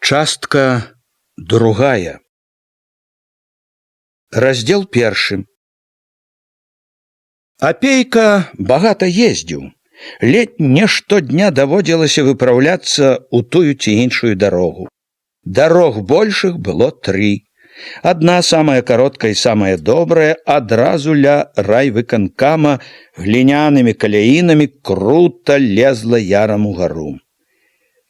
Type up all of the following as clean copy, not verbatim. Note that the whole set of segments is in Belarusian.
Частка другая. Раздел першы. Апейка багата ездзіў. Ледь не штодня даводзілася выпраўляцца ў тую ці іншую дарогу. Дарог большых было 3. Адна, самая кароткая і самая добрая, адразу ля райвыканкама глінянымі каляінамі крута лезла ярам угару.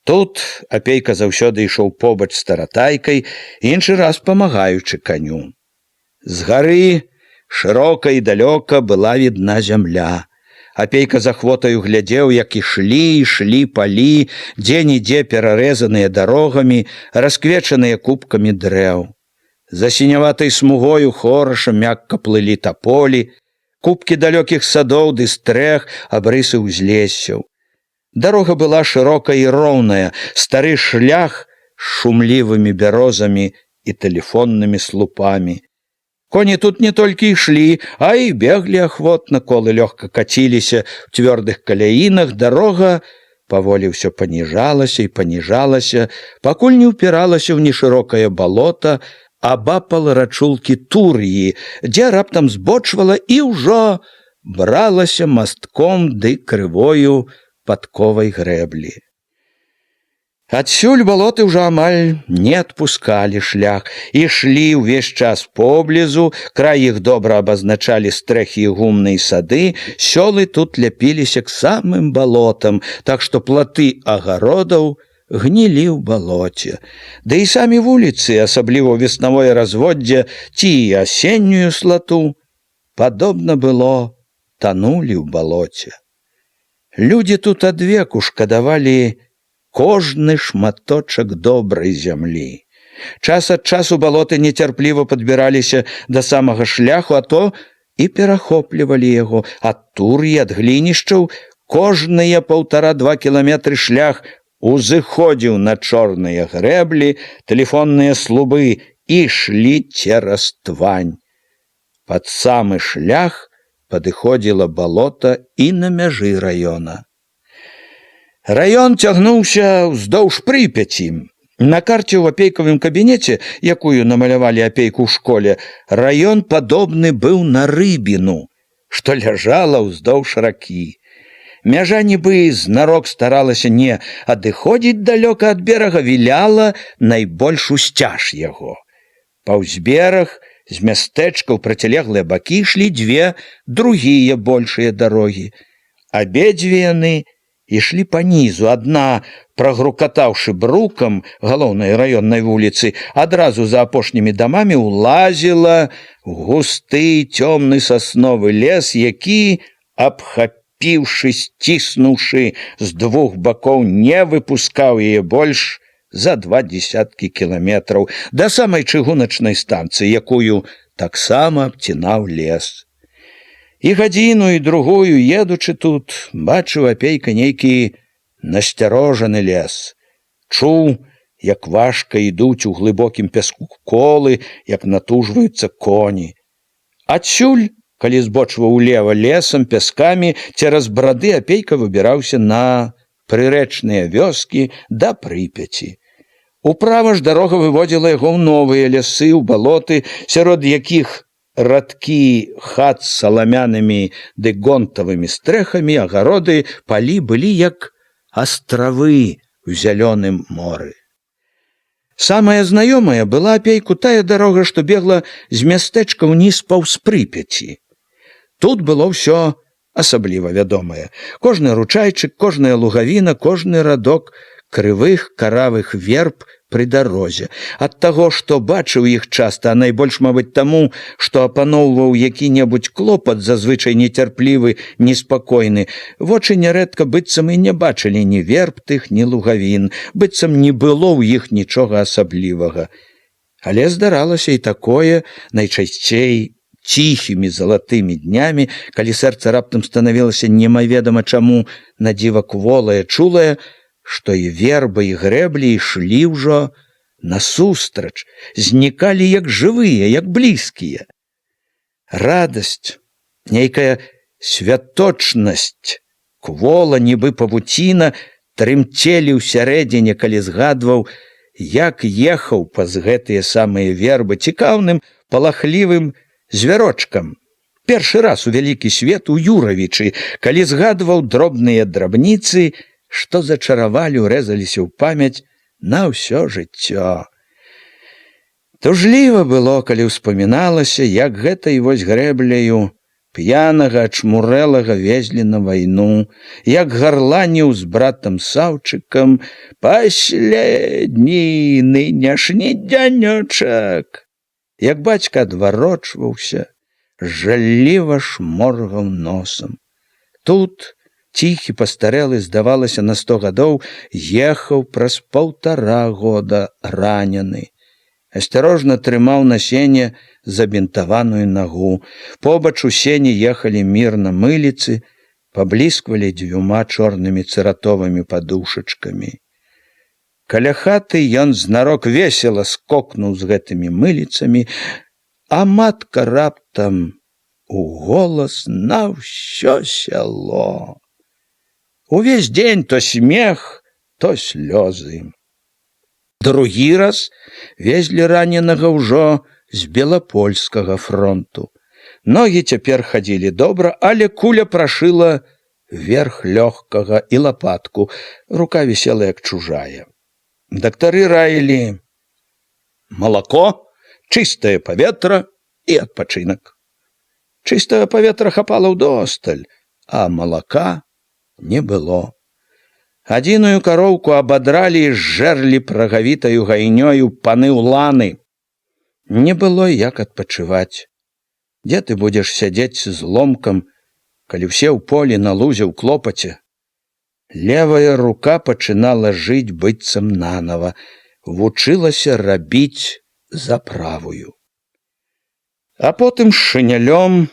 Тут апейка заўсёды ішоў побач з таратайкай, іншы раз памагаючы каню. З гары шырока і далёка была відна зямля. Апейка з ахвотаю глядзеў, як ішлі палі, дзе-нідзе перарэзаныя дарогамі, расквечаныя купкамі дрэў. За сіняватай смугою хораша мякка плылі таполі, купкі далёкіх садоў ды стрэх, абрысы ўзлесяў. Дарога была шырокая і роўная, стары шлях з шумлівымі бярозамі і тэлефоннымі слупамі. Коні тут не толькі ішлі, а і беглі ахвотна, колы лёгка каціліся ў цвёрдых каляінах. Дарога паволі ўсё паніжалася і паніжалася, пакуль не ўпіралася ў нешырокае балота, абапал рачулкі Тур'і, дзе раптам збочвала і ўжо бралася мастком ды крывою падковай грэблі. Адсюль балоты ўжо амаль не адпускалі шлях, ішлі ўвесь час поблізу, край іх добра абазначалі стрэхі і гумныя сады, сёлы тут ляпіліся к самым балотам, так што платы агародаў гнілі ў балоце. Да і самі вуліцы, асабліва ў веснавое разводдзе ці асеннюю слату, падобна было, танулі ў балоце. Людзі тут адвеку шкадавалі кожны шматочак добрай зямлі. Час ад часу балоты нецярпліва падбіраліся да самага шляху, а то і перахоплівалі яго. Ад Тур'і, ад глінішчаў кожныя 1,5–2 кіламетры шлях узыходзіў на чорныя грэблі, тэлефонныя слубы ішлі цераз твань. Пад самы шлях падыходзіла балота і на мяжы раёна. Раён цягнуўся ўздоўж Прыпяці. На карце ў апейкавым кабінеце, якую намалявалі апейку ў школе, раён падобны быў на рыбіну, што ляжала ўздоўж ракі. Мяжа нібы знарок старалася не адыходзіць далёка ад берага, віляла найбольш усцяж яго. Паўз бераг з мястэчка ў процілеглыя бакі ішлі 2 другія большыя дарогі. Абедзве яны ішлі панізу. Адна, прагрукатаўшы брукам галоўнай раённай вуліцы, адразу за апошнімі дамамі ўлазіла густы цёмны сасновы лес, які, абхапіўшы, сціснуўшы з 2 бакоў, не выпускаў яе больш за 20 кіламетраў да самай чыгуначнай станцыі, якую таксама абцінаў лес. І гадзіну, і другую, едучы тут, бачыў апейка нейкі насцярожаны лес. Чуў, як важка ідуць у глыбокім пяску колы, як натужваюцца коні. Адсюль, калі збочваў улева лесам, пяскамі, цераз брады апейка выбіраўся на прырэчныя вёскі да Прыпяці. Управа ж дарога выводзіла яго ў новыя лясы, ў балоты, сярод якіх радкі хат з саламянымі ды гонтавымі стрэхамі, агароды, палі былі як астравы ў зялёным моры. Самая знаёмая была апейку тая дарога, што бегла з мястэчка ўніз паўз Прыпяці. Тут было ўсё асабліва вядомае. Кожны ручайчык, кожная лугавіна, кожны радок крывых каравых верб пры дарозе. Ад таго, што бачыў іх часта, а найбольш, мабыць, таму, што апаноўваў які-небудзь клопат, зазвычай нецярплівы, неспакойны, вочы нярэдка быццам і не бачылі ні верб тых, ні лугавін, быццам не было ў іх нічога асаблівага. Але здаралася і такое, найчасцей ціхімі залатымі днямі, калі сэрца раптам станавілася немаведама чаму надзіва кволае, чулае, што і вербы, і грэблі ішлі ўжо насустрач, знікалі як жывыя, як блізкія. Радасць, нейкая святочнасць, квола, нібы павуціна, трымцелі ўсярэдзіне, калі згадваў, як ехаў паз гэтыя самыя вербы цікаўным, палахлівым звярочкам. Першы раз у вялікі свет у Юравічы, калі згадваў дробныя драбніцы, што зачаравалі, урэзаліся ў памяць на ўсё жыццё. Тужліва было, калі ўспаміналася, як гэтай вось грэбляю п'янага ачмурэлага везлі на вайну, як гарланіў з братам Саўчыкам «Паследні нынешні дзянёчак», як бацька адварочваўся, жалліва шморгаў носам. Тут ціхі пастарэлы, здавалася, на 100 гадоў, ехаў праз 1,5 года ранены. Асцярожна трымаў на сене забінтаваную нагу. Побач у сені ехалі мірна мыліцы, паблісквалі 2 чорнымі цыратовымі падушачкамі. Каля хаты ён знарок весела скокнуў з гэтымі мыліцамі, а матка раптам у голас на ўсё сяло. Увесь дзень то смех, то слёзы. Другі раз везлі раненага ўжо з Белапольскага фронту. Ногі цяпер хадзілі добра, але куля прашыла верх лёгкага і лапатку. Рука вісела як чужая. Дактары раілі малако, чыстае паветра і адпачынак. Чыстае паветра хапала ўдосталь, а малака не было. Адзіную кароўку абадралі і зжэрлі прагавітаю гайнёю паны ўланы. Не было як адпачываць. Дзе ты будзеш сядзець з ломкам, калі ўсе ў полі, на лузе, ў клопаце? Левая рука пачынала жыць быццам нанава, вучылася рабіць за правую. А потым з шынялём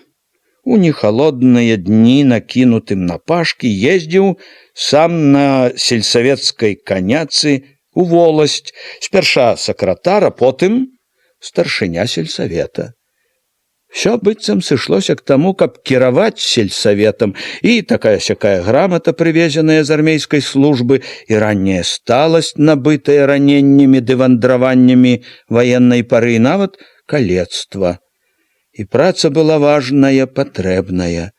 у нехалодныя дні, накінутым на пашкі, ездзіў сам на сельсавецкай каняцы у воласць, спярша сакратар, а потым старшыня сельсавета. Всё быццам сышлося к таму, каб кіраваць сельсаветам, і такая-сякая грамата, прывезеная з армейскай службы, і ранняя сталасць, набытая раненнямі ды вандраваннямі ваеннай пары, і нават калецтва. І праца была важная, патрэбная.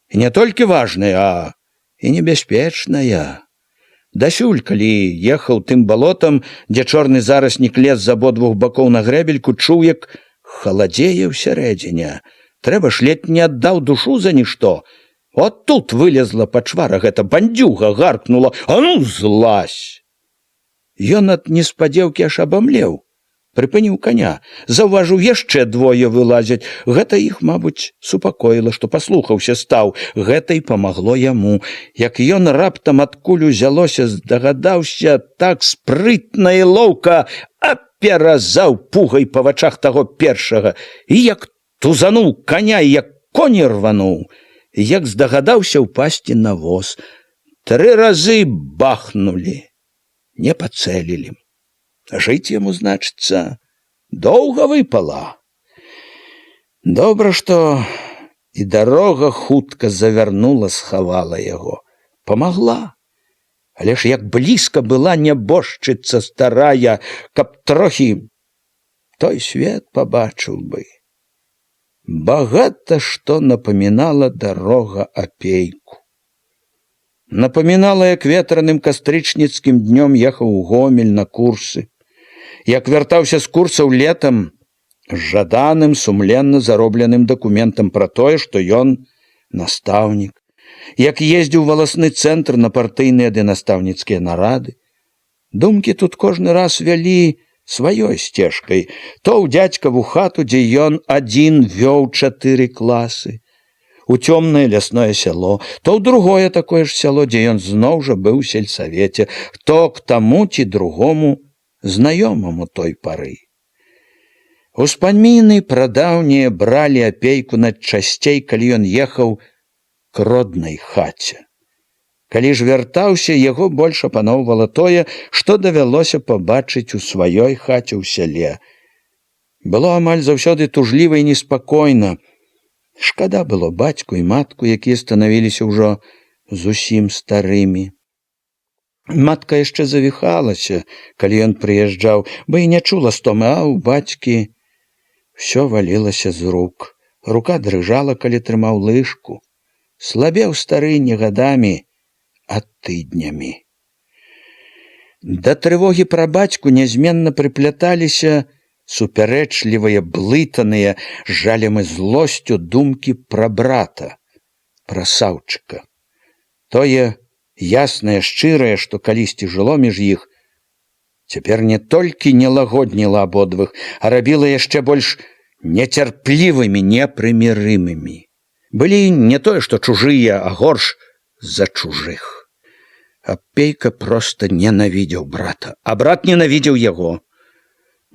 І не толькі важная, а і небяспечная. Дасюль, калі ехаў тым балотам, дзе чорны зараснік лез з абодвух бакоў на грэбельку, чуў, як халадзее ўсярэдзіне. Трэба ж ледь не аддаў душу за нішто. От тут вылезла пачвара гэта бандзюга, гаркнула: «А ну, злазь!» Ён ад неспадзеўкі аж абамлеў. Прыпыніў коня, заўважыў, яшчэ 2 вылазяць. Гэта іх, мабыць, супакоіла, што паслухаўся стаў. Гэта і памагло яму. Як ён раптам адкуль узялося, здагадаўся, так спрытна і лоўка аперазаў пугай па вачах таго першага. І як тузануў коня, і як коні рвануў, як здагадаўся ўпасці на воз. 3 разы бахнулі, не пацэлілі. Жыць яму, значыцца, доўга выпала. Добра, што і дарога хутка завярнула, схавала яго. Памагла. Але ж як блізка была нябожчыца старая, каб трохі той свет пабачыў бы. Багата што напамінала дарога Апейку. Напамінала, як ветраным кастрычніцкім днём ехаў у Гомель на курсы, як вяртаўся з курсаў летам з жаданым, сумленна заробленым дакументам пра тое, што ён настаўнік, як ездзіў у валасны цэнтр на партыйныя ды настаўніцкія нарады. Думкі тут кожны раз вялі сваёй сцежкай. То ў дзядзькаву хату, дзе ён адзін вёў 4 класы, у цёмнае лясное сяло, то ў другое такое ж сяло, дзе ён зноў жа быў у сельсавеце, то к таму ці другому знаёмаму той пары. Успаміны прадаўнія бралі Апейку надчасцей, калі ён ехаў к роднай хаце. Калі ж вяртаўся, яго больш апаноўвала тое, што давялося пабачыць у сваёй хаце ў сяле. Было амаль заўсёды тужліва і неспакойна. Шкада было бацьку і матку, якія станавіліся ўжо зусім старымі. Матка яшчэ завіхалася, калі ён прыязджаў, бо і не чула стомы, а ў бацькі ўсё валілася з рук. Рука дрыжала, калі трымаў лыжку. Слабеў стары не гадамі, а тыднямі. Да трывогі пра бацьку нязменна прыпляталіся супярэчлівыя, блытаныя жалем і злосцю думкі пра брата, пра Саўчыка. Тое яснае, шчырае, што калісьці жыло між іх, цяпер не толькі не лагодніла абодвых, а рабіла яшчэ больш нецярплівымі, непрымірымымі. Былі не тое, што чужыя, а горш за чужых. Апейка проста ненавідзеў брата, а брат ненавідзеў яго.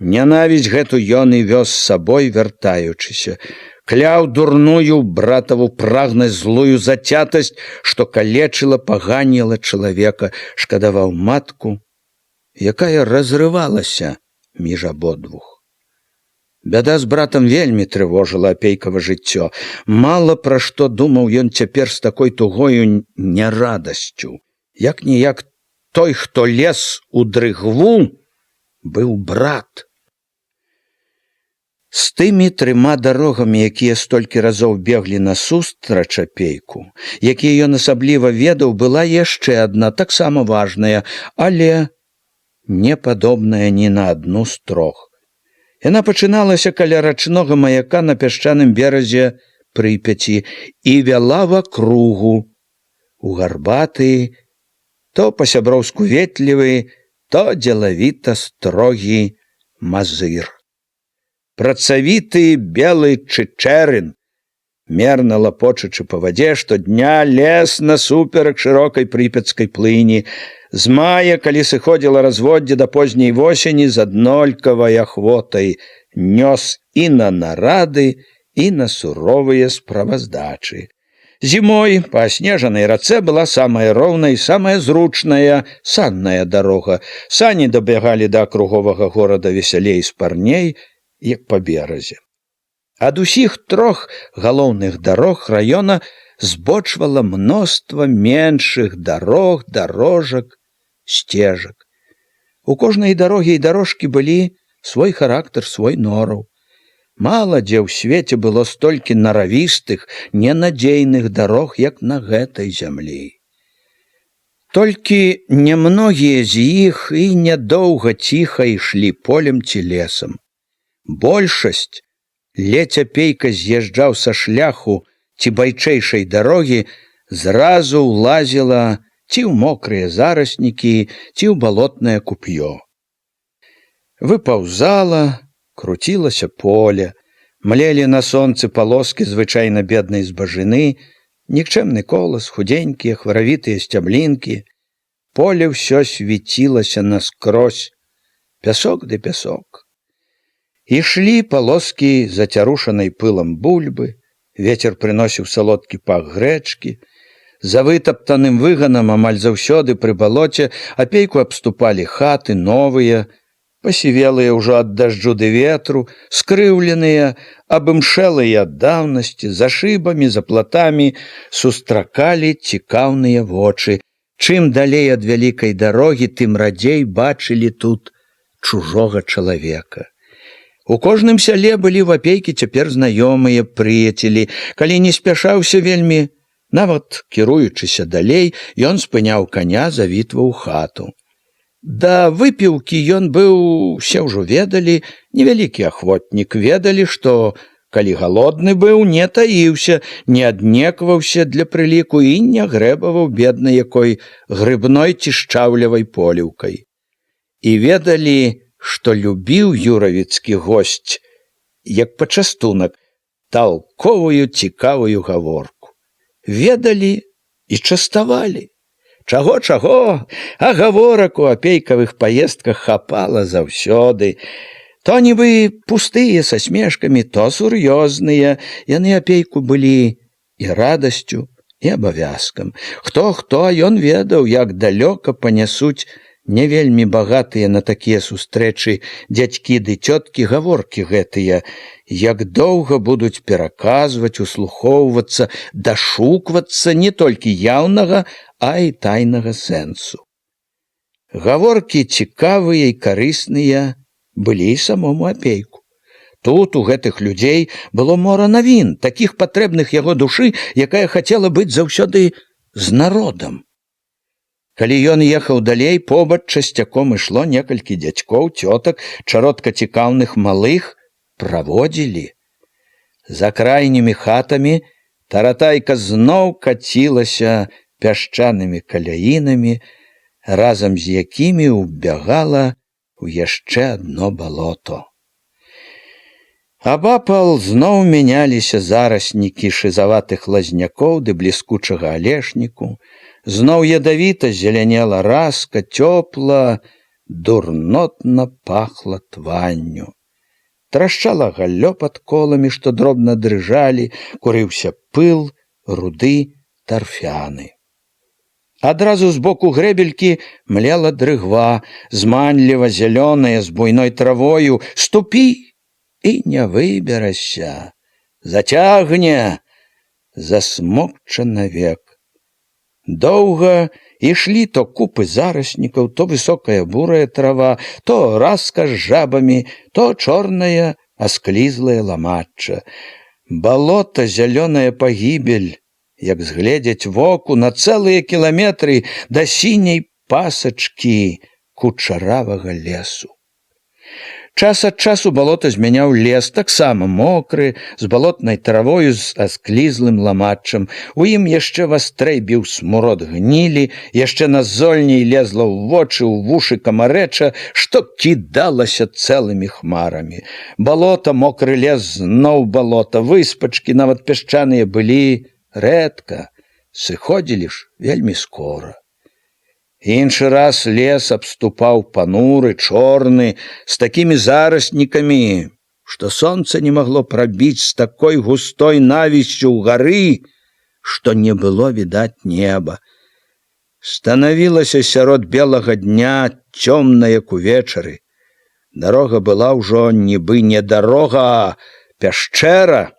Нянавісць гэту ён і вёз з сабой, вяртаючыся. Кляў дурную братаву прагнасць, злую зацятасць, што калечыла, паганіла чалавека, шкадаваў матку, якая разрывалася між абодвух. Бяда з братам вельмі трывожыла апейкава жыццё. Мала пра што думаў ён цяпер з такой тугою нярадасцю. Як-ніяк той, хто лез у дрыгву, быў брат. З тымі трыма дарогамі, якія столькі разоў беглі насустрач апейку, якія ён асабліва ведаў, была яшчэ адна, таксама важная, але не падобная ні на адну з трох. Яна пачыналася каля рачнога маяка на пясчаным беразе Прыпяці і вяла вакругу, у гарбаты, то па-сяброўску ветлівы, то дзелавіта строгі мазыр. Працавіты белы чычэрын, мерна лапочучы па вадзе, штодня лез насуперак шырокай прыпяцкай плыні. З мая, калі сыходзіла разводдзе, да позняй восені з аднолькавай ахвотай нёс і на нарады, і на суровыя справаздачы. Зімой па аснежанай рацэ была самая роўная і самая зручная санная дарога. Сані дабягалі да акруговага горада весялей спарней, як па беразе. Ад усіх трох галоўных дарог раёна збочвала мноства меншых дарог, дарожак, сцежак. У кожнай дарогі і дарожкі былі свой характар, свой нораў. Мала дзе ў свеце было столькі наравістых, ненадзейных дарог, як на гэтай зямлі. Толькі немногія з іх і нядоўга ціха ішлі полем ці лесам. Большасць, ледзь апейка з'язджаў са шляху ці байчэйшай дарогі, зразу ўлазіла ці ў мокрыя зараснікі, ці ў балотнае куп'ё. Выпаўзала, круцілася поле, млелі на сонцы палоскі звычайна беднай збажыны, нікчэмны колас, худенькія, хваравітыя сцяблінкі. Поле ўсё свяцілася наскрозь, пясок ды пясок. Ішлі палоскі зацярушанай пылам бульбы, вецер прыносіў салодкі пах грэчкі. За вытаптаным выганам амаль заўсёды пры балоце апейку абступалі хаты новыя, пасівелыя ўжо ад дажджу ды ветру, скрыўленыя, абымшэлыя ад даўнасці, за шыбамі, за платамі сустракалі цікаўныя вочы. Чым далей ад вялікай дарогі, тым радзей бачылі тут чужога чалавека. У кожным сяле былі ў апейкі цяпер знаёмыя, прыяцелі. Калі не спяшаўся вельмі, нават кіруючыся далей, ён спыняў каня, завітваў хату. Да выпіўкі ён быў, усе ўжо ведалі, невялікі ахвотнік, ведалі, што, калі галодны быў, не таіўся, не аднекваўся для прыліку і не грэбаваў беднай якой грыбной ці шчаўлявай поліўкай. І ведалі, што любіў юравіцкі госць, як пачастунак, талковую цікавую гаворку. Ведалі і частавалі. Чаго-чаго, а гаворак у апейкавых паездках хапала заўсёды. То нібы пустыя са смешкамі, то сур'ёзныя. Яны апейку былі і радасцю, і абавязкам. Хто-хто, ён ведаў, як далёка панясуць не вельмі багатыя на такія сустрэчы дзядзькі ды цёткі гаворкі гэтыя, як доўга будуць пераказваць, услухоўвацца, дашуквацца не толькі яўнага, а і тайнага сэнсу. Гаворкі цікавыя і карысныя былі і самому Апейку. Тут у гэтых людзей было мора навін, такіх патрэбных яго душы, якая хацела быць заўсёды з народам. Калі ён ехаў далей, побач часцяком ішло некалькі дзядзькоў, цётак, чародка цікаўных малых праводзілі. За крайнімі хатамі таратайка зноў кацілася пясчанымі каляінамі, разам з якімі ўбягала ў яшчэ адно балото. Абапал зноў мяняліся зараснікі шызаватых лазнякоў ды бліскучага алешніку, зноў ядавіта зелянела раска, цёпла, дурнотна пахла тванню. Трашчала галлё пад коламі, што дробна дрыжалі, курыўся пыл, руды, тарфяны. Адразу з боку грэбелькі млела дрыгва, зманліва зялёная, з буйной травою. Ступі і не выберася, зацягне, засмокча навек. Доўга ішлі то купы зараснікаў, то высокая бурая трава, то раска з жабамі, то чорная асклізлая ламачча. Балота, зялёная пагібель, як згледзець воку на цэлыя кіламетры да сіняй пасачкі кучаравага лесу. Час ад часу балота змяняў лес, таксама мокры, з балотнай травою, з асклізлым ламаччам. У ім яшчэ вастрэй біў смурод гнілі, яшчэ назольней лезла ў вочы, ў вушы камарэча, што кідалася цэлымі хмарамі. Балота, мокры лес, зноў балота, выспачкі, нават пясчаныя, былі рэдка, сыходзілі ж вельмі скора. Іншы раз лес абступаў пануры, чорны, з такімі зараснікамі, што сонца не магло прабіць, з такой густой навіссю ў гары, што не было відаць неба. Станавілася сярод белага дня цёмна, як увечары. Дарога была ўжо нібы не дарога, а пяшчэра.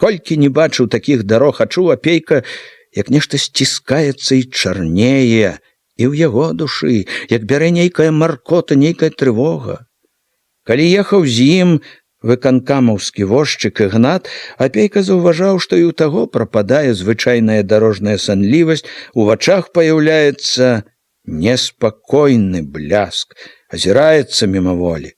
Колькі не бачыў такіх дарог, а чуў Апейка, як нешта сціскаецца і чарнее, і ў яго душы, як бярэ нейкая маркота, нейкая трывога. Калі ехаў з ім выканкамаўскі возчык Ігнат, Апейка заўважаў, што і ў таго прападае звычайная дарожная санлівасць, у вачах паяўляецца неспакойны бляск, азіраецца мімаволі.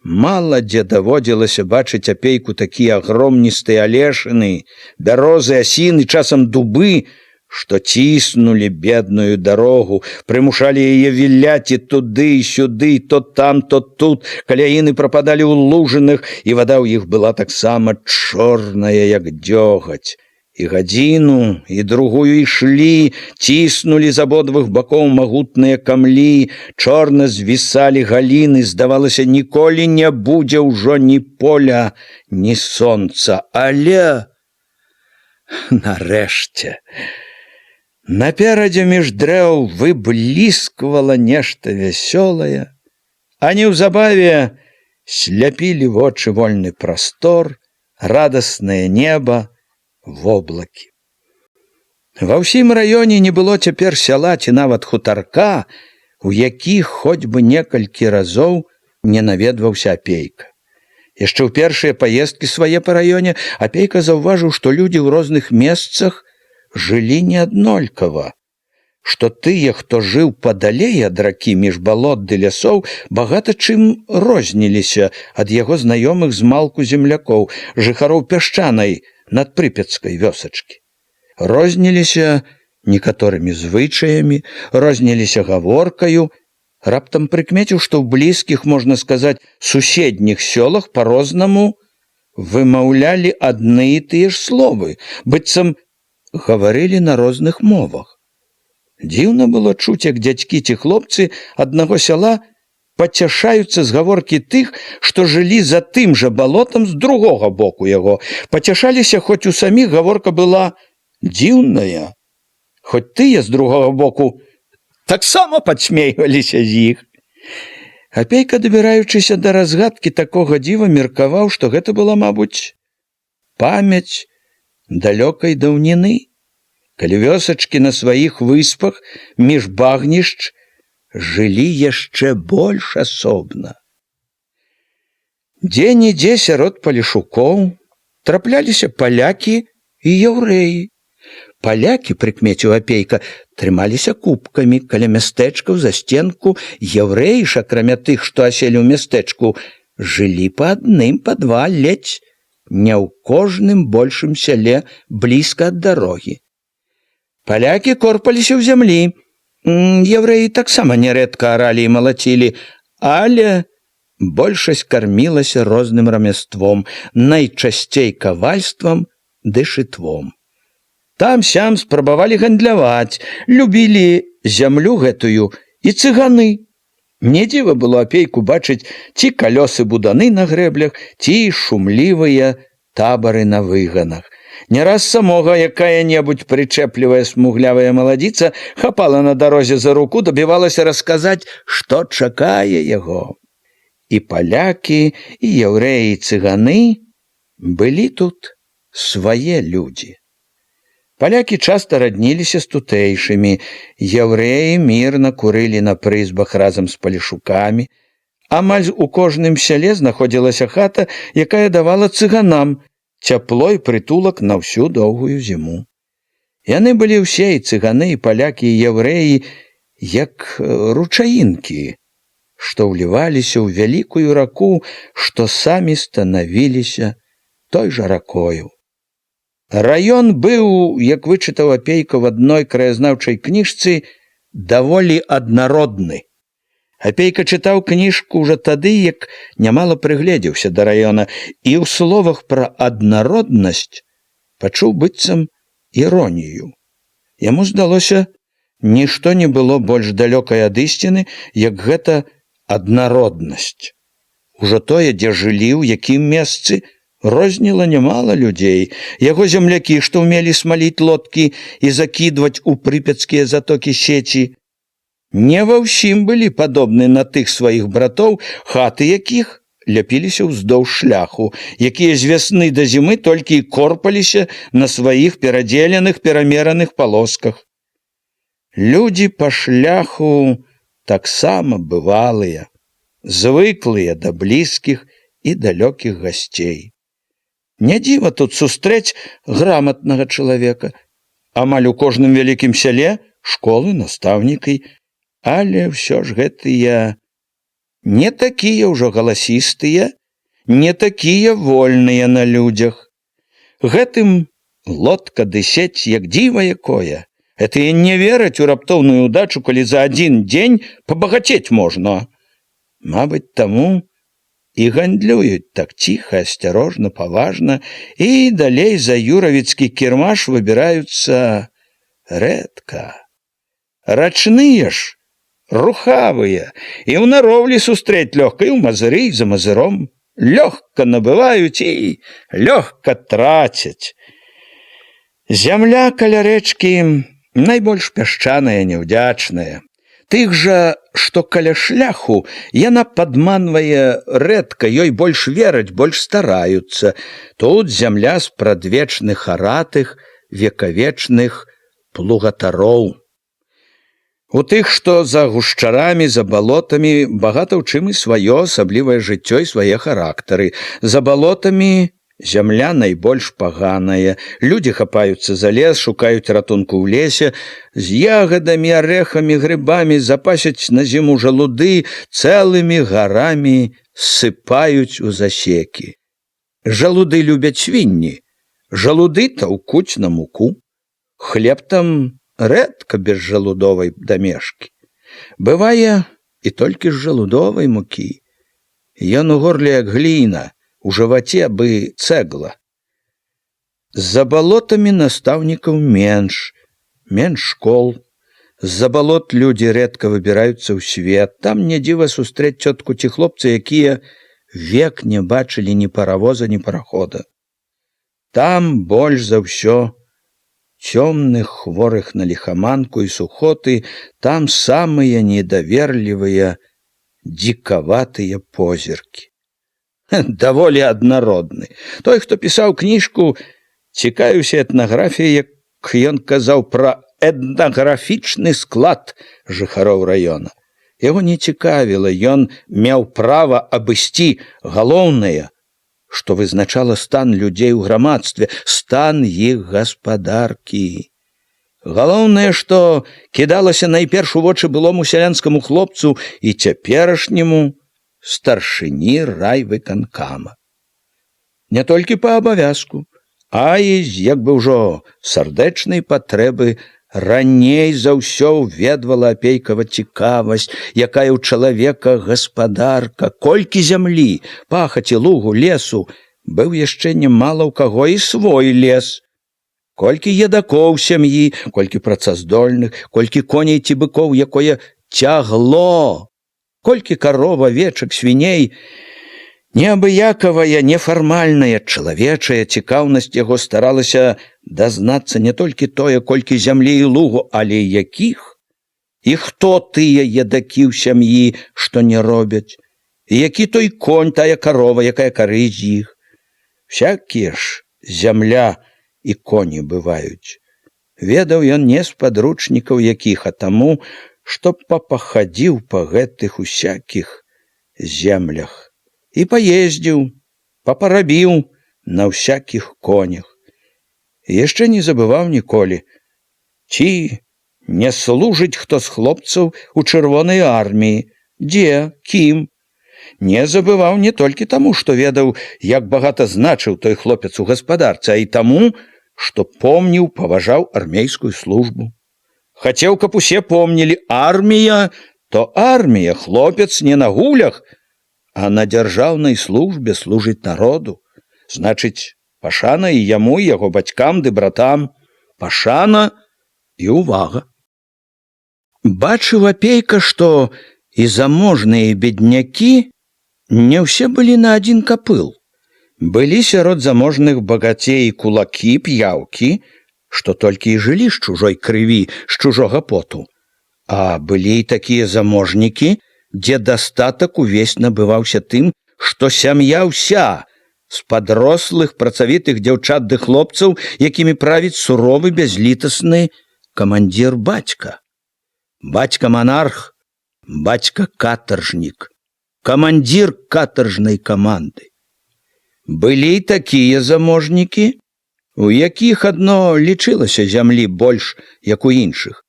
Мала дзе даводзілася бачыць Апейку такія агромністыя алешыны, бярозы, асіны, часам дубы, што ціснулі бедную дарогу, прымушалі яе віляць і туды, і сюды, то там, то тут. Каляіны прападалі ў лужынах, і вада ў іх была таксама чорная, як дзёгаць. І гадзіну, і другую ішлі, ціснулі з абодвух бакоў магутныя камлі, чорна звісалі галіны, здавалася, ніколі не будзе ўжо ні поля, ні сонца. Але нарэшце наперадзе між дрэў выблісквала нешта вясёлае, а неўзабаве сляпілі вочы вольны прастор, радаснае неба, воблакі. Ва ўсім раёне не было цяпер сяла ці нават хутарка, у якіх хоць бы некалькі разоў не наведваўся Апейка. Яшчэ ў першыя паездкі свае па раёне Апейка заўважыў, што людзі ў розных месцах жылі неаднолькава, што тыя, хто жыў падалей ад ракі між балот ды лясоў, багата чым розніліся ад яго знаёмых змалку землякоў, жыхароў пясчанай надпрыпяцкай вёсачкі. Розніліся некаторымі звычаямі, розніліся гаворкаю, раптам прыкмеціў, што ў блізкіх, можна сказаць, суседніх сёлах па-рознаму вымаўлялі адны і тыя ж словы, быццам гаварылі на розных мовах. Дзіўна было чуць, як дзядзькі ці хлопцы аднаго сяла пацяшаюцца з гаворкі тых, што жылі за тым жа балотам з другога боку яго. Пацяшаліся, хоць у саміх гаворка была дзіўная, хоць тыя з другога боку таксама падсмейваліся з іх. Апейка, дабіраючыся да разгадкі такога дзіва, меркаваў, што гэта была, мабуць, памяць далёкай даўніны, калі вёсачкі на сваіх выспах між багнішч жылі яшчэ больш асобна. Дзе-нідзе сярод палешукоў трапляліся палякі і яўрэі. Палякі, прыкмеціў Апейка, трымаліся купкамі каля мястэчкаў за стенку, яўрэі ж, акрамя тых, што аселі ў мястэчку, жылі па адным, па два, ледзь не ў кожным большым сяле блізка ад дарогі. Палякі корпаліся ў зямлі. Яўрэі таксама нярэдка аралі і малацілі, але большасць кармілася розным рамяством, найчасцей кавальствам ды шытвом. Там-сям спрабавалі гандляваць, любілі зямлю гэтую і цыганы. Не дзіва было Апейку бачыць ці калёсы-буданы на грэблях, ці шумлівыя табары на выганах. Не раз самога якая-небудзь прычэплівая смуглявая маладзіца хапала на дарозе за руку, дабівалася расказаць, што чакае яго. І палякі, і яўрэі, і цыганы былі тут свае людзі. Палякі часта радніліся з тутэйшымі, яўрэі мірна курылі на прызбах разам з палешукамі. Амаль у кожным сяле знаходзілася хата, якая давала цыганам цяпло і прытулак на ўсю доўгую зіму. Яны былі ўсе, і цыганы, і палякі, і яўрэі, як ручаінкі, што ўліваліся ў вялікую раку, што самі станавіліся той жа ракою. Раён быў, як вычытаў Апейка в адной краязнаўчай кніжцы, даволі аднародны. Апейка чытаў кніжку ўжо тады, як нямала прыгледзеўся да раёна, і ў словах пра аднароднасць пачуў быццам іронію. Яму здалося, нішто не было больш далёкай ад ісціны, як гэта аднароднасць. Ужо тое, дзе жылі, у якім месцы, розніла нямала людзей. Яго землякі, што ўмелі смаліць лодкі і закідваць у прыпяцкія затокі сеці, не ва ўсім былі падобны на тых сваіх братоў, хаты якіх ляпіліся ўздоўж шляху, якія з вясны да зімы толькі і корпаліся на сваіх перадзеленых, перамераных палосках. Людзі па шляху таксама бывалыя, звыклыя да блізкіх і далёкіх гасцей. Не дзіва тут сустрэць граматнага чалавека. Амаль у кожным вялікім сяле школы, настаўнікі, але ўсё ж гэтыя не такія ўжо галасістыя, не такія вольныя на людзях. Гэтым лодка ды сець, як дзіва якое. Гэтыя не вераць у раптоўную удачу, калі за адзін дзень пабагацець можна. Мабыць, таму і гандлююць так ціха, асцярожна, паважна, і далей за юравіцкі кірмаш выбіраюцца рэдка. Рачныя ж, рухавыя, і ў нароўлі сустрэць лёгка, і ў мазыры, і за мазыром. Лёгка набываюць і лёгка трацяць. Зямля каля рэчкі найбольш пясчаная, няўдзячная. Тых жа, што каля шляху, яна падманвае рэдка, ёй больш вераць, больш стараюцца. Тут зямля з прадвечных аратых, векавечных плугатароў. У тых, што за гушчарамі, за балотамі, багата ў чым і сваё асаблівае жыццё і свае характары. За балотамі зямля найбольш паганая. Людзі хапаюцца за лес, шукаюць ратунку ў лесе, з ягадамі, арэхамі, грыбамі запасяць на зіму жалуды, цэлымі гарамі ссыпаюць у засекі. Жалуды любяць свінні, жалуды таўкуць на муку. Хлеб там рэдка без жалудовай дамешкі. Бывае і толькі з жалудовай мукі. Ён у горле як гліна, у жываце бы цэгла. З-за балотамі настаўнікаў менш школ. З-за балот людзі рэдка выбіраюцца ў свет. Там не дзіва сустрэць цётку ці хлопца, якія век не бачылі ні паравоза, ні парахода. Там больш за ўсё цёмных, хворых на ліхаманку і сухоты, там самыя недаверлівыя, дзікаватыя позіркі. Даволі аднародны. Той, хто пісаў кніжку, цікавіўся этнаграфіяй, як ён казаў пра этнаграфічны склад жыхароў раёна. Яго не цікавіла, ён меў права абысці галоўнае, што вызначала стан людзей у грамадстве, стан іх гаспадаркі. Галоўнае, што кідалася найперш у вочы былому сялянскаму хлопцу і цяперашняму старшыні райвыканкама. Не толькі па абавязку, а і як бы ўжо сардэчнай патрэбы раней за ўсё ведвала апейкава цікавасць, якая ў чалавека гаспадарка, колькі зямлі, пахаці, лугу, лесу, быў яшчэ немала ў каго і свой лес. Колькі едакоў сям'і, колькі працаздольных, колькі коней ці быкоў, якое цягло, колькі каров, авечак, свіней. Неабыякавая, нефармальная чалавечая цікаўнасць яго старалася дазнацца не толькі тое, колькі зямлі і лугу, але якіх, і хто тыя едакі ў сям'і, што не робяць, і які той конь, тая карова, якая карысць іх. Всякія ж зямля і коні бываюць. Ведаў ён не з падручнікаў якіх, а таму, што папахадзіў па гэтых усякіх землях. І паездзіў, папарабіў на ўсякіх конях. І яшчэ не забываў ніколі, ці не служыць хто з хлопцаў у чырвонай арміі, дзе, кім. Не забываў не толькі таму, што ведаў, як багата значыў той хлопец у гаспадарцы, а і таму, што помніў, паважаў армейскую службу. Хацеў, каб усе помнілі, армія, то армія, хлопец не на гулях, а на дзяржаўнай службе служыць народу. Значыць, пашана і яму, і яго бацькам ды братам, пашана і ўвага. Бачыў апейка, што і заможныя беднякі не ўсе былі на адзін капыл. Былі сярод заможных багацей кулакі, п'яўкі, што толькі і жылі з чужой крыві, з чужога поту. А былі і такія заможнікі, дзе дастатак увесь набываўся тым, што сям'я ўся, з падрослых працавітых дзяўчат ды хлопцаў, якімі правіць суровы, бязлітасны камандзір бацька. Бацька-манарх, бацька-катаржнік, камандзір катаржнай каманды. Былі такія заможнікі, у якіх адно лічылася зямлі больш, як у іншых.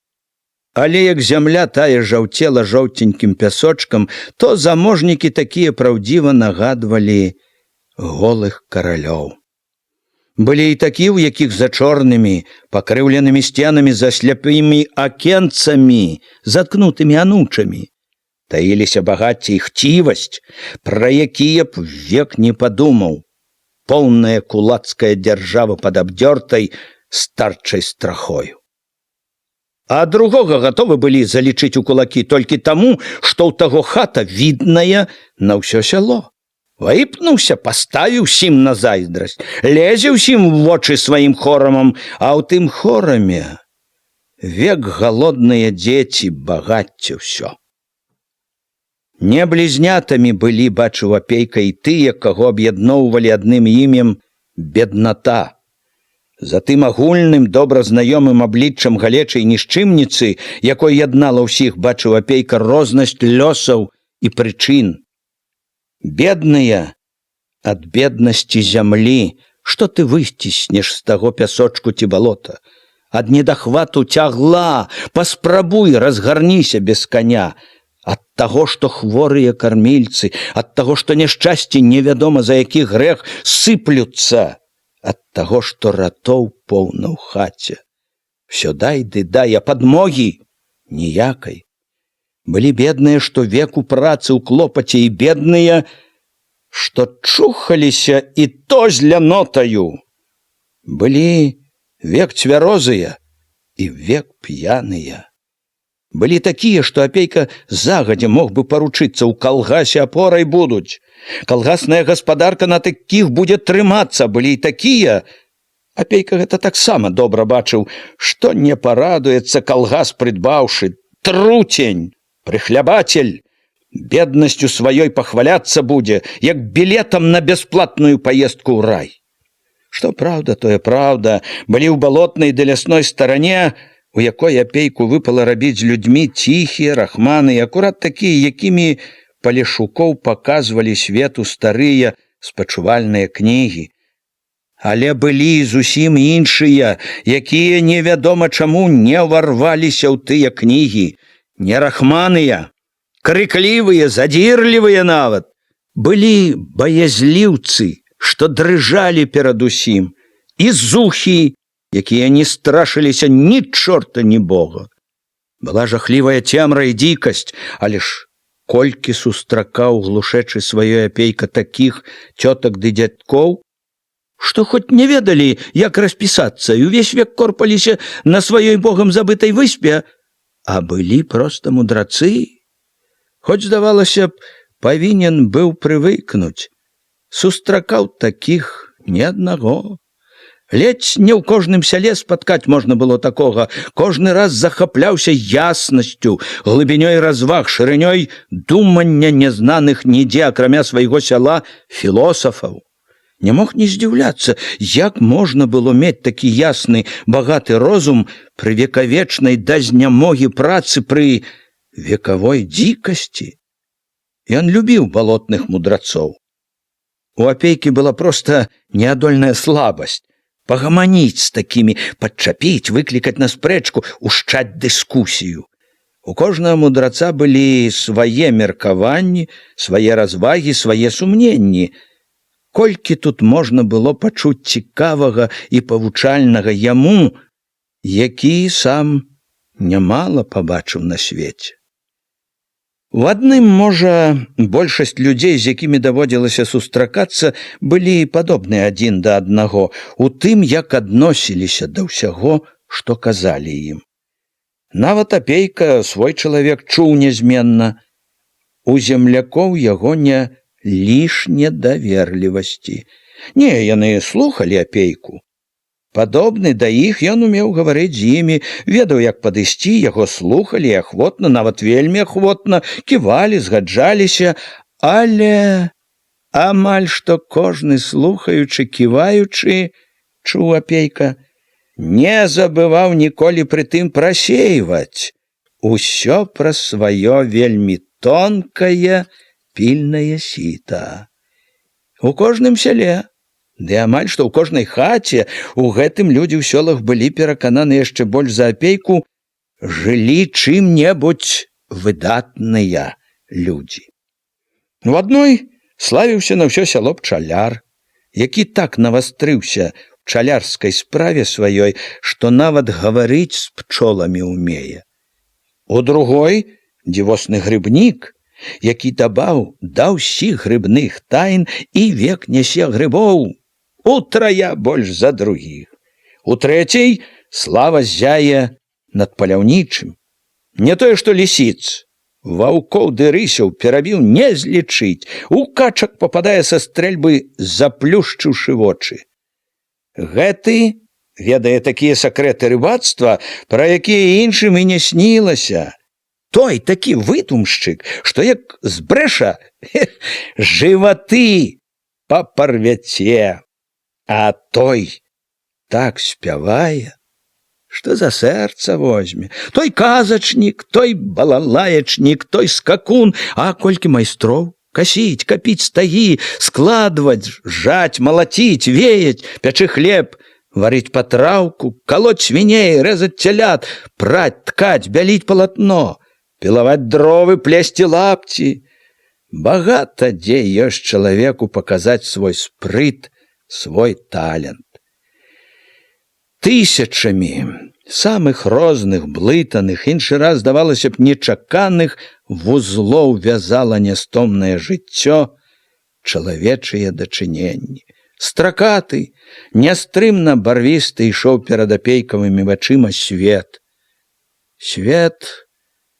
Але як зямля тая жаўцела жоўценькім пясочкам, то заможнікі такія праўдзіва нагадвалі голых каралёў. Былі і такі, у якіх за чорнымі, пакрыўленымі сценамі, за сляпымі акенцамі, заткнутымі анучамі, таіліся багацце і хцівасць, пра якія б век не падумаў. Поўная кулацкая дзяржава пад абдзёртай старчай страхою. А другога гатовы былі залічыць у кулакі толькі таму, што ў таго хата відная на ўсё сяло. Выпнуўся, паставіў усім на зайздрасць, лезе ўсім у вочы сваім хорамам, а ў тым хораме век галодныя дзеці, багацце ўсё. Не блізнятамі былі, бачыў апейка, і тыя, каго аб'ядноўвалі адным імем бедната. За тым агульным, добра знаёмым абліччам галечай нішчымніцы, якой яднала ўсіх, бачыў апейка рознасць лёсаў і прычын. Бедныя ад беднасці зямлі, што ты высціснеш з таго пясочку ці балота? Ад недахвату цягла, паспрабуй, разгарніся без каня. Ад таго, што хворыя кармільцы, ад таго, што няшчасці невядома за які грэх сыплюцца, ад таго, што ратоў поўна ў хаце. Всё дай ды дай, а падмогі ніякай. Былі бедныя, што век у працы ў клопаце, і бедныя, што чухаліся і то з лянотаю. Былі век цвярозыя і век п'яныя. Былі такія, што апейка загадзя мог бы паручыцца, ў калгасе апорай будуць. Калгасная гаспадарка на такіх будзе трымацца. Былі і такія, апейка гэта таксама добра бачыў, што не парадуецца калгас прыдбаўшы, труцень, прыхлябацель, беднасцю сваёй пахваляцца будзе, як білетам на бясплатную паездку ў рай. Што праўда, тое праўда, былі ў балотнай ды лясной старане у якой апейку выпала рабіць з людзьмі ціхія, рахманы, акурат такія, якімі Палешукоў паказвалі свету старыя спачувальныя кнігі. Але былі зусім іншыя, якія невядома чаму не ўварваліся ў тыя кнігі, не рахманыя, крыклівыя, задзірлівыя нават. Былі баязліўцы, што дрыжалі перад усім, і зухі, якія не страшыліся ні чорта, ні бога. Была жахлівая цемра і дзікасць, але ж колькі сустракаў глушэчы сваёй апейка такіх цётак ды дзядкоў, што хоць не ведалі, як распісацца, і ўвесь век корпаліся на сваёй богам забытай выспе, а былі проста мудрацы. Хоць, здавалася б, павінен быў прывыкнуць. Сустракаў такіх ні аднаго. Ледзь не ў кожным сяле спаткаць можна было такога. Кожны раз захапляўся яснасцю, глыбінёй разваг, шырынёй думання незнаных нідзе, акрамя свайго сяла, філосафаў. Не мог не здзіўляцца, як можна было мець такі ясны, багаты розум пры векавечнай да знямогі працы, пры векавой дзікасці. Ён любіў балотных мудрацоў. У апейкі была проста неадольная слабасць. Пагаманіць з такімі, падчапіць, выклікаць на спрэчку, ушчаць дыскусію. У кожнага мудраца былі свае меркаванні, свае развагі, свае сумненні. Колькі тут можна было пачуць цікавага і павучальнага яму, які сам нямала пабачыў на свеце. У адным, можа, большасць людзей, з якімі даводзілася сустракацца, былі падобныя адзін да аднаго у тым, як адносіліся да ўсяго, што казалі ім. Нават апейка свой чалавек чуў нязменна. У землякоў яго не лішне даверлівасці. Не, яны слухалі апейку. Падобны да іх, ён умеў гаварыць з імі, ведаў, як падысці, яго слухалі ахвотна, нават вельмі ахвотна, ківалі, згаджаліся, але амаль што кожны, слухаючы, ківаючы, чуў апейка, не забываў ніколі прытым прасейваць усё пра сваё вельмі тонкае, пільнае сіта. У кожным сяле, ды амаль што ў кожнай хаце, у гэтым людзі ў сёлах былі перакананы яшчэ больш за апейку, жылі чым-небудзь выдатныя людзі. У адной славіўся на ўсё сяло пчаляр, які так навастрыўся ў пчалярскай справе сваёй, што нават гаварыць з пчоламі ўмее. У другой дзівосны грыбнік, які дабаў да ўсіх грыбных тайн і век нясе грыбоў утрая больш за другіх. У трэцяй слава ззяе над паляўнічым. Не тое, што лісіц, ваўкоў ды рысяў перабіў не злічыць, у качак пападае са стрэльбы, заплюшчыўшы вочы. Гэты ведае такія сакрэты рыбацтва, пра якія іншым і не снілася. Той такі выдумшчык, што як збрэша, жываты папарвяце. А той так спявае, што за сэрца возьме. Той казачнік, той балалаечнік, той скакун, а колькі майстроў? Касіць, капіць стагі, складваць, жаць, малаціць, веяць, пячы хлеб, варыць патраўку, калоць свіней, рэзаць цялят, праць, ткаць, бяліць палатно, пілаваць дровы, плесці лапці. Багата дзе ёсць чалавеку паказаць свой спрыт, свой талент. Тысячамі самых розных, блытаных, іншы раз, здавалася б, нечаканых вузлоў вязала нястомнае жыццё чалавечыя дачыненні. Стракаты, нястрымна барвісты ішоў перад апейкавымі вачыма свет. Свет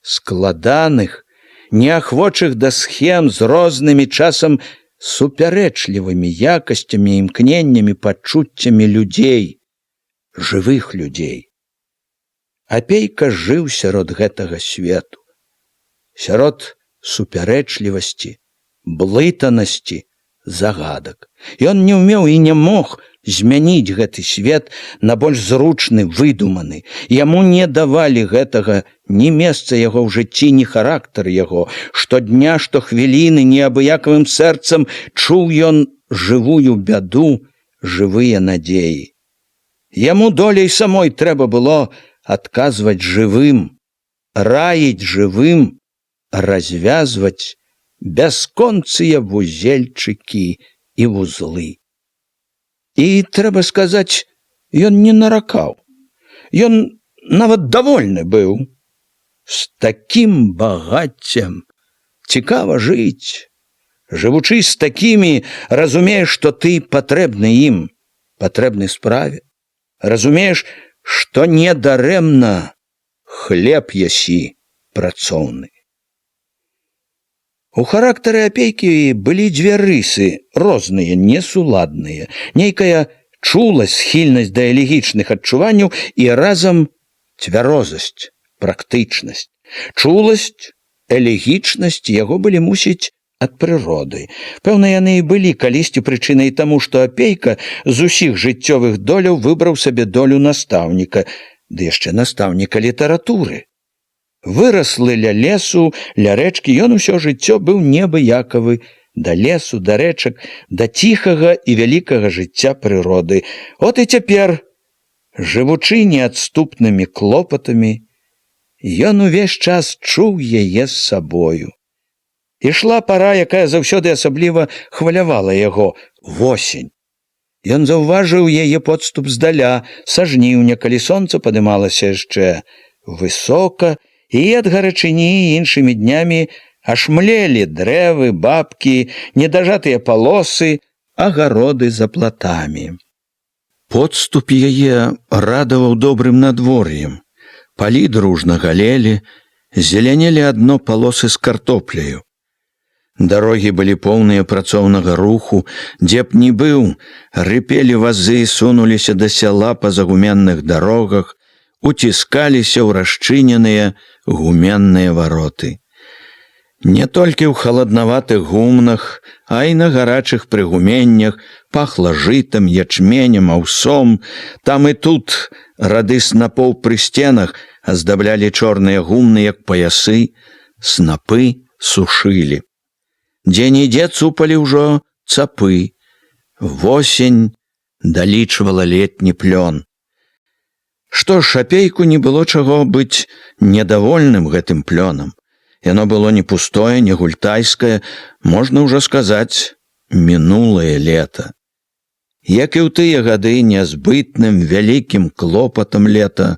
складаных, неахвочых да схем з рознымі, часам супярэчлівымі якасцямі, імкненнямі, пачуццямі людзей, жывых людзей. Апейка жыў сярод гэтага свету, сярод супярэчлівасці, блытанасці, загадак. Ён не ўмеў і не мог змяніць гэты свет на больш зручны, выдуманы. Яму не давалі гэтага ні месца яго ў жыцці, ні характар яго. Штодня, штохвіліны неабыякавым сэрцам чуў ён жывую бяду, жывыя надзеі. Яму долей самой трэба было адказваць жывым, раіць жывым, развязваць бясконцыя вузельчыкі і вузлы. І, трэба сказаць, ён не наракаў. Ён нават давольны быў. З такім багаццем цікава жыць. Жывучы з такімі, разумееш, што ты патрэбны ім, патрэбны справе. Разумееш, што недарэмна хлеб ясі працоўны. У характары Апейкі былі дзве рысы, розныя, несуладныя. Нейкая чуласць, схільнасць да элегічных адчуванняў і разам цвярозасць, практычнасць. Чуласць, элегічнасць яго былі, мусіць, ад прыроды. Пэўна, яны і былі калісьці прычынай таму, што Апейка з усіх жыццёвых доляў выбраў сабе долю настаўніка, ды яшчэ настаўніка літаратуры. Выраслы ля лесу, ля рэчкі, ён усё жыццё быў неабыякавы да лесу, да рэчак, да ціхага і вялікага жыцця прыроды. От і цяпер, жывучы неадступнымі клопатамі, ён увесь час чуў яе з сабою. Ішла пара, якая заўсёды асабліва хвалявала яго — восень. Ён заўважыў яе подступ здаля, са жніўня, калі сонца падымалася яшчэ высока, і ад гарачыні іншымі днямі ашмлелі дрэвы, бабкі, недажатыя палосы, агароды за платамі. Подступ яе радаваў добрым надвор'ем. Палі дружна галелі, зелянелі адно палосы з картопляю. Дарогі былі поўныя працоўнага руху, дзе б ні быў, рыпелі вазы, сунуліся да сяла па загуменных дарогах, уціскаліся ў расчыненыя гуменныя вароты. Не толькі ў халаднаватых гумнах, а і на гарачых прыгуменнях пахла жытам, ячменем, аўсом. Там і тут рады снапоў пры сценах аздаблялі чорныя гумны, як паясы, снапы сушылі. Дзе-нідзе цупалі ўжо цапы. Восень далічвала летні плён. Што ж, Апейку не было чаго быць недавольным гэтым плёнам. Яно было не пустое, не гультайскае, можна ўжо сказаць, мінулае лета. Як і ў тыя гады, нязбытным вялікім клопатам лета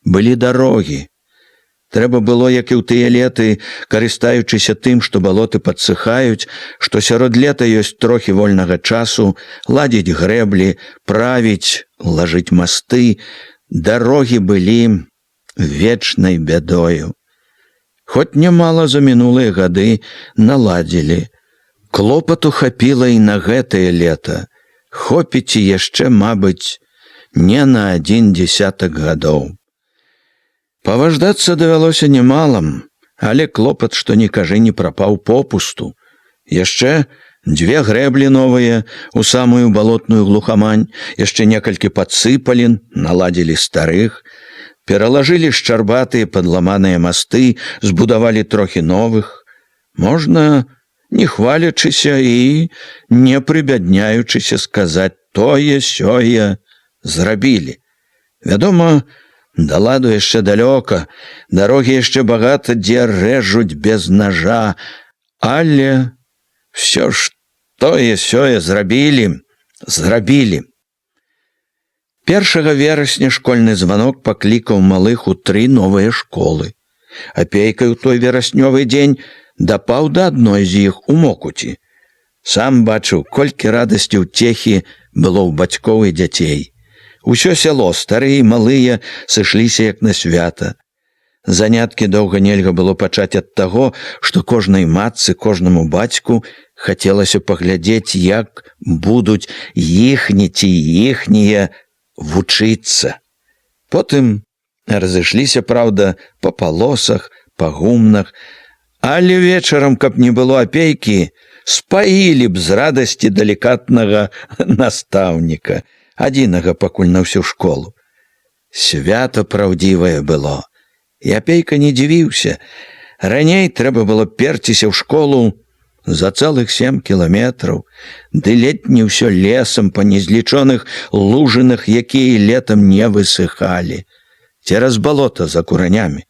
былі дарогі. Трэба было, як і ў тыя леты, карыстаючыся тым, што балоты падсыхаюць, што сярод лета ёсць трохі вольнага часу, ладзіць грэблі, правіць, лажыць масты. Дарогі былі вечнай бядою. Хоць нямала за мінулыя гады наладзілі. Клопату хапіла і на гэтае лета. Хопіць і яшчэ, мабыць, не на 10 гадоў. Паваждацца давялося немалам, але клопат, што ні кажы, не прапаў попусту. Яшчэ 2 грэблі новыя у самую балотную глухамань, яшчэ некалькі падсыпалін, наладзілі старых, пералажылі шчарбатыя падламаныя масты, збудавалі трохі новых. Можна, не хвалячыся і не прыбядняючыся, сказаць, тое-сёе зрабілі. Вядома, да ладу яшчэ далёка, дарогі яшчэ багата дзе рэжуць без нажа, але всё ж тое-сёе зрабілі. 1 верасня школьны званок паклікаў малых у 3 новыя школы. Апейка ў той вераснёвы дзень дапаў да адной з іх у Мокуці. Сам бачыў, колькі радасці ўцехі было ў бацькоў і дзяцей. Усё сяло, старыя і малыя, сышліся як на свята. Заняткі доўга нельга было пачаць ад таго, што кожнай матцы, кожнаму бацьку хацелася паглядзець, як будуць іхні ці іхнія вучыцца. Потым разышліся, праўда, па палосах, па гумнах, але вечарам, каб не было Апейкі, спаілі б з радасці далікатнага настаўніка. адзінага пакуль на ўсю школу. Свята праўдзівае было. І апейка не дзівіўся. Раней трэба было перціся ў школу за цэлых 7 кіламетраў, ды летні ўсё лесам па незлічоных лужынах, якія летам не высыхалі, цераз балота за куранямі.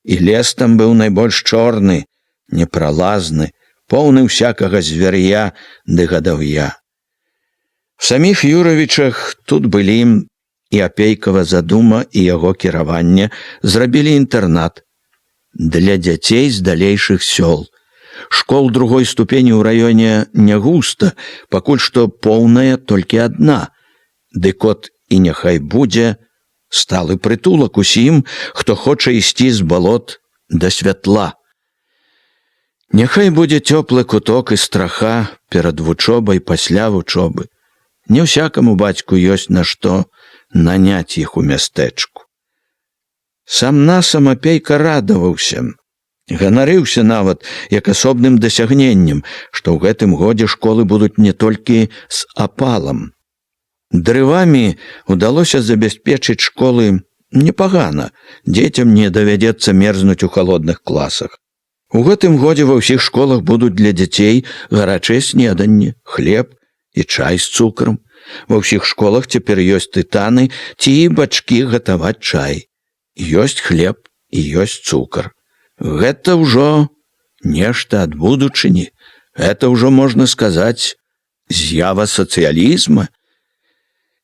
І лес там быў найбольш чорны, непралазны, поўны ўсякага звяр'я ды гадаўя. В саміх Юравічах тут былі і апейкава задума, і яго кіраванне зрабілі інтэрнат для дзяцей з далейшых сёл. Школ другой ступені ў раёне не густа, пакуль што поўная толькі адна. Дык от і няхай будзе сталы прытулак усім, хто хоча ісці з балот да святла. Няхай будзе цёплы куток і страха перад вучобай пасля вучобы. Не ўсякаму бацьку ёсць на што наняць іх у мястэчку. Сам-насам апейка радаваўся, ганарыўся нават як асобным дасягненнем, што ў гэтым годзе школы будуць не толькі з апалам. Дрывамі удалося забяспечыць школы непагана, дзецям не давядзецца мерзнуць у халодных класах. У гэтым годзе ва ўсіх школах будуць для дзяцей гарачыя снеданні, хлеб і чай з цукрам. Ва ўсіх школах цяпер ёсць тытаны ці бачкі гатаваць чай. Ёсць хлеб і ёсць цукар. Гэта ўжо нешта ад будучыні. Гэта ўжо, можна сказаць, з'ява сацыялізма.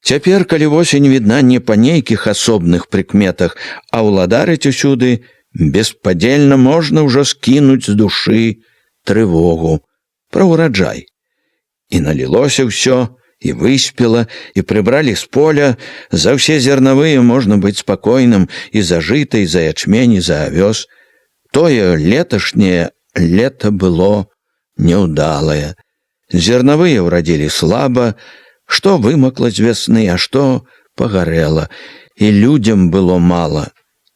Цяпер, калі восень відна не па нейкіх асобных прыкметах, а ўладарыць усюды, беспадзельна можна ўжо скінуць з душы трывогу пра ўраджай. І налілося ўсё, і выспела, і прыбралі з поля. За ўсе зернавыя можна быць спакойным, і за жыта, і за ячмень, і за авёс. Тое леташняе лета было няўдалае. Зернавыя ўрадзілі слаба, што вымакла з вясны, а што пагарэла, і людзям было мала,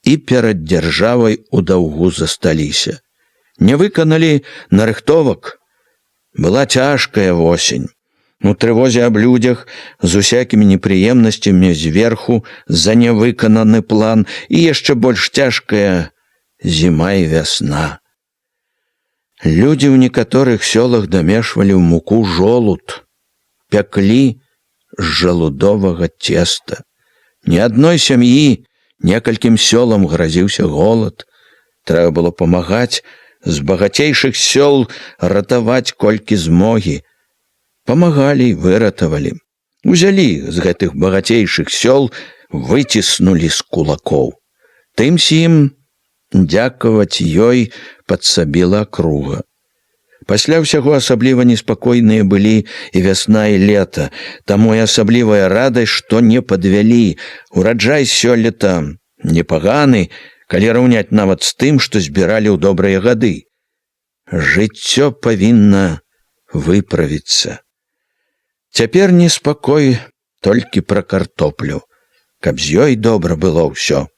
і перад дзяржавай у даўгу засталіся. Не выканалі нарыхтовак. Была цяжкая восень. У трывозе аб людзях, з усякімі непрыемнасцямі зверху за нявыкананы план, і яшчэ больш цяжкая зіма і вясна. Людзі ў некаторых сёлах дамешвалі ў муку жолуд, пяклі з жалудовага цеста. Ні адной сям'і, некалькім сёлам гразіўся голад. Трэба было памагаць, з багацейшых сёл ратаваць колькі змогі. Памагалі і выратавалі. Узялі з гэтых багацейшых сёл, выціснулі з кулакоў. Тым сім дзякаваць ёй падсабіла акруга. Пасля ўсяго асабліва неспакойныя былі і вясна, і лета, таму і асаблівая радасць, што не падвялі. Ураджай сёлета непаганы, калі раўняць нават з тым, што збіралі ў добрыя гады. Жыццё павінна выправіцца. Цяпер неспакой толькі пра картоплю, каб з ёй добра было ўсё.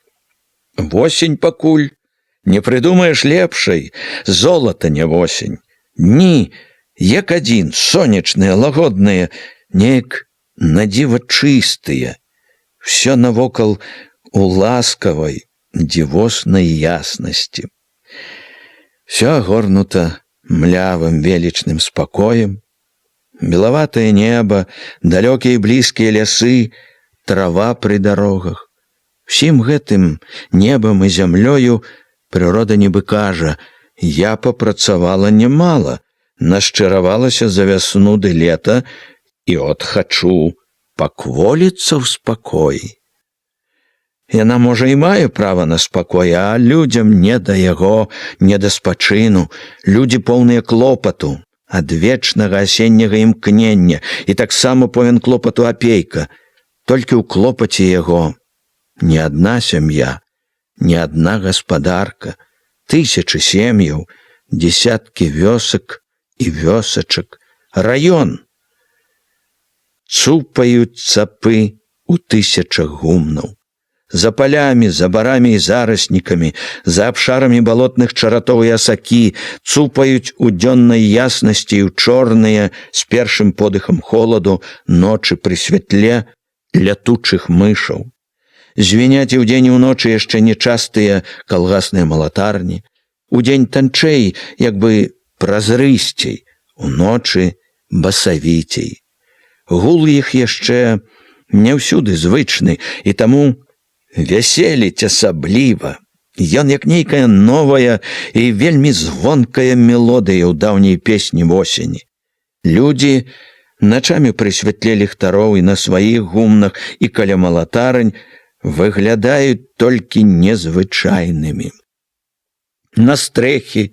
Восень пакуль, не прыдумаеш лепшай, золата не восень. Дні, як адзін, сонечныя, лагодныя, неяк надзіва чыстыя. Всё навокал у ласкавай, дзівоснай яснасці. Всё агорнута млявым велічным спакоем. Белаватае неба, далёкія і блізкія лясы, трава пры дарогах. Усім гэтым небам і зямлёю прырода нібы кажа: я папрацавала немала, нашчаравалася за вясну ды лета, і от хачу пакволіцца ў спакой. Яна, можа, і мае права на спакой, а людзям не да яго, не да спачыну. Людзі поўныя клопату, адвечнага асенняга імкнення, і таксама повен клопату апейка. Толькі ў клопаце яго не адна сям'я, не адна гаспадарка, тысячы сем'яў, дзесяткі вёсак і вёсачак, раён. Цупаюць цапы у тысячах гумнаў. За палямі, за барамі і зараснікамі, за абшарамі балотных чаратоў і асакі цупаюць у дзённай яснасці і ў чорныя з першым подыхам холаду ночы пры святле лятучых мышаў. Звіняць і ўдзень і ўночы яшчэ нечастыя калгасныя малатарні. Удзень танчэй, як бы празрысцей, уночы басавіцей. Гул іх яшчэ не ўсюды звычны, і таму вяселіць асабліва. Ён як нейкая новая і вельмі звонкая мелодыя ў даўняй песні восені. Людзі начамі пры святле ліхтароў і на сваіх гумнах і каля малатарань выглядаюць толькі незвычайнымі. На стрэхі,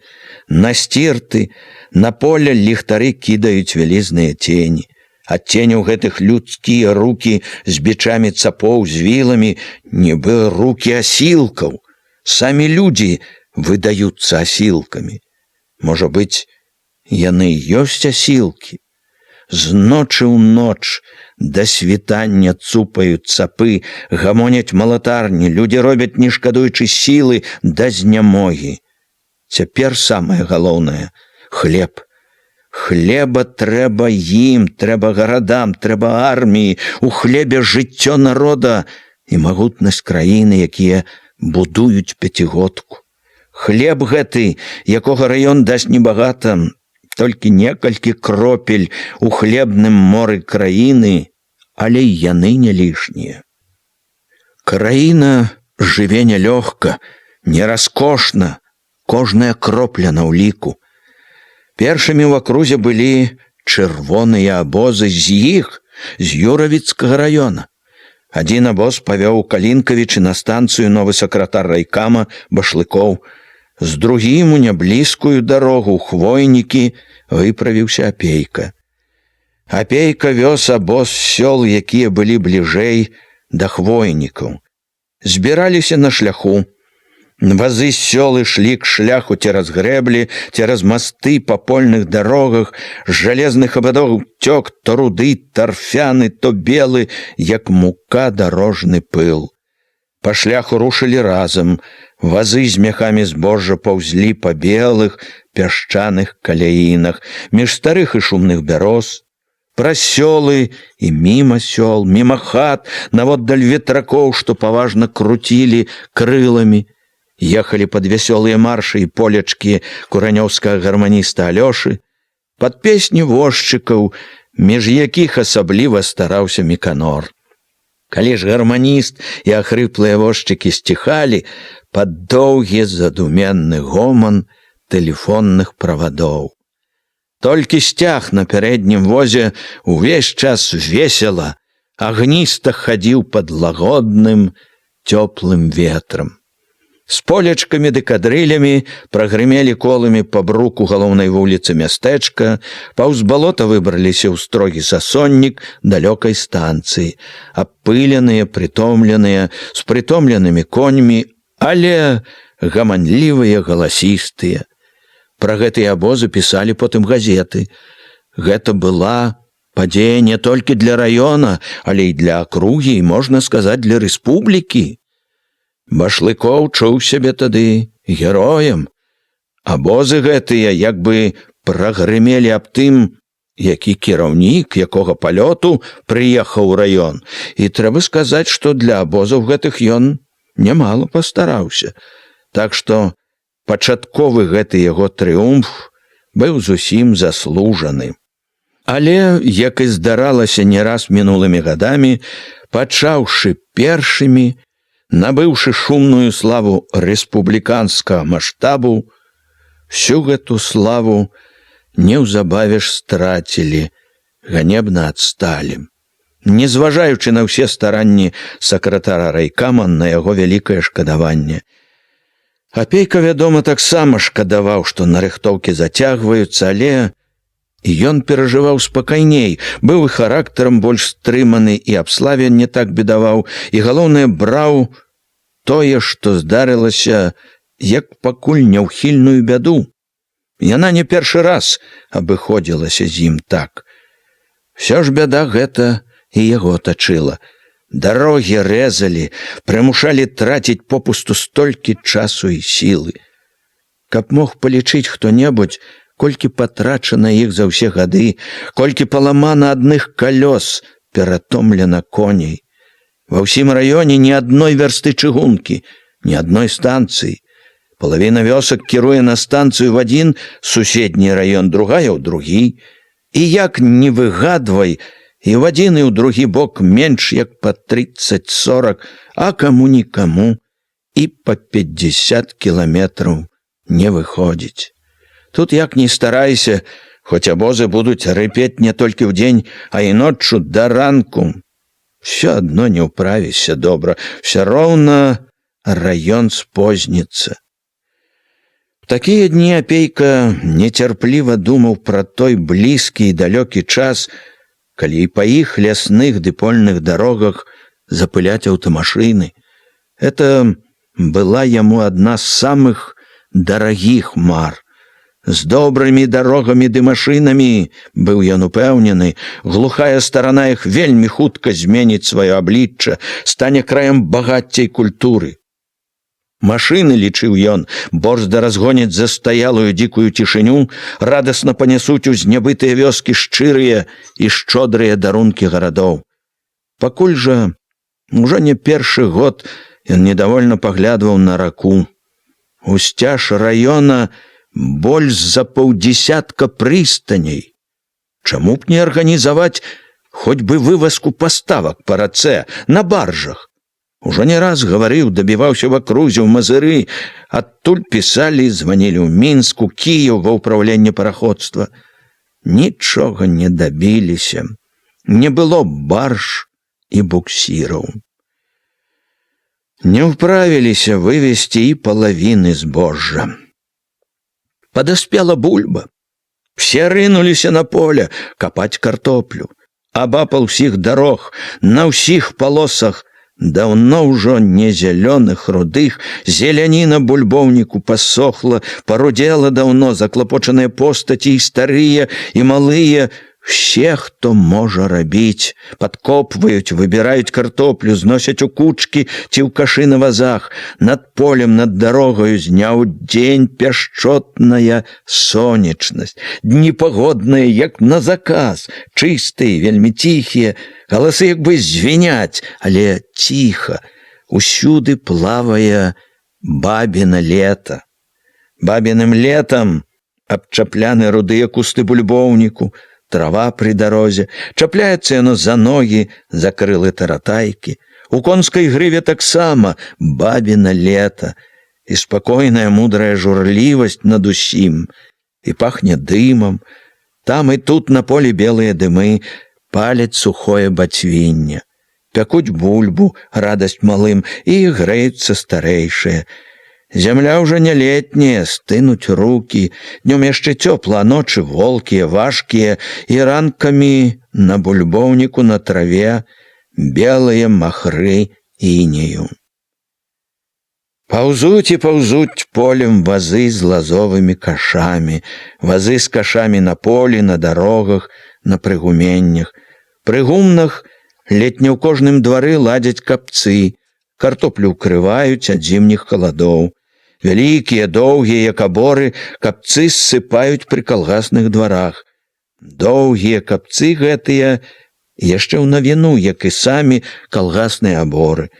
на сцірты, на поле ліхтары кідаюць вялізныя цені. Ад ценяў гэтых людскія рукі з бичамі цапоў, з віламі, нібы рукі асілкаў. Самі людзі выдаюцца асілкамі. Можа быць, яны ёсць асілкі. З ночы ў ноч да світання цупаюць цапы, гамоняць малатарні, людзі робяць, не шкадуючы сілы, да знямогі. Цяпер самае галоўнае – хлеб. Хлеба трэба ім, трэба гарадам, трэба арміі. У хлебе жыццё народа і магутнасць краіны, якія будуюць пяцігодку. Хлеб гэты, якога раён дасць небагата, толькі некалькі кропель у хлебным моры краіны, але яны не лішнія. Краіна жыве нялёгка, не раскошна, кожная кропля на ўліку. Першымі ў акрузе былі чырвоныя абозы з іх, з Юравіцкага раёна. Адзін абоз павёў Калінкавічы на станцыю новы сакратар райкама Башлыкоў. З другім у няблізкую дарогу ў Хвойнікі выправіўся Апейка. Апейка вёз абоз сёл, якія былі бліжэй да Хвойнікаў. Збіраліся на шляху. Вазы з сёл ішлі к шляху цераз грэблі, цераз масты па польных дарогах, з жалезных абадоў цёк то руды, тарфяны, то белы, як мука дарожны пыл. Па шляху рушылі разам, вазы з мяхамі збожжа паўзлі па белых, пясчаных каляінах, між старых і шумных бяроз. Праз сёлы і міма сёл, міма хат, наводдаль ветракоў, што паважна круцілі крыламі. Ехалі пад вясёлыя маршы і полечкі куранёўскага гарманіста Алёшы, пад песні возчыкаў, між якіх асабліва стараўся Міканор. Калі ж гарманіст і ахрыплыя возчыкі сціхалі, пад доўгі задуменны гоман тэлефонных правадоў. Толькі сцяг на пярэднім возе увесь час весела, агніста хадзіў пад лагодным, цёплым ветрам. З полечкамі ды кадрылямі прагрымелі коламі па бруку галоўнай вуліцы мястэчка, паўз балота выбраліся ў строгі сасоннік далёкай станцыі, апыленыя, прытомленыя, з прытомленымі коньмі, але гаманлівыя, галасістыя. Пра гэтыя абозы пісалі потым газеты. Гэта была падзея не толькі для раёна, але і для акругі, і, можна сказаць, для рэспублікі. Башлыкоў чуў сябе тады героем. Абозы гэтыя як бы прагрымелі аб тым, які кіраўнік, якога палёту прыехаў у раён. І трэба сказаць, што для абозаў гэтых ён нямала пастараўся. Так што пачатковы гэты яго трыумф быў зусім заслужаны. Але, як і здаралася не раз мінулымі гадамі, пачаўшы першымі, набыўшы шумную славу рэспубліканскага маштабу, всю гэту славу неўзабаве ж страцілі, ганебна адсталі. Незважаючы на ўсе старанні сакратара райкама, на яго вялікае шкадаванне. Апейка, вядома, таксама шкадаваў, што нарыхтоўкі зацягваюцца, але ён перажываў спакайней, быў і характарам больш стрыманы, і аб славе не так бедаваў, і, галоўнае, браў тое, што здарылася, як пакуль няўхільную бяду. Яна не першы раз абыходзілася з ім так. Всё ж бяда гэта і яго тачыла. Дарогі рэзалі, прымушалі траціць попусту столькі часу і сілы. Каб мог палічыць хто-небудзь, колькі патрачана іх за ўсе гады, колькі паламана адных калёс, ператомлена коней. Ва ўсім раёне ні адной вярсты чыгункі, ні адной станцыі. Палавіна вёсак кіруе на станцыю в адзін суседні раён, другая ў другі. І як не выгадвай, і в адзін і ў другі бок менш як па 30-40, а каму-нікаму і па 50 кіламетраў не выходзіць. Тут як ні старайся, хоць абозы будуць рыпець не толькі ў дзень, а і ноччу да ранку. Всё адно не ўправішся добра, все роўна раён спозніцца. В такія дні Апейка нецярпліва думаў пра той блізкі і далёкі час, калі і па іх лясных ды польных дарогах запыляць аўтамашыны. Это была яму адна з самых дарагіх мар. З добрымі дарогамі ды машынамі, быў ён упэўнены, глухая старана іх вельмі хутка зменіць сваё аблічча, стане краем багацця і культуры. Машыны, лічыў ён, борзда разгоняць застаялую дзікую цішыню, радасна панясуць у знябытыя вёскі шчырыя і шчодрыя дарункі гарадоў. Пакуль жа, ужо не першы год, ён недавольна паглядваў на раку. Усцяж раёна больш за паўдзесятка прыстаней. Чаму б не арганізаваць хоць бы вывазку паставак па рацэ на баржах? Ужо не раз гаварыў, дабіваўся в акрузе, ў Мазыры, адтуль пісалі, званілі ў Мінску, Кіеў ва ўпраўленне параходства. Нічога не дабіліся. Не было барж і буксіраў. Не ўправіліся вывезці і палавіны збожжа. Падаспела бульба. Все рынуліся на поле капаць картоплю. Абапал усіх дарог, на ўсіх палосах даўно ўжо не зялёных, рудых, зеляніна бульбоўніку пасохла, парудзела даўно, заклапочаныя постаці і старыя, і малыя. Все, хто можа рабіць, падкопваюць, выбіраюць картоплю, зносяць у кучкі ці ў кашы на вазах. Над полем, над дарогаю зняў дзень пяшчотная сонечнасць. Дні пагодныя, як на заказ, чыстыя, вельмі ціхія, галасы як бы звіняць, але ціха. Усюды плавае бабіна лета. Бабіным летам абчапляны рудыя кусты бульбоўніку, трава пры дарозе, чапляецца яно за ногі, за крылы таратайкі. У конскай грыве таксама бабіна лета, і спакойная мудрая журлівасць над усім, і пахне дымам. Там і тут на полі белыя дымы, паляць сухое бацвінне. Пякуць бульбу, радасць малым, і грэюцца старэйшыя. Зямля ўжо не летняя, стынуць рукі, днём яшчэ цёпла, а ночы волкія, важкія, і ранкамі на бульбоўніку на траве белыя махры інею. Паўзуць і паўзуць полем вазы з лазовымі кашамі, вазы з кашамі на полі, на дарогах, на прыгуменнях. Пры гумнах летне ў кожным двары ладзяць капцы, картоплю ўкрываюць ад зімніх халадоў. Вялікія, доўгія, як аборы, капцы ссыпаюць пры калгасных дварах. Доўгія капцы гэтыя яшчэ ў навіну, як і самі калгасныя аборы.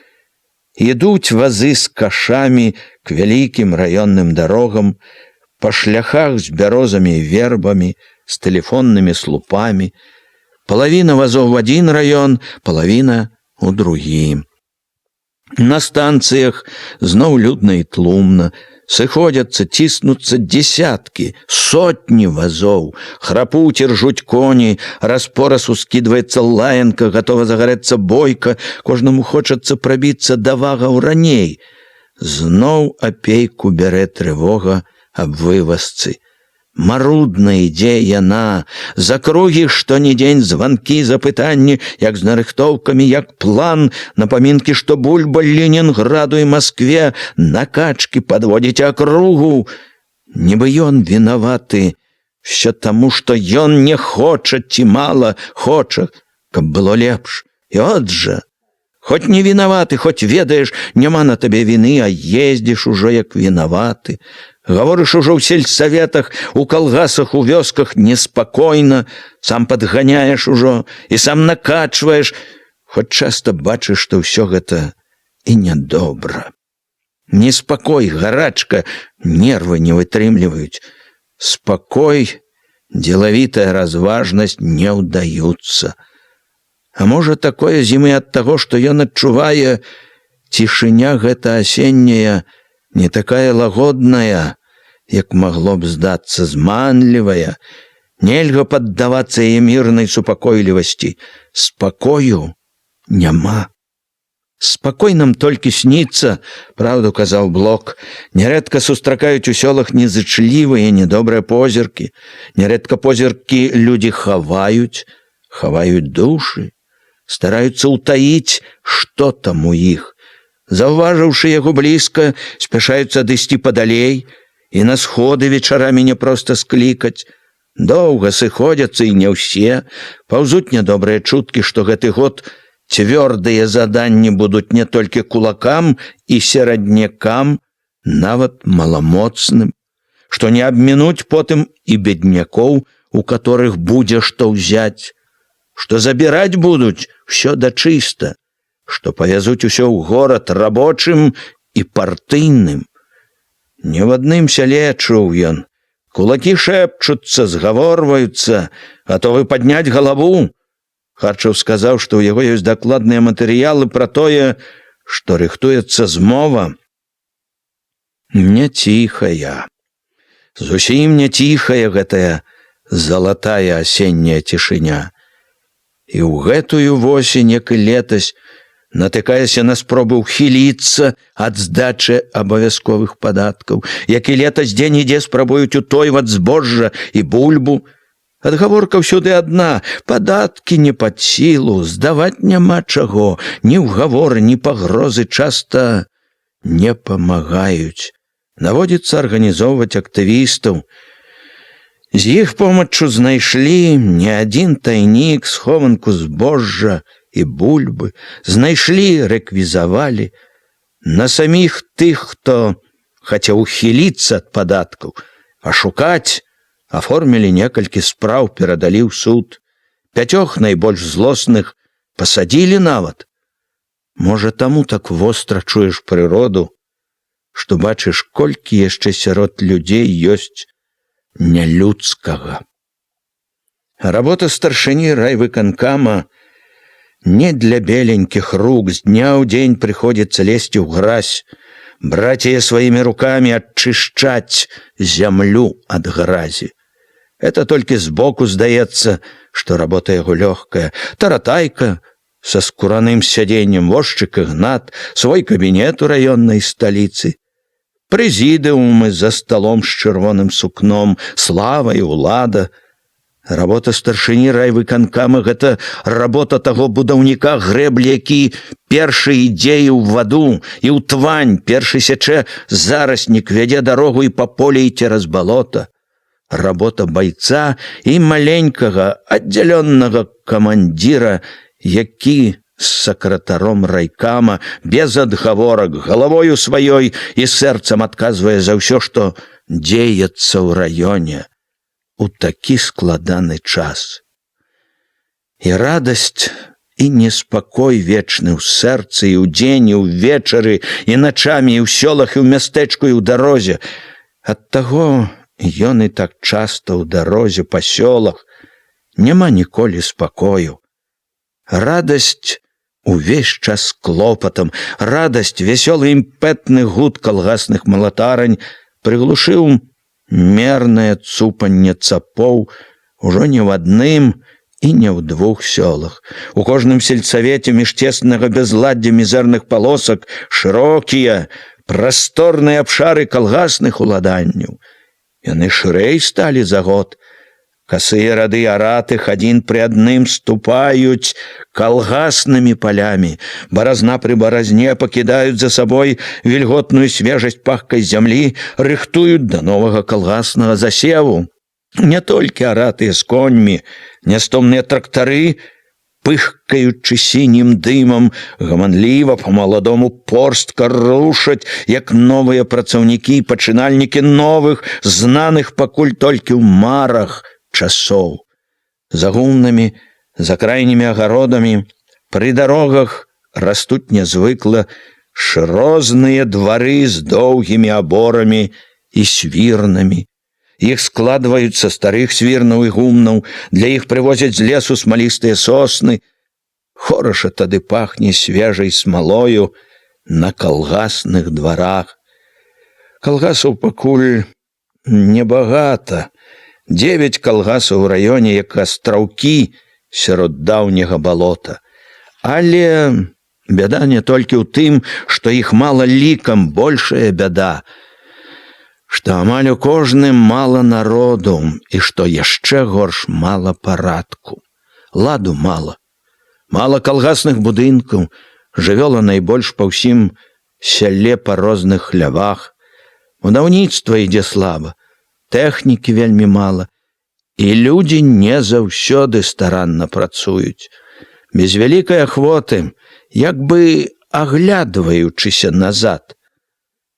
Ідуць вазы з кашамі к вялікім раённым дарогам, па шляхах з бярозамі і вербамі, з тэлефоннымі слупамі. Палавіна вазоў в адзін раён, палавіна ў другі. На станцыях зноў людна і тлумна, сыходзяцца, ціснуцца дзесяткі, сотні вазоў, храпуць і ржуць коні, раз-пораз ускідваецца лаянка, гатова загарэцца бойка, кожнаму хочацца прабіцца да вагаў раней. Зноў Апейку бярэ трывога аб вывазцы. Марудна ідзе яна, за кругі штонедзень званкі, запытанні, як з нарыхтоўкамі, як план, напамінкі, што бульба Ленінграду і Маскве на качкі падводзіць акругу. Нібы ён вінаваты, все таму, што ён не хоча ці мала хоча, каб было лепш. І от жа, хоць не вінаваты, хоць ведаеш, няма на табе віны, а ездзіш ужо як вінаваты. Гаворыш ужо ў сельсаветах, у калгасах, у вёсках неспакойна, сам падганяеш ужо і сам накачваеш, хоць часта бачыш, што ўсё гэта і нядобра. Неспакой, гарачка, нервы не вытрымліваюць. Спакой, дзелавітая разважнасць не ўдаюцца. А можа, такое зімы ад таго, што ён адчувае, цішыня гэта асенняя не такая лагодная, як магло б здацца, зманлівая. Нельга паддавацца яе мірнай супакойлівасці. Спакою няма. Спакой нам толькі сніцца, правду казаў Блок. Нярэдка сустракаюць у сёлах незычлівыя, недобрыя позіркі. Нярэдка позіркі людзі хаваюць душы, стараюцца ўтаіць, што там у іх. Заўважыўшы яго блізка, спяшаюцца адысці падалей і на сходы вечарамі не проста склікаць. Доўга сыходзяцца і не ўсе. Паўзуць нядобрыя чуткі, што гэты год цвёрдыя заданні будуць не толькі кулакам і сераднякам, нават маламоцным, што не абмінуць потым і беднякоў, у которых будзе што ўзяць, што забіраць будуць ўсё дачыста, што павязуць усё ў горад рабочым і партыйным. Не в адным сяле чуў ён. Кулакі шэпчуцца, згаворваюцца, гатовы падняць галаву. Харчаў сказаў, што ў яго ёсць дакладныя матэрыялы пра тое, што рыхтуецца змова. Не ціхая, зусім не ціхая гэтая залатая асенняя цішыня. І ў гэтую восень, як і летась, натыкаяся на спробы ўхіліцца ад здачы абавязковых падаткаў, як і летась дзе-нідзе спрабуюць утойваць збожжа і бульбу. Адгаворка ўсюды адна: падаткі не пад сілу, здаваць няма чаго, ні ўгаворы, ні пагрозы часта не памагаюць. Наводзіцца арганізоўваць актывістаў. З іх помаччу знайшлі не адзін тайнік, схованку збожжа і бульбы, знайшлі, рэквізавалі. На саміх тых, хто хацеў ухіліцца ад падаткаў, ашукаць, аформілі некалькі спраў, перадалі ў суд. 5 найбольш злосных пасадзілі нават. Можа, таму так востра чуеш прыроду, што бачыш, колькі яшчэ сярод людзей ёсць нялюдскага. Работа старшыні райвыканкама не для беленькіх рук. З дня ў дзень прыходзіцца лезці ў гразь, браць яе сваімі рукамі, ачышчаць зямлю ад гразі. Это толькі збоку здаецца, што работа яго лёгкая. Таратайка са скураным сядзеннем, возчык Ігнат, свой кабінет у раённай сталіцы, прэзідыумы за сталом з чырвоным сукном, слава і ўлада. Работа старшыні райвыканкама — гэта работа таго будаўніка грэблі, які першы ідзе ў ваду і ў твань, першы сячэ зараснік, вядзе дарогу і па полі, і цераз балота. Работа байца і маленькага аддзялённага камандзіра, які з сакратаром райкама без адгаворак, галавою сваёй і сэрцам адказвае за ўсё, што дзеецца ў раёне у такі складаны час. І радасць, і неспакой вечны ў сэрцы, і ў дзень, і ўвечары, і начамі, і ў сёлах, і ў мястэчку, і ў дарозе. Адтаго ён і так часта ў дарозе па сёлах, няма ніколі спакою. Радасць увесь час клопатам, радасць, вясёлы імпэтны гуд калгасных малатарань прыглушыў мернае цупанне цапоў ужо не ў адным і не ў 2 сёлах. У кожным сельсавеце між цеснага бязладдзя мізэрных палосак шырокія, прасторныя абшары калгасных уладанняў. Яны шырэй сталі за год. Касыя рады аратых адзін пры адным ступаюць калгаснымі палямі. Баразна пры баразне пакідаюць за сабой вільготную свежасць пахкай зямлі, рыхтуюць да новага калгаснага засеву. Не толькі аратыя з коньмі, нястомныя трактары, пыхкаючы сінім дымам, гаманліва па-маладому порстка рушаць, як новыя працаўнікі, пачынальнікі новых, знаных пакуль толькі ў марах часоў. За гумнымі, за крайнімі агародамі Пры дарогах растуць нязвыкла шырозныя двары з доўгімі аборамі і свірнамі. Іх складваюць са старых свірнаў і гумнаў, для іх прывозяць з лесу смалістыя сосны. Хораша тады пахне свежай смалою на калгасных дварах. Калгасаў пакуль небагата. 9 калгасаў у раёне, як астраўкі сярод даўняга балота. Але бяда не толькі ў тым, што іх мала лікам, большая бяда, што амаль у кожным мала народу і, што яшчэ горш, мала парадку. Ладу мала. Мала калгасных будынкаў, жывёла найбольш па ўсім сяле па розных хлявах. Будаўніцтва ідзе слаба, тэхнікі вельмі мала, і людзі не заўсёды старанна працуюць. Без вялікай ахвоты, як бы аглядваючыся назад.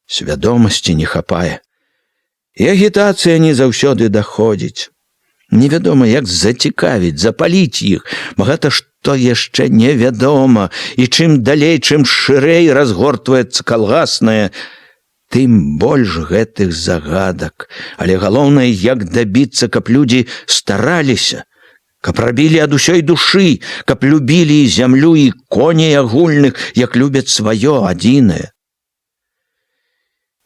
Свядомасці не хапае. І агітацыя не заўсёды даходзіць. Невядома, як зацікавіць, запаліць іх. Багата што яшчэ невядома. І чым далей, чым шырэй разгортваецца калгаснае, тым больш гэтых загадак. Але галоўнае, як дабіцца, каб людзі стараліся, каб рабілі ад усёй душы, каб любілі і зямлю, і коней агульных, як любяць сваё адзінае.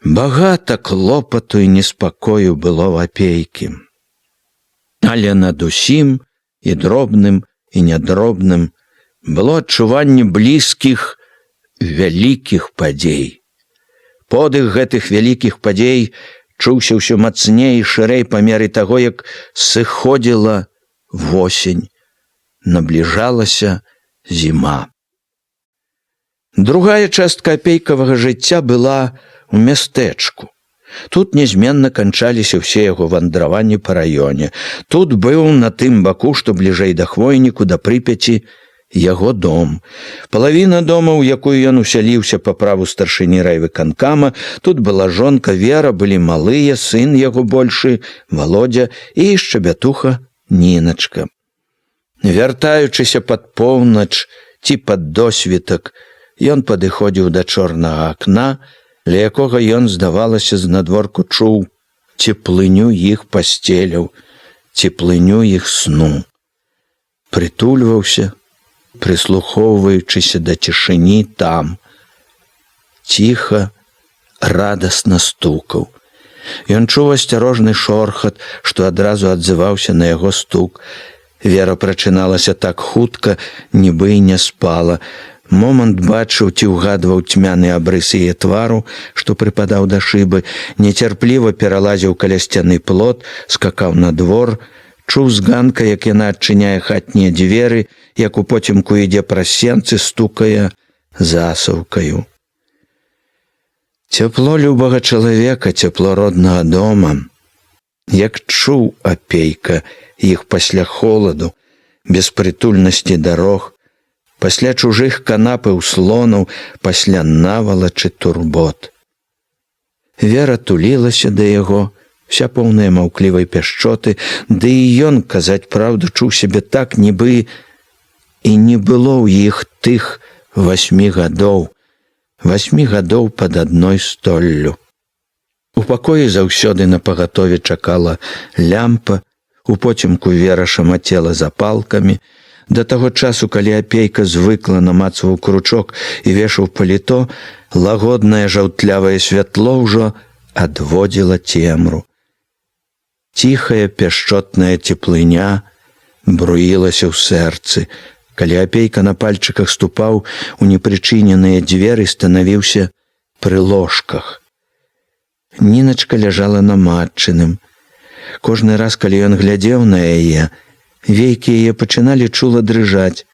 Багата клопату і неспакою было ў апейкі. Але над усім, і дробным, і нядробным, было адчуванне блізкіх, вялікіх падзей. Подых гэтых вялікіх падзей чуўся ўсё мацней і шырэй па меры таго, як сыходзіла восень, набліжалася зіма. Другая частка апейкавага жыцця была у мястэчку. Тут нязменна канчаліся ўсе яго вандраванні па раёне. Тут быў на тым баку, што бліжэй да Хвойніку, да Прыпяці, яго дом. Палавіна дома, у якую ён усяліўся па праву старшыні райвыканкама, тут была жонка Вера, былі малыя, сын яго большы, Володя, і шчабятуха Ніначка. Вяртаючыся пад поўнач ці пад досвітак, ён падыходзіў да чорнага акна, ля якога ён, здавалася, знадворку чуў цеплыню іх пасцеляў, цеплыню іх сну. Прытульваўся, прыслухоўваючыся да цішыні там. Ціха, радасна стукаў. Ён чуў асцярожны шорхат, што адразу адзываўся на яго стук. Вера прачыналася так хутка, нібы і не спала. Момант бачыў ці ўгадваў цьмяны абрыс яе твару, што прыпадаў да шыбы, нецярпліва пералазіў каля сцяны плот, скакаў на двор, чуў з ганка, як яна адчыняе хатнія дзверы, як у потімку ідзе праз сенцы, стукае засаўкаю. Цяпло любага чалавека, цяпло роднага дома. Як чуў апейка іх пасля холаду, беспрытульнасці дарог, пасля чужых канап і ўслонаў, пасля навалачы турбот. Вера тулілася да яго, вся поўная маўклівай пяшчоты, ды і ён, казаць праўду, чуў сябе так, нібы і не было ў іх тых 8 гадоў, 8 гадоў пад адной столлю. У пакоі заўсёды напагатове чакала лямпа, у потімку Вера шамацела запалкамі. Да таго часу, калі апейка звыкла, намацваў кручок і вешаў паліто, лагоднае жаўтлявае святло ўжо адводзіла цемру. Ціхая пяшчотная цеплыня бруілася ў сэрцы. Калі апейка на пальчыках ступаў у непрычыненыя дзверы, станавіўся пры ложках. Ніначка ляжала на матчыным. Кожны раз, калі ён глядзеў на яе, вейкі яе пачыналі чула дрыжаць.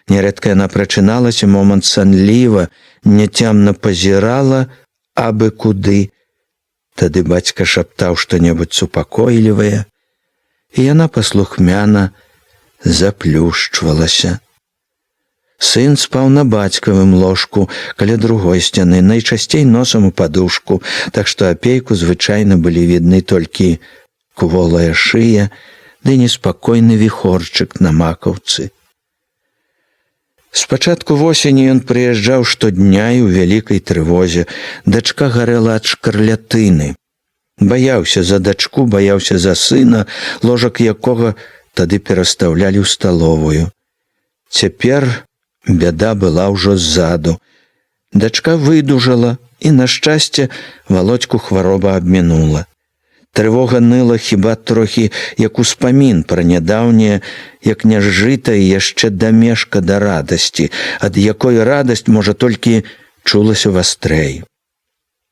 Нярэдка яна прачыналася, момант санліва, няцямна пазірала абы куды. Тады бацька шаптаў што-небудзь супакойлівае, і яна паслухмяна заплюшчвалася. Сын спаў на бацькавым ложку каля другой сцяны, найчасцей носам у падушку, так што апейку звычайна былі відны толькі кволая шыя ды неспакойны віхорчык на макаўцы. Спачатку восені ён прыязджаў штодня і ў вялікай трывозе. Дачка гарэла ад шкарлятыны. Баяўся за дачку, баяўся за сына, ложак якога тады перастаўлялі ў сталовую. Цяпер бяда была ўжо ззаду. Дачка выдужала, і, на шчасце, Володьку хвароба абмінула. Трывога ныла хіба трохі, як успамін пра нядаўняе, як няжжыта і яшчэ дамешка да радасці, ад якой радасць, можа, толькі чулася вастрэй.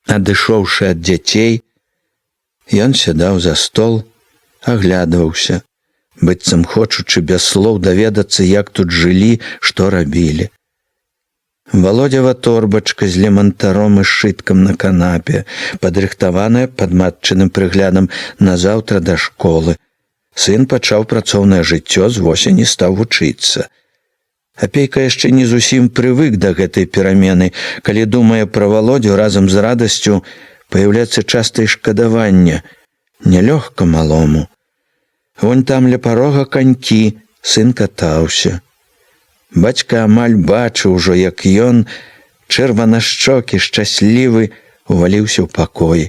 Адышоўшы ад дзяцей, ён сядаў за стол, аглядваўся, быццам хочучы без слоў даведацца, як тут жылі, што рабілі. Володява торбачка з лемантаром і сшыткам на канапе, падрыхтаваная пад матчыным прыглядам на заўтра да школы. Сын пачаў працоўнае жыццё, з восені стаў вучыцца. Апейка яшчэ не зусім прывык да гэтай перамены. Калі думае пра Володю, разам з радасцю паяўляецца часта і шкадаванне. Нялёгка малому. Вунь там ля парога канькі, сын катаўся. Бацька амаль бачыў ужо, як ён, чырванашчокі, шчаслівы, уваліўся ў пакоі.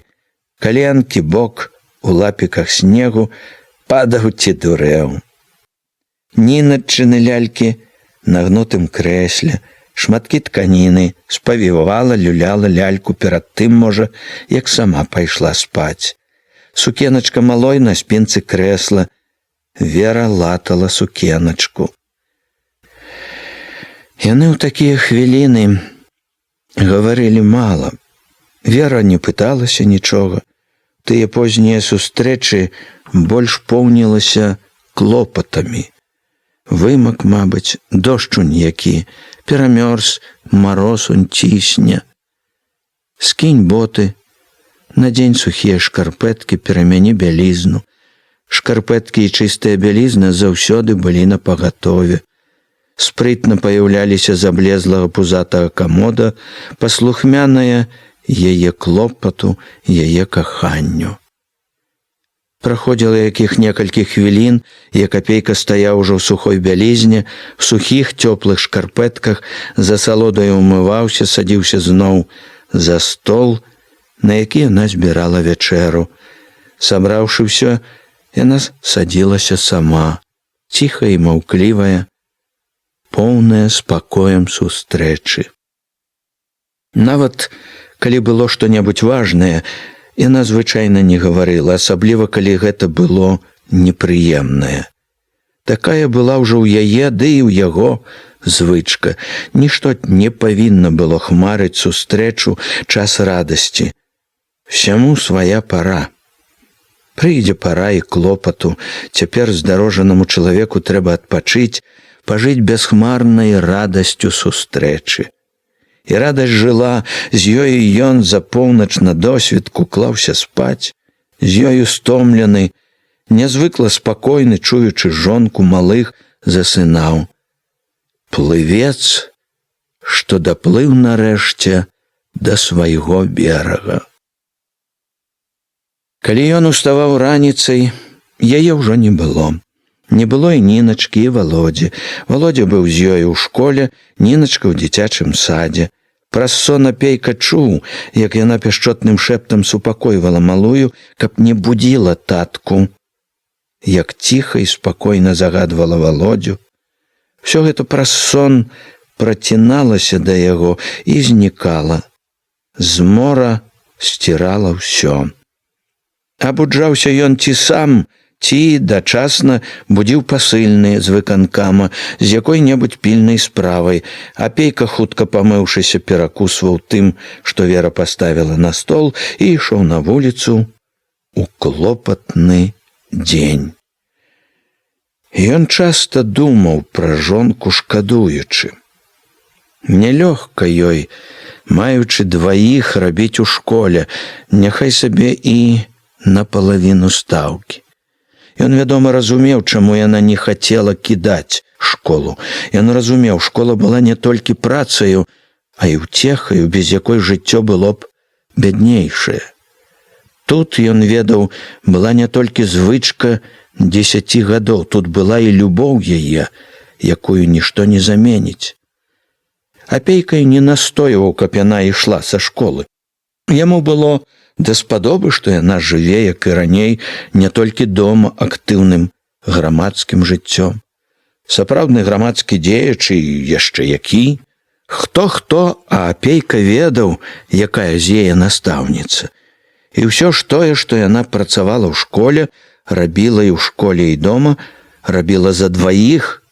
Каленкі, бок, у лапіках снегу, падаў ці дурэў. Ніначыны лялькі на гнутым крэсле, шматкі тканіны, спавівала, люляла ляльку перад тым, можа, як сама пайшла спаць. Сукеначка малой на спінцы крэсла. Вера латала сукеначку. Яны ў такія хвіліны гаварылі мала. Вера не пыталася нічога. Тыя познія сустрэчы больш поўнілася клопатамі. Вымак, мабыць, дождж які, перамёрз, мароз он цісне. Скінь боты, надзень сухія шкарпэткі, перамяні бялізну. Шкарпэткі і чыстая бялізна заўсёды былі напагатове. Спрытна паяўляліся з аблезлага пузатага камода, паслухмяныя яе клопату, яе каханню. Праходзіла якіх некалькі хвілін, як апейка стаяў ужо ў сухой бялізне, в сухіх цёплых шкарпэтках, за салодаю умываўся, садзіўся зноў за стол, на які яна збірала вячэру. Сабраўшы ўсё, яна садзілася сама, ціхая і маўклівая, поўная спакоем сустрэчы. Нават, калі было што-небудзь важнае, яна звычайна не гаварыла, асабліва, калі гэта было непрыемнае. Такая была ўжо ў яе, ды і ў яго звычка. Нішто не павінна было хмарыць сустрэчу, час радасці. Всяму свая пара. Прыйдзе пара і клопату. Цяпер здарожанаму чалавеку трэба адпачыць, пажыць бясхмарнай радасцю сустрэчы. І радасць жыла, з ёю ён за поўнач на досвітку клаўся спаць, з ёю стомлены, нязвыкла спакойны, чуючы жонку малых, засынаў. Плывец, што даплыў нарэшце да свайго берага. Калі ён уставаў раніцай, яе ўжо не было. Не было і Ніначкі, і Володзі. Володзя быў з ёю ў школе, Ніначка ў дзіцячым садзе. Праз сон апейка чуў, як яна пяшчотным шэптам супакойвала малую, каб не будзіла татку. Як ціха і спакойна загадвала Володзю. Всё гэта праз сон праціналася да яго і знікала. Змора сцірала ўсё. Абуджаўся ён ці сам, ці дачасна будзіў пасыльны з выканкама з якой-небудзь пільнай справай. Апейка, хутка памыўшыся, перакусваў тым, што Вера паставіла на стол, і ішоў на вуліцу у клопатны дзень. Ён часта думаў пра жонку, шкадуючы. Нялёгка ёй, маючы дваіх, рабіць у школе, няхай сабе і напалавіну стаўкі. Ён, вядома, разумеў, чаму яна не хацела кідаць школу. Ён разумеў, школа была не толькі працаю, а і ўцехаю, без якой жыццё было б бяднейшае. Тут, ён ведаў, была не толькі звычка 10 гадоў, тут была і любоў яе, якую нішто не заменіць. Апейка не настойваў, каб яна ішла са школы. Яму было даспадобы, што яна жыве, як і раней, не толькі дома актыўным грамадскім жыццём. Сапраўдны грамадскі дзеяч і яшчэ які. Хто, а апейка ведаў, якая з яе настаўніца. І ўсё ж тое, што яна працавала ў школе, рабіла і ў школе і дома, рабіла за дваіх,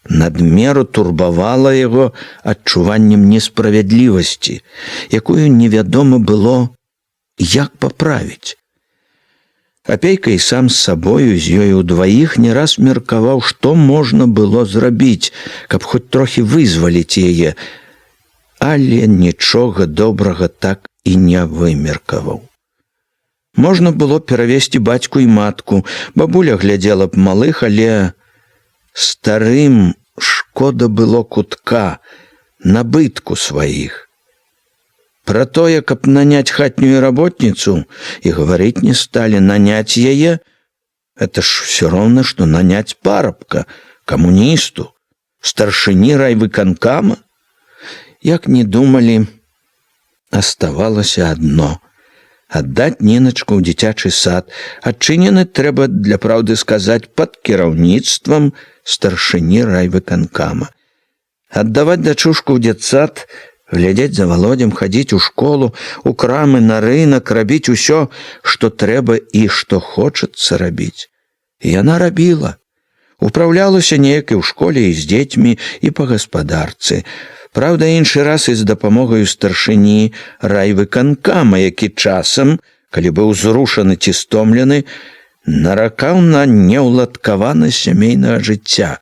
надмеру турбавала яго адчуваннем несправядлівасці, якую невядома было, як паправіць. Апейка і сам з сабою, з ёй удваіх не раз меркаваў, што можна было зрабіць, каб хоць трохі вызваліць яе, але нічога добрага так і не вымеркаваў. Можна было перавесці бацьку і матку, бабуля глядзела б малых, але старым шкода было кутка, набытку сваіх. Пра тое, каб наняць хатнюю работніцу, і гаварыць не сталі. Наняць яе – это ж все роўна, што наняць парабка, камуністу, старшыні райвыканкама. Як не думалі, аставалася адно – аддаць Ніначку ў дзіцячы сад, адчынены, трэба для праўды сказаць, пад кіраўніцтвам старшыні райвыканкама. Аддаваць дачушку ў дзетсад, глядзець за Володзем, хадзіць у школу, у крамы, на рынак, рабіць усё, што трэба і што хочацца рабіць. І яна рабіла. Упраўлялася неяк і ў школе, і з дзецьмі, і па гаспадарцы. Праўда, іншы раз і з дапамогаю старшыні райвыканкама, які часам, калі быў зрушаны ці стомлены, наракаў на неўладкаванасць сямейнага жыцця.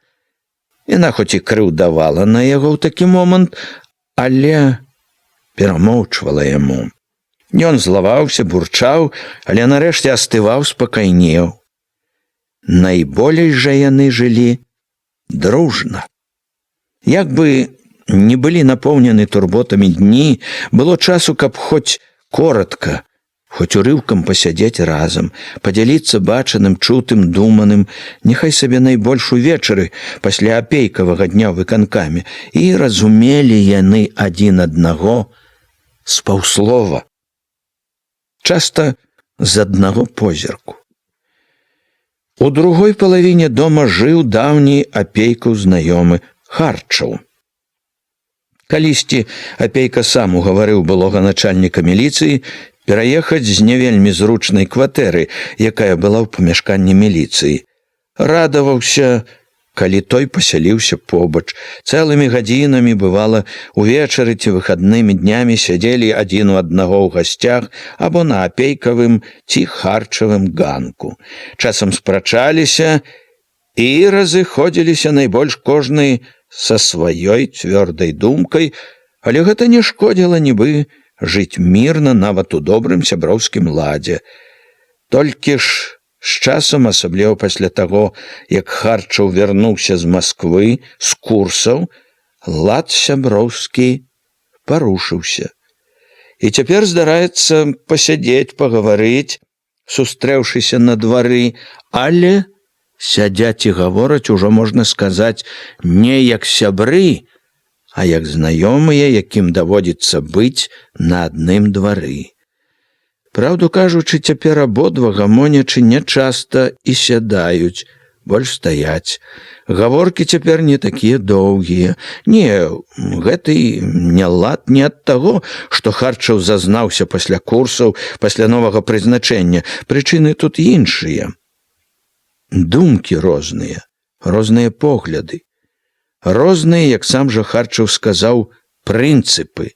Яна хоць і крыўдавала на яго ў такі момант, але перамоўчвала яму. Ён злаваўся, бурчаў, але нарэшце астываў, спакайнеў. Найболей жа яны жылі дружна. Як бы не былі напоўнены турботамі дні, было часу, каб хоць коратка, хоць урыўкам пасядзець разам, падзяліцца бачаным, чутым, думаным, няхай сабе найбольш увечары пасля апейкавага дня ў выканкаме, і разумелі яны адзін аднаго з паўслова, часта з аднаго позірку. У другой палавіне дома жыў даўні апейкаў знаёмы Харчаў. Калісьці апейка сам угаварыў былога начальніка міліцыі пераехаць з не вельмі зручнай кватэры, якая была ў памяшканні міліцыі. Радаваўся, калі той пасяліўся побач. Цэлымі гадзінамі, бывала, увечары ці выхаднымі днямі сядзелі адзін у аднаго ў гасцях або на апейкавым ці харчавым ганку. Часам спрачаліся і разыходзіліся найбольш кожны са сваёй цвёрдай думкай, але гэта не шкодзіла нібы жыць мірна нават у добрым сяброўскім ладзе. Толькі ж з часам, асабліва пасля таго, як Харчаў вярнуўся з Масквы, з курсаў, лад сяброўскі парушыўся. І цяпер здараецца пасядзець, пагаварыць, сустрэўшыся на двары, але сядзяць і гавораць ужо, можна сказаць, не як сябры, а як знаёмыя, якім даводзіцца быць на адным двары. Праўду кажучы, цяпер абодва гамонячы нячаста і сядаюць, больш стаяць. Гаворкі цяпер не такія доўгія. Не, гэты нялад не ад таго, што Харчаў зазнаўся пасля курсаў, пасля новага прызначэння. Прычыны тут іншыя. Думкі розныя, розныя погляды. Розныя, як сам жа Харчаў сказаў, прынцыпы.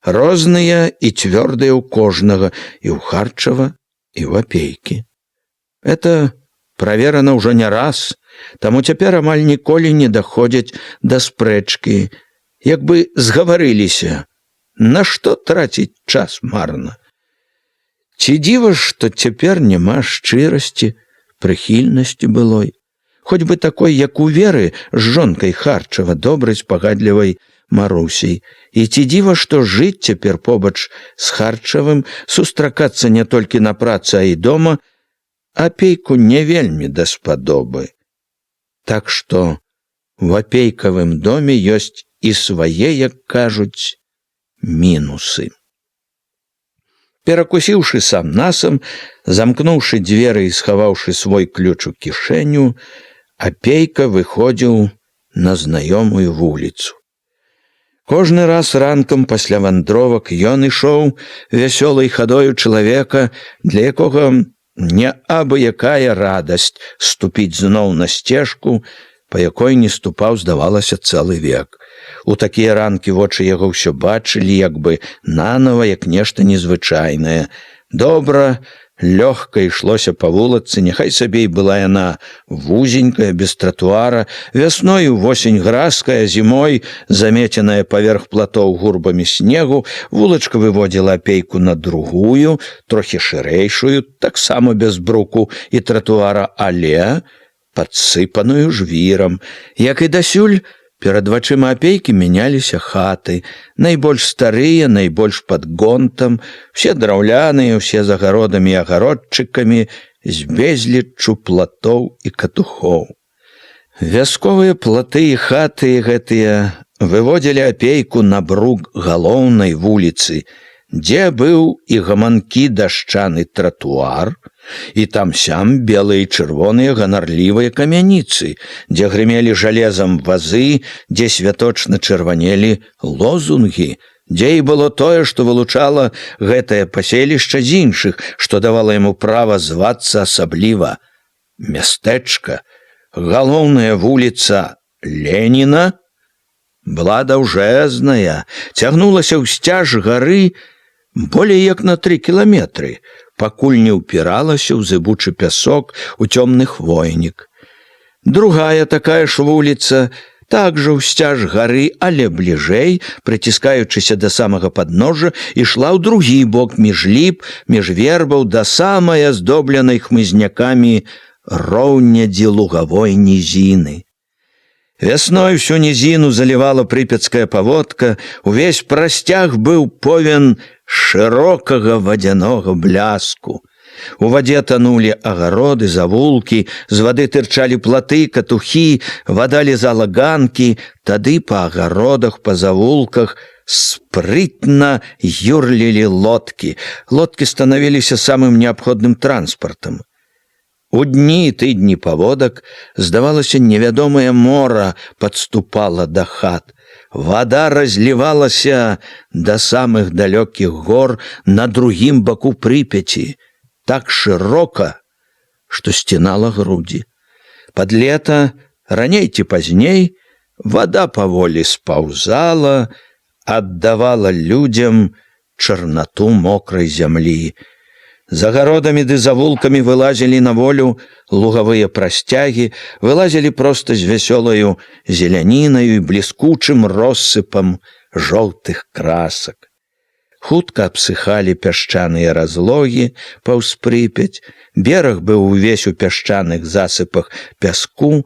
Розныя і цвёрдыя ў кожнага, і ў Харчава, і ў апейкі. Это праверана ўжо не раз, таму цяпер амаль ніколі не даходзяць да спрэчкі, як бы згаварыліся, на што траціць час марна. Ці дзіва, што цяпер няма шчырасці, прыхільнасці былой, хоць бы такой, як у Веры з жонкай Харчава, добрай, спагадлівай Марусей. І ці дзіва, што жыць цяпер побач з Харчавым, сустракацца не толькі на працы, а і дома, апейку не вельмі даспадобы. Так што в апейкавым доме ёсць і свае, як кажуць, мінусы. Перакусіўшы сам-насам, замкнуўшы дзверы і схаваўшы свой ключ у кішэню, Апейка выходзіў на знаёмую вуліцу. Кожны раз ранкам пасля вандровак ён ішоў вясёлай хадою чалавека, для якога не абы-якая радасць ступіць зноў на сцежку, па якой не ступаў, здавалася, цэлы век. У такія ранкі вочы яго ўсё бачылі, як бы нанава, як нешта незвычайнае. Добра, лёгка ішлося па вулацы, няхай сабе і была яна вузенькая, без тратуара, вясной увосень гразкая, зімой замеценая паверх платоў гурбамі снегу, вулачка выводзіла Апейку на другую, трохі шырэйшую, таксама без бруку і тратуара, але падсыпаную жвірам. Як і дасюль, перад вачыма Апейкі мяняліся хаты, найбольш старыя, найбольш пад гонтам, все драўляныя, усе з агародамі і агародчыкамі, з безліччу платоў і катухоў. Вясковыя платы і хаты гэтыя выводзілі Апейку на брук галоўнай вуліцы, дзе быў і гаманкі дашчаны тратуар, і там-сям белыя і чырвоныя ганарлівыя камяніцы, дзе грымелі жалезам вазы, дзе святочна чырванелі лозунгі, дзе і было тое, што вылучала гэтае паселішча з іншых, што давала яму права звацца асабліва. Мястэчка, галоўная вуліца Леніна, была даўжэзная, цягнулася ўсцяж гары болей як на 3 кіламетры, пакуль не ўпіралася ў зыбучы пясок, у цёмны хвойнік. Другая такая ж вуліца, также ўсцяж гары, але бліжэй, прыціскаючыся да самага падножжа, ішла ў другі бок між ліп, між вербаў, да самай аздобленай хмызнякамі роўнядзі лугавой нізіны. Вясной всю нізіну залівала прыпяцкая паводка, увесь прасцяг быў повен шырокага вадзянога бляску. У вадзе танулі агароды, завулкі, з вады тырчалі платы, катухі, вода лізала ганкі, тады па агародах, па завулках спрытна юрлілі лодкі. Лодкі станавіліся самым неабходным транспартам. У дні і тыдні паводак, здавалася, невядомае мора падступала да хат. Вода разлівалася да самых далёкіх гор на другім баку Прыпяці, так шырока, што сцінала грудзі. Пад лета, раней ці пазней, вода паволі спаўзала, аддавала людзям чарнату мокрай зямлі. За гародамі ды завулкамі вылазілі на волю лугавыя прасцягі, вылазілі проста з вясёлаю зелянінаю і бліскучым россыпам жоўтых красак. Хутка абсыхалі пясчаныя разлогі паўз Прыпяць, бераг быў увесь у пясчаных засыпах пяску,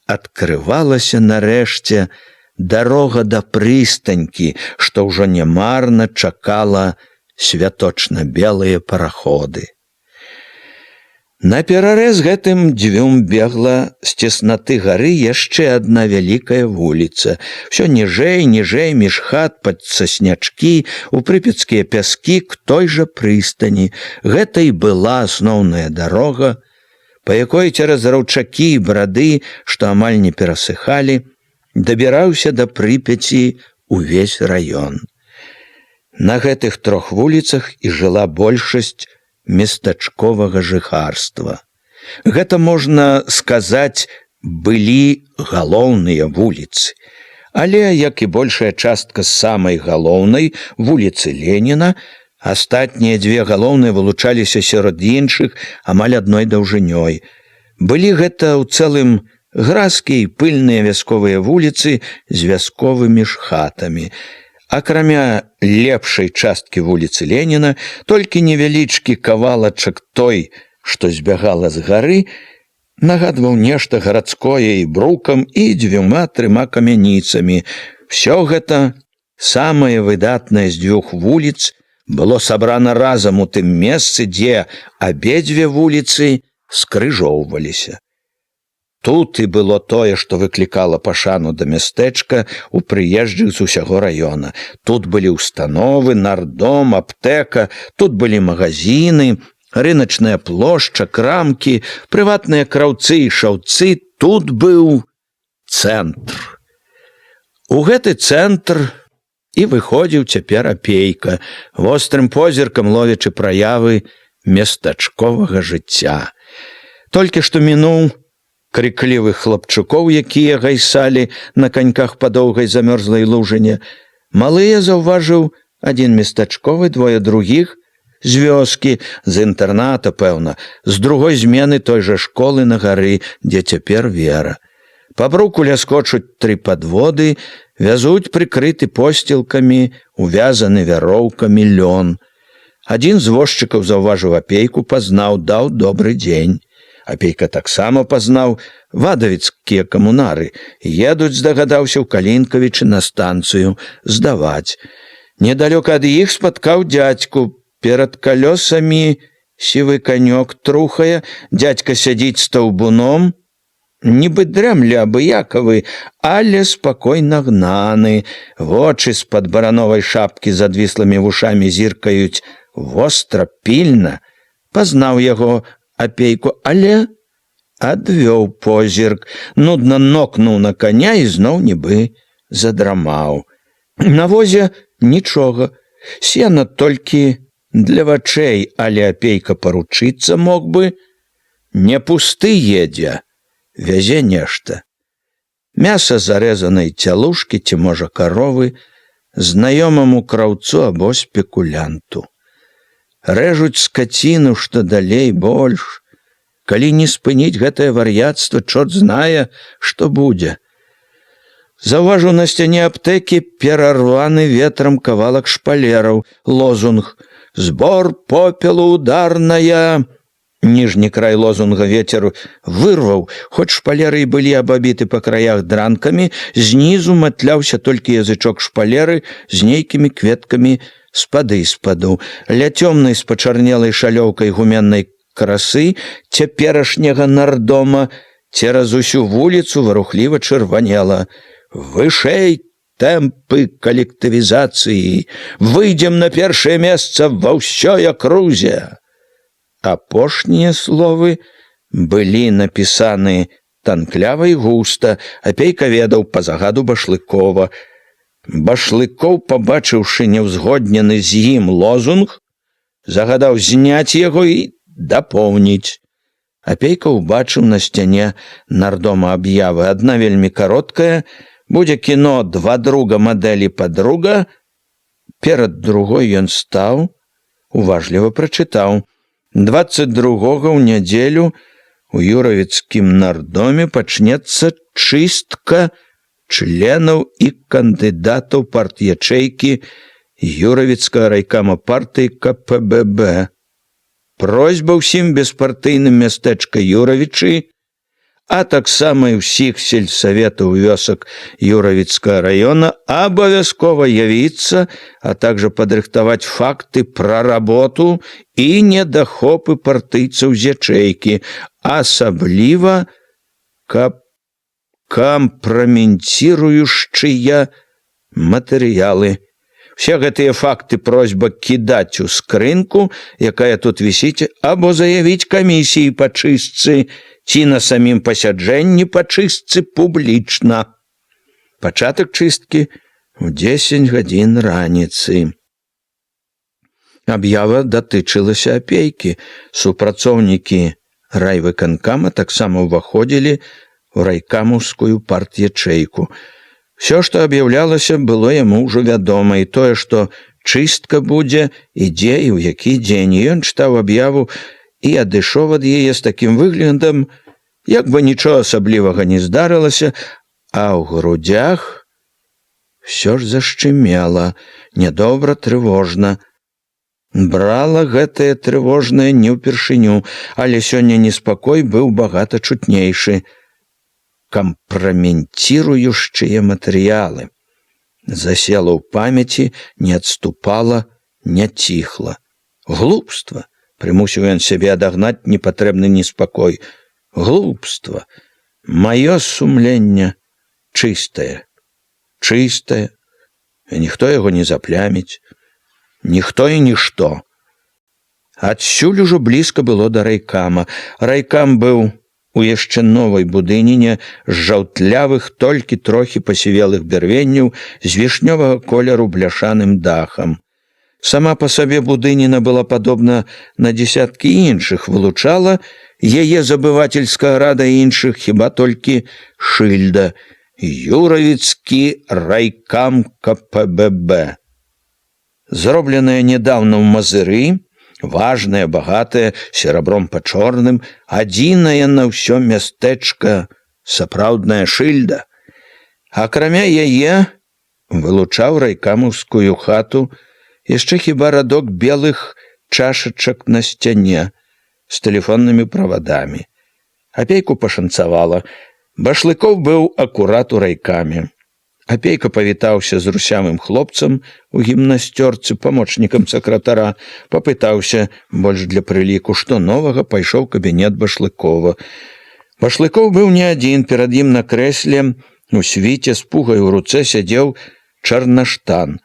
адкрывалася нарэшце дарога да прыстанькі, што ўжо нямарна чакала святочна-белыя параходы. На перарэз гэтым дзвюм бегла з цеснаты гары яшчэ адна вялікая вуліца. Всё ніжэй, ніжэй, між хат, пад саснячкі, у прыпяцкія пяскі к той жа прыстані. Гэта і была асноўная дарога, па якой цераз раўчакі і брады, што амаль не перасыхалі, дабіраўся да Прыпяці увесь раён. На гэтых 3 вуліцах і жыла большасць местачковага жыхарства. Гэта, можна сказаць, былі галоўныя вуліцы. Але, як і большая частка самай галоўнай вуліцы Леніна, астатнія 2 галоўныя вылучаліся сярод іншых амаль адной даўжынёй. Былі гэта ў цэлым гразкія і пыльныя вясковыя вуліцы з вясковымі ж хатамі. Акрамя лепшай часткі вуліцы Леніна, толькі невялічкі кавалачак той, што збягала з гары, нагадваў нешта гарадское і брукам, і 2-3 камяніцамі. Всё гэта, самае выдатнае з 2 вуліц, было сабрана разам у тым месцы, дзе абедзве вуліцы скрыжоўваліся. Тут і было тое, што выклікала пашану да мястэчка ў прыезджых з усяго раёна. Тут былі ўстановы, нардом, аптэка, тут былі магазіны, рыначная плошча, крамкі, прыватныя краўцы і шаўцы. Тут быў цэнтр. У гэты цэнтр і выходзіў цяпер Апейка, вострым позіркам ловячы праявы местачковага жыцця. Толькі што мінуў крыклівых хлапчукоў, якія гайсалі на каньках па доўгай замёрзлай лужыне. Малыя заўважыў адзін местачковы, двое другіх, з вёскі, з інтэрната, пэўна, з другой змены той жа школы на гары, дзе цяпер Вера. Па бруку ляскочуць 3 падводы, вязуць прыкрыты посцілкамі, увязаны вяроўкамі лён. Адзін з возчыкаў заўважыў Апейку, пазнаў, даў добры дзень. Апейка таксама пазнаў, вадавіцкія камунары. Едуць, здагадаўся, ў Калінкавічы на станцыю здаваць. Недалёка ад іх спаткаў дзядзьку. Перад калёсамі сівы канёк трухае, дзядзька сядзіць стаўбуном, нібы дрэмле абыякавы, але спакойна гнаны. Вочы з-пад барановай шапкі з адвіслымі вушамі зіркаюць востра, пільна. Пазнаў яго Апейку, але адвёў позірк, нудна нокнуў на коня і зноў нібы задрамаў. На возе нічога, сена толькі для вачэй, але Апейка паручыцца мог бы. Не пусты едзе, вязе нешта. Мяса зарэзанай цялушкі ці, можа, каровы, знаёмаму краўцу або спекулянту. Рэжуць скаціну, што далей больш. Калі не спыніць гэтае вар'яцтва, чорт знае, што будзе. Заўважыў на сцяне аптэкі перарваны ветрам кавалак шпалераў, лозунг «Збор попелу ударная». Ніжні край лозунга ветер вырваў, хоць шпалеры і былі абабіты па краях дранкамі, знізу матляўся толькі язычок шпалеры з нейкімі кветкамі спады-спаду. Ля цёмнай з пачарнелай шалёўкай гуменнай красы цяперашняга нардома цераз усю вуліцу варухліва чырванела. Вышэй тэмпы калектывізацыі! Выйдзем на першае месца ва ўсёй акрузе! Апошнія словы былі напісаны танклява і густа. Апейка ведаў па загаду Башлыкова. Башлыкоў, пабачыўшы неўзгоднены з ім лозунг, загадаў зняць яго і дапоўніць. Апейка ўбачыў на сцяне нардома аб'явы. Адна вельмі кароткая, будзе кіно «Два друга мадэлі падруга». Перад другой ён стаў, уважліва прачытаў. 22-го ў нядзелю у Юравіцкім нардоме пачнецца чыстка членаў і кандыдатаў партячэйкі Юравіцкага райкама партыі КПББ. Просьба ўсім беспартыйным мястэчка Юравічы, а таксама і ўсіх сельсаветаў вёсак Юравіцкага раёна абавязкова явіцца, а также падрыхтаваць факты пра работу і недахопы партыйцаў з ячэйкі, асабліва кампраменціруючыя матэрыялы. Все гэтыя факты просьба кідаць у скрынку, якая тут вісіць, або заявіць камісіі па чыстцы, ці на самім пасяджэнні па чыстцы публічна. Пачатак чысткі ў 10 гадзін раніцы. Аб'ява датычылася Апейкі. Супрацоўнікі райвыканкама таксама ўваходзілі ў райкамаўскую партячэйку. Всё, што аб'яўлялася, было яму ўжо вядома, і тое, што чыстка будзе, і дзе і ў які дзень. Ён чытаў аб'яву і адышоў ад яе з такім выглядам, як бы нічога асаблівага не здарылася, а ў грудзях всё ж зашчымела, нядобра, трывожна. Брала гэтае трывожнае не ўпершыню, але сёння неспакой быў багата чутнейшы. Кампраменціруючыя матэрыялы. Засела ў памяці, не адступала, не ціхла. Глупства! Прымусіў ён сябе адагнаць непатрэбны неспакой. Глупства! Маё сумленне чыстае, чыстае, і ніхто яго не запляміць, ніхто і нішто. Адсюль ужо блізка было да райкама. Райкам быў у яшчэ новай будыніне з жаўтлявых, толькі трохі пасівелых бярвенняў з вішнёвага колеру бляшаным дахам. Сама па сабе будыніна была падобна на дзесяткі іншых, вылучала яе забывательская рада іншых хіба толькі шыльда «Юравіцкі райкам КПББ». Зробленая нядаўна ў Мазыры, важная, багатая, серабром па чорным, адзіная на ўсё мястэчка сапраўдная шыльда. Акрамя яе вылучаў райкамаўскую хату яшчэ хіба радок белых чашачак на сцяне з тэлефоннымі правадамі. Апейку пашанцавала. Башлыкоў быў акурат у райкаме. Апейка павітаўся з русявым хлопцам у гімнасцёрцы, памочнікам сакратара, папытаўся, больш для прыліку, што новага, пайшоў у кабінет Башлыкова. Башлыкоў быў не адзін, перад ім на крэсле у свіце з пугай у руцэ сядзеў Чарнаштан,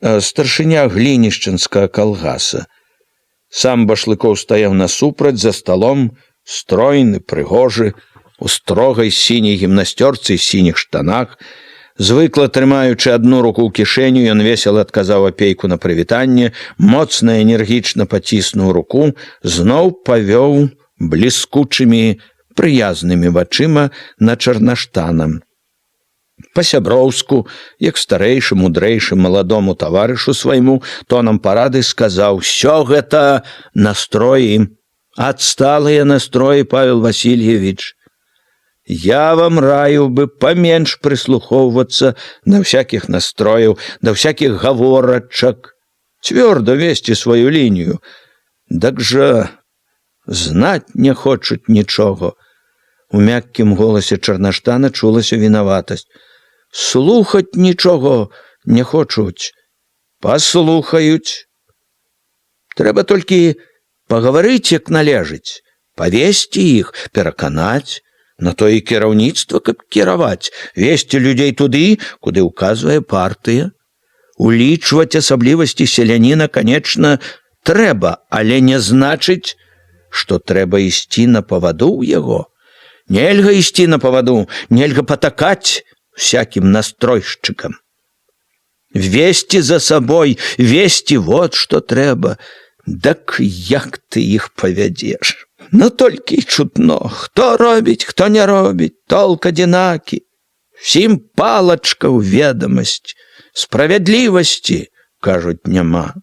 старшыня глінішчынскага калгаса. Сам Башлыкоў стаяў насупраць за сталом, стройны, прыгожы, у строгай сіняй гімнасцёрцы і сініх штанах. Звыкла трымаючы адну руку ў кішэню, ён весела адказаў апейку на прывітанне, моцна і энергічна паціснуў руку, зноў павёў бліскучымі, прыязнымі вачыма на Чарнаштана. Па-сяброўску, як старэйшы, мудрэйшы маладому таварышу свайму, тонам парады сказаў: «Всё гэта настроі, адсталыя настроі, Павел Васильевич. Я вам раю бы поменш прыслухоўвацца на всякіх настрояў, да всякіх гаворачак, цвёрда весці сваю лінію. Дак жа знаць не хочуць нічога». У мяккім голасе Чарнаштана чулася вінаватасць. «Слухаць нічога не хочуць, паслухаюць. Трэба толькі пагаварыць, як належыць, павесці іх, пераканаць, на то і кіраўніцтва, каб кіраваць, весці людзей туды, куды ўказвае партыя. Улічваць асаблівасці селяніна, канечна, трэба, але не значыць, што трэба ісці на паваду ў яго. Нельга ісці на паваду, нельга патакаць всякім настройшчыкам. Весці за сабой, весці вот што трэба. Дак як ты іх павядзеш? Ну толькі і чутно, хто робіць, хто не робіць, толк адзінакі. Всім палачка ў ведамасць, справядлівасці, кажуць, няма.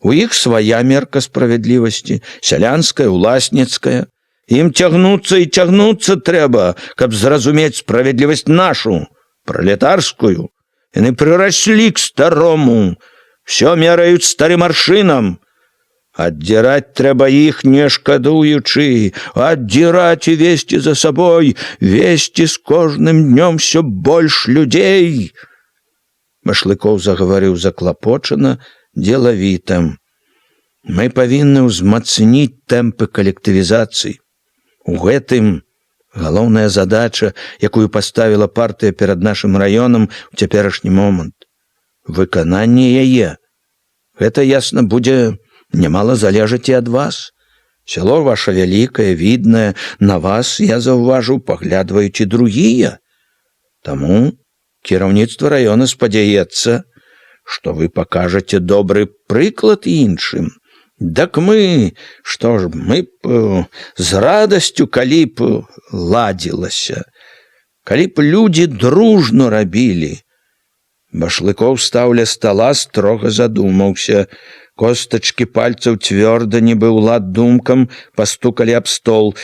У іх свая мерка справядлівасці, сялянская, уласніцкая. Ім цягнуцца і цягнуцца трэба, каб зразумець справядлівасць нашу, пралетарскую. Яны прыраслі к старому, всё мераюць старым аршынам. Аддзіраць трэба іх, не шкадуючы, аддзіраць і весці за сабой, весці з кожным днём всё больш людзей». Башлыкоў загаварыў заклапочана, дзелавіта. «Мы павінны ўзмацніць тэмпы калектывізацыі. У гэтым галоўная задача, якую паставіла партыя перад нашым раёнам у цяперашні момант. Выкананне яе. Гэта, ясна, будзе немало залежыць і ад вас. Сяло ваша вялікае, віднае, на вас, я заўважыў, паглядваюць і другія. Таму кіраўніцтва раёна спадзяецца, што вы пакажаце добры прыклад іншым. Дак мы, што ж, мы б з радасцю, калі б ладзілася, калі б людзі дружно рабілі». Башлыкоў стаў ля стала, строга задумаўся. Костачкі пальцаў цвёрда, нібы ў лад думкам, пастукалі аб стол.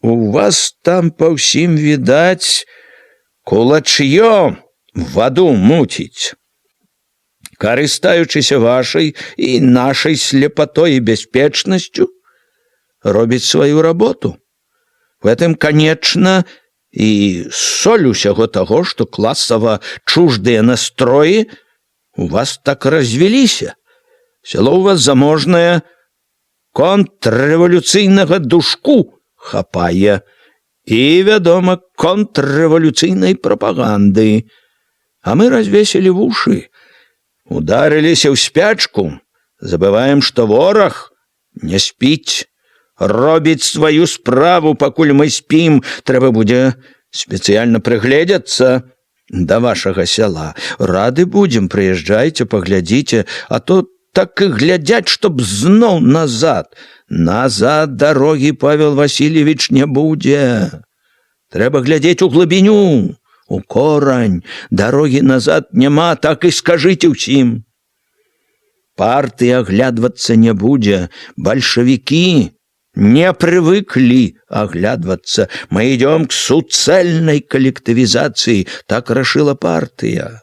«У вас там па ўсім відаць кулачьё ваду муціць. Карыстаючыся вашай і нашай слепатой і бяспечнасцю, робіць сваю работу. В этом, канечна, і соль усяго таго, што класава чуждыя настроі у вас так развіліся. Сяло у вас заможнае, контррэвалюцыйнага душку хапае, и, вядома, контррэволюцыйнай прапаганды. А мы развесілі вушы, ударыліся ў спячку, забываем, што вораг не спіць, робіць сваю справу, пакуль мы спім. Трэба будзе спецыяльна прыгледзецца да вашага сяла. Рады будзем, прыязджайце, паглядзіце, а то так і глядзяць, чтоб зноў назад. Назад дарогі, Павел Васильевич, не будзе. Трэба глядзець у глыбіню, у корань. Дарогі назад няма, так і скажыце ўсім. Партыя аглядвацца не будзе, бальшавікі не прывыклі аглядвацца. Мы идем к суцэльнай калектывізацыі, так рашыла партыя.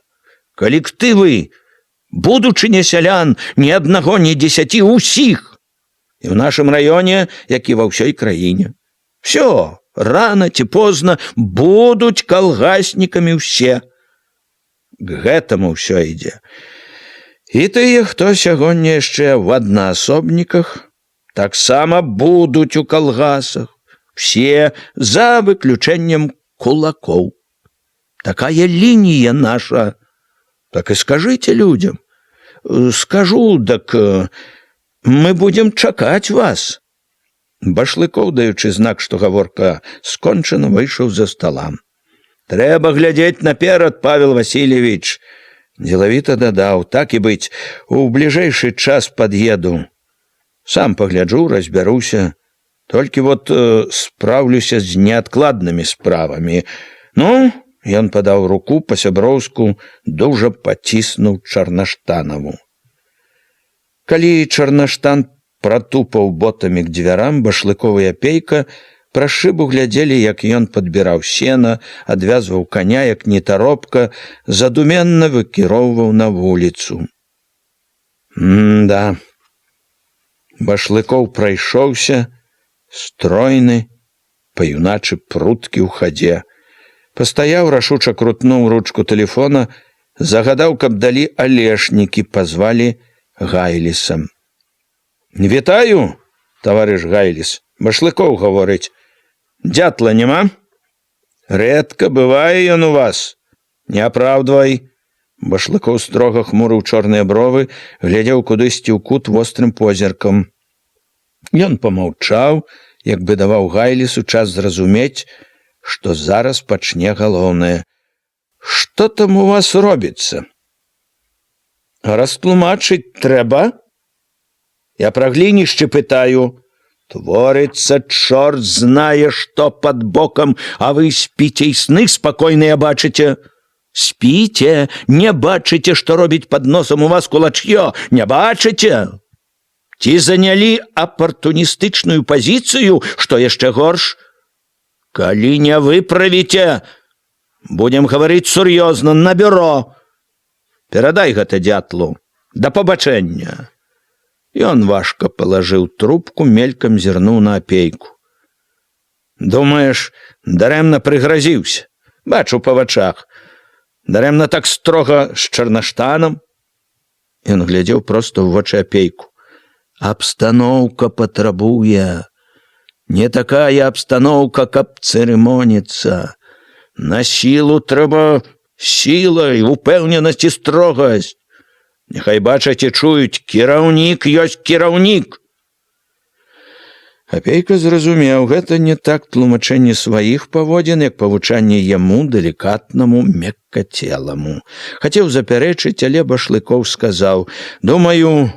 Калектывы, будучыня сялян, ні аднаго, ні 10, усіх. І ў нашым раёне, як і ва ўсёй краіне. Всё, рана ці позна будуць калгаснікамі ўсе. К гэтаму ўсё ідзе. І тыя, хто сягоння яшчэ в аднаасобніках, таксама будуць у калгасах. Все за выключэннем кулакоў. Такая лінія наша. Так і скажыце людям. Скажу, так мы будем чакаць вас. Башлыкоў, даючы знак, што гаворка скончана, выйшаў за сталам. Трэба глядзець наперад, Павел Васильевич. Делавіта дадаў, так і быць, у бліжэйшы час пад'еду. Сам пагляджу, разбяруся. Толькі вот спраўлюся з неадкладнымі справамі. Ну, ён падаў руку па-сяброўску, дужа паціснуў Чарнаштанаву. Калі Чарнаштан пратупаў ботамі к дзвярам, Башлыков і Апейка праз шыбу глядзелі, як ён падбіраў сена, адвязваў каня, як нетаропка, задуменна выкіроўваў на вуліцу. Да. Башлыков прайшоўся, стройны, па-юначы пруткі ў хадзе. Пастаяў, рашуча крутнуў ручку тэлефона, загадаў, каб далі алешнікі, пазвалі Гайлісам. «Вітаю, таварыш Гайліс!» Башлыков гаворыць. «Дятла няма?» «Рэдка бывае ён у вас. Не апраўдвай!» Башлыков строга хмурыў чорныя бровы, глядзеў кудысьці ў кут вострым позіркам. Ён памаўчаў, як бы даваў Гайлісу час зразумець, што зараз пачне галоўнае. «Што там у вас робіцца?» «Растлумачыць трэба? Я пра глінішчы пытаю. Творыцца чорт знае, што пад бокам, а вы спіце і сны спакойныя бачыце. Спіце, не бачыце, што робіць пад носам у вас кулач'ё, не бачыце? Ці занялі апартуністычную пазіцыю, што яшчэ горш? Калі не выправіце, будем гаварыць сур'ёзна, на бюро. Перадай гэта дятлу, да пабачэння». Ён важка палажыў трубку, мелькам зірнуў на Апейку. «Думаеш, дарэмна прыгразіўся? Бачу па вачах. Дарэмна так строга з Чарнаштанам?» Ён глядзеў проста ў вочы Апейку. «Абстаноўка патрабуе. Не такая абстаноўка, каб цырымоніцца. На сілу трэба сіла і упэўненасць і строгасць. Няхай бачаць і чуюць, кіраўнік ёсць кіраўнік». Апейка зразумеў, гэта не так тлумачэнне сваіх паводзін, як павучанне яму, далікатнаму, меккацеламу. Хацеў запярэчыць, але Башлыков сказаў: «Думаю,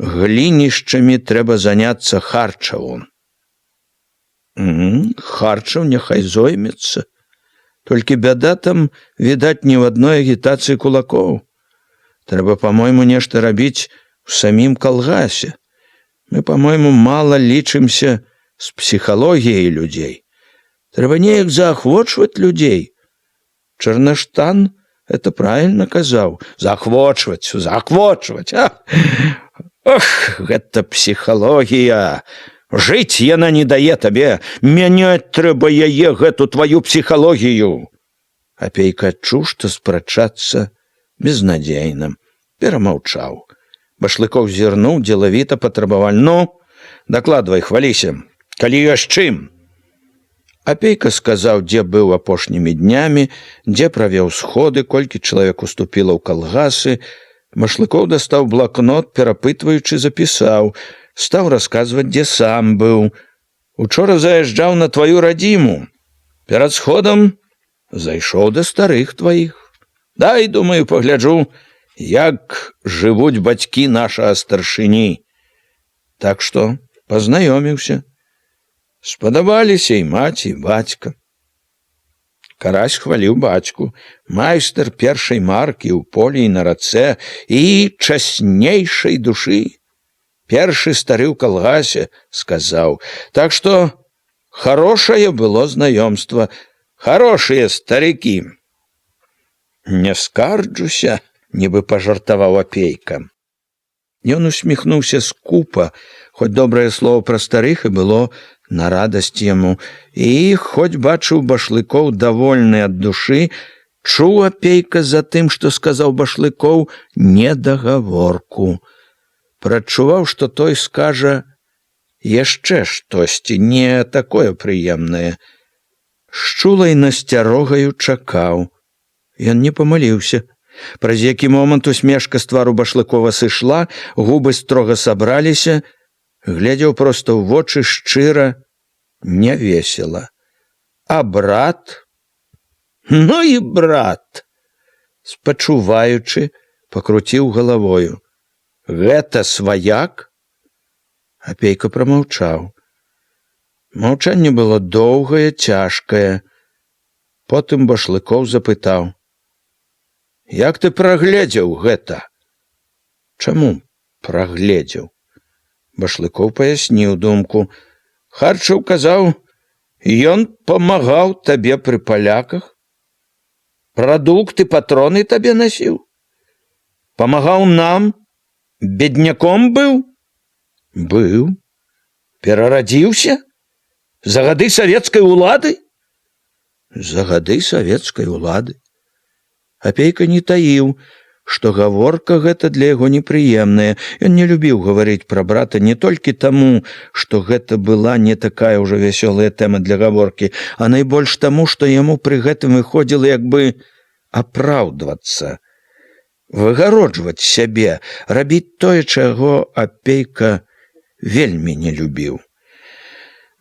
глінішчамі трэба заняцца Харчаву». «Харчаў няхай зоймецца. Толькі бяда там, відаць, ні ў адной агітацыі кулакоў. Трэба, по-мойму, нешта рабіць у самім калгасе. Мы, по-мойму, мала лічымся з псіхалогіяй людзей. Трэба неяк заахвочваць людзей. Чарнаштан это правильно казаў. Заахвочваць. Ох, гэта псіхалогія. Жыць яна не дае табе. Мяняць трэба яе, гэту тваю псіхалогію». Апейка адчуў, што спрачацца безнадзейна. Перамаўчаў. Башлыков зірнуў, дзелавіта патрабавальна: «Ну, дакладвай, хваліся, калі ёсць чым». Апейка сказаў, дзе быў апошнімі днямі, дзе правёў сходы, колькі чалавек уступіла ў калгасы. Машлыкоў дастаў блакнот, перапытваючы, запісаў, стаў расказваць, дзе сам быў. Учора заязджаў на тваю радзіму. Перад сходам зайшоў да старых тваіх. Дай, думаю, пагляджу, як жывуць бацькі нашага старшыні. Так што пазнаёміўся. Спадабаліся і маці, і бацька. Карась хваліў бацьку. Майстар першай маркі ў полі і на рацэ і часнейшай душы. Першы стары ў калгасе, сказаў. Так што хорошае было знаёмства, хорошыя старыкі. Не скарджуся, нібы пажартаваў Апейка. Ён усміхнуўся скупа, хоць добрае слово пра старых і было на радасць яму, і, хоць бачыў Башлыкоў давольны ад душы, чуў Апейка за тым, што сказаў Башлыкоў, недагаворку. Прачуваў, што той скажа яшчэ штосьці, не такое прыемнае. З чулай насцярогаю чакаў. Ён не памыліўся. Праз які момант усмешка з твару Башлыкова сышла, губы строга сабраліся, глядзеў проста ў вочы шчыра, невесела. А брат? Ну і брат! Спачуваючы, пакруціў галавою. Гэта сваяк? Апейка прамаўчаў. Маўчанне было доўгае, цяжкае. Потым Башлыкоў запытаў. Як ты прагледзеў гэта? Чаму прагледзеў? Башлыкоў паясніў думку. Харчаў казаў, ён памагаў табе пры паляках. Прадукты, патроны табе насіў. Памагаў нам? Бедняком быў? Быў. Перарадзіўся? За гады савецкай улады? За гады савецкай улады. Апейка не таіў, што гаворка гэта для яго непрыемная. Ён не любіў гаварыць пра брата не толькі таму, што гэта была не такая ўжо вясёлая тэма для гаворкі, а найбольш таму, што яму пры гэтым выходзіла як бы апраўдвацца, выгароджваць сябе, рабіць тое, чаго Апейка вельмі не любіў.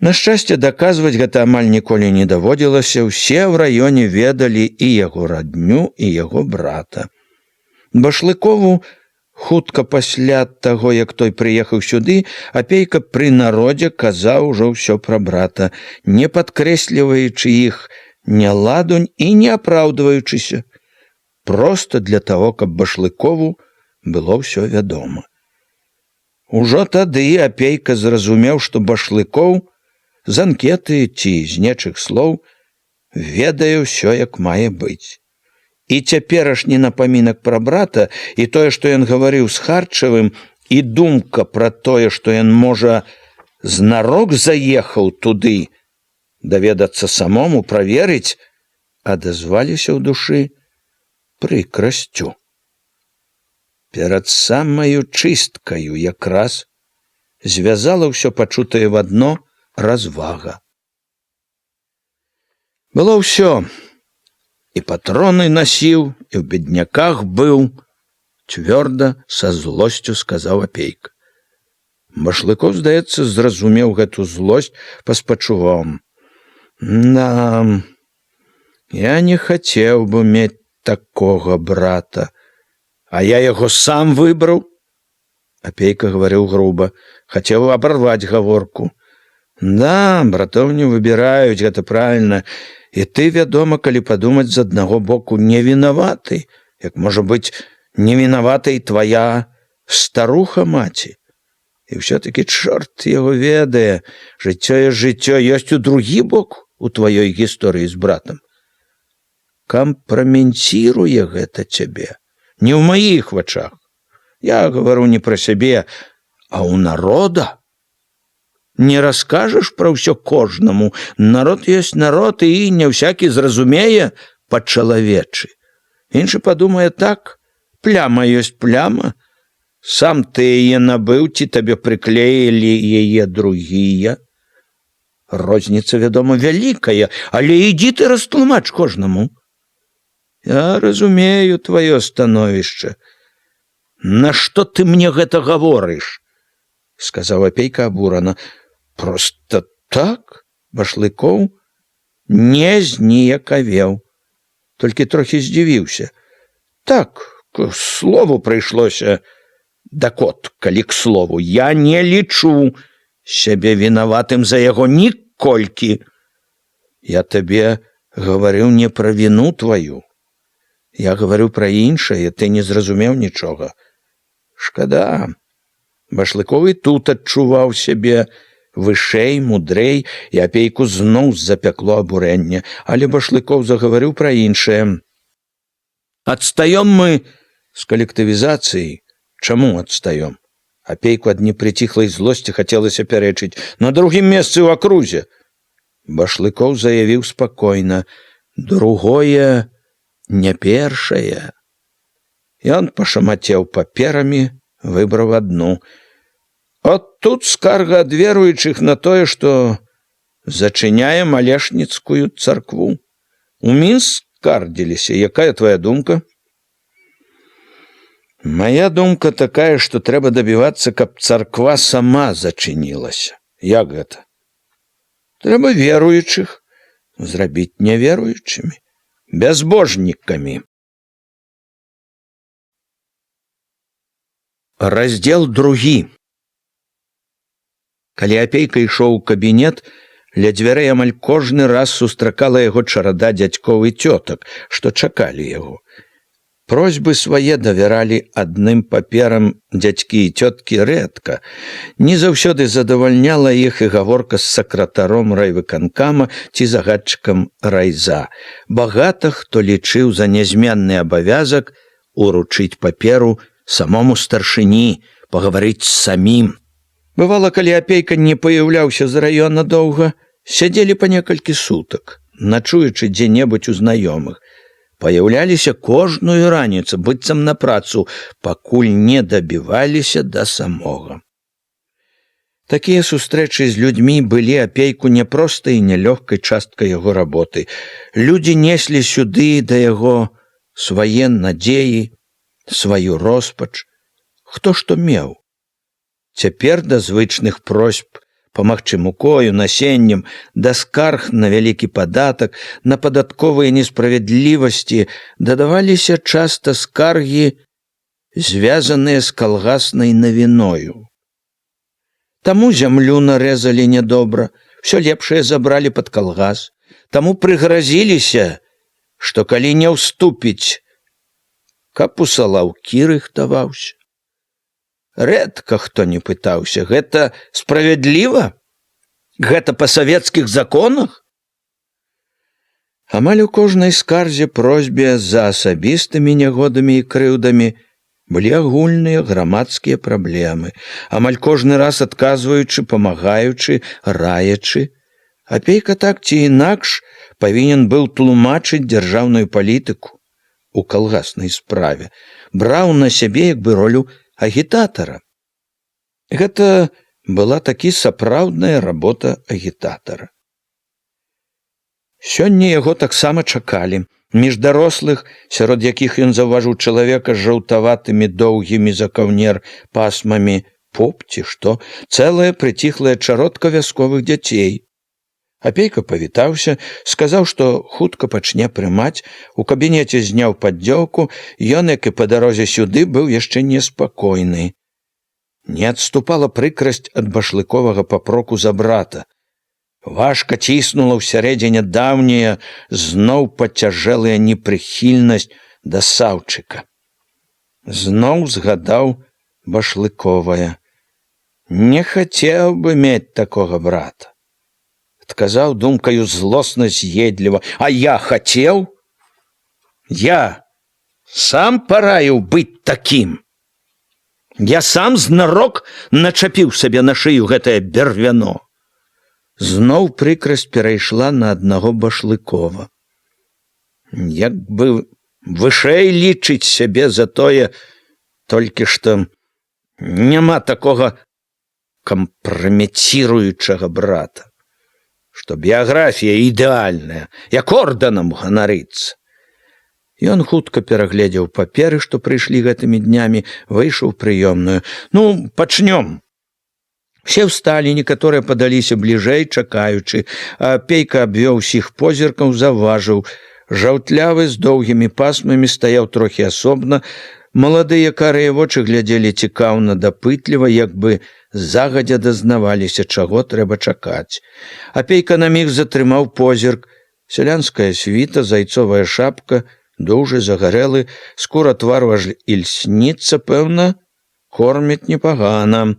На шчасце, даказваць гэта амаль ніколі не даводзілася, усе ў раёне ведалі і яго радню, і яго брата. Башлыкову хутка пасля таго, як той прыехаў сюды, Апейка пры народзе казаў ужо ўсё пра брата, не падкрэсліваючы іх няладунь і не апраўдваючыся, проста для таго, каб Башлыкову было ўсё вядома. Ужо тады Апейка зразумеў, што Башлыкоў з анкеты ці з нечых слоў ведае ўсё, як мае быць. І цяперашні напамінак пра брата, і тое, што ён гаварыў з Харчавым, і думка пра тое, што ён, можа, знарок заехаў туды, даведацца самому, праверыць, адазваліся ў душы прыкрасцю. Перад самаю чысткаю якраз звязала ўсё пачутае в адно развага. Было ўсё. І патроны насіў, і ў бедняках быў, цвёрда, са злосцю сказаў Апейка. Башлыкоў, здаецца, зразумеў гэту злосць, паспачуваў. Я не хацеў бы мець такога брата, а я яго сам выбраў. Апейка гаварыў груба, хацеў абарваць гаворку. Да, братоў не выбіраюць, гэта правільна. І ты, вядома, калі падумаць, з аднаго боку не вінаваты, як, можа быць, не вінавата і твая старуха маці. І ўсё-такі чорт яго ведае, жыццё ёсць жыццё, ёсць у другі бок у тваёй гісторыі з братам. Кампраменціруе гэта цябе, не ў маіх вачах. Я гавару не пра сябе, а ў народа. Не раскажаш пра ўсё кожнаму. Народ ёсць народ, і не ўсякі зразумее па-чалавечы. Іншы падумае так, пляма ёсць пляма. Сам ты яе набыў, ці табе прыклеілі яе другія. Розніца, вядома, вялікая, але ідзі ты растлумач кожнаму. Я разумею тваё становішча. Нашто ты мне гэта гаворыш? Сказаў Апейка абурана. Проста так, Башлыкоў не зніякавеў, толькі трохі здзівіўся. Так, к слову прыйшлося. Так от, калі к слову, я не лічу сябе вінаватым за яго ніколькі. Я табе гаварыў не пра віну тваю. Я гаварю пра іншае, ты не зразумеў нічога. Шкада. Башлыкоў і тут адчуваў сябе вышэй, мудрэй, і Апейку зноў запякло абурэнне, але Башлыкоў загаварыў пра іншае. Адстаём мы з калектывізацыяй. Чаму адстаём? Апейку ад непрыціхлай злосці хацелася пярэчыць. На другім месцы ў акрузе. Башлыкоў заявіў спакойна. Другое не першае. Ён пашамацеў паперамі, выбраў адну. От тут скарга ад веруючых на тое, што зачыняе Малешніцкую царкву. У Мінск скардзіліся. Якая твоя думка? Моя думка такая, што трэба дабівацца, каб царква сама зачынілася. Як гэта? Трэба веруючых зрабіць няверуючымі, бязбожнікамі. Раздзел 2. Калі Апейка ішоў у кабінет, ля дзвярэй амаль кожны раз сустракала яго чарада дзядзькоў і цётак, што чакалі яго. Просьбы свае давяралі адным паперам дзядзькі і цёткі рэдка. Не заўсёды задавальняла іх і гаворка з сакратаром райвыканкама ці загадчыкам райза. Багата хто лічыў за нязменны абавязак уручыць паперу самому старшыні, пагаварыць з самім. Бывала, калі Апейка не паяўляўся з раёна доўга, сядзелі па некалькі сутак, начуючы дзе-небудзь у знаёмых. Паяўляліся кожную раніцу, быццам на працу, пакуль не дабіваліся да самога. Такія сустрэчы з людзьмі былі Апейку няпростай і нялёгкай часткай яго работы. Людзі неслі сюды да яго свае надзеі, сваю роспач, хто што меў. Цяпер да звычных просьб памагчы мукою, насеннем, да скарг на вялікі падатак, на падатковыя несправядлівасці дадаваліся часта скаргі, звязаныя з калгаснай навіною. Таму зямлю нарэзалі нядобра, всё лепшае забралі пад калгас, таму прыгразіліся, што калі не ўступіць, каб у салаўкі рыхтаваўся. Рэдка хто не пытаўся, гэта справядліва? Гэта па савецкіх законах? Амаль у кожнай скарзе просьбе за асабістымі нягодамі і крыўдамі былі агульныя грамадскія праблемы, амаль кожны раз адказваючы, памагаючы, раячы. Апейка так ці інакш павінен быў тлумачыць дзяржаўную палітыку у калгаснай справе, браў на сябе як бы ролю агітатара. Гэта была такі сапраўдная работа агітатара. Сёння яго таксама чакалі. Між дарослых, сярод якіх ён заўважыў чалавека з жаўтаватымі доўгімі за каўнер пасмамі, поп ці што, цэлая прыціхлая чародка вясковых дзяцей. Апейка павітаўся, сказаў, што хутка пачне прымаць, у кабінеце зняў паддзёўку, ён, як і па дарозе сюды, быў яшчэ неспакойны. Не адступала прыкрасць ад башлыковага папроку за брата. Важка ціснула ўсярэдзіне даўняя, зноў пацяжэлая непрыхільнасць да Саўчыка. Зноў згадаў Башлыковая. Не хацеў бы мець такога брата. Адказаў думкаю злосна з'едліва. А я хацеў? Я сам параіў быць такім. Я сам знарок начапіў сабе на шыю гэтае бервяно. Зноў прыкрасць перайшла на аднаго Башлыкова. Як бы вышэй лічыць сябе за тое, толькі што няма такога кампраметіруючага брата. што біяграфія ідэальная, як ордэнам ганарыцца. Ён хутка перагледзеў паперы, што прыйшлі гэтымі днямі, выйшаў у прыёмную. Ну, пачнём. Все всталі, некаторыя падаліся бліжэй, чакаючы, а Апейка абвёў усіх позіркаў, заўважыў. Жаўтлявы з доўгімі пасмамі стаяў трохі асобна, маладыя карыя вочы глядзелі цікаўна, дапытліва, як бы загадзя дазнаваліся, чаго трэба чакаць. Апейка на міг затрымаў позірк. Сялянская світа, зайцовая шапка, дужы, загарэлы, скура твару аж ільсніцца, пэўна, кормяць непагана.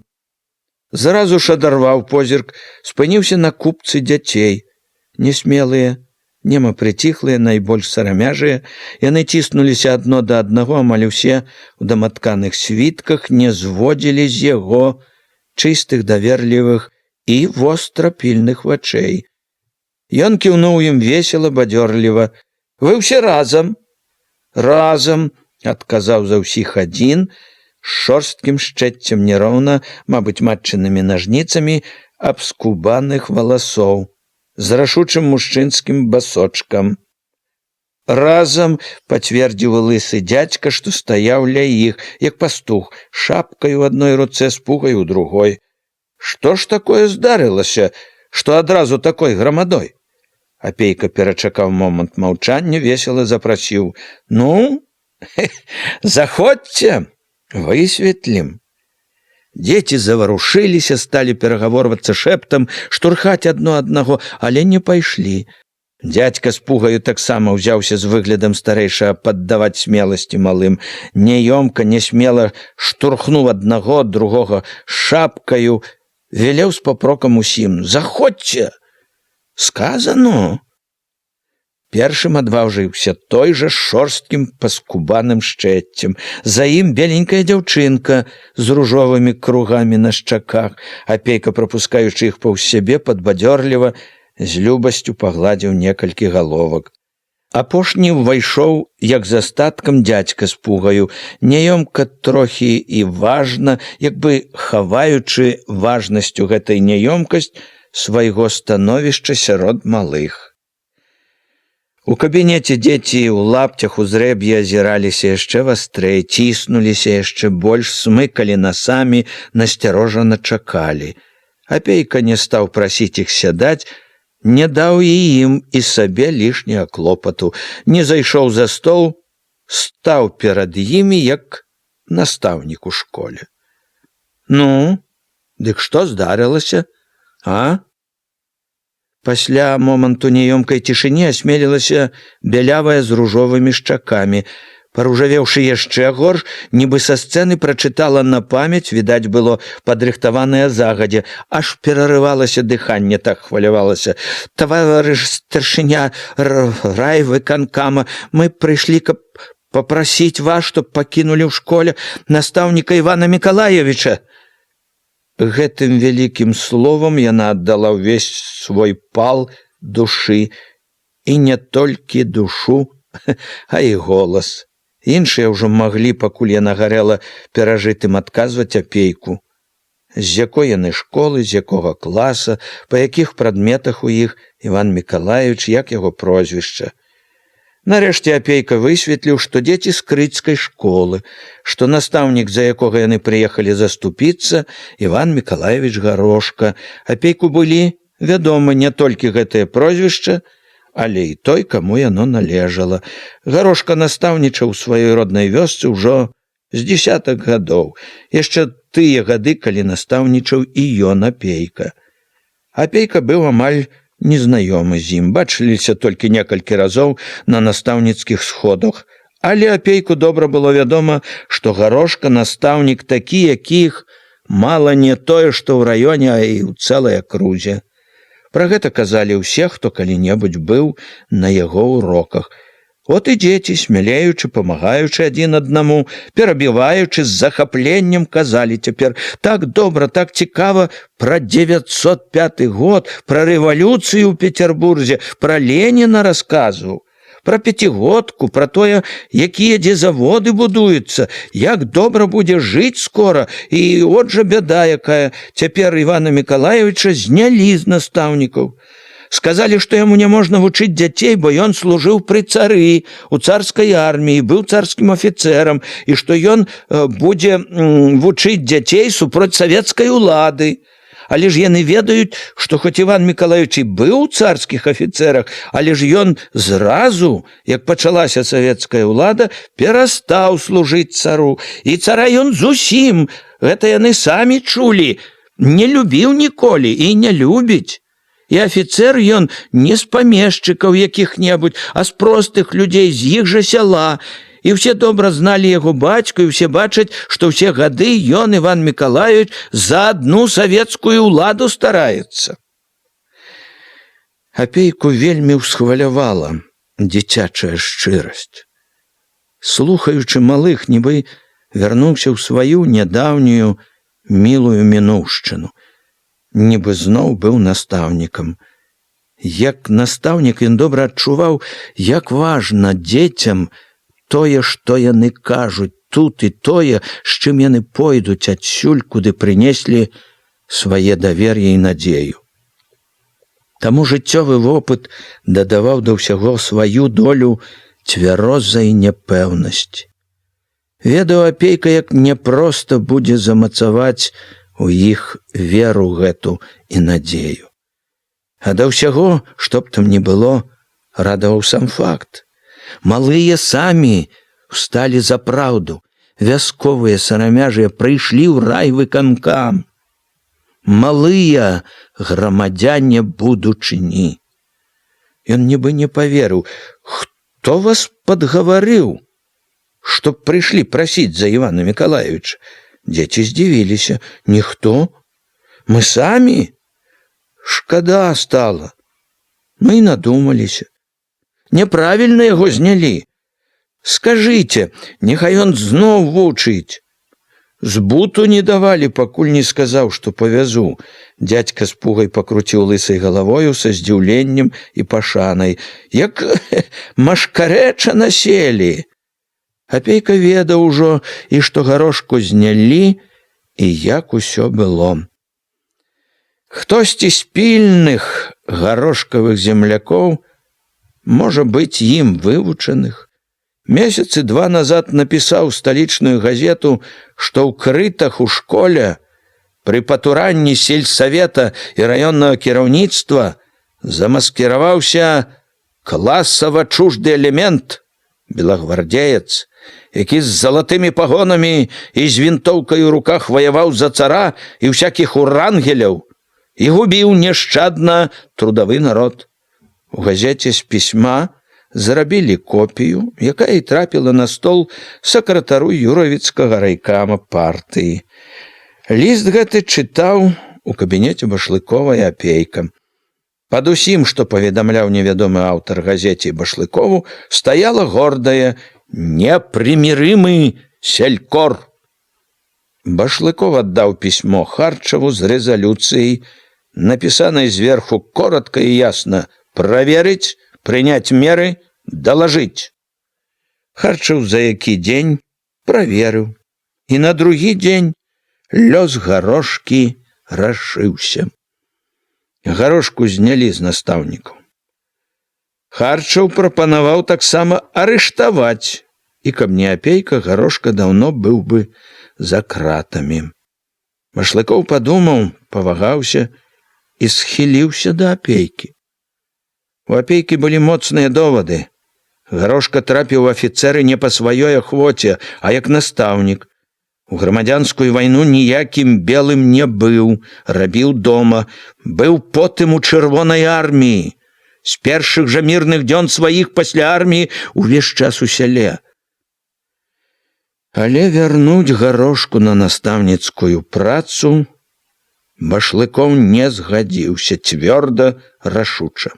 Заразу ж адарваў позірк, спыніўся на купцы дзяцей. Несмелыя, нема прыціхлыя, найбольш сарамяжыя, яны ціснуліся адно да аднаго, амаль усе у даматканых світках, не зводзілі з яго чыстых, даверлівых і востра пільных вачэй. Ён кіўнуў ім весела, бадзёрліва. Вы ўсе разам? Разам, адказаў за ўсіх адзін, з шорсткім шчэццем няроўна, мабыць, матчынымі нажніцамі абскубаных валасоў, з рашучым мужчынскім басочкам. Разам, пацвердзіў лысы дзядзька, што стаяў ля іх, як пастух, шапкай у адной руцэ, з пугай у другой. Што ж такое здарылася, што адразу такой грамадой? Апейка перачакаў момант маўчання, весела запрасіў. Ну, заходзьце, высветлім. Дзеці заварушыліся, сталі перагаворвацца шэптам, штурхаць адно аднаго, але не пайшлі. Дзядзька з пугаю таксама ўзяўся з выглядам старэйшага паддаваць смеласці малым. Няёмка, нясмела штурхнуў аднаго, другога шапкаю, велеў з папрокам усім. Заходзьце! Сказано. Першым адважыўся той жа з шорсткім паскубаным шчэццем. За ім беленькая дзяўчынка з ружовымі кругамі на шчаках. Апейка, прапускаючы іх паўз сябе, падбадзёрліва, з любасцю пагладзіў некалькі галовак. Апошні ўвайшоў, як з астаткам дзядзька з пугаю, няёмка трохі і важна, як бы хаваючы важнасцю гэтай няёмкасць свайго становішча сярод малых. У кабінеце дзеці ў лапцях у зрэб'і азіраліся яшчэ вастрэй, ціснуліся яшчэ больш, смыкалі насамі, насцярожана чакалі. Апейка не стаў прасіць іх сядаць, не даў і ім і сабе лішняга клопату, не зайшоў за стол, стаў перад імі, як настаўнік у школе. Ну, дык што здарылася? А? Пасля моманту няёмкай цішыні асмелілася бялявая з ружовымі шчакамі. Паружавеўшы яшчэ горш, нібы са сцэны прачытала на памяць, відаць было падрыхтаванае загадзя, аж перарывалася дыханне, так хвалявалася. Таварыш старшыня райвыканкама, мы прыйшлі, каб папрасіць вас, чтоб пакінулі ў школе настаўніка Івана Мікалаевіча. Гэтым вялікім словам яна аддала ўвесь свой пал душы, і не толькі душу, а і голас. Іншыя ўжо маглі, пакуль яна гарэла перажытым, адказваць Апейку. З якой яны школы, з якога класа, па якіх прадметах у іх Іван Мікалаевіч, як яго прозвішча. Нарэшце Апейка высветліў, што дзеці з крыцкай школы, што настаўнік, за якога яны прыехалі заступіцца, Іван Мікалаевіч Гарошка. Апейку былі вядомы не толькі гэтае прозвішча, але і той, каму яно належала. Гарошка настаўнічаў у сваёй роднай вёсцы ўжо з дзесятак гадоў, яшчэ тыя гады, калі настаўнічаў і ён, Апейка. Апейка быў амаль незнаёмы з ім, бачыліся толькі некалькі разоў на настаўніцкіх сходах, але Апейку добра было вядома, што Гарошка настаўнік такі, якіх мала не тое, што ў раёне, а і ў цэлай акрузе. Пра гэта казалі ўсе, хто калі-небудзь быў на яго уроках. От і дзеці, смялеючы, памагаючы адзін аднаму, перабіваючы, з захапленнем казалі цяпер так добра, так цікава пра 905 год, пра рэвалюцыю ў Петербурзе, пра Леніна расказваў, пра пяцігодку, пра тое, якія дзе заводы будуюцца, як добра будзе жыць скора, і от жа бяда якая, цяпер Івана Мікалаевіча знялі з настаўнікаў. Сказалі, што яму няможна вучыць дзяцей, бо ён служыў пры цары у царскай арміі, быў царскім афіцэрам, і што ён будзе вучыць дзяцей супроць савецкай улады. Але ж яны ведаюць, што хоць Іван Мікалаевич і быў у царскіх афіцэрах, але ж ён зразу, як пачалася савецкая ўлада, перастаў служыць цару. І цара ён зусім, гэта яны самі чулі, не любіў ніколі і не любіць. І афіцэр ён не з памешчыкаў якіх-небудзь, а з простых людзей, з іх жа сяла. І ўсе добра зналі яго бацьку, і ўсе бачаць, што ўсе гады ён, Іван Мікалаевич, за адну савецкую ўладу стараецца. Апейку вельмі ўсхвалявала дзіцячая шчырасць. Слухаючы малых, нібы вярнуўся ў сваю нядаўнюю мілую мінуўшчыну. Нібы зноў быў настаўнікам. Як настаўнік ён добра адчуваў, як важна дзецям тое, што яны кажуць тут, і тое, з чым яны пойдуць адсюль, куды прынеслі свае давер'е і надзею. Таму жыццёвы вопыт дадаваў да ўсяго сваю долю цвярозай няпэўнасці. Ведаў апейка, як няпроста будзе замацаваць у іх веру гэту і надзею. А да ўсяго, што б там ні было, радаваў сам факт. Малыя самі всталі за праўду, вясковыя сарамяжыя прыйшлі ў райвыканкам. Малыя грамадзяне будучыні. Ён нібы не паверыў, хто вас падгаварыў, што прыйшлі прасіць за Івана Мікалаевича? Дзеці здзівіліся. Ніхто? Мы самі? Шкада стала. Мы і надумаліся. Няправільна яго знялі. Скажыце, няхай ён зноў вучыць. Збуту не давалі, пакуль не сказаў, што павязу. Дзядзька з пугай пакруціў лысай галавою са здзіўленнем і пашанай. Як машкарэча населі. Апейка ведаў ужо, і што Гарошку знялі, і як усё было. Хтосьці з пільных гарошкавых землякоў, можа быць, ім вывучаных, месяцы 2 назад напісаў сталічную газету, што ў крытах у школе пры патуранні сельсавета і раённага кіраўніцтва замаскіраваўся класава чужды элемент, белагвардзеец, які з залатымі пагонамі і з вінтоўкай у руках ваяваў за цара і ўсякіх урангеляў і губіў няшчадна трудавы народ. У газеце з пісьма зрабілі копію, якая і трапіла на стол сакратару юравіцкага райкама партыі. Ліст гэты чытаў у кабінеце Башлыкова і Апейка. Пад усім, што паведамляў невядомы аўтар газеце Башлыкову, стаяла гордая «Непримирымый селькор». Башлыков аддаў пісьмо Харчаву з рэзалюцыяй, напісанай зверху коротко і ясна «Проверить, принять меры, доложить». Харчаў за які дзень праверыў, і на другі дзень лёс Гарошкі рашыўся. Гарошку знялі з настаўнікаў. Харчаў прапанаваў таксама арыштаваць, і каб не Апейка, Гарошка даўно быў бы за кратамі. Башлыкоў падумаў, павагаўся і схіліўся да Апейкі. У Апейкі былі моцныя довады. Гарошка трапіў у афіцэры не па сваёй ахвоце, а як настаўнік. У грамадзянскую вайну ніякім белым не быў, рабіў дома, быў потым у чырвонай арміі. З першых жа мірных дзён сваіх пасля арміі увесь час у сяле. Але вярнуць Гарошку на настаўніцкую працу Башлыкоў не згадзіўся цвёрда, рашуча.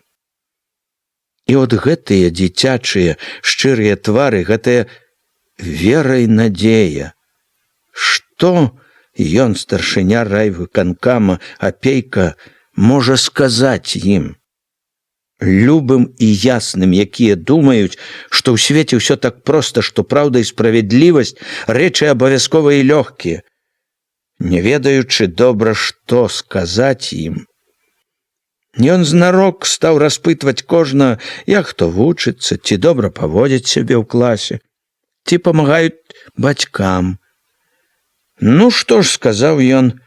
І от гэтыя дзіцячыя шчырыя твары, гэтая вера і надзея. Што ён, старшыня райвыканкама Апейка, можа сказаць ім? Любым і ясным, якія думаюць, што ў свеце ўсё так проста, што праўда і справядлівасць рэчы абавязковыя і лёгкія. Не ведаючы добра, што сказаць ім, Ён знарок стаў распытваць кожнага, як хто вучыцца, ці добра паводзіць сябе ў класе, ці памагаюць бацькам. «Ну што ж», – сказаў ён,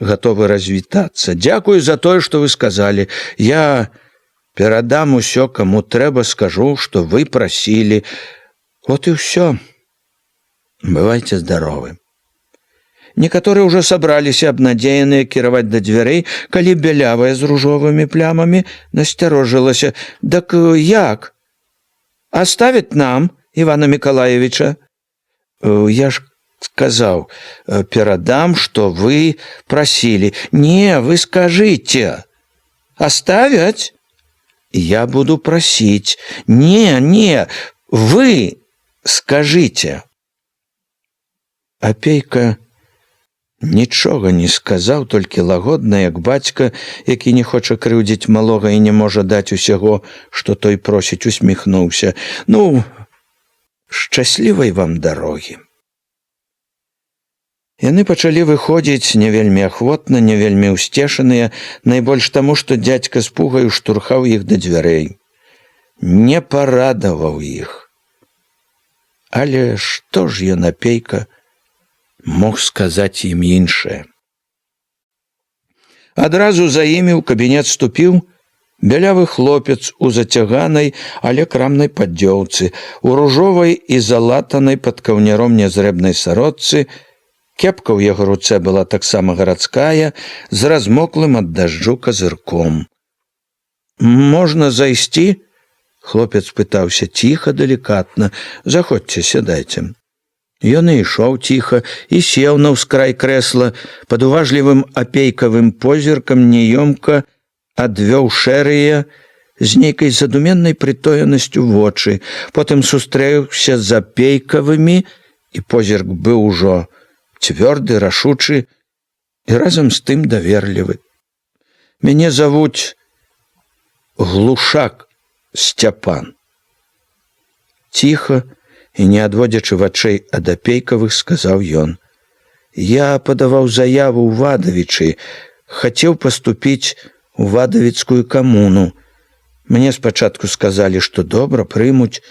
гатовы развітацца, «дзякую за тое, што вы сказалі. Я перадам усё, каму трэба, скажу, што вы прасілі. Вот і ўсё. Бывайце здаровы». Некаторыя ўжо сабраліся, абнадзеяныя кіраваць да дзвярэй, калі бялявая з ружовымі плямамі насцярожылася. «Дак як? Аставяць нам, Івана Мікалаевіча?» «Я ж сказаў, перадам, што вы прасілі». «Не, вы скажыце. Аставяць?» «Я буду прасіць». Не, вы скажыце». Апейка нічога не сказаў, толькі лагодна, як бацька, які не хоча крыўдзіць малога і не можа даць усяго, што той просіць, усміхнуўся. «Ну, шчаслівай вам дарогі». Яны пачалі выходзіць не вельмі ахвотна, не вельмі ўсцешаныя, найбольш таму, што дзядзька з пугаю штурхаў іх да дзвярэй. Не парадаваў іх. Але што ж ён, апейка, мог сказаць ім іншае? Адразу за імі ў кабінет ступіў бялявы хлопец у зацяганай, але крамнай паддзёўцы, у ружовай і залатанай пад каўняром нязрэбнай сарочцы. Кепка ў яго руцэ была таксама гарадская, з размоклым ад дажджу казырком. «Можна зайсці?» – хлопец пытаўся ціха, далікатна. «Заходзьце, сядайце». Ён ішоў ціха і сеў на ўскрай крэсла, пад уважлівым апейкавым позіркам няёмка адвёў шэрыя з нейкай задуменнай прытоенасцю вочы, потым сустрэўся з апейкавымі, і позірк быў ужо цвёрды, рашучы і разам з тым даверлівы. «Мяне завуць Глушак Сцяпан». Ціха і не адводзячы вачэй ад апейкавых, сказаў ён. «Я падаваў заяву ў Вадавічы, хацеў паступіць у Вадавіцкую камуну. Мне спачатку сказалі, што добра прымуць,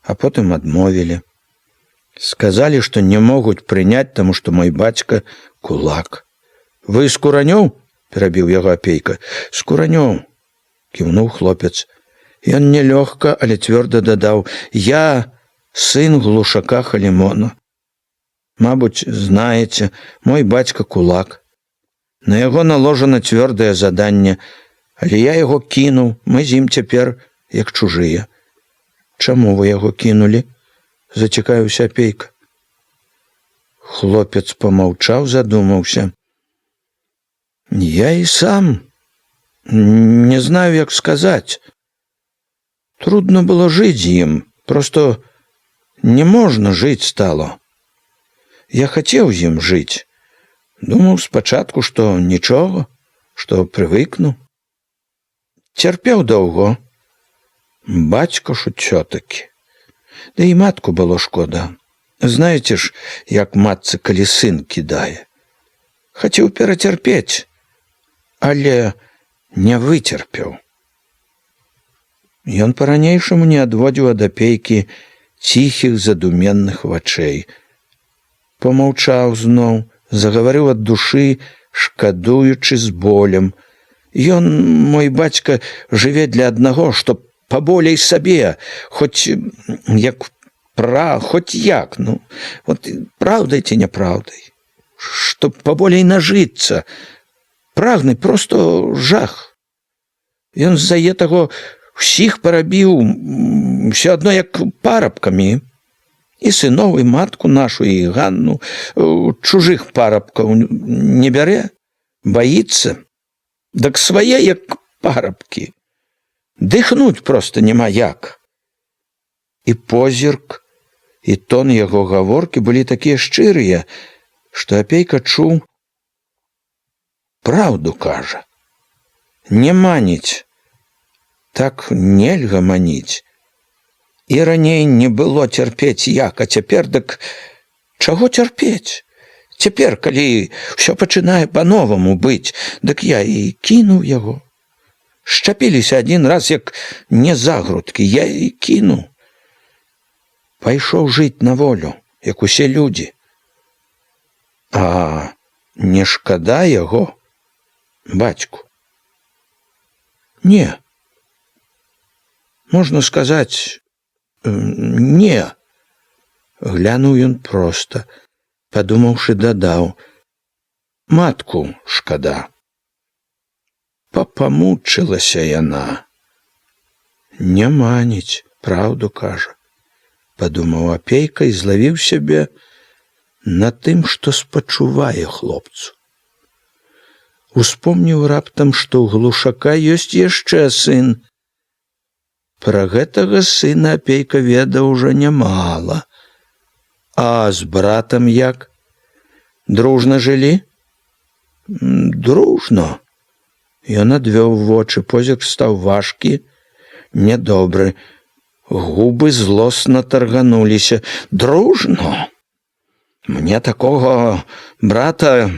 а потым адмовілі. Сказалі, што не могуць прыняць, таму што мой бацька кулак». «Вы з Куранёў?» – перабіў яго апейка. «З Куранёў», – кіўнуў хлопец. Ён нелёгка, але цвёрда дадаў: «Я сын Глушака Халімона. Мабуть, знаеце, мой бацька кулак. На яго наложана цвёрдае заданне, але я яго кінуў, мы з ім цяпер як чужыя». «Чаму вы яго кінулі?» – зацікавіўся апейка. Хлопец помаўчаў, задумаўся. «Я і сам не знаю, як сказаць. Трудно было жыць з ім, просто не можна жыць стало. Я хацеў з ім жыць. Думаў спачатку, што нічога, што прывыкну. Цярпеў доўго. Бацька ж усё-такі. Да і матку было шкода. Знаеце ж, як матцы, калі сын кідае. Хацеў перацярпець, але не выцерпеў». Ён па-ранейшаму не адводзіў ад апейкі ціхіх задуменных вачэй. Помаўчаў зноў, загаварыў ад душы, шкадуючы з болем. «Ён, мой бацька, жыве для аднаго, што паболей сабе, хоць як, ну, вот праўдай ці няпраўдай, што паболей нажыцца. Прагны просто жах. Ён з-за таго ўсіх парабіў, ўсё адно як парабкамі. І сыноў, і матку нашу, і Ганну. Чужых парабкаў не бярэ, баіцца. Дак свае, як парабкі. Дыхнуць проста няма як». І позірк, і тон яго гаворкі былі такія шчырыя, што апейка чуў, праўду кажа. Не маніць. Так нельга маніць. І раней не было цярпець як, а цяпер дык чаго цярпець? Цяпер, калі ўсё пачынае па-новаму быць, дык я і кінуў яго. Шчапіліся адзін раз, як не загрудкі, я і кіну. Пайшоў жыць на волю, як усе людзі. А не шкада яго, бацьку? Не. Можна сказаць, не. Глянуў ён проста, падумаўшы, дадаў: матку шкада. Папамучылася яна. Не маніць, праўду кажа, падумаў Апейка і злавіў сябе на тым, што спачувае хлопцу. Успомніў раптам, што ў глушака ёсць яшчэ сын. Пра гэтага сына Апейка ведаў ужо нямала. А з братам як? Дружна жылі? Дружно. Ён адвёў вочы, позірк стаў важкі, нядобры. Губы злосна таргануліся. Дружно? Мне такога брата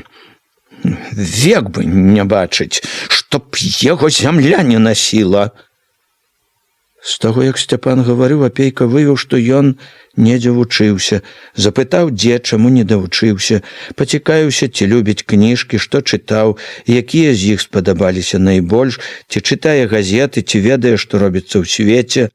век бы не бачыць, чтоб яго зямля не насіла. З таго, як Сцяпан гаварыў, Апейка выявіў, што ён недзе вучыўся. Запытаў, дзе, чаму не давучыўся. Пацікавіўся, ці любіць кніжкі, што чытаў, якія з іх спадабаліся найбольш, ці чытае газеты, ці ведае, што робіцца ў свеце.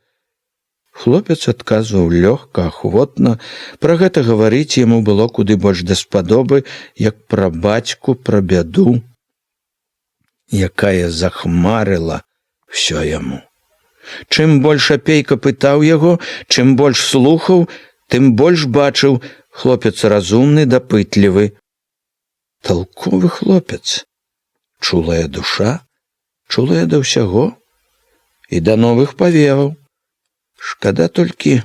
Хлопец адказваў лёгка, ахвотна. Пра гэта гаварыць яму было куды больш даспадобы, як пра бацьку, пра бяду, якая захмарыла ўсё яму. Чым больш Апейка пытаў яго, чым больш слухаў, тым больш бачыў: хлопец разумны, дапытлівы. Талковы хлопец. Чулая душа, чулая да ўсяго і да новых павеваў. Шкада толькі,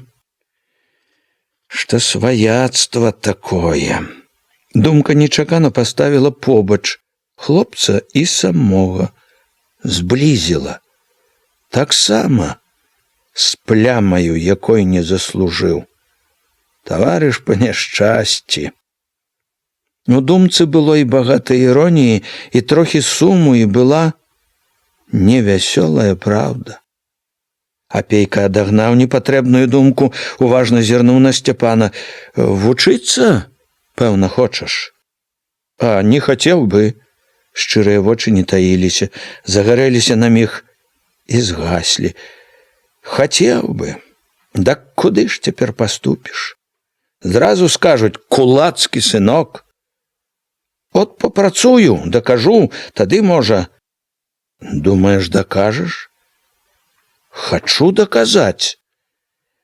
што сваяцтва такое. Думка нечакана паставіла побач хлопца і самога, зблізіла. Таксама з плямаю, якой не заслужыў. Таварыш па няшчасці. У думцы было і багата іроніі, і трохі суму, і была невясёлая праўда. Апейка адагнаў непатрэбную думку, уважна зірнуў на Сцяпана. Вучыцца, пэўна, хочаш? А не хацеў бы. Шчырыя вочы не таіліся, загарэліся на міг і згаслі. Хацеў бы. Дак куды ж цяпер паступіш? Зразу скажуць: кулацкі сынок. От папрацую, дакажу, тады, можа. Думаеш, дакажаш? Хачу даказаць.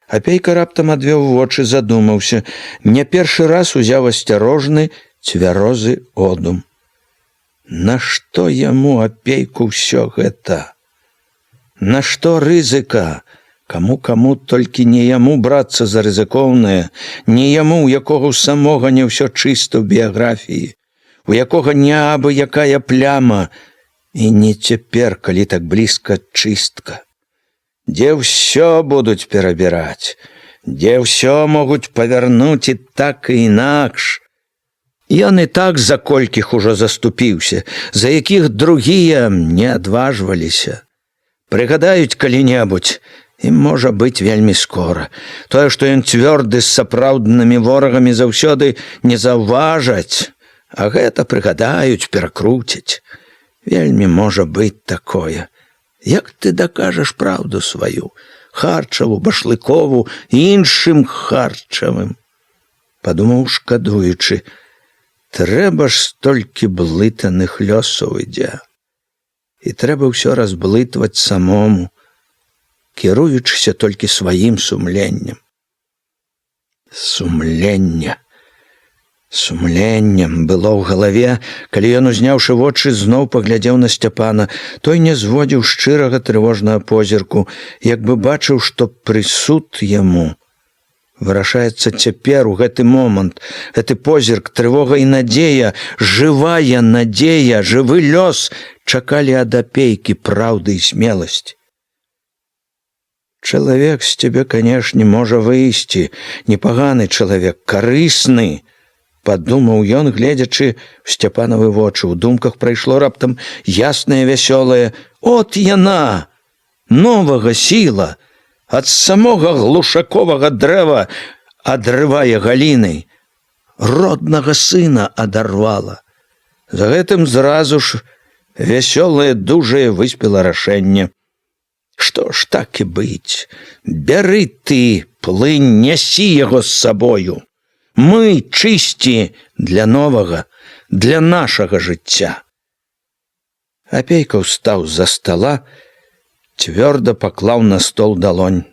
Апейка раптам адвёў вочы, задумаўся. Не першы раз узяў асцярожны, цвярозы одум. Нашто яму, Апейку, ўсё гэта? Нашто рызыка? Каму толькі не яму брацца за рызыкоўнае, не яму, у якога ў самога не ўсё чыста ў біяграфіі, у якога не абы якая пляма, і не цяпер, калі так блізка чыстка, дзе ўсё будуць перабіраць, дзе ўсё могуць павярнуць і так і інакш. Ён і так за колькіх ужо заступіўся, за якіх другія не адважваліся. Прыгадаюць калі-небудзь, і можа быць вельмі скора. Тое, што ён цвёрды з сапраўднымі ворагамі заўсёды не заўважаць, а гэта прыгадаюць, перакруцяць. Вельмі можа быць такое. Як ты дакажаш праўду сваю, Харчаву, Башлыкову, іншым Харчавым? Падумаў, шкадуючы, трэба ж столькі блытаных лёсаў ідзе. І трэба ўсё разблытваць самому, кіруючыся толькі сваім сумленнем. Сумленне. Сумленнем было ў галаве, калі ён, узняўшы вочы, зноў паглядзеў на Сцяпана. Той не зводзіў шчырага трывожнага позірку, як бы бачыў, што прысуд яму вырашаецца цяпер, у гэты момант. Гэты позірк, трывога і надзея, жывая надзея, жывы лёс чакалі ад Апейкі праўды і смеласці. Чалавек з цябе, канешне, можа выйсці, непаганы чалавек, карысны, падумаў ён, гледзячы ў Сцяпанавы вочы. У думках прайшло раптам яснае, вясёлае: от яна, новага сіла, ад самога глушаковага дрэва адрывае галіны, роднага сына адарвала. За гэтым зразу ж вясёлае, дужае выспела рашэнне. Што ж, так і быць, бяры ты, плынь, нясі яго з сабою. Мы чысці для новага, для нашага жыцця. Апейка ўстаў з-за стала, цвёрда паклаў на стол далонь.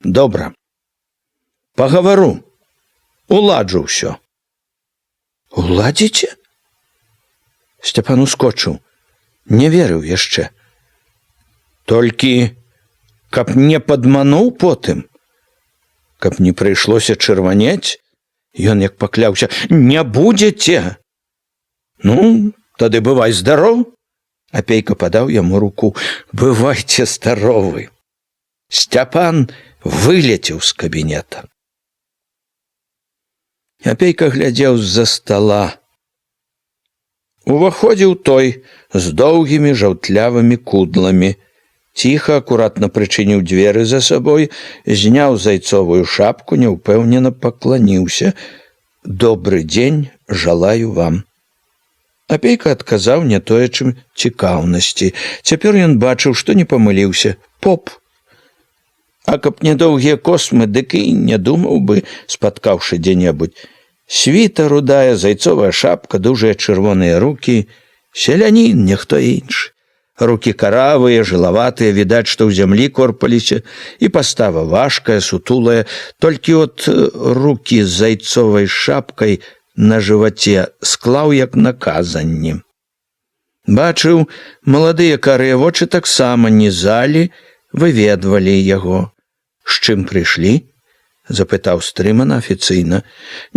Добра, пагавару, уладжу ўсё. Уладзіце? Сцяпан ускочыў, не верыў яшчэ. Толькі, каб не падмануў потым, каб не прыйшлося чырванець, ён як пакляўся: не будзеце. Ну, тады бывай здароў. Апейка падаў яму руку. Бывайце здаровы. Сцяпан вылецеў з кабінета. Апейка глядзеў з-за стала. Уваходзіў той з доўгімі жаўтлявымі кудламі. Ціха, акуратна прычыніў дзверы за сабой, зняў зайцовую шапку, няўпэўнена пакланіўся. Добры дзень, жалаю вам. Апейка адказаў, не тоячым цікаўнасці. Цяпер ён бачыў, што не памыліўся. Поп. А каб не доўгія космы, дык і не думаў бы, спаткаўшы дзе-небудзь. Світа рудая, зайцовая шапка, дужыя чырвоныя рукі. Селянін, ніхто іншы. Рукі каравыя, жылаватыя, відаць, што ў зямлі корпаліся, і пастава важкая, сутулая, толькі от рукі з зайцовай шапкай на жываце склаў як наказанне. Бачыў, маладыя карыя вочы таксама нізалі, выведвалі яго. З чым прыйшлі? Запытаў стрымана, афіцыйна.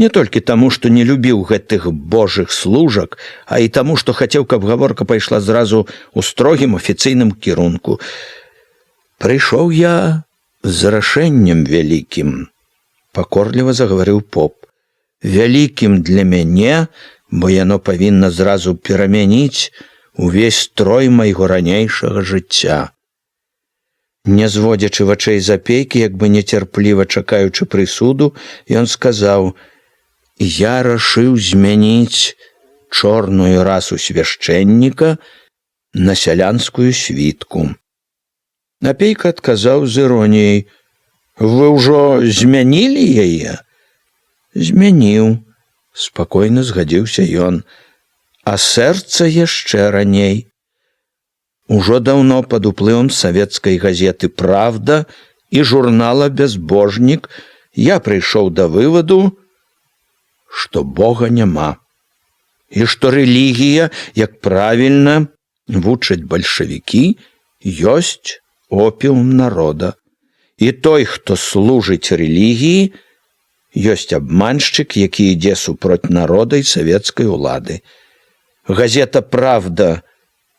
Не толькі таму, што не любіў гэтых божых служак, а і таму, што хацеў, каб гаворка пайшла зразу ў строгім афіцыйным кірунку. Прыйшоў я з рашэннем вялікім, пакорліва загаварыў поп. Вялікім для мяне, бо яно павінна зразу перамяніць увесь строй майго ранейшага жыцця. Не зводзячы вачэй з апейкі, як бы нецярпліва чакаючы прысуду, ён сказаў: я рашыў змяніць чорную расу свяшчэнніка на сялянскую світку. Апейка адказаў з іроніяй: вы ўжо змянілі яе? Змяніў, спакойна згадзіўся ён, а сэрца яшчэ раней. Ужо даўно пад уплывам савецкай газеты «Правда» і журнала «Бязбожнік» я прыйшоў да вываду, што Бога няма, і што рэлігія, як правільна вучаць бальшавікі, ёсць опіум народа. І той, хто служыць рэлігіі, ёсць абманшчык, які ідзе супроць народа і савецкай улады. Газета «Правда»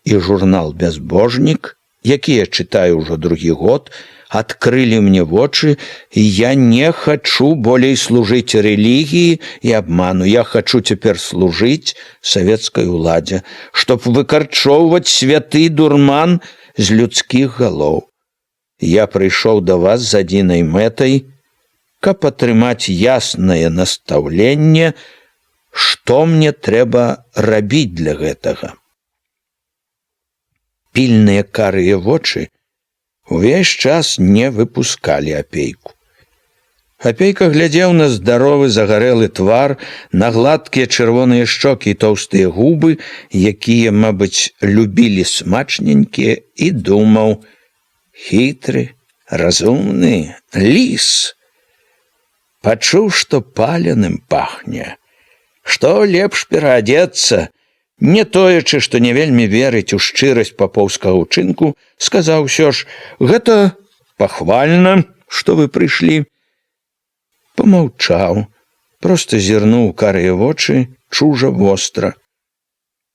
і журнал «Бязбожнік», які я чытаю ўжо другі год, адкрылі мне вочы, і я не хачу болей служыць рэлігіі і абману. Я хачу цяпер служыць савецкай уладзе, чтоб выкарчоўваць святы дурман з людскіх галоў. Я прыйшоў да вас з адзінай мэтай, каб атрымаць яснае настаўленне, што мне трэба рабіць для гэтага. Пільныя карыя вочы увесь час не выпускалі апейку. Апейка глядзеў на здаровы загарэлы твар, на гладкія чырвоныя шчокі і тоўстыя губы, якія, мабыць, любілі смачненькія, і думаў: хітры, разумны ліс. Пачуў, што паленым пахне, што лепш пераадзецца. Не тоячы, што не вельмі верыць у шчырасць папоўскага ўчынку, сказаў усё ж: гэта пахвальна, што вы прыйшлі. Памаўчаў, проста зірнуў карыя вочы чужа востра.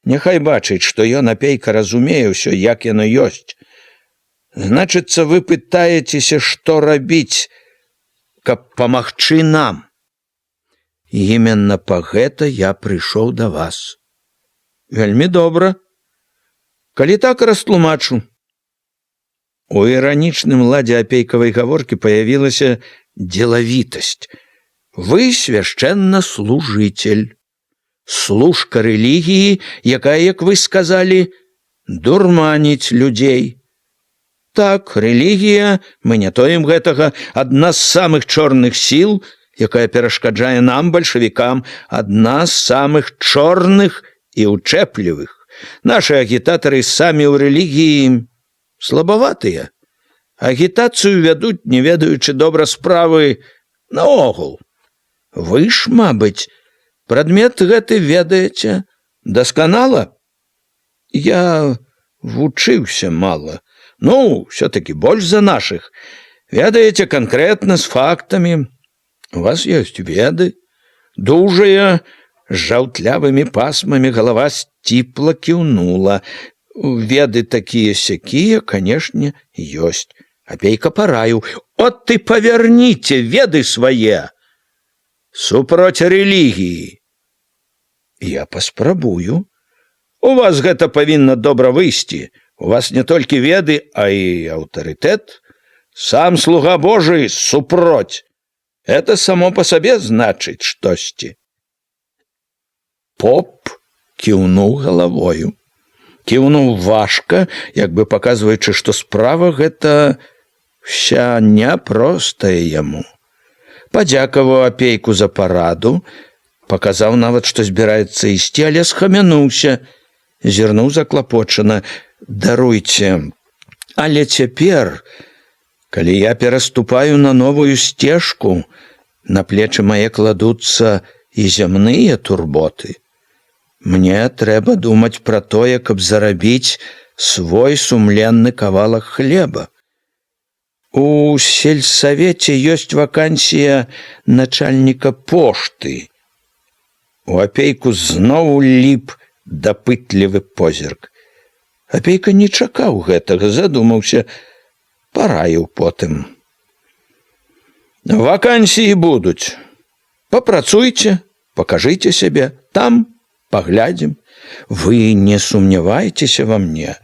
Няхай бачыць, што ён, апейка, разумее ўсё, як яно ёсць. Значыцца, вы пытаецеся, што рабіць, каб памагчы нам. Іменна па гэта я прыйшоў да вас. Вельмі добра. Калі так, растлумачу. У іранічным ладзе апейкавай гаворкі появілася деловитость. Вы свяшчэннаслужитель. Служка рэлігіі, якая, як вы сказалі, дурманіць людзей. Так, рэлігія, мы не тоім гэтага, адна з самых чорных сіл, якая перашкаджае нам, бальшавікам, адна з самых чорных і учэплівых. Нашы агітатары самі ў рэлігіі слабаватыя. Агітацыю вядуць, не ведаючы добра справы, наогул. Вы ж, мабыць, прадмет гэты ведаеце дасканала? Я вучыўся мала. Ну, все-таки больш за нашых. Ведаеце канкрэтна з фактамі. У вас ёсць веды. Дужая, з жаўтлявымі пасмамі галава сціпла кіўнула. Веды такія-сякія, канешне, ёсць. Апейка параіў: от ты павярніце веды свае супроць рэлігіі. Я паспрабую. У вас гэта павінна добра выйсці. У вас не толькі веды, а і аўтарытэт. Сам слуга Божий супроць. Это само по сабе значыць штосьці. Поп кіўнуў галавою. Кіўнуў важка, як бы паказваючы, што справа гэта вся няпростая яму. Падзякаваў апейку за параду, паказаў нават, што збіраецца ісці, але схамянуўся, зірнуў заклапочана: даруйце, але цяпер, калі я пераступаю на новую сцежку, на плечы мае кладуцца і зямныя турботы. Мне трэба думаць пра тое, каб зарабіць свой сумленны кавалак хлеба. У сельсавеце ёсць вакансія начальніка пошты. У апейку зноў ліп дапытлівы позірк. Апейка не чакаў гэтага, задумаўся, параіў потым. Вакансіі будуць. Папрацуйце, пакажыце сябе, там паглядзім. Вы не сумнявайцеся во мне.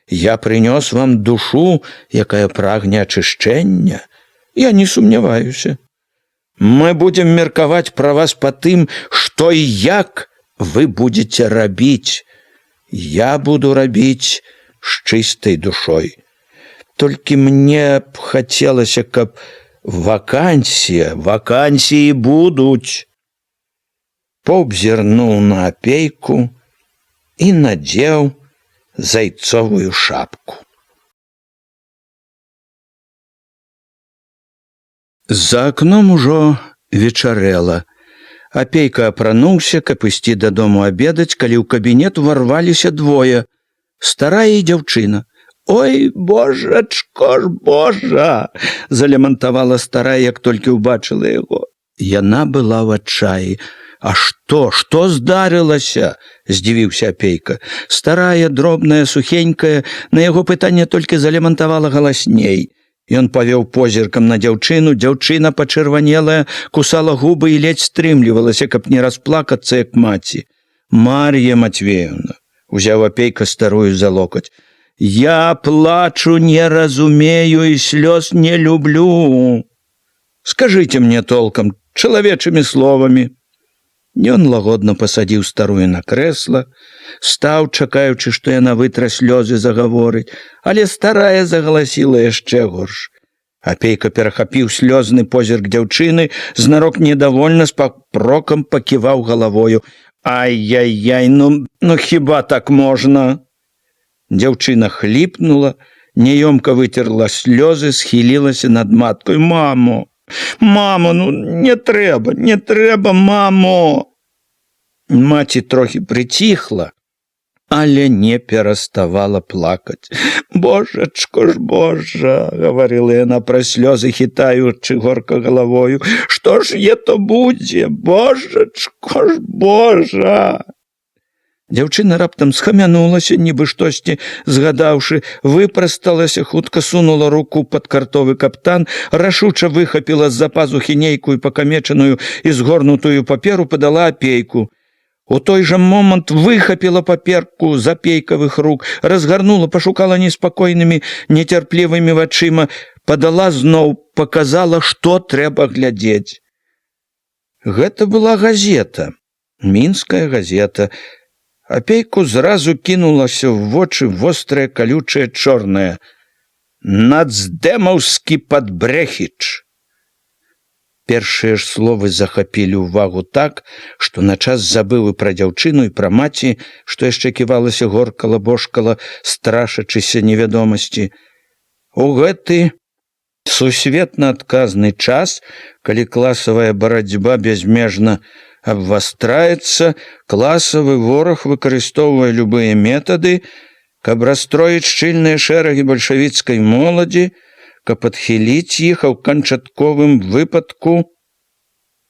Я прынёс вам душу, якая прагне ачышчэння. Я не сумняваюся. Мы будем меркаваць пра вас па тым, што і як вы будзеце рабіць. Я буду рабіць з чыстай душой. Толькі мне б хацелася, каб вакансіі будуць. Поп зірнуў на апейку і надзеў зайцовую шапку. За акном ужо вечарэла. Апейка апрануўся, каб ісці дадому абедаць, калі ў кабінет уварваліся двое – старая і дзяўчына. «Ой, божачко ж, божа!» – залямантавала старая, як толькі ўбачыла яго. Яна была ў адчаі. «А што здарылася?» – здзівіўся апейка. Старая, дробная, сухенькая, на яго пытанне толькі залямантавала галасней. Ён павёў позіркам на дзяўчыну, дзяўчына пачырванелая, кусала губы і ледзь стрымлівалася, каб не расплакацца, як маці. «Мар'я Матвеевна», – узяў апейка старую за локаць, – «я плачу, не разумею і слёз не люблю. Скажите мне толком, чалавечымі словамі». Ён лагодна пасадзіў старую на крэсла, стаў, чакаючы, што яна вытра слёзы, загаворыць, але старая загаласіла яшчэ горш. Апейка перахапіў слёзны позірк дзяўчыны, знарок недавольна з папрокам паківаў галавою. «Ай-яй-яй, ну хіба так можна?» Дзяўчына хліпнула, няёмка вытерла слёзы, схілілася над маткой. «Мамо! Мамо, ну не трэба, мамо!» Маці трохі прыціхла, але не пераставала плакаць. «Божачко ж, божа!» – гаварыла яна праз слёзы, хітаючы горка галавою. «Што ж ето будзе? Божачко ж, божа!» Дзяўчына раптам схамянулася, нібы штосьці згадаўшы, выпрасталася, хутка сунула руку пад картовы каптан, рашуча выхапіла з-за пазухі нейкую пакамечаную і згорнутую паперу, падала Апейку. У той жа момант выхапіла паперку з Апейкавых рук, разгарнула, пашукала неспакойнымі, нецярплівымі вачыма, падала зноў, паказала, што трэба глядзець. Гэта была газета, мінская газета. Апейку зразу кінулася ў вочы вострае, калючае, чорнае. «Нацдэмаўскі падбрэхіч». Першыя ж словы захапілі ўвагу так, што на час забыў і пра дзяўчыну, і пра маці, што яшчэ ківалася, горкала-бошкала, страшачыся невядомасці. У гэты сусветна адказны час, калі класавая барацьба бязмежна абвастраецца, класавы вораг выкарыстоўвае любыя метады, каб расстроіць шчыльныя шэрагі бальшавіцкай моладзі, каб адхіліць іх, а ў канчатковым выпадку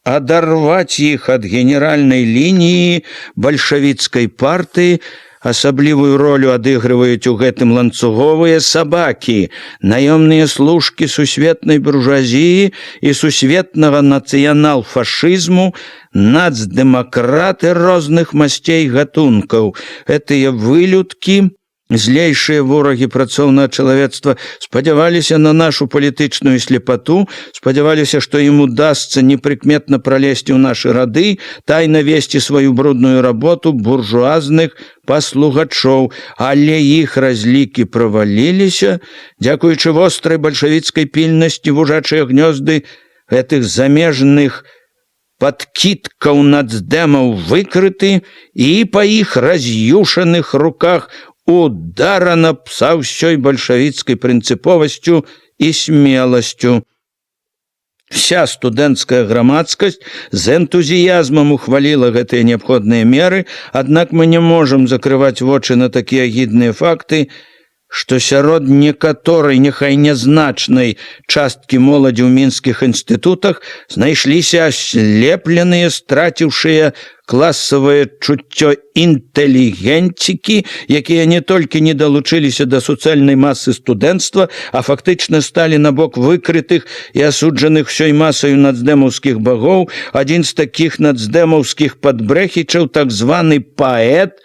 адарваць іх ад генеральнай лініі бальшавіцкай партыі. Асаблівую ролю адыгрываюць у гэтым ланцуговыя сабакі, наёмныя служкі сусветнай буржуазіі і сусветнага нацыянал-фашызму, нацдэмакраты розных масцей гатункаў. Гэтыя вылюдкі, злейшыя ворагі працоўнага чалавецтва, спадзяваліся на нашу палітычную слепату, спадзяваліся, што ім удасца непрыкметна пралезці ў нашы рады, тайна весці сваю брудную работу буржуазных паслугачоў, але іх разлікі праваліліся. Дзякуючы вострай бальшавіцкай пільнасці вужачыя гнёзды гэтых замежных падкідкаў нацдэмаў выкрыты, і па іх раз'юшаных руках ударана са ўсёй бальшавіцкай прынцыповасцю і смеласцю. Вся студэнцкая грамадскасць з энтузіязмам ухваліла гэтыя неабходныя меры, аднак мы не можам закрываць вочы на такія агідныя факты, што сярод некаторай, няхай нязначнай часткі моладзі ў мінскіх інстытутах знайшліся аслепленыя, страціўшыя класавае чуццё інтэлігенцікі, якія не толькі не далучыліся да суцэльнай масы студэнцтва, а фактычна сталі на бок выкрытых і асуджаных усёй масаю нацдэмаўскіх багоў. Адзін з такіх нацдэмаўскіх падбрэхічаў, так званы паэт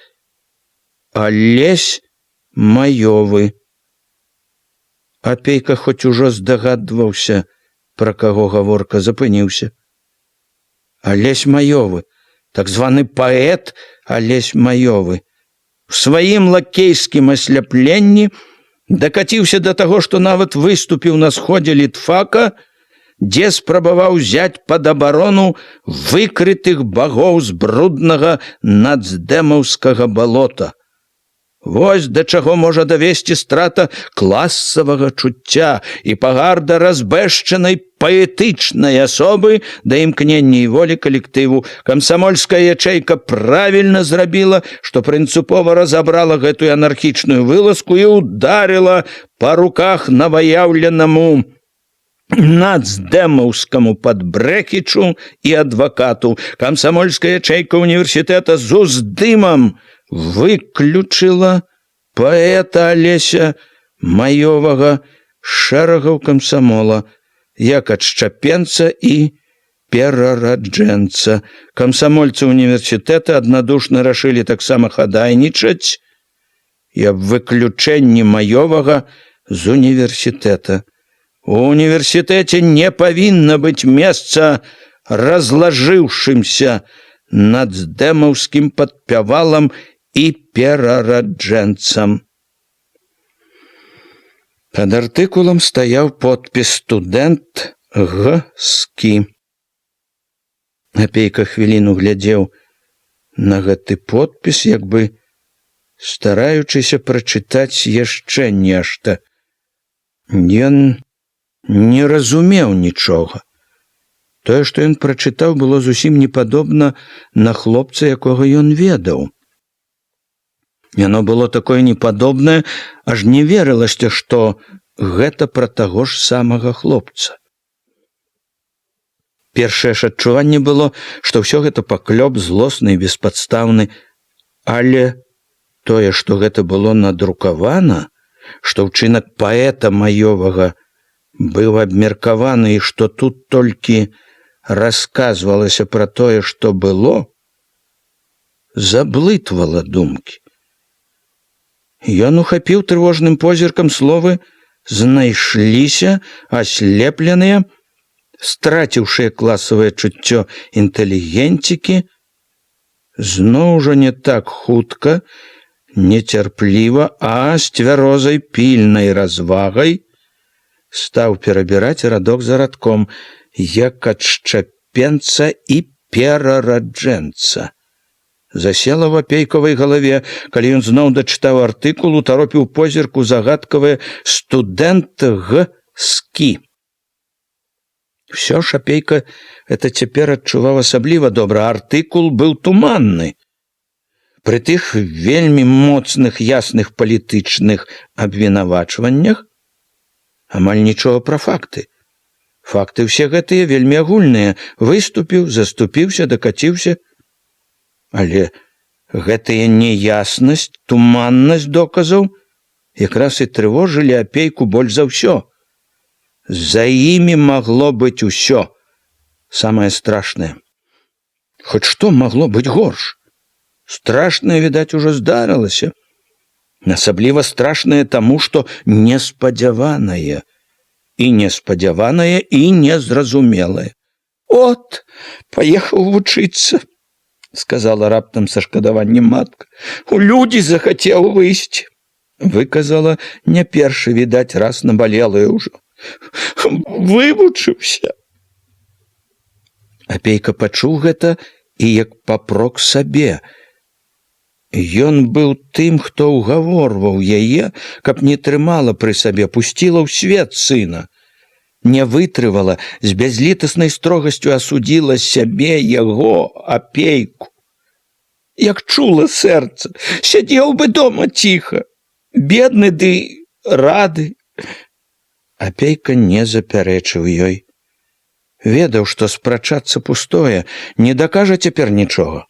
Алесь Маёвы. Апейка хоць ужо здагадваўся, пра каго гаворка, запыніўся. Алесь Маёвы, так званы паэт Алесь Маёвы, у сваім лакейскім асляпленні дакаціўся да таго, што нават выступіў на сходзе літфака, дзе спрабаваў узяць пад абарону выкрытых багоў з бруднага нацдэмаўскага балота. Вось да чаго можа давесці страта класавага чуцця і пагарда разбэшчанай паэтычнай асобы да імкнення і волі калектыву. Камсамольская ячэйка правільна зрабіла, што прынцыпова разабрала гэтую анархічную вылазку і ударила па руках наваяўленаму нацдэмаўскаму падбрэхічу і адвакату. Камсамольская ячэйка універсітэта з уздымам выключыла паэта Алеся Маёвага шэрагаў камсамола як адшчапенца і перараджэнца. Камсамольцы універсітэта аднадушна рашылі таксама хадайнічаць і аб выключэнні Маёвага з універсітэта. У універсітэце не павінна быць месца разлажыўшымся нацдэмаўскім падпявалам і перараджэнцам. Пад артыкулам стаяў подпіс «Студэнт Г.Скі». Апейка хвіліну глядзеў на гэты подпіс, як бы стараючыся прачытаць яшчэ нешта. Ён не разумеў нічога. Тое, што ён прачытаў, было зусім не падобна на хлопца, якога ён ведаў. Яно было такое непадобнае, аж не верылася, што гэта пра таго ж самага хлопца. Першае ж адчуванне было, што ўсё гэта паклёп злосны і беспадстаўны. Але тое, што гэта было надрукавана, што ўчынак паэта маёвага быў абмеркаваны і што тут толькі расказвалася пра тое, што было, заблытвала думкі. Ён ухапіў трывожным позіркам словы «знайшліся аслепленыя», страціўшыя класавае чуццё інтэлігенцікі, зноў жа не так хутка, нецярпліва, а з цвярозай пільнай развагай стаў перабіраць радок за радком, як адшчапенца і перараджэнца. Засела в апейкавай галаве, калі ён зноў дачытаў артыкул, утаропіў позірку загадкавае «студэнт г-скі». Всё ж апейка это цяпер адчуваў асабліва добра. Артыкул быў туманны. Пры тых вельмі моцных, ясных палітычных абвінавачваннях амаль нічога пра факты. Факты ўсе гэтыя вельмі агульныя. Выступіў, заступіўся, дакаціўся. Але гэтая неяснасць, туманнасць доказаў якраз і трывожылі апейку больш за ўсё. За імі магло быць усё, самае страшнае. Хоць што магло быць горш? Страшнае, відаць, ужо здарылася. Асабліва страшнае таму, што неспадзяванае. І неспадзяванае, і незразумелае. «От, паехаў вучыцца», — сказала раптам са шкадаваннем матка. «У людзі захацеў выйсці», — выказала не першы, відаць, раз набалелая ўжо. «Вывучыўся». Апейка пачуў гэта і як папрок сабе. Ён быў тым, хто ўгаворваў яе, каб не трымала пры сабе, пусціла ў свет сына. Не вытрывала, з бязлітаснай строгасцю асудзіла сябе, яго, апейку. Як чула сэрца, сядзеў бы дома ціха, бедны ды рады. Апейка не запярэчыў ёй. Ведаў, што спрачацца пустое, не дакажа цяпер нічога.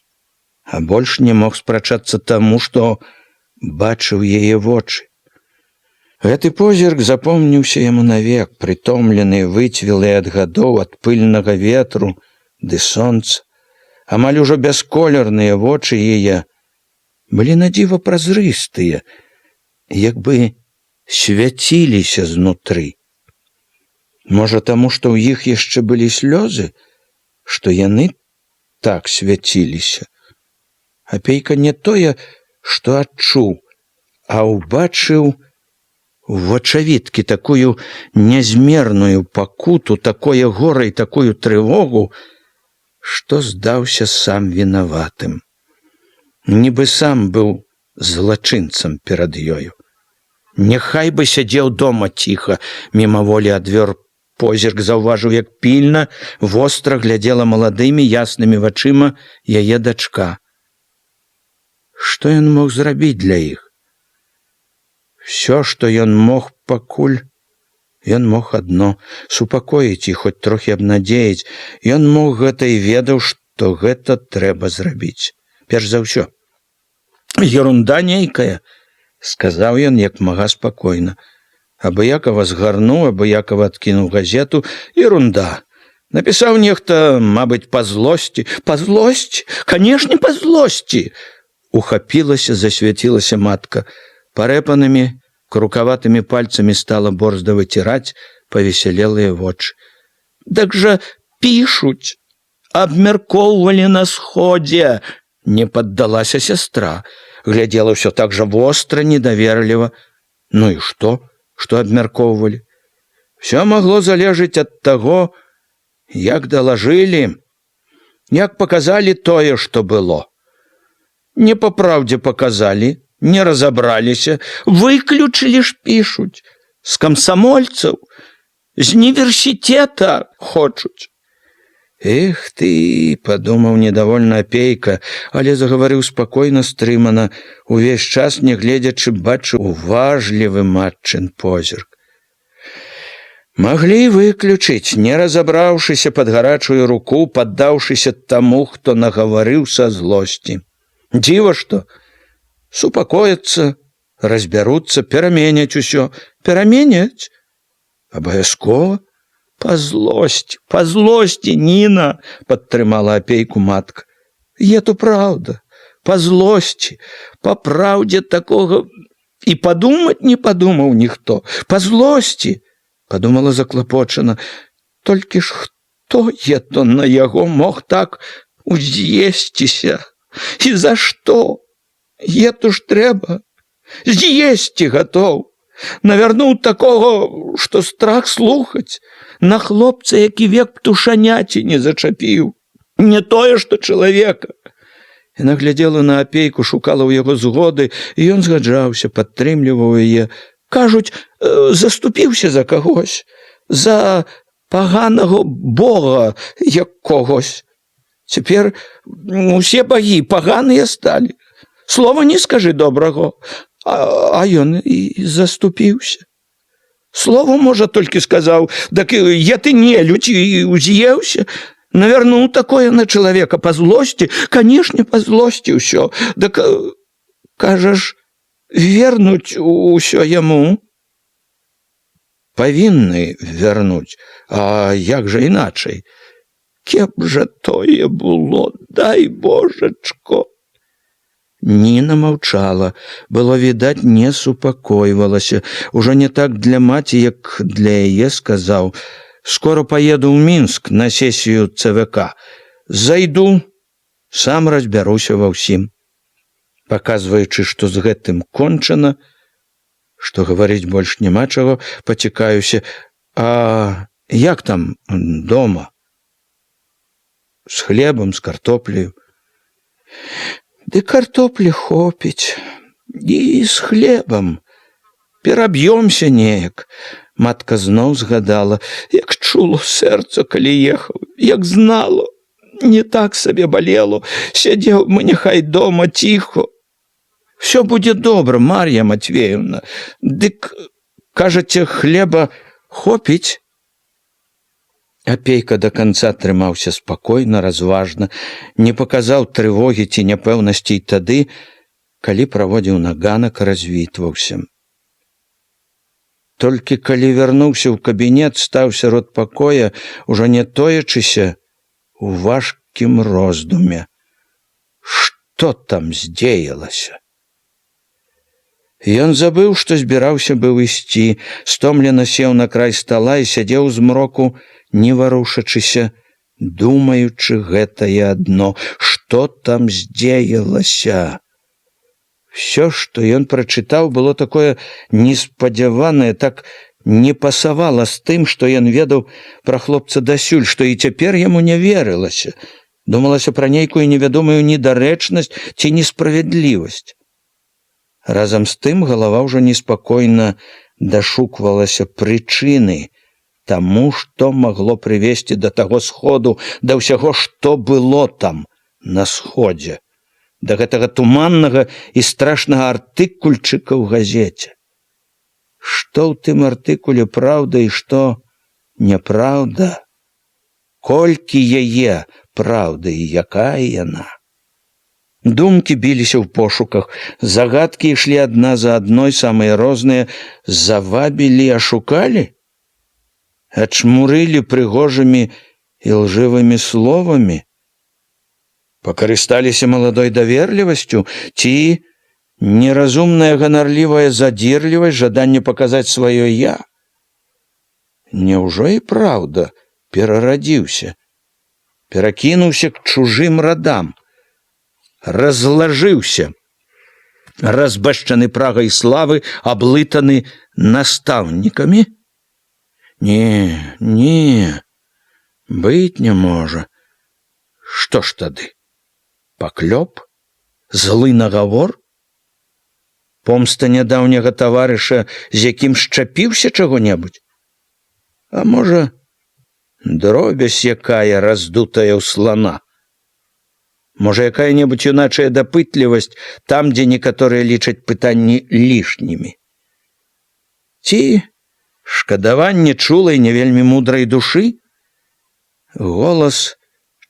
А больш не мог спрачацца таму, што бачыў яе вочы. Гэты позірк запомніўся яму навек, прытомлены, выцвелы ад гадоў, ад пыльнага ветру ды сонца. Амаль ужо бясколерныя вочы яе былі надзіва празрыстыя, як бы свяціліся знутры. Можа, таму, што ў іх яшчэ былі слёзы, што яны так свяціліся. Апейка не тое, што адчуў, а ўбачыў у вачавіткі такую нязмерную пакуту, такое гора і такую трывогу, што здаўся сам вінаватым. Нібы сам быў злачынцам перад ёю. Няхай бы сядзеў дома ціха, мімаволі адвёр позірк, заўважыў, як пільна, востра глядзела маладымі, яснымі вачыма яе дачка. Што ён мог зрабіць для іх? Всё, што ён мог пакуль, ён мог адно — супакоіць і хоць трохі абнадзеяць. Ён мог гэта і ведаў, што гэта трэба зрабіць. Перш за ўсё. «Ерунда нейкая», — сказаў ён як мага спакойна. Абыякава згарнуў, абыякава адкінуў газету. «Ерунда. Напісаў нехта, мабыць, па злосці». «Па злосці? Канешне, па злосці!» Ухапілася, засвяцілася матка. Парэпанымі, крукаватымі пальцамі стала борзда выціраць павесялелыя вочы. «Дак жа пішуць, абмяркоўвалі на сходзе», — не паддалася сястра. Глядзела ўсё так жа востра, недаверліва. Ну і што? Што абмяркоўвалі? Всё магло залежыць ад таго, як далажылі, як паказалі тое, што было. Не па праўдзе паказалі, не разабраліся, выключылі ж пішуць. З камсамольцаў, з універсітэта хочуць. «Эх ты», — падумаў недовольна апейка, але загаварыў спакойна, стрымана, увесь час не гледзячы бачыў уважлівы матчын позірк. Маглі выключыць, не разабраўшыся пад гарачую руку, паддаўшыся таму, хто нагаварыў са злосці. Дзіва што, супакояцца, разбяруцца, пераменяць усё. Пераменяць? Абавязкова. Па злосці, Ніна, падтрымала апейку матка. То праўда, па злосці, па праўдзе такога і падумаць не падумаў ніхто. Па злосці, падумала заклапочана, толькі ж хто на яго мог так уз'есціся? І за што? Ж трэба, з'есці гатоў. Навярнуў такога, што страх слухаць, на хлопца, які век птушаняці не зачапіў. Не тое, што чалавека. Яна глядзела на апейку, шукала ў яго згоды, і ён згаджаўся, падтрымліваў яе. Кажуць, заступіўся за кагось, за паганага бога якогось. Цяпер усе багі паганыя сталі. Слова не скажы добрага, а ён і заступіўся. Слово, можа, толькі сказаў, дак ты нелюдь і уз'еўся. Навярнуў такое на чалавека па злосці, канешне, па злосці ўсё. Дак, кажаш, вернуць усё яму? Павінны вярнуць, а як жа іначай? Кеп жа тое было, дай божачко. Ніна маўчала, было відаць, не супакойвалася. Ужо не так для маці, як для яе сказаў: скоро поеду ў Мінск на сесію ЦВК. Зайду, сам разбяруся ва ўсім. Паказваючы, што з гэтым кончана, што гаварыць больш няма чаго, пацікаюся: а як там дома? З хлебам, з картопляю. Ды картоплі хопіць, і з хлебам. Пераб'ёмся неяк. Матка зноў згадала, як чуло сэрца, калі ехаў, як знало, не так сабе балело. Сядзеў мы няхай дома ціхо. Всё будзе добра, Мар'я Матвеевна. Дык, кажаце, хлеба хопіць? Апейка да канца трымаўся спакойна, разважна, не паказаў трывогі ці няпэўнасці тады, калі праводзіў на ганак, развітваўся. Толькі калі вярнуўся ў кабінет, стаў сярод пакоя, ужо не тоячыся, у важкім роздуме. Што там здзеялася? Ён забыў, што збіраўся быў ісці, стомлена сеў на край стала і сядзеў змроку, не варушачыся, думаючы гэтае адно: што там здзеялася? Всё, што ён прачытаў, было такое неспадзяванае, так не пасавала з тым, што ён ведаў пра хлопца дасюль, што і цяпер яму не верылася. Думалася пра нейкую невядомую недарэчнасць ці несправядлівасць. Разам з тым галава ўжо неспакойна дашуквалася прычыны таму, што магло прывесці да таго сходу, да ўсяго, што было там, на сходзе, да гэтага туманнага і страшнага артыкульчыка ў газеце. Што ў тым артыкуле праўда і што няпраўда? Колькі яе праўды і якая яна? Думкі біліся ў пошуках, загадкі ішлі адна за адной, самыя розныя, завабілі, ашукалі? Ачмурылі прыгожымі і лжывымі словамі? Пакарысталіся маладой даверлівасцю ці неразумная ганарлівая задзірлівасць, жаданне паказаць сваё «я»? Няўжо і праўда перарадзіўся, перакінуўся к чужым радам, разлажыўся, разбашчаны прагай славы, аблытаны настаўнікамі? Не, быць не можа. Што ж тады? Паклёп? Злы нагавор? Помста нядаўняга таварыша, з якім счапіўся чаго-небудзь? А можа, дробязь якая раздутая ў слана? Можа, якая-небудзь юначая дапытлівасць там, дзе некаторыя лічаць пытанні лішнімі? Ці шкадаванне чулай, не вельмі мудрай душы? Голас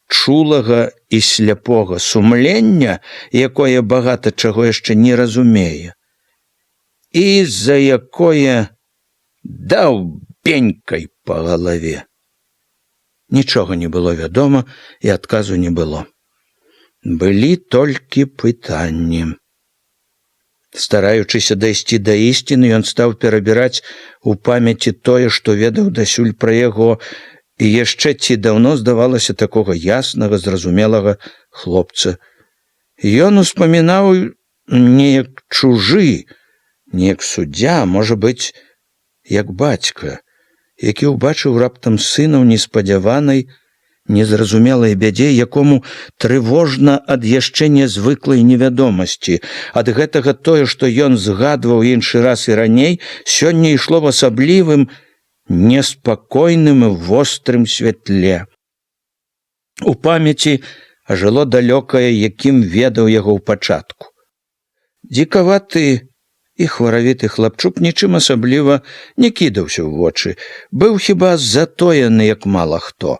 чулага і сляпога сумлення, якое багата чаго яшчэ не разумее, і за якое даў пенькай па галаве. Нічога не было вядома, і адказу не было. Былі толькі пытанні. Стараючыся дайсці да ісціны, ён стаў перабіраць у памяці тое, што ведаў дасюль пра яго, і яшчэ ці даўно здавалася такога яснага, зразумелага хлопца. Ён успамінаў неяк чужы, неяк суддзя, можа быць, як бацька, які ўбачыў раптам сына ў неспадзяванай, незразумелай бядзе, якому трывожна ад яшчэ нязвыклай невядомасці. Ад гэтага тое, што ён згадваў іншы раз і раней, сёння ішло в асаблівым, неспакойным і вострым святле. У памяці ажыло далёкае, якім ведаў яго ў пачатку. Дзікаваты і хваравіты хлапчук нічым асабліва не кідаўся ў вочы, быў хіба затоены, як мала хто.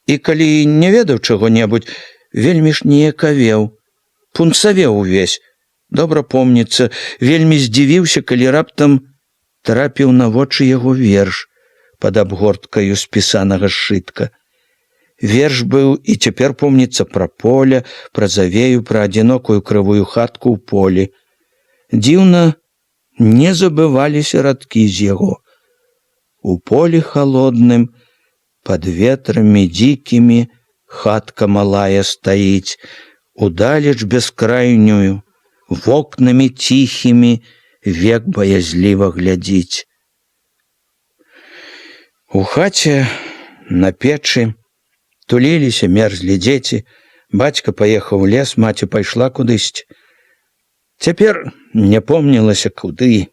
І калі не ведаў чаго-небудзь, вельмі ж ніякавеў, пунцавеў увесь. Добра помніцца, вельмі здзівіўся, калі раптам трапіў на вочы яго верш пад абгорткаю спісанага сшытка. Верш быў і цяпер помніцца пра поле, пра завею, пра адзінокую крывую хатку ў полі. Дзіўна, не забываліся радкі з яго. У полі халодным, под ветрами дикими хатка малая стоит, удалечь бескрайнюю, в окнами тихими век боязливо глядить. У хаце на печы туліліся, мерзлі дзеці, бацька паехаў у лес, маці пайшла кудысьці. Цяпер не помнілася куды.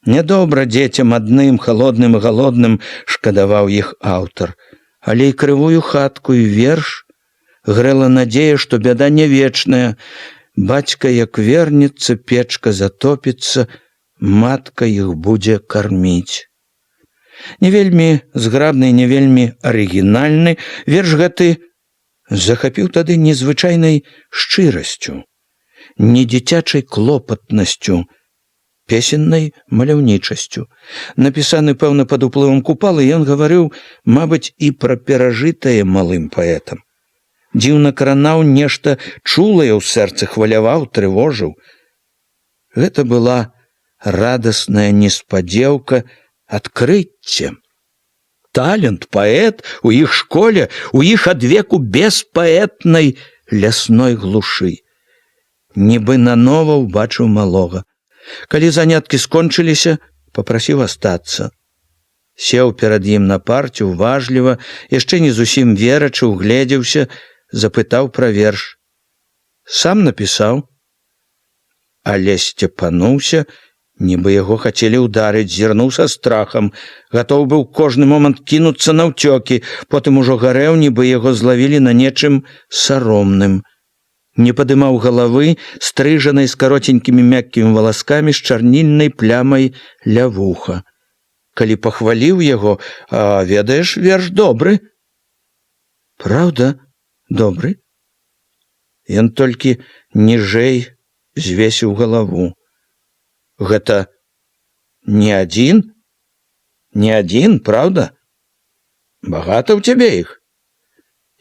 Нядобра дзецям адным, халодным і галодным, шкадаваў іх аўтар. Але і крывую хатку, і верш грэла надзея, што бяда не вечная. Бацька, як вернецца, печка затопіцца, матка іх будзе карміць. Не вельмі зграбны, не вельмі арыгінальны, верш гэты захапіў тады незвычайнай шчырасцю, не дзіцячай клопатнасцю, песеннай маляўнічасцю. Напісаны, пэўна, пад уплывам Купалы, ён гаварыў, мабыць, і пра перажытае малым паэтам. Дзіўна кранаў нешта чулае ў сэрцы, хваляваў, трывожыў. Гэта была радасная неспадзеўка, адкрыцце. Талент, паэт у іх школе, у іх адвеку беспаэтнай лясной глушы. Нібы нанова ўбачыў малога. Калі заняткі скончыліся, папрасіў астацца. Сеў перад ім на парце, уважліва, яшчэ не зусім верачы, угледзеўся, запытаў пра верш. Сам напісаў, але сцепануўся, нібы яго хацелі ўдарыць, зірнуў са страхам, гатоў быў кожны момант кінуцца наўцёкі, потым ужо гарэў, нібы яго злавілі на нечым саромным. Не падымаў галавы, стрыжанай з каротенькімі мяккімі валаскамі, з чарнільнай плямай ля вуха. Калі пахваліў яго, а ведаеш, верш добры. Праўда, добры? Ён толькі ніжэй звесіў галаву. Гэта не адзін? Не адзін, праўда? Багата ў цябе іх?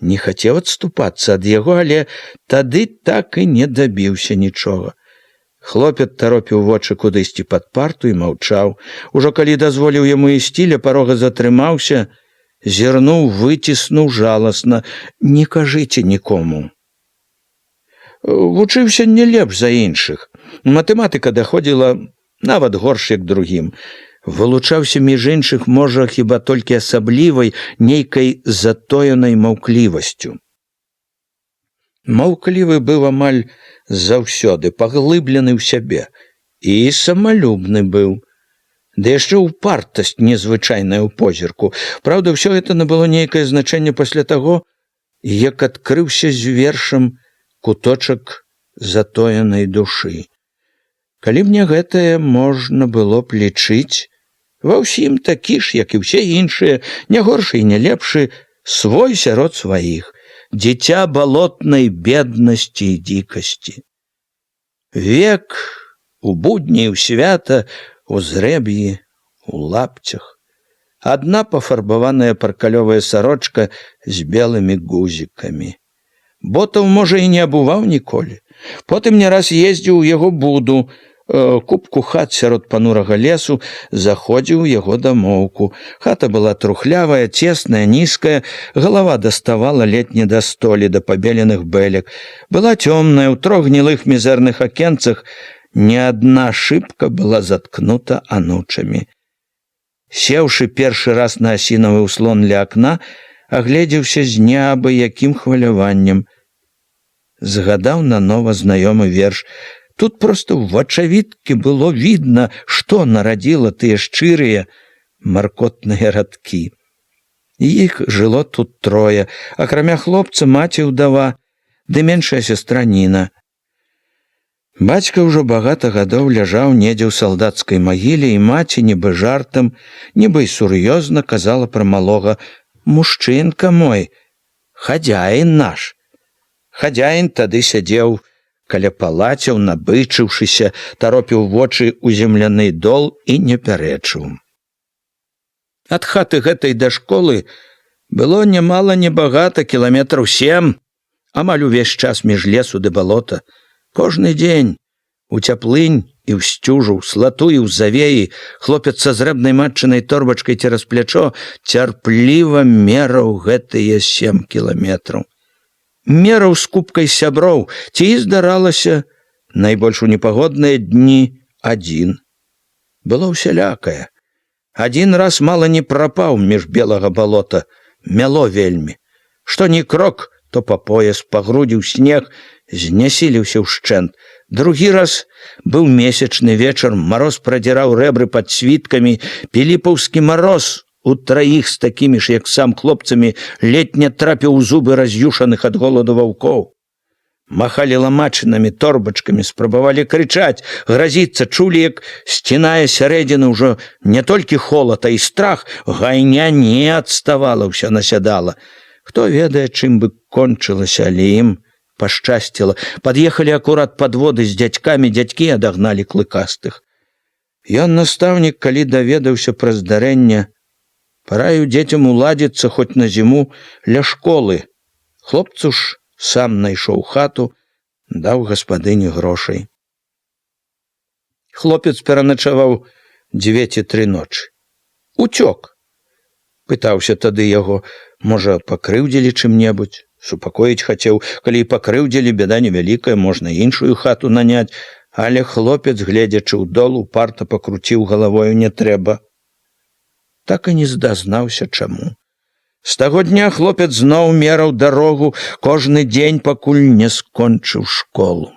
Не хацеў адступацца ад яго, але тады так і не дабіўся нічога. Хлопец таропіў вочы кудысьці пад парту і маўчаў. Ужо калі дазволіў яму ісці, ля парога затрымаўся, зірнуў, выціснуў жаласна: «Не кажыце нікому». Вучыўся не лепш за іншых. Матэматыка даходзіла нават горш, як другім. Вылучаўся між іншых, можа, хіба толькі асаблівай, нейкай затоенай маўклівасцю. Маўклівы быў амаль заўсёды, паглыблены ў сябе, і самалюбны быў. Да яшчэ ўпартасць незвычайная ў позірку. Праўда, ўсё гэта набыло нейкае значэнне пасля таго, як адкрыўся з вершам куточак затоенай душы. Калі б не гэтае, можна было б лічыць, ва ўсім такі ж, як і ўсе іншыя, не горшы і не лепшы, свой сярод сваіх. дзіця балотнай беднасці і дзікасці. Век у будні і ў свята, у зрэб'і, у лапцях. Адна пафарбаваная паркалёвая сарочка з белымі гузікамі. Ботаў, можа, і не абуваў ніколі. Потым не раз ездзіў у яго буду, купку хат сярод панурага лесу, заходзіў у яго дамоўку. Хата была трухлявая, цесная, нізкая, галава даставала ледь не да столі, да пабеленых бэлек. Была цёмная, у 3 гнілых мізэрных акенцах ні адна шыбка была заткнута анучамі. Сеўшы першы раз на асінавы ўслон ля акна, агледзеўся з неабыякім хваляваннем. Згадаў нанова знаёмы верш. Тут проста ў вачавіткі было відна, што нарадзіла тыя шчырыя маркотныя радкі. Іх жыло тут 3, акрамя хлопца маці ўдава, ды меншая сястра Ніна. Бацька ўжо багата гадоў ляжаў недзе ў салдацкай магіле, і маці нібы жартам, нібы і сур'ёзна казала пра малога: «Мужчынка мой, хадзяін наш». Хадзяін тады сядзеў каля палацяў, набычыўшыся, таропіў вочы ў земляны дол і не пярэчыў. Ад хаты гэтай да школы было нямала небагата, кіламетраў 7, амаль увесь час між лесу ды балота. Кожны дзень у цяплынь і ў сцюжу, ў слату і ў завеі хлопец са зрэбнай матчынай торбачкай цераз плячо цярпліва мераў гэтыя 7 кіламетраў. Мераў з купкай сяброў, ці і здаралася, найбольш у непагодныя дні, адзін. Было ўсялякае. Адзін раз мала не прапаў між белага балота, мяло вельмі. Што ні крок, то па пояс, па грудзі ў снег, знясіліўся ўшчэнт. Другі раз быў месячны вечар, мароз прадзіраў рэбры пад світкамі, піліпаўскі мароз у 3 з такімі ж, як сам, хлопцамі ледь не трапіў у зубы раз'юшаных ад голаду ваўкоў. Махалі ламачынамі, торбачкамі, спрабавалі крычаць, гразіцца, чулі, як сцінае сярэдзіны ўжо не толькі холад, а і страх. Гайня не адставала, ўся насядала. Хто ведае, чым бы кончылася, але ім пашчасціла. Пад'ехалі акурат падводы з дзядзькамі, дзядзькі адагналі клыкастых. Ён, настаўнік, калі даведаўся пра здарэнне, параіў дзецям уладзіцца хоць на зіму ля школы. Хлопцу ж сам найшоў хату, даў гаспадыні грошай. Хлопец пераначаваў 2 ці 3 ночы. Уцёк. Пытаўся тады яго, можа, пакрыўдзілі чым-небудзь. Супакоіць хацеў, калі і пакрыўдзілі, бяда невялікая, можна іншую хату наняць, але хлопец, гледзячы ў дол, упарта пакруціў галавою: не трэба. Так і не здазнаўся чаму. З таго дня хлопец зноў мераў дарогу кожны дзень, пакуль не скончыў школу.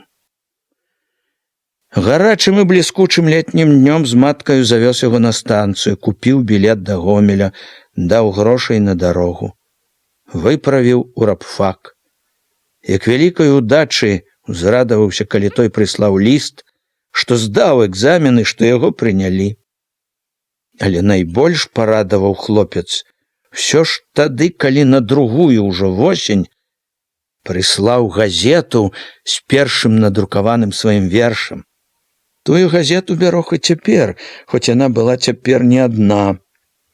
Гарачым і бліскучым летнім днём з маткаю завёз яго на станцыю, купіў білет да Гомеля, даў грошай на дарогу. Выправіў у рабфак. Як вялікай удачы узрадаваўся, калі той прыслаў ліст, што здаў экзамены, што яго прынялі. Але найбольш парадаваў хлопец ўсё ж тады, калі на другую ўжо восень прыслаў газету з першым надрукаваным сваім вершам. Тую газету бярог і цяпер, хоць яна была цяпер не адна.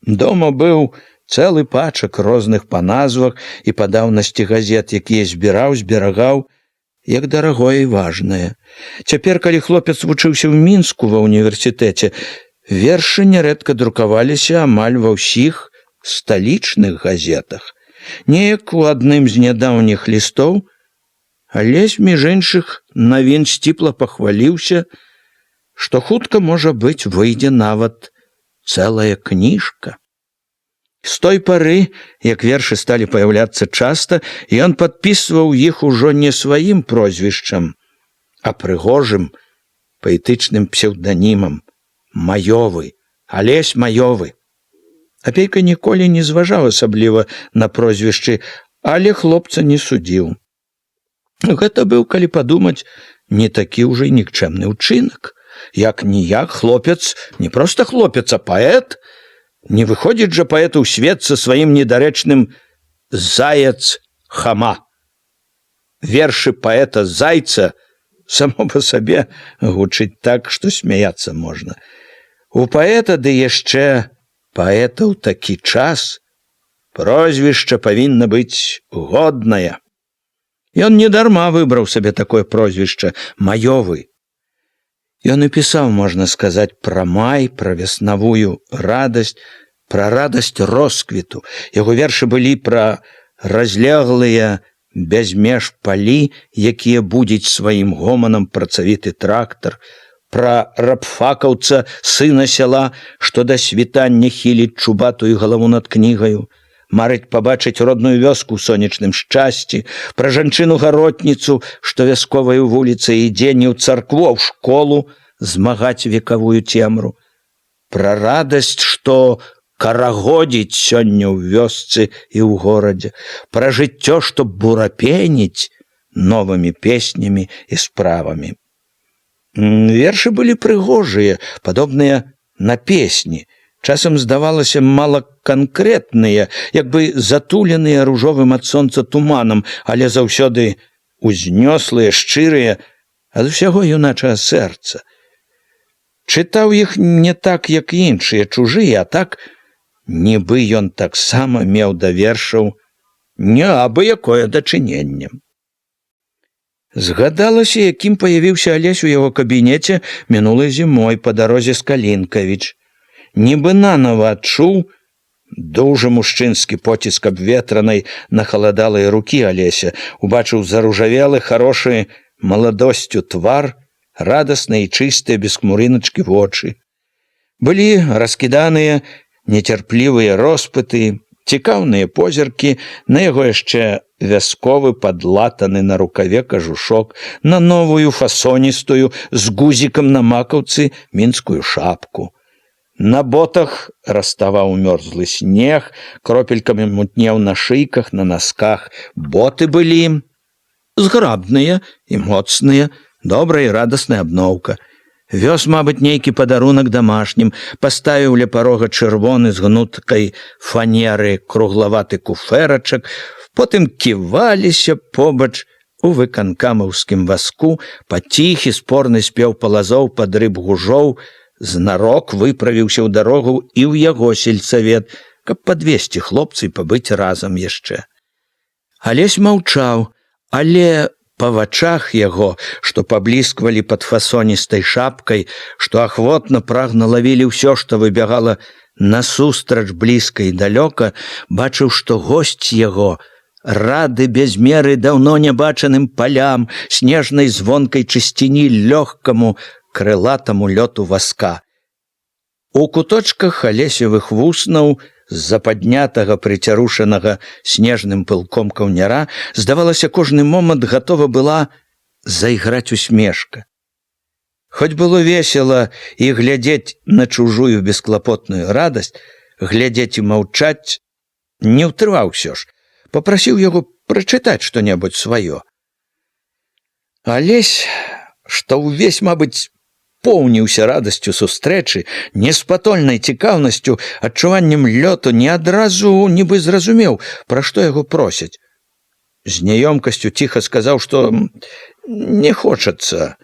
Дома быў цэлы пачак розных па назвах і па даўнасці газет, якія збіраў, зберагаў, як дарагое і важнае. Цяпер, калі хлопец вучыўся ў Мінску ва ўніверсітэце, вершы нярэдка друкаваліся амаль ва ўсіх сталічных газетах. Неяк у адным з нядаўніх лістоў Алесь, між іншых навін, сціпла пахваліўся, што хутка, можа быць, выйдзе нават цэлая кніжка. З той пары, як вершы сталі паяўляцца часта, ён падпісваў іх ужо не сваім прозвішчам, а прыгожым паэтычным псеўданімам — Маёвы, Алесь Маёвы. Апейка ніколі не зважаў асабліва на прозвішчы, але хлопца не судзіў. Гэта быў, калі падумаць, не такі ўжо і нікчэмны ўчынак. Як-ніяк хлопец, не проста хлопец, а паэт. Не выходзіць жа паэту ў свет са сваім недарэчным «Заяц Хама». вершы паэта Зайца само па сабе гучыць так, што смяяцца можна. У паэта, ды яшчэ паэта ў такі час, прозвішча павінна быць годнае. Ён недарма выбраў сабе такое прозвішча Маёвы. Ён і пісаў, можна сказаць, пра май, пра веснавую радасць, пра радасць росквіту. Яго вершы былі пра разлеглыя без меж палі, якія будзіць сваім гоманам працавіты трактар, пра рабфакаўца, сына сяла, што да світання хіліць чубатую галаву над кнігаю, марыць пабачыць родную вёску ў сонечным шчасці, пра жанчыну-гаротніцу, што вясковаю вуліцай ідзе не ў царкву, а ў школу змагаць векавую цемру, пра радасць, што карагодзіць сёння ў вёсцы і ў горадзе, пра жыццё, што бурапеніць новымі песнямі і справамі. Вершы былі прыгожыя, падобныя на песні, часам здавалася мала канкрэтныя, як бы затуленыя ружовым ад сонца туманам, але заўсёды узнёслыя, шчырыя, ад усяго юначага сэрца. Чытаў іх не так, як іншыя, чужыя, а так, нібы ён таксама меў да вершаў не абы-якое дачыненне. Згадалася, якім паявіўся Алесь у яго кабінеце мінулай зімой па дарозе з Калінкавіч. Нібы нанова адчуў дужы мужчынскі поціск абветранай нахаладалай рукі Алеся, убачыў заружавелы, харошы маладосцю твар, радасныя і чыстыя без хмурыначкі вочы. Былі раскіданыя нецярплівыя роспыты, цікаўныя позіркі, на яго яшчэ вясковы падлатаны на рукаве кажушок, на новую фасоністую з гузікам на макаўцы мінскую шапку. На ботах раставаў мёрзлы снег, кропелькамі мутнеў на шыйках, на насках. Боты былі зграбныя і моцныя, добрая і радасная абноўка. Вёз, мабыць, нейкі падарунак дамашнім, паставіў ля парога чырвоны з гнуткай фанеры круглаваты куфэрачак, потым ківаліся побач у выканкамаўскім васку, паціхі спорны спеў палазоў падрыб гужоў, знарок выправіўся ў дарогу і ў яго сельсавет, каб падвесці хлопцы і пабыць разам яшчэ. Алесь маўчаў, але па вачах яго, што паблісквалі пад фасоністай шапкай, што ахвотна прагна лавілі ўсё, што выбягала насустрач блізка і далёка, бачыў, што госць яго рады без меры даўно нябачаным палям, снежнай звонкай чысціні, лёгкаму крылатаму лёту васка. У куточках алесевых вуснаў з-за паднятага прыцярушанага снежным пылком каўняра, здавалася, кожны момант гатова была зайграць усмешка. Хоць было весела і глядзець на чужую бесклапотную радасць, глядзець і маўчаць, не ўтрываў усё ж, папрасіў яго прачытаць што-небудзь сваё. Алесь, што ўвесь, мабыць, поўніўся радасцю сустрэчы, неспатольнай цікаўнасцю, адчуваннем лёту, не адразу нібы зразумеў, пра што яго просяць. З няёмкасцю ціха сказаў, што не хочацца.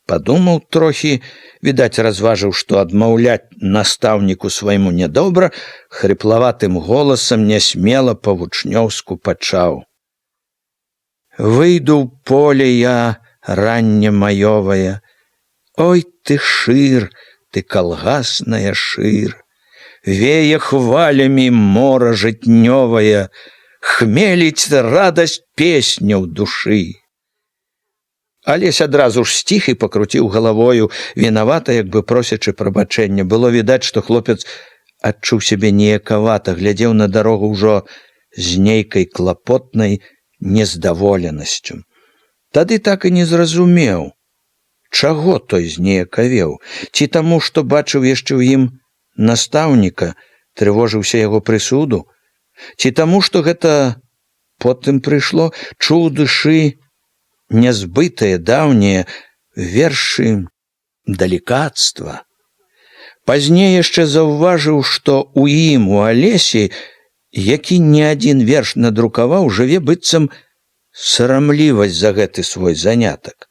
Падумаў трохі, відаць, разважыў, што адмаўляць настаўніку свайму нядобра, хрыплаватым голасам нясмела па-вучнёўску пачаў. Выйду ў поле я ранне маёвае, ой, ты шыр, ты калгасная шыр, вее хвалямі мора жытнёвая, хмеліць радасць песня ў душы. Алесь адразу ж сціх і пакруціў галавою, вінавата, як бы просячы прабачэння. Было відаць, што хлопец адчуў сябе неякавата, глядзеў на дарогу ўжо з нейкай клапотнай нездаволенасцю. Тады так і не зразумеў, чаго той знеякавеў, ці таму, што бачыў яшчэ ў ім настаўніка, трывожыўся яго прысуду, ці таму, што гэта потым прыйшло, чуў душы нязбытыя, даўнія вершы далікацтва. Пазней яшчэ заўважыў, што ў ім, у Алесі, які не адзін верш надрукаваў, жыве быццам сарамлівасць за гэты свой занятак.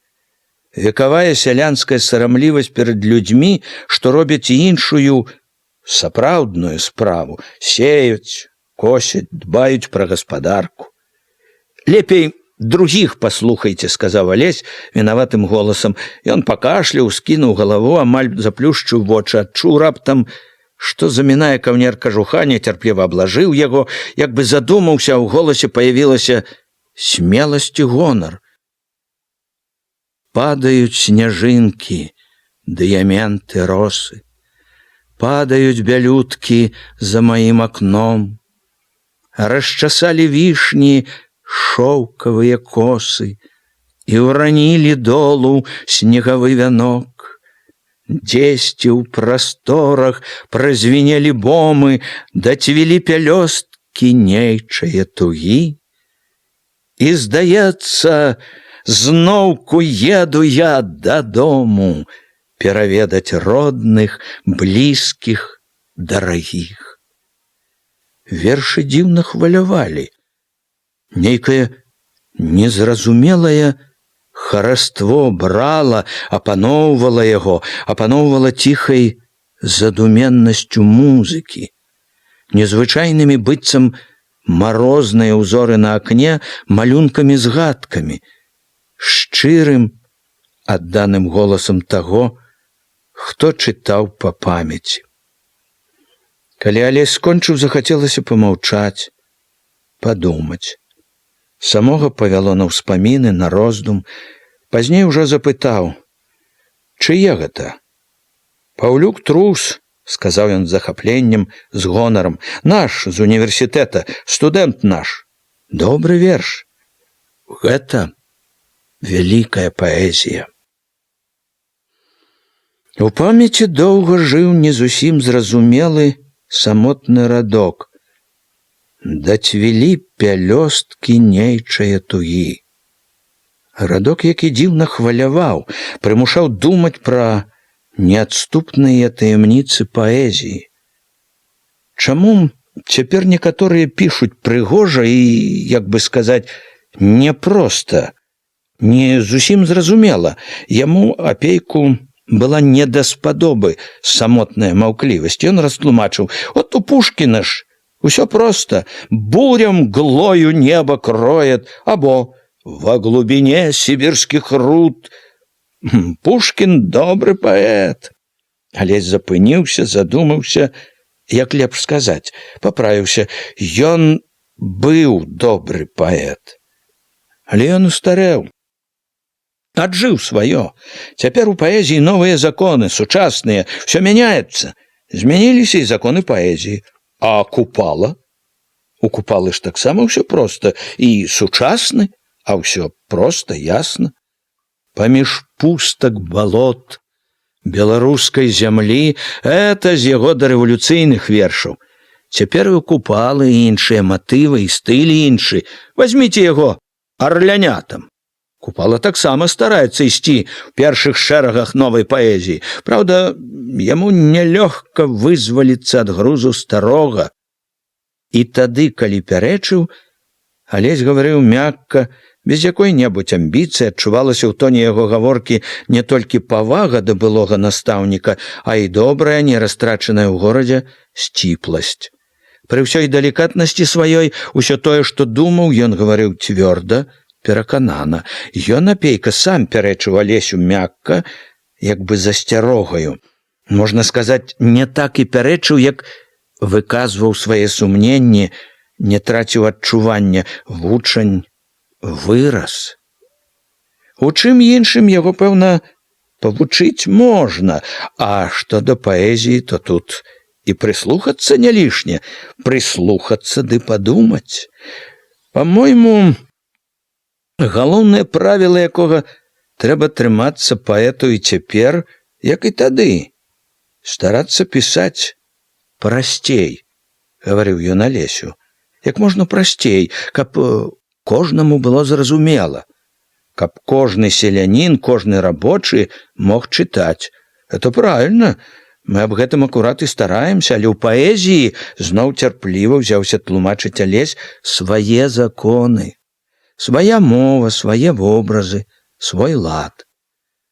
Векавая сялянская сарамлівасць перад людзьмі, што робяць іншую сапраўдную справу, сеюць, косяць, дбаюць пра гаспадарку. «Лепей другіх паслухайце», — сказаў Алесь вінаватым голасам. Ён пакашляў, скінуў галаву, амаль заплюшчыў вочы, адчуў раптам, што замінае каўнер кажуха, нецярпліва аблажыў яго, як бы задумаўся, а ў голасе паявілася смеласць і гонар. Падаюць сняжынкі, дыяменты, росы, падаюць бялюткі за маім акном, расчасалі вішні шоўкавыя косы і ўранілі долу снегавы вянок. Дзесьці ў прасторах празвінелі бомы, дацвілі пялёсткі нейчае тугі. І, здаецца, зноўку еду я дадому пераведаць родных, блізкіх, дарагіх. Вершы дзіўна хвалявалі. Нейкае незразумелае хараство брала, апаноўвала яго, апаноўвала ціхай задуменнасцю музыкі. Незвычайнымі быццам марозныя ўзоры на акне малюнкамі-згадкамі, шчырым, адданым голасам таго, хто чытаў па памяці. Калі Алесь скончыў, захацелася памаўчаць, падумаць. Самога павяло на ўспаміны, на роздум. Пазней ужо запытаў: «Чые гэта?» «Паўлюк Трус», — сказаў ён з захапленнем, з гонарам. «Наш, з універсітэта, студэнт наш. Добры верш. Гэта вялікая паэзія». У памяці доўга жыў не зусім зразумелы самотны радок. Дацвілі пялёсткі нейчае тугі. Радок, які дзіўна хваляваў, прымушаў думаць пра неадступныя таямніцы паэзіі. Чаму цяпер некаторыя пішуць прыгожа і, як бы сказаць, непроста, не зусім зразумела. Яму, Апейку, была не даспадобы самотная маўклівасць. Ён растлумачыў: «От у Пушкіна ж усё проста. Бурям глою небо кроет, або во глубине сибирских руд». Пушкін добры паэт. Алесь запыніўся, задумаўся, як лепш сказаць, паправіўся: «Ён быў добры паэт. Але ён устарэў, аджыў сваё. Цяпер у паэзіі новыя законы, сучасныя, все мяняецца. Змяніліся і законы паэзіі. А Купала? У Купалы ж таксама ўсё проста і сучасны, а ўсё проста, ясна. Паміж пустак балот беларускай зямлі — это з яго дарэвалюцыйных вершаў. Цяпер у Купалы іншыя матывы і стылі іншы. Вазьміце яго арлянятам. Купала таксама стараецца ісці ў першых шэрагах новай паэзіі. Праўда, яму нялёгка вызваліцца ад грузу старога. І тады, калі пярэчыў, Алесь гаварыў мякка, без якой-небудзь амбіцыі. Адчувалася ў тоне яго гаворкі не толькі павага да былога настаўніка, а і добрая, не растрачаная ў горадзе, сціпласць. Пры ўсёй далікатнасці сваёй усё тое, што думаў, ён гаварыў цвёрда, пераканана. Ён, Апейка, сам пярэчыў Алесю мякка, як бы засцярогаю. Можна сказаць, не так і пярэчыў, як выказваў свае сумненні, не траціў адчування, вучань, вырас. У чым іншым яго, пэўна, павучыць можна, а што да паэзіі, то тут і прыслухацца не лішне, прыслухацца ды падумаць. Па-мойму, галоўнае правіла якога трэба трымацца паэту і цяпер, як і тады. Старацца пісаць прасцей, гаварыў ён Алесю, як можна прасцей, каб кожнаму было зразумела, каб кожны селянін, кожны рабочы мог чытаць. Это правільна, мы аб гэтым акурат і стараемся, але ў паэзіі зноў цярпліва ўзяўся тлумачыць Алесь свае законы. Свая мова, свае вобразы, свой лад.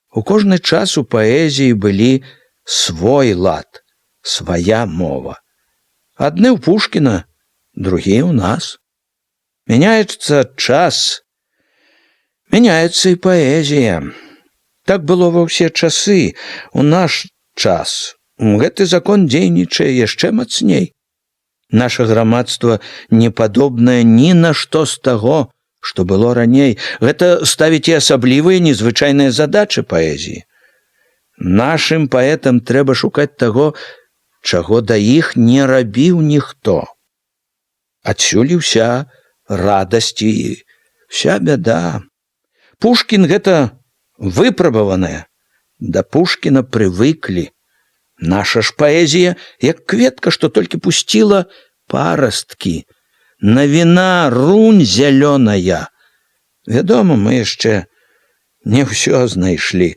У кожны час у паэзіі былі свой лад, свая мова. Адны ў Пушкіна, другія ў нас. Мяняецца час, мяняецца і паэзія. Так было ва ўсе часы. У наш час гэты закон дзейнічае яшчэ мацней. Наша грамадства не падобнае ні на што з таго, што было раней. Гэта ставіць і асаблівыя незвычайныя задачы паэзіі. Нашым паэтам трэба шукаць таго, чаго да іх не рабіў ніхто. Адсюль і ўся радасць і вся бяда. Пушкін гэта выпрабаванае. Да Пушкіна прывыклі. Наша ж паэзія, як кветка, што толькі пусціла парасткі. Навіна рунь зялёная. Вядома, мы яшчэ не ўсё знайшлі.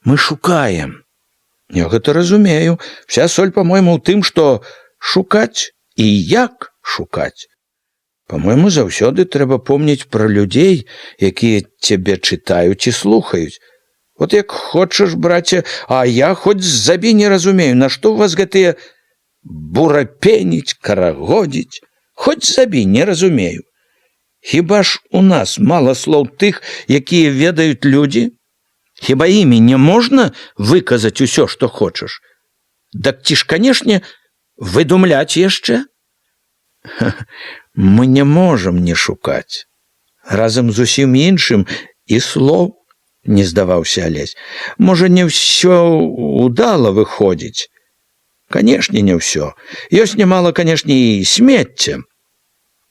Мы шукаем. Я гэта разумею. Вся соль, по-мойму, у тым, што шукаць і як шукаць. По-мойму, заўсёды трэба помніць пра людзей, якія цябе чытаюць і слухаюць. Вот як хочаш, браце, а я хоць забі не разумею, на што ў вас гэтыя бурапеніць, карагодзіць. Хоць забі, не разумею. Хіба ж у нас мала слоў тых, якія ведаюць людзі? Хіба імі не можна выказаць усё, што хочаш? Дак ці ж, канешне, выдумляць яшчэ? Мы не можам не шукаць. Разам з усім іншым і слоў, не здаваўся Алесь. Можа, не ўсё удала выходзіць. Канешне, не ўсё. Ёсць нямала, канешне, і смецця.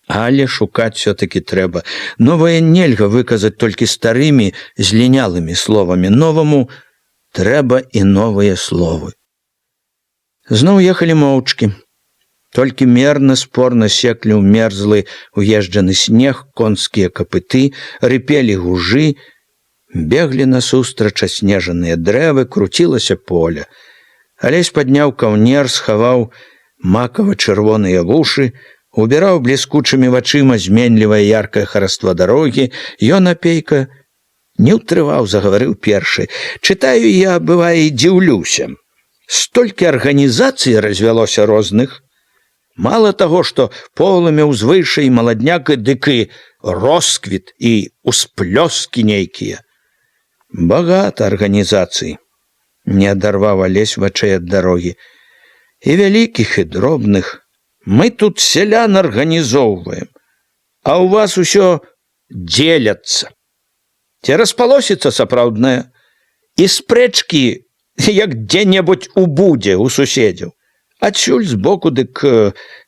Але шукаць все-таки трэба. Новае нельга выказаць толькі старымі, злінялымі словамі. Новаму трэба і новыя словы. Зноў ехалі моўчкі. Толькі мерна, спорна секлі ў мерзлы уезджаны снег, конскія капыты, рыпелі гужы, беглі насустрач аснежаныя дрэвы, круцілася поле. Алесь падняў каўнер, схаваў макава-чырвоныя вушы, убіраў бліскучымі вачыма зменлівае яркае хараство дарогі. Ён, апейка, не ўтрываў, загаварыў першы. Чытаю я, бывае, і дзіўлюся. Столькі арганізацый развялося розных. Мала таго, што полымя ўзвыша і маладняк, дык і росквіт і усплёскі нейкія. Багата арганізацый. Не адарваў Алесь вачэй ад дарогі. І вялікіх, і дробных. Мы тут сялян арганізоўваем, а ў вас усё дзеляцца. Ці распалосіцца сапраўднае, і спрэчкі, як дзе-небудзь у будзе у суседзяў. Адсюль збоку, дык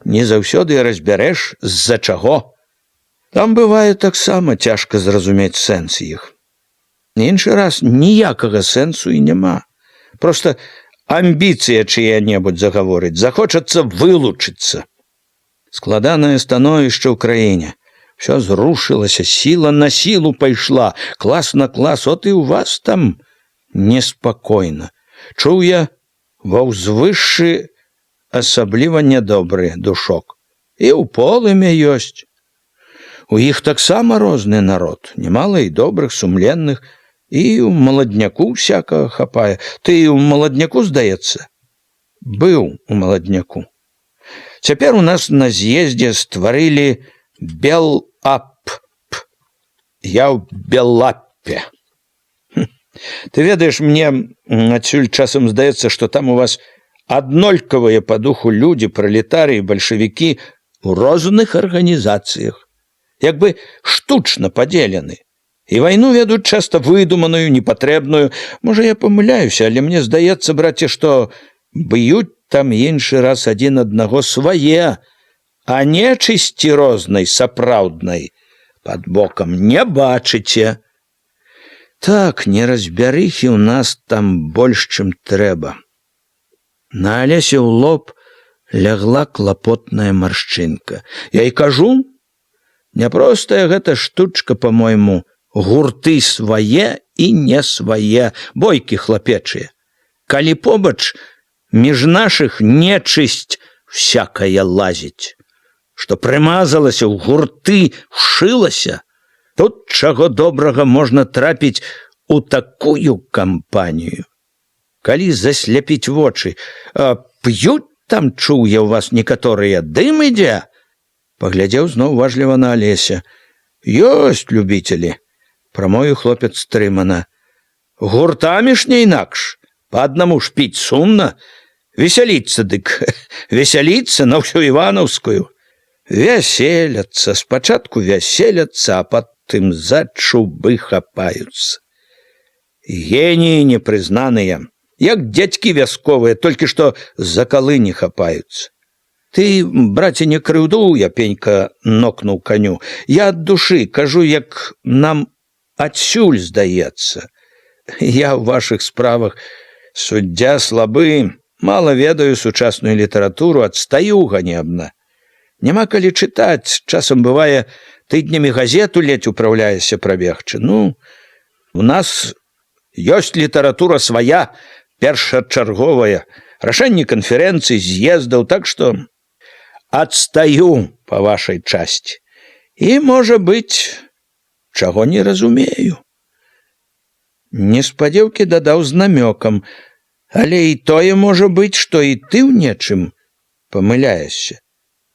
не заўсёды разбярэш, з-за чаго. Там бывае таксама цяжка зразумець сэнс іх. Іншы раз ніякага сэнсу і няма. Проста амбіцыя чыя-небудзь загаворыць, захочацца вылучыцца. Складанае становішча ў краіне. Всё зрушылася, сіла на сілу пайшла, клас на клас, от і ў вас там неспакойна. Чуў я, ва ўзвышшы асабліва нядобры душок. І ў полымя ёсць. У іх таксама розны народ, немала і добрых, сумленных, і ў маладняку всякага хапае. Ты ў маладняку, здаецца? Быў у маладняку. Цяпер у нас на з'ездзе стварылі Белап. Я ў Белапе. Ты ведаеш, мне адсюль часам здаецца, што там у вас аднолькавыя па духу людзі, пралетарыі, бальшавікі у розных арганізацыях. Як бы штучна падзелены. І вайну вядуць часта выдуманую, непатрэбную. Можа, я памыляюся, але мне здаецца, браце, што б'юць там іншы раз адзін аднаго свае, а нечысці рознай, сапраўднай, пад бокам не бачыце. Так, неразбярыхі ў нас там больш, чым трэба. На Алесе ў лоб лягла клапотная маршчынка. Я і кажу, няпростая гэта штучка, па-мойму, гурты свае і не свае, бойкі хлапечыя. Калі побач між нашых нечысць всякая лазіць, што прымазалася ў гурты, вшылася, Тут чаго добрага можна трапіць у такую кампанію. Калі засляпіць вочы, п'ють там, чуў я ў вас некаторыя, дым ідзе? Паглядзеў зноў уважліва на Алеся. Ёсць любіцелі, прамовіў хлопец стрымана. Гуртамі ж не інакш, па аднаму ж піць сумна. Весяліцца дык, весяліцца на ўсю іванаўскую. Вяселяцца, спачатку вяселяцца, а потым за чубы хапаюцца. Геніі непрызнаныя, як дзядзькі вясковыя, толькі што за калы не хапаюцца. Ты, браце, не крыўдуй, я пенька нокнуў каню. Я ад душы кажу, як нам адсюль здаецца. Я ў вашых справах суддзя слабы, мала ведаю сучасную літаратуру, адстаю ганебна. Няма калі чытаць, часам бывае, тыднямі газету ледзь упраўляешся прабегчы. Ну, у нас ёсць літаратура свая, першачарговая, рашэнні канферэнцый, з'ездаў, так што адстаю па вашай часці. І, можа быць, чаго не разумею. Неспадзеўкі дадаў з намёкам, але і тое можа быць, што і ты ў нечым памыляешся.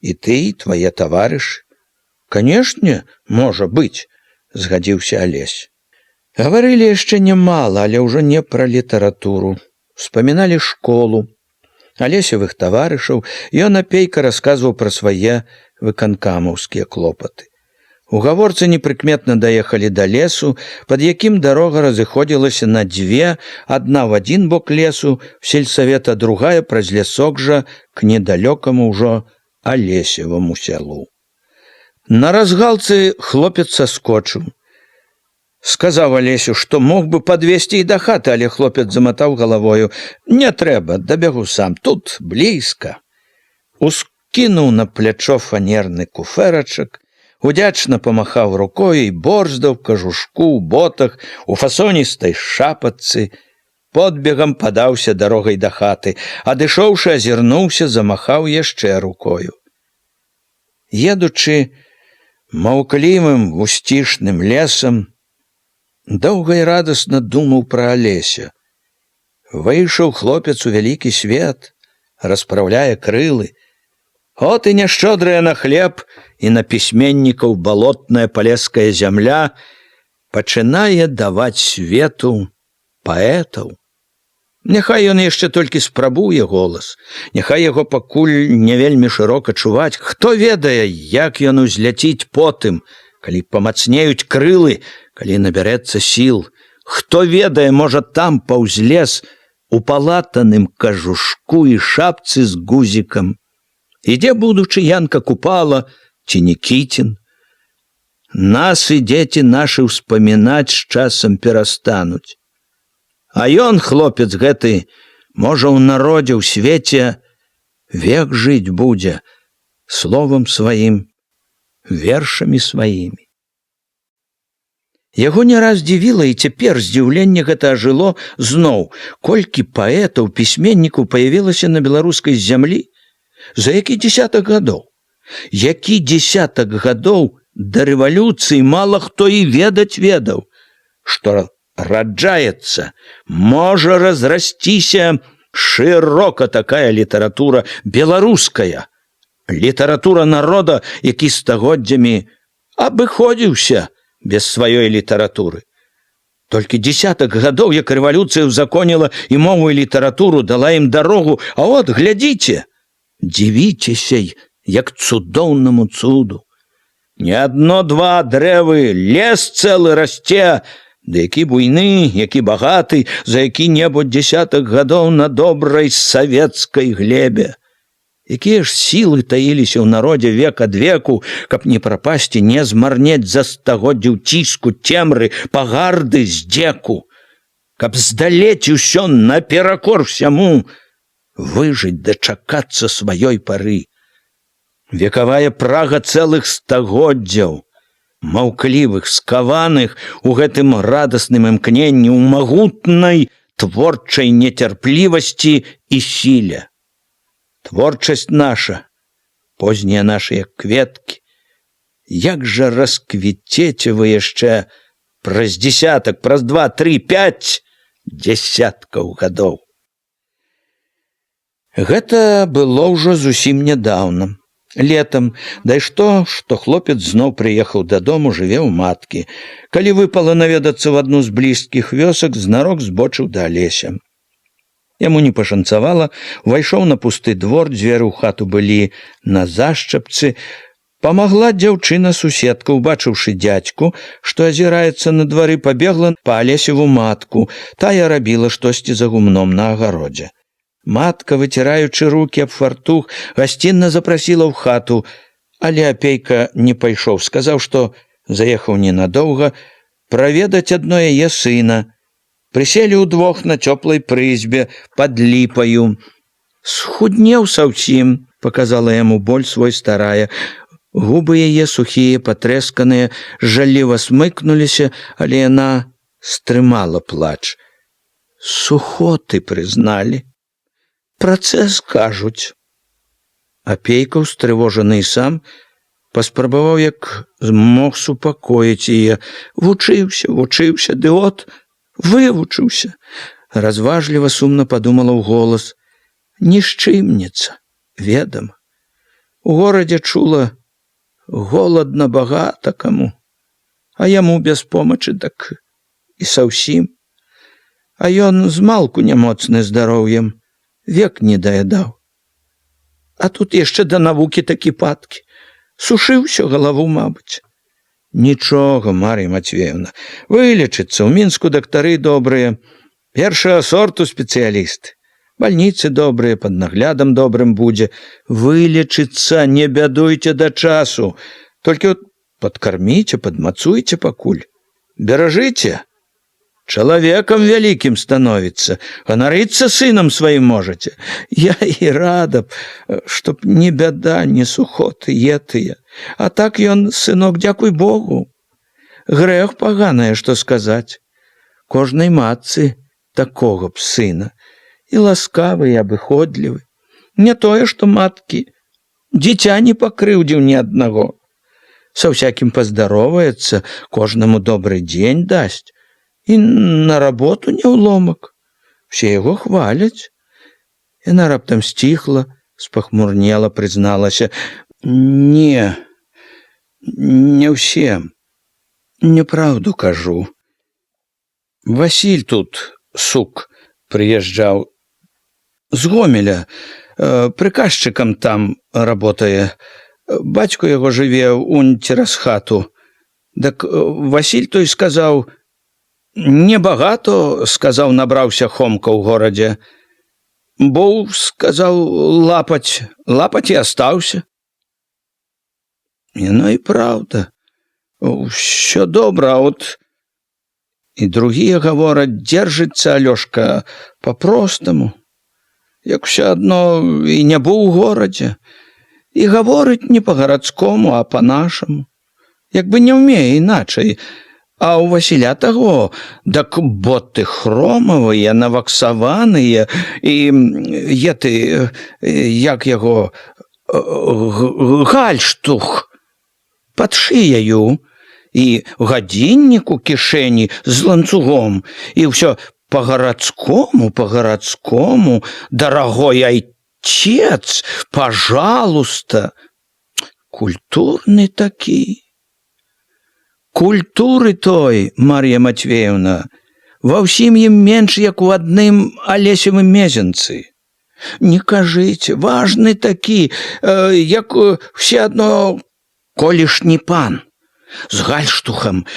І ты, і твае таварышы. Канешне, можа быць, згадзіўся Алесь. Гаварылі яшчэ нямала, але ўжо не пра літаратуру. Успаміналі школу, алесевых таварышаў, ён апейка расказваў пра свае выканкамаўскія клопаты. У гаворцы непрыкметна даехалі да лесу, пад якім дарога разыходзілася на дзве, адна в адзін бок лесу, в сельсавет, а другая праз лясок жа к недалёкаму ўжо алесеваму сялу. На разгалцы хлопец саскочыў. Сказаў Алесю, што мог бы падвесці і да хаты, але хлопец заматаў галавою. Не трэба, дабягу сам, тут блізка. Ускінуў на плячо фанерны куфэрачак, удзячна памахаў рукою і борздаў, кажушку, ботах, у фасоністай шапатцы. Подбегам падаўся дарогай да хаты, адышоўшы, азірнуўся, замахаў яшчэ рукою. Едучы маўклівым вусцішным лесам, доўга і радасна думаў пра Алеся. Выйшаў хлопец у вялікі свет, распраўляе крылы. От і няшчодрая на хлеб і на пісьменнікаў балотная палеская зямля пачынае даваць свету паэтаў. Няхай ён яшчэ толькі спрабуе голас, няхай яго пакуль не вельмі шырока чуваць. Хто ведае, як ён узляціць потым, калі памацнеюць крылы, калі набярэцца сіл. Хто ведае, можа там паўз лес у палатаным кажушку і шапцы з гузікам. Ідзе будучы Янка Купала ці Нікітін. Нас і дзеці нашы ўспамінаць з часам перастануць. А ён, хлопец гэты, можа ў народзе, ў свеце век жыць будзе словам сваім, вершамі сваімі. Яго не раз дзівіла, і цяпер здзіўленне гэта ажыло зноў. Колькі паэтаў, пісьменнікаў паявілася на беларускай зямлі? За які дзесятак гадоў? Які дзесятак гадоў да рэвалюцыі мала хто і ведаць ведаў, што раджаецца, можа разрасціся шырока такая літаратура беларуская, літаратура народа, які стагоддзямі абыходзіўся без сваёй літаратуры. Толькі дзесятак гадоў, як рэвалюцыя ўзаконіла і мову і літаратуру, дала ім дарогу, а от, глядзіце, дзівіцеся, як цудоўнаму цуду. Не адно-два дрэвы, лес цэлы расце, да які буйны, які багаты, за які-небудзь дзесятак гадоў на добрай савецкай глебе. Якія ж сілы таіліся ў народзе век ад веку, каб не прапасці, не змарнець за стагоддзяў ціску, цемры, пагарды, здзеку, каб здалець усё наперакор всяму, выжыць, дачакацца сваёй пары. Векавая прага цэлых стагоддзяў, маўклівых, скаваных у гэтым радасным імкненні, у магутнай творчай нецярплівасці і сіле. Творчасць наша, познія нашыя кветкі, як жа расквіцеце вы яшчэ праз дзесятак, праз 2, 3, 5 дзесяткаў гадоў. Гэта было ўжо зусім нядаўна. Летам, да і што хлопец зноў прыехаў дадому, жыве ў маткі. Калі выпала наведацца в адну з блізкіх вёсак, знарок збочыў да Алеся. Яму не пашанцавала, увайшоў на пусты двор, дзверы ў хату былі на зашчапцы. Памагла дзяўчына суседка, убачыўшы дзядзьку, што азіраецца на двары, пабегла па Алесеву матку. Тая рабіла штосьці за гумном на агародзе. Матка, выціраючы рукі аб фартух, гасцінна запрасіла ў хату, але апейка не пайшоў, сказаў, што заехаў ненадоўга праведаць адно яе сына. Прыселі ўдвох на цёплай прызбе пад ліпаю. «Схуднеў саўсім», — паказала яму боль свой старая. Губы яе сухія, патрэсканыя, жалліва смыкнуліся, але яна стрымала плач. «Сухоты прызналі. Працэс, кажуць». Апейка, устрывожаны і сам, паспрабаваў як змог супакоіць яе. Вучыўся, ды от вывучыўся. Разважліва, сумна падумала ўголас. Нішчымніца, ведама. У горадзе чула, голадна багата каму, а яму без помачы так і саўсім. А ён змалку нямоцны здароўем, век не даядаў. А тут яшчэ да навукі такі падкі. Сушыўся галаву, мабыць. Нічога, Мар'я Матвеевна, вылечыцца. У Мінску дактары добрыя, першага сорту спецыялісты. Бальніцы добрыя, пад наглядам добрым будзе. Вылечыцца, не бядуйце да часу. Толькі падкарміце, падмацуйце пакуль. Беражыце. Чалавекам вялікім становіцца, ганарыцца сынам сваім можаце. Я і рада б, чтоб не бяда, не сухоты етыя. А так ён, сынок, дзякуй Богу. Грэх паганае, што сказаць. Кожнай матцы такога б сына. І ласкавы, і абыходлівы. Не тое, што маткі. Дзіця не пакрыўдзіў ні аднаго. Са ўсякім паздароваецца, кожнаму добры дзень дасць. І на работу не ўломак. Все яго хваляць. Яна раптам сціхла, спахмурнела, прызналася. Не ўсе. Няправду кажу. Васіль тут, сук, прыязджаў з Гомеля, прыказчыкам там работае. Бацько яго жыве унь цераз хату. Дак Васіль той сказаў, небагато, сказаў, набраўся хомка ў горадзе. Бо, сказаў, лапаць і астаўся. Яно і праўда. Усё добра, от і другія гавораць, дзержыцца Алёшка па-простаму. Як усё адно і не быў у горадзе. І гаворыць не па-гарадскому, а па-нашаму. Як бы не ўмее іначай. А у Васіля таго, дак боты хромавыя, наваксаваныя, і як яго, гальштух пад шыяю, і гадзіннік у кішэні з ланцугом, і ўсё па-гарадскому, дарагой айцец, пажалуйста. Культурны такі. Культуры той, Мар'я Матвеевна, ва ўсім ім менш, як у адным Алесевым мезенцы. Не кажыце, важны такі, як все адно колішні пан. З гальштухам,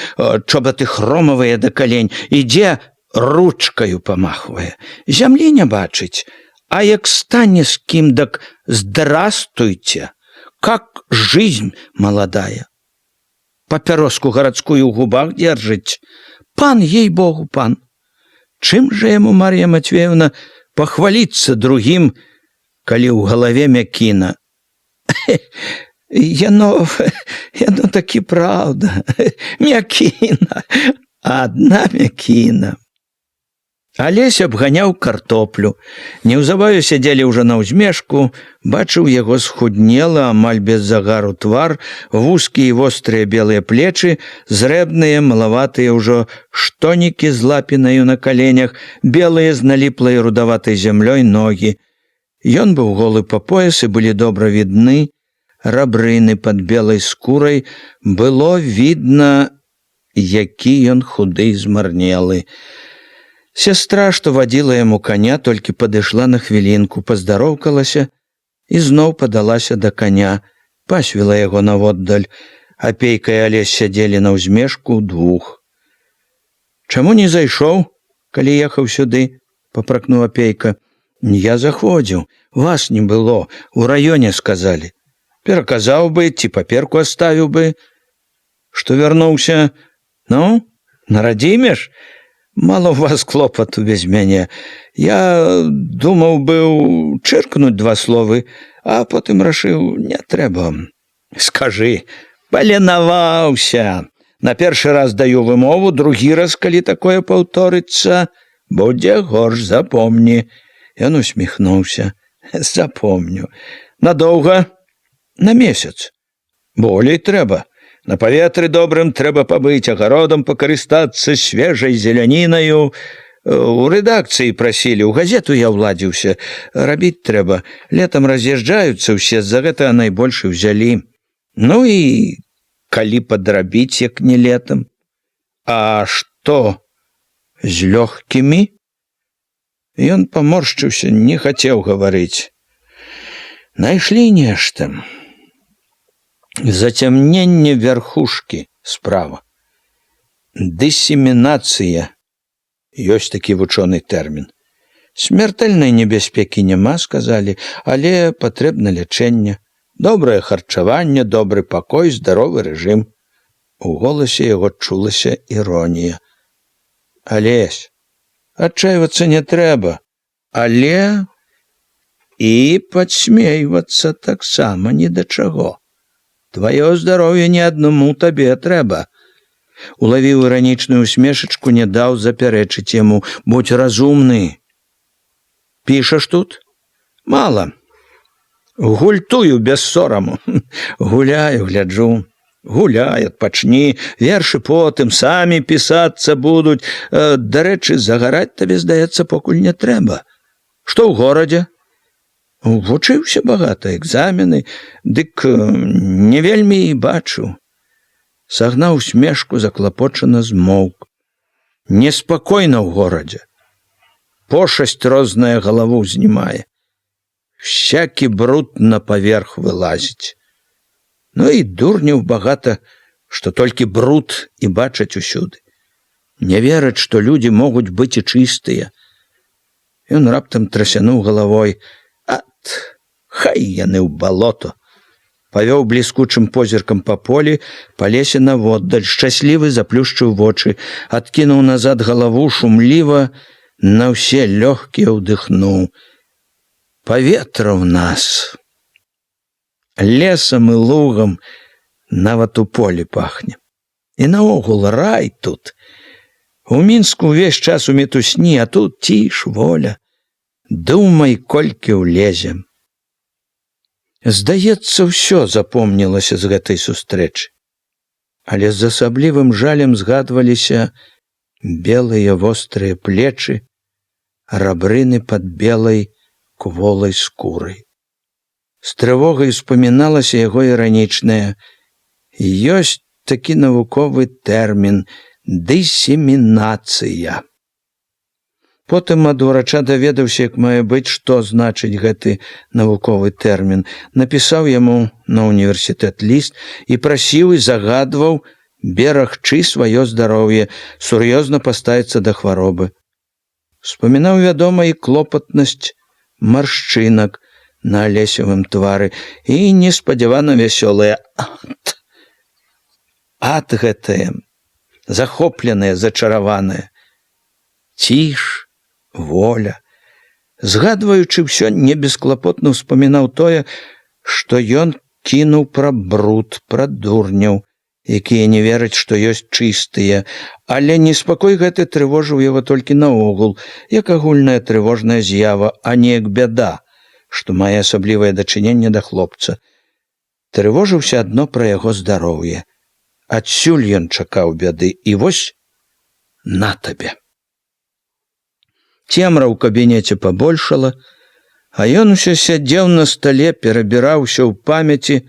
чобаты хромавыя да калень, ідзе, ручкаю памахвае. Зямлі не бачыць, а як стане з кім, дак здрастуйте, как жизнь молодая. Папяроску гарадскую ў губах держыць. Пан, ей-богу, пан. Чым же яму, Мар'я Матвеевна, пахваліцца другім, калі ў галаве мякіна? Яно такі праўда. Мякіна. Адна мякіна. Алесь абганяў картоплю. Неўзабаве сядзелі ўжо на ўзмешку, бачыў яго схуднелы, амаль без загару твар, вузкія і вострыя белыя плечы, зрэбныя, малаватыя ўжо штонікі з лапінаю на каленях, белыя з наліплай рудаватай зямлёй ногі. Ён быў голы па пояс, і былі добра відны рабрыны пад белай скурай. Было відна, які ён худы і змарнелы. Сястра, што вадзіла яму каня, толькі падышла на хвілінку, паздароўкалася і зноў падалася да каня, пасвіла яго наводдаль. Апейка і Алесь сядзелі на ўзмешку ўдвух. «Чаму не зайшоў, калі ехаў сюды?» – папракнуў Апейка. «Я заходзіў, вас не было, у раёне сказалі. Пераказаў бы, ці паперку аставіў бы. Што вярнуўся? Ну, нарадзімеш? Мало у вас клопату без мяне. Я думаў быў чыркнуць 2 словы, а потым рашыў, не трэба. Скажы, паленаваўся. На першы раз даю вымову, другі раз, калі такое паўторыцца, будзе горш, запомні». Ён усміхнуўся. «Запомню. Надоўга? На месяц. Болей трэба. На паветры добрым трэба пабыць, агародам пакарыстацца, свежай зелянінаю. У рэдакцыі прасілі, у газету я ўладзіўся. Рабіць трэба. Летам раз'язджаюцца ўсе, з-за гэтага найбольш і ўзялі. Ну і калі падрабіць, як не летам. А што з лёгкімі?» Ён паморшчыўся, не хацеў гаварыць. Найшлі нешта. Зацямненне вярхушкі справа. Дысемінацыя. Ёсць такі вучоны тэрмін. Смертэльнай небяспекі няма, сказалі, але патрэбна лячэнне. Добрае харчаванне, добры пакой, здаровы рэжым. У голасе яго чулася іронія. «Алесь, адчайвацца не трэба, але і падсмейвацца таксама ні да чаго. Тваё здароўе не аднаму табе трэба». Улавіў іранічную усмешачку, не даў запярэчыць яму. «Будь разумны. Пішаш тут?» «Мала. Гультую без сораму». «Гуляю, гляджу». «Гуляй, адпачні, вершы потым самі пісацца будуць. Дарэчы, загараць табе, здаецца, покуль не трэба. Што ў горадзе?» «Вучыўся багата, экзамены, дык не вельмі і бачу». Сагнаў усмешку, заклапочана змоўк. «Неспакойна ў горадзе. Пошасць розная галаву знімае. Всякі бруд на паверх вылазіць. Ну і дурняў багата, што толькі бруд і бачаць усюды. Не вераць, што людзі могуць быць і чыстыя». Ён раптам трасянуў галавой. Хай яны ў балото. Павёў бліскучым позіркам па полі, па лесе наводдаль, шчаслівы заплюшчыў вочы, адкінуў назад галаву, шумліва на ўсе лёгкія ўдыхнуў. Паветра ў нас. Лесам і лугам нават у полі пахне. І наогул рай тут. У Мінску ўвесь час у мітусні, а тут ціш, воля. Думай, колькі ўлезем». Здаецца, ўсё запомнілася з гэтай сустрэчы. Але з асаблівым жалем згадваліся белыя вострыя плечы, рабрыны пад белай кволай скурай. З трывогай успаміналася яго іранічнае. Ёсць такі навуковы тэрмін дысемінацыя. Потым ад урача даведаўся, як мае быць, што значыць гэты навуковы тэрмін. Напісаў яму на універсітэт ліст і прасіў і загадваў берагчы сваё здароўе, сур'ёзна паставіцца да хваробы. Успамінаў, вядома, і клопатнасць маршчынак на Алесевым твары і неспадзявана вясёлыя ад гэтае, захопленае, зачараванае. Ціш, воля. Згадваючы ўсё, небесклапотна ўспамінаў тое, што ён кінуў пра бруд, пра дурняў якія не вераць, што ёсць чыстыя, але неспакой гэты трывожыў яго толькі наогул, як агульная трывожная з'ява, а не як бяда, што мае асаблівае дачыненне да хлопца. Трывожыўся адно пра яго здароўе. Адсюль ён чакаў бяды, і вось на табе. Цемра ў кабінеце пабольшала, а ён усё сядзеў на стале, перабіраўся ў памяці,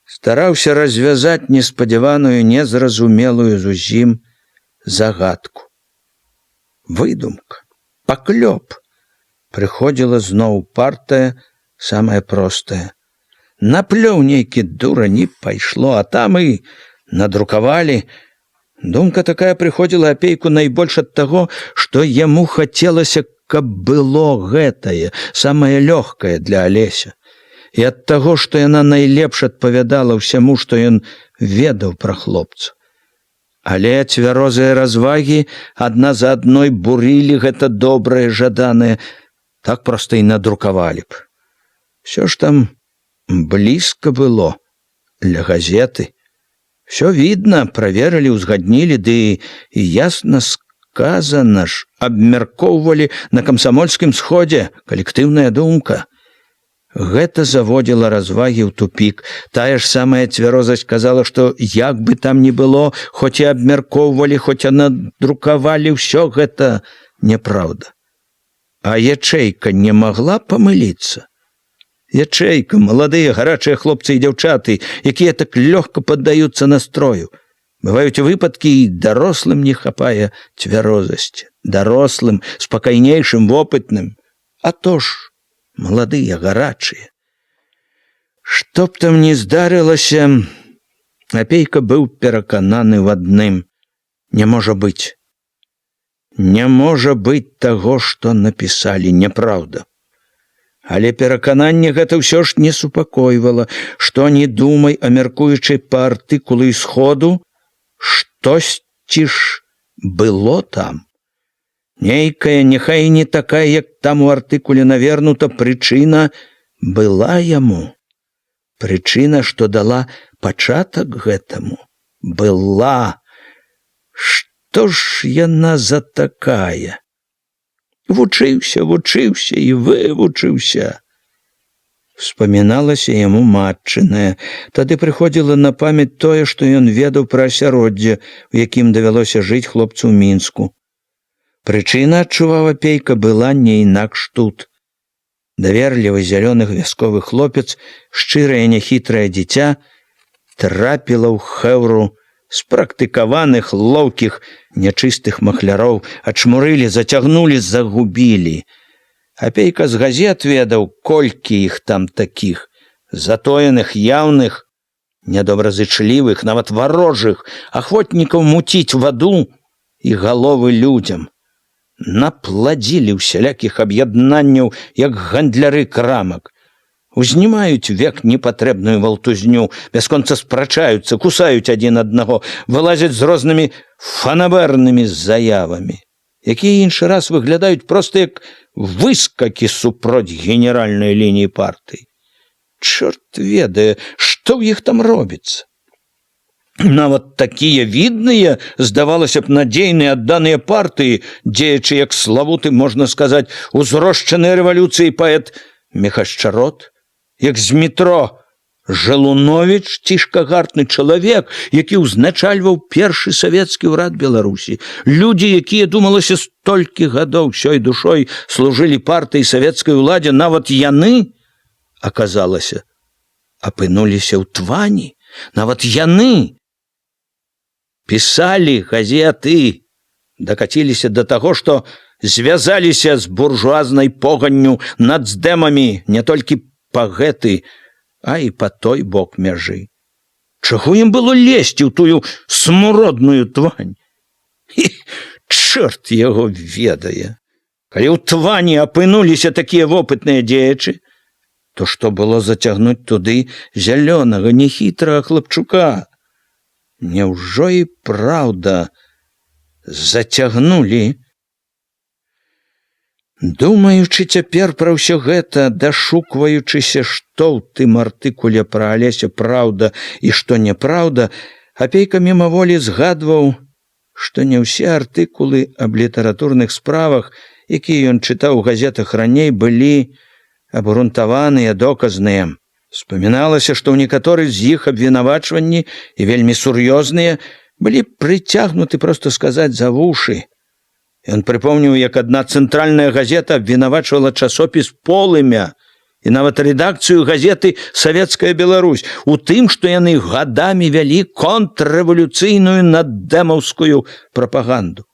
стараўся развязаць неспадзяваную, незразумелую зусім загадку. Выдумка, паклёп. Прыходзіла зноў партая, самая простая. Наплёў нейкі дурань і пайшло, а там і надрукавалі. Думка такая прыходзіла Апейку найбольш ад таго, што яму хацелася, каб было гэтае, самае лёгкае для Алеся. І ад таго, што яна найлепш адпавядала ўсяму, што ён ведаў пра хлопца. Але цвярозыя развагі адна за адной бурылі гэта добрае, жаданае, так проста і надрукавалі б. Всё ж там блізка было ля газеты. Всё видно, праверылі, узгаднілі, ды і ясна сказана ж, абмяркоўвалі на камсамольскім сходзе, калектыўная думка. Гэта заводзіла развагі ў тупік. Тая ж самая цвярозасць казала, што як бы там ні было, хоць і абмяркоўвалі, хоць і надрукавалі, ўсё гэта няпраўда. А ячэйка не магла памыліцца? Ячэйка, маладыя, гарачыя хлопцы і дзяўчаты, якія так лёгка паддаюцца настрою. Бываюць выпадкі, і дарослым не хапае цвярозасці. Дарослым, спакайнейшым, вопытным. А то ж, маладыя, гарачыя. Што б там ні здарылася, Апейка быў перакананы в адным. Не можа быць. Не можа быць таго, што напісалі, няпраўда. Але перакананне гэта ўсё ж не супакойвала, што не думай, а мяркуючы па артыкулы сходу, штосьці ж было там. Нейкая, няхай не такая, як там у артыкуле навернута, прычына была яму. Прычына, што дала пачатак гэтаму, была. Што ж яна за такая? Вучыўся і вывучыўся. Вспаміналася яму матчынае. Тады прыходзіла на памяць тое, што ён ведаў пра асяроддзе, у якім давялося жыць хлопцу ў Мінску. Прычына, адчуваў Апейка, была не інакш тут. Даверлівы зялёны вясковы хлопец, шчырае няхітрае дзіця, трапіла ў хэўру спрактыкаваных, лоўкіх, нячыстых махляроў, ачмурылі, зацягнулі, загубілі. Апейка з газет ведаў, колькі іх там такіх, затоеных, яўных, нядобразычлівых, нават варожых, ахвотнікаў муціць ваду і галовы людзям. Напладзілі усялякіх аб'яднанняў, як гандляры крамак. Узнімаюць век непатрэбную валтузню, бясконца спрачаюцца, кусаюць адзін аднаго, вылазяць з рознымі фанабэрнымі заявамі, якія іншы раз выглядаюць проста як выскакі супроць генеральнай лініі партыі. Чорт ведае, што ў іх там робіцца. Нават такія відныя, здавалася б, надзейныя, адданыя партыі, дзеячы, як славуты, можна сказаць, узрошчаны рэвалюцыі паэт Мехашчарот, як з метро Жалуновіч, цішкагартны чалавек, які ўзначальваў першы савецкі ўрад Беларусі. Людзі, якія, думалася, столькі гадоў ўсёй душой служылі партыі савецкай уладзе, нават яны, аказалася, апынуліся ў твані. Нават яны пісалі газеты, дакаціліся да таго, што звязаліся з буржуазнай поганню, нацдэмамі, не толькі па гэты, а і па той бок мяжы. Чаго ім было лезці ў тую смуродную твань? І чорт яго ведае. Калі ў твані апынуліся такія вопытныя дзеячы, то што было зацягнуць туды зялёнага, нехітрага хлапчука? Няўжо і праўда зацягнулі? Думаючы цяпер пра ўсё гэта, дашукваючыся, што ў тым артыкуле пра Алеся праўда і што няпраўда, Апейка мімаволі згадваў, што не ўсе артыкулы аб літаратурных справах, якія ён чытаў у газетах раней, былі абгрунтаваныя, доказныя. Успаміналася, што ў некаторых з іх абвінавачванні, і вельмі сур'ёзныя, былі прыцягнуты, проста сказаць, за вушы. Ён прыпомніў, як адна цэнтральная газета абвінавачвала часопіс «Полымя» і нават рэдакцыю газеты «Савецкая Беларусь» у тым, што яны гадамі вялі контррэвалюцыйную наддэмаўскую прапаганду.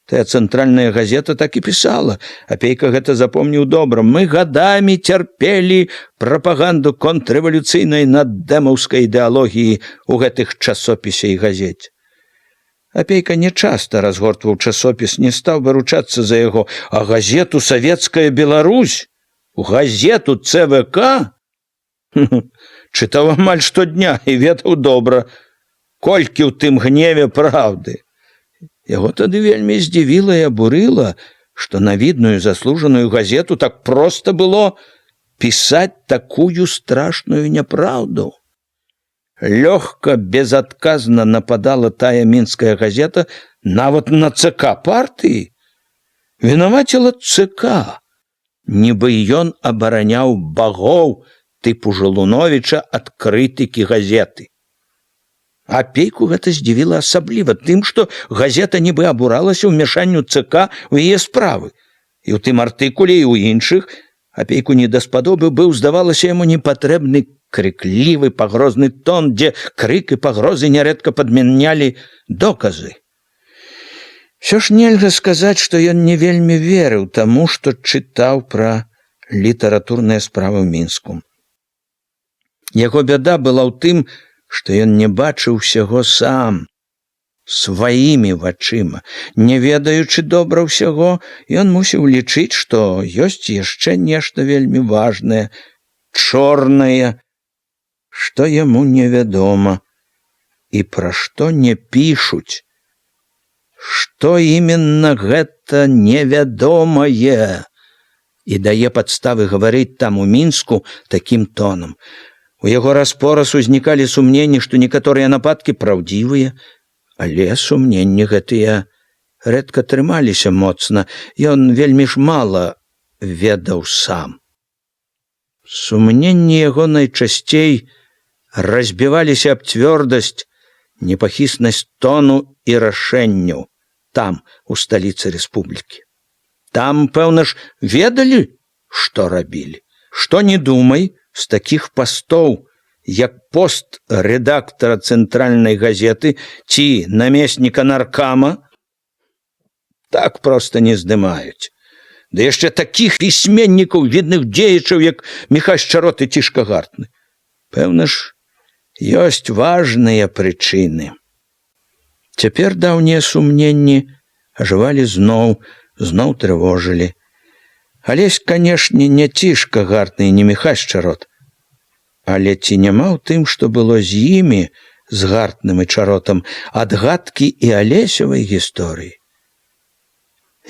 Тая цэнтральная газета так і пісала. Апейка гэта запомніў добра. Мы гадамі цярпелі прапаганду контррэвалюцыйнай наддэмаўскай ідэалогіі ў гэтых часопісе і газеце. Апейка нечаста разгортваў часопіс, не стаў бы ручацца за яго, а газету «Савецкая Беларусь», газету ЦВК чытаў амаль штодня і ведаў добра, колькі ў тым гневе праўды. Яго тады вельмі здзівіла і абурыла, што на відную заслужаную газету так проста было пісаць такую страшную няпраўду. Лёгка, безадказна нападала тая мінская газета нават на ЦК партыі. Вінаваціла ЦК, нібы ён абараняў багоў тыпу Жалуновіча ад крытыкі газеты. Апейку гэта здзівіла асабліва тым, што газета нібы абуралася ўмяшанню ЦК ў яе справы. І ў тым артыкуле, і ў іншых апейку не даспадобы быў, здавалася яму, непатрэбны крыклівы пагрозны тон, дзе крык і пагрозы нярэдка падмянялі доказы. Всё ж нельга сказаць, што ён не вельмі верыў таму, што чытаў пра літаратурныя справы ў Мінску. Яго бяда была ў тым, што ён не бачыў усяго сам, сваімі вачыма. Не ведаючы добра ўсяго, ён мусіў лічыць, што ёсць яшчэ нешта вельмі важнае, чорнае, што яму невядома і пра што не пішуць. Што іменна гэта невядомае і дае падставы гаварыць там у Мінску такім тонам. У яго раз-пораз узнікалі сумненні, што некаторыя нападкі праўдзівыя, але сумненні гэтыя рэдка трымаліся моцна, ён вельмі ж мала ведаў сам. Сумненні яго найчасцей разбіваліся аб цвёрдасць, непахіснасць тону і рашэнняў там, у сталіцы рэспублікі. Там, пэўна ж, ведалі, што рабілі. Што не думай, з такіх пастоў, як пост рэдактара цэнтральнай газеты ці намесніка наркама, так проста не здымаюць. Да яшчэ такіх пісьменнікаў, відных дзеячаў, як Міхась Чарот і Цішка Гартны. Пэўна ж, ёсць важныя прычыны. Цяпер даўнія сумненні ажывалі зноў трывожылі. Алесь, канешне, не Цішка Гартны і не Міхась Чарот. Але ці няма ў тым, што было з імі, з Гартным і Чаротам, адгадкі і Алесевай гісторыі?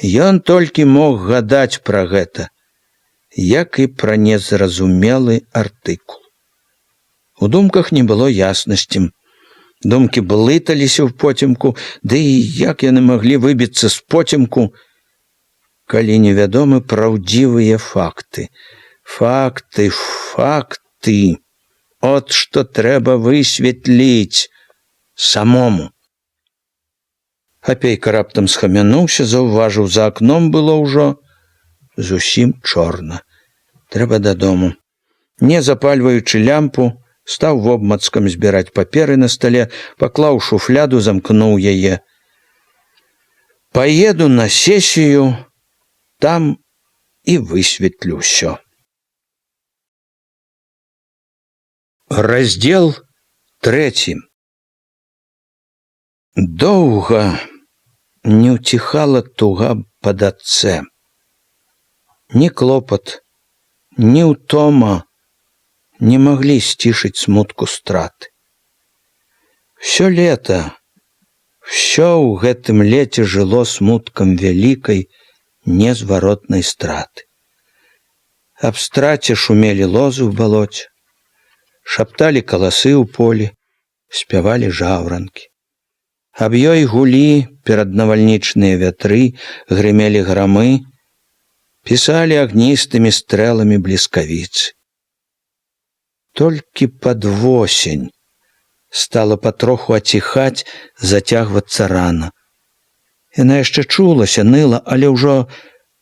Ён толькі мог гадаць пра гэта, як і пра незразумелы артыкул. У думках не было яснасці. Думкі блыталіся ў поцемку, ды і як яны маглі выбіцца з поцемку, калі невядомы праўдзівыя факты. Факты. От што трэба высветліць самому. Апейка раптам схамянуўся, заўважыў, за акном было ўжо зусім чорна. Трэба дадому. Не запальваючы лямпу, стаў вобмацкам збіраць паперы на стале, паклаў шуфляду, замкнуў яе. Паеду на сесію, там і высветлю ўсё. Раздзел 3. Доўга не ўціхала туга па дачцэ. Ні клопат, ні ўтома не маглі сцішыць смутку страты. Всё лета, всё ў гэтым леце жыло смуткам вялікай, незваротнай страты. Аб страце шумелі лозы ў балоце, шапталі каласы ў полі, спявалі жаўранкі. Аб ёй гулі пераднавальнічныя вятры, грымелі грамы, пісалі агністымі стрэламі бліскавіцы. Толькі пад восень стала патроху аціхаць, зацягвацца рана. Яна яшчэ чулася, ныла, але ўжо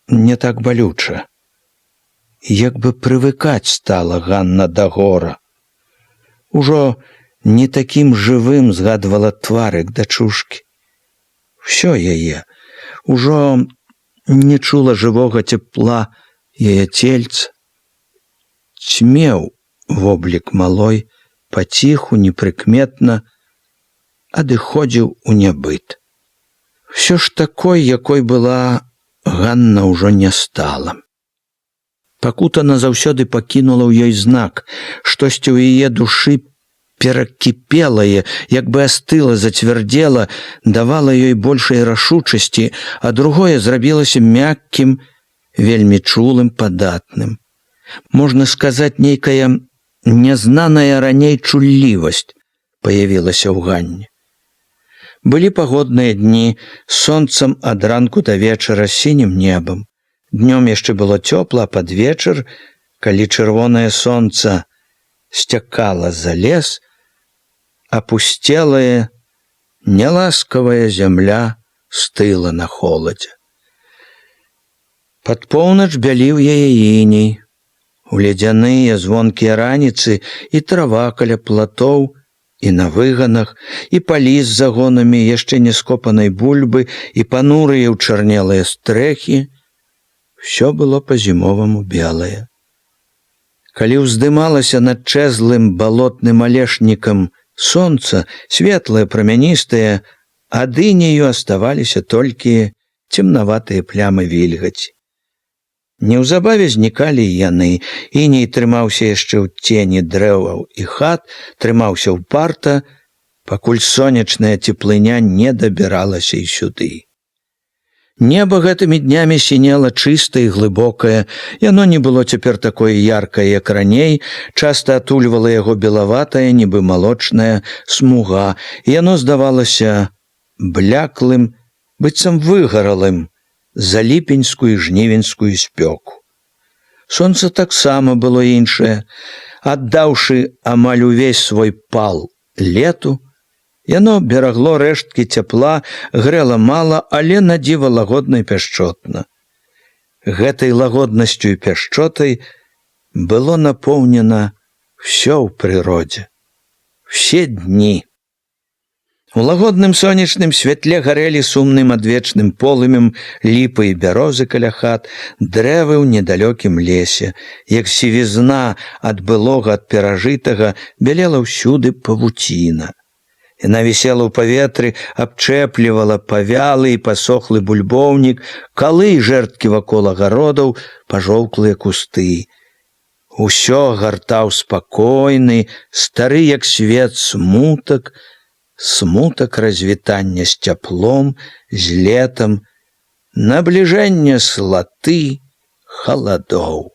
не так балюча. Як бы прывыкаць стала Ганна да гора. Ужо не такім жывым згадвала тварык дачушкі. Усё яе, ужо не чула жывога цепла яе цельца. Цьмеў воблік малой, паціху, непрыкметна адыходзіў у нябыт. Всё ж такой, якой была, Ганна ўжо не стала. Пакута назаўсёды пакінула ў ёй знак, штосьці ў яе душы перакіпелае, як бы астыла, зацвярдзела, давала ёй большай рашучасці, а другое зрабілася мяккім, вельмі чулым, падатным. Можна сказаць, нейкая нязнаная раней чуллівасць паявілася ў Ганне. Былі пагодныя дні, сонцам ад ранку да вечара, сінім небам. Днём яшчэ было цёпла, а пад вечар, калі чырвонае сонца сцякала за лес, апусцелая, няласкавая зямля стыла на холадзе. Пад поўнач бяліў яе іней. У ледзяныя звонкія раніцы і трава каля платоў, і на выганах, і палі з загонамі яшчэ не скопанай бульбы, і панурыя ўчарнелыя стрэхі. Всё было па-зімоваму белае. Калі ўздымалася над чэзлым балотным алешнікам сонца, светлае, прамяністае, ад інею аставаліся толькі цемнаватыя плямы вільгаці. Неўзабаве знікалі і яны. Іней трымаўся яшчэ ў цені дрэваў і хат, трымаўся ўпарта, пакуль сонечная цеплыня не дабіралася і сюды. Неба гэтымі днямі сінела чыстае і глыбокае, яно не было цяпер такое яркае, як раней, часта атульвала яго белаватая, нібы малочная смуга, і яно здавалася бляклым, быццам выгаралым за ліпеньскую і жнівеньскую спёку. Сонца таксама было іншае. Аддаўшы амаль увесь свой пал лету, яно берагло рэшткі цяпла, грэла мала, але на дзіва лагодна і пяшчотна. Гэтай лагоднасцю і пяшчотай было напоўнена всё ў прыродзе. Все дні. У лагодным сонечным святле гарэлі сумным адвечным полымем ліпы і бярозы каля хат, дрэвы ў недалёкім лесе. Як сівізна ад былога, ад перажытага, бялела ўсюды павуціна. Яна вісела ў паветры, абчэплівала павялы і пасохлы бульбоўнік, калы і жэрдкі вакол агародаў, пажоўклыя кусты. Усё гартаў спакойны, стары як свет смутак, смутак развітання з цяплом, з летам, набліжэння слаты, халадоў.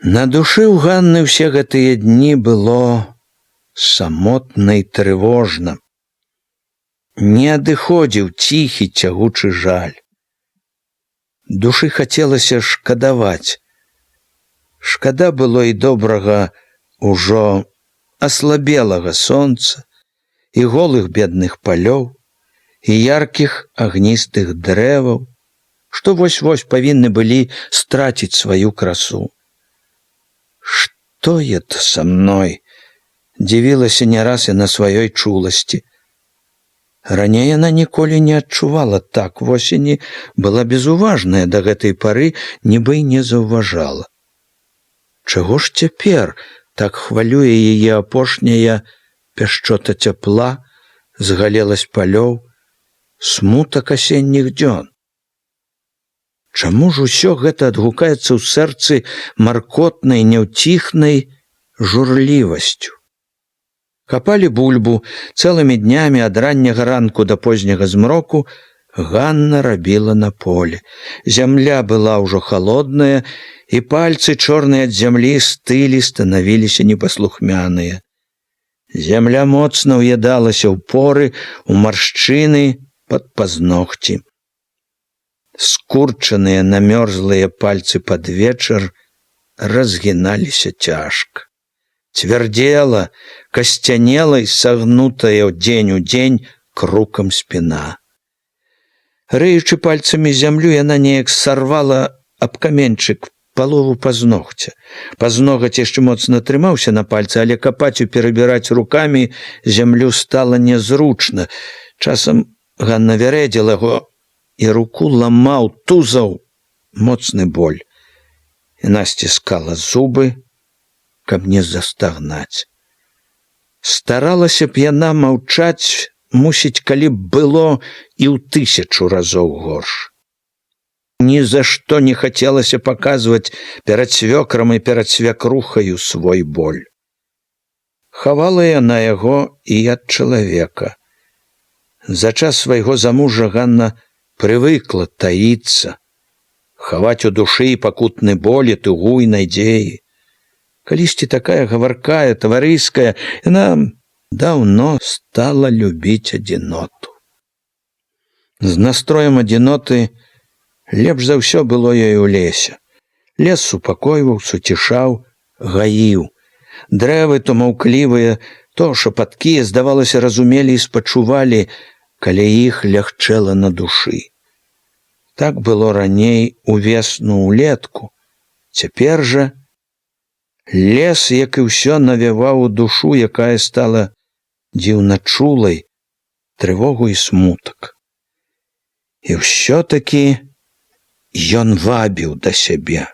На душы ў Ганны ўсе гэтыя дні было самотна і трывожна. Не адыходзіў ціхі цягучы жаль. Душы хацелася шкадаваць. Шкада было і добрага ўжо аслабелага сонца, і голых бедных палёў, і яркіх агністых дрэваў, што вось-вось павінны былі страціць сваю красу. Што это са мной? Дзівілася не раз і на сваёй чуласці. Раней яна ніколі не адчувала так, восені была безуважная да гэтай пары, нібы і не заўважала. Чаго ж цяпер так хвалюе яе апошняя пяшчота цяпла, згалеласць палёў, смутак асенніх дзён? Чаму ж усё гэта адгукаецца ў сэрцы маркотнай, няўціхнай журлівасцю? Капалі бульбу цэлымі днямі ад ранняга ранку да позняга змроку. Ганна рабіла на поле. Зямля была ўжо халодная, і пальцы чорныя ад зямлі стылі, станавіліся непаслухмяныя. Зямля моцна ўядалася ў поры, у маршчыны пад пазногці. Скурчаныя намёрзлыя пальцы пад вечар разгіналіся цяжка. Цвярдзела, касцянела і сагнутая дзень у дзень крукам спіна. Рыючы пальцамі зямлю, яна неяк сарвала аб каменьчык палову пазногця. Пазногаць яшчэ моцна трымаўся на пальцы, але капаць і перабіраць рукамі зямлю стала нязручна. Часам Ганна вярэдзіла яго, і руку ламаў, тузаў моцны боль. Яна сціскала зубы, каб не застагнаць. Старалася б яна маўчаць, мусіць, калі б было і ў 1000 разоў горш. Ні за што не хацелася паказваць перад свёкрам і перад свякрухаю свой боль. Хавала яна яго і ад чалавека. За час свайго замужжа Ганна прывыкла таіцца, хаваць у душы і пакутны боль і тугу і надзеі. Калісьці такая гаваркая, таварыская, яна даўно стала любіць адзіноту. З настроем адзіноты лепш за ўсё было ёй у лесе. Лес супакойваў, суцішаў, гаіў. Дрэвы то маўклівыя, то шапаткі, здавалася, разумелі і спачувалі, калі іх лягчэла на душы. Так было раней увесну ўлетку. Цяпер жа лес, як і ўсё, навяваў у душу, якая стала дзіўна чулай, трывогу і смутак. І ўсё-такі ён вабіў да сябе.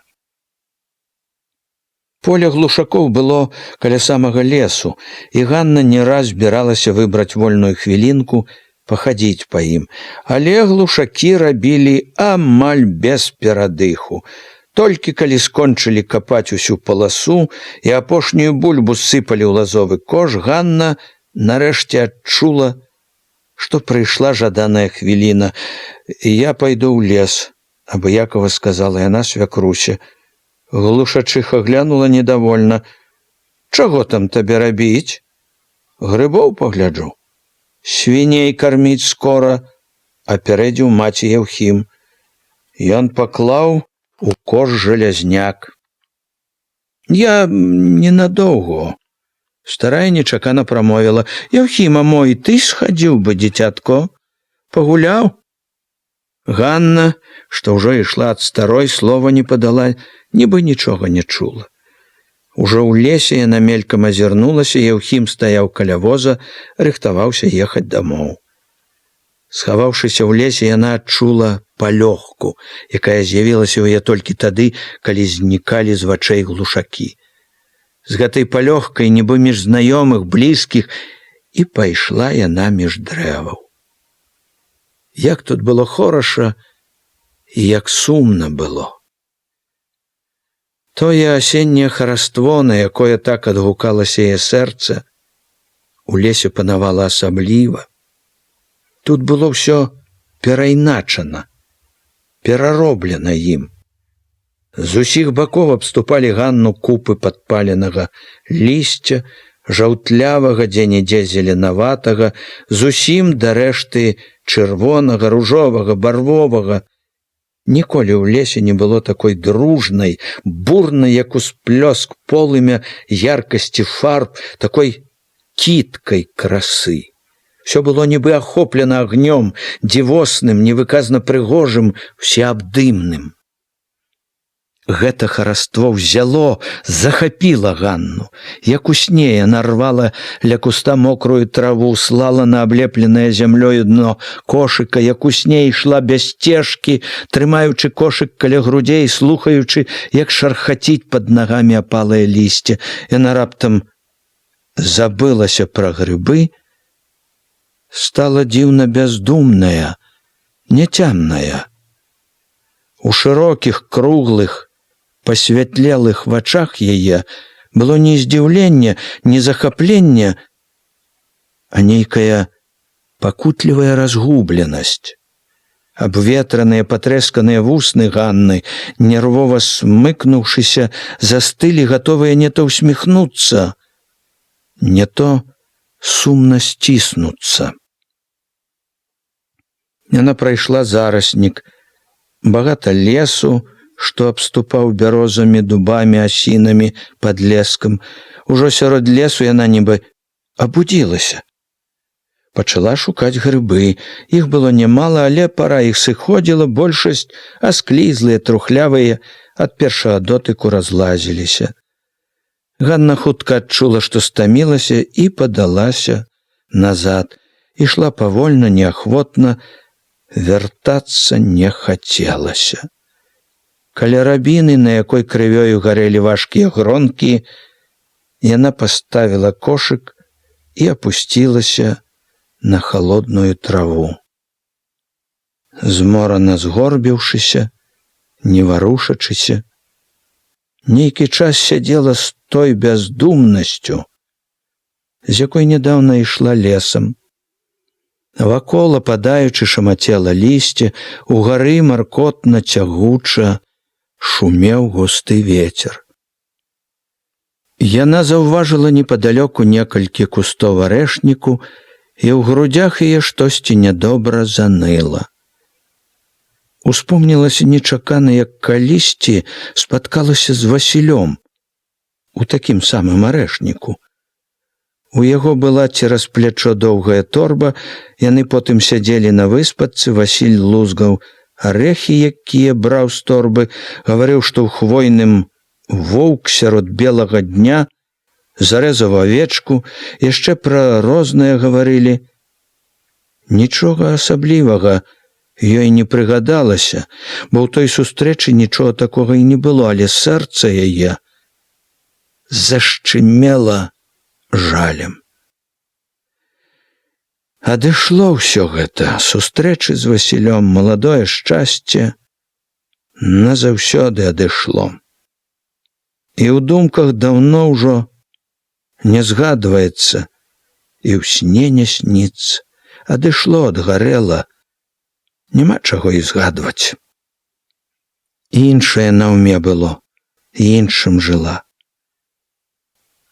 Поле глушакоў было каля самага лесу, і Ганна не раз збіралася выбраць вольную хвілінку, пахадзіць па ім. Але глушакі рабілі амаль без перадыху. Толькі калі скончылі капаць усю паласу і апошнюю бульбу сыпалі ў лазовы кош, Ганна нарэшце адчула, што прыйшла жаданая хвіліна. «Я пайду ў лес», – абыякава сказала яна свякрусе. Глушачыха глянула недовольна. «Чаго там табе рабіць?» «Грыбоў пагляджу». «Свіней карміць скора», – апярэдзіў маці Яўхім. Ён паклаў у кош жалязняк. «Я ненадоўго», – старая нечакана прамовіла. «Яўхіма мой, ты схадзіў бы, дзіцятко? Пагуляў?» Ганна, што ўжо ішла ад старой, слова не падала, нібы нічога не чула. Ужо ў лесе яна мелькам азірнулася, Яўхім стаяў каля воза, рыхтаваўся ехаць дамоў. Схаваўшыся ў лесе, яна адчула палёгку, якая з'явілася ў яе толькі тады, калі знікалі з вачэй глушакі. З гэтай палёгкай, нібы між знаёмых, блізкіх, і пайшла яна між дрэваў. Як тут было хораша і як сумна было. Тое асенняе хараство, на якое так адгукалася яе сэрца, у лесе панавала асабліва. Тут было ўсё перайначана, перароблена ім. З усіх бакоў абступалі Ганну купы падпаленага лісця, жаўтлявага, дзе-нідзе зеленаватага, зусім да рэшты чырвонага, ружовага, барвовага. Ніколі ў лесе не было такой дружнай, бурнай, як усплёск полымя яркасці фарб, такой кіткай красы. Всё было нібы ахоплена агнём, дзівосным, невыказна прыгожым, всеабдымным. Гэта хараство ўзяло, захапіла Ганну. Як у сне яна рвала ля куста мокрую траву, слала на аблепленае зямлёю дно кошыка, як у сне ішла без сцежкі, трымаючы кошык каля грудзей, слухаючы, як шархаціць пад нагамі апалае лісце. Яна раптам забылася пра грыбы, стала дзіўна бяздумная, няцямная. У шырокіх, круглых, пасвятлелых вачах яе было не здзіўленне, не захапленне, а нейкая пакутлівая разгубленасць. Абветраныя, патрэсканыя вусны Ганны, нервова смыкнуўшыся, застылі, гатовыя не то ўсміхнуцца, не то сумна сціснуцца. Яна прайшла зараснік, багата лесу, што абступаў бярозамі, дубамі, асінамі, падлескам. Ужо сярод лесу яна нібы абудзілася. Пачала шукаць грыбы. Іх было нямала, але пара іх сыходзіла, большасць асклізлыя, трухлявыя, ад першага дотыку разлазіліся. Ганна хутка адчула, што стамілася, і падалася назад. Ішла павольна, неахвотна, вяртацца не хацелася. Каля рабіны, на якой крывёю гарэлі важкія гронкі, яна паставіла кошык і апусцілася на халодную траву. Зморана згорбіўшыся, не варушачыся, нейкі час сядзела з той бяздумнасцю, з якой нядаўна ішла лесам. Вакол, ападаючы, шамацела лісце, угары маркотна, цягуча шумеў густы вецер. Яна заўважыла непадалёку некалькі кустоў арэшніку, і ў грудзях яе штосьці нядобра заныла. Успомнілася нечакана, як калісьці спаткалася з Васілём у такім самым арэшніку. У яго была цераз плячо доўгая торба, яны потым сядзелі на выспадцы, Васіль лузгаў арэхі, якія браў з торбы, гаварыў, што ў хвойным воўк сярод белага дня зарэзаў авечку, яшчэ пра рознае гаварылі. Нічога асаблівага ёй не прыгадалася, бо ў той сустрэчы нічога такога і не было, але сэрца яе зашчымела жалем. Адышло ўсё гэта, сустрэчы з Васілём, маладое шчасце назаўсёды адышло. І ў думках даўно ўжо не згадваецца, і ў сне не сніцца. Адышло, адгарэла, няма чаго і згадваць. Іншае на ўме было, іншым жыла.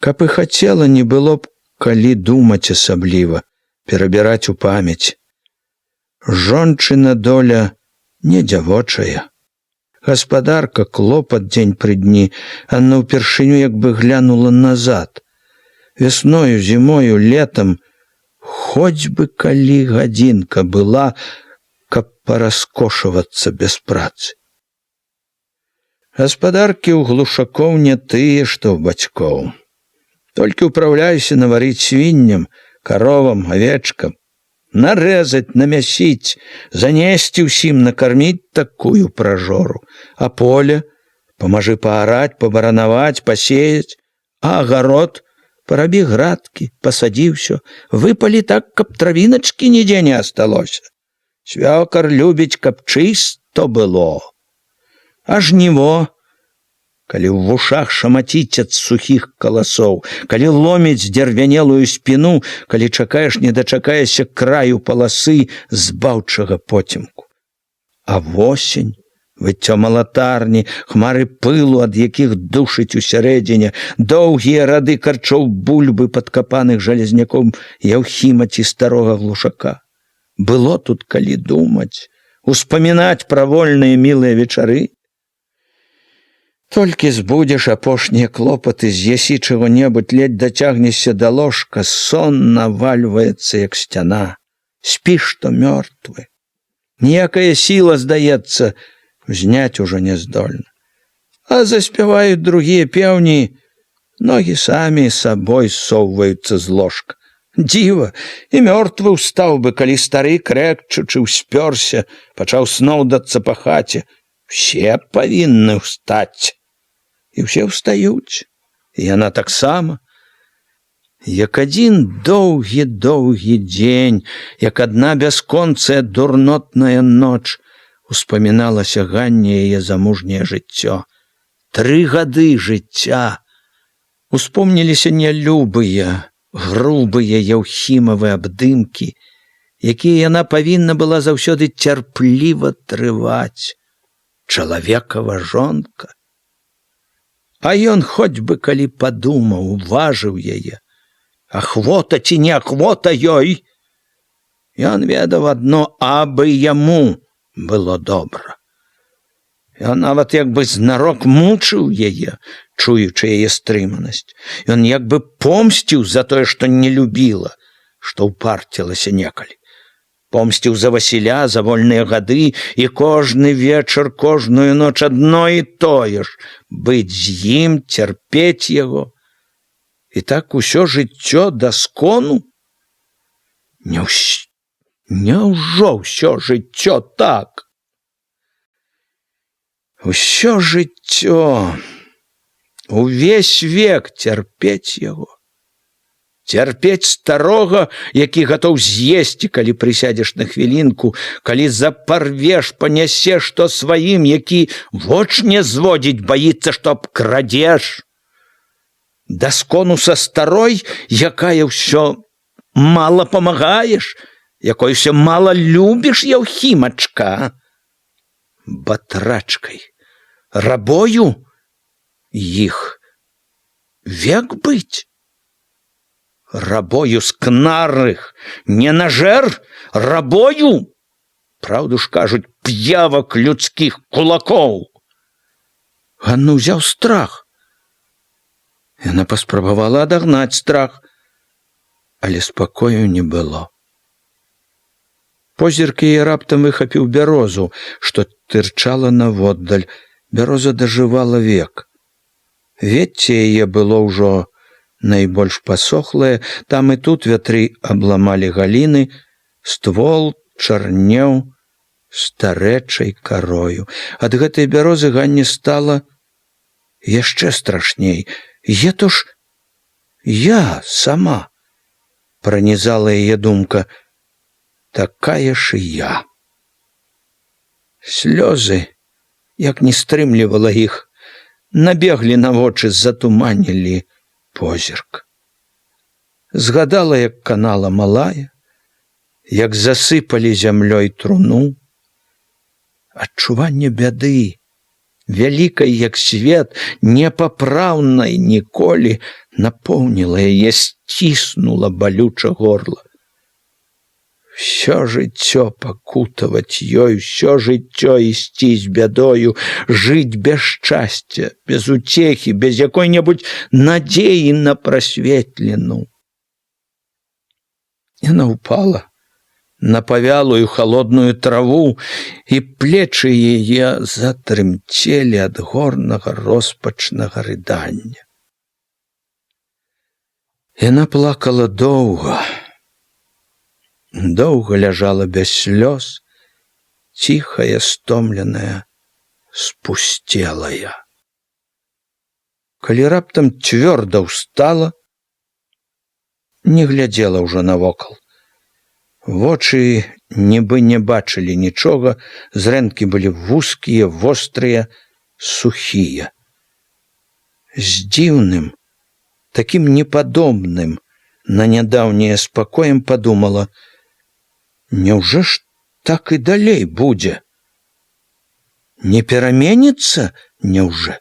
Каб і хацела, не было б калі думаць асабліва, перабіраць у памяць. Жончына доля не дзявочая. Гаспадарка, клопат дзень пры дні, Анна ўпершыню як бы глянула назад. Вясною, зімою, летам, хоць бы калі гадзінка была, каб параскошвацца без працы. Гаспадаркі ў глушакоў не тыя, што ў бацькоў. Толькі ўпраўляйся наварыць свінням, каровам, авечкам, нарэзаць, намясіць, занесці ўсім, накарміць такую пражору. А поле памажы паараць, пабаранаваць, пасеяць, а агарод парабі градкі, пасадзі ўсё, выпалі так, каб травіначкі нідзе не асталося. Свёкар любіць, каб чысто было. А жніво, калі ў вушах шамаціць ад сухіх каласоў, калі ломіць здзервянелую спіну, калі чакаеш, не дачакаешся краю паласы збаўчага поцемку. А восень, выццё малатарні, хмары пылу, ад якіх душыць усярэдзіне, доўгія рады карчоў бульбы, падкапаных жалезняком Яўхіма ці старога глушака. Было тут калі думаць, успамінаць пра вольныя мілыя вечары. Толькі збудзеш апошнія клопаты, з'ясі чаго-небудзь, ледзь дацягнешся да ложка, сон навальваецца, як сцяна. Спіш, то мёртвы. Ніякая сіла, здаецца, зняць ужо не здольна. А заспяваюць другія пеўні, ногі самі сабой ссоўваюцца з ложка. Дзіва, і мёртвы ўстаў бы, калі стары, крэкчучы, ўспёрся, пачаў сноўдацца па хаце. Усе павінны ўстаць. І ўсе ўстаюць, і яна таксама. Як адзін доўгі-доўгі дзень, як адна бясконцая дурнотная ноч, успаміналася Ганне яе замужняе жыццё. 3 гады жыцця. Успомніліся нялюбыя, грубыя Яўхімавы абдымкі, якія яна павінна была заўсёды цярпліва трываць. Чалавекава жонка. А ён хоць бы калі падумаў, уважыў яе, Ахвота ці не ахвота ёй. Ён ведаў адно, абы яму было добра. Ён нават як бы знарок мучыў яе, чуючы яе стрыманасць. Ён як бы помсціў за тое, што не любіла, што ўпарцілася некалі. Помсціў за Васіля, за вольныя гады, і кожны вечар, кожную ноч адно і тое ж — быць з ім, цярпець яго. І так усё жыццё да скону? Няўжо ўсё жыццё так? Усё жыццё, увесь век цярпець яго. Цярпець старога, які гатоў з'есці, калі прысядзеш на хвілінку, калі запарвеш, панясеш што сваім, які воч не зводзіць, баіцца, што абкрадзеш. Да скону са старой, якая ўсё мала памагаеш, якой ўсё мала любіш, Яўхімачка. Батрачкай, рабою іх век быць. Рабою скнарых, не нажэр, рабою, праўду ж кажуць, п'явак людскіх кулакоў. Ганна ўзяў страх. Яна паспрабавала адагнаць страх, але спакою не было. Позірк яе раптам выхапіў бярозу, што тырчала наводдаль. Бяроза дажывала век. Вецце яе было ўжо найбольш пасохлае, там і тут вятры абламалі галіны, ствол чарнеў старэчай карою. Ад гэтай бярозы Ганне стала яшчэ страшней. То ж я сама, пранізала яе думка, такая ж і я. Слёзы, як не стрымлівала іх, набеглі на вочы, затуманілі позірк. Згадала, як канала малая, як засыпалі зямлёй труну. Адчуванне бяды, вялікай як свет, непапраўнай ніколі, напоўніла яе, сціснула балюча горла. Всё жыццё пакутаваць ёй, усё жыццё ісці з бядою, жыць без шчасця, без уцехі, без якой-небудзь надзеі на прасветлену. Яна ўпала на павялую халодную траву, і плечы яе затрымцелі ад горнага роспачнага рыдання. Яна плакала доўга. Доўга ляжала без слёз, ціхая, стомленая, спусцелая. Калі раптам цвёрда ўстала, не глядзела ўжо навокал. Вочы нібы не бачылі нічога, зрэнкі былі вузкія, вострыя, сухія. З дзіўным, такім непадобным на нядаўняе спакоем падумала: няўжо ж так і далей будзе? Не пераменіцца, няўжо?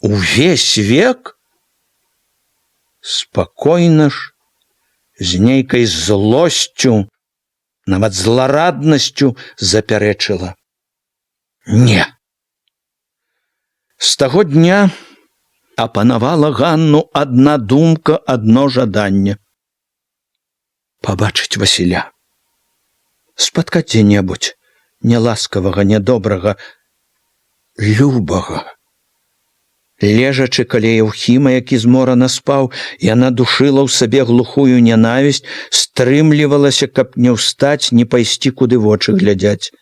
Увесь век? Спакойна ж, з нейкай злосцю, нават злараднасцю запярэчыла: не. З таго дня апанавала Ганну адна думка, адно жаданне — пабачыць Васіля, спаткаць дзе-небудзь няласкавага, нядобрага, любага. Лежачы каля Яўхіма, які зморана спаў, яна душыла ў сабе глухую нянавісць, стрымлівалася, каб не ўстаць, не пайсці, куды вочы глядзяць.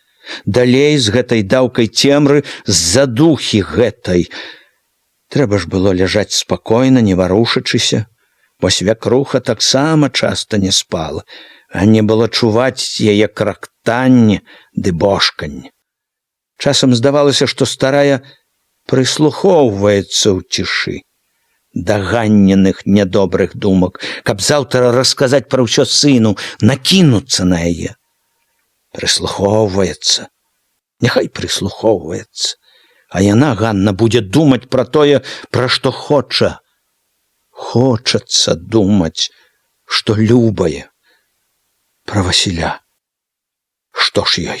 Далей з гэтай даўкай цемры, з задухі гэтай. Трэба ж было ляжаць спакойна, не варушачыся, бо свякруха таксама часта не спала, а не было чуваць яе крактанне ды бошканне. Часам здавалася, што старая прыслухоўваецца ў цішы да ганненых нядобрых думак, каб заўтра расказаць пра ўсё сыну, накінуцца на яе. Прыслухоўваецца, няхай прыслухоўваецца, а яна, Ганна, будзе думаць пра тое, пра што хоча. хочацца думаць, што любае пра Васіля. Што ж ёй?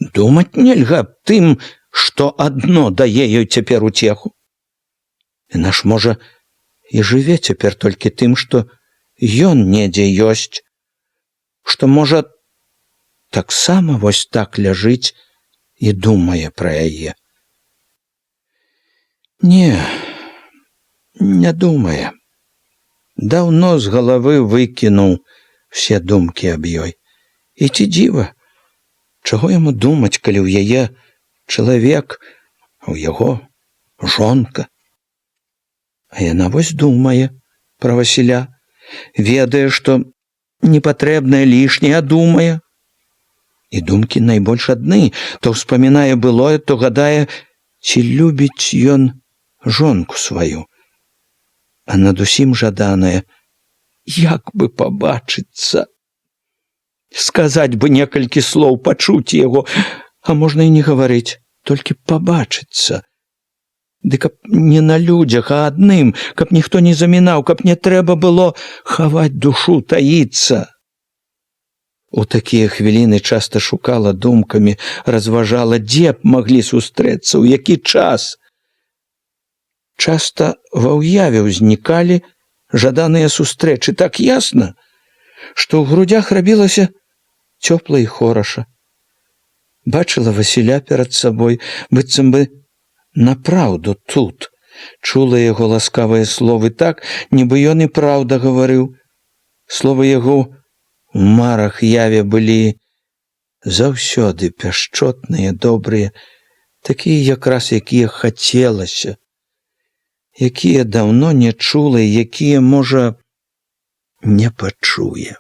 Думаць нельга аб тым, што адно дае ёй цяпер уцеху. Яна ж, можа, і жыве цяпер толькі тым, што ён недзе ёсць, што, можа, таксама вось так ляжыць і думае пра яе. Не думае. Даўно з галавы выкінуў все думкі аб ёй. І ці дзіва, чаго яму думаць, калі ў яе чалавек, а ў яго жонка. А яна вось думае пра Васіля, ведае, што непатрэбнае лішняе, думае. І думкі найбольш адны, то ўспамінае былое, то гадае, ці любіць ён жонку сваю. А над усім жаданае, як бы пабачыцца, сказаць бы некалькі слоў, пачуць яго, а можна і не гаварыць, толькі пабачыцца. Ды каб не на людзях, а адным, каб ніхто не замінаў, каб не трэба было хаваць душу, таіцца. У такія хвіліны часта шукала думкамі, разважала, дзе б маглі сустрэцца, у які час. Часта ва ўяве ўзнікалі жаданыя сустрэчы так ясна, што ў грудях рабілася цёпла і хораша. Бачыла Васіля перад сабой, быццам бы напраўду тут, чула яго ласкавыя словы так, нібы ён і праўда гаварыў. Словы яго у марах яве былі заўсёды пяшчотныя, добрыя, такія якраз, якія хацелася, якія даўно не чула і якія, можа, не пачуе.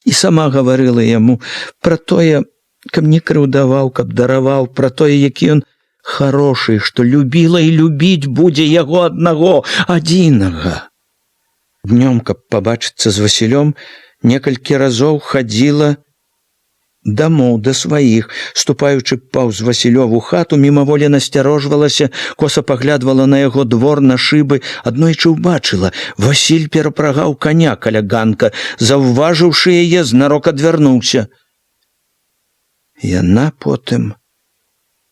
І сама гаварыла яму пра тое, каб не крыўдаваў, каб дараваў, пра тое, які ён харошы, што любіла і любіць будзе яго аднаго, адзінага. Днём, каб пабачыцца з Васілём, некалькі разоў хадзіла дамоў да сваіх, ступаючы паўз Васілёву хату, мімаволі насцярожвалася, коса паглядвала на яго двор, на шыбы. Аднойчы ўбачыла, Васіль перапрагаў каня каля ганка, заўважыўшы яе, знарок адвярнуўся. Яна потым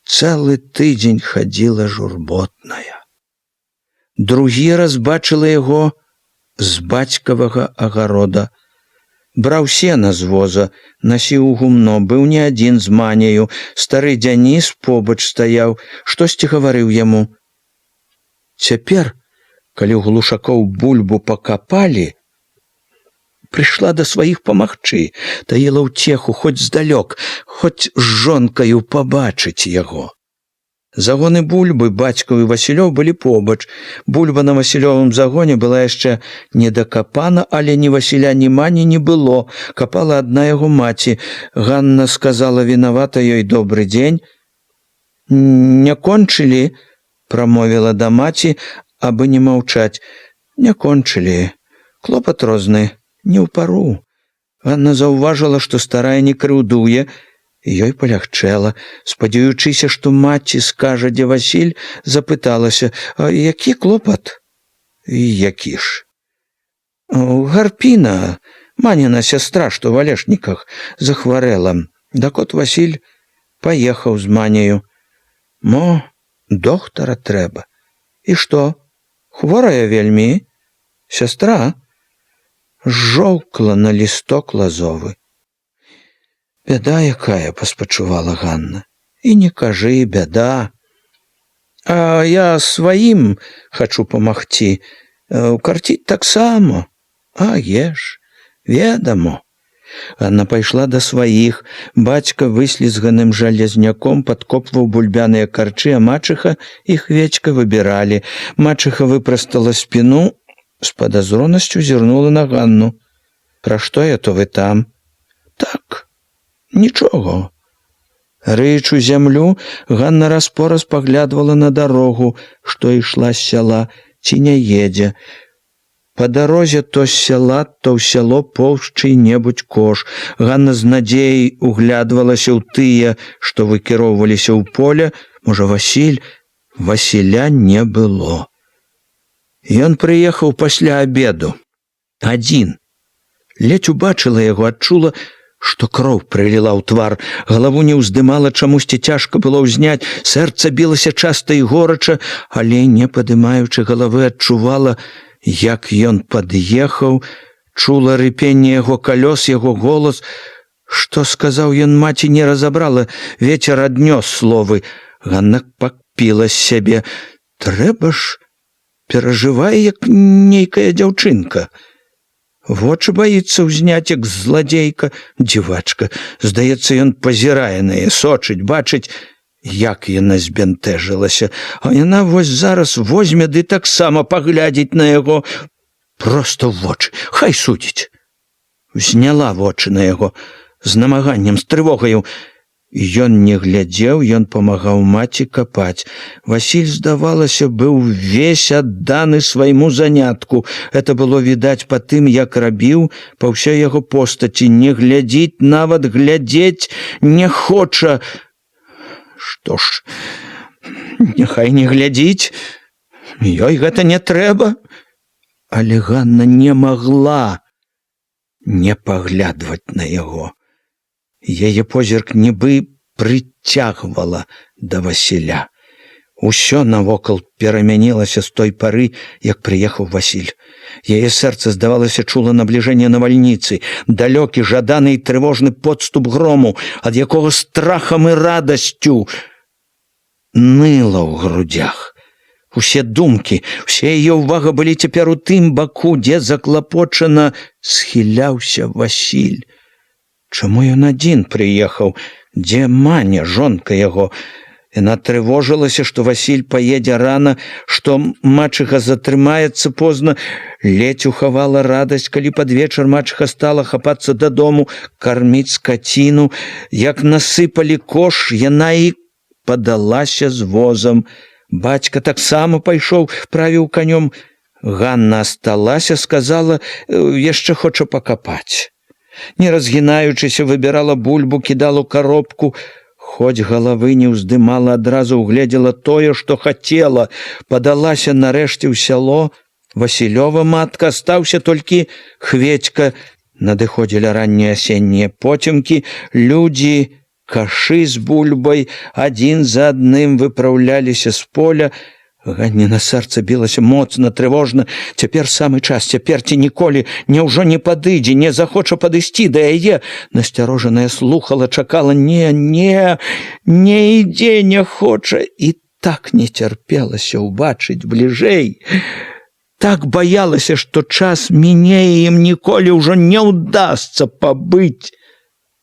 цэлы тыдзень хадзіла журботная. Другі раз бачыла яго з бацькавага агарода. Браў сена з воза, насіў гумно, быў не адзін з маняю. Стары Дзяніс побач стаяў, штосьці гаварыў яму. Цяпер, калі ў глушакоў бульбу пакапалі, прыйшла да сваіх памагчы, таіла ўцеху, хоць здалёк, хоць з жонкаю пабачыць яго. Загоны бульбы бацькаў і Васілёў былі побач. Бульба на Васілёвым загоне была яшчэ не дакапана, але ні Васіля, ні мані не было. Капала адна яго маці. Ганна сказала вінавата ёй добры дзень. Не кончылі, прамовіла да маці, абы не маўчаць. Не кончылі. Клопат розны, не ў пару. Ганна заўважыла, што старая не крыўдуе, ёй палягчэла. Спадзяючыся, што маці скажа, дзе Васіль, запыталася: «А які клопат?» «Які ж?» «Гарпіна, маніна сястра, што в Алешніках, захварэла. Дак от Васіль паехаў з маняю. Мо, доктара трэба. І што, хворая вельмі? Сястра?» Жоўкла на лісток лазовы. «Бяда якая», — паспачувала Ганна. «І не кажы, бяда. А я сваім хачу памагці. Карціць таксама. А еш, ведамо». Ганна пайшла да сваіх. Бацька выслізганым жалезняком падкопваў бульбяныя карчы, а мачыха і Хвечка выбіралі. Мачыха выпрастала спіну, з падазронасцю зірнула на Ганну. «Пра што это вы там?» «Так, нічого». Рыючы зямлю, Ганна раз-пораз паглядвала на дарогу, што ішла з сяла, ці не едзе. Па дарозе то з сяла, то ў сяло поўз чый-небудзь кош. Ганна з надзеяй углядвалася ў тыя, што выкіроўваліся ў поле. Можа, Васіль? Васіля не было. Ён прыехаў пасля абеду. Адзін. Ледзь убачыла яго, адчула, што кроў прыліла ў твар, галаву не ўздымала, чамусьці цяжка было ўзняць, сэрца білася часта і горача, але, не падымаючы галавы, адчувала, як ён пад'ехаў, чула рыпенне яго калёс, яго голас. Што сказаў ён маці, не разабрала, вецер аднёс словы. Ганна пакпіла з сябе. Трэба ж, перажывае, як нейкая дзяўчынка. Вочы баіцца ўзняць, як зладзейка, дзівачка. Здаецца, ён пазірае на яе, сочыць, бачыць, як яна збянтэжылася. А яна вось зараз возьме ды таксама паглядзіць на яго. Проста ў вочы, хай судзіць. Зняла вочы на яго з намаганнем, з трывогаю. Ён не глядзеў, ён памагаў маці капаць. Васіль, здавалася, быў увесь адданы свайму занятку. Это было відаць па тым, як рабіў, па ўсёй яго постаці. Не глядзіць, нават глядзець не хоча. Што ж, няхай не глядзіць, ёй гэта не трэба. Але Ганна не магла не паглядваць на яго. Яе позірк нібы прыцягвала да Васіля. Усё навокал перамянілася з той пары, як прыехаў Васіль. Яе сэрца, здавалася, чула набліжэнне навальніцы, далёкі, жаданы і трывожны подступ грому, ад якога страхам і радасцю ныла ў грудзях. Усе думкі, уся яе ўвага былі цяпер у тым баку, дзе заклапочана схіляўся Васіль. Чаму ён адзін прыехаў? Дзе Маня, жонка яго? Яна трывожылася, што Васіль паедзе рана, што мачыха затрымаецца позна. Ледзь ухавала радасць, калі пад вечар мачыха стала хапацца дадому, карміць скаціну. Як насыпалі кош, яна і падалася з возам. Бацька таксама пайшоў, правіў канём. Ганна асталася, сказала, яшчэ хоча пакапаць. Не разгінаючыся, выбірала бульбу, кідала ў каробку. Хоць галавы не ўздымала, адразу угледзела тое, што хацела. Падалася нарэшце ў сяло. Васілёва матка, астаўся толькі Хведька. Надыходзілі раннія асеннія поцемкі. Людзі, кашы з бульбай, адзін за адным выпраўляліся з поля. Ганніна сэрца білася моцна, трывожна. Цяпер самы час, цяпер ці ніколі. Няўжо не падыдзе, не захоча падысці да яе? Насцярожаная слухала, чакала. Не ідзе, не хоча. І так не цярпелася ўбачыць бліжэй. Так баялася, што час мінее, ім ніколі ўжо не ўдасца пабыць.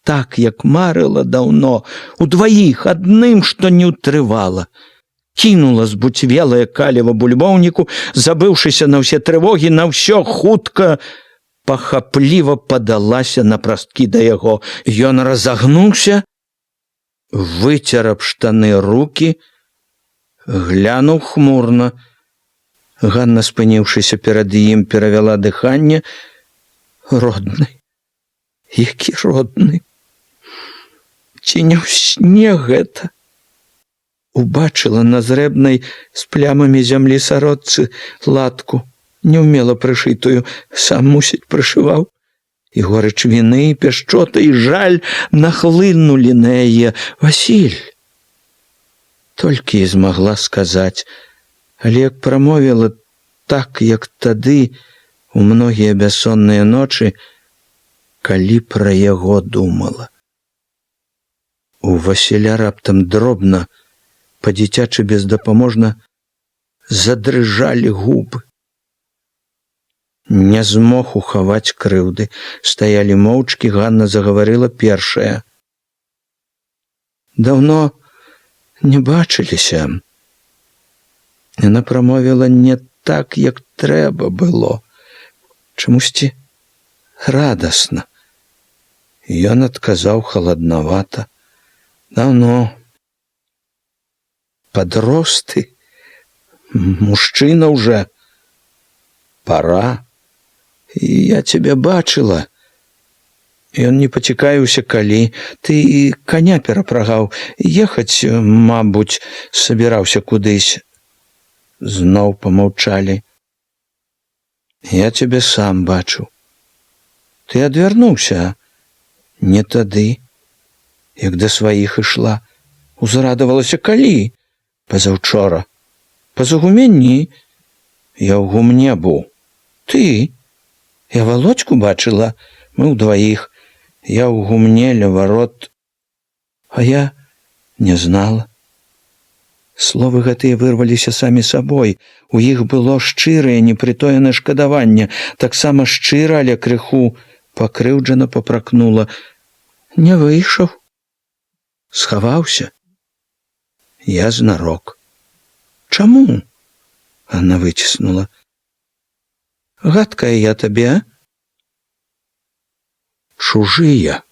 Так, як марыла даўно, удваіх, адным, што не ўтрывала. Кінула збуцвелае каліва бульбоўніку, забыўшыся на ўсе трывогі, на ўсё, хутка, пахапліва падалася на прасткі да яго. Ён разагнуўся, выцер аб штаны рукі, глянуў хмурна. Ганна, спыніўшыся перад ім, перавяла дыханне. Родны, які родны. Ці не ў сне гэта? Убачыла на зрэбнай з плямамі зямлі сародцы латку, неўмела прышытую, сам, мусіць, прышываў. І горыч віны, і пяшчота, і жаль нахлынулі на яе. Васіль! Толькі і змагла сказаць, але як прамовіла так, як тады, у многія бяссонныя ночы, калі пра яго думала. У Васіля раптам дробна, па-дзіцячы бездапаможна задрыжалі губы. Не змог ухаваць крыўды. Стаялі моўчкі, Ганна загаварыла першая. Даўно не бачыліся. Яна прамовіла не так, як трэба было. Чамусьці радасна. Ён адказаў халаднавата. Даўно. Подрос ты, мужчына уже, пора. И я тебя бачыла. Ён не пацікавіўся, калі. Ты коня перапрагаў. Ехаць, мабуть, собіраўся кудысь. Зноў помаўчалі. Я цябе сам бачыў. Ты адвярнуўся, не тады, як да сваіх ішла. Узрадавалася калі? Пазаўчора. Па-за гуменні? Я ў гумне быў. Ты? Я Володьку бачыла, мы ўдваіх. Я ў гумне ля варот. А я не знала. Словы гэтыя вырваліся самі сабой. У іх было шчырае, непрытоенае шкадаванне. Таксама шчыра, але крыху пакрыўджана папракнула. Не выйшаў. Схаваўся. Я знарок. Чаму? Анна выціснула. Гадкая я табе, а? Чужыя.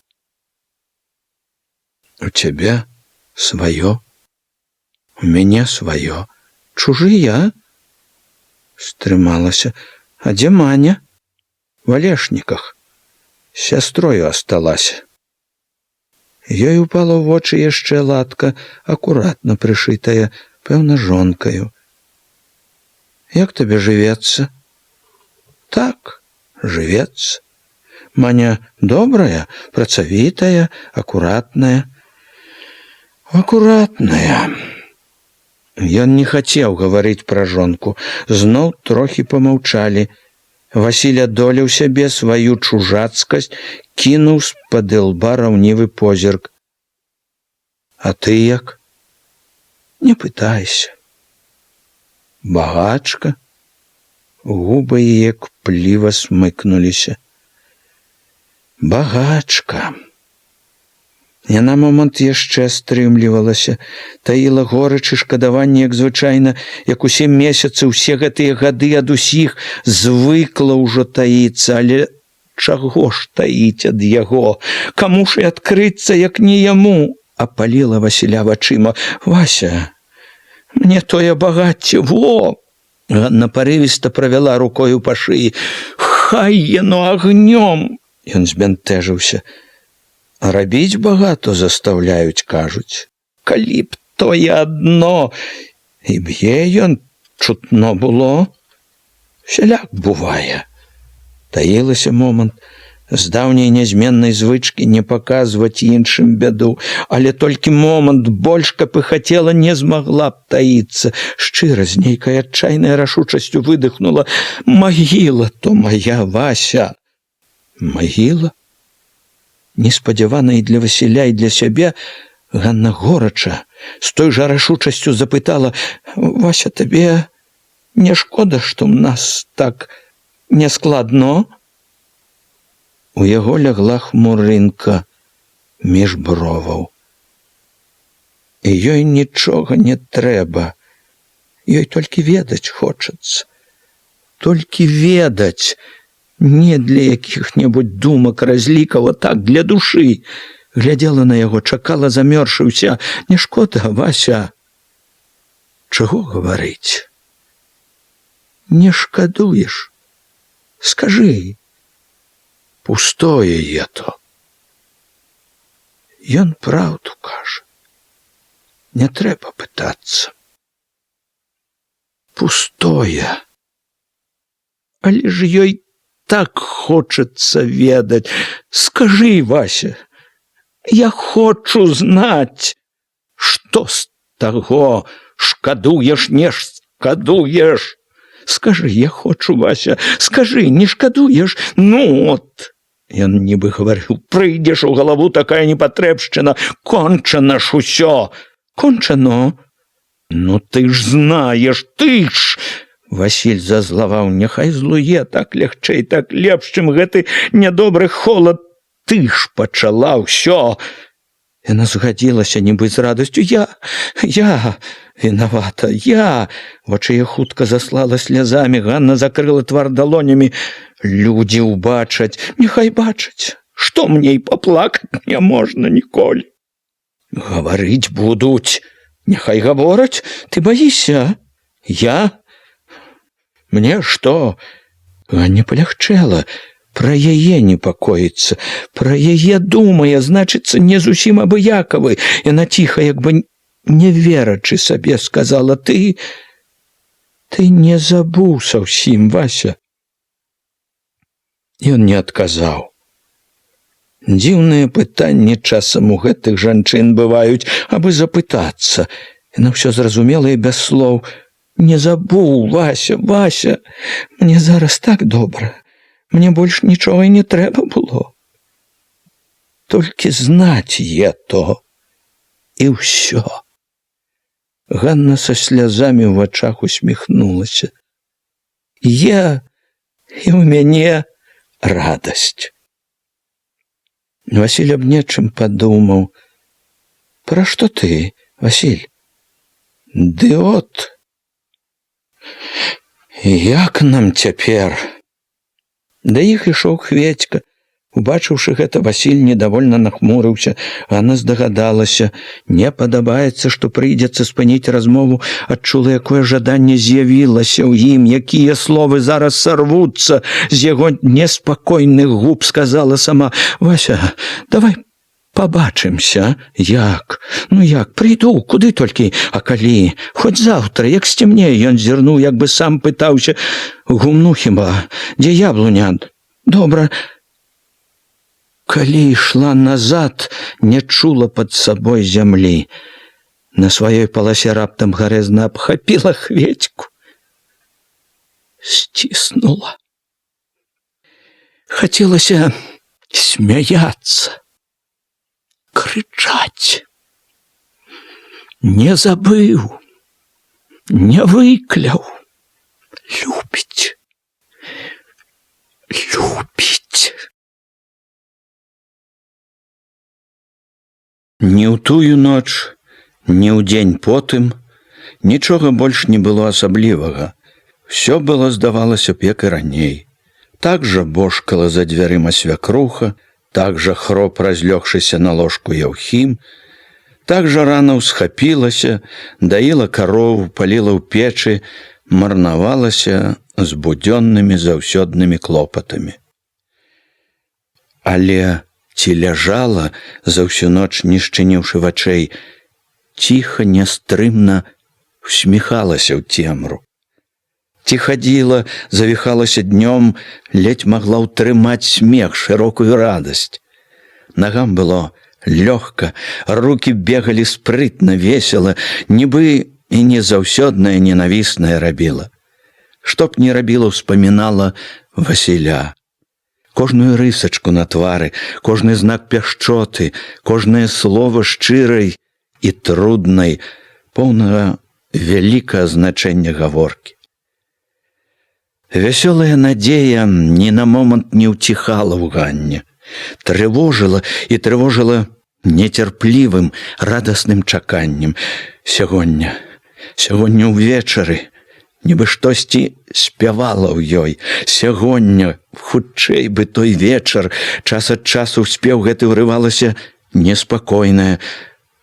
У цябе сваё. У мяне сваё. Чужыя? Стрымалася. А дзе Маня? В Алешніках. З сястрою асталася. Ёй упала ў вочы яшчэ латка, акуратна прышытая, пэўна, жонкаю. Як табе жывецца? Так, жывецца. Маня добрая, працавітая, акуратная. Акуратная. Ён не хацеў гаварыць пра жонку. Зноў трохі памаўчалі. Васіль адолеў сябе сваю чужацкасць, кінуў з-пад ілба раўнівы позірк. А ты як? Не пытайся. Багачка? Губы яе кпліва смыкнуліся. Багачка. Яна момант яшчэ стрымлівалася, таіла горыч і шкадаванне, як звычайна, як усе месяцы, усе гэтыя гады ад усіх звыкла ўжо таіцца, але чаго ж таіць ад яго? Каму ж і адкрыцца, як не яму? Апаліла Васіля вачыма. Вася, мне тое багацце, во! Ганна парывіста правяла рукою па шыі. Хай яно агнём! Ён збянтэжыўся. А рабіць багато застаўляюць, кажуць. Калі б тое адно. І б'е ён, чутно было. Всяляк бувае. Таілася момант з даўняй нязменнай звычкі не паказваць іншым бяду, але толькі момант, больш каб і хацела, не змагла б таіцца. Шчыра, з нейкай адчайнай рашучасцю выдыхнула. Магіла то моя, Вася. Магіла? Неспадзявана і для Васіля, і для сябе, Ганна горача, з той жа рашучасцю запытала: Вася, табе не шкода, што ў нас так нескладно? У яго лягла хмурынка між броваў. І ёй нічога не трэба. Ёй толькі ведаць хочацца. Толькі ведаць. Не для якіх-небудзь думак, разлікаў, а так, для душы. Глядзела на яго, чакала замёрзшыўся. Не шкода, Вася. Чаго гаварыць? Не шкадуеш? Скажы. Пустое ето. Ён праўду кажа. Не трэба пытацца. Пустое. Але ж ёй так хочется ведать. Скажи, Вася, я хочу знать, что с того, шкадуешь, не шкадуешь. Скажи, я хочу, Вася, скажи, не шкадуешь? Ну вот. Ён нібы гаварыў, прыйдзеш у галаву такая непатрэбшчына, кончана ж усё. Кончано? Ну ты ж знаешь, ты ж... Васіль зазлаваў, няхай злуе, так лягчэй, так лепш, чым гэты нядобры холад. Ты ж пачала ўсё. Яна згадзілася, нібы з радасцю. Я вінавата, я. Вочы яе хутка заслала слязамі, Ганна закрыла твар далонямі. Людзі ўбачаць, няхай бачаць. Што мне і паплакаць не можна ніколі. Гаварыць будуць. Няхай гавораць, ты баішся? Я? Мне што? Ганне палягчэла. Пра яе непакоіцца, пра яе думае, значыцца, не зусім абыякавы. Яна ціха, як бы не верачы сабе, сказала: ты не забыўся ўсім, Вася. Ён не адказаў. Дзіўныя пытанні часам у гэтых жанчын бываюць, абы запытацца. Яна ўсё зразумела і без слоў. Не забыў, Вася, Вася, мне зараз так добра. Мне больш нічога і не трэба было. Толькі знаць то і ўсё. Ганна са слязамі ў вачах усміхнулася. І ў мяне радасць. Васіль аб нечым падумаў. Пра што ты, Васіль? Ды от. Як нам цяпер? Да іх ішоў Хведька. Убачыўшы гэта, Васіль недовольна нахмурыўся. Ганна здагадалася. Не падабаецца, што прыйдзецца спыніць размову, адчула, якое жаданне з'явілася ў ім, якія словы зараз сарвуцца з яго неспакойных губ. Сказала сама: Вася, давай пабачымся. Як? Ну як, прыйду, куды толькі, а калі? Хоць заўтра, як сцемнее. Ён зірнуў, як бы сам пытаўся: гумну хіба? Дзе яблуня? Добра. Калі ішла назад, не чула пад сабой зямлі. На сваёй паласе раптам гарэзна абхапіла Хведьку. Сціснула. Хацелася смяяцца, крычаць. Не забыў, не выкляў. Любіць, любіць. Ні ў тую ноч, ні ў дзень потым нічога больш не было асаблівага. Всё было, здавалася б, як і раней. Так жа божкала за дзвярыма свякруха, так жа хроп разлёгшыся на ложку Яўхім, так жа рана ўсхапілася, даіла карову, паліла ў печы, марнавалася з будзённымі заўсёднымі клопатамі. Але ці ляжала за ўсю ноч, не шчыніўшы вачэй, ціха, нястрымна усміхалася ў цемру. Ці хадзіла, завіхалася днём, ледзь магла ўтрымаць смех, шырокую радасць. Нагам было лёгка, рукі бегалі спрытна, весела, нібы і не заўсёднае ненавіснае рабіла. Што б ні рабіла, успамінала Васіля. Кожную рысачку на твары, кожны знак пяшчоты, кожнае слово шчырай і труднай, поўнага вялікага значэння гаворкі. Вясёлая надзея ні на момант не ўціхала ў Ганне, трывожыла і трывожыла нецярплівым, радасным чаканнем. Сягоння ўвечары, нібы штосьці спявала ў ёй. Сягоння, хутчэй бы той вечар, час ад часу ў спеў гэты ўрывалася неспакойная,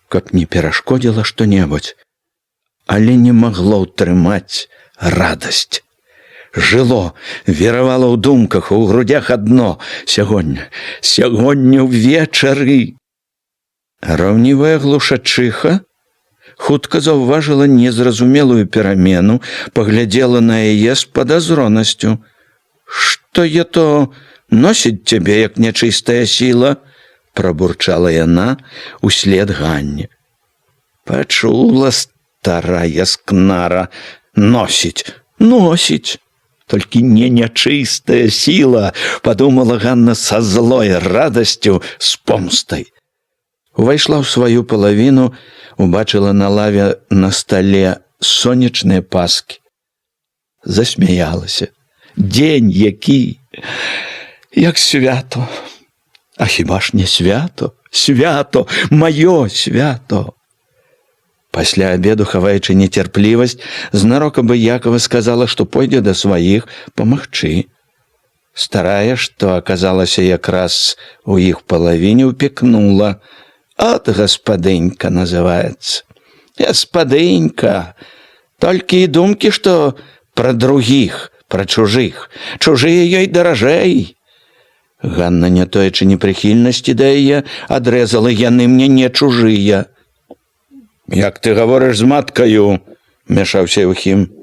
каб не перашкодзіла што-небудзь, але не магло ўтрымаць радасць. Жыло, віравала ў думках, у грудях адно: сягоння, сягоння ўвечары. Раўнівая глушачыха хутка заўважыла незразумелую перамену, паглядзела на яе з падазронасцю. «Што то носіць цябе, як нячыстая сіла?» – прабурчала яна услед Ганне. Пачула старая скнара. «Носіць, носіць! Толькі не нячыстая сіла!» – падумала Ганна са злой радасцю, з помстай. Увайшла ў сваю палавіну, убачыла на лаве на стале сонечныя паскі. Засмяялася. Дзень які! Як свято! А хіба ж не свято? Свято! Маё свято! Пасля абеду, хаваючы нецярплівасць, знарока абыякава сказала, што пойдзе да сваіх памагчы. Старая, што аказалася якраз у іх палавіне, упекнула. От гаспадынька называецца. Гаспадынька! Толькі і думкі, што пра другіх, пра чужых. Чужыя ёй даражэй. Ганна, не тоячы непрыхільнасці да яе, адрэзала: яны мне не чужыя. Як ты гаворыш з маткаю? Мяшаўся Яўхім.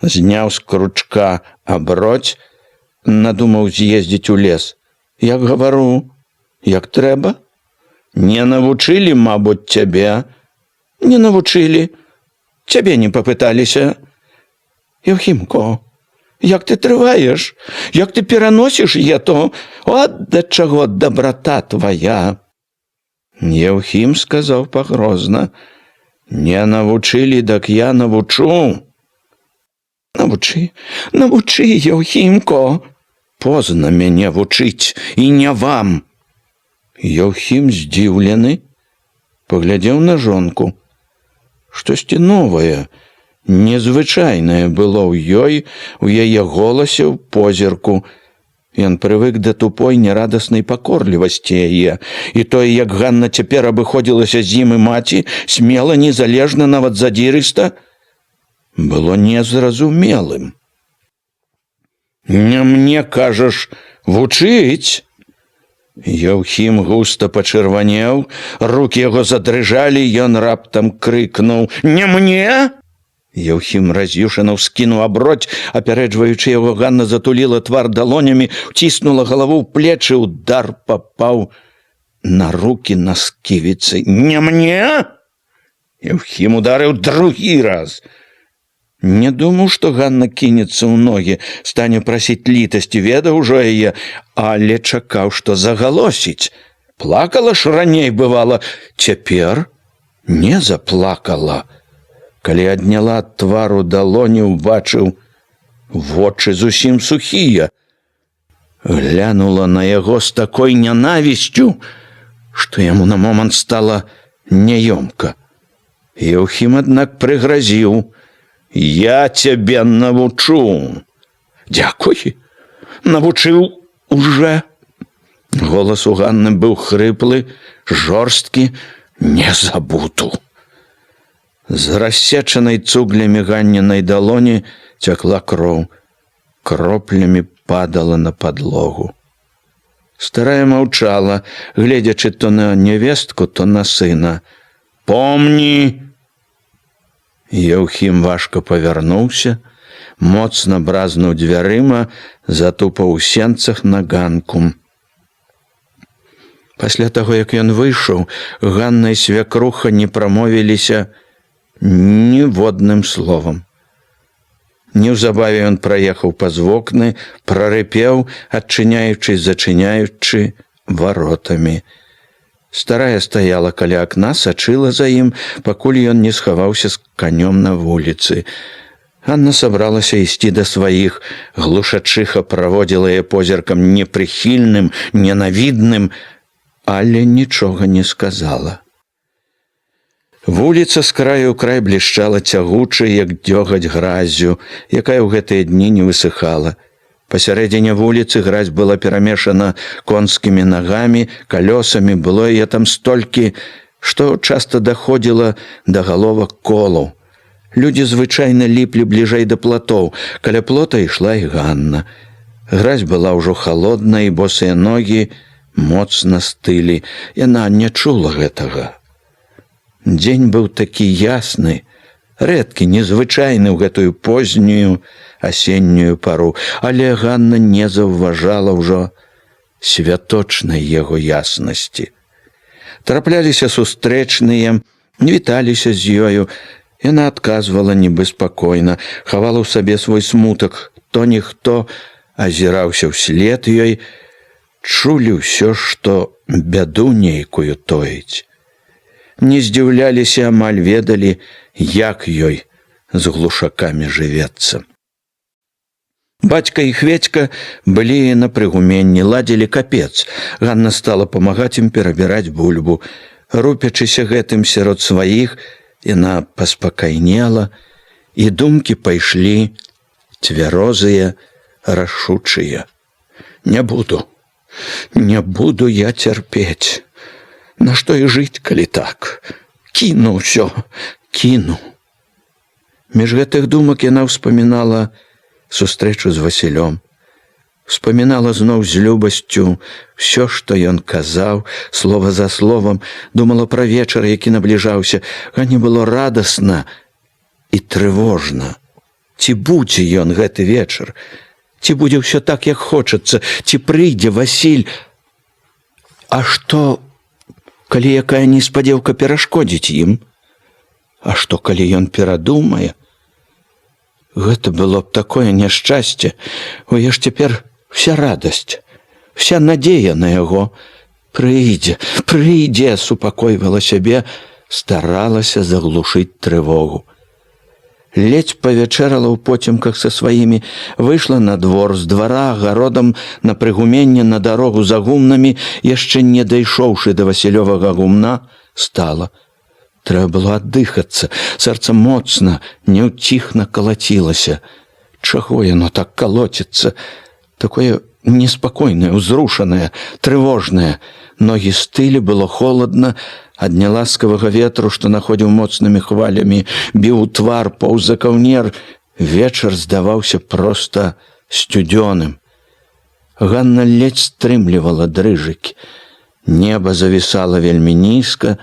Зняў з кручка аброць, надумаў з'ездзіць у лес. Я гавару, як трэба. Не навучылі, мабуть, цябе. Не навучылі. Цябе не папыталіся. Еўхімко, як ты трываеш, як ты пераносіш ето, от да чаго дабрата твая. Еўхім сказаў пагрозна, не навучылі, дак я навучу. Навучы, Еўхімко. Позна мяне вучыць, і не вам. Еўхім здзіўлены паглядзеў на жонку. Штосьці новае, незвычайнае было ў ёй, у яе голасе, ў позірку. Ён прывык да тупой нерадаснай пакорлівасці яе, і тое, як Ганна цяпер абыходзілася з ім і маці, смела, незалежна, нават задзірыста, было незразумелым. Не мне, кажаш, вучыць? Еўхім густа пачырванеў, рукі яго задрыжалі, ён раптам крыкнуў: «Не мне!» Еўхім раз'юшана ўскінуў абродь, апярэджваючы яго, Ганна затуліла твар далонямі, уціснула галаву ў плечы, удар папаў на рукі на сківіцы. «Не мне!» Еўхім ударыў другі раз. Не думаў, што Ганна кінецца ў ногі, стане прасіць літасці, ведаў ужо яе, але чакаў, што загалосіць. Плакала ж раней, бывала, цяпер не заплакала. Калі адняла ад твару далоні, убачыў, вочы зусім сухія. Глянула на яго з такой нянавісцю, што яму на момант стала няёмка. Еўхім, аднак, прыгразіў: «Я цябе навучу». «Дзякуй, навучыў уже». Голас у Ганны быў хрыплы, жорсткі, «Не забуду». З рассечанай цуглямі Ганнінай далоні цякла кроў, кроплямі падала на падлогу. Старая маўчала, гледзячы то на нявестку, то на сына. «Помні!» Еўхім важка павярнуўся, моцна бразнуў дзвярыма, затупаў у сенцах на ганку. Пасля таго, як ён выйшаў, Ганна і свякруха не прамовіліся ніводным словам. Неўзабаве ён праехаў паз вокны, прарыпеў, адчыняючы, зачыняючы варотамі. Старая стаяла каля акна, сачыла за ім, пакуль ён не схаваўся з канём на вуліцы. Ганна сабралася ісці да сваіх, глушачыха праводзіла яе позіркам непрыхільным, ненавідным, але нічога не сказала. Вуліца з краю ў край блішчала цягучай, як дзёгаць, граззю, якая ў гэтыя дні не высыхала. Пасярэдзіне вуліцы гразь была перамешана конскімі нагамі, калёсамі, было яе там столькі, што часта даходзіла да галовак колаў. Людзі звычайна ліплі бліжэй да платоў, каля плота ішла і Ганна. Гразь была ўжо халодная, і босыя ногі моцна стылі. Яна не чула гэтага. Дзень быў такі ясны, рэдкі, незвычайны ў гэтую познюю асеннюю пару, але Ганна не заўважала ўжо святочнай яго яснасці. Трапляліся сустрэчныя, віталіся з ёю. Яна адказвала нібы спакойна, хавала ў сабе свой смутак. То ніхто азіраўся ўслед ёй, чулі ўсё, што бяду нейкую тоіць. Не здзіўляліся, амаль ведалі, як ёй з глушакамі жывецца. Бацька і Хведька былі на прыгуменні, ладзілі капец. Ганна стала памагаць ім перабіраць бульбу. Рупячыся гэтым сярод сваіх, яна паспакайнела, і думкі пайшлі цвярозыя, рашучыя. Не буду я цярпець. Нашто і жыць, калі так? Кіну ўсё, кіну. Між гэтых думак яна ўспамінала сустрэчу з Васілём. Успамінала зноў з любасцю ўсё, што ён казаў, слова за словам, думала пра вечар, які набліжаўся. Ганне было радасна і трывожна. Ці будзе ён гэты вечар? Ці будзе ўсё так, як хочацца, ці прыйдзе Васіль. А што, калі якая неспадзеўка перашкодзіць ім? А што, калі ён перадумае? Гэта было б такое няшчасце. Яе ж цяпер вся радасць, вся надзея на яго. Прыйдзе, супакойвала сябе, старалася заглушыць трывогу. Ледзь павячэрала ў поцемках са сваімі, выйшла на двор, з двара агародам на прыгуменне на дарогу за гумнамі, яшчэ не дайшоўшы да Васілёвага гумна, стала. Трэба было аддыхацца, сэрца моцна, няўціхна калацілася. Чаго яно так калоціцца? Такое неспакойнае, узрушанае, трывожнае. Ногі стылі, было холадна, ад няласкавага ветру, што находзіў моцнымі хвалямі, біў у твар, паўз за каўнер. Вечар здаваўся проста сцюдзёным. Ганна ледзь стрымлівала дрыжыкі. Неба завісала вельмі нізка,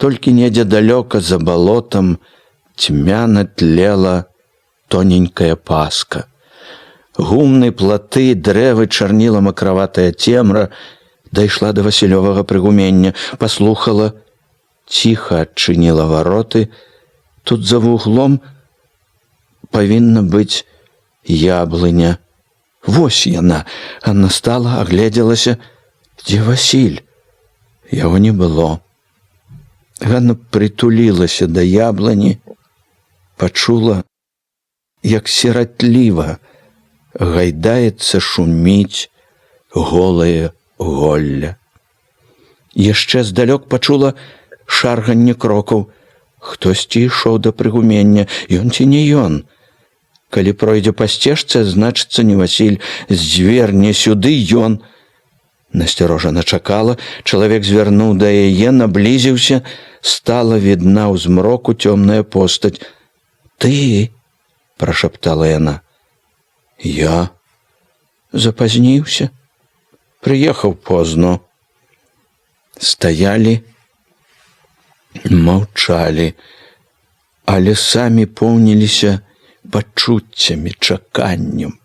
толькі недзе далёка за балотам цьмяна тлела тоненькая паска. Гумны, платы, дрэвы чарніла макраватая цемра. Дайшла да Васілёвага прыгумення, паслухала, ціха адчыніла вароты. Тут за вуглом павінна быць яблыня. Вось яна. Ганна стала, агледзелася. Дзе Васіль? Яго не было. Ганна прытулілася да яблыні, пачула, як сіратліва гайдаецца, шуміць голае голля. Яшчэ здалёк пачула шарганне крокаў. Хтосьці ішоў да прыгумення, ён ці не ён. Калі пройдзе па сцежцы, значыцца не Васіль, зверне сюды ён. Насцярожана чакала, чалавек звярнуў да яе, наблізіўся, стала відна ў змроку цёмная постаць. «Ты?» – прашаптала яна. «Я?» «Запазніўся. Прыехаў позно». Стаялі, маўчалі, але самі поўніліся пачуццямі, чаканнем.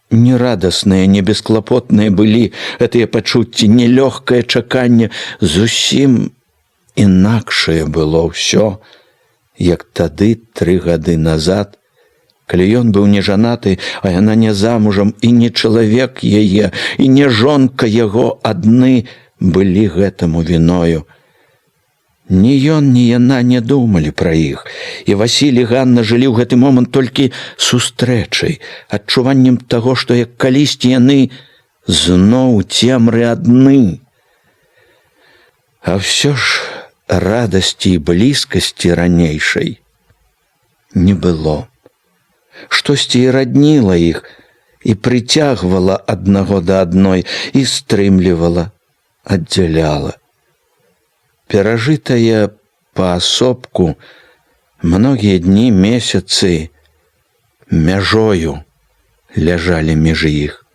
Нерадасныя, небесклапотныя былі гэтыя пачуцці, нелёгкае чаканне. Зусім інакшае было ўсё, як тады 3 гады назад, калі ён быў не жанаты, а яна не замужам, і не чалавек яе, і не жонка яго адны былі гэтаму віною. Ні ён, ні яна не думалі пра іх, і Васіль і Ганна жылі ў гэты момант толькі сустрэчай, адчуваннем таго, што як калісьці яны зноў цемры адны. А ўсё ж радасці і блізкасці ранейшай не было. Штосьці і радніла іх, і прыцягвала аднаго да адной, і стрымлівала, аддзяляла. Перажытая паасобку многія дні, месяцы мяжою ляжалі між іх.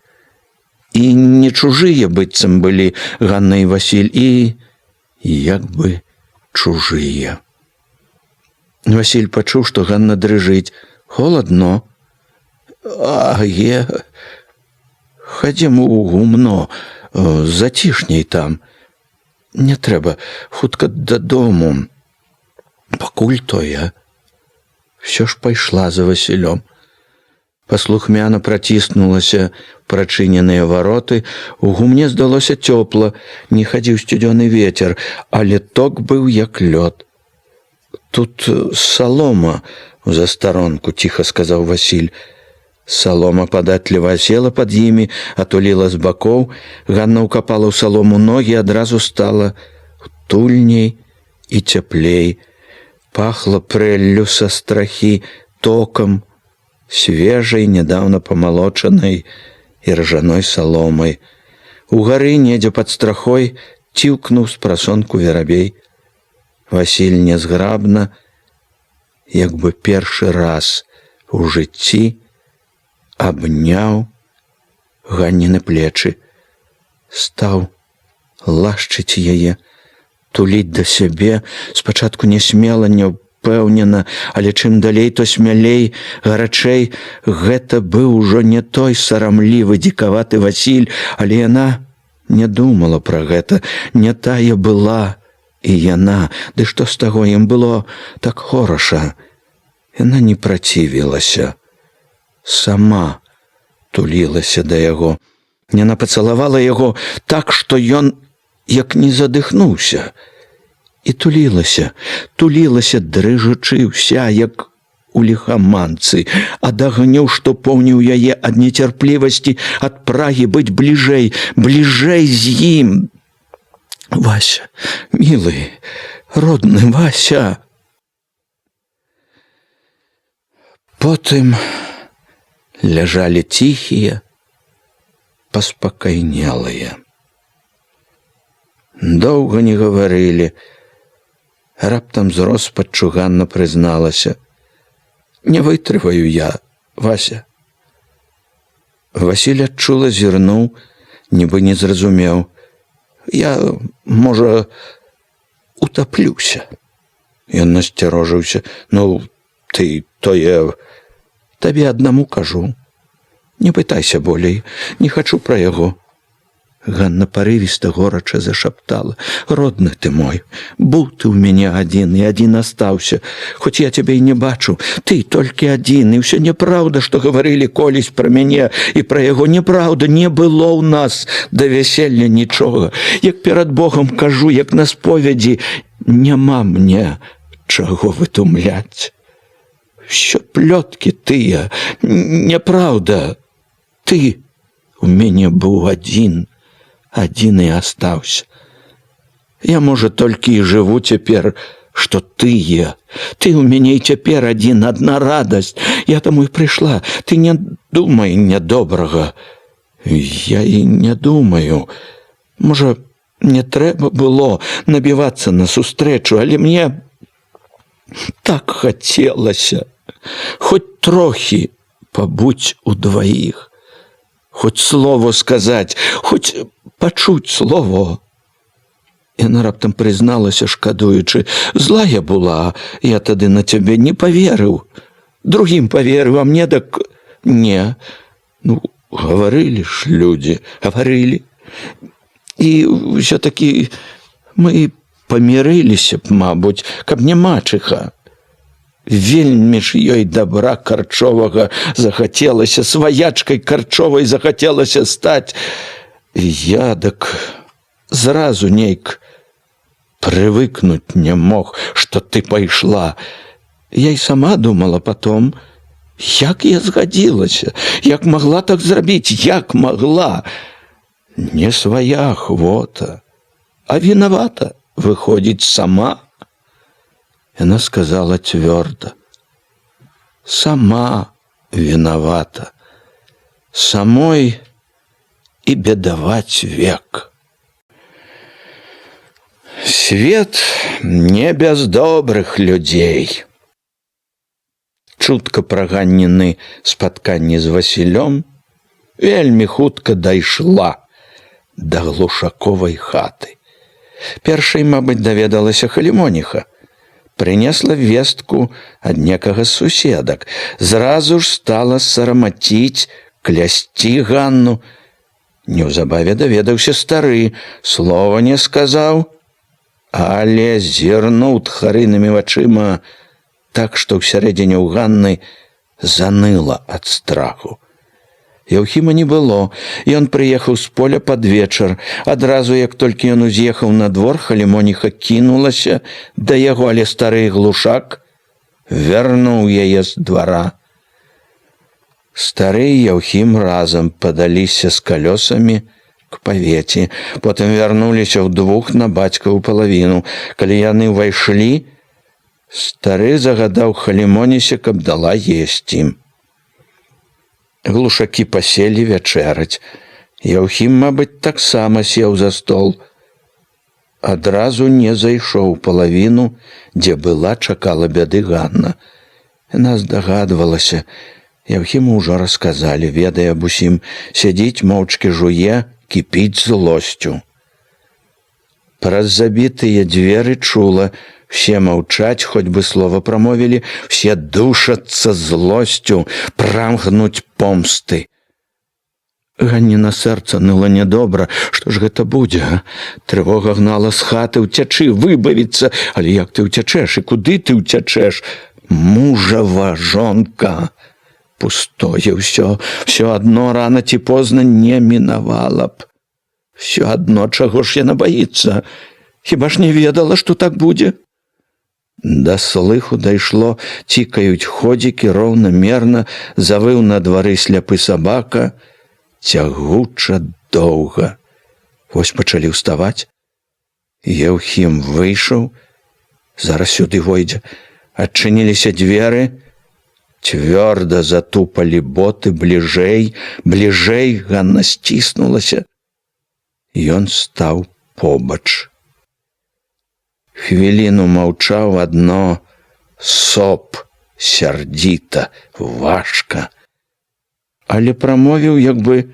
І не чужыя быццам былі Ганна і Васіль, і як бы чужыя. Васіль пачуў, што Ганна дрыжыць. Холадно. Хадзім у гумно, зацішней там. Не трэба, хутка дадому. Пакуль тое. Всё ж пайшла за Васілём. Паслухмяна праціснулася прачыненыя вароты. У гумне здалося цёпла, не хадзіў сцюдзёны вецер, але ток быў як лёд. Тут салома у застаронку, ціха сказаў Васіль. Салома падатліва асела пад імі, атуліла з бакоў. Ганна ўкапала ў салому ногі, адразу стала утульней і цяплей. Пахла прэллю са страхі, токам, свежай, нядаўна памалочанай і ржаной саломай. Угары, недзе пад страхой, ціўкнуў з прасонку верабей. Васіль нязграбна, як бы першы раз у жыцці, абняў Ганніны плечы, стаў лашчыць яе, туліць да сябе, спачатку нясмела, упэўнена, але чым далей, то смялей, гарачэй. Гэта быў ужо не той сарамлівы, дзікаваты Васіль, але яна не думала пра гэта, не тая была і яна. Ды што з таго, ім было так хораша. Яна не працівілася, сама тулілася да яго. Яна пацалавала яго так, што ён як не задыхнуўся. І тулілася, дрыжучы ўся, як у ліхаманцы, ад агню, што поўніў яе, ад нецярплівасці, ад прагі быць бліжэй з ім. Вася, мілы, родны Вася. Потым ляжалі ціхія, паспакайнелыя. Доўга не гаварылі. Раптам з роспаччу Ганна прызналася: «Не вытрываю я, Вася». Васіль адчула, зірнуў, нібы не зразумеў: «Я, можа, утаплюся». Ён насцярожыўся: «Ну, ты тое... Табе аднаму кажу. Не пытайся болей, не хачу пра яго». Ганна парывіста, горача зашаптала: «Родны ты мой, быў ты ў мяне адзін, і адзін астаўся. Хоць я цябе і не бачу, ты толькі адзін, і ўсё няпраўда, што гаварылі колісь пра мяне і пра яго. Няпраўда, не было ў нас да вяселля нічога. Як перад Богом кажу, як на споведзі, няма мне чаго вытумляць. Усё плёткі тыя, няпраўда. Ты у мяне быў адзін і астаўся. Я, можа, толькі і жыву цяпер, што ты є. Ты ў мяне і цяпер адзін, адна радасць. Я таму і прыйшла. Ты не думай нядобрага». «Я і не думаю. Можа, не трэба было набівацца на сустрэчу, але мне так хацелася хоць трохі пабудзь удваіх. Хоць слово сказаць, хоць пачуць слово». Яна раптам прызналася, шкадуючы: «Злая була, я тады на цябе не паверыў. Другім паверыў, а мне так не. Ну, гаварылі ж людзі, гаварылі. І ўсё-такі мы памірыліся б, мабуть, каб не мачыха. Вельмі ж ёй добра карчовага захацелася, сваячкай карчовай захацелася стаць. Я так зразу нейк прывыкнуць не мог, што ты пайшла. Я і сама думала потом, як я згадзілася, як магла так зрабіць, як магла. Не свая ахвота, а вінавата, выходзіць, сама». Яна сказала цвёрда: «Сама вінавата, самой і бедаваць век». Свет не без добрых людзей. Чутка пра Ганніны спатканні з Васілём вельмі хутка дайшла да Глушаковай хаты. Першай, мабыць, даведалася Халімоніха. Прынесла вестку ад некага з суседак. Зразу ж стала сарамаціць, клясці Ганну. Неўзабаве даведаўся стары, слова не сказаў, але зірнуў тхарынымі вачыма так, што ўсярэдзіне ў Ганны заныла ад страху. Яўхіма не было. Ён прыехаў з поля пад вечар. Адразу, як толькі ён уз'ехаў на двор, Халімоніха кінулася да яго, але стары Глушак вярнуў яе з двара. Стары і Яўхім разам падаліся з калёсамі к павеці, потым вярнуліся ўдвух на бацькаву палавіну. Калі яны ўвайшлі, стары загадаў Халімонісе, каб дала есці. Глушакі паселі вячэраць. Яўхім, мабыць, таксама сеў за стол. Адразу не зайшоў у палавіну, дзе была, чакала бяды Ганна. Яна здагадвалася. Яўхіму ўжо расказалі, ведае аб усім, сядзіць, моўчкі жуе, кіпіць злосцю. Праз забітыя дзверы чула, Все маўчаць, хоць бы слова прамовілі, все душацца злосцю, прагнуць помсты. Ганніна сэрца ныла нядобра. Што ж гэта будзе? Трывога гнала з хаты. Уцячы, выбавіцца. Але як ты ўцячэш і куды ты ўцячэш? Мужава жонка. Пустое ўсё. Всё адно рана ці позна не мінавала б. Всё адно, чаго ж яна баіцца? Хіба ж не ведала, што так будзе? Да слыху дайшло, цікаюць ходзікі, роўнамерна завыў на двары сляпы сабака. Цягуча доўга. Вось пачалі ўставаць. Еўхім выйшаў. Зараз сюды войдзе. Адчыніліся дзверы. Цвёрда затупалі боты. Бліжэй, бліжэй. Ганна сціснулася. Ён стаў побач. Хвіліну маўчаў, адно соп, сярдзіта, важка. Але прамовіў як бы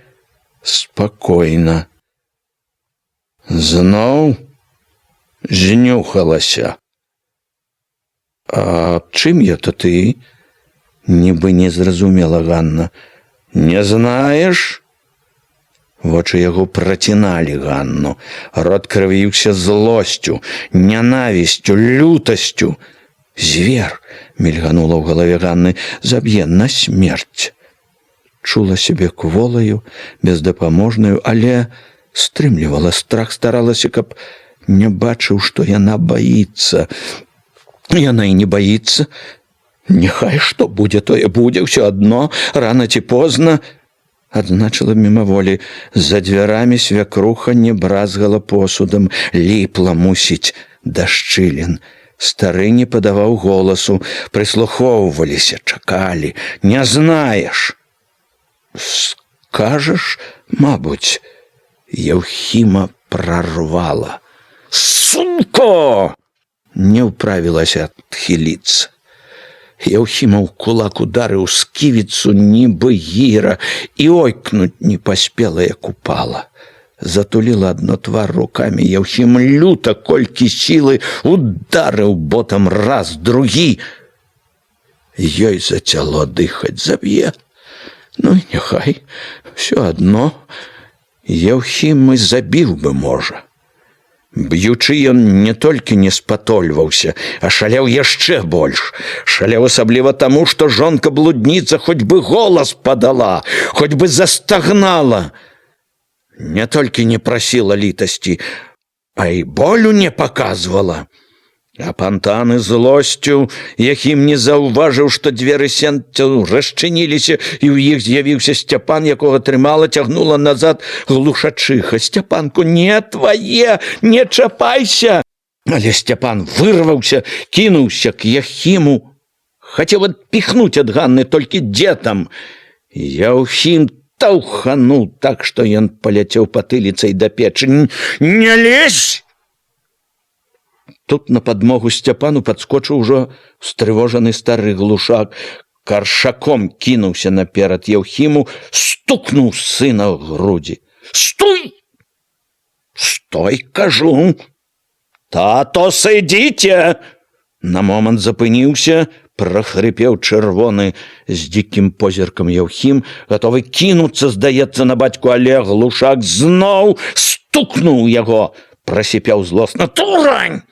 спакойна. Зноў знюхалася. А чым это ты? Нібы не зразумела Ганна. Не знаеш? Вочы яго праціналі Ганну. Рот крывіўся злосцю, нянавісцю, лютасцю. Звер, мільганула ў галаве Ганны, заб'е на смерць. Чула сябе кволаю, бездапаможнаю, але стрымлівала страх, старалася, каб не бачыў, што яна баіцца. Яна і не баіцца. Няхай што будзе, тое будзе, ўсё адно, рана ці позна. Адзначыла мімаволі. За дзвярамі свякруха не бразгала посудам, ліпла, мусіць, да шчылін. Стары не падаваў голасу, прыслухоўваліся, чакалі. Не знаеш? Скажаш, мабуть, Еўхіма прарвала. Сумко! Не ўправілася адхіліцца. Еўхіма ў кулак ударыў сківіцу, нібы гіра, і ойкнуць не паспела, як упала. Затуліла адно твар рукамі. Еўхім люта, колькі сілы, ударыў ботам раз, другі. Ёй зацяло дыхаць, заб'е. Ну і няхай, всё адно. Еўхім і забіў бы, можа. Б'ючы ён не толькі не спатольваўся, а шаляў яшчэ больш. Шаляў асабліва таму, што жонка-блудніца хоць бы голас падала, хоць бы застагнала. Не толькі не прасіла літасці, а і болю не паказвала. Апантаны злосцю, Еўхім не заўважыў, што дзверы сенцаў расчыніліся, і ў іх з'явіўся Сцяпан, якога трымала, цягнула назад глушачыха. Сцяпанку, не твае, не чапайся! Але Сцяпан вырваўся, кінуўся к Еўхіму. Хацеў адпіхнуць ад Ганны, толькі дзе там? Еўхім таўхануў так, што ён паляцеў патыліцай да печы. Не лезь! Тут на падмогу Сцяпану падскочыў ужо стрывожаны стары глушак. Каршаком кінуўся наперад Еўхіму, стукнуў сына ў грудзі. Стой! Стой, кажу! Тато, сидзіце! На момант запыніўся, прахрыпеў чырвоны з дзікім позіркам Еўхім, гатовы кінуцца, здаецца, на бацьку, але глушак зноў стукнуў яго, прасіпеў злосна. Турань!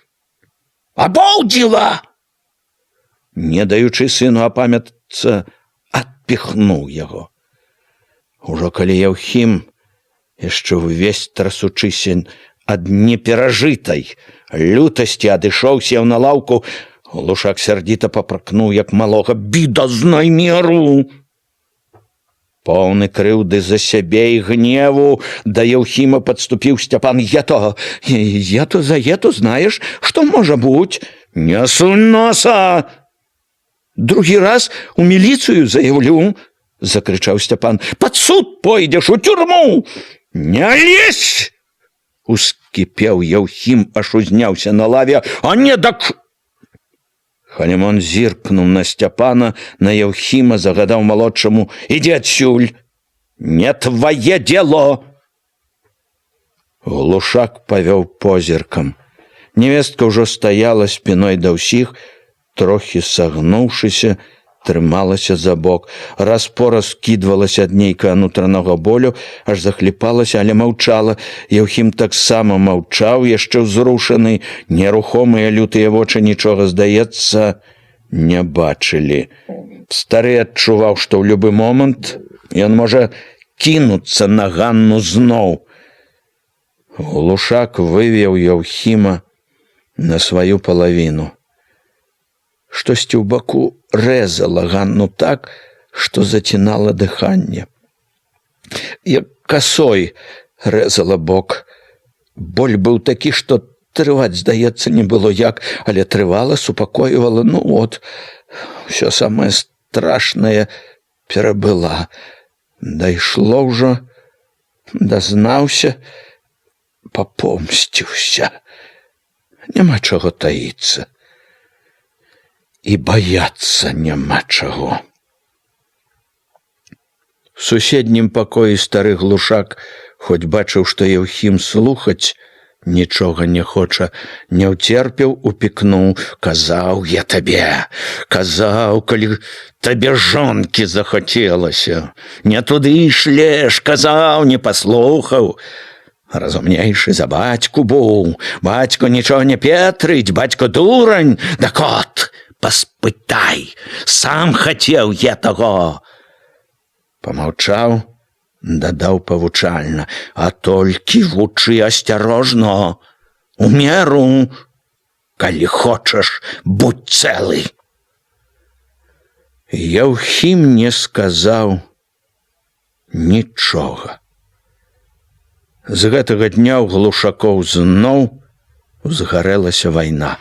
Абоўдзіла! Не даючы сыну апамятацца, адпіхнуў яго. Ужо калі Еўхім, яшчэ ўвесь трасучыся ад неперажытай лютасці, адышоў, сеў на лаўку, глушак сярдзіта папракнуў, як малога. Біда, знай меру! Поўны крыўды за сябе і гневу да Еўхіма падступіў Сцяпан. Я то за ету, знаеш, што можа бути? Не сунь носа! Другі раз у міліцыю заяўлю, закрычаў Сцяпан. Пад суд пойдзеш, у тюрму! Не лезь! Ускіпеў Еўхім, аж узняўся на лаве. А не дак... Халімон зіркнуў на Сцяпана, на Еўхіма, загадаў малодшаму. Ідзі адсюль! Не твае дело! Глушак павёў позіркам. Невестка ўжо стаяла спіной да ўсіх, трохі сагнуўшыся, трымалася за бок, раз-пораз скідвалася ад нейкага нутранога болю, аж захліпалася, але маўчала. Яўхім таксама маўчаў, яшчэ ўзрушаны, нерухомыя лютыя вочы нічога, здаецца, не бачылі. Стары адчуваў, што ў любы момант ён можа кінуцца на Ганну зноў. Глушак вывеў Яўхіма на сваю палавіну. Штосьці ў баку рэзала Ганну так, што зацінала дыханне. Як касой рэзала бок. Боль быў такі, што трываць, здаецца, не было як, але трывала, супакойвала. Ну от, усё самае страшнае перабыла. Дайшло ўжо, дазнаўся, папомсціўся. Няма чаго таіцца. І баяцца няма чаго. В суседнім пакоі стары Глушак, хоць бачыў, што Яўхім слухаць нічога не хоча, не ўцерпеў, упікнуў: «Казаў я табе, казаў, калі табе жонкі захацелася, не туды ішлеш, казаў, не паслухаў. Разумнейшы за бацьку быў, бацьку нічога не петрыць, бацьку дурань, дак от, паспытай, сам хацеў я таго». Памаўчаў, дадаў павучальна: «А толькі вучы асцярожна, у меру, калі хочаш, будь цэлы». Яўхім не сказаў нічога. З гэтага дня ў Глушакоў зноў узгарэлася вайна.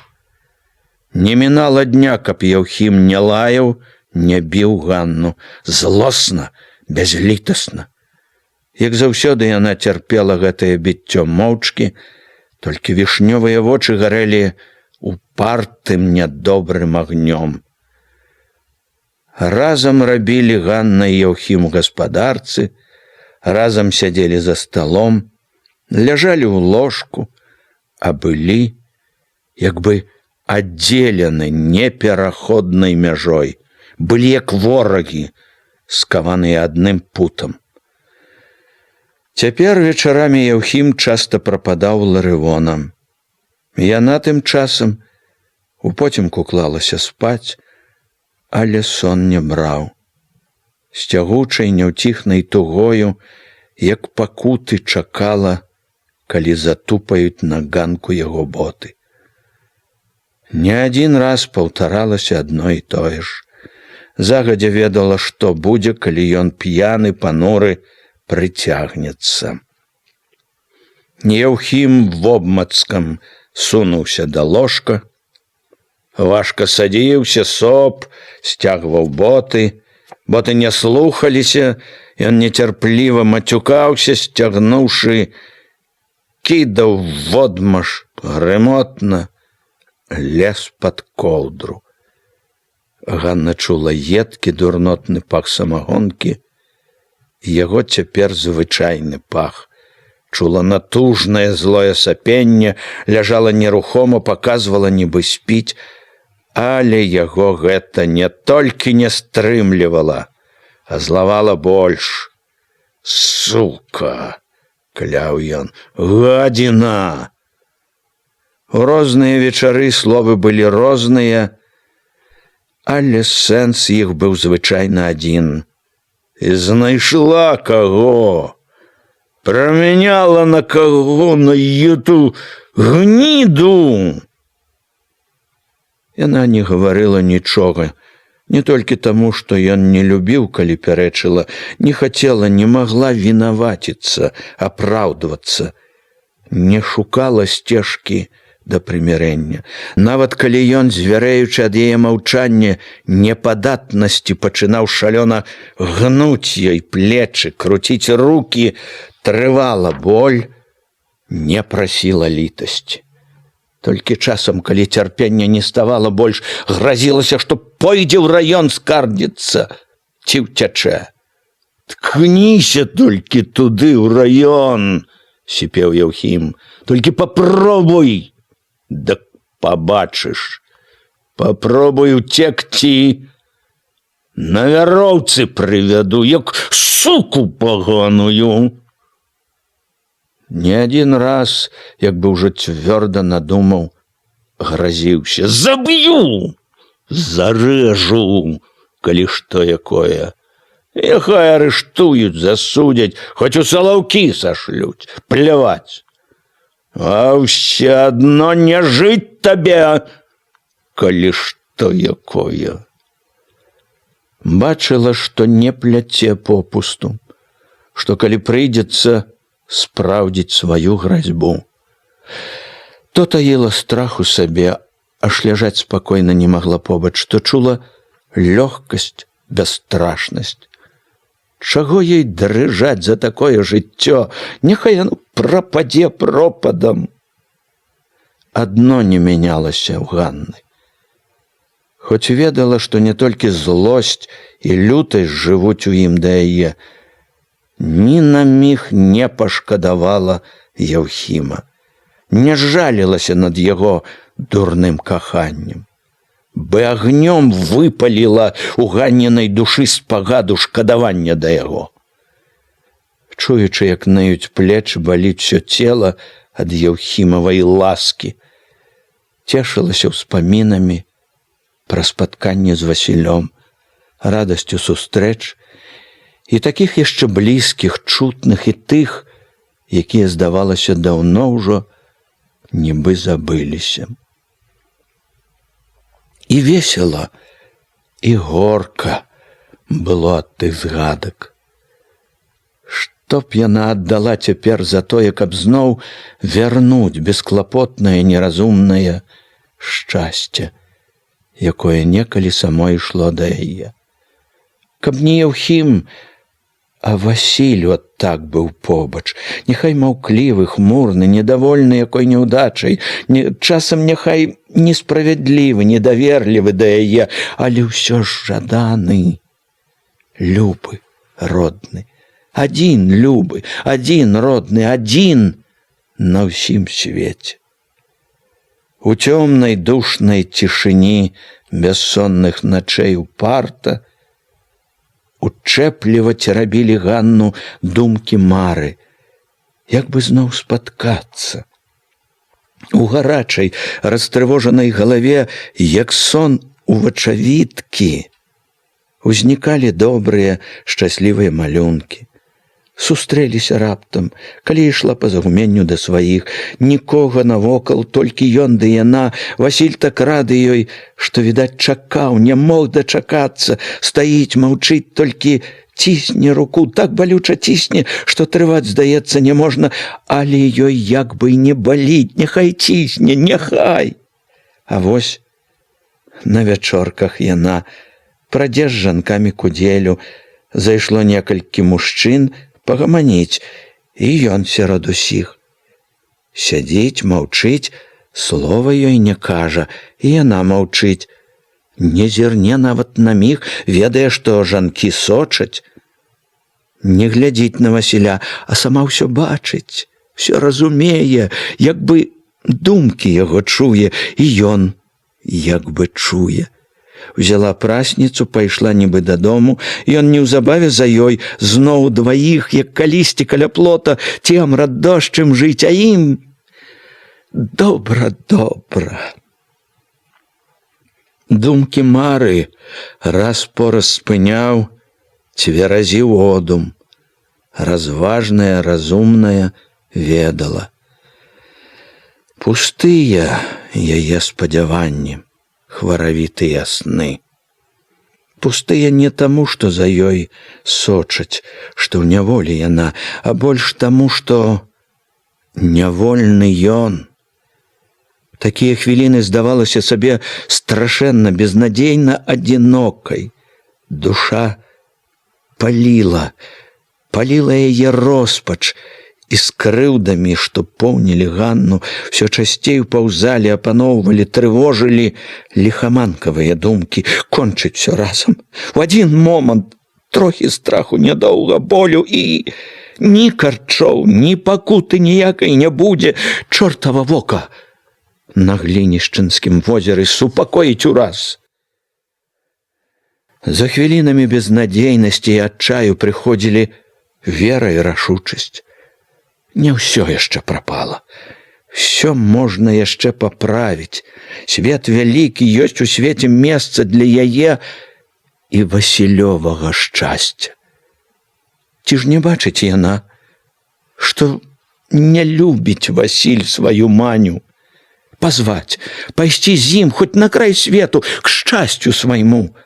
Не мінала дня, каб Яўхім не лаяў, не біў Ганну. Злосна, бязлітасна. Як заўсёды яна цярпела гэтае біццё моўчкі, толькі вішнёвыя вочы гарэлі упартым нядобрым агнём. Разам рабілі Ганна і Яўхім у гаспадарцы, разам сядзелі за сталом, ляжалі ў ложку, а былі як бы аддзелены непераходнай мяжой, былі як ворагі, скаваныя адным путам. Цяпер вечарамі Яўхім часта прападаў Ларывонам. Яна тым часам упоцемку клалася спаць, але сон не браў. З цягучай няўціхнай тугою, як пакуты, чакала, калі затупаюць на ганку яго боты. Не адзін раз паўтаралася адно і тое ж. Загадзя ведала, што будзе, калі ён п'яны, пануры, прыцягнецца. Яўхім вобмацкам сунуўся да ложка, важка садзіўся, соп, сцягваў боты. Боты не слухаліся, ён нецярпліва мацюкаўся, сцягнуўшы, кідаў водмаш, грымотна лез пад коўдру. Ганна чула едкі дурнотны пах самагонкі, яго цяпер звычайны пах. Чула натужнае злое сапенне, ляжала нерухома, паказвала, нібы спіць, але яго гэта не толькі не стрымлівала, а злавала больш. «Сука!» – кляў ён. «Гадзіна!» У розныя вечары словы былі розныя, але сэнс іх быў звычайна адзін. І знайшла каго, прамяняла на каго, на эту гніду. Яна не гаварыла нічога, не толькі таму, што ён не любіў, калі пярэчыла, не хацела, не магла вінаваціцца, апраўдвацца, не шукала сцежкі да прымірэння. Нават калі ён, звярэючы ад яе маўчання, непадатнасці, пачынаў шалёна гнуць ёй плечы, круціць рукі, трывала боль, не прасіла літасці. Толькі часам, калі цярпення не ставала больш, гразілася, што пойдзе ў раён скардзіцца ці ўцячэ. «Ткніся толькі туды, ў раён!» – сіпеў Яўхім. «Толькі папробуй! Дык пабачыш, папробуй уцекці. На вяроўцы прывяду, як суку паганую. Не адзін раз, як бы ўжо цвёрда надумаў, гразіўся: заб'ю, зарэжу, калі што якое. Няхай арыштуюць, засудзяць, хоць у салаўкі сашлюць, пляваць. А ўсё адно не жыць табе, калі што якое. Бачыла, што не пляце попусту, што калі прыйдзецца спраўдзіць сваю гразьбу. То таіла страх у сабе, аж ляжаць спакойна не магла побач, што чула лёгкасць, бясстрашнасць. Чаго ёй дрыжаць за такое жыццё? Няхай яно прападзе пропадам. Адно не мянялася ў Ганны. Хоць ведала, што не толькі злосць і лютасць жывуць у ім да яе, ні на міг не пашкадавала Яўхіма, не жалілася над яго дурным каханнем, бы агнём выпаліла у Ганнінай душы спагаду шкадавання да яго. Чуючы, як наюць плечы, баліць усё цела ад Яўхімавай ласкі, цешылася ўспамінамі пра спатканне з Васілём, радасцю сустрэч і такіх яшчэ блізкіх, чутных і тых, якія, здавалася, даўно ўжо нібы забыліся. І весела, і горка было ад тых згадак. Што б яна аддала цяпер за тое, каб зноў вярнуць бесклапотнае, неразумнае шчасце, якое некалі само ішло да яе. Каб не Яўхім, а Васіль от так быў побач, няхай маўклівы, хмурны, недавольны якой няўдачай, часам няхай несправядлівы, недаверлівы да яе, але ўсё ж жаданы, любы, родны, адзін любы, адзін родны, адзін на ўсім свеце. У цёмнай душнай цішыні бяссонных начэй упарта учэпліва церабілі Ганну думкі мары, як бы зноў спаткацца. У гарачай, растрывожанай галаве, як сон у вачавіткі, узнікалі добрыя, шчаслівыя малюнкі. Сустрэліся раптам, калі ішла па загуменню да сваіх, нікога навокал, толькі ён ды яна. Васіль так рады ёй, што, відаць, чакаў, не мог дачакацца, стаіць, маўчыць, толькі цісне руку, так балюча цісне, што трываць, здаецца, не можна, але ёй як бы і не баліць, няхай цісне, няхай. А вось на вячорках яна прадзе з жанкамі кудзелю, зайшло некалькі мужчын пагаманіць, і ён сярод усіх. Сядзіць, маўчыць, слова ёй не кажа, і яна маўчыць. Не зірне нават на міг, ведае, што жанкі сочаць. Не глядзіць на Васіля, а сама ўсё бачыць, ўсё разумее, як бы думкі яго чуе, і ён як бы чуе. Узяла прасніцу, пайшла нібы дадому, ён неўзабаве за ёй, зноў дваіх, як калісьці каля плота, цем радошчым жыць, а ім добра. Думкі мары раз пораз спыняў, цверазіў одум. Разважная, разумная ведала. Пустыя яе спадзяванні, хваравітыя сны. Пустыя не таму, што за ёй сочаць, што ў няволі яна, а больш таму, што нявольны ён. Такія хвіліны здавалася сабе страшэнна, безнадзейна адзінокай. Душа паліла яе роспач, і з крыўдамі, што поўнілі Ганну, усё часцей паўзалі, апаноўвалі, трывожылі ліхаманкавыя думкі, кончыць усё разам. У адзін момант трохі страху, нядоўга болю, і ні карчоў, ні пакуты ніякай не будзе. Чортава вока на глінішчынскім возеры супакоіць ураз. За хвілінамі безнадзейнасці і адчаю прыходзілі вера і рашучасць. Не ўсё яшчэ прапала. Всё можна яшчэ паправіць. Свет вялікі, ёсць у свеце месца для яе і Васілёвага шчасця. Ці ж не бачыць яна, што не любіць Васіль сваю Маню? Пазваць, пайсці з ім хоць на край свету к шчасцю свайму.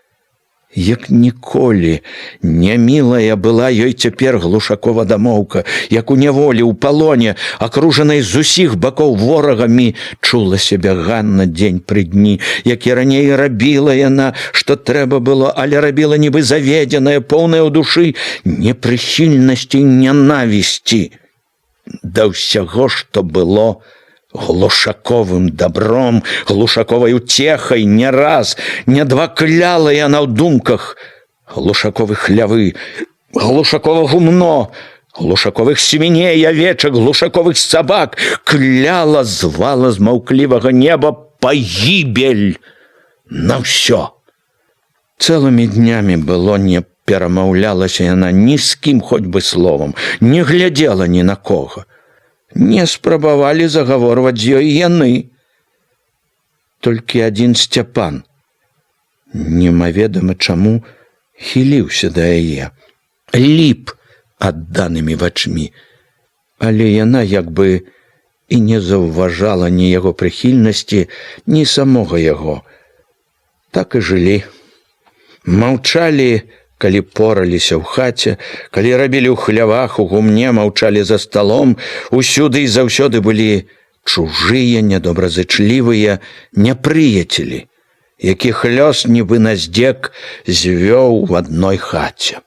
Як ніколі не мілая была ёй цяпер Глушакова дамоўка, як у няволі, у палоне, акружанай з усіх бакоў ворагамі, чула сябе Ганна дзень пры дні, як і раней рабіла яна, што трэба было, але рабіла нібы заведзеная, поўная ў душы непрыхільнасці і нянавісці да ўсяго, што было Глушаковым добром, Глушаковай уцехай. Не раз, не два кляла яна ў думках Глушаковы хлявы, Глушакова гумно, Глушаковых свіней, авечак, Глушаковых сабак. Кляла, звала з маўклівага неба пагібель на ўсё. Цэлымі днямі было не перамаўлялася яна ні з кім хоць бы словам, не глядзела ні на кого. Не спрабавалі загаворваць з ёй яны. Толькі адзін Сцяпан, немаведама чаму, хіліўся да яе, ліп адданымі вачмі, але яна як бы і не заўважала ні яго прыхільнасці, ні самога яго. Так і жылі. Маўчалі, калі пораліся ў хаце, калі рабілі ў хлявах, у гумне, маўчалі за сталом, усюды і заўсёды былі чужыя, недобразычлівыя непрыяцелі, якіх лёс нібы на здзек звёў в адной хаце.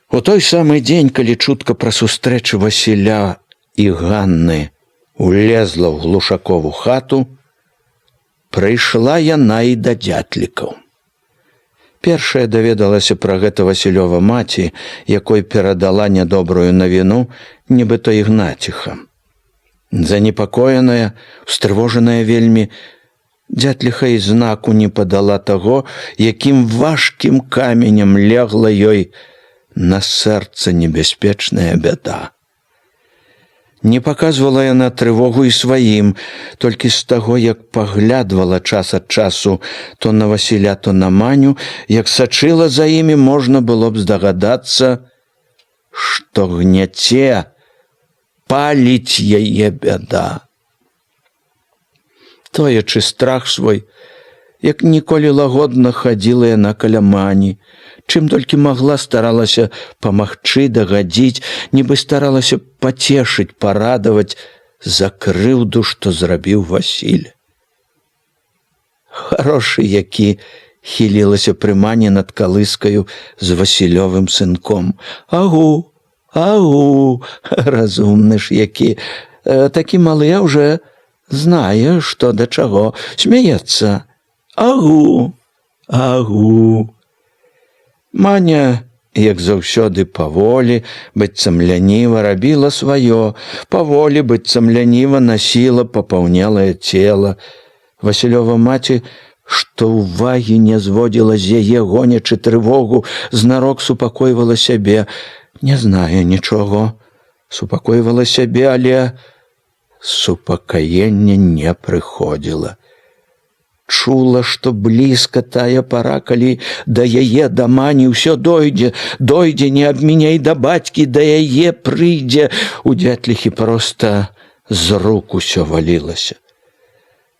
У той самы дзень, калі чутка пра сустрэчу Васіля і Ганны улезла ў Глушакову хату, прыйшла яна і да дзятлікаў. Першая даведалася пра гэта Васілёва маці, якой перадала нядобрую навіну, нібыто Ігнаціха. Занепакоеная, устрывожаная вельмі, дзятліха і знаку не падала таго, якім важкім каменем легла ёй на сэрца небяспечная бяда. Не паказвала яна трывогу і сваім, толькі з таго, як паглядвала час ад часу то на Васіля, то на Маню, як сачыла за імі, можна было б здагадацца, што гняце, паліць яе бяда. Тоячы страх свой, як ніколі лагодна хадзіла яна каля Мані, чым толькі магла, старалася памагчы, дагадзіць, нібы старалася пацешыць, парадаваць за крыўду, што зрабіў Васіль. Харошы, які хілілася пры Мані над калыскаю з Васілёвым сынком. Агу, агу, разумны ж які, такі малы ўжо знае, што да чаго, смяецца. Агу, агу. Маня, як заўсёды, паволі, быццам ляніва рабіла сваё, паволі, быццам ляніва насіла папаўнелае цела. Васілёва маці, што ўвагі не зводзіла з яе, гонячы трывогу, знарок супакойвала сябе. Не знаю нічога, супакойвала сябе, але супакаенне не прыходзіла. Чула, што блізка тая пара, калі да яе, да Мані ўсё дойдзе, не аб мяне і да бацькі, да яе прыйдзе. У дзятліхі проста з рук усё валілася.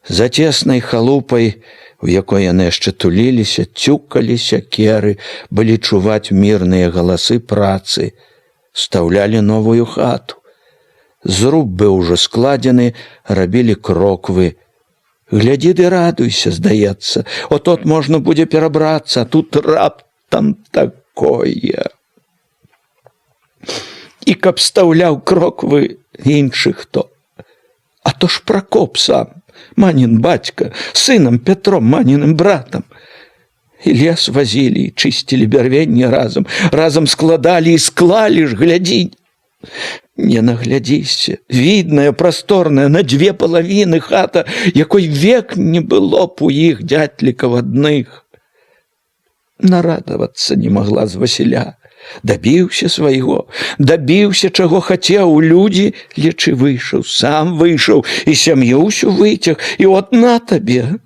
За цеснай халупай, у якой яны яшчэ туліліся, цюкалі сякеры, былі чуваць мірныя галасы працы, стаўлялі новую хату. Зруб быў ужо складзены, рабілі кроквы. Глядзі ды радуйся, здаецца, от можна будзе перабрацца, а тут раптам такое. І каб стаўляў кроквы іншы хто. А то ж Пракоп сам, Манін бацька, сынам Пятром, Маніным братам. І лес вазілі, чысцілі бярвенне разам складалі і склалі ж, глядзі. Не наглядзіся, відная, прасторная, на 2 палавіны хата, якой век не было б у іх дзятлікаў адных. Нарадавацца не магла з Васіля. Дабіўся свайго, дабіўся, чаго хацеў. Людзі, лічы, выйшаў, сам выйшаў, і сям'ю ўсю выцяг, і от на табе.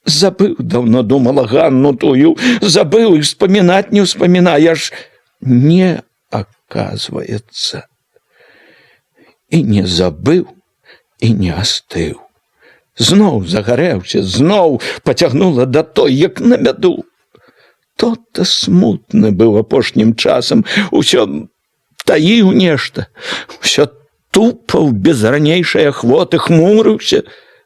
Забыў, даўно думала Ганну тую, забыў, і вспамінаць не ўспамінаю, аж не оказваецца. І не забыў, і не астыў. Зноў загарэўся, зноў пацягнула да той, як на мяду. То-то смутны быў апошнім часам, усё таіў нешта, усё тупаў без ранейшай ахвоты, хмурыўся.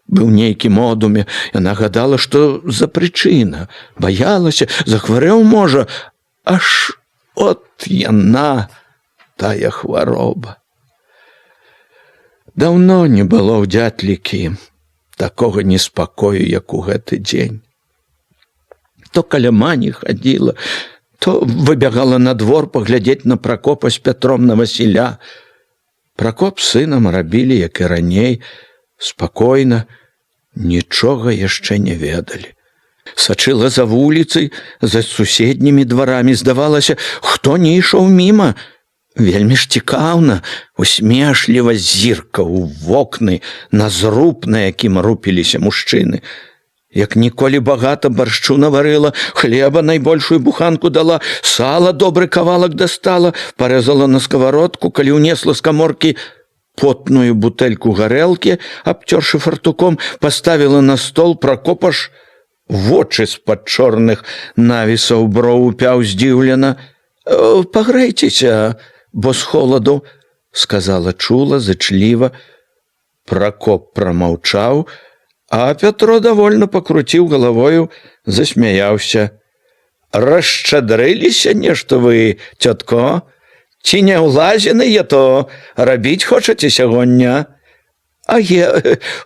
Быў нейкі модуме, яна гадала, што за прычына, баялася, захварэў, можа, аж от яна, тая хвароба. Даўно не было ў дзятлікі такога неспакою, як у гэты дзень. То каля мані хадзіла, то выбягала на двор паглядзець на Пракопа з Пятром, на Васіля. Пракоп з сынам рабілі, як і раней, спакойна, нічога яшчэ не ведалі. Сачыла за вуліцай, за суседнімі дварамі, здавалася, хто не ішоў міма. Вельмі ж цікаўна, усмешліва зіркаў у вокны на зруб, на якім рупіліся мужчыны. Як ніколі багата баршчу наварыла, хлеба найбольшую буханку дала, сала добры кавалак дастала, парэзала на сковородку, калі ўнесла з каморкі потную бутэльку гарэлкі, абцёршы фартуком, паставіла на стол. Пракоп аж вочы з-пад чорных навісаў броў упяў здзіўлена. «Пагрэйцеся, бо з холаду», — сказала чула, зычліва. Пракоп прамаўчаў, а Пятро давольна пакруціў галавою, засмяяўся. «Расшчадрыліся нешта вы, цётко? Ці не ўлазеныя, то рабіць хочаце сягоння?» «А я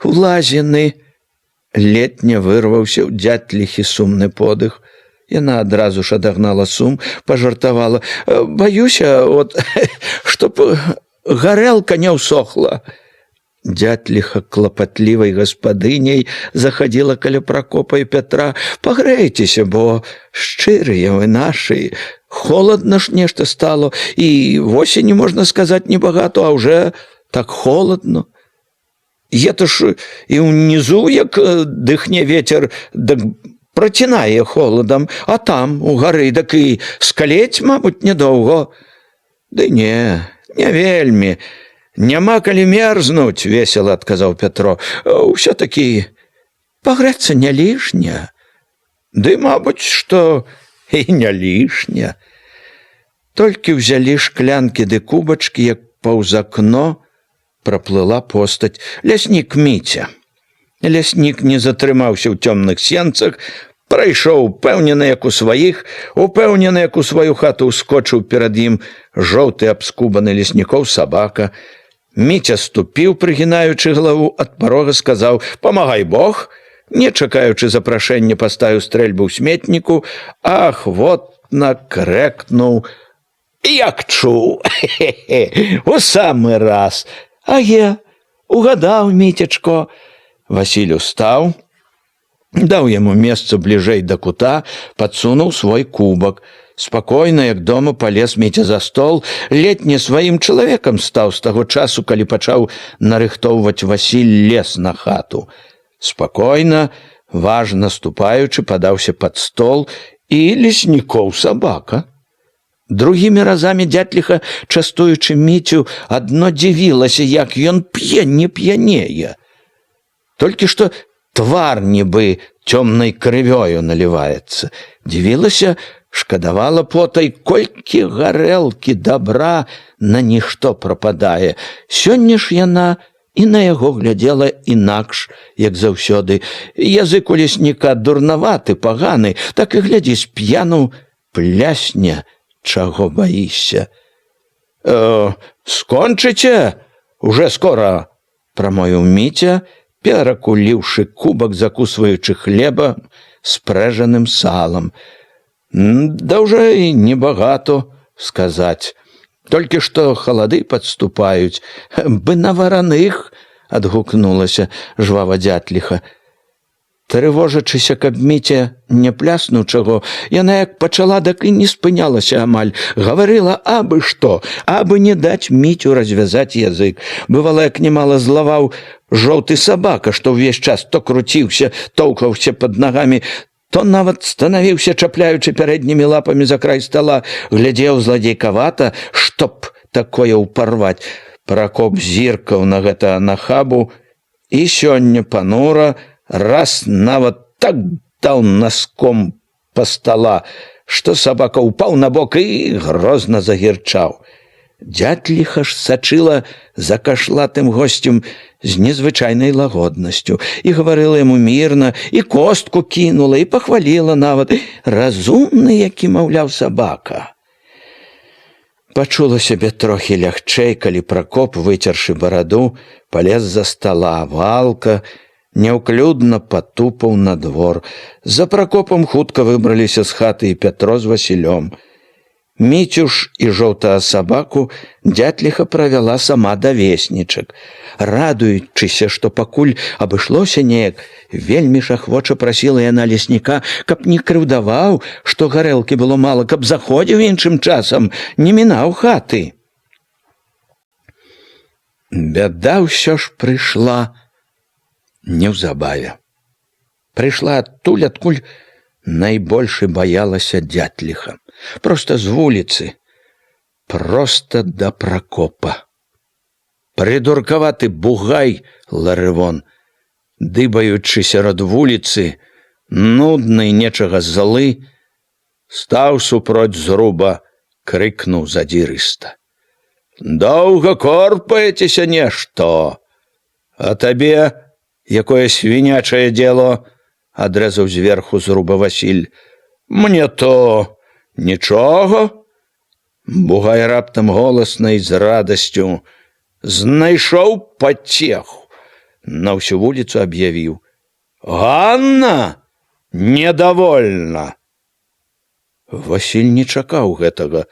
ўлазены», — ледня вырваўся ў дзятліхі сумны подых. Яна адразу ж адагнала сум, пажартавала. «Баюся, от, чтоб гарэлка не ўсохла». Дзятліха клапатлівай гаспадыняй захадзіла каля Пракопа і Пятра. «Пагрэйцеся, бо шчырыя вы нашы. Холадна ж нешта стало, і восені, можна сказаць, небагато, а ўжо так холадно. Ето ж і ўнізу, як дыхне вецер, дык працінае холадам, а там, у гары, дык і скалець, мабуть, нядоўго». «Ды не вельмі. Няма калі мерзнуць», — весела адказаў Пятро. «Усё-такі пагрэцца не лішня». «Ды, мабуть, што і не лішня». Толькі ўзялі шклянкі ды кубачкі, як паўз акно праплыла постаць. Ляснік Міця. Ляснік не затрымаўся ў цёмных сенцах, прайшоў упэўнены, як у сваіх, упэўнены, як у сваю хату ускочыў перад ім жоўты абскубаны леснікоў сабака. Міця ступіў, прыгінаючы галаву, ад парога сказаў «Памагай Бог», не чакаючы запрашэння, паставіў стрэльбу ў сметніку, а ахвотна крэкнуў «Як чуў, у самы раз». «А я, угадаў, Міцячко». Васіль устаў, даў яму месца бліжэй да кута, падсунуў свой кубак. Спакойна, як дома, палез Міця за стол, ледь не сваім чалавекам стаў з таго часу, калі пачаў нарыхтоўваць Васіль лес на хату. Спакойна, важна ступаючы, падаўся пад стол і леснікоў сабака. Другімі разамі дзятліха, частуючы Міцю, адно дзівілася, як ён п'е, не п'янее. Толькі што твар нібы цёмнай крывёю наліваецца. Дзівілася, шкадавала потай, колькі гарэлкі дабра на нішто прападае. Сёння ж яна і на яго глядзела інакш, як заўсёды. Язык у лесніка дурнаваты, паганы, так і глядзі з п'яну плясня, чаго баішся. «Скончыце? Уже скора», — прамовіў Міця, перакуліўшы кубак, закусваючы хлеба з прэжаным салам. «Да ўжо і небагато сказаць. Толькі што халады падступаюць. Бы на вараных, адгукнулася жвава Дзятліха. Трывожачыся, каб Міця не пляснуў чаго, яна як пачала, так і не спынялася амаль. Гаварыла абы што, абы не даць Міцю развязаць язык. Бывала, як немала злаваў жоўты сабака, што ўвесь час то круціўся, тоўкаўся пад нагамі, то нават станавіўся, чапляючы пярэднімі лапамі за край стала, глядзеў зладзейкавата, чтоб такое ўпарваць. Пракоп зіркаў на гэта нахабу і сёння панура раз нават так даў наском па стала, што сабака ўпаў на бок і грозна загірчаў. Дзятліха ж сачыла за кашлатым госцем з незвычайнай лагоднасцю і гаварыла яму мірна, і костку кінула, і пахваліла нават. Разумны, які, маўляў, сабака. Пачула сябе трохі лягчэй, калі Пракоп, выцершы бараду, палез за стала. Валка няўклюдна патупаў на двор. За Пракопам хутка выбраліся з хаты і Пятро з Васілём. Міцю ж і жоўтага сабаку Дзятліха правяла сама да веснічак. Радуючыся, што пакуль абышлося неяк, вельмі ж ахвоча прасіла яна лесніка, каб не крыўдаваў, што гарэлкі было мала, каб заходзіў іншым часам, не мінаў хаты. Бяда ўсё ж прыйшла неўзабаве. Прыйшла адтуль, адкуль найбольш і баялася Дзятліха. Проста з вуліцы, проста да Пракопа. Прыдуркаваты бугай Ларывон, дыбаючы сярод вуліцы, нудны і нечага злы, стаў супроць зруба, крыкнуў задзірыста: «Доўга корпаецеся нешто? А табе якое свінячае дзело?» — адрэзаў зверху зруба Васіль. «Мне то нічога». Бугай раптам голасна і з радасцю знайшоў пацеху. На ўсю вуліцу аб'явіў: «Ганна недовольна!» Васіль не чакаў гэтага.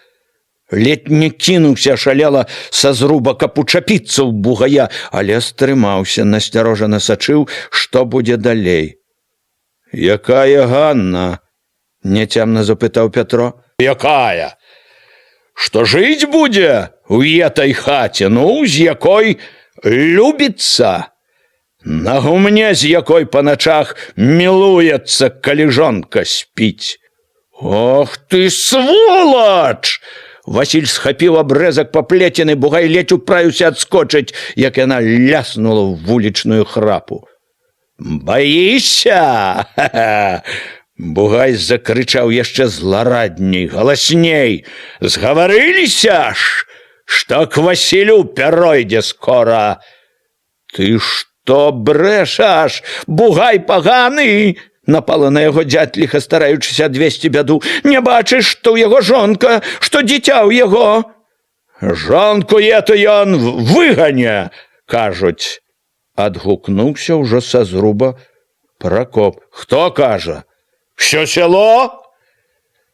Ледзь не кінуўся шалела са зруба, каб учапіцца ў бугая, але стрымаўся, насцярожана сачыў, што будзе далей. «Якая Ганна?» — няцямна запытаў Пятро. «Якая? Што жыць будзе ў этай хаце, ну, з якой любіцца, на гумне, з якой па начах мілуецца, калі жонка спіць». «Ох ты, сволач!» Васіль схапіў абрэзак паплецены, бугай ледзь управіўся адскочыць, як яна ляснула ў вулічную храпу. «Баішся?» Бугай закрычаў яшчэ зларадней, галасней. «Згаварыліся ж, што к Васілю пяройдзе скора!» «Ты што брэшаш, бугай паганы!» Напала на яго Дзятліха, стараючыся адвесці бяду. «Не бачыш, што ў яго жонка, што дзіця ў яго?» «Жонку эту ён выгане, кажуць!» Адгукнуўся ўжо са зруба Пракоп. «Хто кажа? Всё сяло?»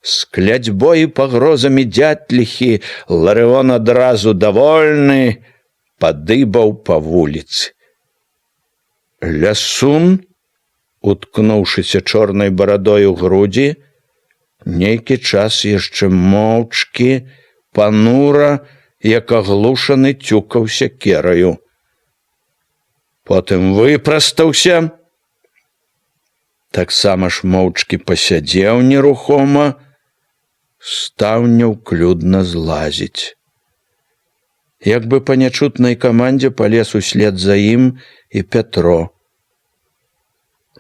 З клядзьбой і пагрозамі Дзятліхі Ларывон адразу давольны падыбаў па вуліцы. Лясун, уткнуўшыся чорнай барадой у грудзі, нейкі час яшчэ моўчкі, панура, як аглушаны, цюкаўся кераю. Потым выпрастаўся, таксама ж моўчкі пасядзеў нерухома, стаў няўклюдна злазіць. Як бы па нячутнай камандзе палез услед за ім і Пятро.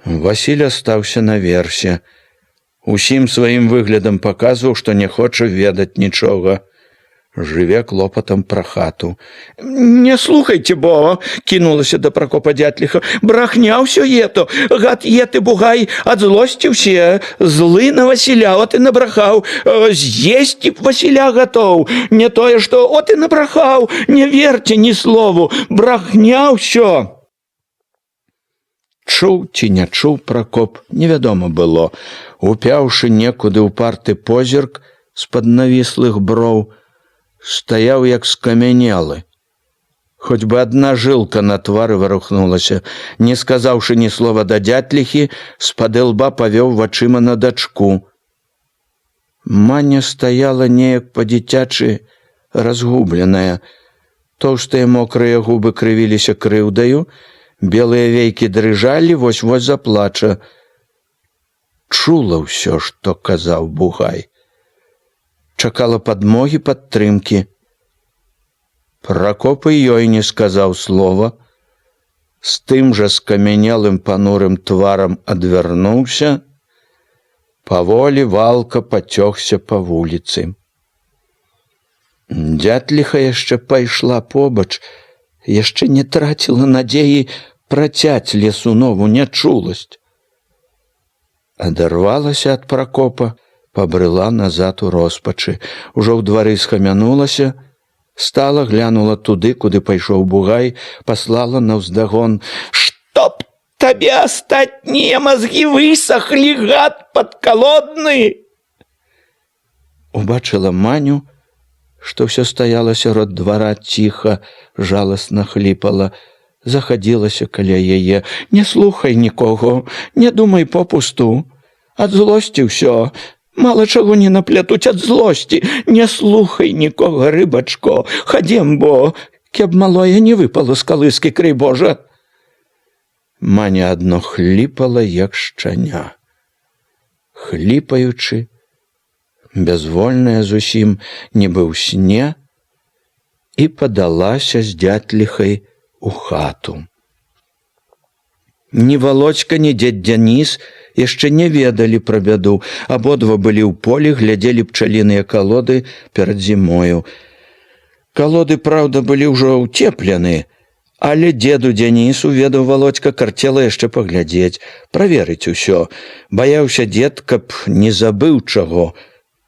Васіль астаўся наверсе. Усім сваім выглядам паказваў, што не хоча ведаць нічога. Жыве клопатам пра хату. «Не слухайце, бо!» — кінулася да Пракопа Дзятліха. «Брахня ўсё ето! Гад еты бугай адзлосціўся, злы на Васіля, от і набрахаў. З'есці б Васіля гатоў, не тое, што от і набрахаў. Не верце ні слову, брахня ўсё!» Чуў ці не чуў Пракоп, невядома было. Упяўшы некуды ўпарты позірк з-пад навіслых броў, стаяў як скамянелы. Хоць бы адна жылка на твары варухнулася. Не сказаўшы ні слова да дзятліхі, з-пад лба павёў вачыма на дачку. Маня стаяла неяк па-дзіцячы разгубленая. Тоўстыя мокрыя губы крывіліся крыўдаю, белыя вейкі дрыжалі, вось-вось заплача. Чула ўсё, што казаў Бугай. Чакала падмогі, падтрымкі. Пракоп і ёй не сказаў слова. З тым жа скамянелым панурым тварам адвярнуўся. Паволі валка пацёгся па вуліцы. Дзятліха яшчэ пайшла побач, яшчэ не траціла надзеі працяць Лесунову нячуласць. Адарвалася ад Пракопа, пабрыла назад у роспачы. Ужо ў двары схамянулася, стала, глянула туды, куды пайшоў Бугай, паслала наўздагон: «Чтоб табе астатнія мазгі высахлі, гад падкалодны!» Убачыла Маню, што ўсё стаяла сярод двара ціха, жаласна хліпала. Захадзілася каля яе: «Не слухай нікога, не думай попусту. Ад злосці ўсё. Мала чаго не наплятуць ад злосці. Не слухай нікога, рыбачко. Хадзем, бо, каб малое не выпало з калыскі, крый Божа». Маня адно хліпала, як шчаня. Хліпаючы, бязвольная зусім, нібы ў сне, і падалася з дзятліхай у хату. Ні Володька, ні дзед Дзяніс яшчэ не ведалі пра бяду. Абодва былі ў полі, глядзелі пчаліныя калоды перад зімою. Калоды, праўда, былі ўжо ўцеплены, але дзеду Дзянісу, ведаў Володька, карцела яшчэ паглядзець, праверыць усё. Баяўся дзед, каб не забыў чаго,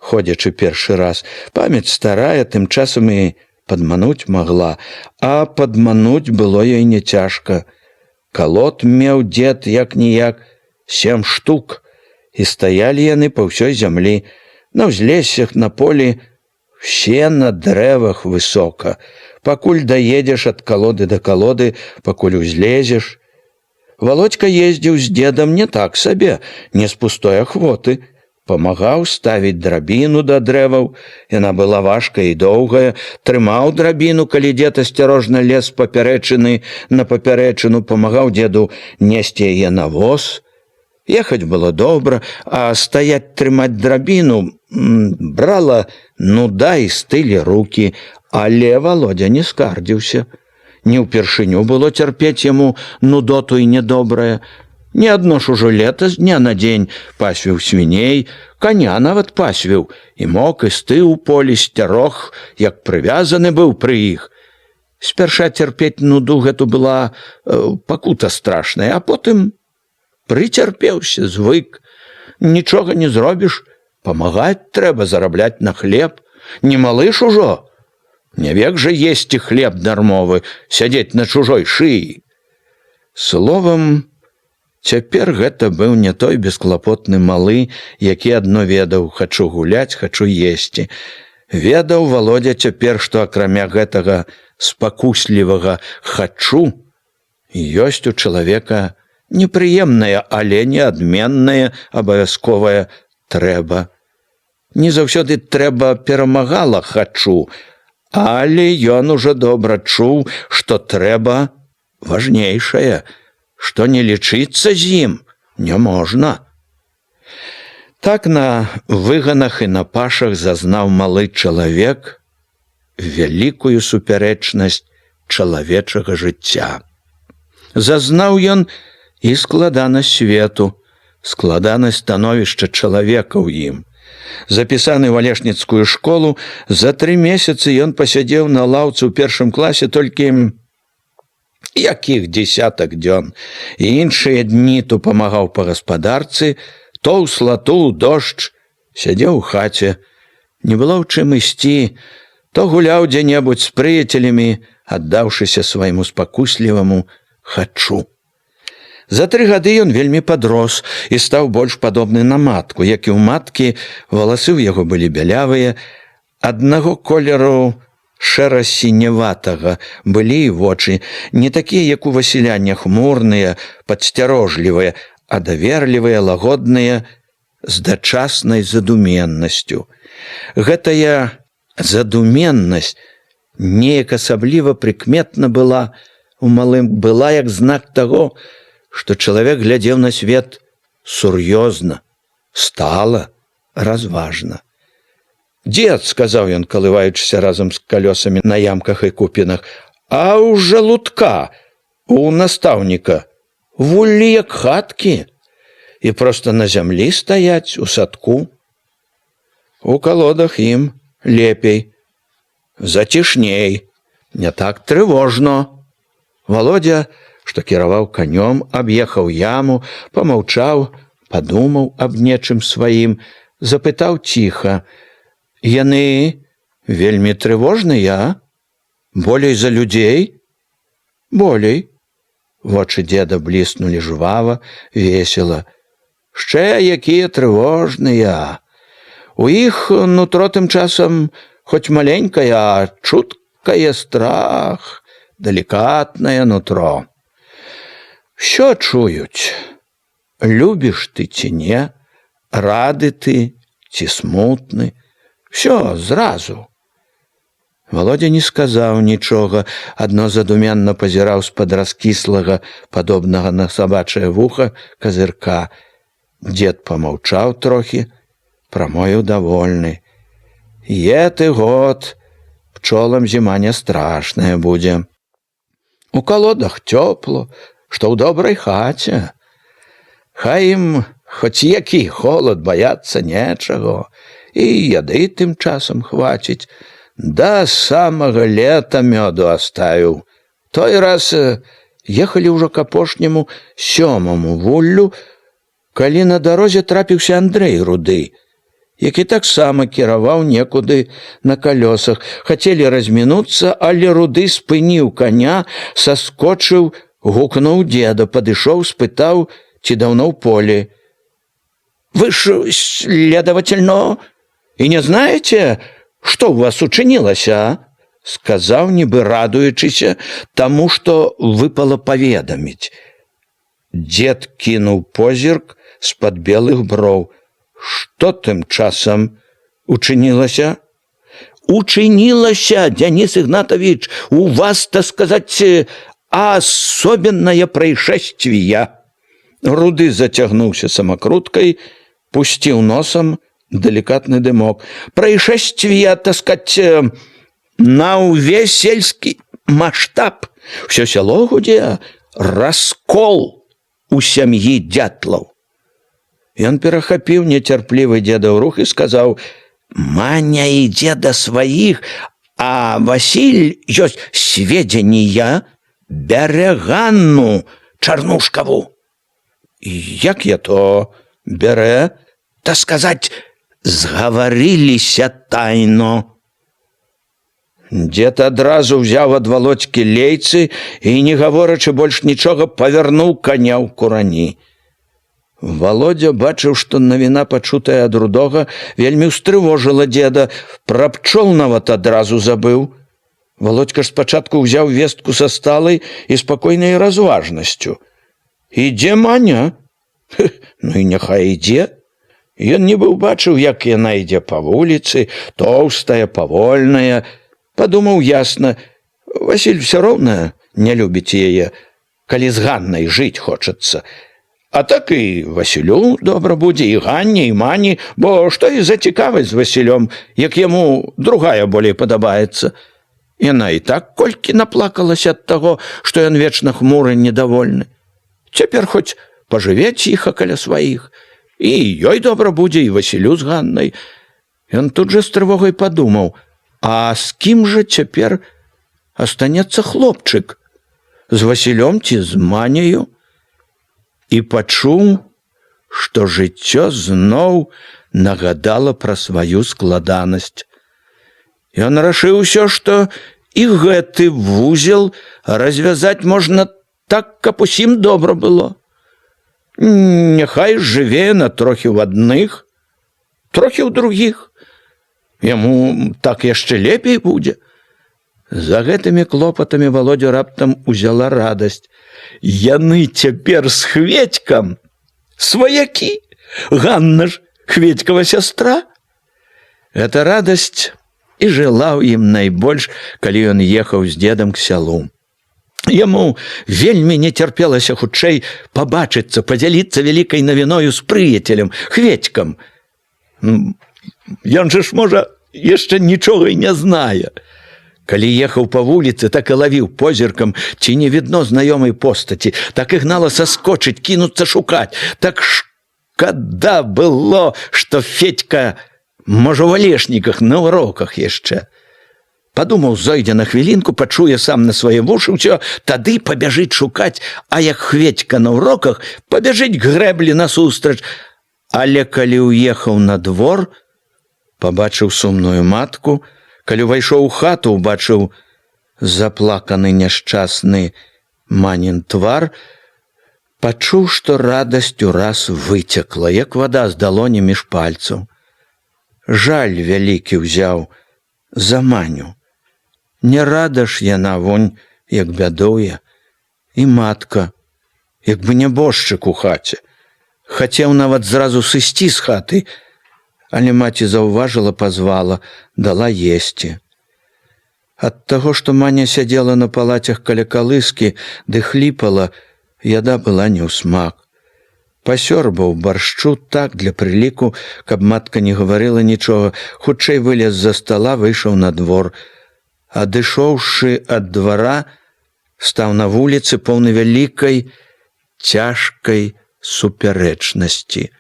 ходзячы першы раз. Памяць старая, тым часам і падмануць магла, а падмануць было ёй не цяжка. Калод меў дзед як-ніяк 7 штук, і стаялі яны па ўсёй зямлі, на ўзлессях, на полі, все на дрэвах высока. Пакуль даедзеш ад калоды да калоды, пакуль узлезеш. Володька ездзіў з дзедам не так сабе, не з пустой ахвоты. Памагаў ставіць драбіну да дрэваў, яна была важкая і доўгая, трымаў драбіну, калі дзед асцярожна лез з папярэчыны на папярэчыну, памагаў дзеду несці яе на воз. Ехаць было добра, а стаяць трымаць драбіну брала нуда і стылі рукі, але Володя не скардзіўся. Не ўпершыню было цярпець яму нудоту і нядобрае. Не адно ж ужо лета з дня на дзень пасвіў свіней, каня нават пасвіў, і мок, і стыў у полі, сцярог, як прывязаны быў пры іх. Спярша цярпець нуду гэту была пакута страшная, а потым прыцярпеўся, звык. Нічога не зробіш, памагаць трэба, зарабляць на хлеб. Не малы ж ужо. Не век жа есці хлеб дармовы, сядзець на чужой шыі. Словам, цяпер гэта быў не той бесклапотны малы, які адно ведаў: хачу гуляць, хачу есці. Ведаў Володя цяпер, што акрамя гэтага спакуслівага «хачу» ёсць у чалавека непрыемнае, але неадменнае, абавязковае «трэба». Не заўсёды «трэба» перамагала «хачу», але ён ужо добра чуў, што «трэба» важнейшае, што не лічыцца з ім не можна. Так на выганах і на пашах зазнаў малы чалавек вялікую супярэчнасць чалавечага жыцця. Зазнаў ён і складанасць свету, складанасць становішча чалавека ў ім. Запісаны ў алешніцкую школу, за 3 месяцы ён пасядзеў на лаўцы ў 1 класе толькі якіх 10 дзён, і іншыя дні то памагаў па гаспадарцы, то ў слату, дождж, сядзеў у хаце, не было ў чым ісці, то гуляў дзе-небудзь з прыяцелямі, аддаўшыся свайму спакусліваму «хачу». За 3 гады ён вельмі падрос і стаў больш падобны на матку. Як і ў маткі, валасы ў яго былі бялявыя, аднаго колеру шэра-сіняватага былі і вочы, не такія, як у Васіля, не хмурныя, падсцярожлівыя, а даверлівыя, лагодныя, з дачаснай задуменнасцю. Гэтая задуменнасць неяк асабліва прыкметна была у малым, была як знак таго, што чалавек глядзеў на свет сур'ёзна, стала, разважна. «Дзед», – сказаў ён, калываючыся разам з калёсамі на ямках і купінах, «а ў жалудка, у настаўніка, вуллі як хаткі, і проста на зямлі стаяць у садку. У калодах ім лепей, зацішней, не так трывожно». Володя, што кіраваў канём, аб'ехаў яму, памаўчаў, падумаў аб нечым сваім, запытаў ціха: «Яны вельмі трывожныя? Болей за людзей?» «Болей». Вочы дзеда бліснулі жвава, весела. «Шчэ якія трывожныя! У іх нутро тым часам хоць маленькае, а чуткае страх, далікатнае нутро. Всё чуюць. Любіш ты ці не, рады ты ці смутны, всё зразу». Володя не сказаў нічога, адно задуменна пазіраў з-пад раскіслага, падобнага на сабачае вуха, казырка. Дзед памаўчаў трохі, прамовіў давольны: «Ты год, пчолам зіма не страшная будзе. У калодах цёпла, што ў добрай хаце. Хай ім хоць які холад, баяцца нечаго, і яды тым часам хваціць. Да самага лета мёду аставіў. Той раз ехалі ўжо к апошняму 7-му вуллю, калі на дарозе трапіўся Андрэй Руды, які таксама кіраваў некуды на калёсах. Хацелі размінуцца, але Руды спыніў каня, саскочыў, гукнуў дзеда, падышоў, спытаў, ці даўно ў полі. «Вы ж, следовательно, і не знаете, што ў вас учынілася?» – сказаў, нібы радуючыся таму, што выпала паведаміць. Дзед кінуў позірк з-пад белых броў. «Што тым часам учынілася?» «Учынілася, Денис Игнатович, у вас, так сказать, особенное происшествие». Руды зацягнуўся самакруткай, пусціў носам деликатный дымок. «Происшествие, так сказать, на увесь сельский масштаб. Все село гудзе, раскол у сям'і Дятлаў». Ён перахапіў нецярплівы дзедаў рух і сказаў: «Маня ідзе да сваіх, а Васіль ёсць сведзенія, бярэ Ганну Чарнушкаву». «Як я то бярэ? Так сказать, згаварыліся тайно». Дзед адразу ўзяў ад Володькі лейцы і, не гаворачы больш нічога, павярнуў каня ў курані. Володя бачыў, што навіна, пачутая ад Рудога, вельмі ўстрывожыла дзеда, пра пчол нават адразу забыў. Володька ж спачатку ўзяў вестку са сталай і спакойнай разважнасцю. «Ідзе Маня?» «Ну і няхай ідзе». Ён нібы ўбачыў, як яна ідзе па вуліцы, тоўстая, павольная. Падумаў ясна: Васіль все роўна не любіць яе, калі з Ганнай жыць хочацца. А так і Васілю добра будзе, і Ганне, і Мані, бо што і за цікавасць з Васілём, як яму другая болей падабаецца. Яна і так колькі наплакалася ад таго, што ён вечна хмуры, недовольны. Цяпер хоць пажыве ціха каля сваіх, і ёй добра будзе, і Васілю з Ганнай. Ён тут жа з трывогай падумаў: а з кім жа цяпер астанецца хлопчык? З Васілём ці з Маняю? І пачуў, што жыццё зноў нагадала пра сваю складанасць. Ён рашыў усё, што і гэты вузел развязаць можна так, каб усім добра было. Няхай жыве на трохі ў адных, трохі ў другіх. Яму так яшчэ лепей будзе. За гэтымі клопатамі Володю раптам узяла радасць. Яны цяпер з Хведькам сваякі. Ганна ж Хведькава сястра. Эта радасць і жыла ў ім найбольш, калі ён ехаў з дзедам к сялу. Яму вельмі не цярпелася хутчэй пабачыцца, падзяліцца вялікай навіною з прыяцелем, Хведькам. Ён жа ж, можа, яшчэ нічога і не знае. Калі ехаў па вуліцы, так і лавіў позіркам, ці не відно знаёмай постаці, так і гнала саскочыць, кінуцца шукаць. Так шкада было, што Федька, можа, у алешніках, на уроках яшчэ. Падумаў, зойдзе на хвілінку, пачуе сам на свае вушы ўсё, тады пабяжыць шукаць, а як Хведька на уроках, пабяжыць к грэблі насустрач. Але калі ўехаў на двор, пабачыў сумную матку, калі ўвайшоў у хату, убачыў заплаканы няшчасны манін твар, пачуў, што радасць ураз выцякла, як вада з далоні між пальцаў. Жаль вялікі ўзяў за Маню. Не рада ж яна, вонь, як бядуе. І матка, як бы нябожчык у хаце. Хацеў нават зразу сысці з хаты, але маці заўважыла, пазвала, дала есці. Ад таго, што Маня сядзела на палацях каля калыскі ды хліпала, яда была не ў смак. Пасёрбаў баршчу так для прыліку, каб матка не гаварыла нічога, хутчэй вылез з-за стала, выйшаў на двор. Адышоўшы ад двара, стаў на вуліцы, поўны вялікай, цяжкай супярэчнасці.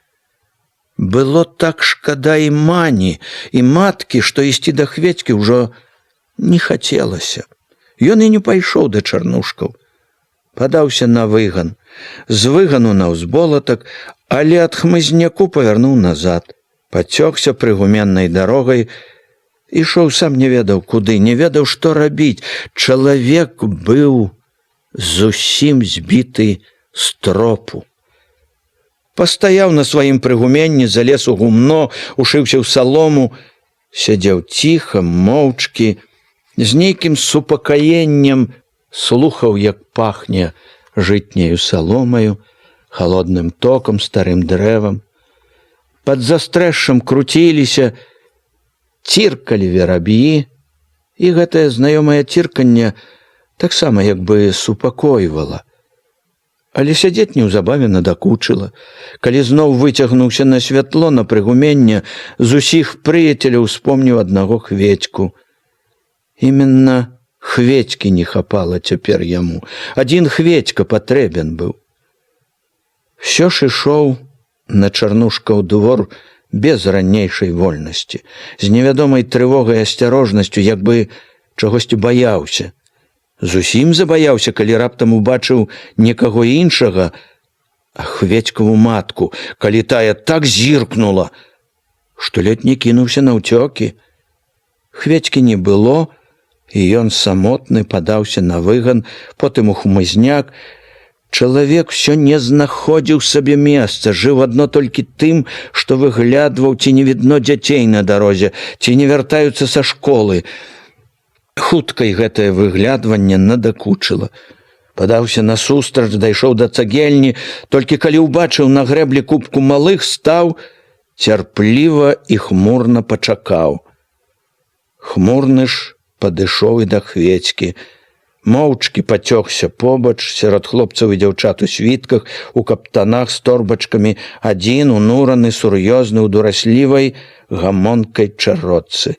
Было так шкада і Мані, і маткі, што ісці да Хведькі ўжо не хацелася. Ён і не пайшоў да чарнушкаў. Падаўся на выган. З выгану на ўзболатак, але ад хмызняку павярнуў назад. Пацёкся прыгуменнай дарогай, ішоў сам не ведаў куды, не ведаў, што рабіць. Чалавек быў зусім збіты з тропу. Пастаяў на сваім прыгуменні, залез у гумно, ушыўся ў салому, сядзеў ціха, моўчкі, з нейкім супакаеннем слухаў, як пахне жытняю саломаю, халодным токам, старым дрэвам. Пад застрэшшам круціліся, ціркалі вераб'і, і гэтае знаёмае цірканне таксама як бы супакойвала. Але сядзець неўзабаве надакучыла. Калі зноў выцягнуўся на святло, на прыгуменне, з усіх прыяцеляў успомніў аднаго Хведьку. Іменна Хведькі не хапала цяпер яму. Адзін Хведька патрэбен быў. Всё ж ішоў на чарнушкаў двор без ранейшай вольнасці, з невядомай трывогай і асцярожнасцю, як бы чагосьці баяўся. Зусім забаяўся, калі раптам убачыў некаго іншага, а Хведькаву матку, калі тая так зіркнула, што ледь не кінуўся наўцёкі. Хведькі не было, і ён самотны падаўся на выган, потым у хмызняк. Чалавек всё не знаходзіў сабе месца, жыў адно толькі тым, што выглядваў, ці не відно дзяцей на дарозе, ці не вяртаюцца са школы. Хуткай гэтае выглядванне надакучыла. Падаўся насустрач, дайшоў да цагельні, толькі калі ўбачыў на грэблі купку малых, стаў, цярпліва і хмурна пачакаў. Хмурны ж падышоў і да Хведькі. Моўчкі пацёкся побач, сярод хлопцаў і дзяўчат у світках, у каптанах з торбачкамі, адзін унураны, сур'ёзны, у дураслівай гамонкай чародцы.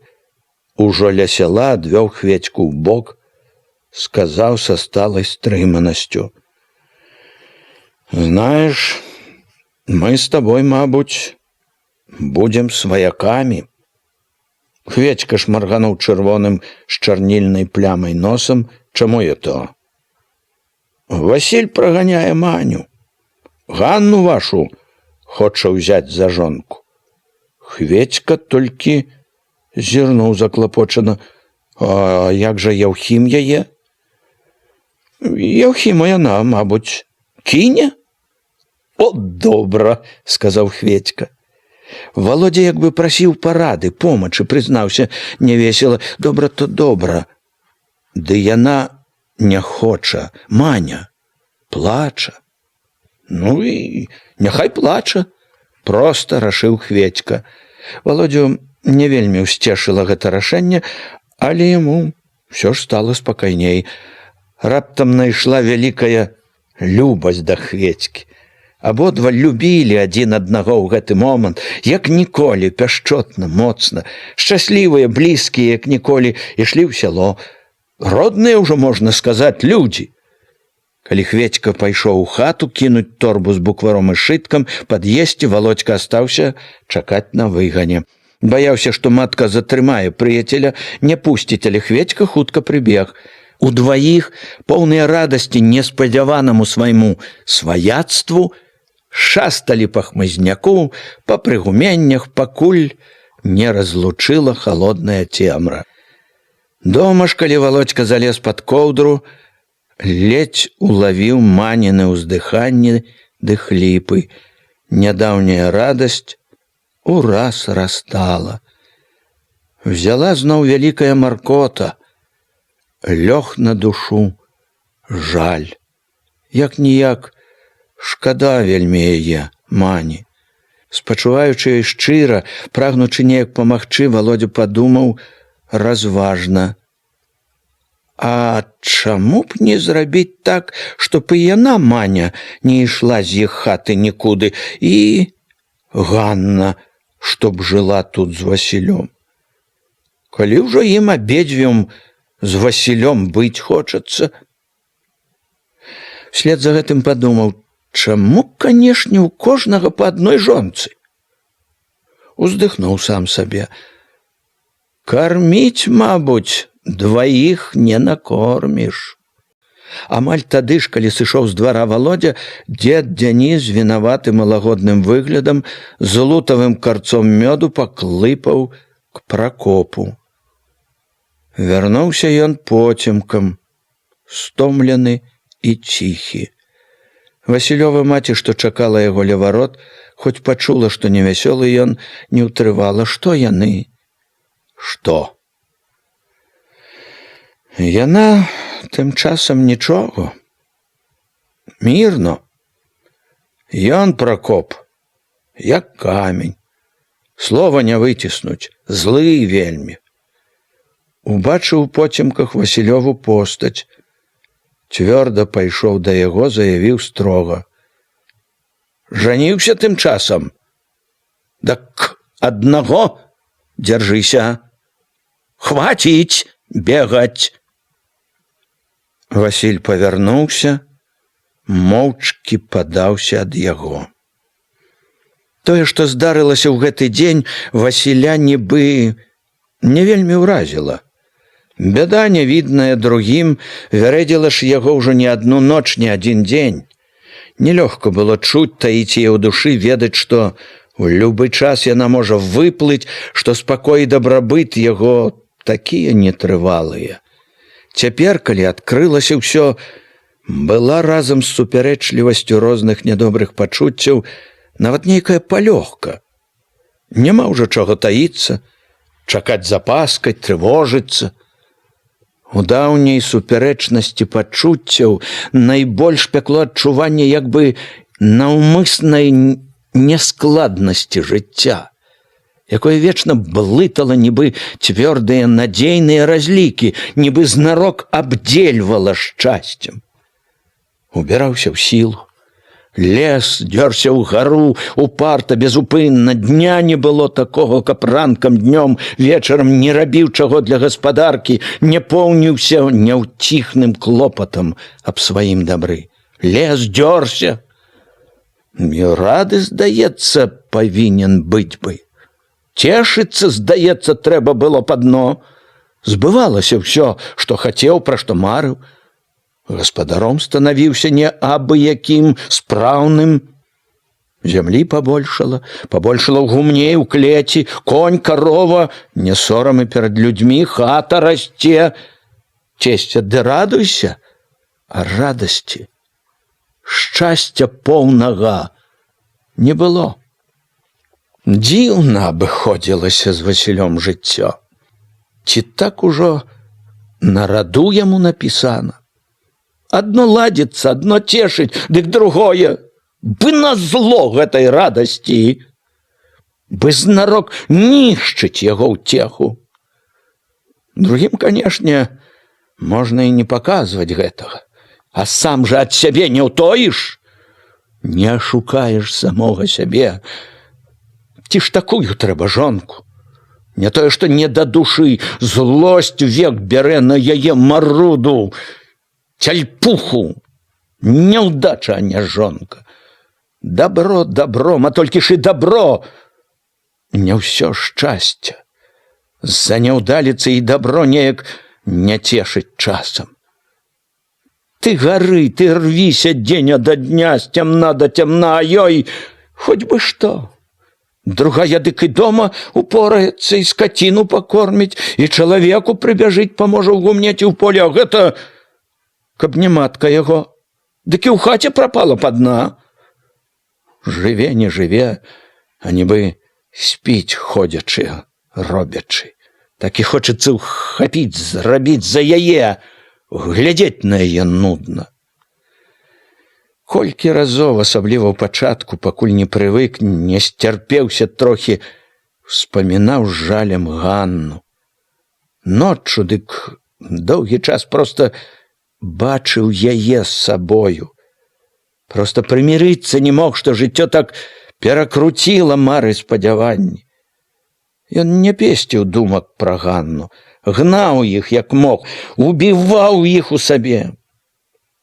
Ужо ля сяла адвёў Хведьку ў бок, сказаў са сталай стрыманасцю: «Знаеш, мы з табой, мабуть, будзем сваякамі». Хведька шмаргануў чырвоным з чарнільнай плямай носам. «Чаму я то?» «Васіль праганяе Маню. Ганну вашу хоча ўзяць за жонку». Хведька толькі зірнуў заклапочана: «А як жа Яўхім яе?» «Яўхіма яна, мабуть, кіне?» «О, добра», – сказаў Хведька. Володя як бы прасіў парады, помачы, прызнаўся невесела: «Добра то добра. Ды яна не хоча, Маня, плача. Ну і няхай плача, проста рашыў Хведька. Володю не вельмі ўсцешыла гэта рашэнне, але яму ўсё ж стала спакайней. Раптам найшла вялікая любасць да Хведькі. Абодва любілі адзін аднаго ў гэты момант, як ніколі, пяшчотна, моцна, шчаслівыя, блізкія, як ніколі, ішлі ў сяло. Родныя ўжо, можна сказаць, людзі. Калі Хведька пайшоў у хату кінуць торбу з букваром і сшыткам, пад'есці, Володька астаўся чакаць на выгане. Баяўся, што матка затрымае прыяцеля, не пусціць, але Хведька хутка прыбег. Удваіх, поўныя радасці неспадзяванаму свайму сваяцтву, шасталі па хмызняку, па прыгуменнях, пакуль не разлучыла халодная цемра. Дома ж, калі Володька залез пад коўдру, ледзь улавіў Маніны ўздыханні ды хліпы. Нядаўняя радасць ураз растала. Взяла зноў вялікая маркота, лёг на душу жаль. Як-ніяк шкада вельмі яе, Мані. Спачуваючы ёй шчыра, прагнучы неяк памагчы, Володя падумаў разважна. А чаму б не зрабіць так, чтоб і яна, Маня, не ішла з іх хаты нікуды, і Ганна, чтоб жыла тут з Васілём? Калі ўжо ім абедзвюм з Васілём быць хочацца. Вслед за гэтым падумаў, чаму, канешне, у кожнага па адной жонцы? Уздыхнуў сам сабе. Карміць, мабуть, дваіх не накорміш. Амаль тады ж, калі сышоў з двара Володя, дзед Дзяніс вінаватым і лагодным выглядам з лутавым карцом мёду паклыпаў к Пракопу. Вярнуўся ён поцемкам, стомлены і ціхі. Васілёва маці, што чакала яго ля варот, хоць пачула, што невясёлы ён, не ўтрывала. Што яны? Што? Яна тым часам нічога. Мірно. Ён, Пракоп, як камень. Слова не выціснуць, злы вельмі. Убачыў у поцемках Васілёву постаць. Цвёрда пайшоў да яго, заявіў строга. Жаніўся тым часам? Дак аднаго дзяржыся. Хваціць бегаць. Васіль павярнуўся, моўчкі падаўся ад яго. Тое, што здарылася ў гэты дзень, Васіля нібы не вельмі ўразіла. Бяда, нявідная другім, вярэдзіла ж яго ўжо не адну ноч, не адзін дзень. Нелёгка было чуць, таіць яе ў душы, ведаць, што у любы час яна можа выплыць, што спакой і дабрабыт яго такія нетрывалыя. Цяпер, калі адкрылася ўсё, была разам з супярэчлівасцю розных нядобрых пачуццяў нават нейкая палёгка. Няма ўжо чаго таіцца, чакаць запаскаць, трывожыцца. У даўняй супярэчнасці пачуццяў найбольш пякло адчуванне як бы наўмыснай нескладнасці жыцця, якое вечна блытала нібы цвёрдыя надзейныя разлікі, нібы знарок абдзельвала шчасцем. Убіраўся ў сілу. Лес дзёрся ўгару, упарта, безупынна, дня не было такога, каб ранкам, днём, вечарам не рабіў чаго для гаспадаркі, не поўніўся няўціхным клопатам аб сваім дабры. Лес дзёрся. І рады, здаецца, павінен быць бы. Цешыцца, здаецца, трэба было па дно. Збывалася ўсё, што хацеў, пра што марыў. Гаспадаром станавіўся не абы якім, спраўным. Зямлі пабольшала ў гумне, у клеці, конь, карова, не сорамы перад людзьмі, хата расце. Цесця, ды радуйся, а радасці, шчасця поўнага не было. Дзіўна абыходзілася з Васілём жыццё. Ці так ужо На раду яму напісана. Адно ладзіцца, адно цешыць, дык другое. Бы назло гэтай радасці. Бы знарок нішчыць яго ўцеху. Другім, канешне, можна і не паказваць гэтага. А сам жа ад сябе не ўтоіш, не ашукаеш самога сябе. Ці ж такую трэба жонку? Не тое, што не да душы, злосць век бярэ на яе маруду, цяльпуху. Няўдача, а не жонка. Дабро добром, а толькі ж і дабро. Не ўсё шчасце. З-за няўдаліцы і дабро неяк не цешыць часам. Ты гары, ты рвіся дзень ада дня, з цямна да цямна, а ёй хоць бы што. Другая дык і дома упораецца, і скаціну пакорміць, і чалавеку прыбяжыць, паможа ўгумнець у поле, а гэта, каб не матка яго, дык і ў хаце прапала па дна. Жыве, не жыве, а нібы спіць ходзячы, робячы. Так і хочацца ўхапіць, зрабіць за яе, глядзець на яе нудна. Колькі разоў, асабліва ў пачатку, пакуль не прывык, не сцярпеўся трохі, успамінаў з жалем Ганну. Ноччу, дык доўгі час проста бачыў яе з сабою. Проста прымірыцца не мог, што жыццё так перакруціла мары спадзяванні. Ён не песціў думак пра Ганну, гнаў іх, як мог, убіваў іх у сабе.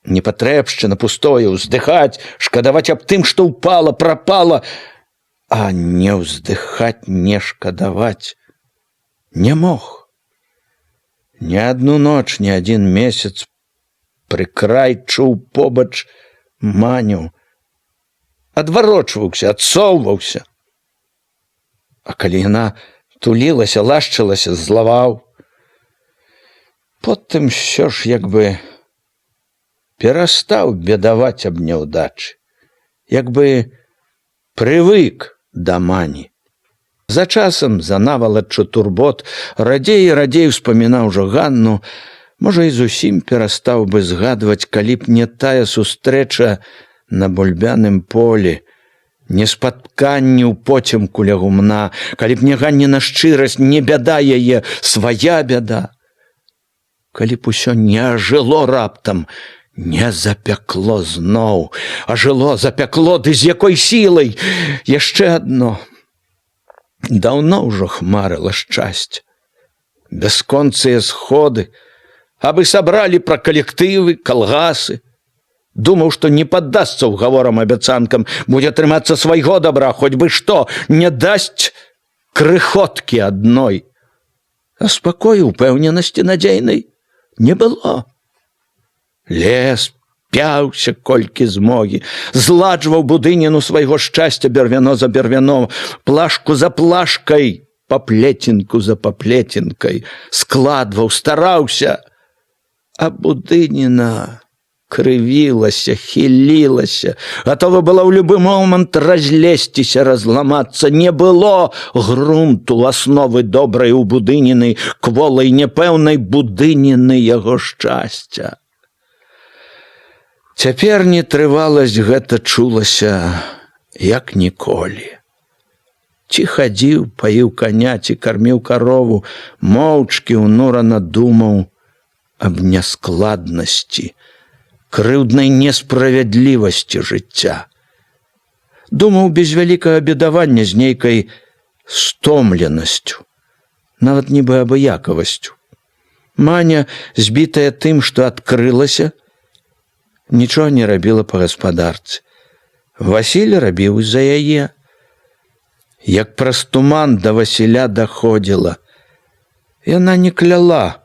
Непатрэбшчына, пустое, уздыхаць, шкадаваць аб тым, што ўпала, прапала, а не ўздыхаць, не шкадаваць не мог. Ні адну ноч, ні адзін месяц пры край чуў побач Маню. Адварочваўся, адсоўваўся. А калі яна тулілася, лашчылася, злаваў. Потым ўсё ж як бы перастаў бедаваць аб няўдачы, як бы прывык да Мані. За часам, за навалаччу турбот, радзей і радзей успамінаў ужо Ганну, можа, і зусім перастаў бы згадваць, калі б не тая сустрэча на бульбяным полі, не спатканні ў поцемку ля гумна, калі б не Ганніна шчырасць, не бяда яе, свая бяда. Калі б усё не ажыло раптам, не запякло зноў, ажыло, запякло, ды з якой сілай. Яшчэ адно. Даўно ўжо хмарыла шчасце. Бясконцыя сходы, абы сабралі пра калектывы, калгасы. Думаў, што не паддасца ўгаворам, абяцанкам, будзе трымацца свайго дабра, хоць бы што, не дасць крыхоткі адной. А спакою, упэўненасці надзейнай не было. Лес пяўся колькі змогі, зладжваў будыніну свайго шчасця бервяно за бервяном, плашку за плашкай, паплецінку за паплецінкай, складваў, стараўся, а будыніна крывілася, хілілася, гатова была ў любы момант разлезціся, разламацца. Не было грунту, асновы добрай у будыніны, кволай, непэўнай будыніны яго шчасця. Цяпер нетрываласць гэта чулася, як ніколі. Ці хадзіў, паіў каня, ці карміў карову, моўчкі ўнурана думаў аб няскладнасці, крыўднай несправядлівасці жыцця. Думаў без вялікага бедавання, з нейкай стомленасцю, нават нібы абыякавасцю. Маня, збітая тым, што адкрылася, нічога не рабіла па гаспадарцы. Васіль рабіў за яе. Як праз туман да Васіля даходзіла. Яна не кляла,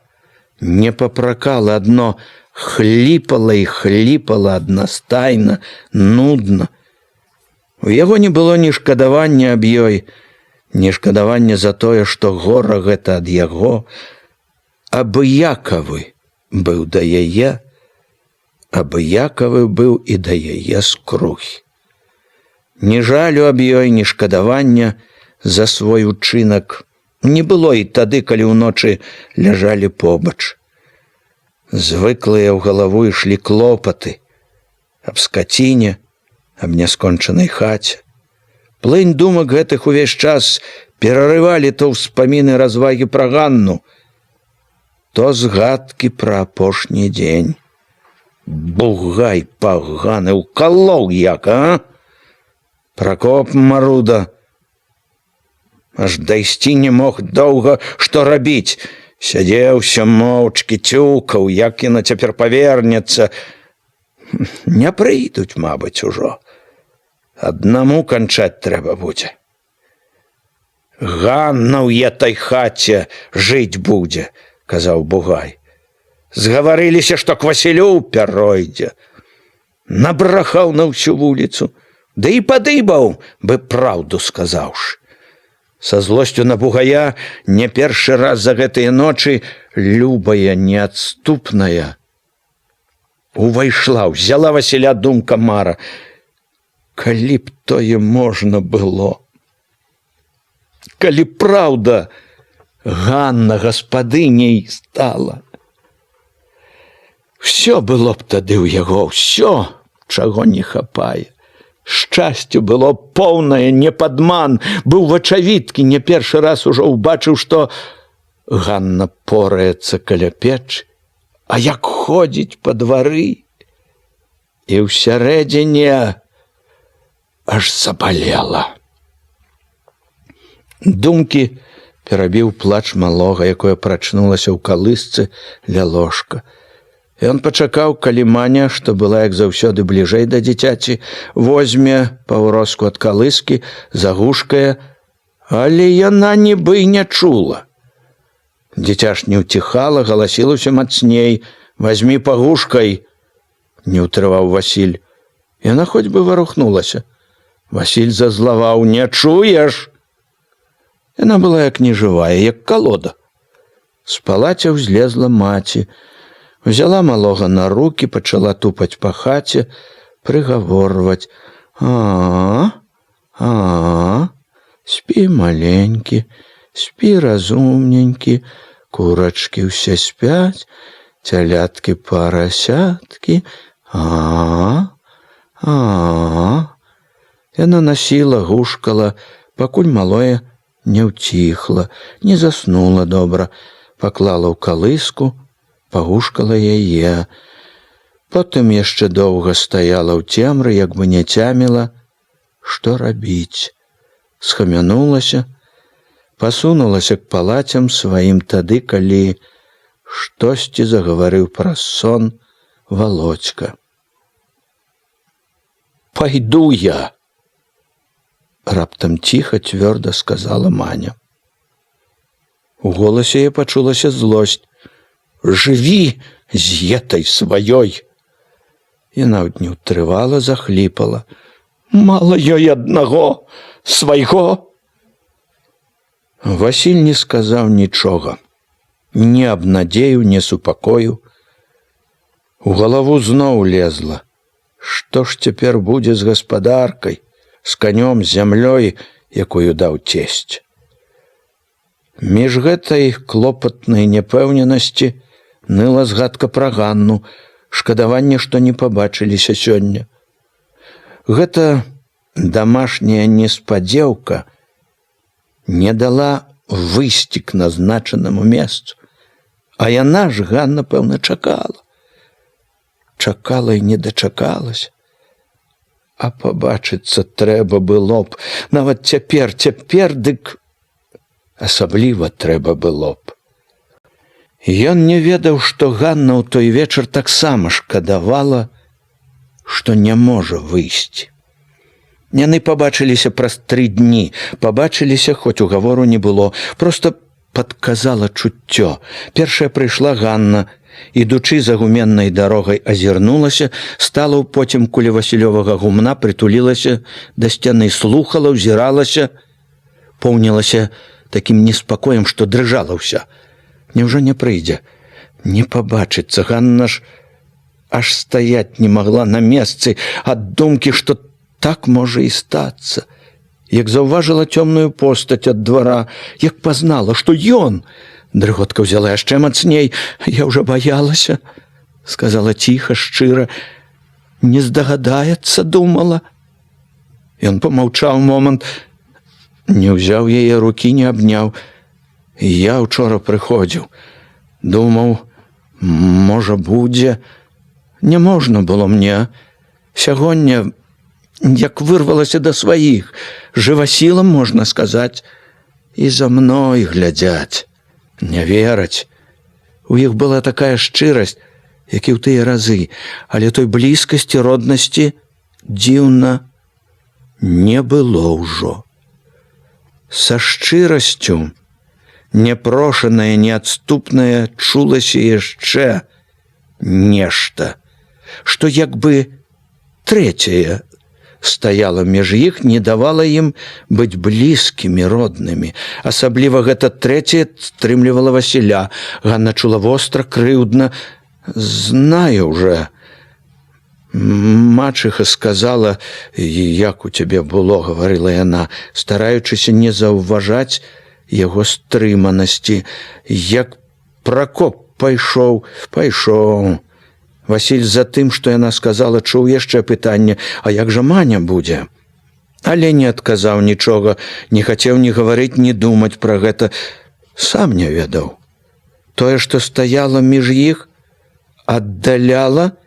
не папракала, адно хліпала і хліпала аднастайна, нудна. У яго не было ні шкадавання аб ёй, ні шкадавання за тое, што гора гэта ад яго. Абыякавы быў да яе, абыякавы быў і да яе скрухі. Ні жалю аб ёй, ні шкадавання за свой учынак не было і тады, калі ўночы ляжалі побач. Звыклыя ў галаву ішлі клопаты аб скаціне, аб няскончанай хаце. Плынь думак гэтых увесь час перарывалі то ўспаміны развагі пра Ганну, то згадкі пра апошні дзень. Бугай паганы, укалоў як, а? Пракоп маруда аж дайсці не мог доўга, што рабіць. Сядзеўся моўчкі, цюкаў, як яна цяпер павернецца. Не прыйдуць, мабыць, ужо. Аднаму канчаць трэба будзе. Ганна ў этай хаце жыць будзе, казаў Бугай. Згаварыліся, што к Васілю пяройдзе. Набрахаў на ўсю вуліцу, ды і падыбаў бы праўду сказаўшы. Са злосцю на Бугая не першы раз за гэтыя ночы любая, неадступная увайшла, взяла Васіля думка мара. Калі б тое можна было, калі праўда Ганна гаспадыняй стала. Всё было б тады ў яго, всё, чаго не хапае. Шчасцю было поўнае, не падман, быў вачавіткі, не першы раз ужо ўбачыў, што Ганна пораецца каля печы, а як ходзіць па двары. І ўсярэдзіне аж забалела. Думкі перабіў плач малога, якое прачнулася ў калысцы ля ложка. Ён пачакаў, калі Маня, што была, як заўсёды, бліжэй да дзіцяці, возьме паўроску ад калыскі, загушкае, але яна нібы не чула. Дзіця ж не ўціхала, галасіла ўсё мацней. «Вазьмі пагушкай!» не ўтрываў Васіль. Яна хоць бы варухнулася. Васіль зазлаваў: «Не чуеш?» Яна была як нежывая, як калода. З палаця ўзлезла маці. Взяла малога на руки, пачала тупаць па хаце, прыгаворваць: спі маленькі, спі разумненькі, курачкі ўсе спяць, цяляткі парасяткі, Яна насіла, гушкала, пакуль малое не ўціхла, не заснула добра, паклала ў калыску, пагушкала яе. Потым яшчэ доўга стаяла ў цемры, як бы не цяміла, што рабіць. Схамянулася, пасунулася к палацям сваім тады, калі штосьці загаварыў праз сон Володька. «Пайду я!» раптам ціха, цвёрда сказала Маня. У голасе яе пачулася злосць. «Жыві з этай сваёй!» І нават не ўтрывала, захліпала. «Мала ёй аднаго, свайго!» Васіль не сказаў нічога, ні абнадзею, ні супакою. У галаву зноў лезла: што ж цяпер будзе з гаспадаркай, з канём, з зямлёй, якую даў цесць? Між гэтай клопатнай няпэўненасці ныла згадка пра Ганну, шкадаванне, што не пабачыліся сёння. Гэта дамашняя неспадзеўка не дала выйсці к назначанаму месцу, а яна ж, Ганна, пэўна, чакала. Чакала і не дачакалася. А пабачыцца трэба было б, нават цяпер, дык асабліва трэба было б. Ён не ведаў, што Ганна ў той вечар таксама шкадавала, што не можа выйсці. Яны пабачыліся праз 3 дні, пабачыліся, хоць угавору не было, проста падказала чуццё. Першая прыйшла Ганна, ідучы загуменнай дарогай, азірнулася, стала ў поцемку ля Васілёвага гумна, прытулілася да сцяны, слухала, ўзіралася, поўнілася такім неспакоем, што дрыжала ўся. Няўжо не прыйдзе, не пабачыцца? Ганна ж аж стаяць не магла на месцы ад думкі, што так можа і стацца. Як заўважыла цёмную постаць ад двара, як пазнала, што ён. Дрыготка ўзяла яшчэ мацней. Я ўжо баялася. сказала ціха, шчыра. Не здагадаецца, думала. Ён помаўчаў момант, не ўзяў яе рукі, не абняў. Я учора прыходзіў. Думаў, можа, будзе. Не можна было мне. Сягоння, як вырвалася да сваіх, жывасілам, можна сказаць, і за мной глядзяць, не вераць. У іх была такая шчырасць, як і ў тыя разы, але той блізкасці, роднасці дзіўна не было ўжо. Са шчырасцю няпрошанае, неадступнае чулася яшчэ нешта, што як бы трэцяе стаяла між іх, не давала ім быць блізкімі, роднымі. Асабліва гэта трэцяе стрымлівала Васіля. Ганна чула востра, крыўдна. Знаю уже. Мачыха сказала, як у цябе было, гаварыла яна, стараючыся не заўважаць яго стрыманасці. Як Пракоп пайшоў. Васіль за тым, што яна сказала, чуў яшчэ пытанне, а як жа Маня будзе? Але не адказаў нічога, не хацеў ні гаварыць, ні думаць пра гэта. Сам не ведаў. Тое, што стаяла між іх, аддаляла,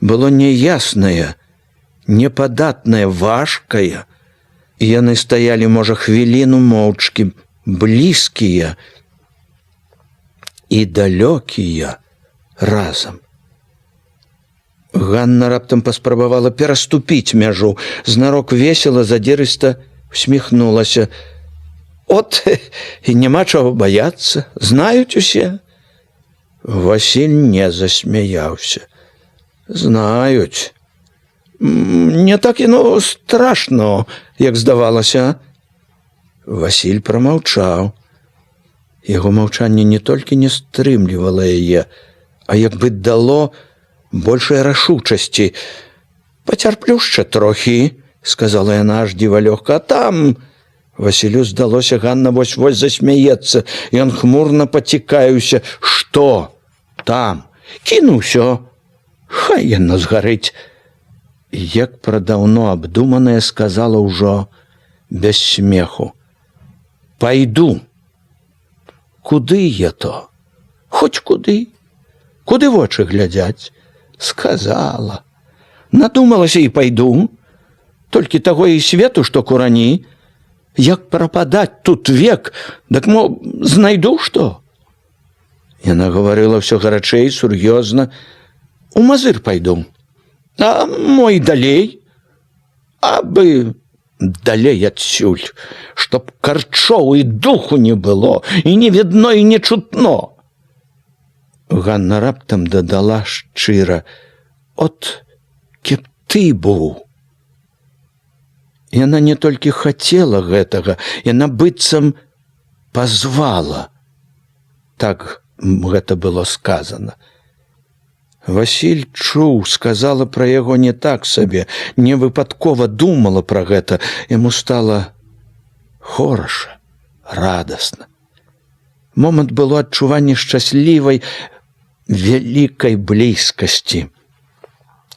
было няяснае, непадатнае, важкае. І яны стаялі, можа, хвіліну моўчкі, блізкія і далёкія разам. Ганна раптам паспрабавала пераступіць мяжу, знарок весела, задзірыста усміхнулася. От, і няма чаго баяцца, знаюць усе. Васіль не засмяяўся. Знаюць. Не так яно страшно, як здавалася. Васіль прамаўчаў. Яго маўчанне не толькі не стрымлівала яе, а як бы дало большай рашучасці. Пацярплю яшчэ трохі, сказала яна аж дзіва лёгка. А там... Васілю здалося, Ганна вось-вось засмяецца. Ён хмурна пацікаюся. Што там? Кіну ўсё. Хай яно згарыць. Як прадаўно абдуманае сказала ўжо без смеху. Пайду. Куды я то? Хоць куды. Куды вочы глядзяць? Сказала. Надумалася і пайду. Толькі таго і свету, што курані. Як прападаць тут век, дак мо знайду што? Яна гаварыла ўсё гарачэй, сур'ёзна. У Мазыр пайду. А мой далей? Абы далей адсюль, чтоб карчоў і духу не было, і не відно, і не чутно. Ганна раптам дадала шчыра. От кеп ты быў. Яна не толькі хацела гэтага, яна быццам пазвала. Так гэта было сказана. Васіль чуў, сказала пра яго не так сабе, не выпадкова думала пра гэта. Яму стала хораша, радасна. Момант было адчуванне шчаслівай, вялікай блізкасці.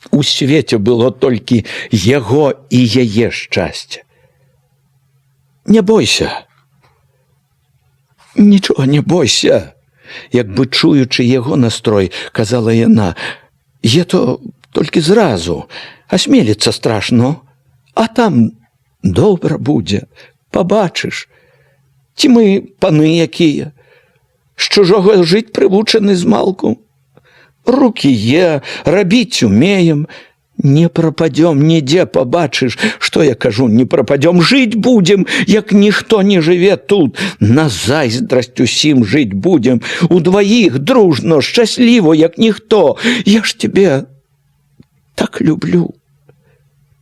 У свеце было толькі яго і яе шчасце. Не бойся. Нічога не бойся. Як бы чуючы яго настрой, казала яна. Е то толькі зразу. Асмеліцца страшно. А там добра будзе. Пабачыш. Ці мы паны якія? З чужога жыць прывучаны змалку. Рукі рабіць умеем. Не прападём нідзе, пабачыш, што я кажу, не прападём, жыць будзем, як ніхто не жыве тут. На зайздрасць усім жыць будзем, удваіх, дружно, шчасліво, як ніхто. Я ж тебе так люблю,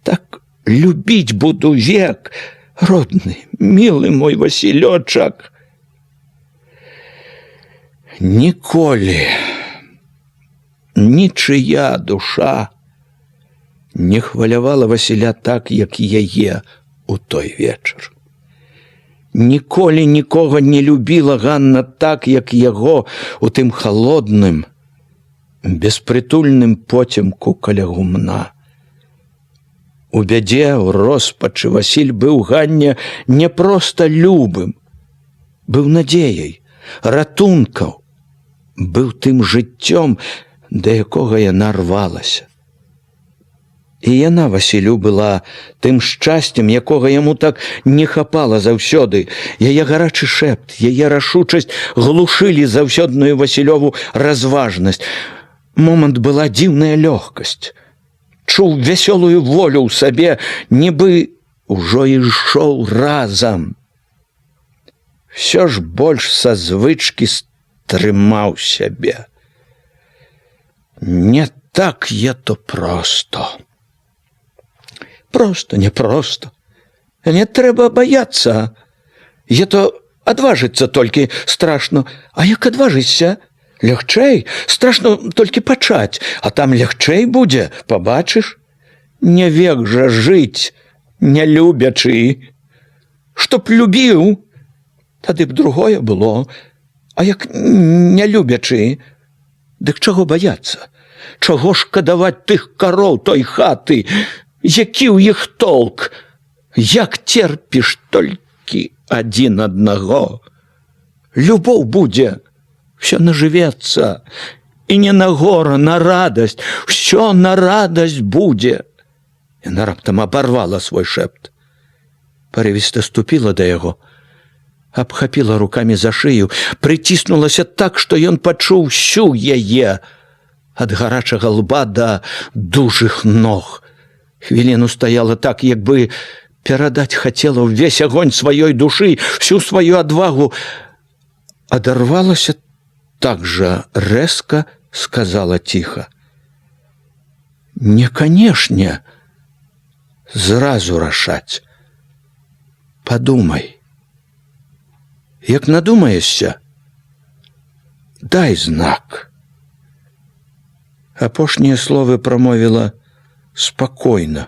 так любіць буду век, родны, мілы мой Васілёчак. Ніколі нічыя душа не хвалявала Васіля так, як яе у той вечар. Ніколі нікога не любіла Ганна так, як яго у тым халодным, беспрытульным поцемку каля гумна. У бядзе, у роспачы Васіль быў Ганне не проста любым, быў надзеяй, ратункаў, быў тым жыццём, да якога яна рвалася. І яна Васілю была тым шчасцем, якога яму так не хапала заўсёды. Яе гарачы шэпт, яе рашучасць глушылі заўсёдную Васілёву разважнасць. Момант была дзіўная лёгкасць. Чуў вясёлую волю ў сабе, нібы ўжо ішоў разам. Всё ж больш са звычкі стрымаў сябе. Не так я то просто. Просто, не просто. Не трэба баяцца. Я то адважыцца толькі страшно. А як адважыся? Лягчэй. Страшно толькі пачаць. А там лягчэй будзе, пабачыш? Не век жа жыць, не любячы. Чтоб любіў, тады б другое было. А як не любячы, дык чаго баяцца? Чаго шкадаваць тых кароў той хаты? Які ў іх толк? Як терпіш толькі адзін аднаго? Любоў будзе, всё нажывецца. І не на гора, на радасць. Всё на радасць будзе. Яна раптам абарвала свой шэпт. Парывіста ступіла да яго, абхапіла рукамі за шыю, прыціснулася так, што ён пачуў всю яе ад гарачага лба да дужых ног. Хвіліну стаяла так, як бы перадаць хацела ўвесь агонь сваёй душы, всю сваю адвагу. Адарвалася так жа рэзка, сказала ціха: не канешне зразу рашаць. Падумай. Як надумаешся, дай знак. Апошнія словы прамовіла спакойна,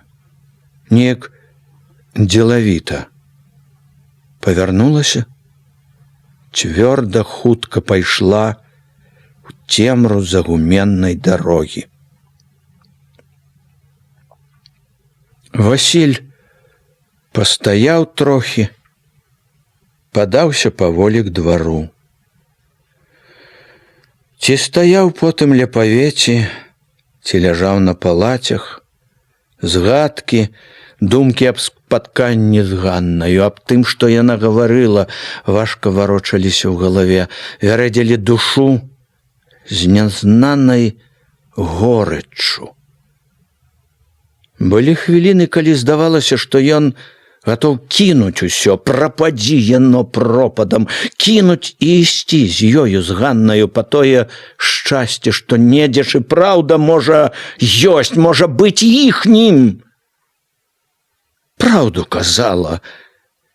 неяк дзелавіта. Павярнулася, цвёрда, хутка пайшла ў цемру загуменнай дарогі. Васіль пастаяў трохі, падаўся паволі к двару. Ці стаяў потым ля павеці, ці ляжаў на палацях, згадкі, думкі аб спатканні з Ганнаю, аб тым, што яна гаварыла, важка варочаліся ў галаве, вярэдзілі душу з нязнанай горыччу. Былі хвіліны, калі здавалася, што ён гатоў кінуць усё, прападзі яно пропадам, кінуць і ісці з ёю, з Ганнаю, па тое шчасце, што недзе ж і праўда можа ёсць, можа быць іхнім. Праўду казала: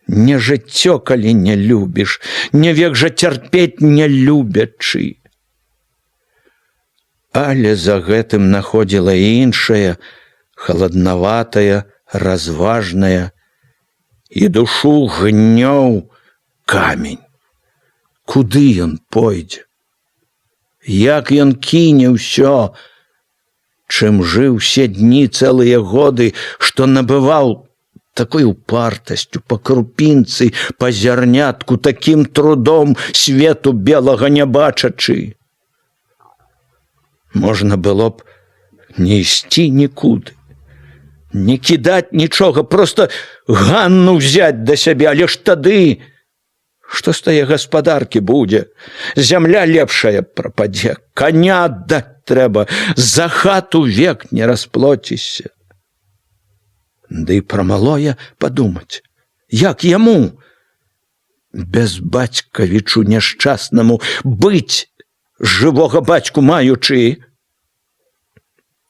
не жыццё, калі не любіш, не век жа цярпець не любячы. Але за гэтым находзіла іншая, халаднаватая, разважная, і душу гнёў камень. Куды ён пойдзе? Як ён кіне ўсё, чым жыў усе дні, цэлыя годы, што набываў такой упартасцю, па крупінцы, па зярнятку, такім трудом, свету белага не бачачы? Можна было б не ісці нікуды, не кідаць нічога, проста Ганну ўзяць да сябе, але ж тады, што з тае гаспадаркі будзе? Зямля лепшая прападзе, каня аддаць трэба, за хату век не расплоцішся. Ды пра малое падумаць, як яму, без бацькавічу няшчаснаму, быць, жывога бацьку маючы?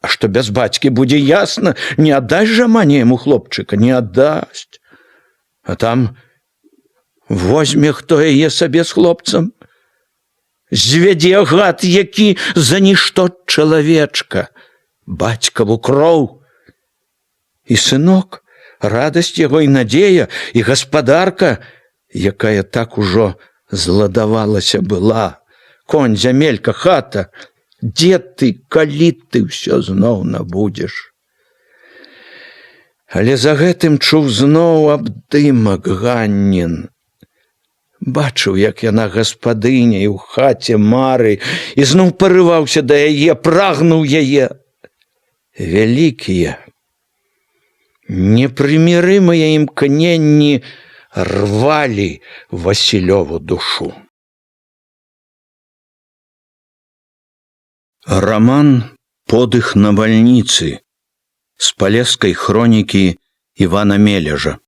А што без бацькі будзе ясна, не аддасць жа мані яму хлопчыка, не аддасць. А там возьме хто яе сабе з хлопцам, звядзе гад, які за нішто чалавечка, бацькаву кроў. І сынок, радасць яго і надзея, і гаспадарка, якая так ужо зладавалася была, конь, зямелька, хата, Дзе ты, калі ты ўсё зноў набудзеш? Але за гэтым чуў зноў абдымак Ганнін. Бачыў, як яна гаспадыняй у хаце Мары, і зноў парываўся да яе, прагнуў яе. Вялікія, непрымірымыя імкненні рвалі Васілёву душу. Роман «Подых на больницы» з палескай хронікі Івана Мележа.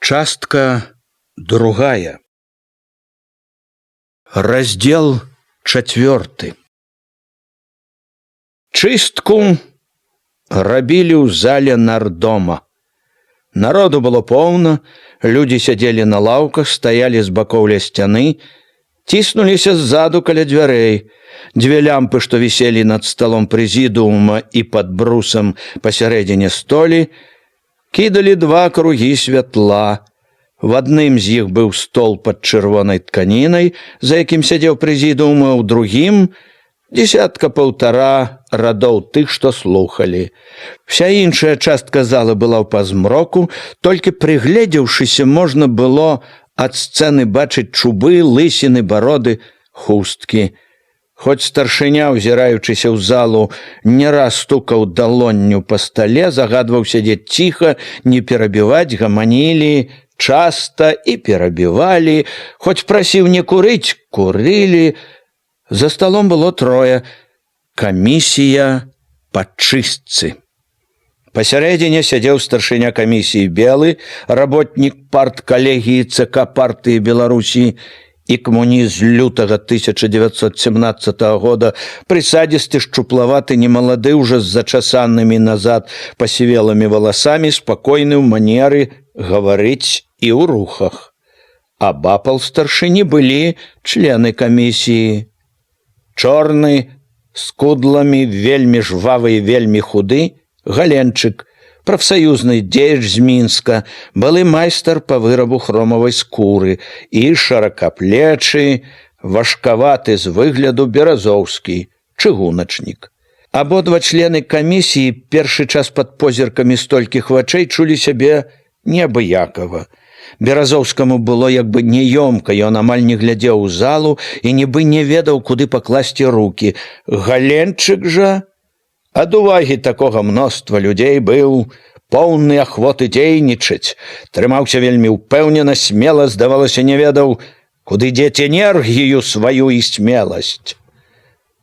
Частка другая. Раздзел 4. Чыстку рабілі ў зале нардома. Народу было поўна, людзі сядзелі на лаўках, стаялі з бакоў ля сцяны, ціснуліся ззаду каля дзвярэй. Дзве лямпы, што віселі над сталом прэзідыума і пад брусам пасярэдзіне столі, кідалі 2 кругі святла. В адным з іх быў стол пад чырвонай тканінай, за якім сядзеў прэзідыум, а ў другім 10-1.5 радоў тых, што слухалі. Вся іншая частка залы была ў пазмроку, толькі прыгледзеўшыся можна было ад сцэны бачыць чубы, лысіны, бароды, хусткі. Хоць старшыня, узіраючыся ў залу, не раз стукаў далонню па стале, загадваў сядзець ціха, не перабіваць, гаманілі часта і перабівалі, хоць прасіў не курыць, курылі. За сталом было 3. Камісія па чыстцы. Пасярэдзіне сядзеў старшыня камісіі Белы, работнік парткалегіі ЦК партыі Беларусі і камуніст лютага 1917 года, прысадзісты, шчуплаваты, немалады, уже з зачасанымі назад пасівелымі валасамі, спакойны ў манеры гаварыць і ў рухах. Абапал старшыні былі члены камісіі. Чорны, з кудламі, вельмі жвавы і вельмі худы, Галенчык, прафсаюзны дзеяч з Мінска, былы майстар па вырабу хромавай скуры, і шыракаплечы, важкаваты з выгляду Беразоўскі, чыгуначнік. Абодва члены камісіі першы час пад позіркамі столькіх вачэй чулі сябе неабыякава. Беразоўскаму было як бы няёмка, ён амаль не глядзеў у залу і нібы не ведаў, куды пакласці рукі. Галенчык жа ад увагі такога мноства людзей быў поўны ахвоты дзейнічаць, трымаўся вельмі ўпэўнена, смела, здавалася, не ведаў, куды дзець энергію сваю і смеласць.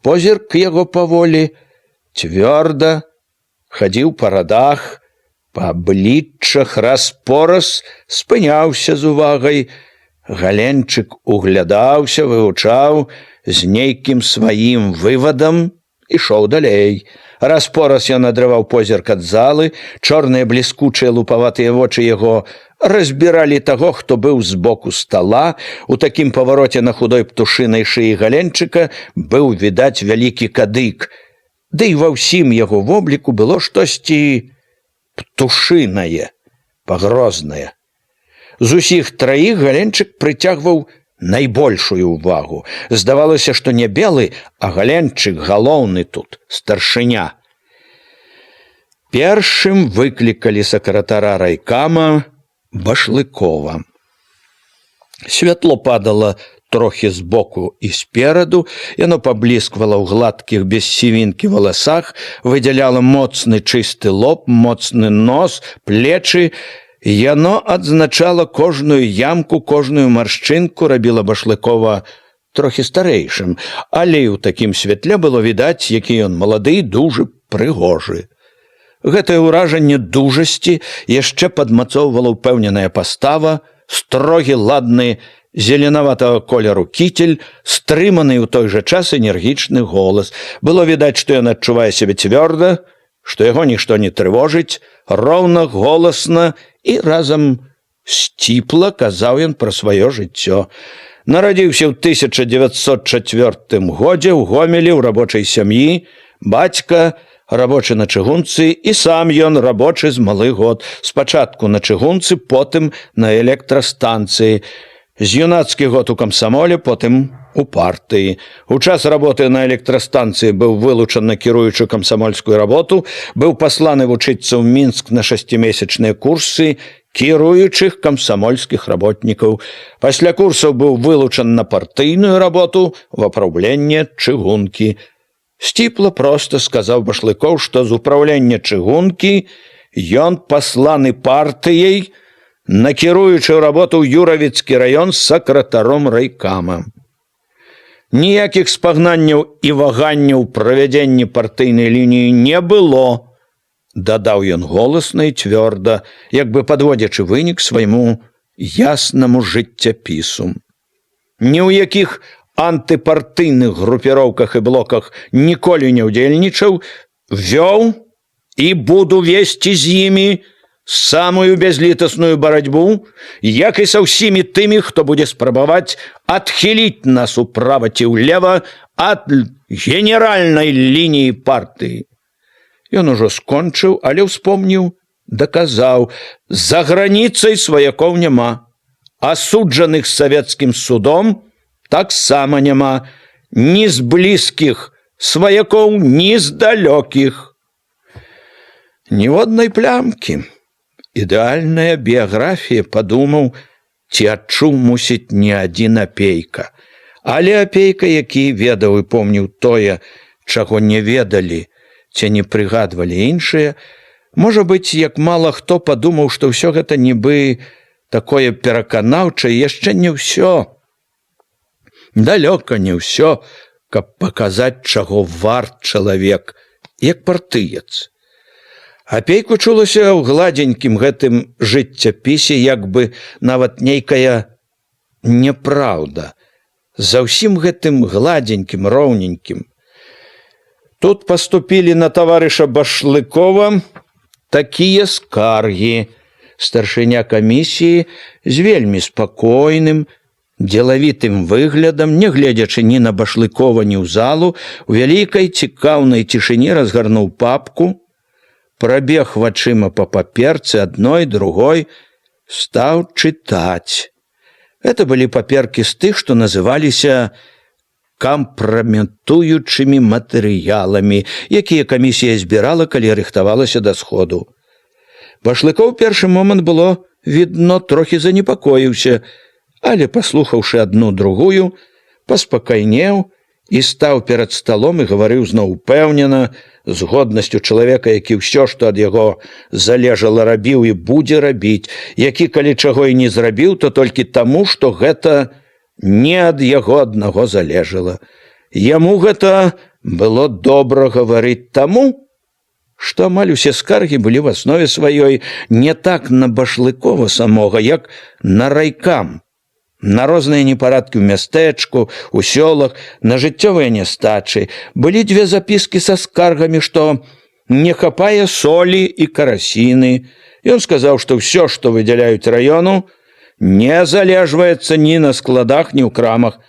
Позірк яго паволі, цвёрда, хадзіў па радах, па абліччах раз-пораз спыняўся з увагай. Галенчык углядаўся, вывучаў, з нейкім сваім вывадам ішоў далей. Раз-пораз ён адрываў позірк ад залы, чорныя бліскучыя лупаватыя вочы яго разбіралі таго, хто быў збоку стала. У такім павароце на худой птушынай шыі Галенчыка быў відаць вялікі кадык. Ды і ва ўсім яго вобліку было штосьці птушынае, пагрознае. З усіх 3 Галенчык прыцягваў найбольшую ўвагу. Здавалася, што не Белы, а Галенчык галоўны тут, старшыня. Першым выклікалі сакратара райкама Башлыкова. Святло падала трохі збоку і спераду, яно паблісквала ў гладкіх без сівінкі валасах, выдзяляла моцны чысты лоб, моцны нос, плечы. Яно адзначала кожную ямку, кожную маршчынку, рабіла Башлыкова трохі старэйшым, але і ў такім святле было відаць, які ён малады, дужы, прыгожы. Гэтае ўражанне дужасці яшчэ падмацоўвала ўпэўненая пастава, строгі, ладны, зеленаватага колеру кітель, стрыманы ў той жа час энергічны голас. Было відаць, што ён адчувае сябе цвёрда, што яго нішто не трывожыць, роўна, голасна і разам сціпла казаў ён пра сваё жыццё. Нарадзіўся ў 1904 годзе ў Гомелі ў рабочай сям'і, бацька рабочы на чыгунцы, і сам ён рабочы з малы год. Спачатку на чыгунцы, потым на электрастанцыі. З юнацкі год у камсамоле, потым у партыі. У час работы на электрастанцыі быў вылучаны кіруючы камсамольскую работу, быў пасланы вучыцца ў Мінск на 6-месячныя курсы кіруючых камсамольскіх работнікаў. Пасля курсаў быў вылучан на партыйную работу в апраўленне чыгункі. Сціпла проста сказаў Башлыкоў, што з управлення чыгункі ён пасланы партыяй на кіруючую работу ў Юравіцкі раён з сакратаром райкама. Ніякіх спагнанняў і ваганняў правядзення партыйнай лініі не было, дадаў ён голасна і цвёрда, як бы падводзячы вынік свайму яснаму жыццяпісу. Ні ў якіх антыпартыйных групіроўках і блоках ніколі не ўдзельнічаў, вёў і буду весці з імі самую бязлітасную барацьбу, як і са ўсімі тымі, хто будзе спрабаваць адхіліць нас управа ці ўлева ад генеральнай лініі партыі. Ён ужо скончыў, але ўспомніў, даказаў, за граніцай сваякоў няма, асуджаных савецкім судом таксама няма, ні з блізкіх сваякоў, ні з далёкіх. Ніводнай плямкі. Ідэальная біяграфія, падумаў, ці адчуў, мусіць, не адзін Апейка. Але Апейка, які ведаў і помніў тое, чаго не ведалі, ці не прыгадвалі іншыя, можа быць, як мала хто падумаў, што ўсё гэта нібы такое пераканаўчае, яшчэ не ўсё. Далёка не ўсё, каб паказаць, чаго варт чалавек, як партыец. Апейку чулася ў гладзенькім гэтым жыццяпісе як бы нават нейкая няпраўда. За ўсім гэтым гладзенькім, роўненькім. Тут паступілі на таварыша Башлыкова такія скаргі. Старшыня камісіі з вельмі спакойным, дзелавітым выглядам, не гледзячы ні на Башлыкова, ні ў залу, у вялікай цікаўнай цішыні разгарнуў папку, прабег вачыма па паперцы адной, другой, стаў чытаць. Это былі паперкі з тых, што называліся кампраметуючымі матэрыяламі, якія камісія збірала, калі рыхтавалася да сходу. Башлыкоў першы момант было відно, трохі занепакоіўся, але, паслухаўшы адну другую, паспакайнеў і стаў перад сталом і гаварыў зноў упэўнена, з годнасцю чалавека, які ўсё, што ад яго залежала, рабіў і будзе рабіць, які, калі чаго і не зрабіў, то толькі таму, што гэта не ад яго аднаго залежала. Яму гэта было добра гаварыць таму, што амаль усе скаргі былі в аснове сваёй не так на Башлыкова самога, як на райкам, на розныя непарадкі ў мястэчку, у сёлах, на жыццёвыя нястачы. Былі дзве запіскі са скаргамі, што не хапае солі і карасіны. Ён сказаў, што ўсё, што выдзяляюць раёну, не залежваецца ні на складах, ні ў крамах.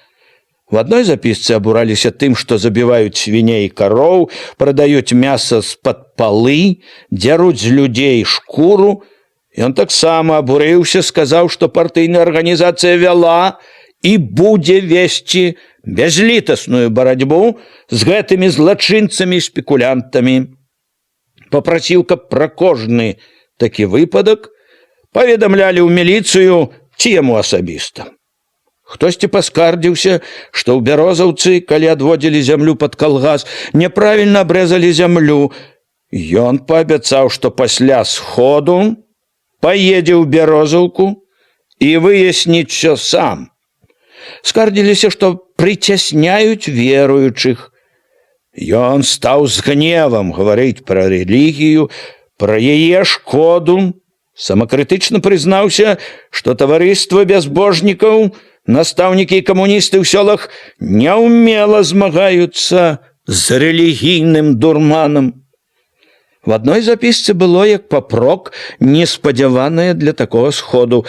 В адной запісцы абураліся тым, што забіваюць свіней і кароў, прадаюць мяса з-пад палы, дзяруць з людзей шкуру. Ён таксама абурыўся, сказаў, што партыйная арганізацыя вяла і будзе весці бязлітасную барацьбу з гэтымі злачынцамі і спекулянтамі. Папрасіў, каб пра кожны такі выпадак паведамлялі ў міліцыю ці яму асабіста. Хтосьці паскардзіўся, што ў Бярозаўцы, калі адводзілі зямлю пад калгас, няправільна абрэзалі зямлю. Ён паабяцаў, што пасля сходу паедзе ў Бярозаўку і выясніць усё сам. Скардзіліся, што прыцясняюць веруючых. Ён стаў з гневам гаварыць пра рэлігію, пра яе шкоду. Самакрытычна прызнаўся, што таварыства бязбожнікаў, настаўнікі і камуністы ў сёлах няўмела змагаюцца з рэлігійным дурманам. В адной запісцы было, як папрок, неспадзяванае для такога сходу.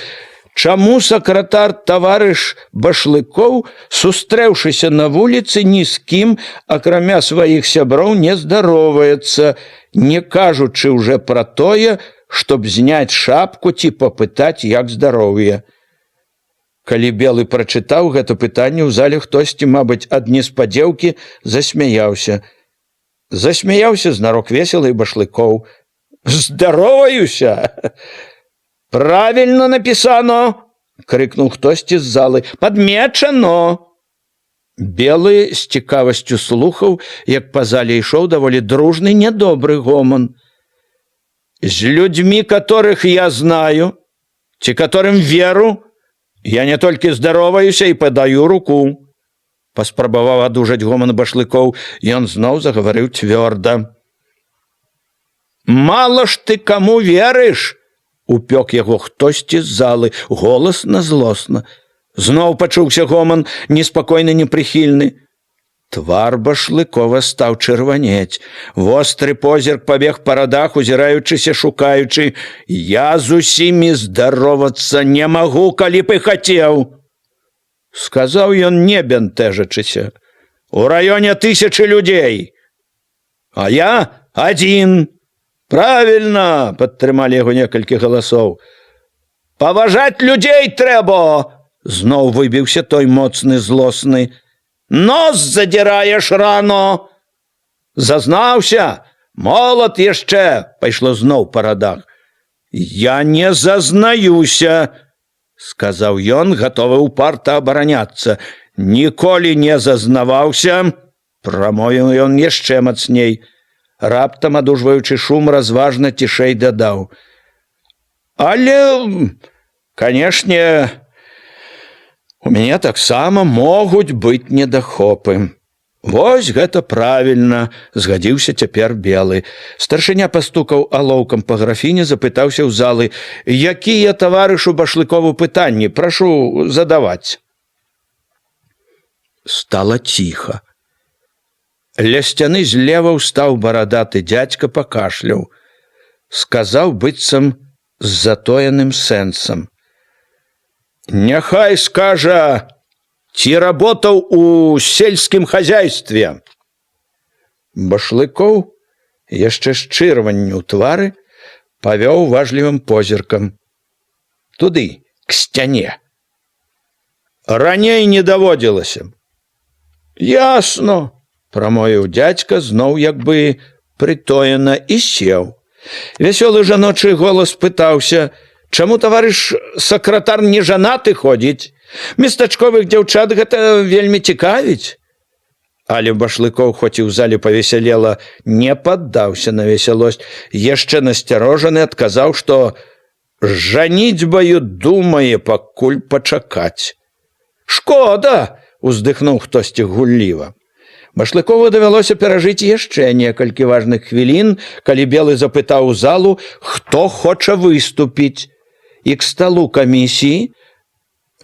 Чаму сакратар таварыш Башлыкоў, сустрэўшыся на вуліцы, ні з кім, акрамя сваіх сяброў, не здароваецца, не кажучы ўжо пра тое, чтоб зняць шапку ці папытаць, як здароўе. Калі Белы прачытаў гэта пытанне, у зале хтосьці, мабыць, ад неспадзеўкі засмяяўся. Засмяяўся знарок весела і Башлыкоў. «Здароваюся!» «Правильно написано!» — крикнул хтосьці з залы. «Подмечено!» Белы з цікавасцю слухаў, як па зале ішоў даволі дружны нядобры гоман. «С людьми, которых я знаю, ці которым веру, я не толькі здароваюся і падаю руку». Паспрабаваў адужаць гоман Башлыкоў, ён зноў загаварыў цвёрда. «Мало ж ты каму верыш!» — упёк яго хтосьці з залы, голасна-злосна. Зноў пачуўся гоман, неспакойны, непрыхільны. Твар Башлыкова стаў чырванець. Востры позірк пабег па радах, узіраючыся, шукаючы. «Я з усімі здаровацца не магу, калі б і хацеў!» Сказаў ён, не бянтэжачыся. «У раёне 1000 людзей, а я адзін». «Правильно!» — падтрымалі яго некалькі галасоў. «Паважаць людзей трэба!» — зноў выбіўся той моцны, злосны. «Нос задзіраеш рано!» «Зазнаўся! Молад яшчэ!» — пайшло зноў па радах. «Я не зазнаюся!» — сказаў ён, гатовы упарта абараняцца. «Ніколі не зазнаваўся!» — прамовіў ён яшчэ мацней. Раптам, адужваючы шум, разважна цішэй дадаў. «Але, канешне, у мяне таксама могуць быць недахопы». «Вось гэта правільна!» — згадзіўся цяпер Белы. Старшыня пастукаў алоўкам па графіне, запытаўся ў залы: «Якія, таварышу Башлыкову, пытанні? Прашу задаваць». Стала ціха. Ля сцяны злева ўстаў барадаты дзядзька, пакашляў. Сказаў быццам з затоеным сэнсам: «Няхай скажа, ці работаў у сельскім хазяйстве». Башлыкоў, яшчэ з чырванню ў твары, павёў важлівым позіркам. «Туды, к сцяне». «Раней не даводзілася». «Ясно», — прамовіў дзядзька, зноў як бы прытоена, і сеў. Вясёлы жаночы голас пытаўся: «Чаму, таварыш сакратар, не жанаты ходзіць? Местачковых дзяўчат гэта вельмі цікавіць». Але Башлыкоў, хоць і ў зале павесялела, не паддаўся на весялосць. Яшчэ насцярожаны адказаў, што з жаніцьбаю думае пакуль пачакаць. «Шкода!» — уздыхнуў хтосьці гулліва. Башлыкову давялося перажыць яшчэ некалькі важных хвілін, калі Белы запытаў у залу, хто хоча выступіць. І к сталу камісіі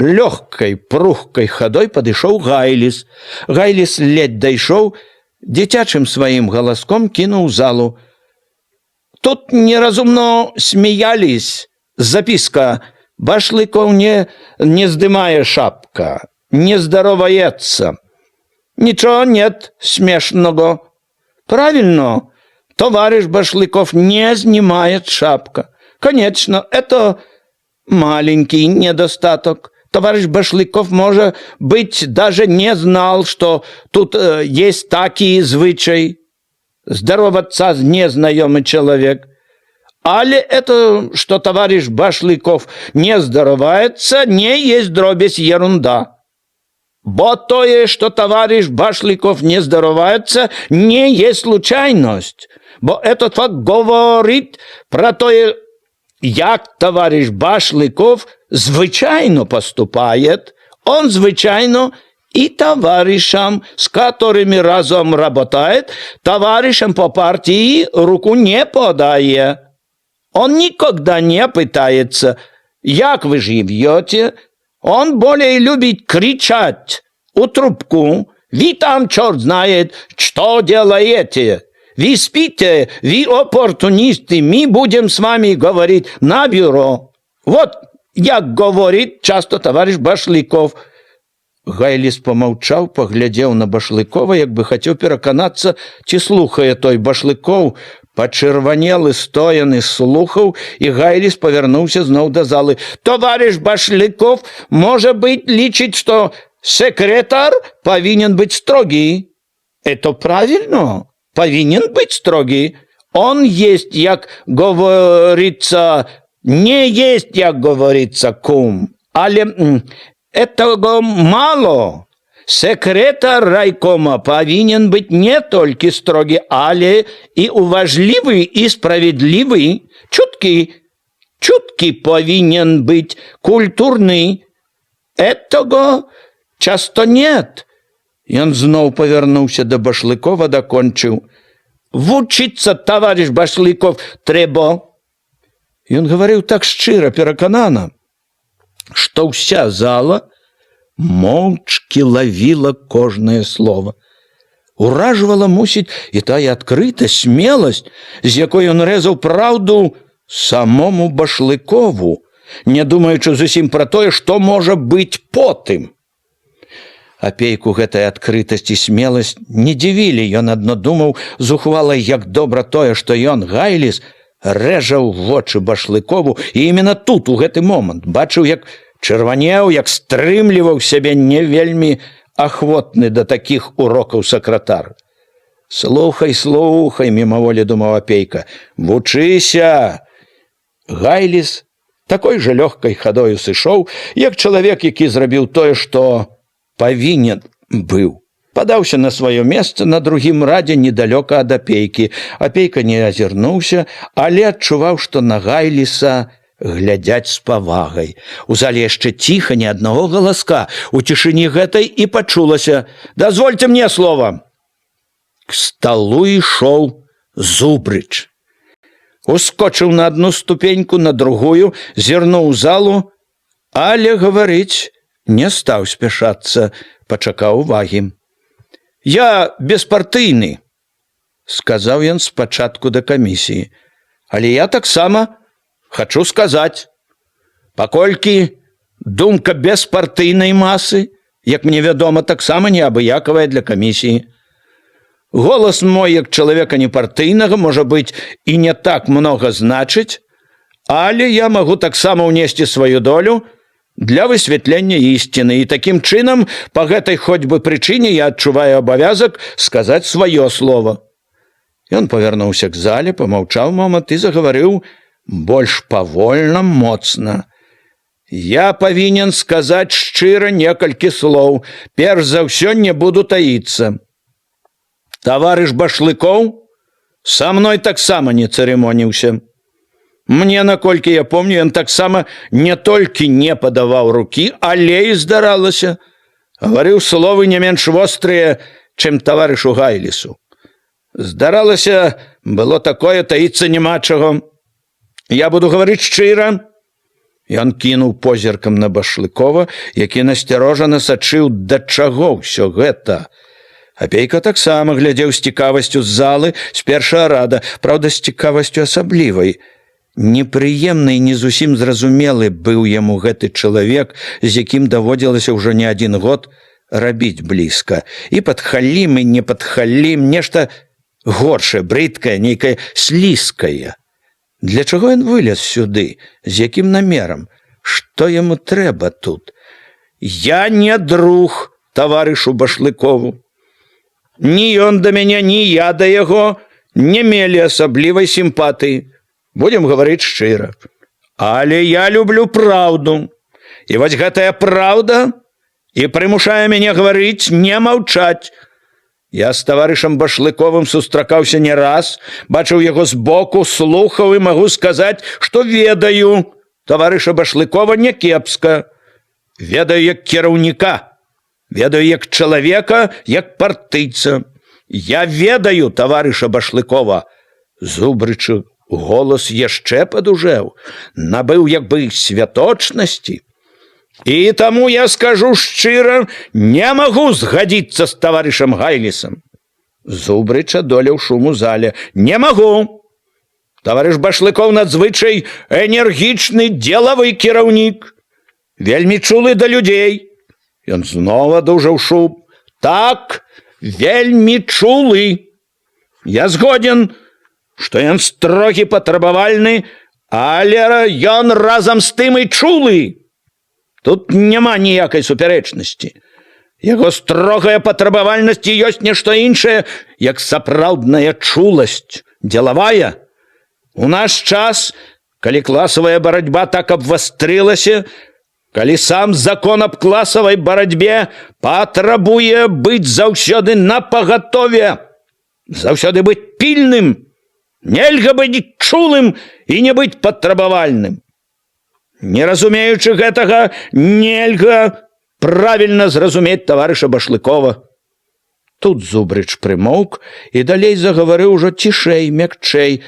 лёгкай, прухкай хадой падышоў Гайліс. Гайліс ледь дайшоў, дзіцячым сваім галаском кінуў залу: «Тут неразумно смеялись. Записка. Башлыков не здымае шапка, не здоровается. Ничего нет смешного. Правильно, товарищ Башлыков не снимает шапка. Конечно, это маленький недостаток. Товарищ Башлыков, может быть, даже не знал, что тут есть такие звычаи. Здороваться с незнакомый человек. Але это, что товарищ Башлыков не здоровается, не есть дробязь ерунда. Бо тое, что товарищ Башлыков не здоровается, не есть случайность. Бо этот факт говорит про тое, як товарищ Башлыков звычайно поступает. Он звычайно и товарищам, с которыми разом работает, товарищам по партии руку не подает. Он никогда не пытается, як вы живете. Он более любит кричать у трубку: «Вы там, черт знает, что делаете? Вы спите, вы оппортунисты, мы будем с вами говорить на бюро». Вот як говорит часто товарищ Башлыков. Гайліс помаўчаў, паглядзеў на Башлыкова, як бы хацеў пераканацца, ці слухае той Башлыкоў Пачырванелы стояны слухаў, і Гайліс павярнуўся зноў да залы. «Товарищ Башлыков, может быть, лічыць, что секретарь повинен быть строгий». «Это правильно, повинен быть строгий. Он есть, як говорится, не есть, як говорится, кум. Але этого мало. Секретарь райкома повинен быть не только строгий, але и уважливый, и справедливый, чуткий повинен быть, культурный. Этого часто нет». Ён зноў павярнуўся да Башлыкова, дакончыў. «Вучыцца, товарищ Башлыков, трэба». Ён гаварыў так шчыра, пераканана, што ўся зала моўчкі лавіла кожнае слово. Уражвала, мусіць, і тая адкрытасць, смеласць, з якой ён рэзаў праўду самому Башлыкову, не думаючы зусім пра тое, што можа быць потым. Апейку гэтая адкрытасць і смеласць не дзівілі. Ён адно думаў зухвала, як добра тое, што ён, Гайліс, рэжаў вочы Башлыкову, і именно тут, у гэты момант, бачыў, як чырванеў, як стрымліваў сябе не вельмі ахвотны да такіх урокаў сакратар. «Слухай, слухай», мімаволі думаў Апейка, «вучыся». Гайліс такой жа лёгкай хадою сышоў, як чалавек, які зрабіў тое, што павінен быў. Падаўся на сваё месца на другім радзе недалёка ад Апейкі. Апейка не азірнуўся, але адчуваў, што на Гайліса глядзяць з павагай. У зале яшчэ ціха, ні аднаго галаска. У цішыні гэтай і пачулася: «Дазвольце мне слова». К сталу ішоў Зубрыч. Ускочыў на адну ступеньку, на другую, зірнуў залу, але гаварыць не стаў спяшацца, пачакаў увагі. «Я беспартыйны», — сказаў ён спачатку да камісіі, «але я таксама хачу сказаць, паколькі думка беспартыйнай масы, як мне вядома, таксама неабыякавая для камісіі. Голас мой, як чалавека непартыйнага, можа быць і не так многа значыць, але я магу таксама ўнесці сваю долю для высвятлення ісціны, і такім чынам, па гэтай хоць бы прычыне, я адчуваю абавязак сказаць сваё слово». Ён павярнуўся к зале, памаўчаў момант і загаварыў больш павольна, моцна. «Я павінен сказаць шчыра некалькі слоў. Перш за ўсё не буду таіцца. Таварыш Башлыкоў са мной таксама не цырымоніўся. Мне, наколькі я помню, ён таксама не толькі не падаваў рукі, але і, здаралася, гаварыў словы не менш вострыя, чым таварышу Гайлісу. Здаралася, было такое, таіцца няма чаго. Я буду гаварыць шчыра». Ён кінуў позіркам на Башлыкова, які насцярожана сачыў, да чаго ўсё гэта. Апейка таксама глядзеў з цікавасцю з залы, з першага рада, праўда, з цікавасцю асаблівай. Непрыемны і не зусім зразумелы быў яму гэты чалавек, з якім даводзілася ўжо не адзін год рабіць блізка. І падхалім, і не падхалім, нешта горшае, брыдкае, нейкае слізкае. Для чаго ён вылез сюды? З якім намерам? Што яму трэба тут? «Я не друг таварышу Башлыкову. Ні ён да мяне, ні я да яго не мелі асаблівай сімпатыі. Будем гаварыць шчыра. Але я люблю праўду. І вось гэтая праўда і прымушае мяне гаварыць, не маўчаць. Я з таварышам Башлыковым сустракаўся не раз, бачыў яго збоку, слухаў і магу сказаць, што ведаю таварыша Башлыкова някепска. Ведаю як кіраўніка, ведаю як чалавека, як партыйца. Я ведаю таварыша Башлыкова». Зубрычу голас яшчэ падужэў, набыў як бы святочнасці. «І таму я скажу шчыра, не магу згадзіцца з таварышам Гайлісам». Зубрыч адолеў шум у зале. «Не магу. Таварыш Башлыкоў надзвычай энергічны, дзелавы кіраўнік, вельмі чулы да людзей». Ён зноў адужаў шум. «Так, вельмі чулы. Я згоден, што ён строгі патрабавальны, але ён разам з тым і чулы. Тут няма ніякай супярэчнасці. Яго строгая патрабавальнасць і ёсць нешта іншае, як сапраўдная чуласць, дзелавая. У наш час, калі класавая барацьба так абвастрылася, калі сам закон аб класавай барацьбе патрабуе быць заўсёды напагатове, заўсёды быць пільным, нельга быць чулым і не быць патрабавальным. Не разумеючы гэтага, нельга правільна зразумець таварыша Башлыкова. Тут Зубрыч прымоўк і далей загаварыў ужо цішэй, мякчэй,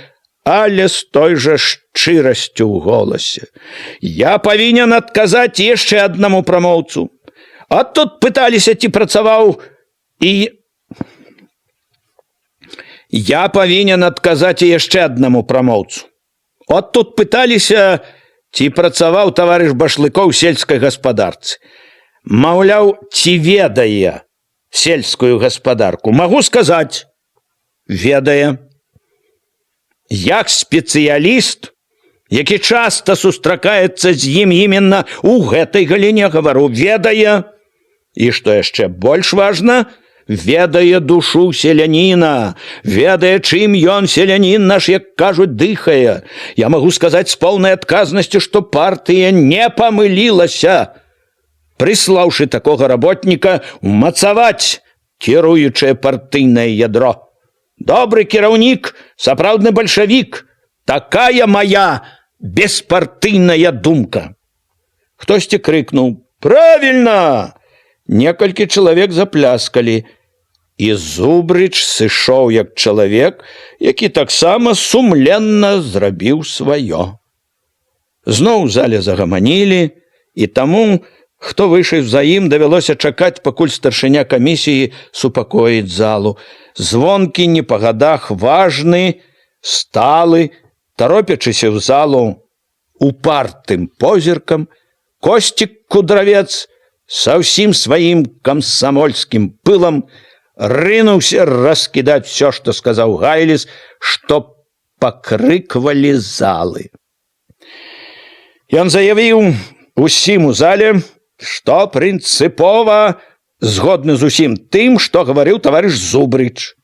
але з той жа шчырасцю ў голасе. Я павінен адказаць яшчэ аднаму прамоўцу. А тут пыталіся, ці працаваў і... Я павінен адказаць яшчэ аднаму прамоўцу. От тут пыталіся, ці працаваў таварыш Башлыкоў у сельскай гаспадарцы. Маўляў, ці ведае сельскую гаспадарку? Магу сказаць, ведае. Як спецыяліст, які часта сустракаецца з ім іменна ў гэтай галіне, гавару, ведае. І што яшчэ больш важна, ведае душу селяніна, ведае, чым ён, селянін наш, як кажуць, дыхае. Я магу сказаць з поўнай адказнасцю, што партыя не памылілася, прыслаўшы такога работніка умацаваць кіруючае партыйнае ядро. Добры кіраўнік, сапраўдны бальшавік. Такая моя беспартыйная думка. Хтосьці крыкнуў: «Правільна!» Некалькі чалавек запляскалі. І Зубрыч сышоў як чалавек, які таксама сумленна зрабіў сваё. Зноў у зале загаманілі, і таму, хто выйшаў за ім, давялося чакаць, пакуль старшыня камісіі супакоіць залу. Звонкі не па гадах важны, сталы, таропячыся ў залу упартым позіркам, Косцік Кудравец са ўсім сваім камсамольскім пылам рынуўся раскідаць усё, што сказаў Гайліс, што пакрыквалі залы. Ён заявіў усім у зале, што прынцыпова згодны з усім тым, што гаварыў таварыш Зубрыч,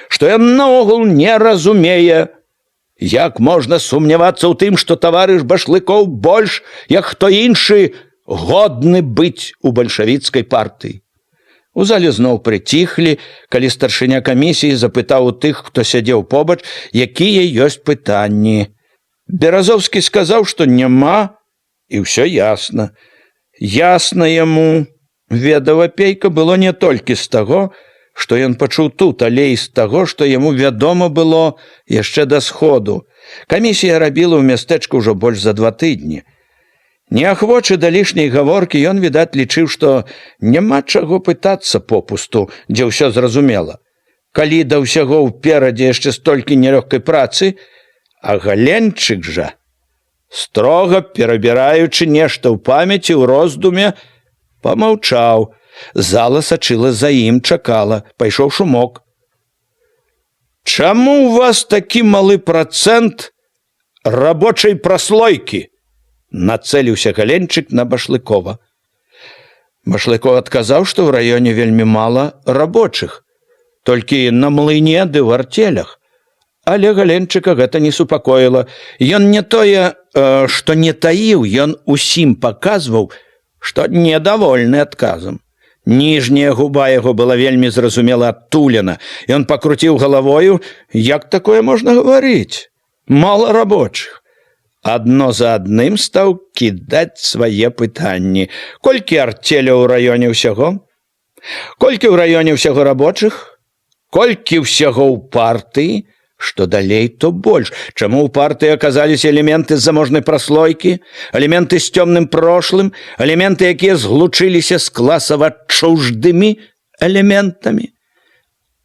што ён наогул не разумее, як можна сумнявацца ў тым, што таварыш Башлыкоў больш, як хто іншы, годны быць у бальшавіцкай партыі. У зале зноў прыціхлі, калі старшыня камісіі запытаў у тых, хто сядзеў побач, якія ёсць пытанні. Беразовскі сказаў, што няма, і ўсё ясна. Ясна яму, ведаў Апейка, было не толькі з таго, што ён пачуў тут, але і з таго, што яму вядома было яшчэ да сходу. Камісія рабіла ў мястэчку ўжо больш за 2 тыдні. Неахвочы да лішняй гаворкі, ён, відаць, лічыў, што няма чаго пытацца попусту, дзе ўсё зразумела. Калі да ўсяго ўперадзе яшчэ столькі нелёгкай працы, а Галенчык жа, строга перабіраючы нешта ў памяці, ў роздуме, памаўчаў. Зала сачыла за ім, чакала, пайшоў шумок. «Чаму ў вас такі малы працэнт рабочай праслойкі?» Нацэліўся Галенчык на Башлыкова. Башлыков адказаў, што ў раёне вельмі мала рабочых, толькі на млыне ды ў артелях. Але Галенчыка гэта не супакоіла. Ён не тое, што не таіў, ён усім паказваў, што недавольны адказам. Ніжняя губа яго была вельмі зразумела адтулена. Ён пакруціў галавою, як такое можна гаварыць? Мала рабочых. Адно за адным стаў кідаць свае пытанні. Колькі артеляў у раёне ўсяго? Колькі ў раёне ўсяго рабочых? Колькі ўсяго ў партыі? Што далей, то больш. Чаму ў партыі аказаліся элементы з заможнай праслойкі, элементы з цёмным прошлым, элементы, якія злучыліся з класава чуждымі элементамі?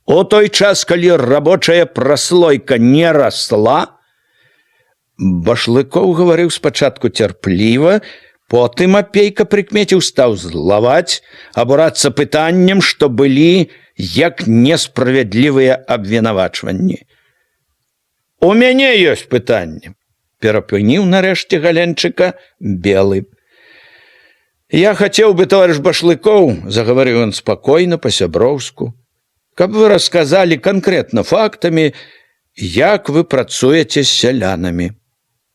У той час, калі рабочая праслойка не расла, Башлыкоў гаварыў спачатку цярпліва, потым Апейка прыкмеціў, стаў злаваць, абурацца пытаннем, што былі як несправядлівыя абвінавачванні. У мяне ёсць пытанне, перапыніў нарэшце Галенчыка Белы. Я хацеў бы, товарищ Башлыкоў, загаварыў ён спакойна па-сяброўску, каб вы расказалі канкрэтна фактамі, як вы працуеце з сялянамі,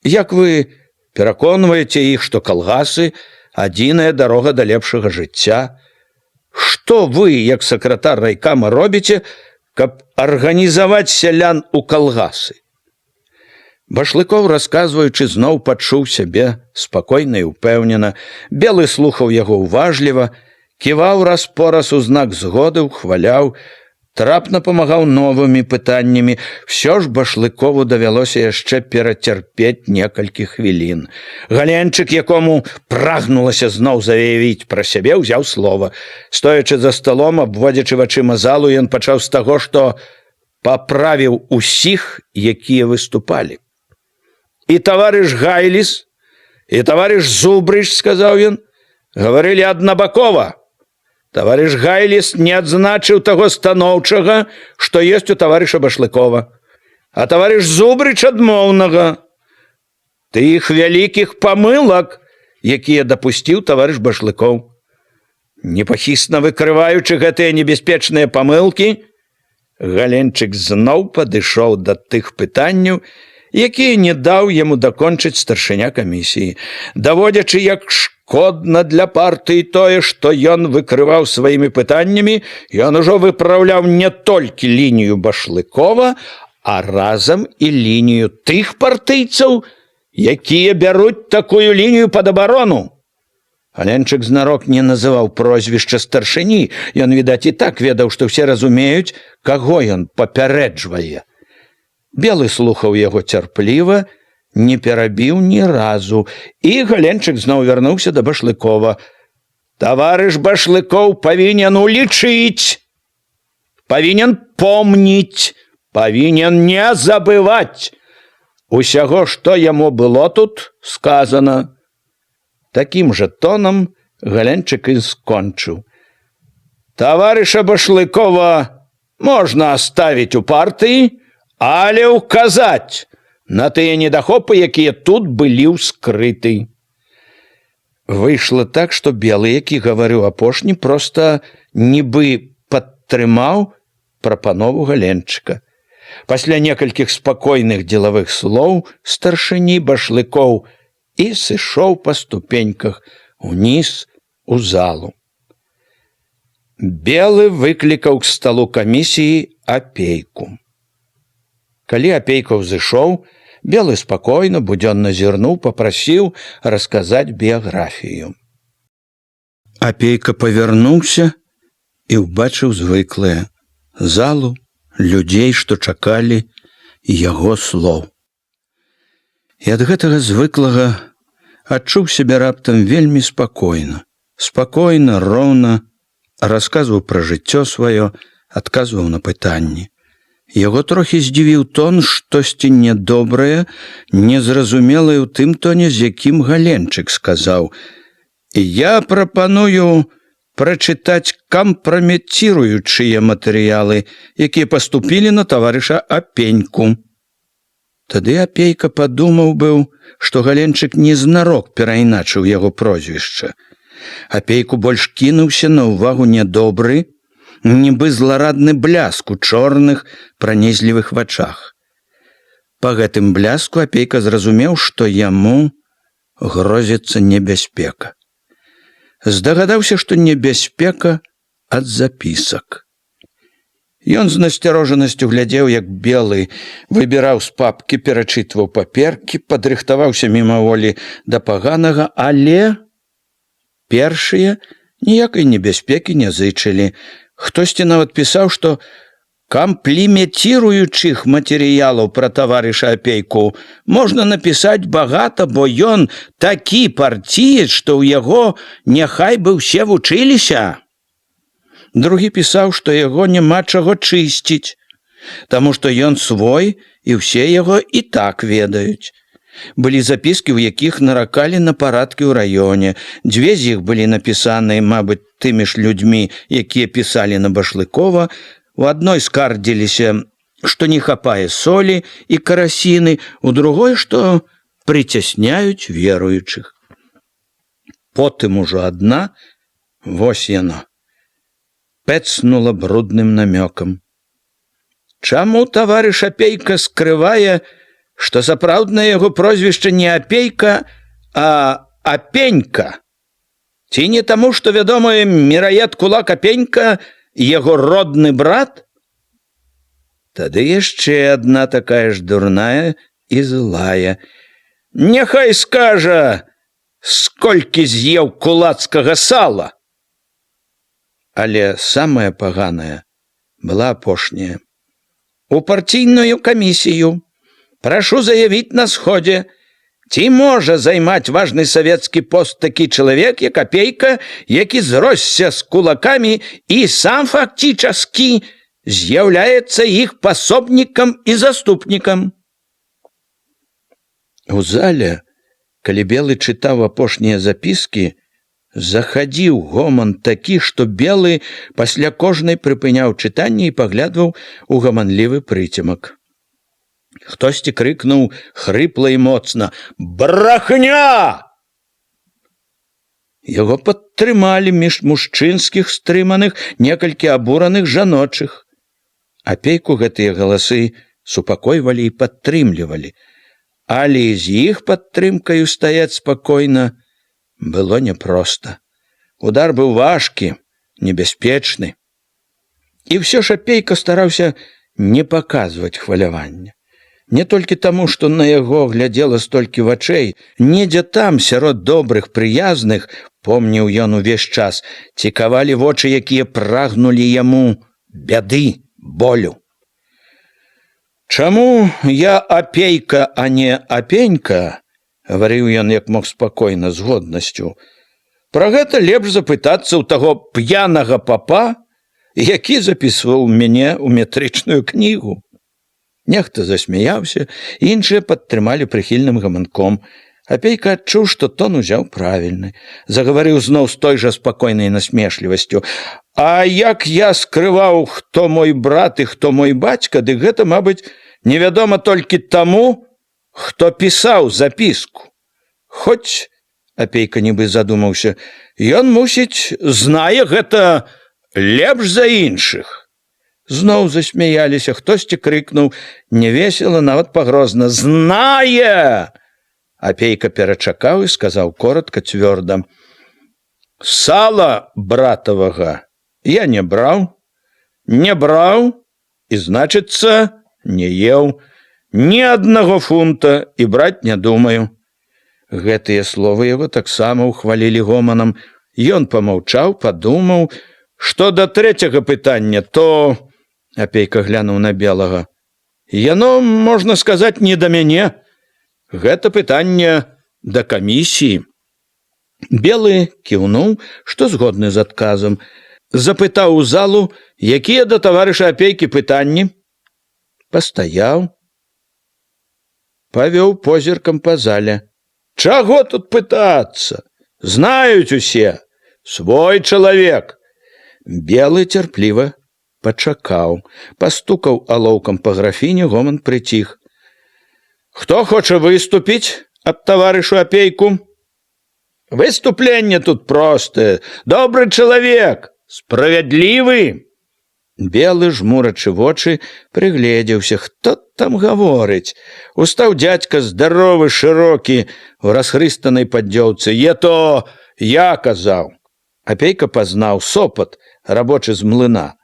як вы пераконваеце іх, што калгасы адзіная дарога да лепшага жыцця. Што вы, як сакратар райкама, робіце, каб арганізаваць сялян у калгасы? Башлыкоў, расказваючы, зноў пачуў сябе спакойна і ўпэўнена. Белы слухаў яго ўважліва, ківаў раз-пораз у знак згоды, ухваляў, трапна памагаў новымі пытаннямі. Всё ж Башлыкову давялося яшчэ перацярпець некалькі хвілін. Галенчык, якому прагнулася зноў заявіць пра сябе, узяў слова. Стоячы за сталом, абводзячы вачыма залу, ён пачаў з таго, што паправіў усіх, якія выступалі. «И товарищ Гайлис, и товарищ Зубрыч, — сказал он, — говорили однобоково. Товарищ Гайлис не адзначыў таго станоўчага, што ёсць у товарища Башлыкова, а товарищ Зубрыч адмоўнага. Тых вялікіх памылак, якія дапусціў товарищ Башлыкоў. Непахісна выкрываючы гэтыя небяспечныя памылкі, Галенчык зноў падышоў да тых пытанняў, якія не даў яму дакончыць старшыня камісіі, даводзячы, як шкодна для партыі тое, што ён выкрываў сваімі пытаннямі, ён ужо выпраўляў не толькі лінію Башлыкова, а разам і лінію тых партыйцаў, якія бяруць такую лінію пад абарону. Галенчык знарок не называў прозвішча старшыні, ён, відаць, і так ведаў, што ўсе разумеюць, каго ён папярэджвае. Белы слухаў яго цярпліва, не перабіў ні разу, і Галенчык зноў вярнуўся да Башлыкова. «Таварыш Башлыкоў павінен улічыць, павінен помніць, павінен не забываць усяго, што яму было тут сказана». Такім жа тонам Галенчык і скончыў. «Таварыша Башлыкова можна аставіць у партыі, але ўказаць на тыя недахопы, якія тут былі ўскрыты». Выйшла так, што Белы, які гаварыў апошні, проста нібы падтрымаў прапанову Галенчыка. Пасля некалькіх спакойных дзелавых слоў старшыні Башлыкоў і сышоў па ступеньках уніз у залу. Белы выклікаў к сталу камісіі Апейку. Калі Апейкаў зышоў, Белы спакойна, будзённа зірнуў, папрасіў расказаць біяграфію. Апейка павярнуўся і ўбачыў звыклае залу, людзей, што чакалі яго слоў. І ад гэтага звыклага адчуў сябе раптам вельмі спакойна. Спакойна, роўна расказваў пра жыццё сваё, адказваў на пытанні. Яго трохі здзівіў тон, штосьці нядобрае, незразумелае ў тым тоне, з якім Галенчык сказаў: «Я прапаную прачытаць кампраметіруючыя матэрыялы, якія паступілі на таварыша Апеньку». Тады Апейка падумаў быў, што Галенчык незнарок перайначыў яго прозвішча. Апейку больш кінуўся на ўвагу нядобры, нібы зларадны бляск у чорных пранізлівых вачах. Па гэтым бляску Апейка зразумеў, што яму грозіцца небяспека. Здагадаўся, што небяспека ад запісак. Ён з насцярожанасцю глядзеў, як Белы выбіраў з папкі, перачытваў паперкі, падрыхтаваўся мімаволі да паганага, але першыя ніякай небяспекі не зычылі. Хтосьці нават пісаў, што кампліментируючых матэрыялаў пра таварыша Апейку можна напісаць багата, бо ён такі партіец, што ў яго няхай бы ўсе вучыліся. Другі пісаў, што яго няма чаго чысціць, таму што ён свой і ўсе яго і так ведаюць. Былі запіскі, у якіх наракалі на парадкі ў раёне. Дзве з іх былі напісаныя, мабыць, тымі ж людзьмі, якія пісалі на Башлыкова. У адной скардзіліся што не хапае солі і карасіны, у другой, што прыцясняюць веруючых. Потым ужо адна, вось яно, пэцнула брудным намёкам. Чаму таварыш Апейка скрывае, што сапраўднае яго прозвішча не Апейка, а Апенька? Ці не таму, што вядомы міраед кулак Апенька яго родны брат? Тады яшчэ адна такая ж дурная і злая. Няхай скажа, сколькі з'еў кулацкага сала. Але самая паганая была апошняя. У партійную камісію прашу заявіць на сходзе, ці можа займаць важны савецкі пост такі чалавек, як Апейка, які зросся з кулакамі і сам фактически з'яўляецца іх пасобнікам і заступнікам. У зале, калі Белы чытаў апошнія запіскі, захадзіў гоман такі, што Белы пасля кожнай прыпыняў чытанне і паглядваў у гаманлівы прыцемак. Хтосьці крыкнуў хрыпла і моцна: «Брахня!» Яго падтрымалі між мужчынскіх стрыманых некалькі абураных жаночых. Апейку гэтыя галасы супакойвалі і падтрымлівалі, але з іх падтрымкаю стаяць спакойна было няпроста. Удар быў важкі, небяспечны. І ўсё ж Апейка стараўся не паказваць хвалявання. Не толькі таму, што на яго глядзела столькі вачэй, недзе там, сярод добрых, прыязных, помніў ён увесь час, цікавалі вочы, якія прагнулі яму бяды, болю. «Чаму я Апейка, а не Апенька?» — гаварыў ён як мог спакойна, з годнасцю. «Пра гэта лепш запытацца ў таго п'янага папа, які запісваў мяне ў метрычную кнігу». Нехта засмяяўся, іншыя падтрымалі прыхільным гаманком. Апейка адчуў, што тон узяў правільны. Загаварыў зноў з той жа спакойнай насмешлівасцю. «А як я скрываў, хто мой брат і хто мой бацька, дык гэта, мабыць, невядома толькі таму, хто пісаў запіску. Хоць, — Апейка нібы задумаўся, — ён, мусіць, знае гэта лепш за іншых». Зноў засмяяліся, хтосьці крыкнуў невесела, нават пагрозна: «Знае!» Апейка перачакаў і сказаў коротка, цвёрда: «Сала братавага я не браў, і, значыцца, не еў, ні аднаго фунта і браць не думаю». Гэтыя словы яго таксама ўхвалілі гоманам. Ён памаўчаў, падумаў, што да трэцяга пытання, то... Апейка глянуў на Белага. «Яно, можна сказаць, не да мяне. Гэта пытанне да камісіі». Белы кіўнуў, што згодны з адказам. Запытаў у залу, якія да таварыша Апейкі пытанні. Пастаяў, павёў позіркам па зале. «Чаго тут пытацца? Знаюць усе. Свой чалавек». Белы цярпліва пачакаў, пастукаў алоўкам па графіне, гоман прыціх. «Хто хоча выступіць ад таварышу Апейку?» «Выступленне тут простае. Добры чалавек, справядлівы». Белы, жмурачы вочы, прыгледзеўся, хто там гаворыць. Устаў дзядзька здаровы, шырокі, у расхрыстанай паддзёўцы. «Е-то я казаў». Апейка пазнаў: Сопат, рабочы з млына.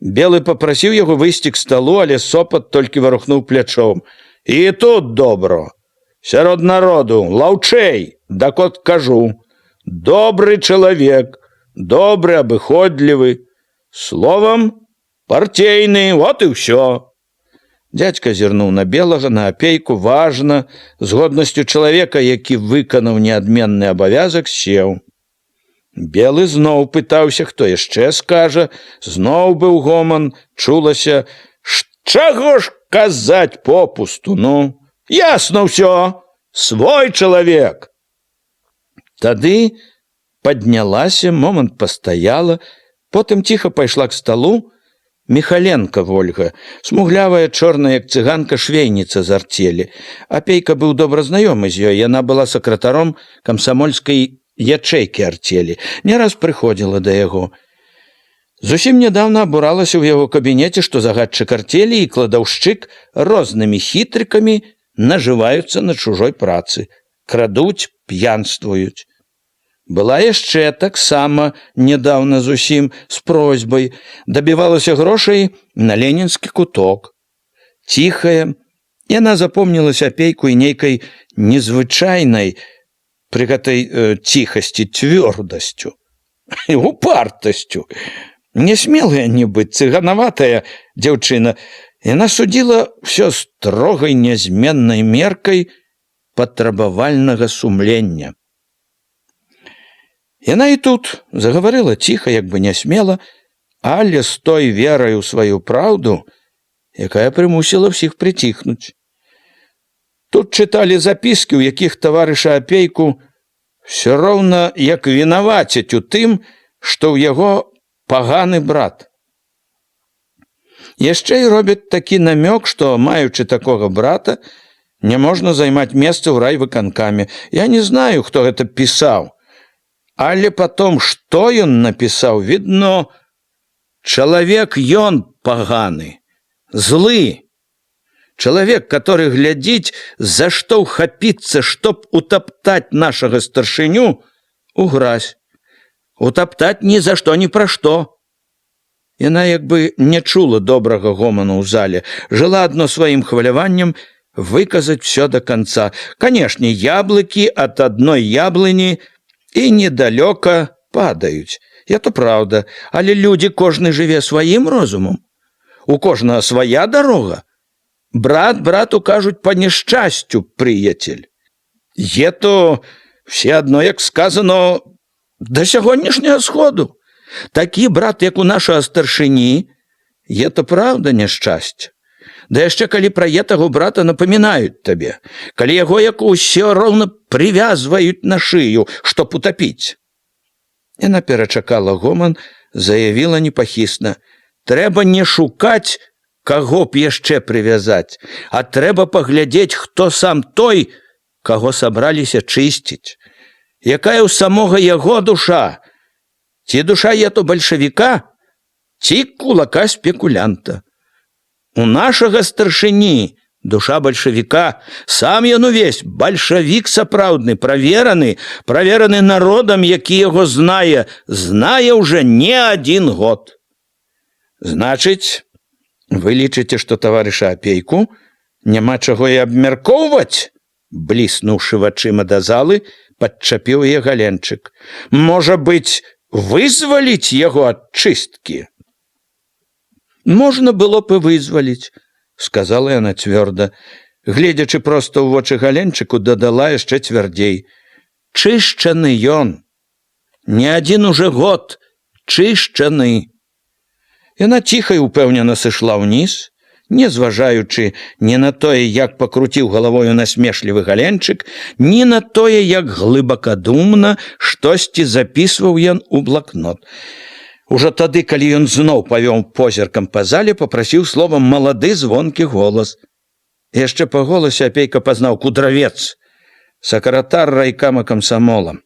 Белы папрасіў яго выйсці к сталу, але Сопат толькі варухнуў плячом. «І тут добро. Сярод народу, лаўчэй, дак от кажу. Добры чалавек, добры, абыходлівы. Словам, партейны, вот і ўсё». Дзядзька зірнуў на Белага, на Апейку, важна, з годнасцю чалавека, які выканаў неадменны абавязак, сеў. Белы зноў пытаўся, хто яшчэ скажа. Зноў быў гоман, чулася: «Чаго ж казаць попусту, ну? Ясна ўсё, свой чалавек». Тады паднялася, момант пастаяла, потым ціха пайшла к сталу Михаленко Вольга, смуглявая, чорная, як цыганка, швейніца з артелі. Апейка быў добра знаёмы з ёй, яна была сакратаром камсамольскай ячэйкі артелі, не раз прыходзіла да яго. Зусім нядаўна абуралася ў яго кабінеце, што загадчык артелі і кладаўшчык рознымі хітрыкамі нажываюцца на чужой працы, крадуць, п'янствуюць. Была яшчэ таксама нядаўна зусім з просьбай, дабівалася грошай на ленінскі куток. Ціхая, яна запомнілася апейку і нейкай незвычайнай пры гэтай ціхасці цвёрдасцю і упартасцю. Нясмелая нібыць, цыганаватая дзяўчына, яна судзіла ўсё строгай нязменнай меркай патрабавальнага сумлення. Яна і тут загаварыла ціха, як бы нясмела, але з той верай у сваю праўду, якая прымусіла ўсіх прыціхнуць. Тут чыталі запіскі, у якіх таварыша апейку ўсё роўна як вінавацяць у тым, што ў яго паганы брат. Яшчэ і робяць такі намёк, што, маючы такога брата, не можна займаць месца ў райвыканкаме. Я не знаю, хто гэта пісаў, але потом, што ён напісаў, відно, чалавек ён паганы, злы. Чалавек, который глядзіць, за што ўхапіцца, чтоб утаптаць нашага старшыню у гразь. Утаптаць ні за што, ні пра што. Яна як бы не чула добрага гоману ў зале, жыла адно сваім хваляваннем выказаць всё до конца. Канешне, яблыкі ад адной яблыні і недалёка падаюць. Это праўда, але людзі кожны жыве сваім розумам. У кожнага свая дарога. Брат брату кажуць па няшчасцю, прыяцель. Ето все адно, як сказано, да сягонняшняга сходу. Такі брат, як у нашага старшыні, ето праўда няшчасце. Да яшчэ калі пра етаго брата напамінаюць табе, калі яго як усё роўна прывязваюць на шыю, чтоб утапіць. Яна перачакала гоман, заявіла непахісна: трэба не шукаць, каго б яшчэ прывязаць, а трэба паглядзець, хто сам той, каго сабраліся чысціць. Якая ў самога яго душа? Ці душа ето бальшавіка, ці кулака спекулянта? У нашага старшыні душа бальшавіка, сам ён увесь бальшавік сапраўдны, правераны народам, які яго знае ўжо не адзін год. Значыць, вы лічыце, што таварыша апейку няма чаго і абмяркоўваць? Бліснуўшы вачыма да залы, падчапіў яе Галенчык. Можа быць, вызваліць яго ад чысткі? Можна было б і вызваліць, сказала яна цвёрда. Гледзячы проста ў вочы Галенчыку, дадала яшчэ цвярдзей. Чышчаны ён. Не адзін уже год чышчаны. Яна ціха і упэўнена сышла ўніз, не зважаючы ні на тое, як пакруціў галавою насмешлівы Галенчык, ні на тое, як глыбакадумна штосьці запісваў ён у блакнот. Ужо тады, калі ён зноў павёў позіркам па зале, папрасіў словам малады звонкі голас. Яшчэ па голасе апейка пазнаў Кудравец, сакратар райкама камсамола.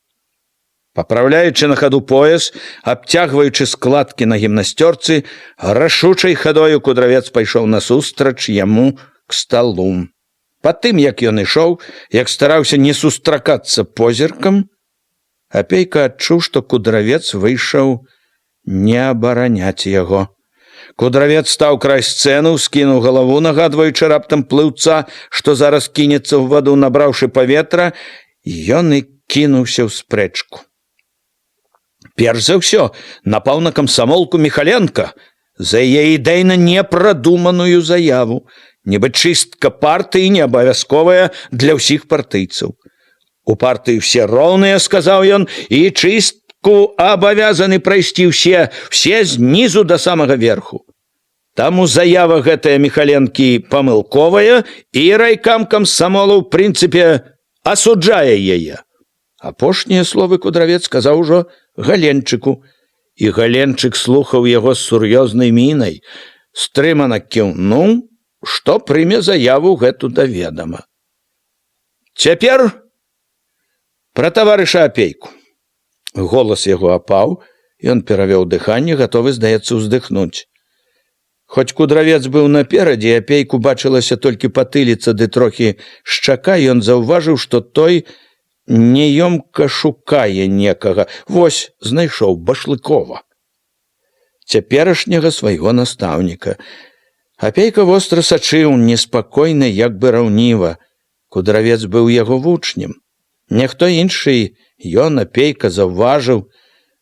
Папраўляючы на хаду пояс, абцягваючы складкі на гімнасцёрцы, рашучай хадою Кудравец пайшоў насустрач яму к сталу. Потым, як ён ішоў, як стараўся не сустракацца позіркам, апейка адчуў, што Кудравец выйшаў не абараняць яго. Кудравец стаў край сцэны, скінуў галаву, нагадваючы раптам плыўца, што зараз кінецца ў ваду, набраўшы паветра, ён і кінуўся ў спрэчку. Перш за ўсё напаў на камсамолку Михаленко за яе ідэйна непрадуманую заяву, нібы чыстка партыі не абавязковая для ўсіх партыйцаў. У партыі все роўныя, сказаў ён, і чыстку абавязаны прайсці все знізу да самага верху. Таму заява гэтая Михаленкі памылковая, і райкам камсамола ў прынцыпе асуджае яе. Апошнія словы Кудравец сказаў ужо Галенчыку, І Галенчык слухаў яго з сур'ёзнай мінай, стрымана кіўнуў, што прыме заяву гэту да ведама. Цяпер пра таварыша Апейку. Голас яго апаў, ён перавёў дыханне, гатовы, здаецца, уздыхнуць. Хоць Кудравец быў наперадзе, Апейку бачылася толькі патыліца ды трохі шчака, ён заўважыў, што той няёмка шукае некага. Вось знайшоў Башлыкова, цяперашняга свайго настаўніка. Апейка востра сачыў, неспакойна, як бы раўніва. Кудравец быў яго вучнем. Няхто іншы, ён, Апейка, заўважыў,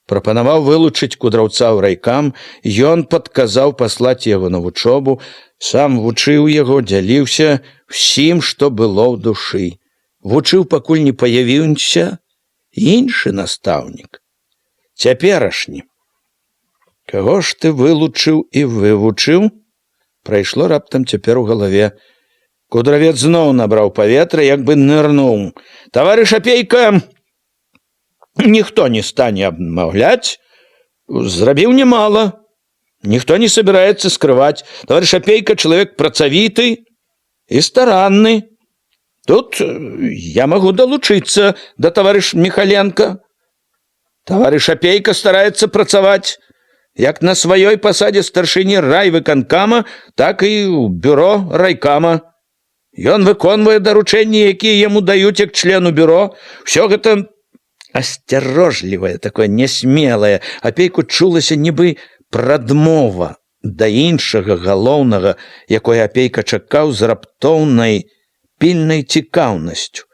прапанаваў вылучыць Кудраўца ў райкам, ён падказаў паслаць яго на вучобу, сам вучыў яго, дзяліўся ўсім, што было ў душы. Вучыў, пакуль не паявіўся іншы настаўнік, цяперашні. Каго ж ты вылучыў і вывучыў? Прайшло раптам цяпер у галаве. Кудравец зноў набраў паветра, як бы нырнуў. Таварыш Апейка ніхто не стане абмаўляць, зрабіў немало, ніхто не собираецца скрываць. Таварыш Апейка чалавек працавіты і старанны. Тут я магу далучыцца да таварыш Міхаленка. Таварыш Апейка стараецца працаваць як на сваёй пасадзе старшыні райвыканкама, так і ў бюро райкама. Ён выконвае даручэнні, якія яму даюць як члену бюро. Усё гэта асцярожлівае, такое нясмелае. Апейку чулася нібы прадмова да іншага галоўнага, якое Апейка чакаў з раптоўнай пільнай цікаўнасцю.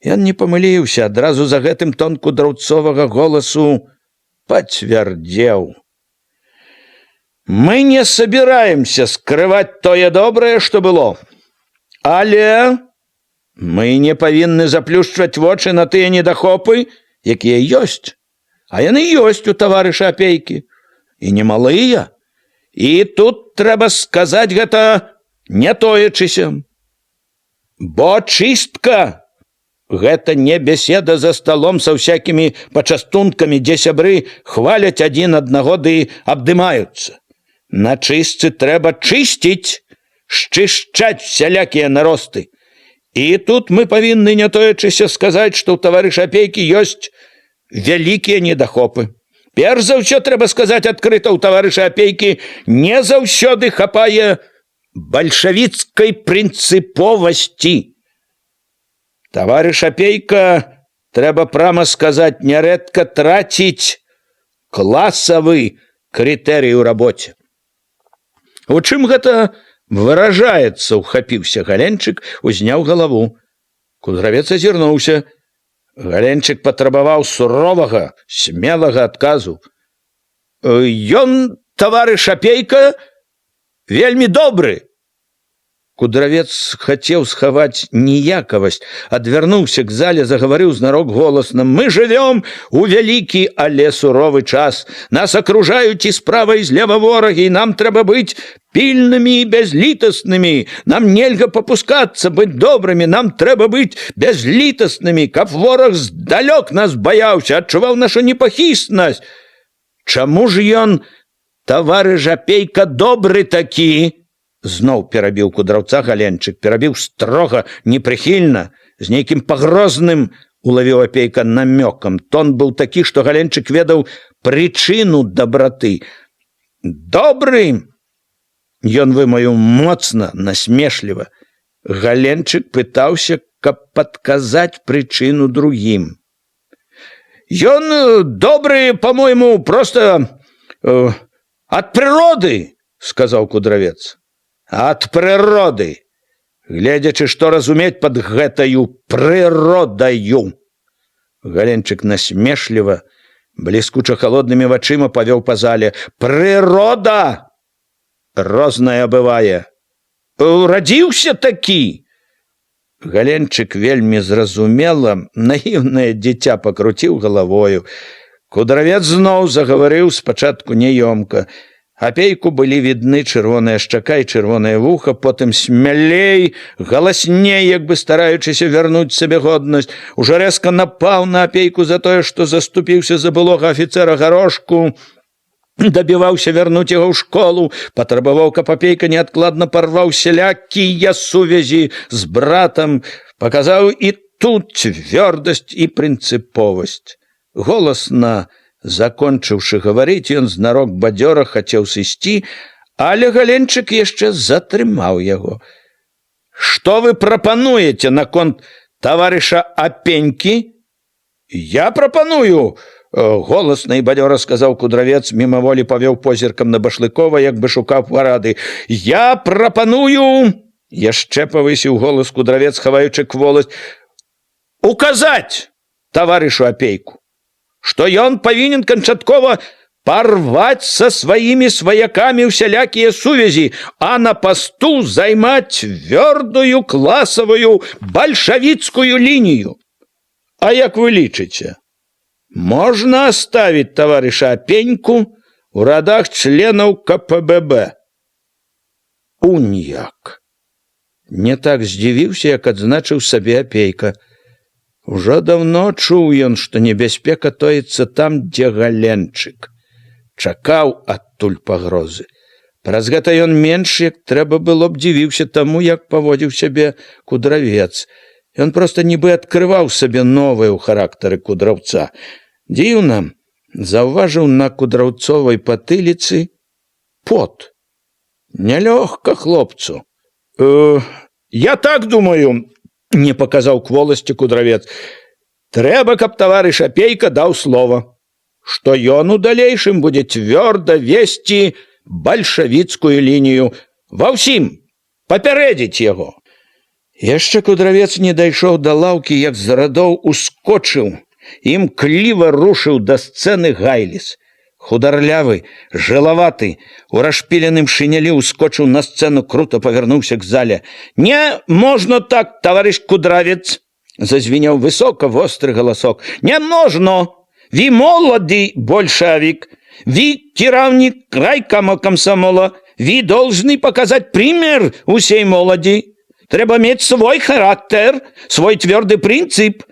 Ён не памыліўся, адразу за гэтым тон кудраўцовага голасу пацвярдзеў. Мы не собираемся скрывать тое добрае, што было. Але мы не павінны заплюшчваць вочы на тыя недахопы, якія ёсць. А яны ёсць у таварыша Апейкі. І немалыя. І тут трэба сказаць гэта не тоячыся. Бо чыстка гэта не беседа за сталом са всякімі пачастункамі, дзе сябры хваляць адзін аднаго ды абдымаюцца. На чыстцы трэба чысціць, счышчаць всялякія наросты. І тут мы павінны не тоячыся сказаць, што ў таварыша Апейкі ёсць вялікія недахопы. Перш за ўсё трэба сказаць адкрыта, ў таварыша Апейкі не заўсёды хапае бальшавіцкай прынцыповасці. Таварыш Апейка, трэба прама сказаць, нярэдка траціць класавы крытэрый у рабоце. У чым гэта выражаецца, ухапіўся Галенчык, узняў галаву. Кудравец азірнуўся. Галенчык патрабаваў суровага, смелага адказу. Ён, таварыш Апейка, вельмі добры. Кудравец хацеў схаваць ніякавасць, адвярнуўся к зале, загаварыў знарок голасна. Мы жывём у вялікі, але суровы час. Нас акружаюць і справа і злева ворагі, і нам трэба быць пільнымі і бязлітаснымі. Нам нельга папускацца, быць добрымі, нам трэба быць бязлітаснымі, каб вораг здалёк нас баяўся, адчуваў нашу непахіснасць. Чаму ж ён, таварыш Апейка, добры такі? Зноў перабіў Кудраўца Галенчык, перабіў строга, непрыхільна, з нейкім пагрозным, улавіў Апейка намёкам. Тон быў такі, што Галенчык ведаў прычыну дабраты. Добры! Ён вымавіў моцна, насмешліва. Галенчык пытаўся, каб падказаць прычыну другім. Ён добры, по-мойму, просто ад прыроды, сказаў Кудравец. Ад прыроды, гледзячы, што разумець пад гэтаю прыродаю. Галенчык насмешліва, бліскуча халоднымі вачыма павёў па зале. Прырода розная бывае. Урадзіўся такі. Галенчык вельмі зразумела, наіўнае дзіця пакруціў галавою. Кудравец зноў загаварыў спачатку няёмка. Апейку былі відны чырвоная шчака і чырвонае вуха, потым смялей, галасней, як бы стараючыся вярнуць сабе годнасць. Ужо рэзка напаў на Апейку за тое, што заступіўся за былога афіцэра Гарошку. дабіваўся вярнуць яго ў школу, патрабаваў, каб апейка неадкладна парваў сялякія сувязі з братам, паказаў і тут цвёрдасць і прынцыповасць. Голасна закончыўшы гаварыць, ён знарок бадзёра хацеў сысці, але Галенчык яшчэ затрымаў яго. «Што вы прапануеце наконт таварыша Апенькі?» «Я прапаную!» — голасна і бадзёра сказаў Кудравец, мімаволі павёў позіркам на Башлыкова, як бы шукаў парады. «Я прапаную!» — яшчэ павысіў голас Кудравец, хаваючы кволасць. «Указаць таварышу Апейку, што ён павінен канчаткова парваць са сваімі сваякамі ўсялякія сувязі, а на пасту займаць цвёрдую класавую бальшавіцкую лінію. А як вы лічыце, можна аставіць таварыша Апеньку ў радах членаў КПББ?» Уніяк. Не так здзівіўся, як адзначыў сабе Апейка. Ужо даўно чуў ён, што небяспека тоіцца там, дзе Галенчык. Чакаў адтуль пагрозы. Праз гэта ён менш, як трэба было б, дзівіўся таму, як паводзіў сябе Кудравец. Ён проста нібы адкрываў сабе новае ў характары Кудраўца. Дзіўна, заўважыў на кудраўцовай патыліцы пот. Нялёгка хлопцу. «Я так думаю», — не паказаў кволасці Кудравец. «Трэба, каб таварыш Апейка даў слова, што ён у далейшым будзе цвёрда весці бальшавіцкую лінію ва ўсім, папярэдзіць яго». Яшчэ Кудравец не дайшоў да лаўкі, як з радоў ускочыў, імкліва рушыў да сцэны Гайліс. Хударлявы, жылаваты, у расшпіленым шынялі ускочыў на сцэну, круто павярнуўся к зале. «Не можна так, таварыш Кудравец!» — зазвіняў высока востры галасок. «Не можна! Ви молоды большевик! Ви кіраўнік райкома комсомола! Ви должны показать пример усей молоді! Трэба мець свой характер, свой цвёрды прынцып!»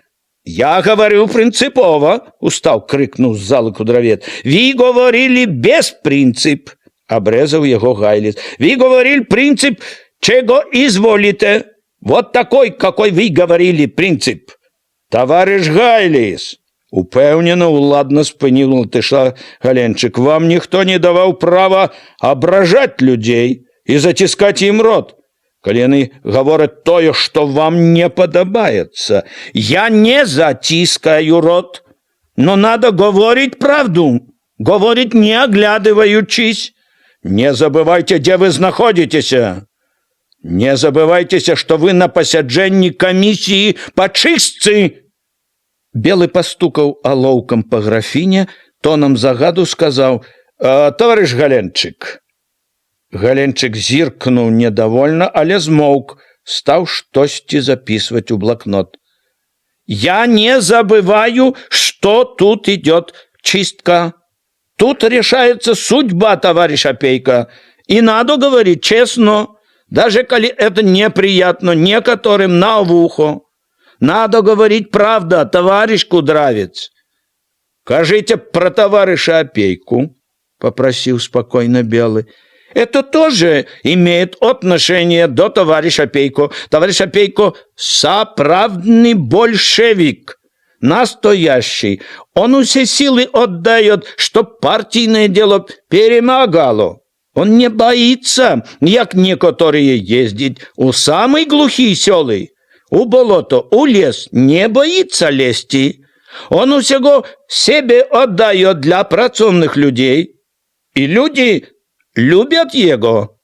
«Я говорю принципово!» — устал, крикнул с зала Кудравец. «Ви говорили без принцип!» — обрезал его Гайлис. «Ви говорили принцип, чего изволите! Вот такой, какой вы говорили, принцип!» «Товарищ Гайлис!» — упевненно, уладно спынил латыша Галенчик. «Вам никто не давал права ображать людей и затискать им рот. Калі яны гавораць тое, што вам не падабаецца. Я не затискаю рот, но надо говорить правду, говорить не оглядываючись. Не забывайте, где вы находитесь. Не забывайтеся, што вы на пасяджэнні камісіі па чыстцы». Белы пастукаў алоўкам па графіне, тонам загаду сказаў: «Таварыш Галенчык». Галенчык зіркнуў недовольна, але змоўк, стаў штосьці записывать у блокнот. «Я не забываю, что тут идет чистка. Тут решается судьба, товарищ Апейка, и надо говорить честно, даже коли это неприятно некоторым на ухо. Надо говорить правда, товарищ Кудравец». «Кажите про товарища Апейку», — попросил спокойно Белый. «Это тоже имеет отношение до товарища Апейко. Товарищ Апейко – соправдный большевик, настоящий. Он все силы отдает, чтоб партийное дело перемагало. Он не боится, як некоторые ездить у самой глухие селы, у болото, у лес, не боится лезти. Он усего себе отдает для працовных людей. И люди любят его.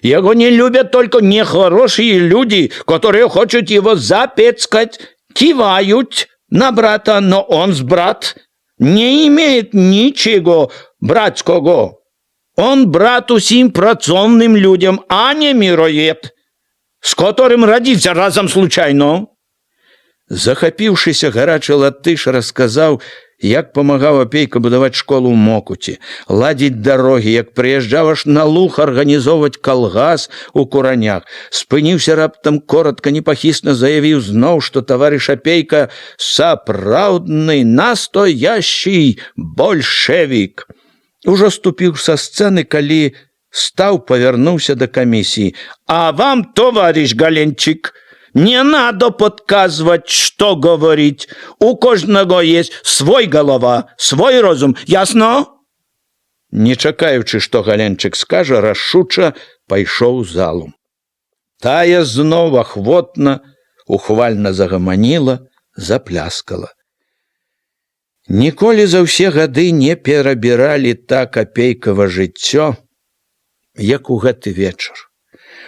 Его не любят только нехорошие люди, которые хотят его запецкать, кивают на брата, но он с брат не имеет ничего братского. Он брат усім працовным людям, а не мироед, с которым родился разом случайно». Захапіўшыся гарачы латыш расказаў, як памагаў Апейка будаваць школу ў Мокуці, ладзіць дарогі, як прыязджаў аж на Луг арганізоўваць калгас у Куранях. Спыніўся раптам коротка, непахісна заявіў зноў, што таварыш Апейка сапраўдны, настоящий большевик. Ужо ступіў са сцэны, калі стаў, павярнуўся да камісіі. «А вам, товарищ Галенчик, не надо подказывать, что говорить. У кожного есть свой голова, свой розум. Ясно?» Не чакаючы, што Галенчык скажа, рашуча пайшоў у залу. Тая зноў ахвотна, ухвальна загаманіла, запляскала. Ніколі за ўсе гады не перабіралі так апейкава жыццё, як у гэты вечар.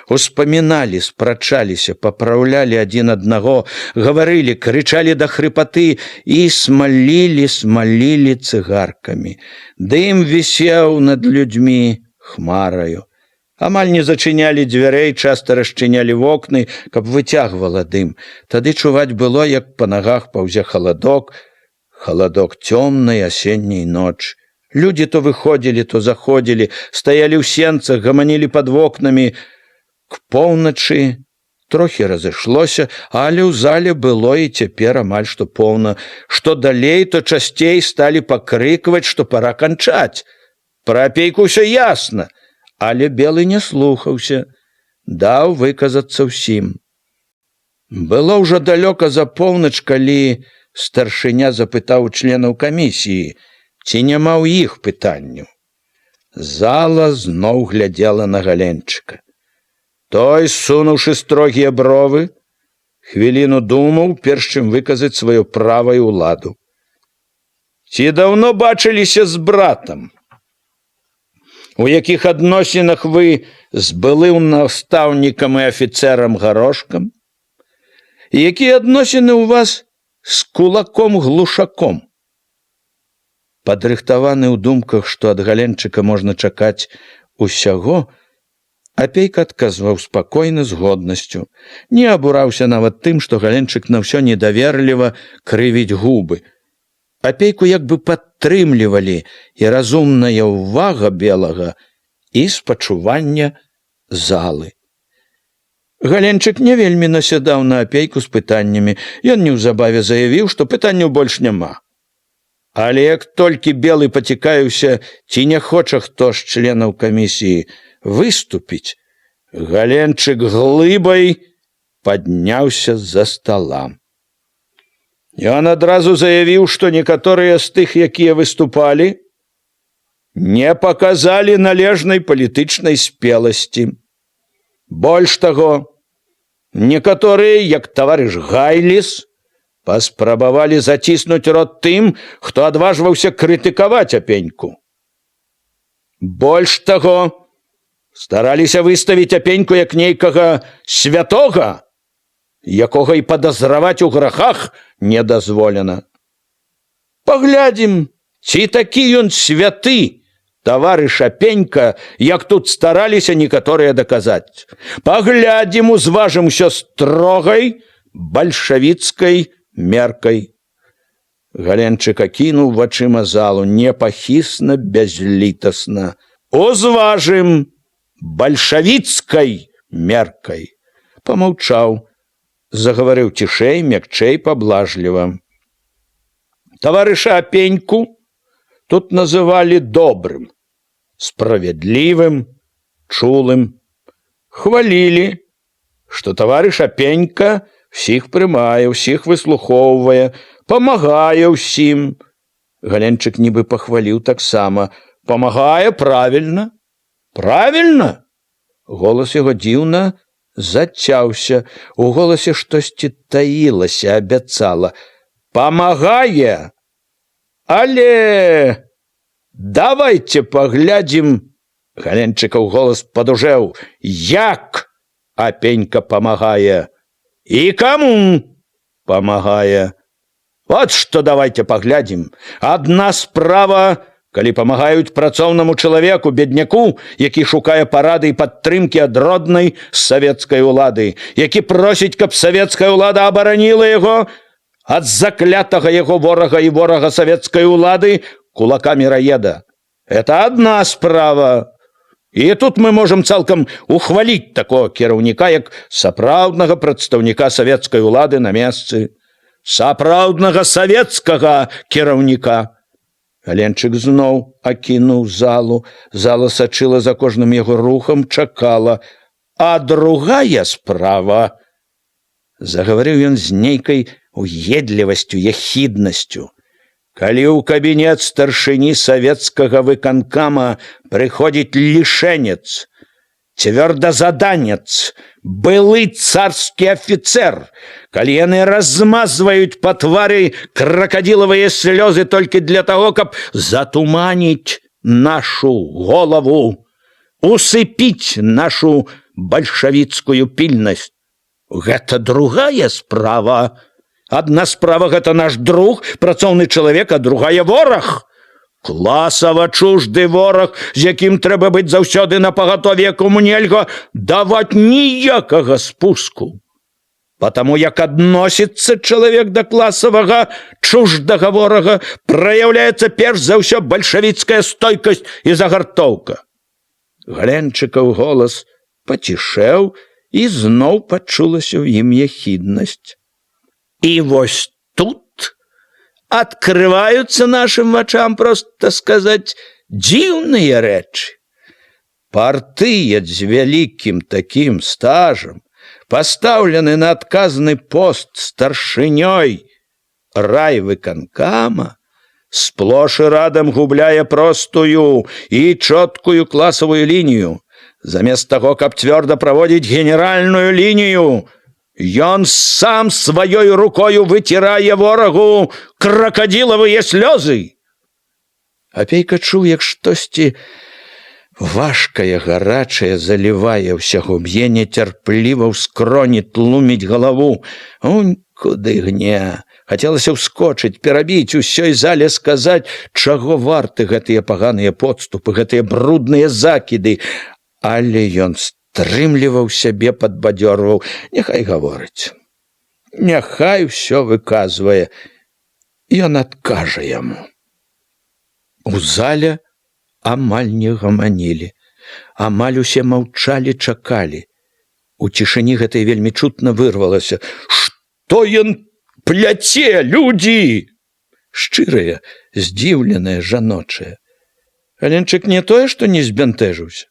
Успаміналі, спрачаліся, папраўлялі адзін аднаго, гаварылі, крычалі да хрыпаты і смалілі цыгаркамі. Дым вісеў над людзьмі хмараю. Амаль не зачынялі дзвярэй, часта расчынялі вокны, каб выцягвала дым. Тады чуваць было, як па нагах паўзе халадок цёмнай асенняй ночы. Людзі то выходзілі, то заходзілі, стаялі ў сенцах, гаманілі пад вокнамі. К поўначы трохі разышлося, але ў зале было і цяпер амаль што поўна. Што далей, то часцей сталі пакрыкваць, што пара канчаць. Пра апейку ўсё ясна, але Белы не слухаўся, даў выказацца ўсім. Было ўжо далёка за поўнач, калі старшыня запытаў у членаў камісіі, ці няма ў іх пытанняў. Зала зноў глядзела на Галенчыка. Той, сунуўшы строгія бровы, хвіліну думаў, перш чым выказаць сваё права і ўладу. Ці даўно бачыліся з братам? У якіх адносінах вы з былым настаўнікам і афіцэрам Гарошкам? Якія адносіны ў вас з кулаком Глушаком? Падрыхтаваны ў думках, што ад Галенчыка можна чакаць усяго, апейка адказваў спакойна, з годнасцю. Не абураўся нават тым, што Галенчык на ўсё недаверліва крывіць губы. Апейку як бы падтрымлівалі і разумная ўвага Белага, і спачуванне залы. Галенчык не вельмі насядаў на апейку з пытаннямі. Ён неўзабаве заявіў, што пытанняў больш няма. Але як толькі Белы пацікаўся, ці не хоча хто з членаў камісіі выступіць, Галенчык глыбай падняўся з-за стала. Ён адразу заявіў, што некаторыя з тых, якія выступалі, не паказалі належнай палітычнай спеласці. Больш таго, некаторыя, як таварыш Гайліс, паспрабавалі заціснуць рот тым, хто адважваўся крытыкаваць апеньку. Больш таго, стараліся выставіць апеньку як нейкага святога, якога і падазраваць у грахах не дазволена. Паглядзім, ці такі ён святы, таварыш апенька, як тут стараліся некаторыя даказаць. Паглядзім, узважым усё строгай бальшавіцкай меркай. Галенчык акінуў вачыма залу непахісна, бязлітасна. Узважым бальшавіцкай меркай. Памаўчаў, загаварыў цішэй, мякчэй, паблажліва. Таварыша апеньку тут называлі добрым, справядлівым, чулым. Хвалілі, што таварыш апенька ўсіх прымае, ўсіх выслухоўвае, памагае ўсім. Галенчык нібы пахваліў таксама. Памагае правільна. Правільна? Голас яго дзіўна зацяўся. У голасе штосьці таілася, абяцала. Памагае, але давайте паглядзім. Галенчыкаў голас падужэў. Як апенька памагае? І каму памагае? Вот што давайте паглядзім. Адна справа, калі памагаюць працоўнаму чалавеку, бедняку, які шукае парады і падтрымкі ад роднай савецкай улады, які просіць, каб савецкая ўлада абараніла яго ад заклятага яго ворага і ворага савецкай улады, кулака міраеда. Это адна справа. І тут мы можам цалкам ухваліць такого кіраўніка, як сапраўднага прадстаўніка савецкай улады на месцы. Сапраўднага савецкага кіраўніка. Галенчык зноў акінуў залу. Зала сачыла за кожным яго рухам, чакала. А другая справа, загаварыў ён з нейкай уедлівасцю, ехіднасцю. Калі ў кабінет старшыні савецкага выканкама прыходзіць лішэнец, цвёрдазаданец, былы царскі афіцэр, калі яны размазваюць па твары кракадзілавыя слёзы толькі для таго, каб затуманіць нашу голову, усыпіць нашу бальшавіцкую пільнасць. Гэта другая справа. Адна справа – гэта наш друг, працоўны чалавек, а другая – вораг. Класава чужды вораг, з якім трэба быць заўсёды напагатове, якому нельга даваць ніякага спуску. Потому як адносіцца чалавек да класавага чуждага ворага, праяўляецца перш за ўсё бальшавіцкая стойкасць і загартоўка. Галенчыкаў голас пацішэў, і зноў пачулася ў ім ехіднасць. І вось тут открываются нашим вачам, просто сказать, дзіўныя рэчы. Партыец з вялікім такім стажам, пастаўлены на адказны пост старшынёй райвыканкама, сплош і радам губляе простую і чоткую класавую лінію. Замест таго, каб цвёрда праводзіць генеральную лінію, ён сам сваёй рукою выцірае ворагу кракадзілавыя слёзы. Апейка чуў, як штосьці важкае, гарачае залівае ўсяго, б'е нецярпліва ў скроні, тлуміць галаву. Унь, куды гне! Хацелася ўскочыць, перабіць усёй зале, сказаць, чаго варты гэтыя паганыя подступы, гэтыя брудныя закіды. Але ён стрымліваў сябе, падбадзёрваў. Няхай гаворыць. Няхай усё выказвае. Ён адкажа яму. У зале амаль не гаманілі. Амаль усе маўчалі, чакалі. У цішыні гэтай вельмі чутна вырвалася. Што ён пляце, людзі! Шчырая, здзіўленая, жаночая. Галенчык не тое, што не збянтэжыўся.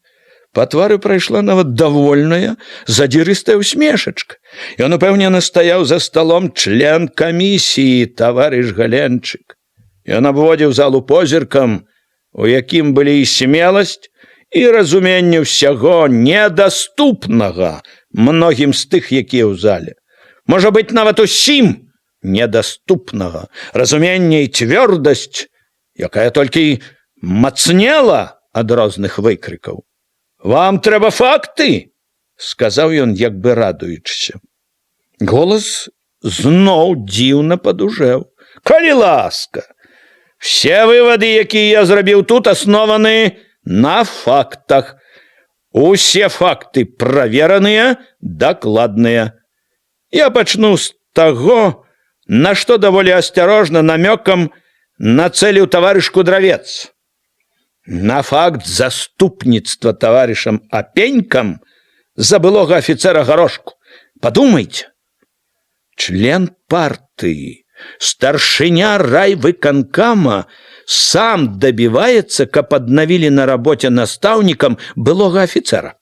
Па твары прайшла нават давольная, задзірыстая усмешачка. Ён упэўнена стаяў за сталом член камісіі, таварыш Галенчык. Ён абводзіў залу позіркам, у якім былі і смеласць, і разуменне ўсяго недаступнага многім з тых, якія ў зале. Можа быць, нават усім недаступнага разуменне і цвёрдасць, якая толькі мацнела ад розных выкрыкаў. «Вам трэба факты?» – сказаў ён, як бы радуючыся. Голас зноў дзіўна падужэў. «Калі ласка, все вывады, якія я зрабіў тут, аснованы на фактах. Усе факты правераныя, дакладныя. Я пачну з таго, на што даволі асцярожна намёкам нацэліў таварыш Кудравец. На факт заступніцтва таварышам Апенькам за былога афіцера Горошку. Подумайте, член партыі, старшыня райвыканкама сам добивается, каб аднавілі на работе настаўнікам былога афіцера.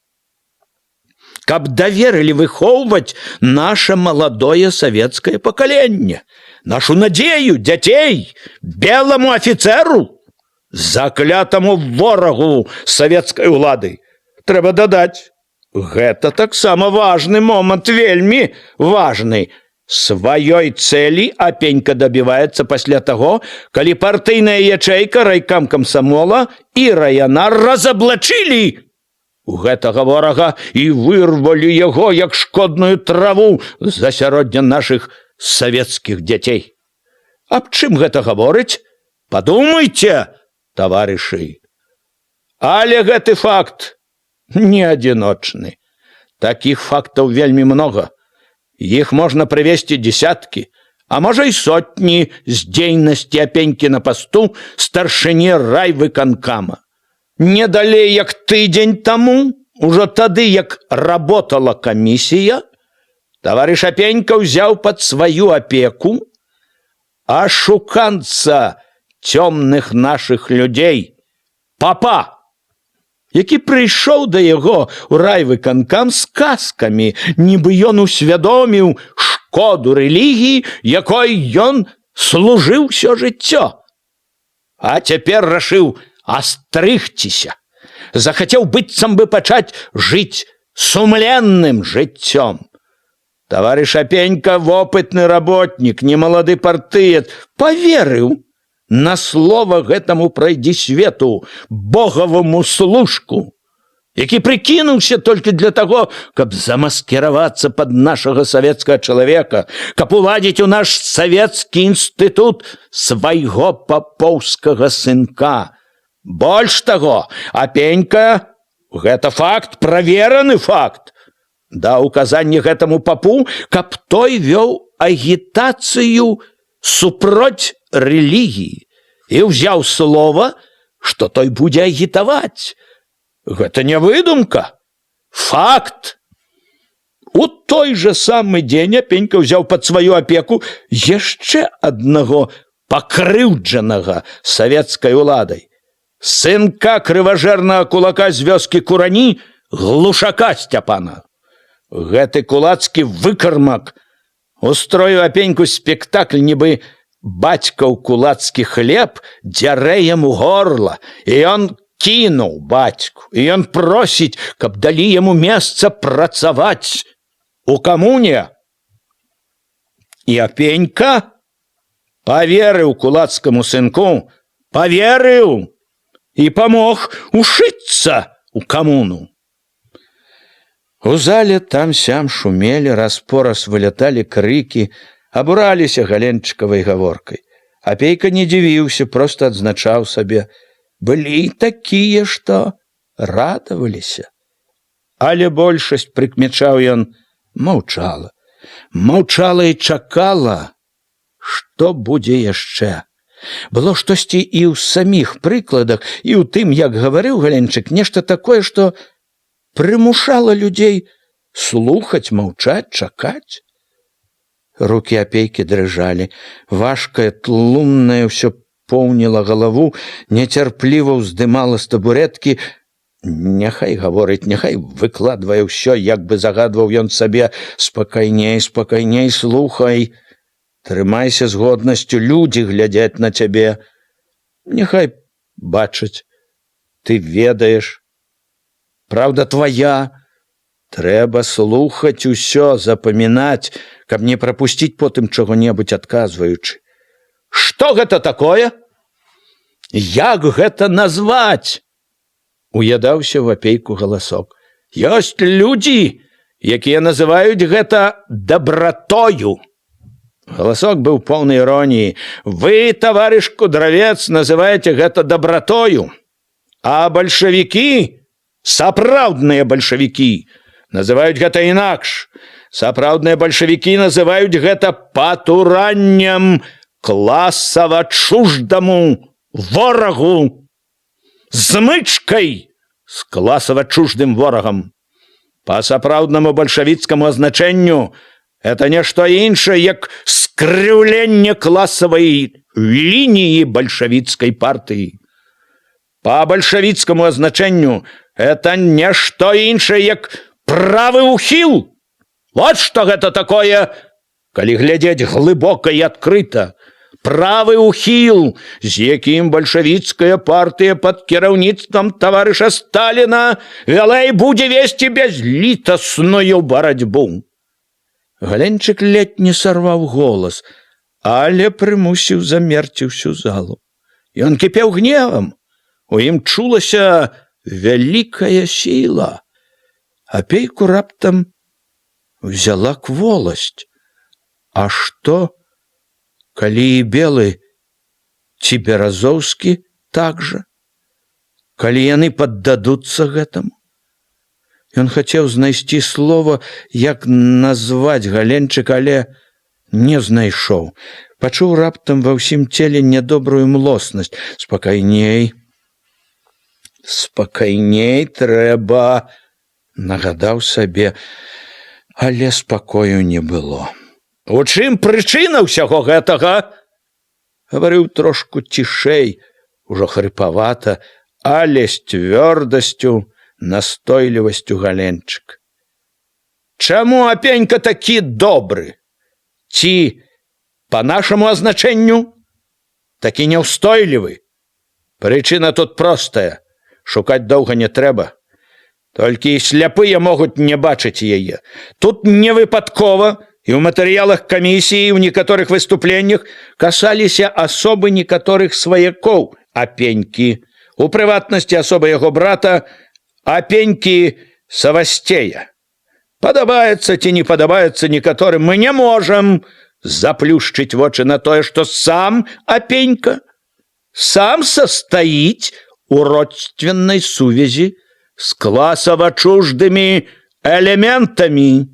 Каб даверылі выхоўваць наше маладое савецкае пакаленне, нашу надзею дзяцей, белому афіцеру, заклятаму ворагу савецкай улады. Трэба дадаць, гэта таксама важны момант, вельмі важны. Сваёй цэлі Апенька добіваецца пасля таго, калі партыйная ячэйка райкам камсамола і райана разаблачылі гэтага ворага і вырвалі яго, як шкодную траву з асяроддзя нашых савецкіх дзяцей. Аб чым гэта гаворыць? Падумайце, таварышы. Але гэты факт не адзіночны. Такіх фактаў вельмі многа. Іх можна прывесці дзесяткі, а можа і сотні з дзейнасці Апенькі на пасту старшыні райвыканкама. Не далей як тыдзень таму, ужо тады, як работала камісія, таварыш Апенька ўзяў пад сваю апеку ашуканца цёмных нашых людзей, папа, які прыйшоў да яго ў райвыканкам з казкамі, нібы ён усвядоміў шкоду рэлігіі, якой ён служыў усё жыццё. А цяпер рашыў астрыгціся, захацеў быццам бы пачаць жыць сумленным жыццём. Таварыш Апенька, вопытны работнік, немалады партыец, поверыў на слова гэтаму прайдзісвету, богавому служку, які прыкінуўся толькі для таго, каб замаскіравацца пад нашага савецкага чалавека, каб уладзіць у наш савецкі інстытут свайго папоўскага сынка. Больш таго, Апенька, гэта факт, правераны факт, даў указанне гэтаму папу, каб той вёў агітацыю супроць рэлігіі і ўзяў слова, што той будзе агітаваць. Гэта не выдумка, факт. У той жа самы дзень Апенька ўзяў пад сваю апеку яшчэ аднаго пакрыўджанага савецкай уладай, сынка крыважэрнага кулака з вёскі Курані, Глушака Сцяпана. Гэты кулацкі выкармак устроіў Апеньку спектакль, нібы бацькаў кулацкі хлеб дзярэ яму горла, і ён кінуў бацьку, і ён просіць, каб далі яму месца працаваць у камуне. І Апенька паверыў кулацкаму сынку, паверыў і памог ушыцца у камуну. У зале там-сям шумелі, раз-пораз выляталі крыкі, абураліся галенчыкавай гаворкай. Апейка не дзівіўся, проста адзначаў сабе. Былі такія, што радаваліся. Але большасць, прыкмячаў ён, маўчала. Маўчала і чакала, што будзе яшчэ. Было штосьці і ў саміх прыкладах, і ў тым, як гаварыў Галенчык, нешта такое, што прымушала людзей слухаць, маўчаць, чакаць. Рукі Апейкі дрыжалі, важкае, тлумнае ўсё поўніла галаву, нецярпліва ўздымала з табурэткі. Няхай гаворыць, няхай выкладвае ўсё, як бы загадваў ён сабе. Спакайней, спакайней, слухай. Трымайся з годнасцю, людзі глядзяць на цябе. Няхай бачаць, ты ведаеш. Праўда твая. Трэба слухаць усё, запамінаць, каб не прапусціць потым чаго-небудзь адказваючы. Што гэта такое? Як гэта назваць? Уядаўся ў Апейку галасок. Ёсць людзі, якія называюць гэта дабратою. Галасок быў поўны іроніі. Вы, таварыш Кудравец, называеце гэта дабратою, а бальшавікі, сапраўдныя бальшавікі, называюць гэта інакш. Сапраўдныя бальшавікі называюць гэта патураннем класава чуждаму ворагу, змычкай з класава чуждым ворагам. Па сапраўднаму бальшавіцкаму азначэнню это нешта іншае, як скрыўленне класавай лініі бальшавіцкай партыі. Па бальшавіцкаму азначэнню это нешта іншае, як правы ўхіл. Вот што гэта такое, калі глядзець глыбока і адкрыта. Правы ўхіл, з якім бальшавіцкая партыя пад кіраўніцтвам таварыша Сталіна вяла і будзе весці бязлітасную барацьбу. Галенчык ледзь не сарваў голас, але прымусіў замерці ўсю залу. Ён кіпеў гневам, у ім чулася вялікая сіла. Апейку раптам взяла кволасць. А што, калі і Белы ці Беразоўскі так жа? Калі яны паддадуцца гэтаму? Ён хацеў знайсці слова, як назваць Галенчык, але не знайшоў. Пачуў раптам ва ўсім целе нядобрую млоснасць. Спакайней, спакайней трэба, нагадаў сабе, але спакою не было. У чым прычына ўсяго гэтага? гаварыў трошку цішэй, ужо хрыпавата, але з цвёрдасцю, настойлівасцю Галенчык. Чаму Апенька такі добры? Ці, па нашаму азначэнню, такі няўстойлівы? Прычына тут простая. Шукаць доўга не трэба. Толькі і сляпыя могуць не бачыць яе. Тут не выпадкова, і ў матэрыялах камісіі, і ў некаторых выступленнях касаліся асобы некаторых сваякоў Апенькі, у прыватнасці асобы яго брата Апенькі Савасцея. Падабаецца ці не падабаецца некаторым, мы не можам заплюшчыць вочы на тое, што сам Апенька сам састаіць у родственнай сувязі з класава чуждымі элементамі.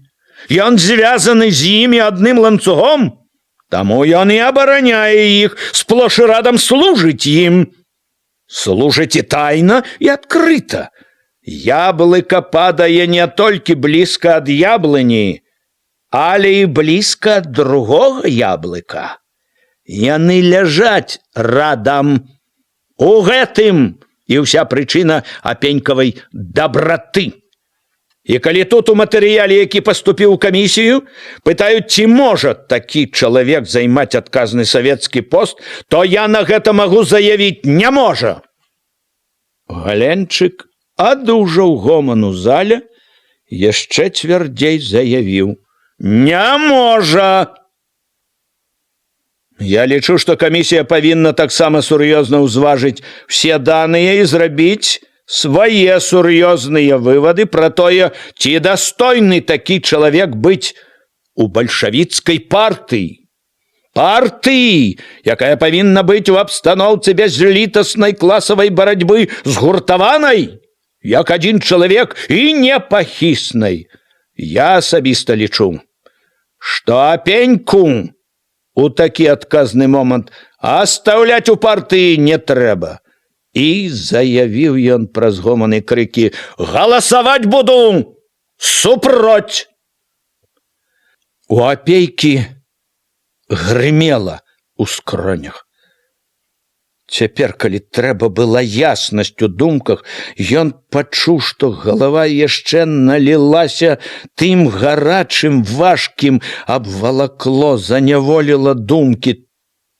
Ён звязаны з імі адным ланцугом, таму ён і абараняе іх, сплош і радам служыць ім. Служыць і тайна, і адкрыта. Яблыка падае не толькі блізка ад яблыні, але і блізка ад другога яблыка. Яны ляжаць радам. У гэтым і ўся прычына Апенькавай дабраты. І калі тут у матэрыяле, які паступіў у камісію, пытаюць, ці можа такі чалавек займаць адказны савецкі пост, то я на гэта магу заявіць: не можа. Галенчык адужаў гоман у зале, яшчэ цвярдзей заявіў: не можа. Я лічу, што камісія павінна таксама сур'ёзна ўзважыць усе даныя і зрабіць свае сур'ёзныя вывады пра тое, ці дастойны такі чалавек быць у бальшавіцкай партыі. Партыі, якая павінна быць у абстаноўцы бязлітаснай класавай барацьбы згуртаванай, як адзін чалавек, і непахіснай. Я асабіста лічу, што Апеньку у такі адказны момант astаўляць у партыі не трэба. І заявіў ён праз гоман і крыкі: галасаваць буду супроць. У Апейкі грымела ў скронях. Цяпер, калі трэба была яснасць у думках, ён пачуў, што галава яшчэ налілася тым гарачым, важкім, абвалакло, заняволіла думкі.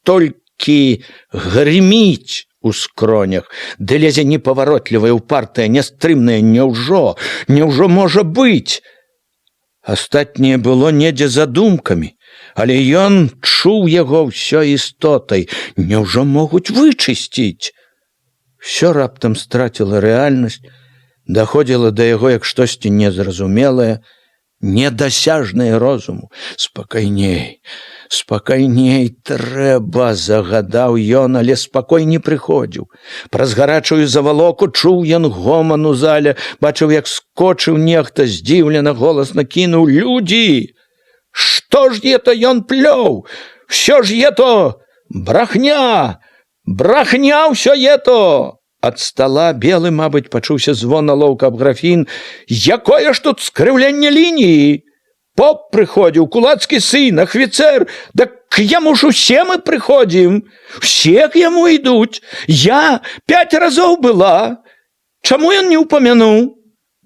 Толькі грыміць у скронях, ды лезе непаваротлівая, упартая, нястрымная, няўжо можа быць? Астатняе было недзе за думкамі, але ён чуў яго ўсё істотай. Няўжо могуць вычысціць? Всё раптам страціла рэальнасць, даходзіла да яго як штосьці незразумелае, недасяжнае розуму. Спакайней, спакайней трэба, загадаў ён, але спакой не прыходзіў. Праз гарачую завалоку чуў ён гоман у зале, бачыў, як скочыў нехта, здзіўлена голасна кінуў: людзі! Што ж ето ён плёў? Всё ж ето брахня! Брахня ўсё ето! Ад стала белы, мабыць, пачуўся звон алоўка аб графін. Якое ж тут скрыўленне лініі? Поп прыходзіў, кулацкі сын, ахвіцэр, дак к яму ж усе мы прыходзім, усе к яму ідуць. Я 5 разоў была. Чаму ён не ўпамянуў?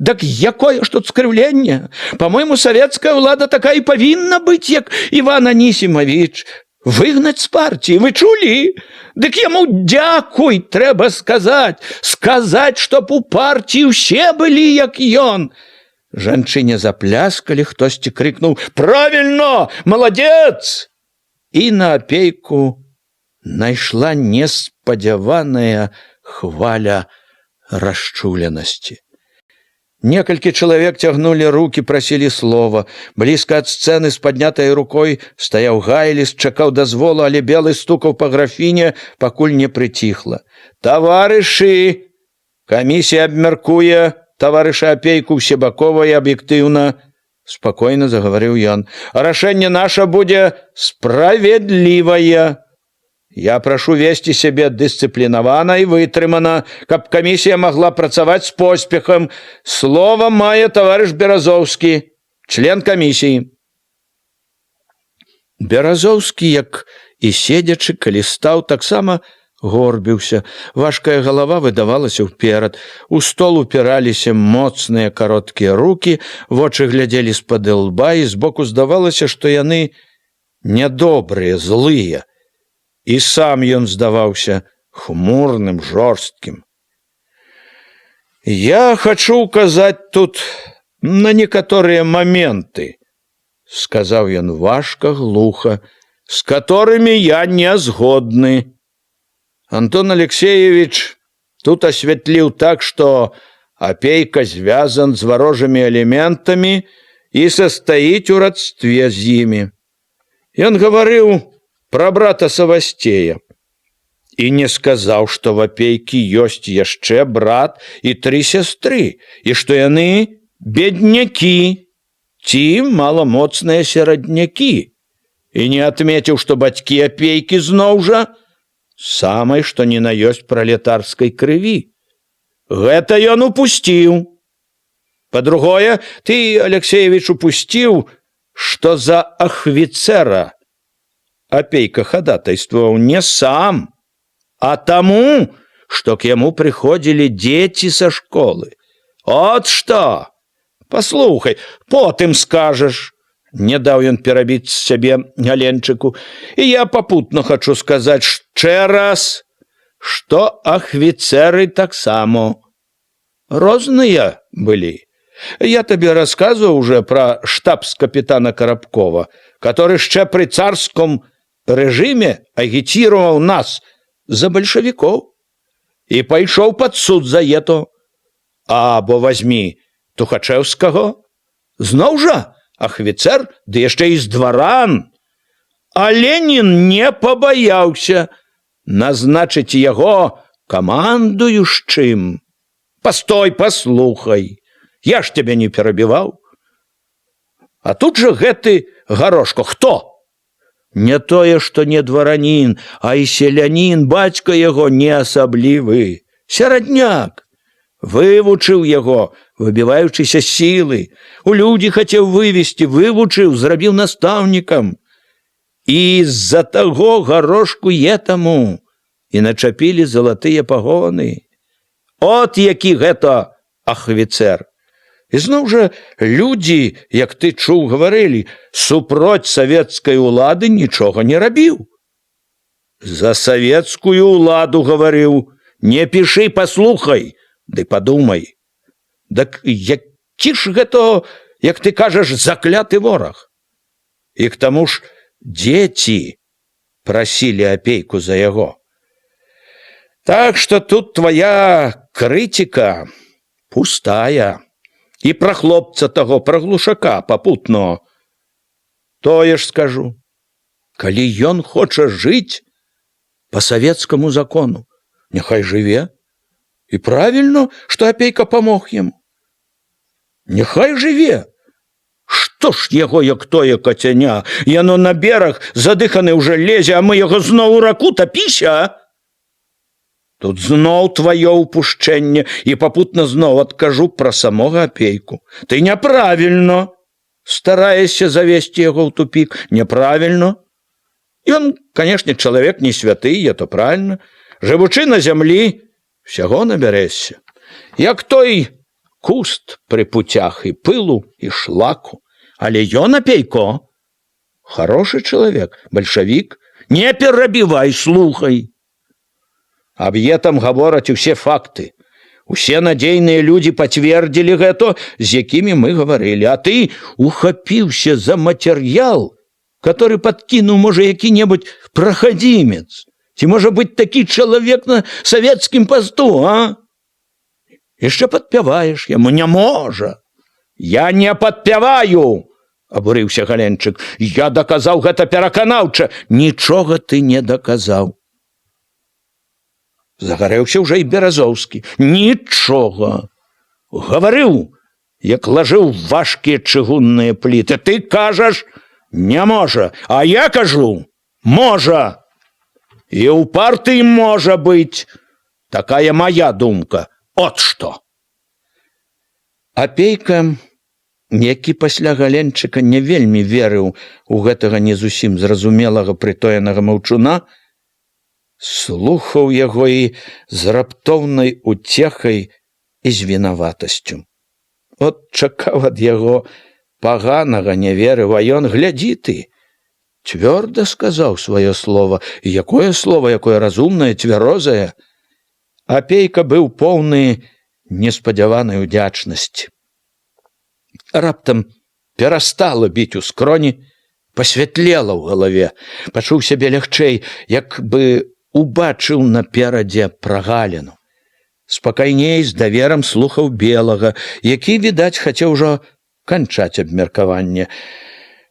Дак якое ж тут скрыўленне? Па-мойму, савецкая ўлада такая і павінна быць, як Іван Анісімавіч. Выгнаць з партіі, вы чулі? Дык яму дзякуй трэба сказаць. Сказаць, чтоб у партіі ўсе былі, як ён. Жанчыне запляскалі, хтосьці крыкнуў: правільно, маладзец! І на Апейку найшла неспадзяваная хваля расчуленасці. Некалькі чалавек цягнулі рукі, прасілі слова. Блізка ад сцэны з паднятай рукой стаяў Гайліс, чакаў дазволу, але белы стукаў па графіне, пакуль не прыціхла. Таварышы, камісія абмяркуе таварыша Апейку ўсебакова і аб'ектыўна, спакойна загаварыў ён. Рашэнне наша будзе справедлівае. Я прашу весці сябе дысцыплінавана і вытрымана, каб камісія магла працаваць з поспехам. Слова мае таварыш Беразоўскі, член камісіі. Беразоўскі, як і, седзячы, калі стаў, таксама горбіўся. Важкая галава выдавалася ўперад. У стол упіраліся моцныя кароткія рукі, вочы глядзелі з-пад лба, і збоку здавалася, што яны нядобрыя, злыя. І сам ён здаваўся хмурным, жорсткім. «Я хочу указаць тут на некаторыя моменты», — сказаў ён важка, глуха, «с которыми я не згодны». Антон Алексеевич тут осветлил так, что опейка связан с ворожими элементами и состоит у родстве с ими. И он говорил про брата Савастея и не сказал, что в опейке есть яшчэ брат и 3 сестры, и что яны бедняки, ці маломоцныя серадняки, и не отметил, что бацькі опейки зноў жа самой, что ни на ёсць пролетарской крыві. Гэта ён упусціў. По-другое, ты, Алексеевич, упусціў, что за ахвицера опейка ходатайствовал не сам, а тому, что к ему приходили дети со школы. Вот что! Послухай, потым скажешь. Не даў ён перабіць сябе Галенчыку. І я попутно хочу сказаць яшчэ раз, што ахвіцэры таксама розныя былі. Я табе рассказывал уже про штабс-капитана Коробкова, который яшчэ при царском режиме агитировал нас за большевиков и пайшоў под суд за это. Або возьми Тухачевского, зноў жа ахвицер, да яшчэ і з дваран. А Ленин не побаяўся назначыць яго камандуючым. Постой, послухай, я ж тебя не перабіваў. А тут же гэты Горошко, хто? Не тое, што не дваранін, а і селянін, бацька яго не асаблівы, серадняк. Вывучыў яго, выбіваючыся сілы, у людзі хацеў вывесці, вывучыў, зрабіў настаўнікам. І з-за таго Горошку етаму і начапілі залатыя пагоны. От які гэта ахвіцэр. І зноў жа людзі, як ты чуў, гаварылі, супроць савецкай улады нічога не рабіў. За савецкую уладу гаварыў, не пішы, паслухай, ды падумай. Дак які ж гэта, як ты кажаш, закляты вораг? І к таму ж дзеці прасілі апейку за яго. Так што тут твоя крытика пустая. І пра хлопца таго, пра глушака папутно. Тое ж скажу. Калі ён хоча жыць по савецкаму закону, няхай жыве. І правильно, што апейка памог яму. Няхай жыве. Што ж яго, як тое кацяня? Яно на бераг задыханы ўжо лезе, а мы яго зноў у раку тапіся. Тут зноў твоё упушчэнне, і папутна зноў адкажу пра самога апейку. Ты няправільно стараешся завесці яго ў тупік. Няправільно. Ён, канешне, чалавек не святы, это правильно. Жывучы на зямлі, всяго набярэшся. Як той куст пры путях і пылу, і шлаку. Але ён апейко хороший чалавек, бальшавік. Не перабівай, слухай. Аб этом гавораць усе факты. Усе надзейныя людзі пацвердзілі гэта, з якімі мы гаварылі. А ты ухапіўся за матэрыял, который падкінуў, можа, які-небудзь прахадзімец. Ці можа быць такі чалавек на савецкім пасту, а? Яшчэ падпяваеш яму, не можа. Я не падпяваю, абурыўся Галенчык. Я даказаў гэта пераканаўча. Нічога ты не даказаў. Загарэўся ўжо і Беразоўскі. Нічога. Гаварыў, як лажыў важкія чыгунныя пліты. Ты кажаш, не можа, а я кажу, можа. І ў партыі можа быць. Такая моя думка. От што. Апейка які пасля Галенчыка не вельмі верыў у гэтага не зусім зразумелага прытоенага маўчуна, слухаў яго і з раптоўнай уцехай і з вінаватасцю. От чакаў ад яго паганага, не верыў, а ён, глядзі ты, цвёрда сказаў сваё слова, і якое слова, якое разумнае, цвярозае. Апейка быў поўны неспадзяванай удзячнасці. Раптам перастала біць у скроні, пасвятлела ў галаве, пачуў сябе лягчэй, як бы убачыў наперадзе прагаліну. Спакайней, з даверам слухаў Белага, які, відаць, хацеў ужо канчаць абмеркаванне.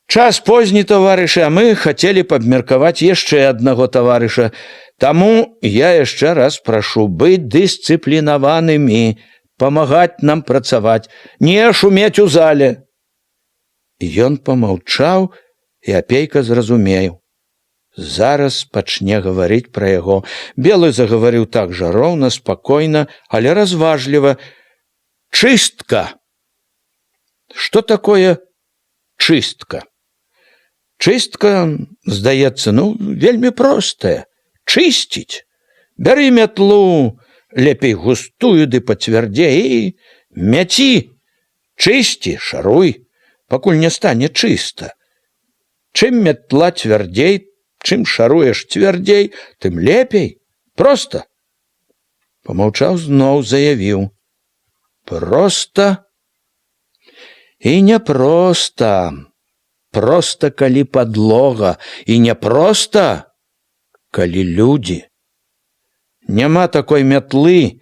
Час позні, таварышы, а мы хацелі б абмеркаваць яшчэ аднаго таварыша. Таму я яшчэ раз прашу быць дысцыплінаванымі, памагаць нам працаваць, не шумець у зале. Ён памаўчаў, і апейка зразумеў. Зараз пачне гаварыць пра яго. Белы загаварыў так жа роўна, спакойна, але разважліва. Чыстка. Што такое чыстка? Чыстка, здаецца, вельмі простая. Чысціць. Бяры мятлу, лепей густую ды пацвярдзей, і мяці, чысці, шаруй, пакуль не стане чыста. Чым мятла цвярдзей, чым шаруеш цвярдзей, тым лепей. Проста. Памаўчаў, зноў заявіў. Проста і няпроста. Проста, калі падлога, і няпроста, калі людзі. Няма такой мятлы,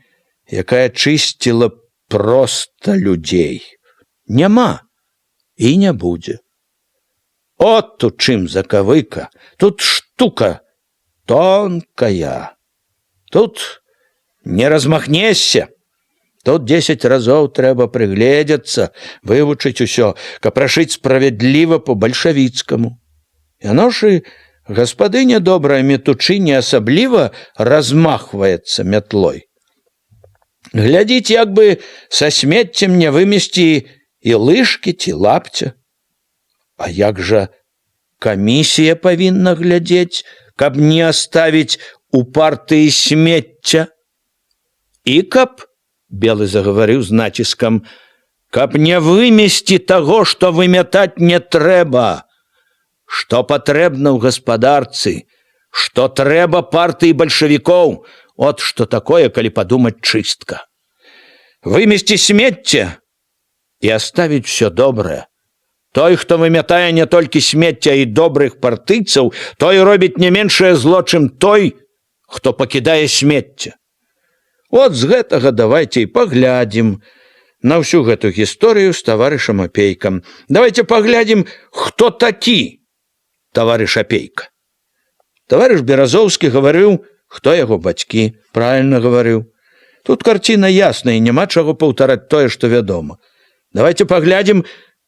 якая чысціла проста людзей. Няма і не будзе. От тут чым закавыка, тут штука тонкая. Тут не размахнешся. Тут 10 разоў трэба прыгледзецца, вывучыць усё, каб рашыць справядліва па-бальшавіцкаму. Яно ж і гаспадыня добрая метучы не асабліва размахваецца мятлой. Глядзіць, як бы са смеццем не вымесці і лыжкі ці лапця. А як жа камісія павінна глядзець, каб не аставіць у партыі смецця? І каб, Белы загаварыў з націскам, каб не вымесці таго, што вымятаць не трэба, што патрэбна ў гаспадарцы, што трэба партыі бальшавікоў, от што такое, калі падумаць, чыстка. Вымесці смецце і аставіць усё добрае. Той, хто вымятае не толькі смецця і добрых партыйцаў, той робіць не меншае зло, чым той, хто пакідае смецце. От з гэтага давайце і паглядзім на ўсю гэту гісторыю з таварышам Апейкам. Давайце паглядзім, хто такі таварыш Апейка. Таварыш Беразоўскі гаварыў, хто яго бацькі, правільна гаварыў. Тут карціна ясная, і няма чаго паўтараць тое, што вядома. Давайце паглядзім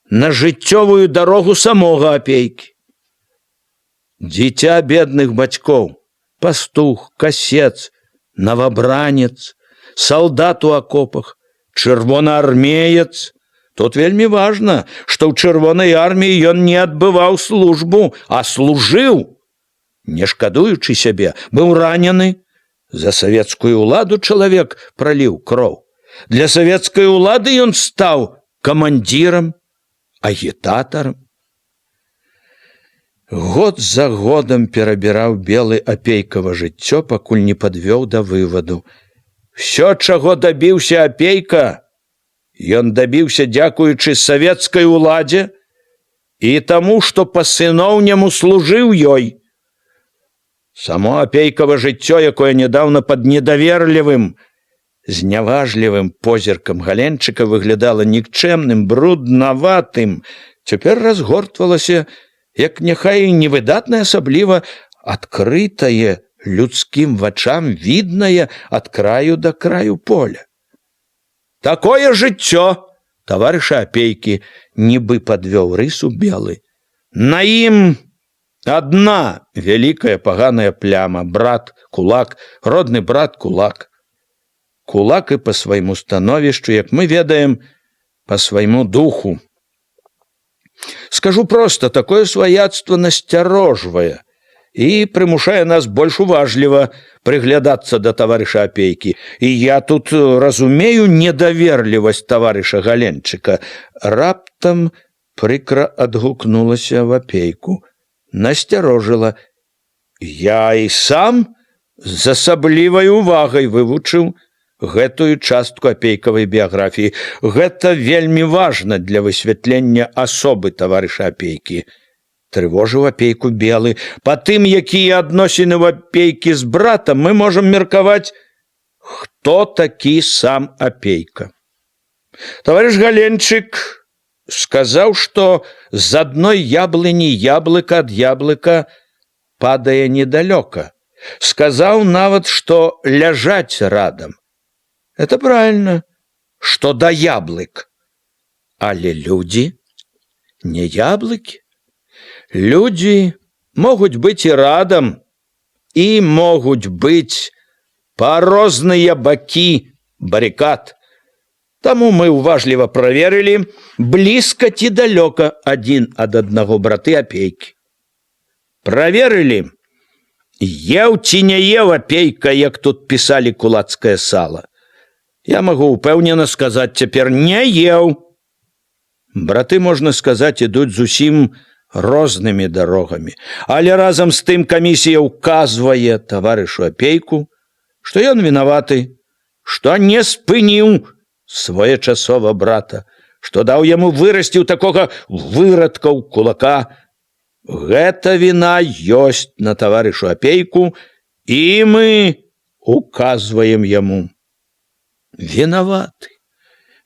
на жыццёвую дарогу самога Апейкі. Дзіця бедных бацькоў, пастух, касец, новобранец, салдат у акопах, чырвонаармеец. Тут вельмі важна, што ў чырвонай арміі ён не адбываў службу, а служыў, не шкадуючы сябе, быў ранены. За савецкую ўладу чалавек праліў кроў. Для савецкай улады ён стаў камандзірам, агітатарам. Год за годам перабіраў Белы Апейкава жыццё, пакуль не падвёў да вываду. Всё, чаго дабіўся Апейка, ён дабіўся дзякуючы савецкай уладзе і таму, што па-сыноўняму служыў ёй. Само Апейкава жыццё, якое нядаўна пад недаверлівым, зняважлівым позіркам Галенчыка выглядала нікчэмным, бруднаватым, цяпер разгортвалася, як няхай невыдатнае, асабліва адкрытае людскім вачам, віднае ад краю да краю поля. Такое жыццё таварыша Апейкі, нібы падвёў рысу Белы. На ім адна вялікая паганая пляма, брат, кулак, родны брат, кулак. Кулак і па свайму становішчу, як мы ведаем, па свайму духу. Скажу проста, такое сваяцтва насцярожвае і прымушае нас больш уважліва прыглядацца да таварыша Апейкі. І я тут разумею недаверлівасць таварыша Галенчыка. Раптам прыкра адгукнулася в Апейку, насцярожыла. Я і сам з асаблівай увагай вывучыў гэтую частку апейкавай біяграфіі. Гэта вельмі важна для высвятлення асобы таварыша Апейкі. Трывожыў Апейку Белы. Па тым, якія адносіны ў Апейкі з братам, мы можам меркаваць, хто такі сам Апейка. Таварыш Галенчык сказаў, што з адной яблыні яблыка ад яблыка падае недалёка. Сказаў нават, што ляжаць радам. Это правильно, что да яблык. Але люди не яблыки. Люди могут быть и радом, и могут быть по розныя бакі баррикад. Таму мы уважліва праверылі, блізка ці далёка адзін ад аднаго браты Апейкі. Праверылі, еў ці не еў Апейка, як тут пісалі кулацкае сала. Я магу упэўнена сказаць цяпер не еў. Браты, можна сказаць, ідуць зусім рознымі дарогамі. Але разам з тым камісія ўказвае таварышу Апейку, што ён вінаваты, што не спыніў своечасова брата, што даў яму вырасці ў такога вырадка ў кулака. Гэта віна ёсць на таварышу Апейку, і мы указваем яму. Виноваты.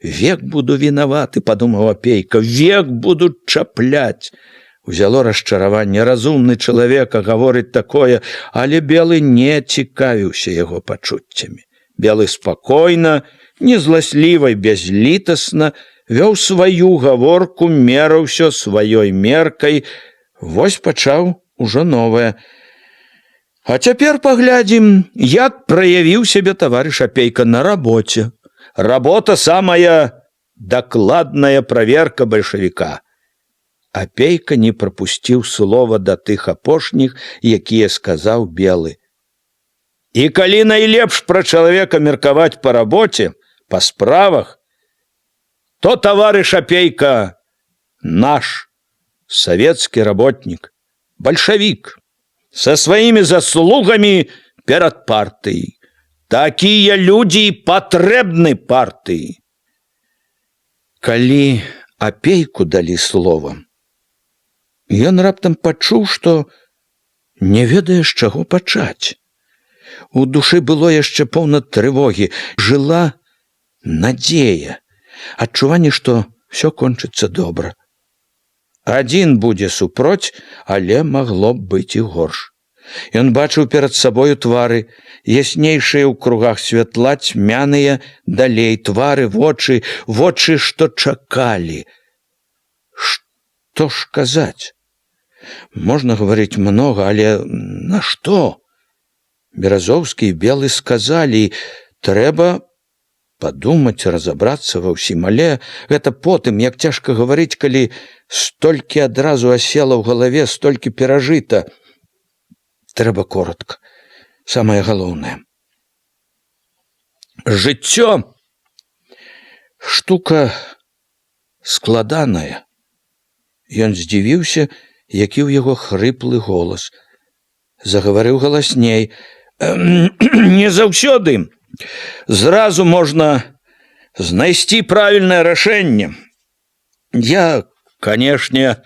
Век буду виноваты, подумал Апейка, век буду чапляць. Узяло расчараванне. Разумны чалавек гаворыць такое, але Белы не цікавіўся яго пачуццямі. Белы спакойна, незласліва і бязлітасна вёў сваю гаворку, мераўся сваёй меркай. Вось пачаў ужо новае. А цяпер паглядзім, як праявіў сябе таварыш Апейка на работе. Работа самая дакладная праверка бальшавіка. Апейка не прапусціў слова да тых апошніх, якія сказаў Белы. І калі найлепш пра чалавека меркаваць па работе, па справах, то таварыш Апейка наш савецкі работнік, бальшавік, со сваімі заслугамі перад партыяй. Такія людзі патрэбны партыі. Калі Апейку далі словам, ён раптам пачуў, што не ведае, з чаго пачаць. У душы было яшчэ поўна трывогі, жыла надзея, адчуванне, што ўсё кончыцца добра. Адзін будзе супроць, але магло б быць і горш. Ён бачыў перад сабою твары, яснейшыя ў кругах святла, цьмяныя далей твары, вочы, што чакалі. Што ж казаць? Можна гаварыць многа, але на што? Беразоўскі і Белы сказалі, трэба падумаць, разабрацца ва ўсім, але гэта потым, як цяжка гаварыць, калі столькі адразу асела ў галаве, столькі перажыта. Трэба коротка. Самае галоўнае. Жыццё штука складаная. Ён здзівіўся, які ў яго хрыплы голас. Загаварыў галасней. Не заўсёды зразу можна знайсці правільнае рашэнне. Я, канешне,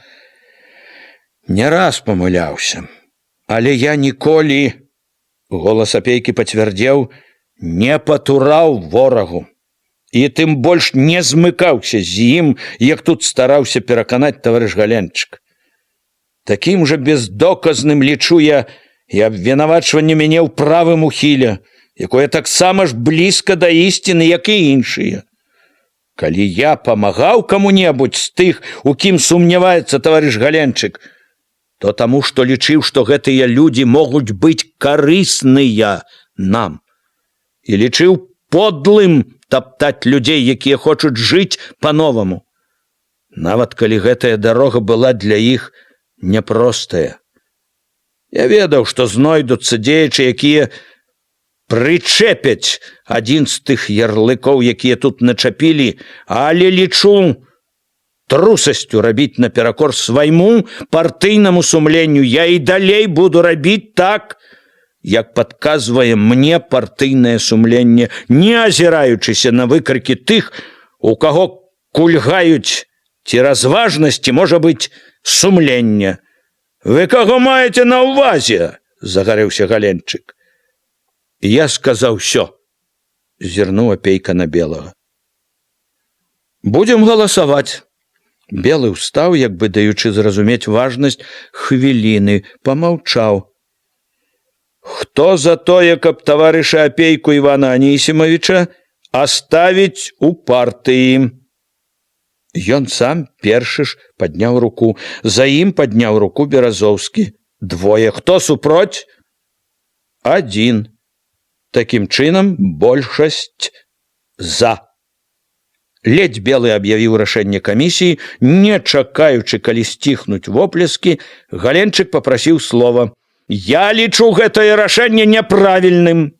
не раз памыляўся, але я ніколі, голас Апейкі пацвярдзеў, не патураў ворагу і тым больш не змыкаўся з ім, як тут стараўся пераканаць таварыш Галенчык. Такім жа бездоказным лічу я і абвінавачванне мяне ў правым ухіле, якое таксама ж блізка да ісціны, як і іншыя. Калі я памагаў каму-небудзь з тых, у кім сумняваецца таварыш Галенчык, то таму, што лічыў, што гэтыя людзі могуць быць карысныя нам. І лічыў подлым таптаць людзей, якія хочуць жыць па-новаму. нават калі гэтая дарога была для іх няпростая. Я ведаў, што знойдуцца дзеячы, якія прычэпяць адзін з тых ярлыкоў, якія тут начапілі, але лічу трусасцю рабіць наперакор свайму партыйнаму сумленню. Я і далей буду рабіць так, як падказвае мне партыйнае сумленне, не азіраючыся на выкрыкі тых, у каго кульгаюць ці разважнасці, можа быць, сумлення. Вы каго маеце на ўвазе? Загарэўся Галенчык. Я сказаў усё, зірнуў Апейка на Белага. Будзем галасаваць. Белы ўстаў, як бы даючы зразумець важнасць хвіліны, памаўчаў. Хто за тое, каб таварыша Апейку Івана Анісімавіча аставіць у партыі? Ён сам першы ж падняў руку. За ім падняў руку Беразоўскі. Двое. Хто супроць? Адзін. Такім чынам, большасць за. Ледзь Белы аб'явіў рашэнне камісіі, не чакаючы, калі сціхнуць воплескі, Галенчык папрасіў слова. Я лічу гэтае рашэнне няправільным.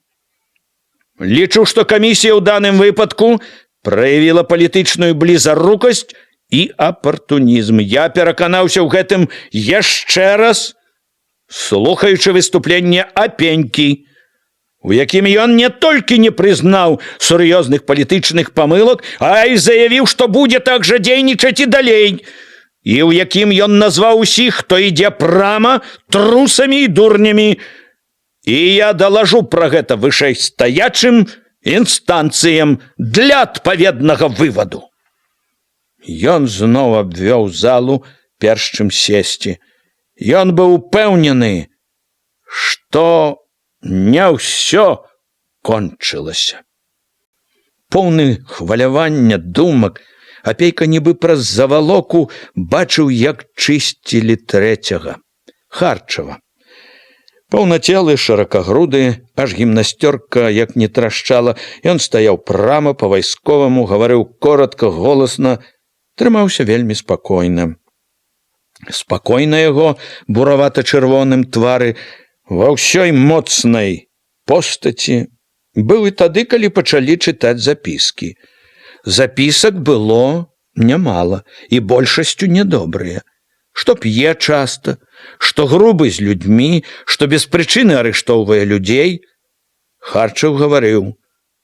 Лічу, што камісія ў даным выпадку праявіла палітычную блізарукасць і апартунізм. Я пераканаўся ў гэтым яшчэ раз, слухаючы выступленне Апенькі, у якім ён не толькі не прызнаў сур'ёзных палітычных памылак, а і заявіў, што будзе так жа дзейнічаць і далей, і ў якім ён назваў усіх, хто ідзе прама, трусамі і дурнямі. І я далажу пра гэта вышэйстаячым інстанцыям для адпаведнага вываду. Ён зноў абвёў залу, перш чым сесці. Ён быў упэўнены, што не ўсё кончылася. Поўны хвалявання, думак, Апейка нібы праз завалоку бачыў, як чысцілі трэцяга, Харчава. Паўнацелы, шыракагруды, аж гімнасцёрка як не трашчала. Ён стаяў прама, па-вайсковаму, гаварыў коротка, голасна, трымаўся вельмі спакойна. Спакойна яго буравата-чырвоным твары ва ўсёй моцнай постаці быў і тады, калі пачалі чытаць запіскі. Запісак было нямала, і большасцю нядобрыя. Што п'е часта, што грубы з людзьмі, што без прычыны арыштоўвае людзей. Харчаў гаварыў,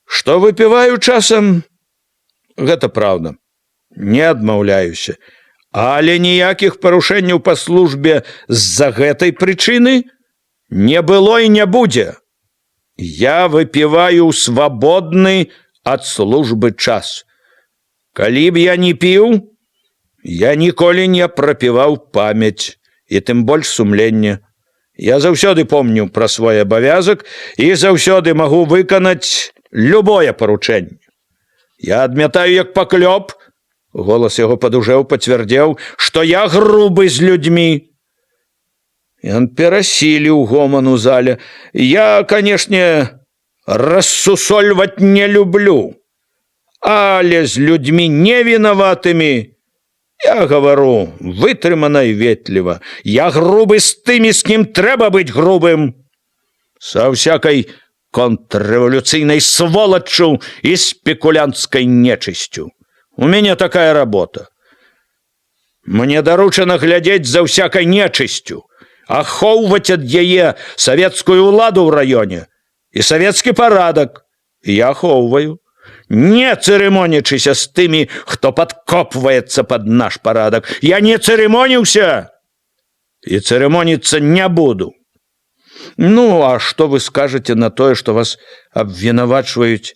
што выпіваю часам, гэта праўда, не адмаўляюся, але ніякіх парушэнняў па службе з-за гэтай прычыны не было і не будзе. Я выпіваю свабодны ад службы час. Калі б я не піў, я ніколі не прапіваў памяць, і тым больш сумленне. Я заўсёды помню пра свой абавязак і заўсёды магу выканаць любое паручэнне. Я адмятаю як паклёп, голас яго падужэў, пацвярдзеў, што я грубы з людзьмі. Ён перасіліў гоман у зале. Я, канешне, рассусольваць не люблю, але з людзьмі невінаватымі я гавару вытрымана і ветліва. Я грубы з тымі, з кім трэба быць грубым, са ўсякай контррэвалюцыйнай сволаччу і спекулянцкай нечысцю. У мяне такая работа. Мне даручана глядзець за ўсякай нечысцю, ахоўваць ад яе савецкую ўладу ў раёне і савецкі парадак. Я ахоўваю, не цырымонячыся з тымі, хто падкопваецца пад наш парадак. Я не цырымоніўся і цырымоніцца не буду. Ну, а што вы скажаце на тое, што вас абвінавачваюць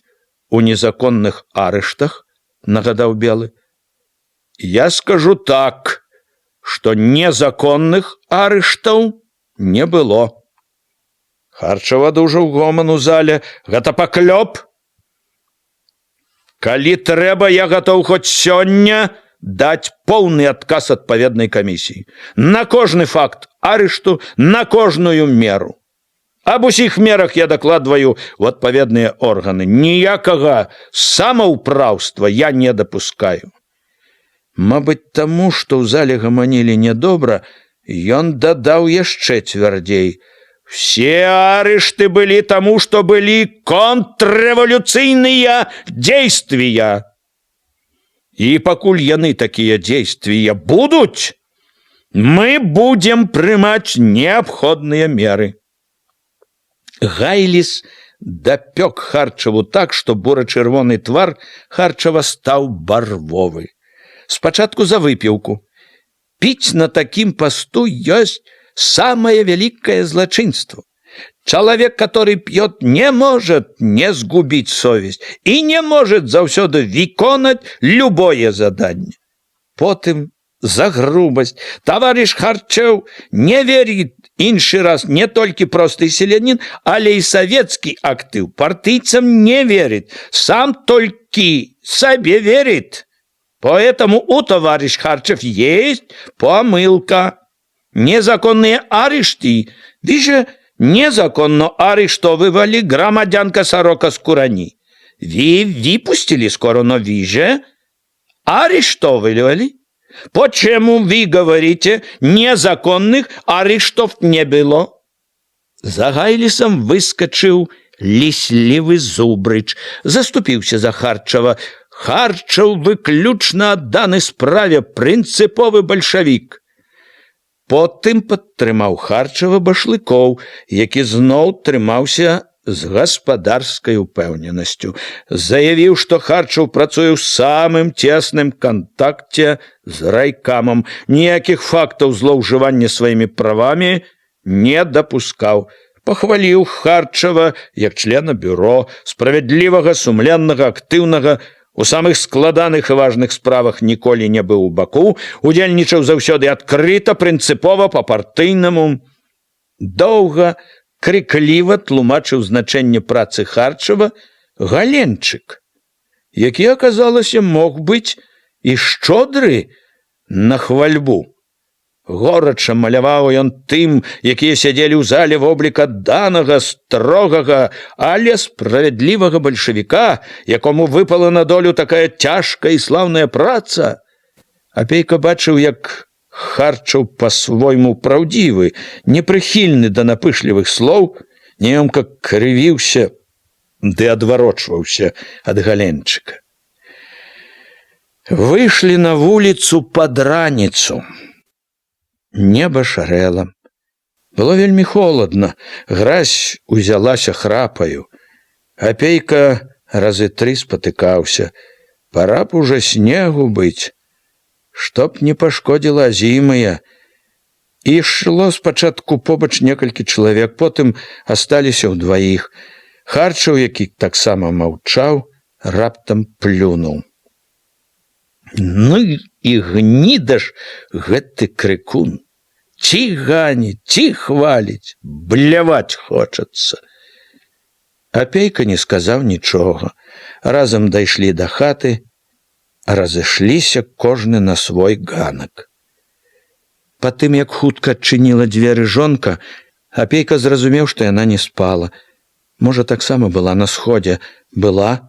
у незаконных арыштах? Нагадаў Белы. Я скажу так, што незаконных арыштаў не было. Харчаў адужаў гоман у зале. Гэта паклёп? Калі трэба, я гатоў хоць сёння даць поўны адказ адпаведнай камісіі. На кожны факт арышту, на кожную меру. Аб усіх мерах я дакладваю ў адпаведныя органы. Ніякага самаўпраўства я не дапускаю. Мабыць, таму, што ў зале гаманілі нядобра, ён дадаў яшчэ цвярдзей: «Все арышты былі таму, што былі контррэвалюцыйныя дзействия. І пакуль яны такія дзействия будуць, мы будем прымаць неабходныя меры». Гайліс дапёк Харчаву так, што бура-чырвоны твар Харчава стаў барвовы. Спачатку за выпіўку. Піць на такім пасту ёсць самое великое злочинство. Человек, который пьет, не может не сгубить совесть и не может заўсёды выконать любое задание. Потым за грубость. Товарищ Харчев не верит іншы раз не только простый селянин, але и советский актив. Партийцам не верит, сам только себе верит. Поэтому у товарищ Харчев есть помылка. Незаконные арешты, виже незаконно арештовывали громадянка Сорока с Курани. Вы выпустили скоро, но виже арештовывали. Почему вы говорите, незаконных арештов не было? За Гайлісам выскочил ліслівы Зубрыч, заступился за Харчева. Харчев выключно адданы справе, прынцыповы бальшавік. Потым падтрымаў Харчева Башлыкоў, які зноў трымаўся з гаспадарскай упэўненасцю. Заявіў, што Харчев працуе ў самым цесным кантакце з райкамам, ніякіх фактаў злоўжывання сваімі правамі не дапускаў. Пахваліў Харчева як члена бюро, справядлівага, сумленнага, актыўнага, у самых складаных і важных справах ніколі не быў у баку, удзельнічаў заўсёды адкрыта, прынцыпова, па-партыйнаму. Доўга, крыкліва тлумачыў значэнне працы Харчева Галенчык, які, аказалася, мог быць і шчодры на хвальбу. Горача маляваў ён тым, якія сядзелі ў зале воблік адданага, строгага, але справядлівага бальшавіка, якому выпала на долю такая цяжкая і слаўная праца. Апейка бачыў, як Харчев па-свойму праўдзівы, непрыхільны да напышлівых слоў, неёмка крывіўся ды адварочваўся ад Галенчыка. Выйшлі на вуліцу пад раніцу. Неба шарэла. Было вельмі холадна, гразь узялася храпаю. Апейка разы 3 спатыкаўся. Пора б уже снегу быць, чтоб не пашкодзіла азімая. Ішло спачатку побач некалькі чалавек, потым асталіся ўдваіх. Харчев, які таксама маўчаў, раптам плюнуў. Ну і гніда ж гэты крыкун. Ці ганіць, ці хваліць, бляваць хочацца. Апейка не сказаў нічога. Разам дайшлі да хаты, разышліся кожны на свой ганак. Потым, як хутка адчыніла дзверы жонка, Апейка зразумеў, што яна не спала. Можа, таксама была на сходзе. Была?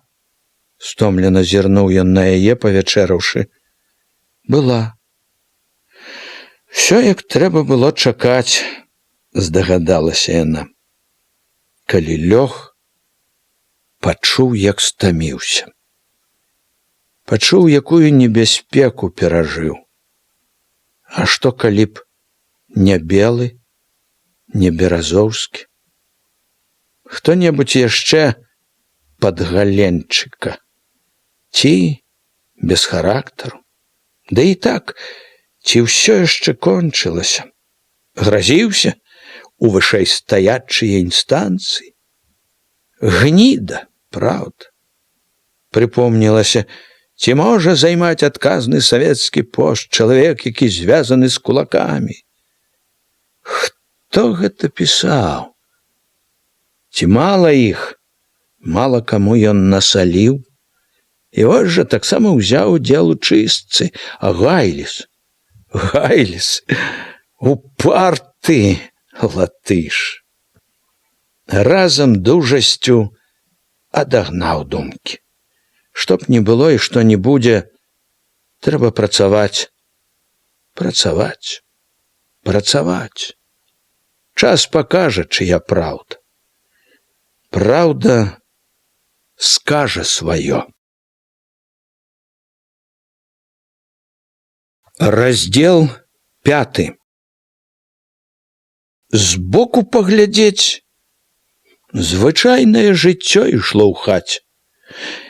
Стомлена зірнуў ён на яе, павячэраўшы. Была. Всё, як трэба было чакаць, здагадалася яна. Калі лёг, пачуў, як стаміўся. Пачуў, якую небяспеку перажыў. А што, калі б не Белы, не Беразоўскі? Хто-небудзь яшчэ пад Галенчыка? Ці без характару? Да і так, ці ўсё яшчэ кончылася? Гразіўся у вышэйстаячыя інстанцыі? Гніда, праўда. Прыпомнілася, ці можа займаць адказны савецкі пост чалавек, які звязаны з кулакамі? Хто гэта пісаў? Ці мала іх, мала каму ён насаліў? І вось жа таксама ўзяў удзел у чыстцы. А Гайліс, упарты латыш. Разам дужасцю адагнаў думкі. Што б ні было і што не будзе, Трэба працаваць, працаваць, працаваць. Час пакажа, чыя праўда. Праўда скажа сваё. Раздзел 5. Збоку паглядзець. Звычайнае жыццё ішло ў хаце.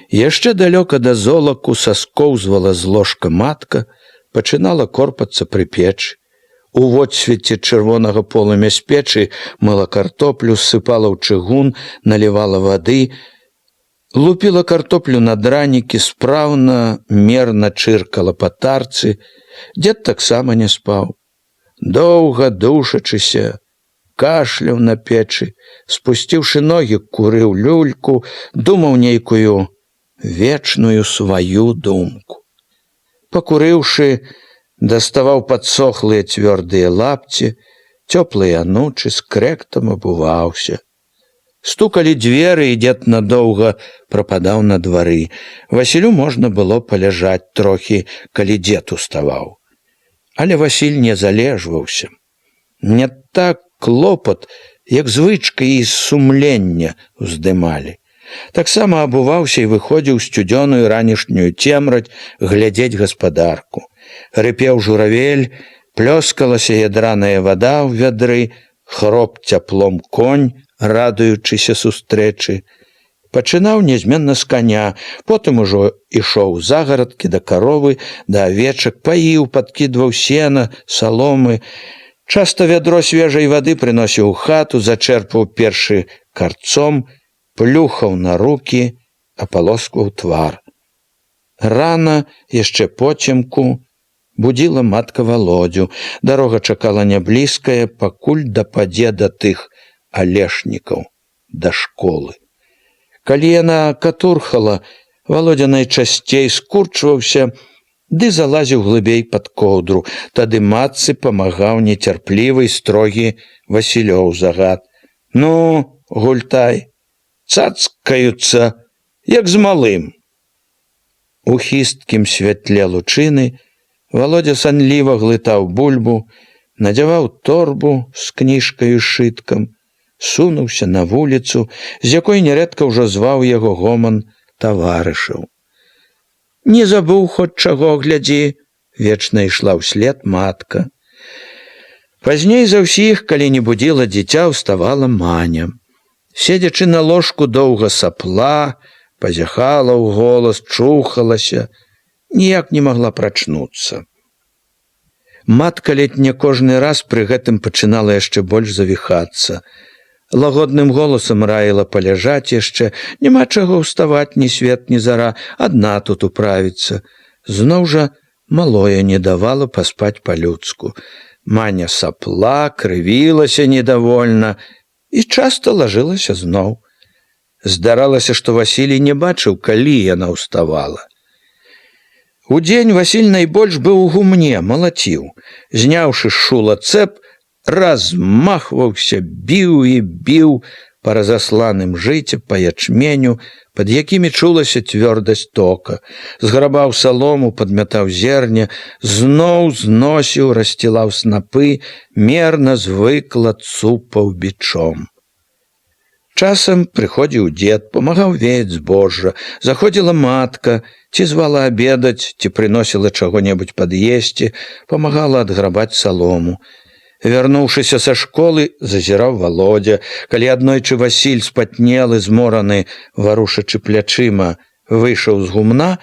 Яшчэ далёка да золаку саскоўзвала з ложка матка, пачынала корпацца пры печы. У водсвеце чырвонага полымя з печы мыла картоплю, ссыпала ў чыгун, налівала вады, лупіла картоплю на дранікі, спраўна, мерна чыркала па тарцы. Дзед таксама не спаў. Доўга душачыся, кашляў на печы, спусціўшы ногі, курыў люльку, думаў нейкую вечную сваю думку. Пакурыўшы, даставаў падсохлыя цвёрдыя лапці, цёплыя анучы, з крэктам абуваўся. Стукалі дзверы, і дзед надоўга прападаў на двары. Васілю можна было паляжаць трохі, калі дзед уставаў. Але Васіль не залежваўся. Не так клопат, як звычка і сумлення уздымалі. Таксама абуваўся і выходзіў сцюдзёную ранішнюю цемраць глядзець гаспадарку. Рыпеў журавель, плёскалася ядраная вада ў вядры, хроп цяплом конь, радуючыся сустрэчы. Пачынаў нязменна з каня, потым ужо ішоў загарадкі да каровы, да авечак, паіў, падкідваў сена, саломы. Часта вядро свежай вады прыносіў у хату, зачэрпаў першы карцом, плюхаў на рукі, апалоскваў твар. Рана, яшчэ поцемку, будзіла матка Валодзю. Дарога чакала няблізкая, пакуль дападзе да тых алешнікаў, да школы. Калі яна катурхала, Валодзя найчасцей скурчваўся ды залазіў глыбей пад коўдру. Тады матцы памагаў нецярплівы і строгі Васілёў загад. Ну, гультай, цацкаюцца, як з малым. У хісткім святле лучыны Валодзя санліва глытаў бульбу, надзяваў торбу з кніжкаю сшыткам, сунуўся на вуліцу, з якой нярэдка ўжо зваў яго гоман таварышаў. Не забыў хоць чаго, глядзі, вечна ішла ўслед матка. Пазней за ўсіх, калі не будзіла дзіця, уставала Маня. Седзячы на ложку, доўга сапла, пазяхала ў голас, чухалася, ніяк не магла прачнуцца. Матка ледь не кожны раз пры гэтым пачынала яшчэ больш завіхацца. Лагодным голасам раіла паляжаць яшчэ, няма чаго ўставаць ні свет, ні зара, адна тут управіцца. Зноў жа малое не давала паспаць па-людску. Маня сапла, крывілася недовольна і часта лажылася зноў. Здаралася, што Васілій не бачыў, калі яна ўставала. Удзень Васіль найбольш быў у гумне, малаціў. Зняўшы з шула цэп, размахваўся, біў і біў па разасланым жыце, па ячменю, пад якімі чулася цвёрдасць тока. Зграбаў салому, падмятаў зерня, зноў зносіў, рассцілаў снапы, мерна звыкла цупаў бичом. Часам прыходзіў дзед, памагаў веяць збожжа, заходзіла матка, ці звала абедаць, ці прыносіла чаго-небудзь пад'есці, памагала адграбаць салому. Вярнуўшыся са школы, зазіраў Валодзя. Калі аднойчы Васіль, спатнелы, змораны, варушачы плячыма, выйшаў з гумна,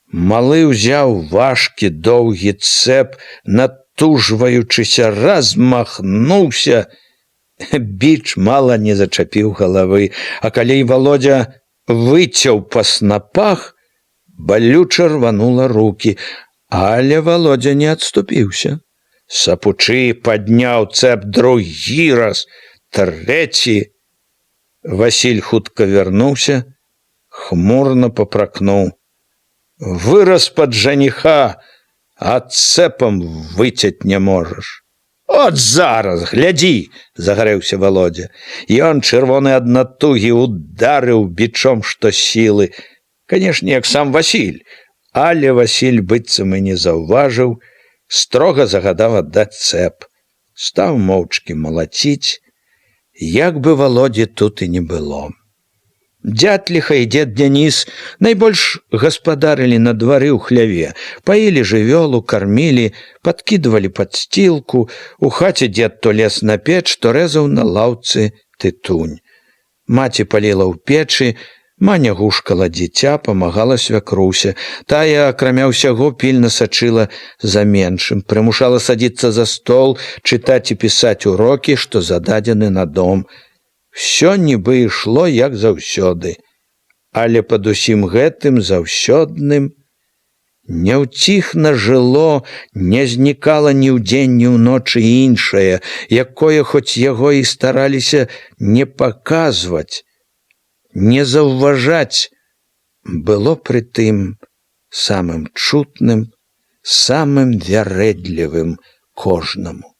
малы ўзяў важкі доўгі цэп, натужваючыся, размахнуўся. Біч мала не зачапіў галавы, а калі Валодзя выцяў па снапах, балюча рванула рукі, але Валодзя не адступіўся. Сапучы падняў цэп другі раз, трэці. Васіль хутка вярнуўся, хмурна папракнуў: «Вырас пад жаніха, а цэпам выцяць не можаш». «От зараз, глядзі!» – загарэўся Валодзя. Ён, чырвоны ад натугі, ударыў бичом што сілы. Канешне, як сам Васіль, Але Васіль быццам і не заўважыў, строга загадаў аддаць цэп. Стаў моўчкі малаціць, як бы Володі тут і не было. Дзяд Ліха і дзед Дзяніс найбольш гаспадарылі на двары ў хляве, паілі жывёлу, кармілі, падкідвалі падсцілку, у хаце дзед то лез на печ, то рэзаў на лаўцы тытунь. Маці паліла ў печы, Маня гушкала дзіця, памагала свякруся. Тая, акрамя ўсяго, пільна сачыла за меншым, прымушала садзіцца за стол, чытаць і пісаць урокі, што зададзены на дом. Всё нібы ішло, як заўсёды. Але пад усім гэтым заўсёдным няўціхна жыло, не знікала ні ўдзень, ні ўночы іншае, якое хоць яго і стараліся не паказваць, не заўважаць, было прытым самым чутным, самым вярэдлівым кожнаму.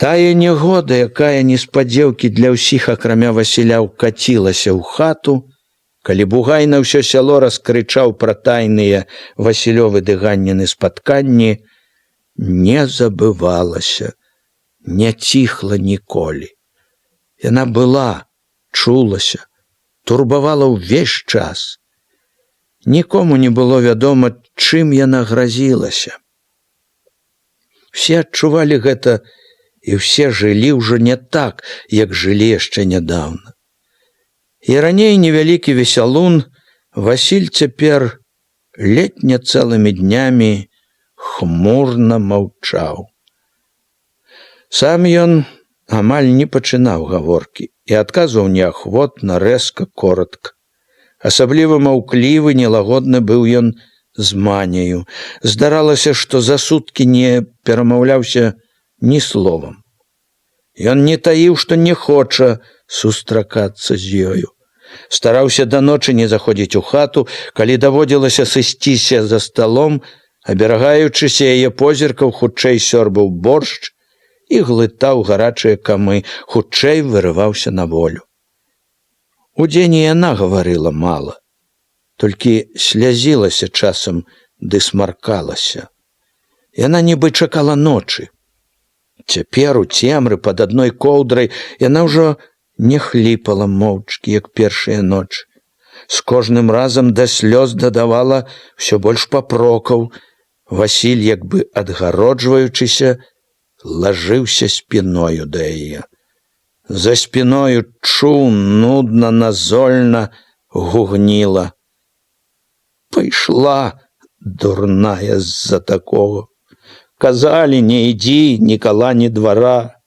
Тая нягода, якая неспадзеўкі для ўсіх, акрамя Васіля, укацілася ў хату, калі бугай на ўсё сяло раскрычаў пра тайныя Васілёвы ды Ганніны спатканні, не забывалася, не ціхла ніколі. Яна была, чулася, турбавала ўвесь час. Нікому не было вядома, чым яна гразілася. Все адчувалі гэта, і ўсе жылі ўжо не так, як жылі яшчэ нядаўна. І раней невялікі весялун, Васіль цяпер ледня цэлымі днямі хмурна маўчаў. Сам ён амаль не пачынаў гаворкі і адказваў неахвотна, рэзка, коротка. Асабліва маўклівы, нелагодны быў ён з Маняю. Здаралася, што за суткі не перамаўляўся ні словам. Ён не таіў, што не хоча сустракацца з ёю. Стараўся да ночы не заходзіць у хату, калі даводзілася сысціся за сталом, аберагаючыся яе позіркаў, хутчэй сёрбаў боршч і глытаў гарачыя камы, хутчэй вырываўся на волю. Удзень і яна гаварыла мала, толькі слязілася часам ды смаркалася. Яна нібы чакала ночы. Цяпер у цемры пад адной коўдрай яна ўжо не хліпала моўчкі, як першыя ночы. З кожным разам да слёз дадавала ўсё больш папрокаў. Васіль, як бы адгароджваючыся, лажыўся спіною да яе. За спіною чуў, нудна, назольна гугніла: «Пайшла, дурная, з-за такого. Казалі, не ідзі, ні кала, ні двара.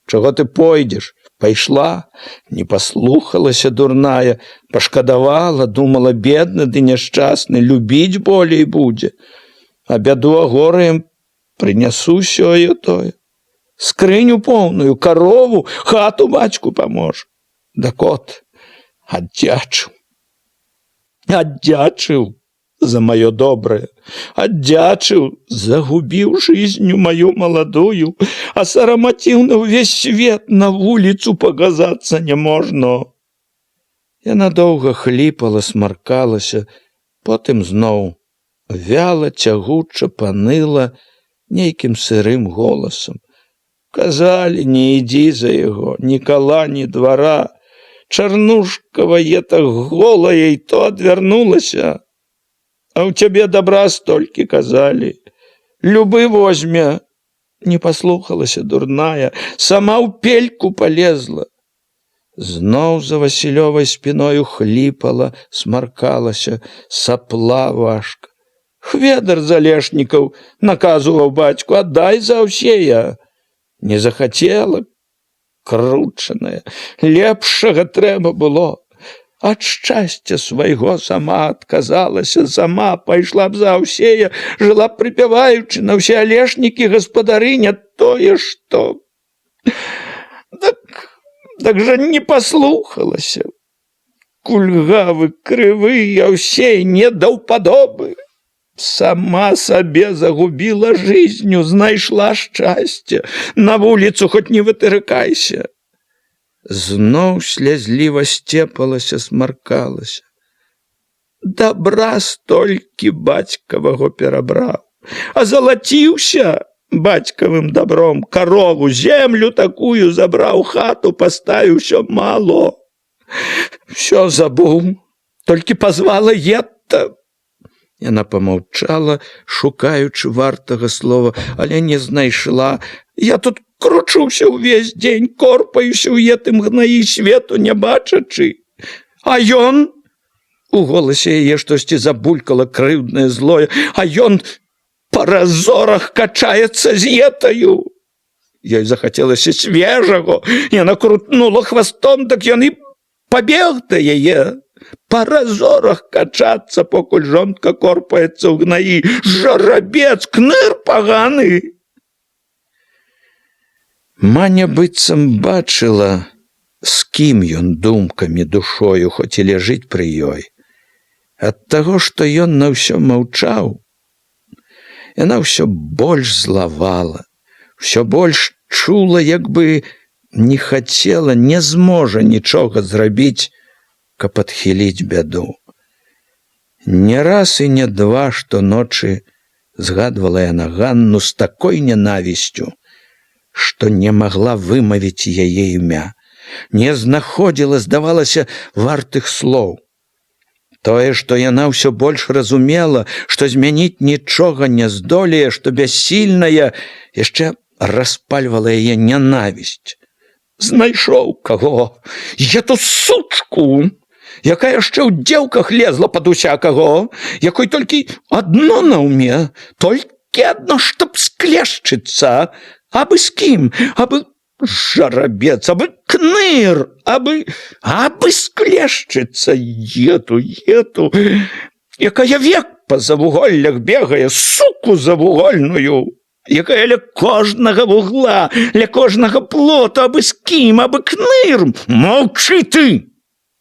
Чаго ты пойдзеш? Пайшла, не паслухалася, дурная, пашкадавала, думала, бедны ды няшчасны, любіць болей будзе. А бяду а горы ім прынясу сёе-тое. Скрыню поўную, карову, хату бацьку паможа. Дак от, аддзячыў. Аддзячыў за маё добрае, аддзячыў, загубіў жизнью маю маладую, а сарамаціў на ўвесь свет, на вуліцу паказацца не можна». Яна доўга хліпала, смаркалася, потым зноў вяла, цягуча паныла нейкім сырым голасам: «Казалі, не ідзі за яго, ні кала, ні двара. Чарнушкава так голая, і то адвярнулася. А ў цябе добра столькі казалі. Любы возьме». Не паслухалася, дурная, сама ў пельку полезла. Зноў за Васілёвай спіною хліпала, смаркалася, сапла важка. Хведар Залешнікаў наказував бацьку: «Аддай за ўсея». Не захацела, кручаная, лепшага трэба было. Ад шчасця свайго сама адказалася, сама пайшла б за ўсея, жыла б прыпяваючы на ўсе алешнікі гаспадарыня, тое што. Так жа не паслухалася. Кульгавы, крывы, а ўсей не даўпадобы. Сама сабе загубіла жизнью, знайшла шчасце. На вуліцу хоць не вытырыкайся. Зноў слязліва сцепалася, смаркалася. дабра столькі бацькавага перабраў, а залаціўся бацькавым дабром, карову, землю такую забраў, хату паставіў, усё мало. Всё забыў, толькі пазвала Етта. Яна памаўчала, шукаючы вартага слова, але не знайшла. Я тут кручуся ўвесь дзень, корпаюся ў гэтым гнаі, свету не бачачы. А ён... У голасе яе штосьці забулькала крыўднае злое. А ён па разорах качаецца з Етаю. Ёй захацелася свежаго. Яна крутнула хвастом, так ён і пабег да яе. Па разорах качацца, покуль жонка корпаецца ў гнаі. Жарабец, кныр паганы. Маня быццам бачыла, з кім ён думкамі, душою, хоць і ляжыць пры ёй. Ад таго, што ён на ўсё маўчаў, яна ўсё больш злавала, ўсё больш чула, як бы не хацела, не зможа нічога зрабіць, каб адхіліць бяду. Не раз і не два штоночы згадвала яна Ганну з такой ненавісцю, што не магла вымавіць яе імя, не знаходзіла, здавалася, вартых слоў. Тое, што яна ўсё больш разумела, што змяніць нічога не здолее, што бяссільная, яшчэ распальвала яе нянавісць. Знайшоў каго? Эту сучку, якая яшчэ ў дзеўках лезла пад усякаго, якой толькі адно на ўме, толькі адно, чтоб склешчыцца. Абы з кім? Абы жарабец, абы кныр, абы склешчыцца. Ету, якая век па завуголлях бегае, суку завугольную, якая ля кожнага вугла, ля кожнага плота, абы з кім, абы кныр. Маўчы ты!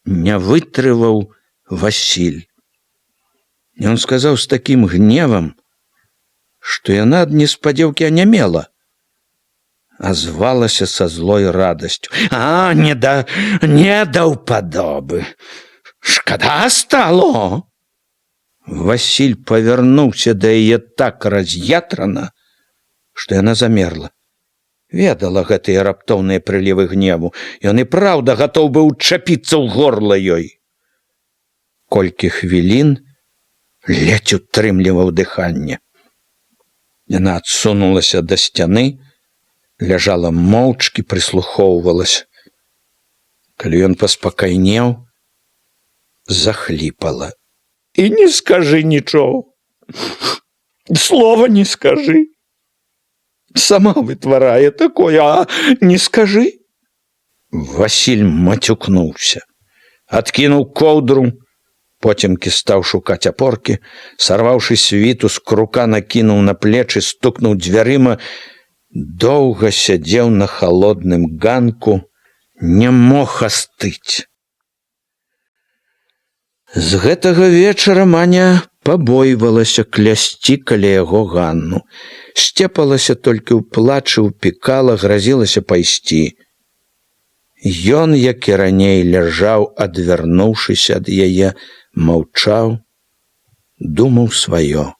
Не вытрываў Васіль. Ён сказаў з такім гневам, што яна ад неспадзеўкі анямела, а звалася са злой радасцю. А, не даўпадобы. Шкада стало. Васіль павярнуўся да яе так раз'ятрана, што яна замерла. Ведала гэтыя раптоўныя прылівы гневу. Ён і праўда гатоў быў чапіцца ў горла ёй. Колькі хвілін ледзь утрымліваў дыханне. Яна адсунулася да сцяны, ляжала моўчкі, прыслухоўвалася. Калі ён паспакайнеў, захліпала. І не скажы нічого. Слова не скажы. Сама вытварае такое, а не скажы. Васіль мацюкнуўся, адкінуў коўдру, потемкі стаў шукаць апоркі, сарваўшы світу з крука, накінуў на плечы, стукнуў дзвярыма, доўга сядзеў на халодным ганку, не мог астыць. З гэтага вечара Маня пабойвалася клясці каля яго Ганну, сцепалася толькі ў плачы, упікала, гразілася пайсці. Ён, як і раней, ляжаў, адвярнуўшыся ад яе, маўчаў, думаў сваё.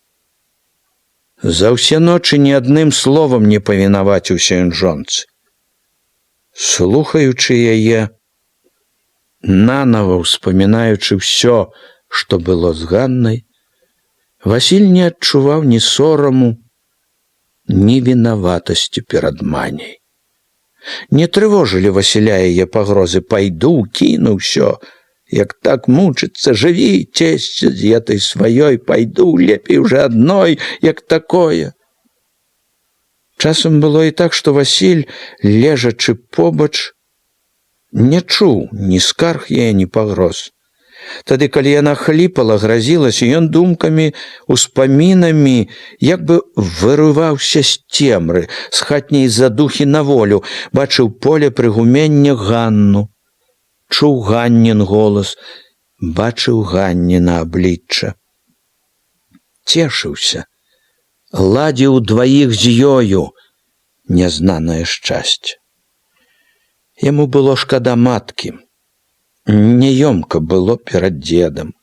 За ўсе ночы ні адным словам не павінаваціўся ён жонцы. Слухаючы яе, нанава ўспамінаючы ўсё, што было з Ганнай, Васіль не адчуваў ні сораму, ні вінаватасці перад Маняй. Не трывожылі Васіля яе пагрозы: «Пайду, кіну ўсё, як так мучыцца, жыві, цесце з этой сваёй, пайду, лепей уже адной, як такое». Часам было і так, што Васіль, лежачы побач, не чуў ні скарг яе, ні пагроз. Тады, калі яна хліпала, гразілася, ён думкамі, успамінамі як бы вырываўся з цемры, з хатняй задухі на волю, бачыў поле прыгумення Ганну, чуў Ганнін голас, бачыў Ганніна аблічча. Цешыўся, ладзіў дваіх з ёю нязнанае шчасце. Яму было шкада маткі, няёмка было перад дзедам.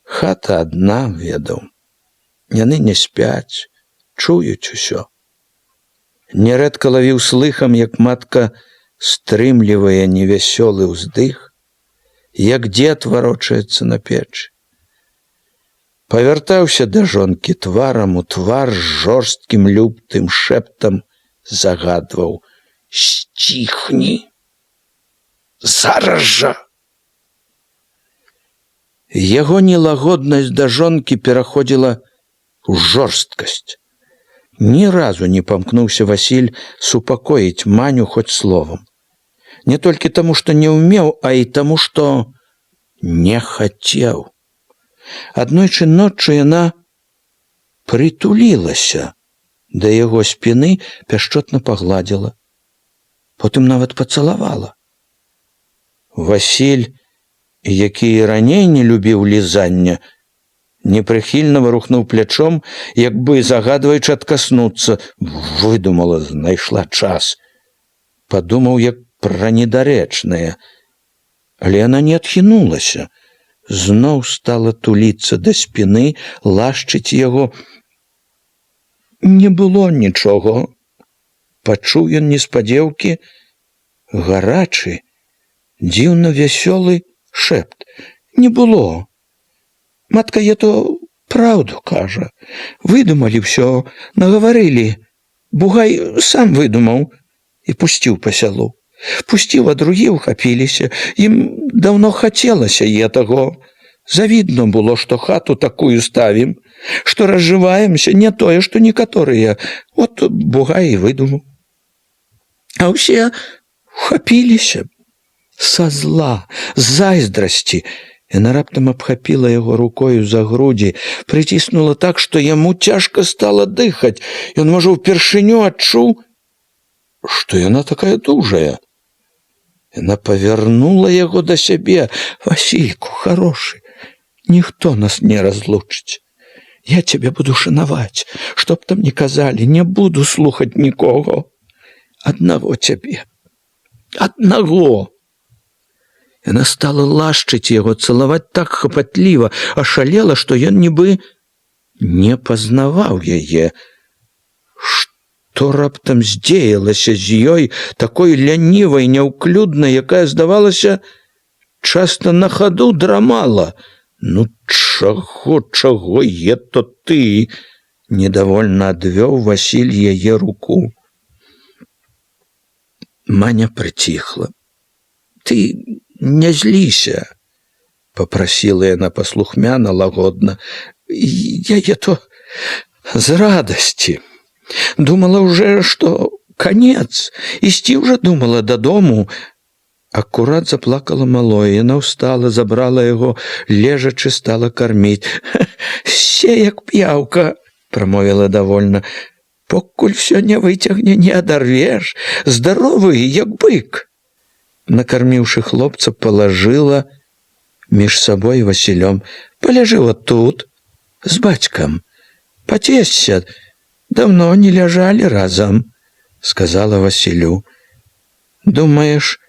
Хата адна, ведаў. Яны не спяць, чуюць усё. Нярэдка лавіў слыхам, як матка стрымлівае невясёлы ўздых, як дзед варочаецца на печы. Павяртаўся да жонкі тварам у твар з жорсткім любтым шэптам загадваў: «Сціхні! Зараз жа!» Яго нелагоднасць да жонкі пераходзіла ў жорсткасць. Ні разу не памкнуўся Васіль супакоіць Маню хоць словам. Не толькі таму, што не ўмеў, а і таму, што не хацеў. Аднойчы ноччу яна прытулілася да яго спіны, пяшчотна пагладзіла, потым нават пацалавала. Васіль, які і раней не любіў лізання, непрыхільна варухнуў плячом, як бы загадваючы адкаснуцца. Выдумала, знайшла час. Падумаў, як пра недарэчнае. Але яна не адхінулася. Зноў стала туліцца да спіны, лашчыць яго. Не было нічога. Пачуў ён неспадзеўкі гарачы, дзіўна вясёлы шэпт. Не было. Матка ето праўду кажа. Выдумалі ўсё, нагаварылі. Бугай сам выдумаў і пусціў па сялу. Пусціў, а другі ўхапіліся. Ім даўно хацелася етаго. Завідно было, што хату такую ставім, што разжываемся не тое, што некаторыя. От Бугай і выдумаў. А ўсе ухапіліся. Са зла, зайздрасці. Яна раптам абхапіла яго рукою за грудзі, прыціснула так, што яму цяжка стала дыхаць. Ён, можа, упершыню адчуў, што яна такая дужая. Яна павярнула яго да сябе. «Васільку, хорошы, ніхто нас не разлучыць. Я цябе буду шанаваць, што б там ні казалі, не буду слухаць нікога. Аднаго цябе, аднаго!» Яна стала лашчыць яго, цалаваць так хапатліва, ашалела, што ён нібы не пазнаваў яе. Што раптам здзеялася з ёй, такой лянівай, няўклюднай, якая, здавалася, часта на хаду драмала. «Ну чаго ето ты?» — недовольна адвёў Васіль яе руку. Маня прыціхла. «Ты не зліся», — попрасіла яна паслухмяна, лагодна. «Я ето з радасці. Думала уже, што конец. Ісці ўжо думала дадому». Акурат заплакала малое. Яна ўстала, забрала яго, лежачы стала карміць. «Се як п'яўка», — прамовіла давольна. «Покуль всё не выцягне, не адарвеш. Здаровы, як бык». Накарміўшы хлопца, палажыла між сабой і Васілём. «Паляжы вот тут, з бацькам. Пацешся, даўно не ляжалі разам», — сказала Васілю. «Думаеш,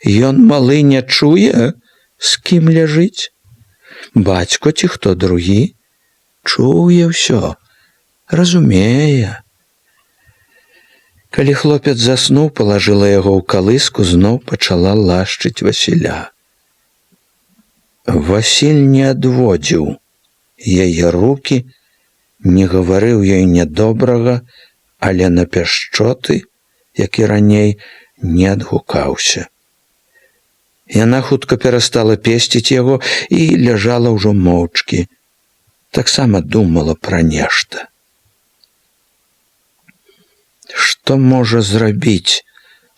ён малы не чуе, з кім ляжыць? Бацько ці хто другі? Чуе ўсё, разумее». Калі хлопец заснуў, палажыла яго ў калыску, зноў пачала лашчыць Васіля. Васіль не адводзіў яе рукі, не гаварыў ёй нядобрага, але на пяшчоты, як і раней, не адгукаўся. Яна хутка перастала песціць яго і ляжала ўжо моўчкі. Таксама думала пра нешта. Што можа зрабіць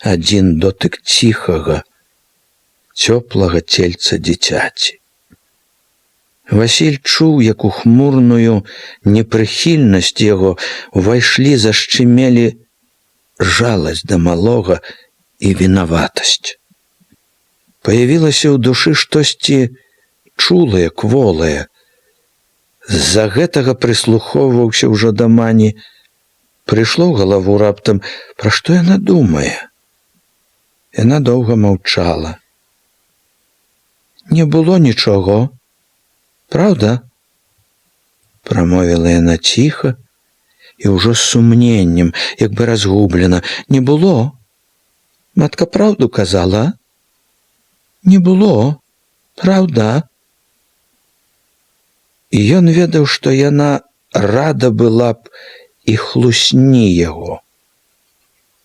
адзін дотык ціхага, цёплага цельца дзіцяці? Васіль чуў, як у хмурную непрыхільнасць яго увайшлі, зашчымелі жаласць да малога і вінаватасць. Паявілася ў душы штосьці чулае, кволае. З-за гэтага прыслухоўваўся ўжо да Мані. Прыйшло ў галаву раптам, пра што яна думае. Яна доўга маўчала. «Не было нічого», Праўда? Прамовіла яна ціха і ўжо з сумненнем, як бы разгублена. Не было. Матка праўду казала? Не было. Праўда? І ён ведаў, што яна рада была б і хлусні яго,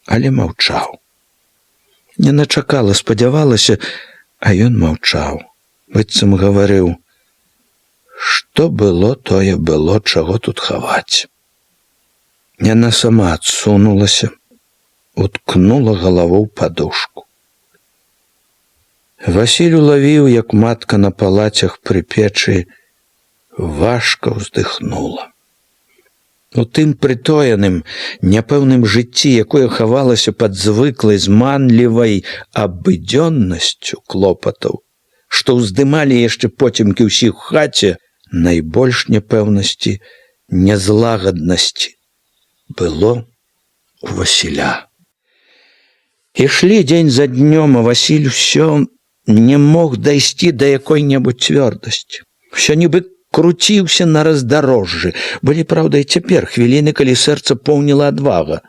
але маўчаў. Яна чакала, спадзявалася, а ён маўчаў, быццам гаварыў: што было, тое было, чаго тут хаваць. Яна сама адсунулася, уткнула галаву ў падушку. Васіль улавіў, як матка на палацях пры печы важка ўздыхнула. У тым прытоеным, няпэўным жыцці, якое хавалася пад звыклай, зманлівай абыдзённасцю клопатаў, што ўздымалі яшчэ поцемкі ўсіх у хаце, найбольш няпэўнасці, нязлагаднасці было у Васіля. Ішлі дзень за днём, а Васіль усё не мог дайсці да якой-небудзь цвёрдасці. Усё нібы круціўся на раздарожжы. Былі, праўда, і цяпер хвіліны, калі сэрца поўніла адвага,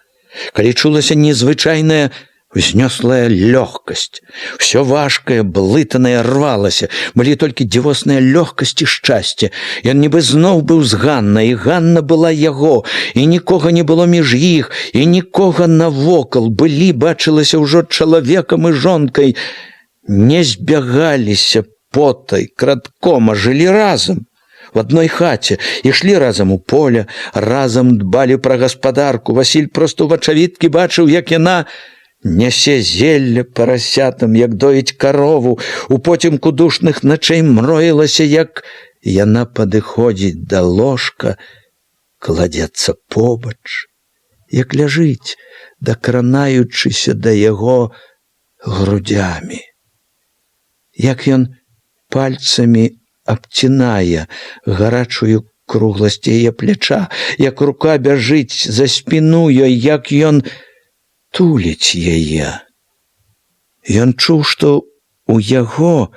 калі чулася незвычайная узнёслая лёгкасць. Усё важкае, блытанае рвалася. Былі толькі дзівосныя лёгкасць і шчасце. Ён нібы зноў быў з Ганнай, і Ганна была яго, і нікога не было між іх, і нікога навокал. Былі, бачылася ўжо чалавекам і жонкай. Не збягаліся потай, крадком, а жылі разам. В адной хаце, ішлі разам у поле, разам дбалі пра гаспадарку. Васіль проста ў вачавіткі бачыў, як яна нясе зелля парасятам, як доіць карову, у поцемку душных начэй мроілася, як яна падыходзіць да ложка, кладзецца побач, як ляжыць, дакранаючыся да яго грудзямі, як ён пальцамі абцінае гарачую кругласць яе пляча, як рука бяжыць за спіну ёй, як ён туліць яе. Ён чуў, што у яго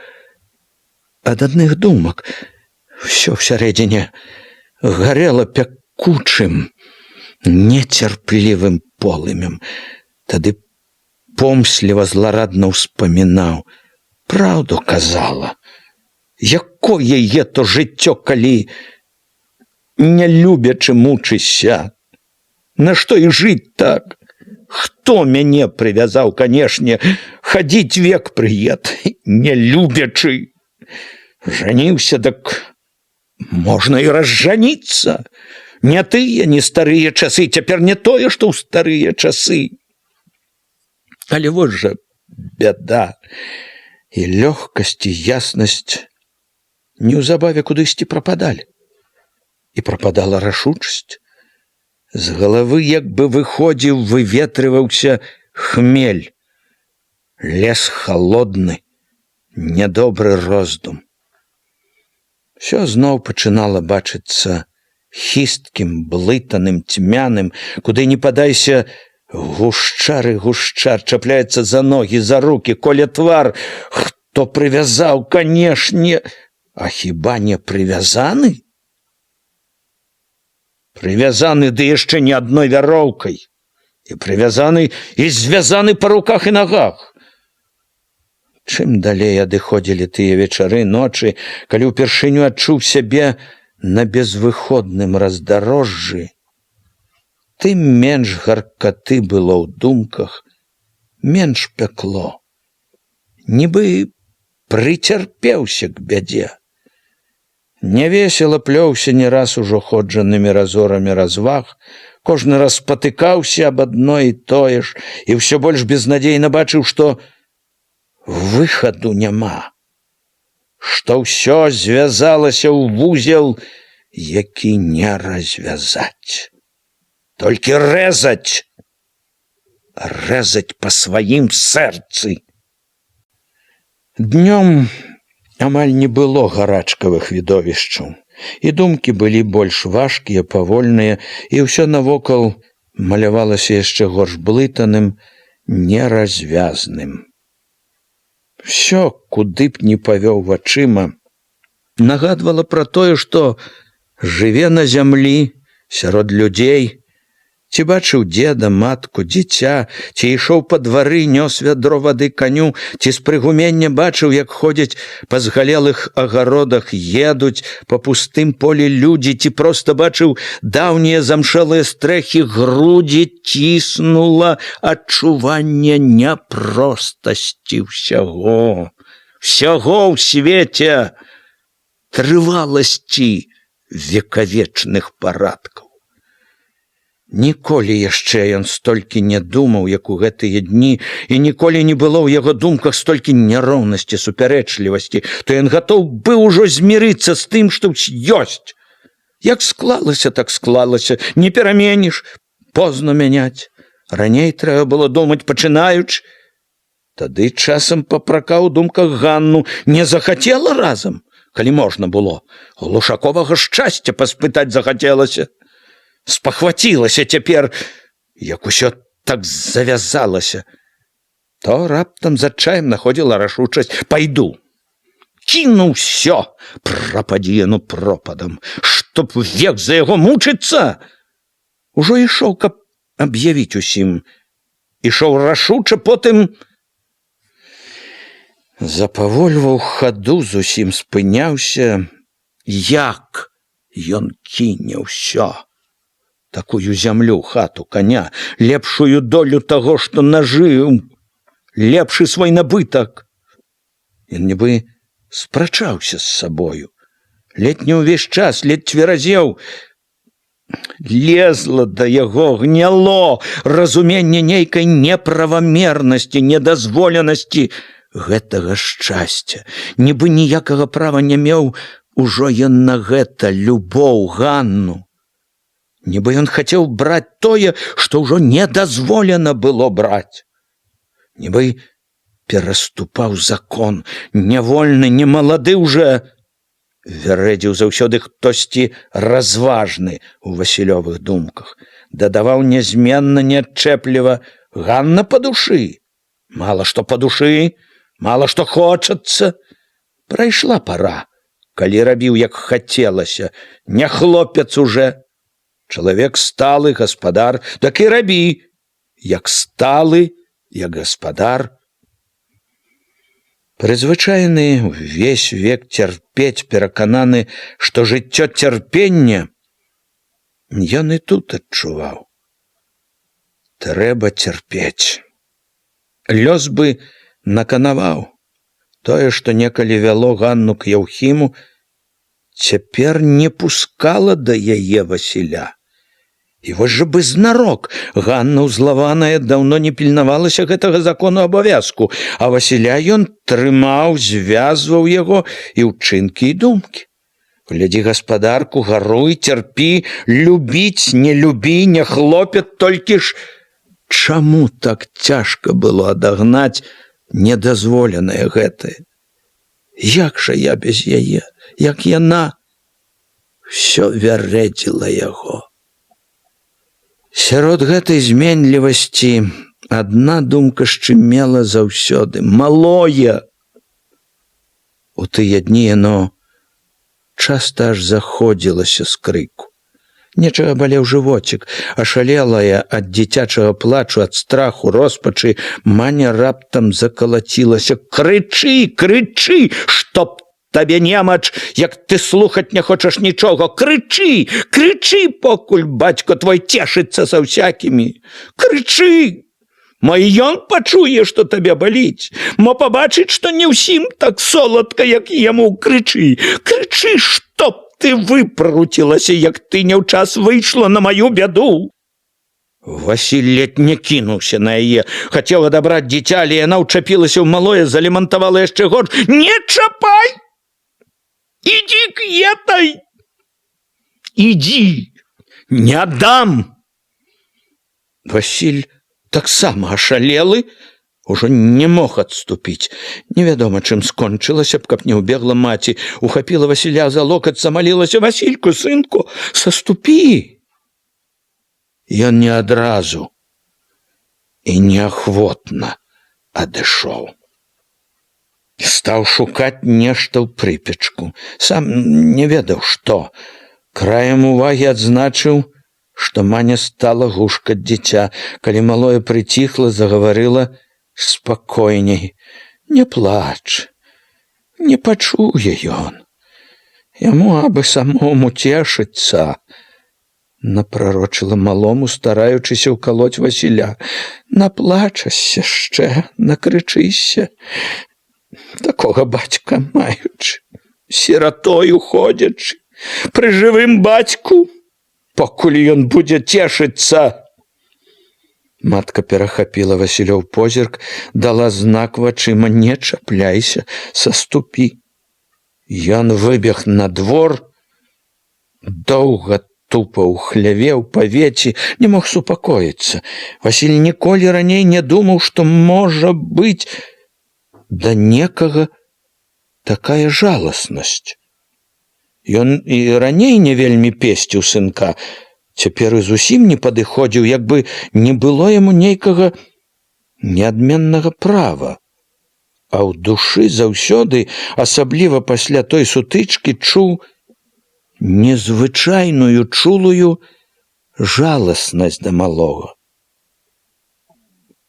ад адных думак усё всярэдзіне гарэла пякучым, нецярплівым полымем. Тады помсліва зларадна ўспамінаў: праўду казала. Якое е то жыццё, калі не любячы мучыся? Нашто і жыць так? Хто мяне прывязаў, канешне, хадзіць век прыед, не любячы. Жаніўся, дак можна і разжаніцца. Не тыя, не старыя часы, цяпер не тое, што ў старыя часы. Але вось жа бяда. І лёгкасць, і яснасць неўзабаве кудысьці прападалі. І прападала рашучасць. З галавы як бы выходзіў, выветрываўся хмель. Лес халодны, нядобры роздум. Всё зноў пачынала бачыцца хісткім, блытаным, цьмяным, куды не падайся, гушчар і гушчар чапляецца за ногі, за рукі, коля твар. Хто прывязаў, канешне, а хіба не прывязаны? Прывязаны, ды яшчэ не адной вяроўкай. І прывязаны, і звязаны па руках і нагах. Чым далей адыходзілі тыя вечары, ночы, калі ўпершыню адчуў сябе на безвыходным раздарожжы, тым менш гаркаты было ў думках, менш пякло. Нібы прыцярпеўся к бядзе. Невесела плёўся не раз ужо ходжанымі разорамі разваг, кожны раз спатыкаўся аб адно і тое ж, і ўсё больш безнадзейна бачыў, што выхаду няма, што ўсё звязалася ў вузел, які не развязаць. Толькі рэзаць, рэзаць па сваім сэрцы. Днём амаль не было гарачкавых відовішчаў, і думкі былі больш важкія, павольныя, і ўсё навокал малявалася яшчэ горш блытаным, неразвязным. Всё, куды б не павёў вачыма, нагадвала пра тое, што жыве на зямлі, сярод людзей. Ці бачыў дзеда, матку, дзіця, ці ішоў па двары, нёс вядро вады каню, ці з прыгумення бачыў, як ходзяць па згалелых агародах, едуць па пустым полі людзі, ці проста бачыў даўнія замшэлыя стрэхі, грудзі ціснула адчуванне няпростасці ўсяго ў свеце, трываласці векавечных парадкаў. Ніколі яшчэ ён столькі не думаў, як у гэтыя дні, і ніколі не было ў яго думках столькі няроўнасці, супярэчлівасці, то ён гатоў быў ужо змірыцца з тым, што ёсць. Як склалася, так склалася, не пераменіш, позна мяняць. Раней трэба было думаць пачынаючы. Тады часам папракаў у думках Ганну, не захацела разам, калі можна было. Глушаковага шчасця паспытаць захацелася. Спахвацілася цяпер, як усё так завязалася. То раптам з адчаем находзіла рашучасць. Пайду. Кіну ўсё, прападзе яно пропадам, чтоб век за яго мучыцца. Ужо ішоў, каб аб'явіць усім. Ішоў рашуча, потым запавольваў хаду, зусім спыняўся. Як ён кіне ўсё? Такую зямлю, хату, коня, лепшую долю таго, што нажыў, лепшы свой набытак. Ён нібы спрачаўся з сабою. Ледь не ўвесь час, ледь цверазеў. Лезла да яго, гняло разуменне нейкай неправамернасці, недазволенасці гэтага шчасця. Нібы ніякага права не меў ужо ён на гэта, любоў, Ганну. Нібы ён хацеў браць тое, што ўжо не дазволена было браць. Нібы пераступаў закон, нявольны, немалады ўжо. Вярэдзіў заўсёды хтосьці разважны у Васілёвых думках. Дадаваў нязменна, неадчэпліва: Ганна па душы. Мала што па душы, мала што хочацца. Прайшла пара, калі рабіў, як хацелася, не хлопец уже. Чалавек сталы, гаспадар, так і рабі, як сталы, як гаспадар. Прызвычайны ўвесь век цярпець, перакананы, што жыццё цярпення, ён і тут адчуваў. Трэба цярпець. Лёс бы наканаваў. Тое, што некалі вяло Ганну к Яўхіму, цяпер не пускала да яе Васіля. І вось жа бы знарок, Ганна ўзлаваная даўно не пільнавалася гэтага закону абавязку, а Васіля ён трымаў, звязваў яго і ўчынкі і думкі. Глядзі гаспадарку, гаруй, цярпі, любіць, не любі, не хлопец, толькі ж чаму так цяжка было адагнаць недазволенае гэтае? Як жа я без яе, як яна? Всё вярэдзіла яго. Сярод гэтай зменлівасці адна думка шчымела заўсёды: малое. У тыя дні яно часта аж заходзілася з крыку. Нечага балеў жывоцік, ашалелая ад дзіцячага плачу, ад страху, роспачы, Маня раптам закалацілася: крычы, крычы, чтоб табе немач, як ты слухаць не хочаш нічога, крычы, крычы, покуль бацько твой цешыцца са ўсякімі. Крычы! Мо і ён пачуе, што табе баліць, мо пабачыць, што не ўсім так соладка, як яму. Крычы, крычы, чтоб ты выпруцілася, як ты не ў час выйшла на маю бяду. Васіль ледь не кінуўся на яе, хацеў адабраць дзіця, але яна ўчапілася ў малое, залемантавала яшчэ горш: не чапай! Иди к этой! Иди! Не дам! Васіль таксама ашалелы, ужо не мог адступіць. Невядома, чым скончылася б, каб не ўбегла маці, ухапіла Васіля за локаць, замалілася: Васільку, сынку, саступі! Ён не адразу і неахвотна адышоў. Стаў шукаць нешта ў прыпечку. Сам не ведаў, што. Краем увагі адзначыў, што Маня стала гушкаць дзіця. Калі малое прыціхла, загаварыла спакойней. Не плач, не пачуе ён. Яму абы самому цешыцца. Напрарочыла малому, стараючыся ўкалоць Васіля. Наплачашся яшчэ, накрычыся. Такога бацька маючы, сіратою ходзячы, пры жывым бацьку, покуль ён будзе цешыцца. Матка перахапіла Васілёў позірк, дала знак вачыма: не чапляйся, саступі. Ён выбег на двор, доўга тупаў, хлявеў па веці, не мог супакоіцца. Васіль ніколі раней не думаў, што можа быць да некага такая жаласнасць. Ён і раней не вельмі песціў сынка, цяпер і зусім не падыходзіў, як бы не было яму нейкага неадменнага права. А ў душы заўсёды, асабліва пасля той сутычкі, чуў незвычайную чулую жаласнасць да малога.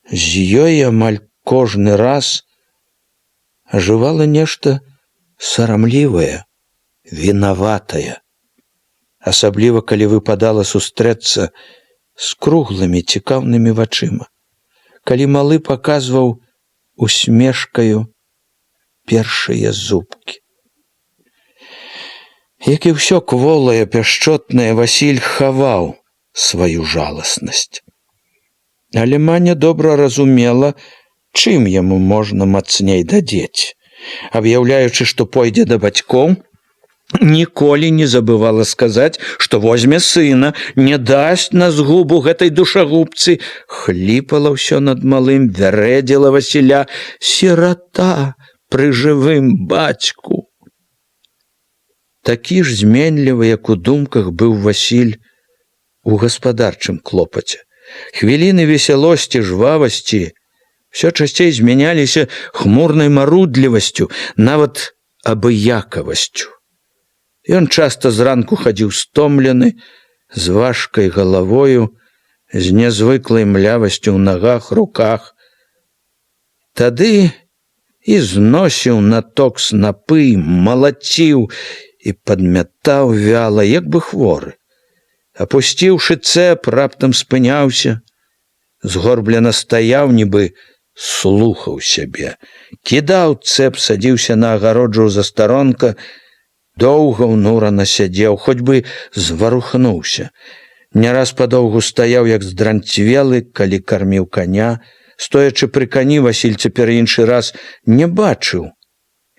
З ёй амаль кожны раз ажывала нешта сарамлівае, вінаватае. Асабліва, калі выпадала сустрэцца з круглымі цікаўнымі вачыма, калі малы паказваў усмешкаю першыя зубкі. Як і ўсё кволае, пяшчотнае, Васіль хаваў сваю жаласнасць. Але Маня добра разумела, чым яму можна мацней дадзець. Аб'яўляючы, што пойдзе да бацькоў, ніколі не забывала сказаць, што возьме сына, не дасць на згубу гэтай душагубцы. Хліпала ўсё над малым, вярэдзіла Васіля: сірата пры жывым бацьку. Такі ж зменлівы, як у думках, быў Васіль у гаспадарчым клопаце. Хвіліны весялосці, жвавасці ўсё часцей змяняліся хмурнай марудлівасцю, нават абыякавасцю. Ён часта зранку хадзіў стомлены, з важкай галавою, з нязвыклай млявасцю ў нагах, руках. Тады і зносіў на ток снапы, малаціў і падмятаў вяла, як бы хворы. Апусціўшы цэп, раптам спыняўся, згорблена стаяў, нібы слухаў сябе. Кідаў цэп, садзіўся на агароджу застаронка, доўга ўнурана сядзеў, хоць бы зварухнуўся. Не раз падоўгу стаяў, як здранцвелы, калі карміў каня. Стоячы пры кані, Васіль цяпер іншы раз не бачыў,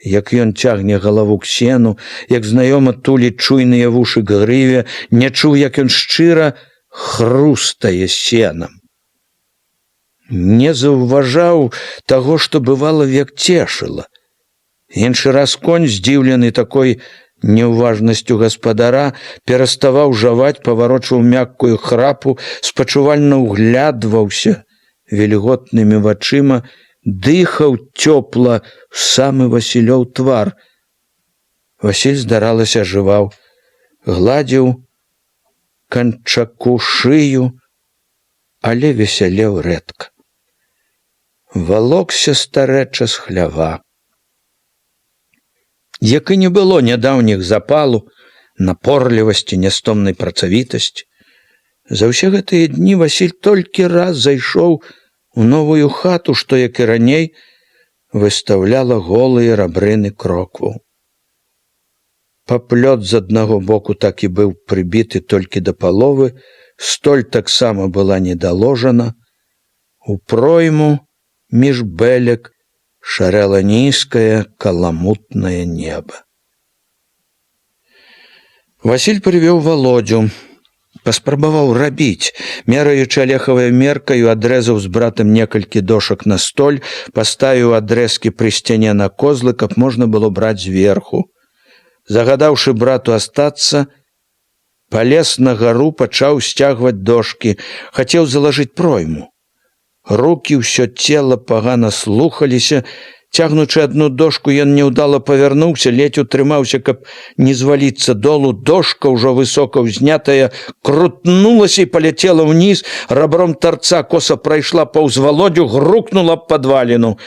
як ён цягне галаву к сену, як знаёма туліць чуйныя вушы к грыве, не чуў, як ён шчыра хрустае сенам. Не заўважаў таго, што бывала, век цешыла. Іншы раз конь, здзіўлены такой неўважнасцю гаспадара, пераставаў жаваць, паварочваў мяккую храпу, спачувальна ўглядваўся вільготнымі вачыма, дыхаў цёпла в самы Васілёў твар. Васіль, здаралася, ажываў, гладзіў канчаку шыю, але весялеў рэдка. Валокся старэча з хлява. Як і не было нядаўніх запалу, напорлівасці, нястомнай працавітасці. За ўсе гэтыя дні Васіль толькі раз зайшоў у новую хату, што, як і раней, выстаўляла голыя рабрыны крокваў. Паплёт з аднаго боку так і быў прыбіты толькі да паловы, столь таксама была недаложана. У пройму між бэлек шарэла нізкае каламутнае неба. Васіль прывёў Володю. Паспрабаваў рабіць. Мераючы аляхавай меркаю, адрэзаў з братам некалькі дошак на столь, паставіў адрэзкі пры сцяне на козлы, каб можна было браць зверху. Загадаўшы брату астацца, палез на гару, пачаў сцягваць дошкі, хацеў залажыць пройму. Рукі, ўсё цела пагана слухаліся, Цягнучы адну дошку, ён няўдала павярнуўся, ледзь утрымаўся, каб не зваліцца долу. Дошка, ўжо высока ўзнятая, крутнулася і паляцела ўніз, рабром тарца коса прайшла паўз Валодзю, грукнула б падваліну.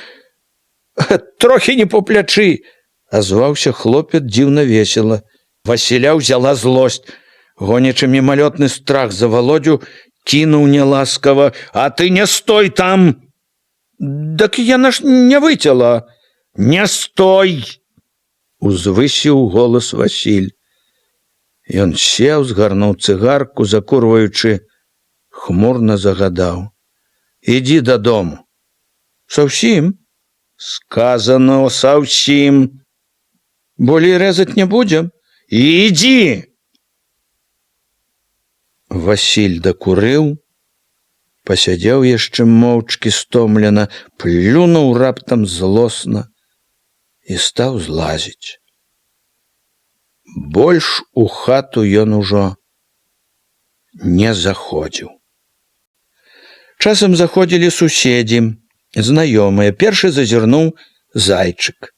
«Трохі не по плячы!» – азваўся хлопец дзіўна весела. Васіля ўзяла злосць. Гонячы мімалётны страх за Валодзю, кінуў няласкава: «А ты не стой там!» «Дак яна ж не выцяла!» «Не стой!» – узвысіў голас Васіль. Ён сеў, згарнуў цыгарку, закурваючы, хмурна загадаў: «Ідзі дадому». «Саўсім?» «Сказано, саўсім. Болей рэзаць не будзем. Ідзі!» Васіль дакурыў, пасядзеў яшчэ моўчкі стомлена, плюнуў раптам злосна і стаў злазіць. Больш у хату ён ужо не заходзіў. Часам заходзілі суседзі, знаёмыя. Першы зазірнуў Зайчык.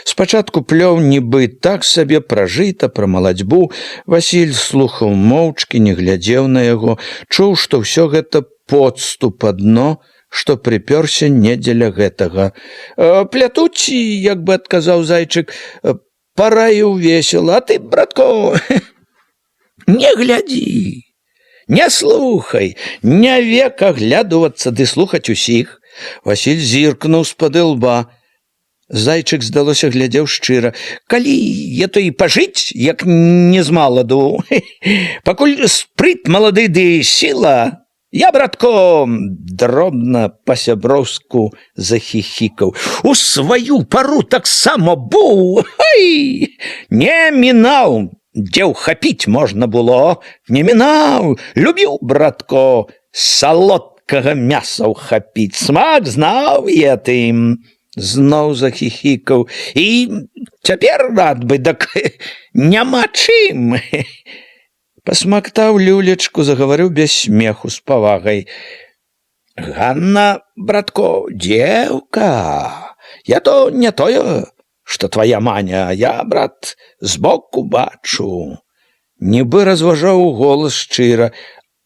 Спачатку плёў нібы так сабе пра жыта, пра малацьбу. Васіль слухаў моўчкі, не глядзеў на яго, чуў, што ўсё гэта подступ адно, што прыпёрся не дзеля гэтага. «Плятуць, як бы адказаў Зайчык, параіў весела. А ты, братко, не глядзі, не слухай, не век аглядувацца ды слухаць усіх». Васіль зіркнуў з-пад лба. Зайчык, здалося, глядзеў шчыра. «Калі я то і пажыць, як не з маладу, пакуль спрыт малады ды сіла, я, братко, дробна па-сяброўску захіхікаў. У сваю пару таксама быў, не мінаў, дзе ўхапіць можна было, не мінаў, любіў, братко, салодкага мяса ўхапіць, смак знаў я тым». Зноў захіхікаў. «І цяпер рад бы, дак няма чым». Пасмактаў люлечку, загаварыў без смеху, з павагай: «Ганна, братко, дзеўка, я то не тое, што твая маня, я, брат, збоку бачу». Нібы разважаў голас шчыра: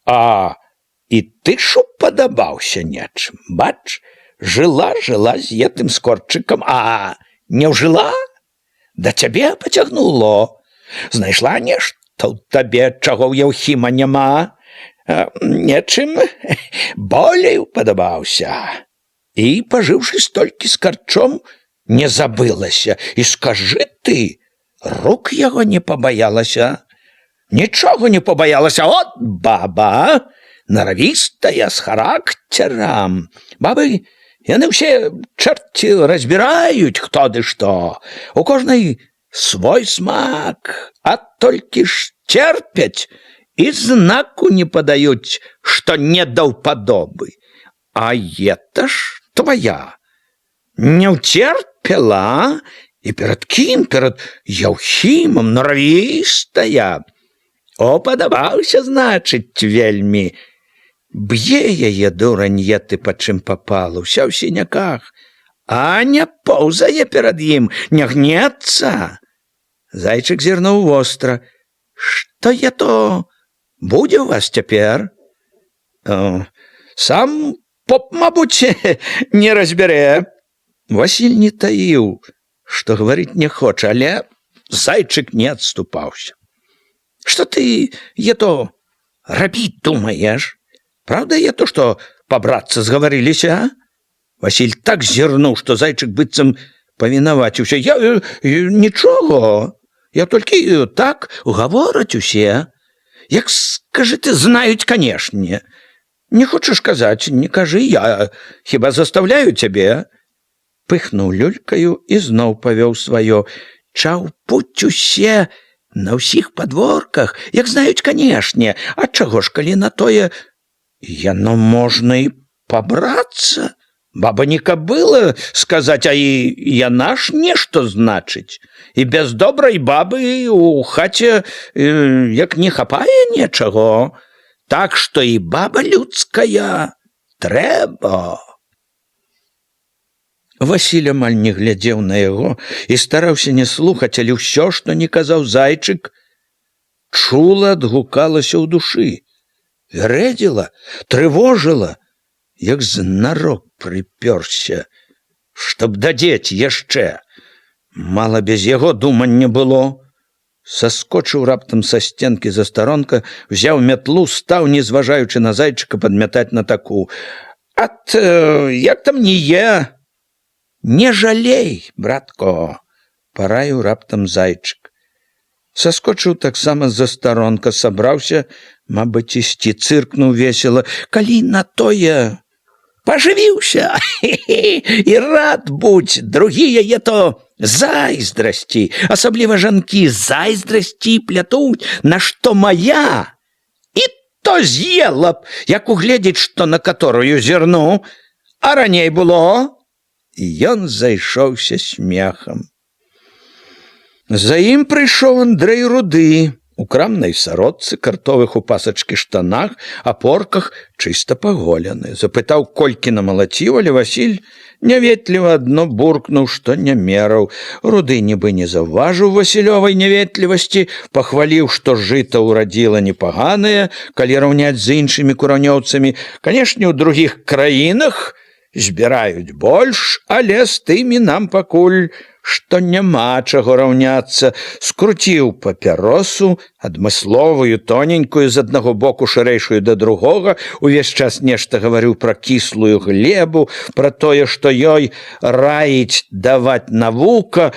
«А і ты ж упадабаўся нечым, бач? Жила з гэтым скорчыкам, а не ўжыла? Да цябе пацягнуло. Знайшла нешта ў табе, чаго ў Яўхіма няма. Нечым болей упадабаўся. І, пажыўшы столькі з карчом, не забылася. І скажы ты, рук яго не пабаялася? Нічога не пабаялася. От баба, наравістая, з характарам. Бабы, яны ўсе, чэрці, разбіраюць, хто ды што. У кожнай свой смак, а толькі ж церпяць і знаку не падаюць, што не даўпадобы. А гэта ж твая не ўцерпела, і перад кім? Перад Яўхімам, наравістая. Упадабаўся, значыць, вельмі. Б'е яе дурань еты, па чым папала, ўся ў сіняках, а не поўзае перад ім, не гнецца». Зайчык зірнуў востра. «Што я то будзе ў вас цяпер?» «Сам поп, мабуць, не разбярэ». Васіль не таіў, што гаварыць не хоча, але Зайчык не адступаўся. «Што ты, я то, рабіць думаеш? Правда я то, што па-братцы згаварыліся, а?» Васіль так зірнуў, што Зайчык быццам павінаваціўся. «Я нічога, я толькі так гавораць усе. Як, скажы ты, знаюць, канешне. Не хочаш казаць, не кажы, я хіба заставляю цябе?» Пыхнуў люлькаю і зноў павёў сваё. «Чаўпуць усе на ўсіх падворках, як знаюць, канешне. А чаго ж, калі на тое яно можна і пабрацца? Баба не кабыла сказаць, а і яна ж нешта значыць. І без добрай бабы у хаце як не хапае нечаго. Так што і баба людская трэба». Васіль амаль не глядзеў на яго і стараўся не слухаць, але ўсё, што не казаў зайчык, чула адгукалася ў душы, вярэдзіла, трывожыла, як знарок прыпёрся, чтоб дадзець яшчэ. Мала без яго думання было. Саскочыў раптам са сценкі застаронка, взяў мятлу, стаў, не зважаючы на зайчыка, падмятаць на таку. Ат, як там не е? Не жалей, братко, параіў раптам зайчык. Саскочыў таксама застаронка, сабраўся, мабыць, ісці, цыркнуў весела. Калі на тое пажывіўся, і рад будь, другія ето зайздрасці, асабліва жанкі зайздрасці плятуць, на што моя, і то з'ела б, як угледзець, што на каторую зірну, а раней было. І ён зайшоўся смехам. За ім прыйшоў Андрэй Руды, у крамнай сародцы, картовых у пасачкі штанах, апорках, чыста паголены. Запытаў, колькі намалаціў, але Васіль няветліва адно буркнуў, што не мераў. Руды нібы не заўважыў Васілёвай няветлівасці, пахваліў, што жыта ўрадзіла непаганае, калі раўняць з іншымі куранёўцамі. Канешне, у другіх краінах збіраюць больш, але з тымі нам пакуль што няма чаго раўняцца. Скруціў папяросу, адмысловую, тоненькую, з аднаго боку шырэйшую да другога, увесь час нешта гаварыў пра кіслую глебу, пра тое, што ёй раіць даваць навука.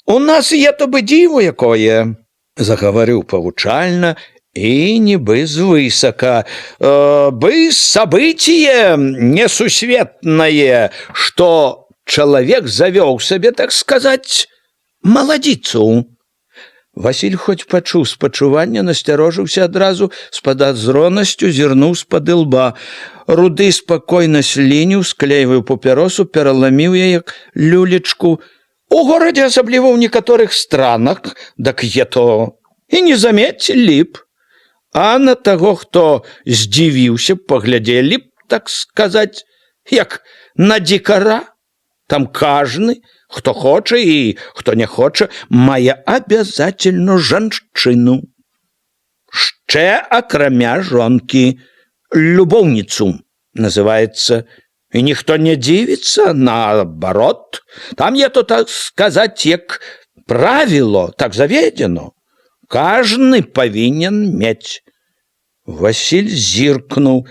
У нас є то бы дзіву якое, загаварыў павучальна і нібы звысака. Бы событие несусветнае, што чалавек завёў сабе, так сказаць, маладзіцу. Васіль хоць пачуў спачуванне, насцярожыўся адразу, з падазронасцю зірнуў з-пад ілба. Руды спакойна слініў, склейваў папяросу, пераламіў яе люлечку. У горадзе, асабліва ў некаторых странах, дак е то і не замецілі б. А на таго, хто здзівіўся, паглядзелі б, так сказаць, як на дзікара. Там кажны, хто хоча і хто не хоча, мае абязательно жанчыну. Шчэ акрамя жонкі, любоўніцу называецца. І ніхто не дзівіцца, наоборот. Там є то, так сказаць, як правіло, так заведено. Кажны павінен мець. Васіль зіркнуў.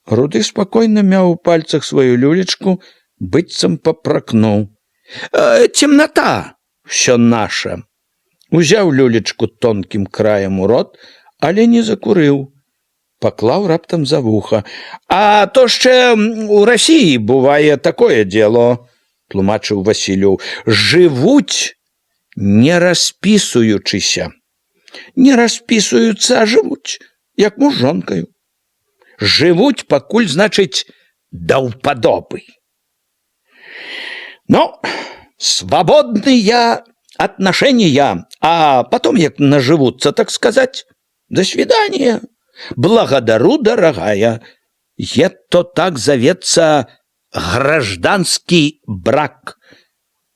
Руды спакойна мяў у пальцах сваю люлечку, быццам папракнуў. Цемната ўсё наша. Узяў люлечку тонкім краем у рот, але не закурыў. Паклаў раптам за вуха. А то яшчэ у Расіі бывае такое дело, тлумачыў Васілю. Жывуць не распісуючыся. Не распісуюцца, а жывуць, як муж з жонкаю. Жывуць пакуль, значыць, да ўпадобы. Ну, свободные отношения, а потом, як наживутся, так сказать, до свидания. Благодарю, дорогая. Это так зовется гражданский брак.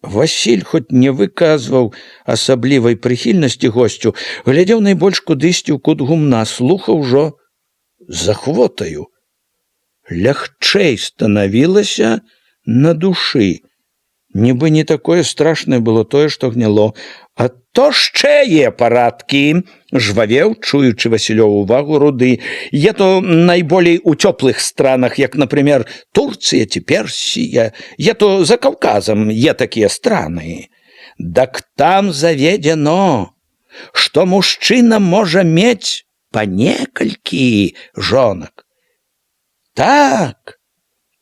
Васіль хоць не выказваў асаблівай прыхільнасці госцю, глядзеў найбольш кудысьці ў кут гумна, слухаў ужо з ахвотаю. Лягчэй станавілася на душы. Нібы не такое страшнае было тое, што гняло. А то яшчэ є парадкі, жвавеў, чуючы Васілёву увагу Руды. Є то найболей у цёплых странах, як, например, Турцыя ці Персія. Є то за Каўказам, є такія страны. Дак там заведено, што мужчына можа мець па некалькі жонак. Так,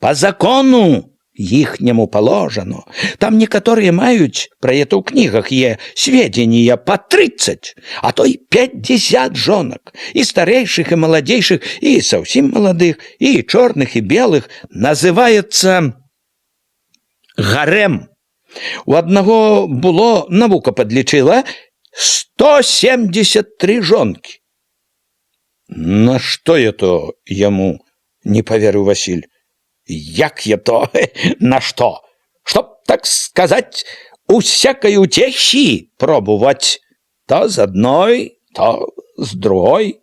па закону іхняму положано. Там некаторыя маюць, пра это ў кнігах є, сведзенія па 30, а то і 50 жонак, і старэйшых, і маладзейшых, і зусім маладых, і чорных, і белых. Называецца гарэм. У аднаго было, навука падлічыла, 173 жонкі. На што я то яму, не паверыў Васіль. Як я то? На што? Чтоб так сказать, усякой утехи пробовать. То з одной, то з другой.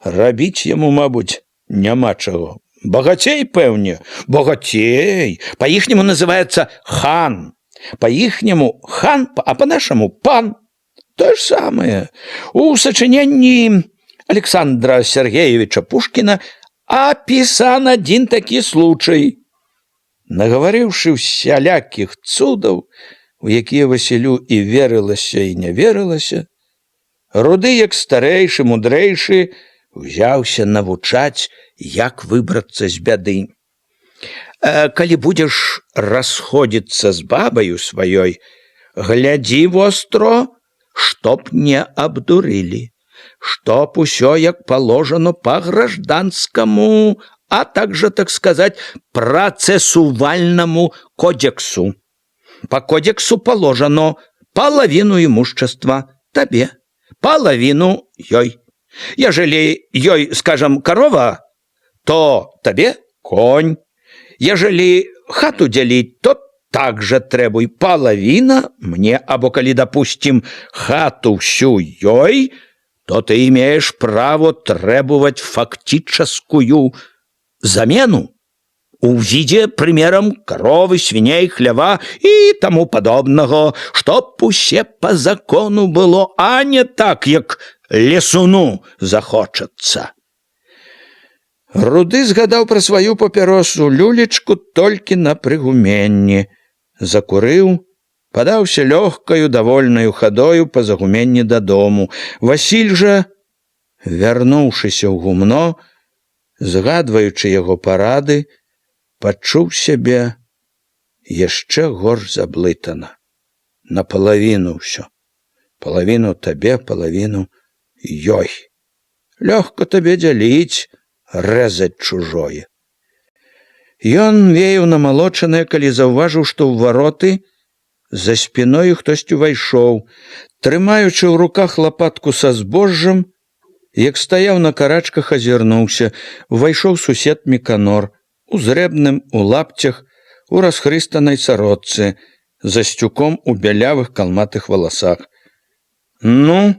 Рабіць яму, мабуть, няма чаго. Богатей, пэўне, богатей. По-ихнему называется хан. По-ихнему хан, а по-нашему пан. То же самое. У сочинении Александра Сергеевича Пушкина описан один такі случай. Наговоривши всяляких цудов, у якія Василю і верылася, і не верылася, Руды, як старэйшы, мудрэйшы, узяўся навучаць, як выбрацца з бяды. Калі будзеш расходзіцца з бабаю сваёй, глядзі востро, чтоб не абдурылі, чтоб усё як положено по гражданскому, а также, так сказать, процессуальному кодексу. По кодексу положено половину имущества тебе, половину ёй. Ежели ёй, скажем, корова, то тебе конь. Ежели хату делить, то также требуй половина мне, або коли, допустим, хату всю ёй, то ты имеешь право требовать фактическую замену в виде, примером, коровы, свиней, хлева и тому подобного, чтоб усе по закону было, а не так, як лесуну захочется. Руды згадаў пра сваю папяросу люлечку толькі на прыгуменні. Закурыў, падаўся лёгкаю, давольнаю хадою па загуменні дадому. Васіль жа, вярнуўшыся ў гумно, згадваючы яго парады, пачуў сябе яшчэ горш заблытана. Напалавіну ўсё. Палавіну табе, палавіну ёй. Лёгка табе дзяліць, рэзаць чужое. Ён веяў намалочанае, калі заўважыў, што ў вароты за спіною хтось увайшоў, трымаючы ў руках лапатку са збожжам, як стаяў на карачках, азірнуўся. Увайшоў сусед Міканор, у зрэбным, у лапцях, у расхрыстанай сародцы, за сцюком у бялявых калматых валасах. «Ну,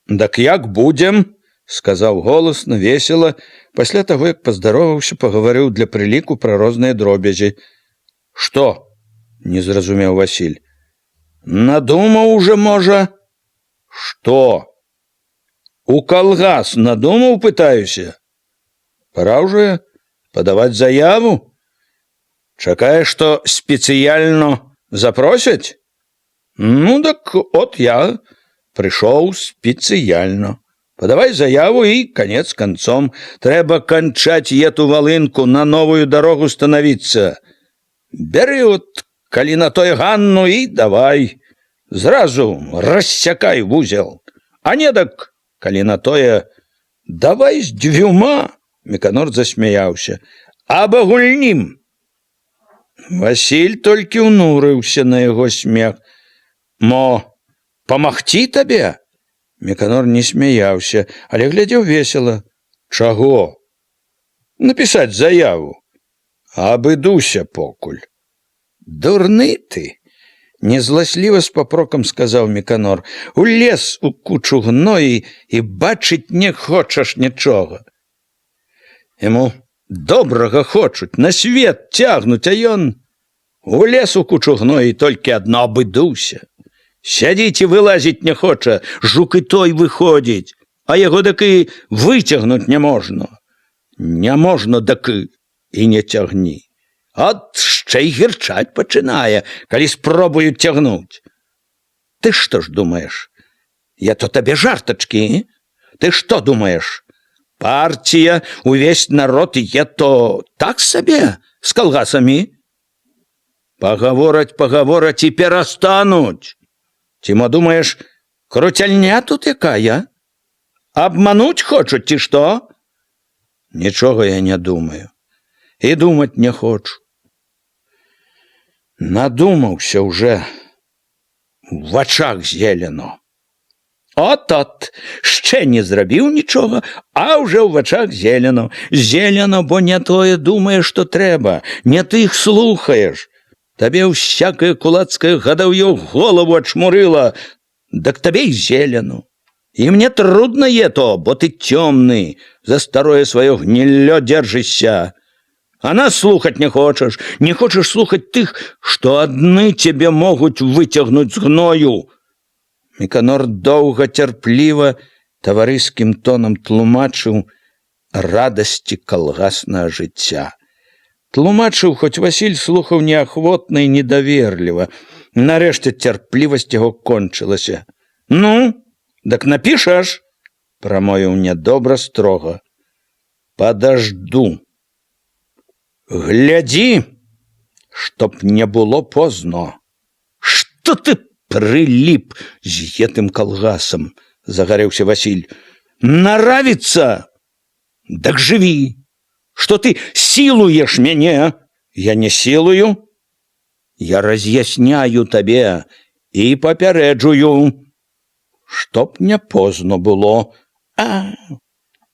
дак як будзем?» — сказаў голасна, весела. Пасля таго, як паздароваўся, пагаварыў для прыліку пра розныя дробязі. «Што?» — не зразумеў Васіль. «Надумаў уже, можа?» «Што?» «У калгас надумаў, пытаюся?» «Пора уже падаваць заяву?» «Чакаеш, што спецыяльна запросяць?» «Ну, так от я прыйшоў спецыяльна. Подавай заяву и конец концом. Трэба кончать эту волынку, на новую дорогу становиться. Бери вот, коли на той Ганну, и давай. Зразу рассякай в узел. А не так, коли на тое, давай с двюма. Міканор засмяяўся. Абагульнім. Васіль толькі ўнурыўся на яго смех. Мо, памагці табе? Міканор не смяяўся, але глядзеў весела. Чаго? Напісаць заяву. Абыдуся покуль. Дурны ты, незласліва з папрокам сказаў Міканор. Улез у кучу гноі і бачыць не хочаш нічога. Яму добрага хочуць, на свет цягнуць, а ён улез у кучу гноі і толькі адно абыдуся. Сядзіць і вылазіць не хоча, жук і той выходзіць, а яго дак і выцягнуць не можна. Не можна дак і не цягні. От ще й гірчаць пачынае, калі спробуюць цягнуць. Ты што ж думаеш? Я то табе жартачкі, ты што думаеш? Партія, увесь народ є то так сабе, з калгасамі? Пагавораць і перастануць. Ці мо думаеш, круцяльня тут якая? Абмануць хочуць, ці што? Нічога я не думаю. І думаць не хочу. Надумаўся уже. В вачах зелено. От-от, ще не зрабіў нічога, а уже ў вачах зелено. Зелено, бо не тое думаеш, што трэба, не ты іх слухаеш. Табе всякое кулацкае гадаўё голову отшмурыло, да к табе и зелену. И мне трудно ето, бо ты темный, за старое свое гнилё держишься. А нас слухать не хочешь слухать тых, что одни тебе могут вытягнуть с гною. Міканор доўга цярпліва таварыскім тонам тлумачыў радасці калгаснага жыцця. Тлумачыў, хоць Васіль слухаў неахвотна і недаверліва. Нарэшце цярплівасць яго кончылася. Ну, дак напішаш, прамовіў нядобра строга. Подожду. Глядзі, чтоб не было позно. Што ты прилип з гэтым калгасам, загарэўся Васіль. Наравіцца? Дак жыві. Что ты силуешь меня? Я не силую. Я разъясняю табе и попереджую, чтоб не поздно было.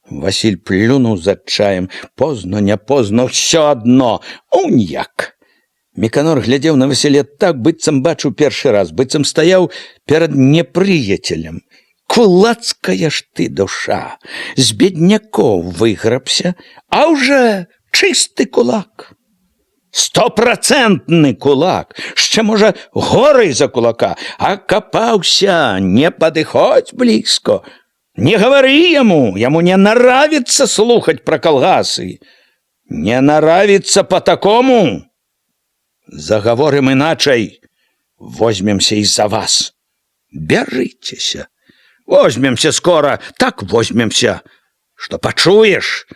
Василь плюнул за чаем. Поздно, не поздно, все одно. Уньяк. Міканор глядзеў на Васіля так, быццам бачыў першы раз, быццам стаяў перад непрыяцелем. Кулацкая ж ты душа, з беднякоў выграбся, а уже чисты кулак. 100% кулак, ще, може, горой за кулака, а копаўся, не падыходзь блізко. Не говори ему не нравится слухать про колгасы. Не нравится по такому. Заговорим иначе. Возьмемся из-за вас. Бяритеся. Возьмемся скоро, так возьмемся, что почуешь.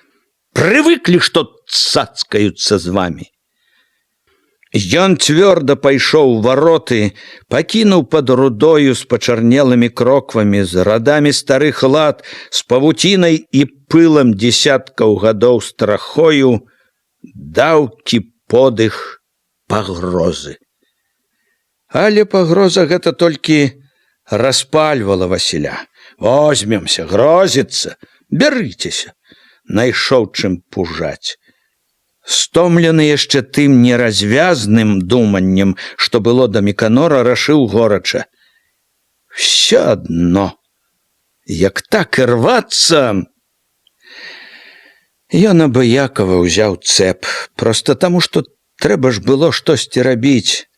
Привыкли, что цацкаются з вами. Ён цвёрда пайшоў у вароты, пакінуў пад рудою з пачарнелымі кроквамі, з радамі старых лад, з павуцінай і пылам дзесяткаў гадоў страхою, даўкі подых пагрозы. Але пагроза гэта толькі распальвала Васіля. Возьмемся, грозіцца, бярыцеся, найшоў чым пужаць. Стомлены яшчэ тым неразвязным думаннем, што было да Міканора, рашыў горача. Всё адно, як так і рвацца. Ён абыякава ўзяў цэп, проста таму, што трэба ж было штосьці рабіць.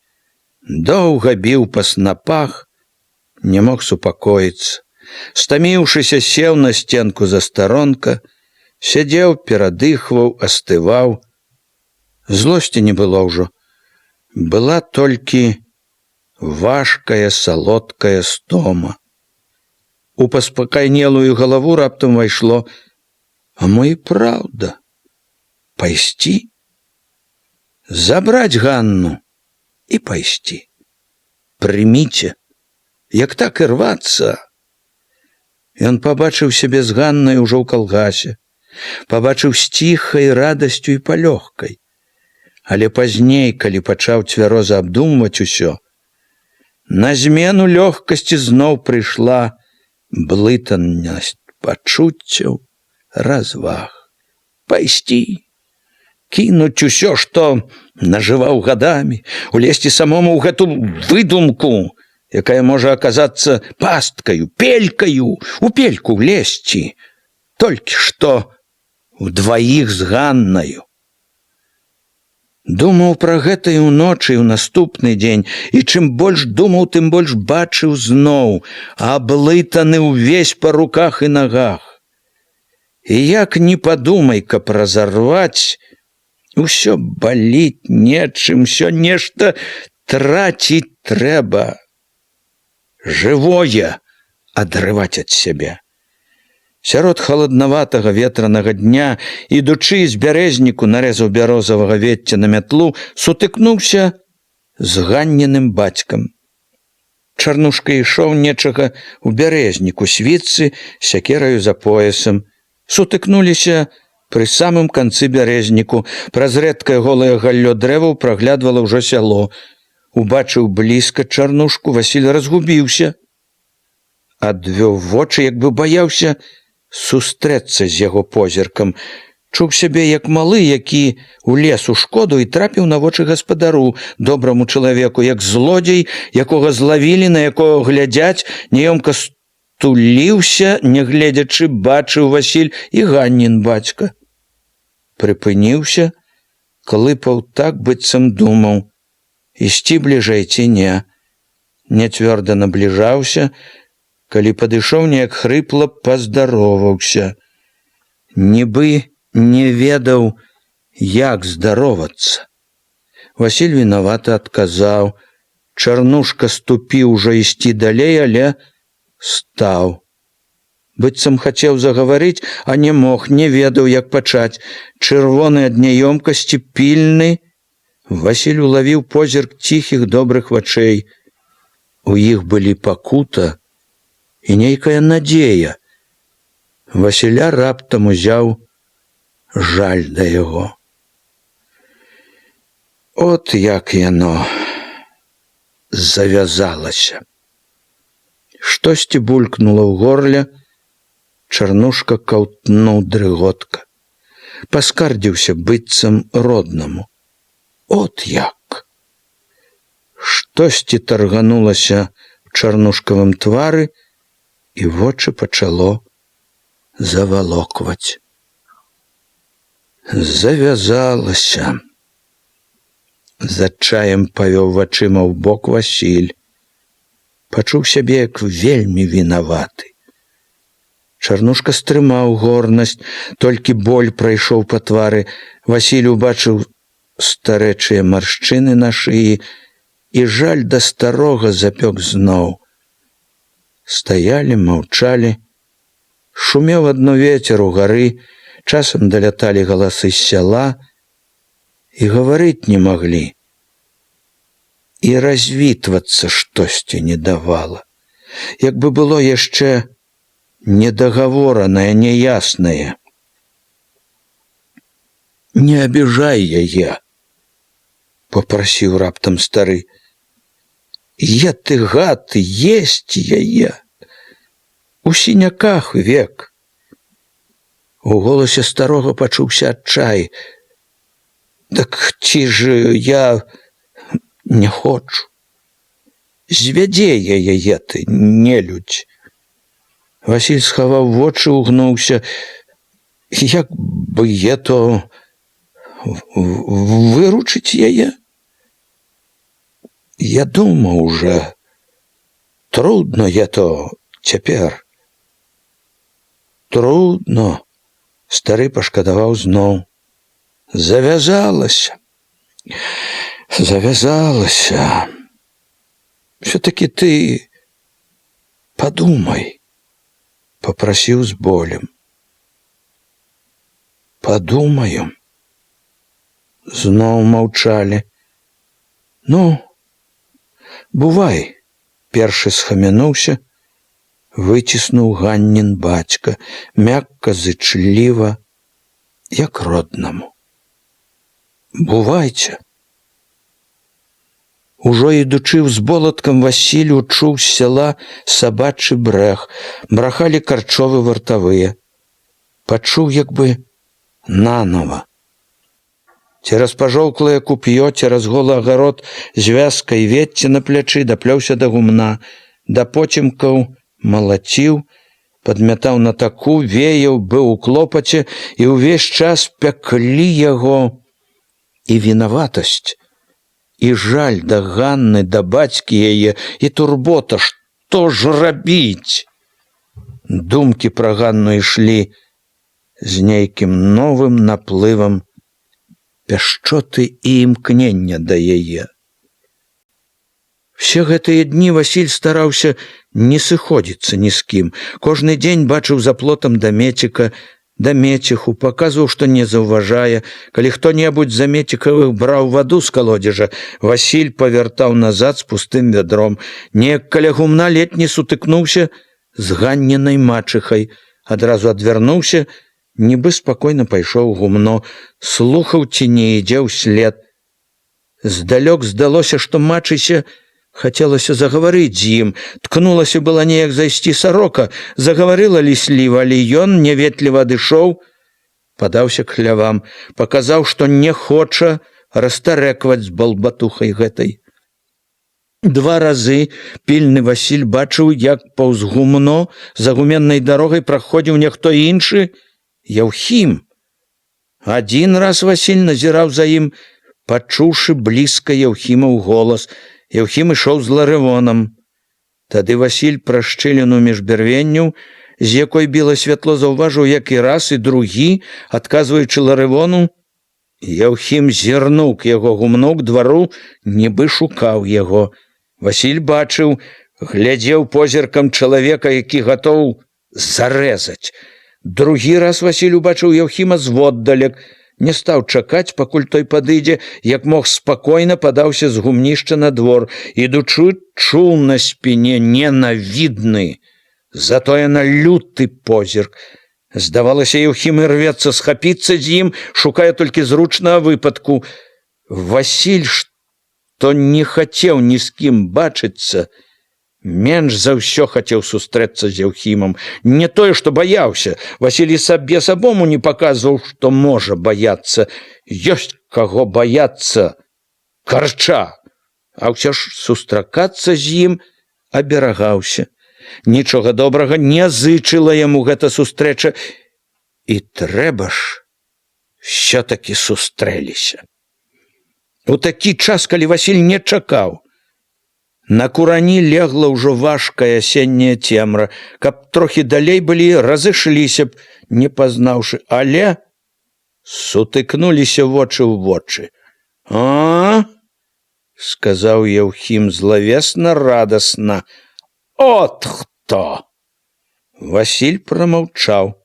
Доўга біў па снапах, не мог супакоіцца. Стаміўшыся, сеў на сценку застаронка, сядзеў, перадыхваў, астываў. Злосці не было ўжо. Была толькі важкая, салодкая стома. У паспакайнелую галаву раптам увайшло: а мо і праўда, пайсці? Забраць Ганну і пайсці. Прыміце, як так і рвацца. Ён пабачыў сябе з Ганнай ужо ў калгасе, пабачыў з ціхай радасцю і палёгкай. Але пазней, калі пачаў цвяроза абдумваць усё, на змену лёгкасці зноў прыйшла блытанасць пачуццяў, разваг. Пайсці, кінуць усё, што нажываў гадамі, улезці самому ў гэту выдумку, якая можа аказацца пасткаю, пелькаю, у пельку влезці, толькі што удваіх з Ганнаю. Думаў пра гэта і ўночы, і ў наступны дзень, і чым больш думаў, тым больш бачыў зноў, аблытаны ўвесь па руках і нагах. І як не падумай, каб разарваць, усё баліць нечым, усё нешта траціць трэба. Жывое адрываць ад сябе. Сярод халаднаватага ветранага дня, ідучы з бярэзніку, нарэзаў бярозавага вецця на мятлу, сутыкнуўся з Ганніным бацькам. Чарнушка ішоў нечага ў бярэзніку, світцы, сякераю за поясам. Сутыкнуліся пры самым канцы бярэзніку. Праз рэдкае голае галлё дрэваў праглядвала ўжо сяло. Убачыў блізка Чарнушку, Васіль разгубіўся. Адвёў вочы, як бы баяўся сустрэцца з яго позіркам. Чуў сябе як малы, які у лес у шкоду і трапіў на вочы гаспадару, добраму чалавеку, як злодзей, якога злавілі, на якого глядзяць, няёмка стуліўся, нягледзячы, бачыў Васіль і Ганнін бацька. Прыпыніўся, клыпаў так, быццам думаў, ісці бліжэй ці не. Няцвёрда набліжаўся, калі падышоў, неяк хрыпла паздароваўся. Нібы не ведаў, як здаровацца. Васіль вінавата адказаў. Чарнушка ступіў ужо ісці далей, але стаў. Быццам хацеў загаварыць, а не мог, не ведаў, як пачаць. Чырвоны ад няёмкасці, пільны. Васіль улавіў позірк ціхіх добрых вачэй. У іх былі пакута і нейкая надзея. Васіля раптам узяў жаль да яго. От як яно завязалася. Штосьці булькнула ў горле, Чарнушка каўтнуў дрыготка. Паскардзіўся быццам роднаму. От як! Штосьці тарганулася ў чарнушкавым твары, і вочы пачало завалокваць. Завязалася. З адчаем павёў вачыма ў бок Васіль. Пачуў сябе як вельмі вінаваты. Чарнушка стрымаў горнасць, толькі боль прайшоў па твары. Васіль убачыў старэчыя маршчыны на шыі, і жаль да старога запёк зноў. Стаялі, маўчалі. Шумеў адно вецер у гары, часам даляталі галасы з сяла, і гаварыць не маглі. І развітвацца штосьці не давала. Як бы было яшчэ недагаворанае, няяснае. «Не абіжай яе», – попрасіў раптам стары. «Я ты гад, есць яе. У сіняках век». У голасе старога пачуўся адчай. «Так ці ж я не хочу. Звядзе яе ты, нелюдь». Васіль схаваў вочы, угнуўся. «Як бы то выручыць яе? Я думаў уже, трудно то цяпер». «Трудно», – стары пашкадаваў зноў. «Завязалася. Завязалася. Все-таки ты подумай», – попросил с болем. «Подумаю». Зноў маўчалі. «Ну, бувай», – першы схамянуўся, выціснуў Ганнін бацька, мякка, зычліва, як роднаму. «Бувайце». Ужо ідучы ўзболаткам, Васіль учуў з сяла сабачы брэх, брахалі карчовы вартавыя. Пачуў як бы нанова. Цераз пажоўклае куп'ё, цераз голы агарод з вязкай вецці на плячы даплёўся да гумна, да поцемкаў малаціў, падмятаў на таку, веяў, быў у клопаце, і ўвесь час пяклі яго і вінаватасць, і жаль да Ганны, да бацькі яе, і турбота, што ж рабіць? Думкі пра Ганну ішлі з нейкім новым наплывам пяшчоты і імкнення да яе. Все гэтыя дні Васіль стараўся не сыходзіцца ні з кім. Кожны дзень бачыў за плотам дамеціка, дамеціху, паказваў, што не заўважае. Калі хто-небудзь з замецікавых браў ваду з калодзежа, Васіль павяртаў назад з пустым вядром. Неяк каля гумна летні сутыкнуўся з Ганнінай мачыхай, адразу адвярнуўся, нібы спакойна пайшоў у гумно, слухаў, ці не ідзе ўслед. Здалёк здалося, што мачыся хацелася загаварыць з ім. Ткнулася была неяк зайсці сарока, загаварыла лісліва, але ён няветліва адышоў, падаўся к хлявам, паказаў, што не хоча растарэкваць з балбатухай гэтай. 2 разы пільны Васіль бачыў, як паўз гумно за гуменнай дарогай праходзіў нехто іншы, Яўхім. 1 раз Васіль назіраў за ім, пачуўшы блізка Яўхімаў голас. Яўхім ішоў з Ларывонам. Тады Васіль праз шчыліну між бярвенняў, з якой біла святло, заўважыў, як і раз, і другі, адказваючы Ларывону. Яўхім зірнуў к яго гумну, к двару, нібы шукаў яго. Васіль бачыў, глядзеў позіркам чалавека, які гатоў зарэзаць. Другі раз Васіль убачыў Яўхіма зводдалек, не стаў чакаць, пакуль той падыдзе, як мог спакойна падаўся з гумнішча на двор, ідучы, чуў на спіне ненавідны, затое на люты позірк. Здавалася, Яўхім ірвецца схапіцца з ім, шукае толькі зручнага выпадку. Васіль, што не хацеў ні з кім бачыцца, менш за ўсё хацеў сустрэцца з Яўхімам. Не тое, што баяўся. Васіль і сабе самому не паказваў, што можа баяцца. Ёсць каго баяцца. Карча. А ўсё ж сустракацца з ім аберагаўся. Нічога добрага не зычыла яму гэта сустрэча. І трэба ж, ўсё-такі сустрэліся. У такі час, калі Васіль не чакаў, на курані легла ўжо важкая асенняя цемра. Каб трохі далей былі, разышліся б, не пазнаўшы, але сутыкнуліся вочы ў вочы. «А?» – сказаў Яўхім злавесна, радасна. «От хто!» Васіль прамаўчаў.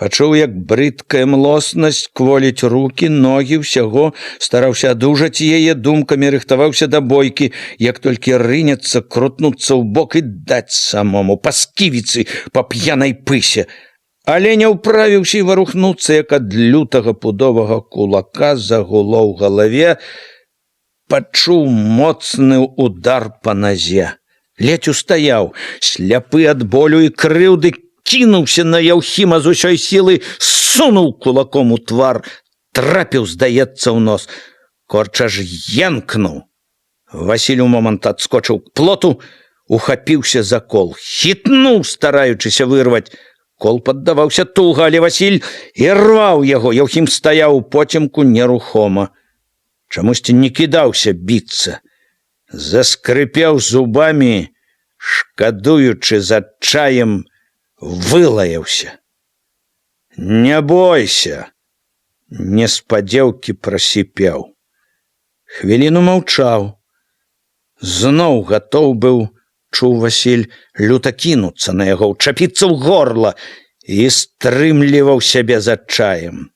Пачуў, як брыдкая млоснасць кволіць рукі, ногі, ўсяго, стараўся адужаць яе думкамі, рыхтаваўся да бойкі, як толькі рынецца, крутнуцца ў бок і даць самому, па сківіцы, па п'янай пысе. Але не ўправіўся і варухнуцца, як ад лютага пудовага кулака загуло ў галаве, пачуў моцны удар па назе. Ледзь устаяў, сляпы ад болю і крыўды, кінуўся на Яўхіма з усёй сілы, сунуў кулаком у твар, трапіў, здаецца, ў нос. Корч аж енкнуў. Васіль у момант адскочыў к плоту, ухапіўся за кол, хітнуў, стараючыся вырваць. Кол паддаваўся туга, але Васіль ірваў яго. Яўхім стаяў у поцемку нерухома. Чамусьці не кідаўся біцца. Заскрыпеў зубамі, шкадуючы з адчаем, вылаяўся. «Не бойся!» Неспадзеўкі прасіпеў. Хвіліну маўчаў. Зноў гатоў быў, чуў Васіль, люта кінуцца на яго, учапіцца ў горла, і стрымліваў сябе з адчаем.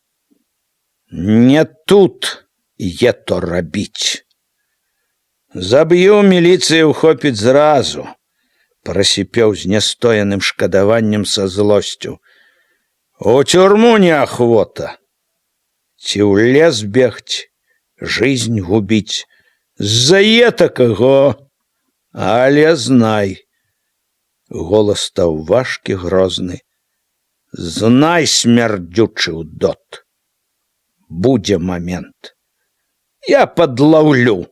«Не тут е то рабіць. Заб'ю, міліцыя ўхопіць зразу», прасіпеў з нястояным шкадаваннем са злосцю. «У тюрму неахвота. Ці ў лес бегць, жизнь губіць. З-за такаго, але знай». Голас стаў важкі, грозны. «Знай, смярдзючы ўдот. Будзе момент. Я падлаўлю.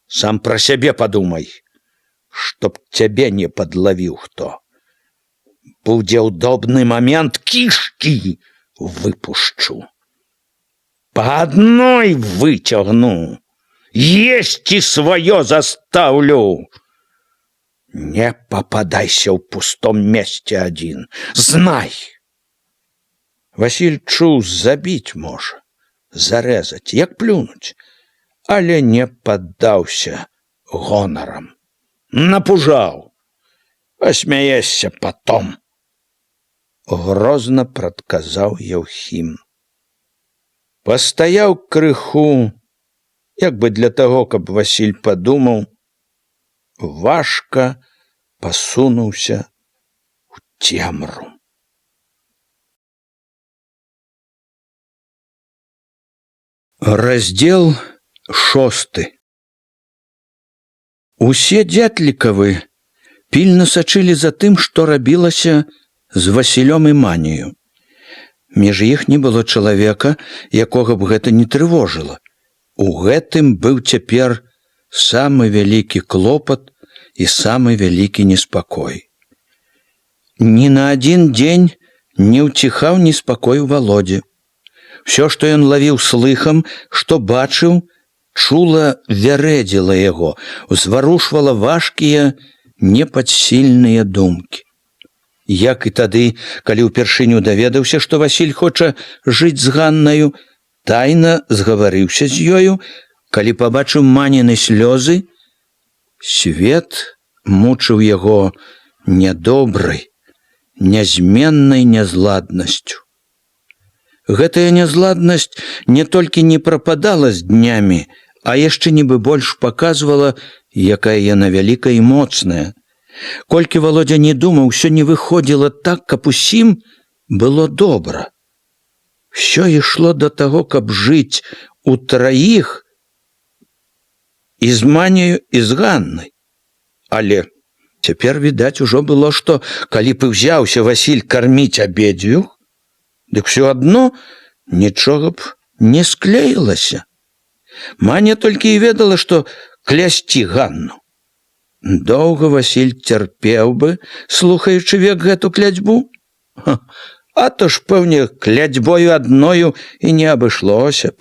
Сам пра сябе падумай, чтоб цябе не подловил хто. Будзе удобный момент, кишки выпушчу. По одной вытягну, есть и свое заставлю. Не попадайся в пустом месте один, знай». Васіль чуў, забіць можа, зарэзаць, як плюнуць, але не паддаўся гонарам. Напужаў. Посмяешься потом. Грозно прадказаў Яўхім. Пастаяў крыху, як бы для таго, каб Васіль падумаў, важка пасунуўся ў цемру. Раздзел 6. Усе дзятлікавы пільна сачылі за тым, што рабілася з Васілём і Маняю. Між іх не было чалавека, якога б гэта не трывожыла. У гэтым быў цяпер самы вялікі клопат і самы вялікі неспакой. Ні на адзін дзень не ўціхаў неспакой у Валодзе. Всё, што ён лавіў слыхам, што бачыў, чула вярэдзіла яго, узварушвала важкія, непадсільныя думкі. Як і тады, калі ўпершыню даведаўся, што Васіль хоча жыць з Ганнаю, тайна згаварыўся з ёю, калі пабачыў маніны слёзы, свет мучыў яго нядобрай, нязменнай нязладнасцю. Гэтая нязладнасць не толькі не прападала з днямі, а яшчэ нібы больш паказвала, якая яна вялікая і моцная. Колькі Валодзя не думаў, усё не выходзіла так, каб усім было добра. Всё ішло да таго, каб жыць утраіх і з Маняю, і з Ганнай. Але цяпер, відаць, ужо было, што калі б узяўся Васіль карміць абедзвюх, дык всё адно нічога б не склеілася. Маня толькі і ведала, што клясці Ганну. Доўга Васіль цярпеў бы, слухаючы век гэту кляцьбу? А то ж, пэўне, кляцьбою адною і не абышлося б.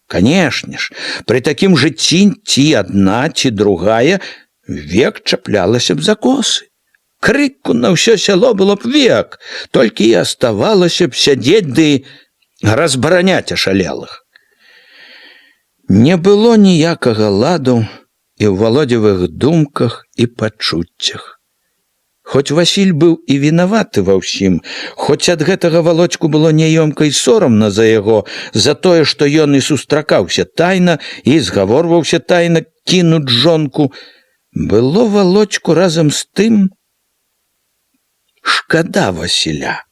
Канешне ж, пры такім жыцці ці адна, ці другая век чаплялася б за косы. Крыку на ўсё сяло было б век, толькі і аставалася б сядзець ды разбараняць ашалелых. Не было ніякага ладу і ў Валодзевых думках і пачуццях. Хоць Васіль быў і вінаваты ва ўсім, хоць ад гэтага Валодзьку было няёмка і сорамна за яго, за тое, што ён і сустракаўся тайна, і згаворваўся тайна кінуць жонку, было Валодзьку разам з тым шкада Васіля.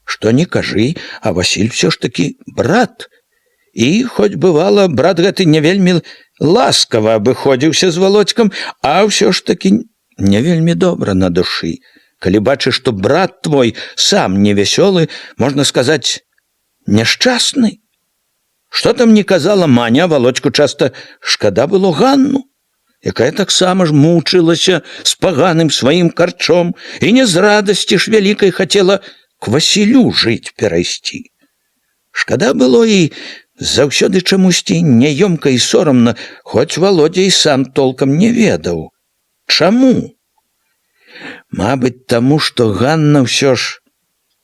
Што не кажы, а Васіль всё ж такі брат. І хоць бывала, брат гэты не вельмі ласкава абыходзіўся з Валодзькам, а ўсё ж такі не вельмі добра на душы. Калі бачыш, што брат твой сам невясёлы, можна сказаць, няшчасны. Што там не казала Маня, Валодзьку часта шкада было Ганну, якая таксама ж мучылася з паганым сваім карчом і не з радасці ж вялікай хацела к Васілю жыць перайсці. Шкада было і заўсёды чамусьці няёмка і сорамна, хоць Валодзя і сам толкам не ведаў. Чаму? Мабыць, таму, што Ганна ўсё ж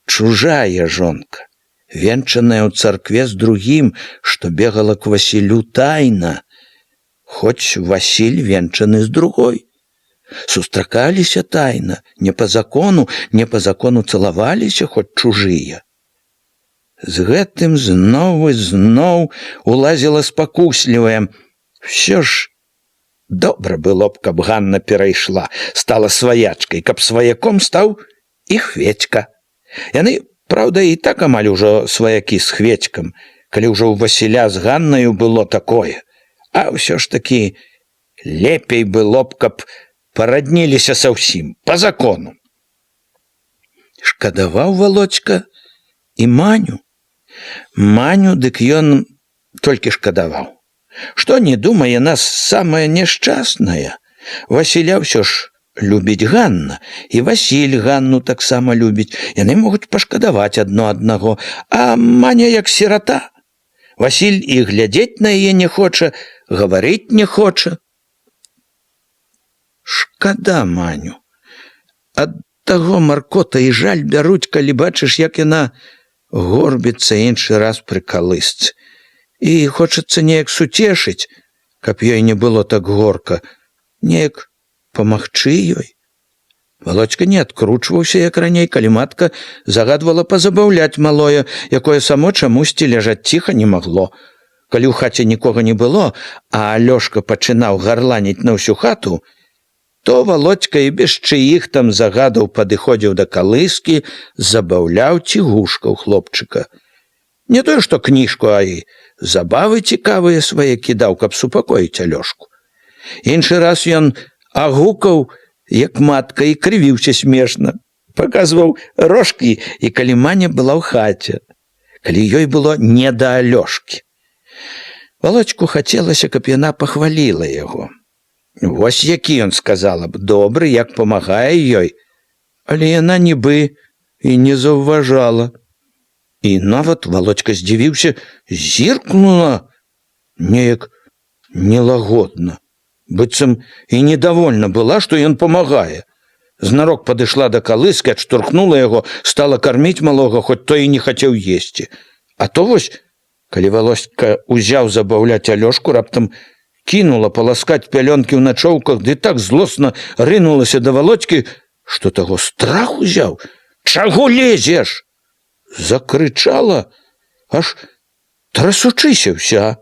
чужая жонка, венчаная ў царкве з другім, што бегала к Васілю тайна, хоць Васіль венчаны з другой. Сустракаліся тайна, не па закону цалаваліся, хоць чужыя. З гэтым зноў і зноў улазіла спакуслівая. Всё ж добра было б, каб Ганна перайшла, стала сваячкай, каб сваяком стаў і Хведька. Яны, праўда, і так амаль ужо сваякі з Хведькам, калі ўжо ў Васіля з Ганнаю было такое. А ўсё ж такі лепей было б, каб парадніліся са ўсім, па закону. Шкадаваў Валодзька і Маню. Маню дык ён толькі шкадаваў. Што не думае, яна самая няшчасная. Васіля ўсё ж любіць Ганна, і Васіль Ганну таксама любіць. Яны могуць пашкадаваць адно аднаго, а Маня як сірата. Васіль і глядзець на яе не хоча, гаварыць не хоча. Шкада Маню. Ад таго маркота і жаль бяруць, калі бачыш, як яна горбіцца іншы раз пры калысцы. І хочацца неяк суцешыць, каб ёй не было так горка, неяк памагчы ёй. Володька не адкручваўся, як раней, калі матка загадвала пазабаўляць малое, якое само чамусьці ляжаць ціха не магло. Калі ў хаце нікога не было, а Алёшка пачынаў гарланіць на ўсю хату, то Володька і без чыіх там загадаў падыходзіў да калыскі, забаўляў ці гушкаў хлопчыка. Не тое, што кніжку, а і забавы цікавыя свае кідаў, каб супакоіць Алёшку. Іншы раз ён агукаў, як матка, і крывіўся смешна, паказваў рожкі, і калі Маня была ў хаце. калі ёй было не да Алёшкі. Володьку хацелася, каб яна пахваліла яго. Вось які ён, сказала б, добры, як памагае ёй. Але яна нібы і не заўважала. І нават Володька здзівіўся, зіркнула неяк нелагодна, быццам і недовольна была, што ён памагае. Знарок падышла да калыскі, адштурхнула яго, стала карміць малога, хоць той і не хацеў есці. А то вось, калі Володька узяў забаўляць Алёшку, раптам кінула паласкаць пялёнкі ў начоўках, ды так злосна рынулася да Володькі, што таго страх узяў. «Чаго лезеш?» Закрычала, аж трасучыся ўся.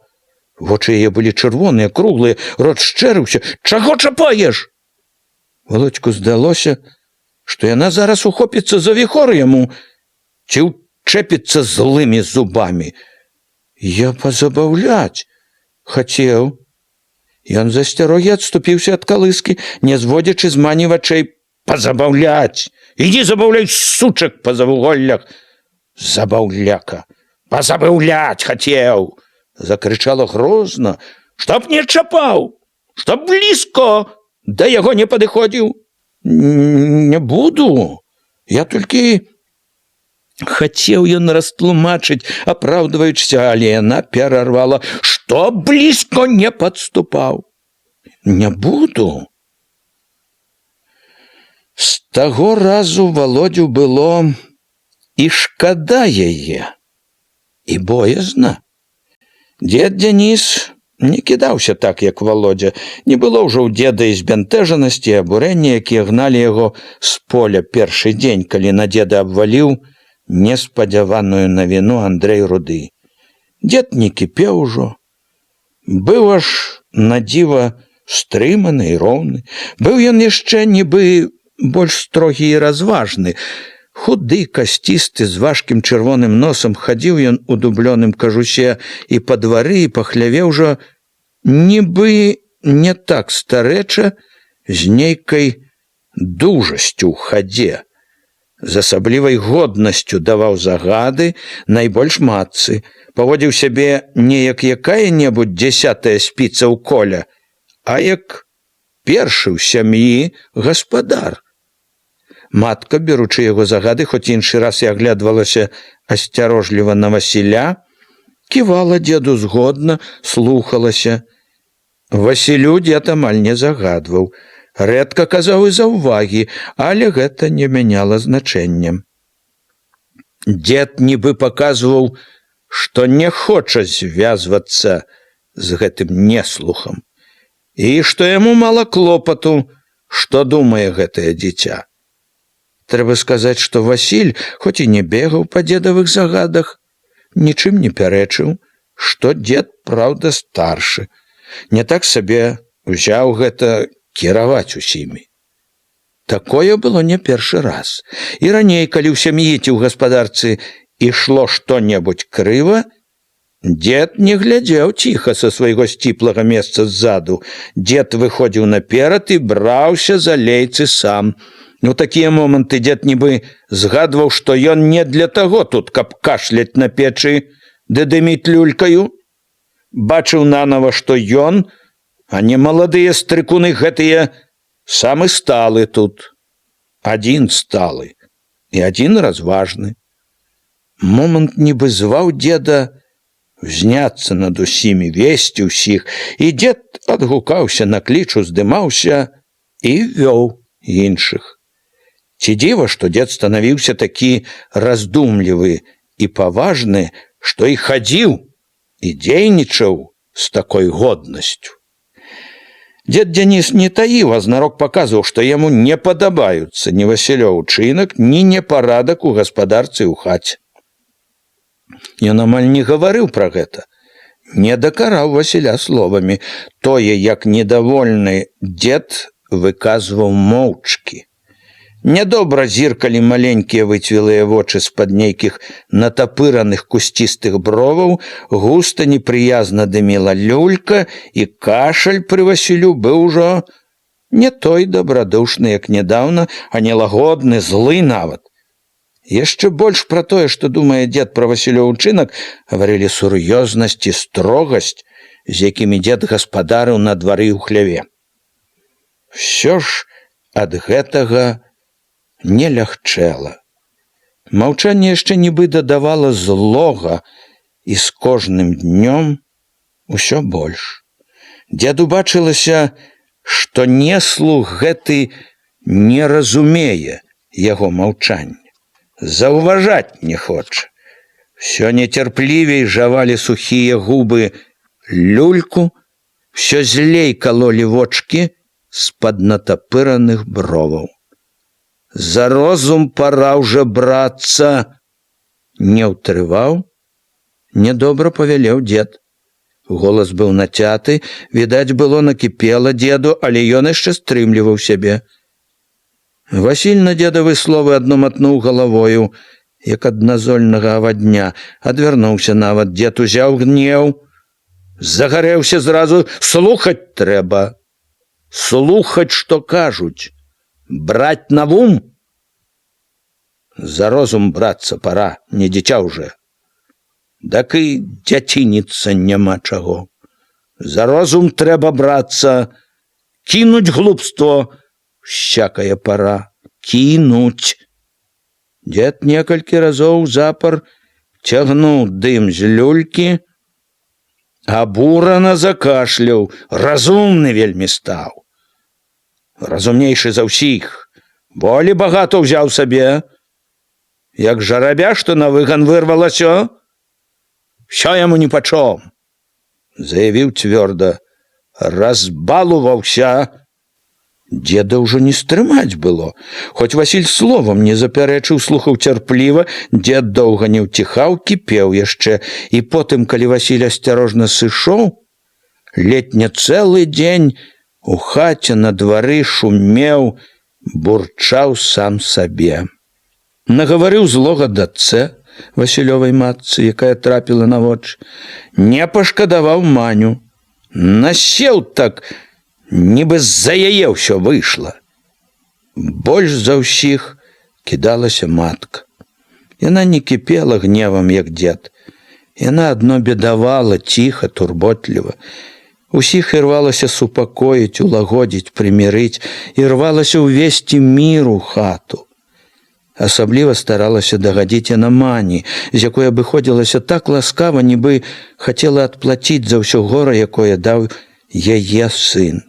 Вочы яе былі чырвоныя, круглыя, рот шчэрыўся. «Чаго чапаеш?» Володьку здалося, што яна зараз ухопіцца за віхор яму ці ўчэпіцца злымі зубамі. «Я пазабаўляць хацеў». Ён з асцярогі адступіўся ад калыскі, не зводзячы з мані вачэй. «Пазабаўляць! Ідзі забаўляй сучак па завуголлях!» «Забаўляка! Пазабаўляць хацеў!» закрычала грозна. «Чтоб не чапаў! Чтоб блізко да яго не падыходзіў!» «Не буду! Я толькі...» Хацеў ён растлумачыць, апраўдваючыся, але яна перарвала. «Чтоб блізко не падступаў! Не буду!» З таго разу Володю было і шкада яе, і боязна. Дзед Дзяніс не кідаўся так, як Володя. Не было ўжо ў дзеда і збянтэжанасці і абурэння, якія гналі яго з поля першы дзень, калі на дзеда абваліў неспадзяваную навіну Андрэй Руды. Дзед не кіпеў ужо. Быў аж надзіва стрыманы і роўны. Быў ён яшчэ нібы больш строгі і разважны. Худы, касцісты, з важкім чырвоным носам, хадзіў ён у дублёным кажусе і па двары, і па хляве ўжо нібы не так старэча, з нейкай дужасцю ў хадзе. З асаблівай годнасцю даваў загады найбольш матцы, паводзіў сябе не як якая-небудзь 10-я спіца ў коля, а як першы ў сям'і гаспадар. Матка, беручы яго загады, хоць іншы раз і аглядвалася асцярожліва на Васіля, ківала дзеду згодна, слухалася. Васілю дзед амаль не загадваў, рэдка казаў і заўвагі, але гэта не мяняла значэння. Дзед нібы паказваў, што не хоча звязвацца з гэтым неслухам, і што яму мала клопату, што думае гэтае дзіця. Трэба сказаць, што Васіль, хоць і не бегаў па дзедавых загадах, нічым не пярэчыў, што дзед, праўда, старшы. Не так сабе ўзяў гэта кіраваць усімі. Такое было не першы раз. І раней, калі ў сям'і ці ў гаспадарцы ішло што-небудзь крыва, дзед не глядзеў ціха са свайго сціплага месца ззаду. Дзед выходзіў наперад і браўся за лейцы сам. У такія моманты дзед нібы згадваў, што ён не для таго тут, каб кашляць на печы ды дыміць люлькаю. Бачыў нанава, што ён, а не маладыя стрыкуны гэтыя, самы сталы тут. Адзін сталы і адзін разважны. Момант нібы зваў дзеда узняцца над усімі, весці ўсіх, і дзед адгукаўся на кліч, уздымаўся і вёў іншых. Ці дзіва, што дзед станавіўся такі раздумлівы і паважны, што і хадзіў, і дзейнічаў з такой годнасцю. Дзед Дзяніс не таіў, а знарок паказваў, што яму не падабаюцца ні Васілёў учынак, ні непарадак у гаспадарцы ў хаце. Ён амаль не гаварыў пра гэта, не дакараў Васіля словамі. Тое, як недовольны дзед выказваў моўчкі. Нядобра зіркалі маленькія выцвілыя вочы з-пад нейкіх натапыраных кусцістых броваў, густа непрыязна дыміла люлька, і кашаль пры Васілю быў ужо не той дабрадушны, як нядаўна, а нелагодны, злы нават. Яшчэ больш пра тое, што думае дзед пра Васілёў учынак, гаварылі сур'ёзнасць і строгасць, з якімі дзед гаспадарыў на двары ў хляве. Всё ж ад гэтага не лягчэла. Маўчанне яшчэ нібы дадавала злога, і з кожным днём усё больш. Дзеду бачылася, што неслух гэты не разумее яго маўчання. Заўважаць не хоча. Всё нецярплівей жавалі сухія губы люльку, всё злей калолі вочкі з-пад натапыраных броваў. За розум пора ўжо брацца. Не ўтрываў, нядобра павялеў дзед. Голас быў нацяты, відаць было, накіпела дзеду, але ён яшчэ стрымліваў сябе. Васіль на дзедавы словы адно матнуў галавою, як ад назольнага авадня, адвярнуўся нават. Дзед узяў гнеў, загарэўся зразу. Слухаць трэба. Слухаць, што кажуць. Браць на вум? За розум брацца пара, не дзіця ўжо. Так і дзяцініцца няма чаго. За розум трэба брацца, кінуць глупство. Всякая пора кінуць. Дзед некалькі разоў запар цягнуў дым з люлькі, абурана закашляў. Разумны вельмі стаў. Разумнейшы за ўсіх. Болі багато ўзяў сабе. Як жарабя, што на выган вырвалася, всё яму ніпачом. Заявіў цвёрда. Разбалуваўся. Дзеда ўжо не стрымаць было. Хоць Васіль словам не запярэчыў, слухаў цярпліва, дзед доўга не ўціхаў, кіпеў яшчэ. І потым, калі Васіль асцярожна сышоў, ледзь не цэлы дзень у хаце на двары шумеў, бурчаў сам сабе. Нагаварыў злога дачцэ, Васілёвай матцы, якая трапіла на вочы. Не пашкадаваў Маню. Насеў так, нібы з-за яе ўсё выйшла. Больш за ўсіх кідалася матка. Яна не кіпела гневам, як дзед. Яна адно бедавала, ціха, турботліва. Усіх ірвалася супакоіць, улагодзіць, прымірыць, ірвалася ўвесці мір у хату. Асабліва старалася дагадзіць яна Мані, з якой абыходзілася так ласкава, нібы хацела адплаціць за ўсё гора, якое даў яе сын.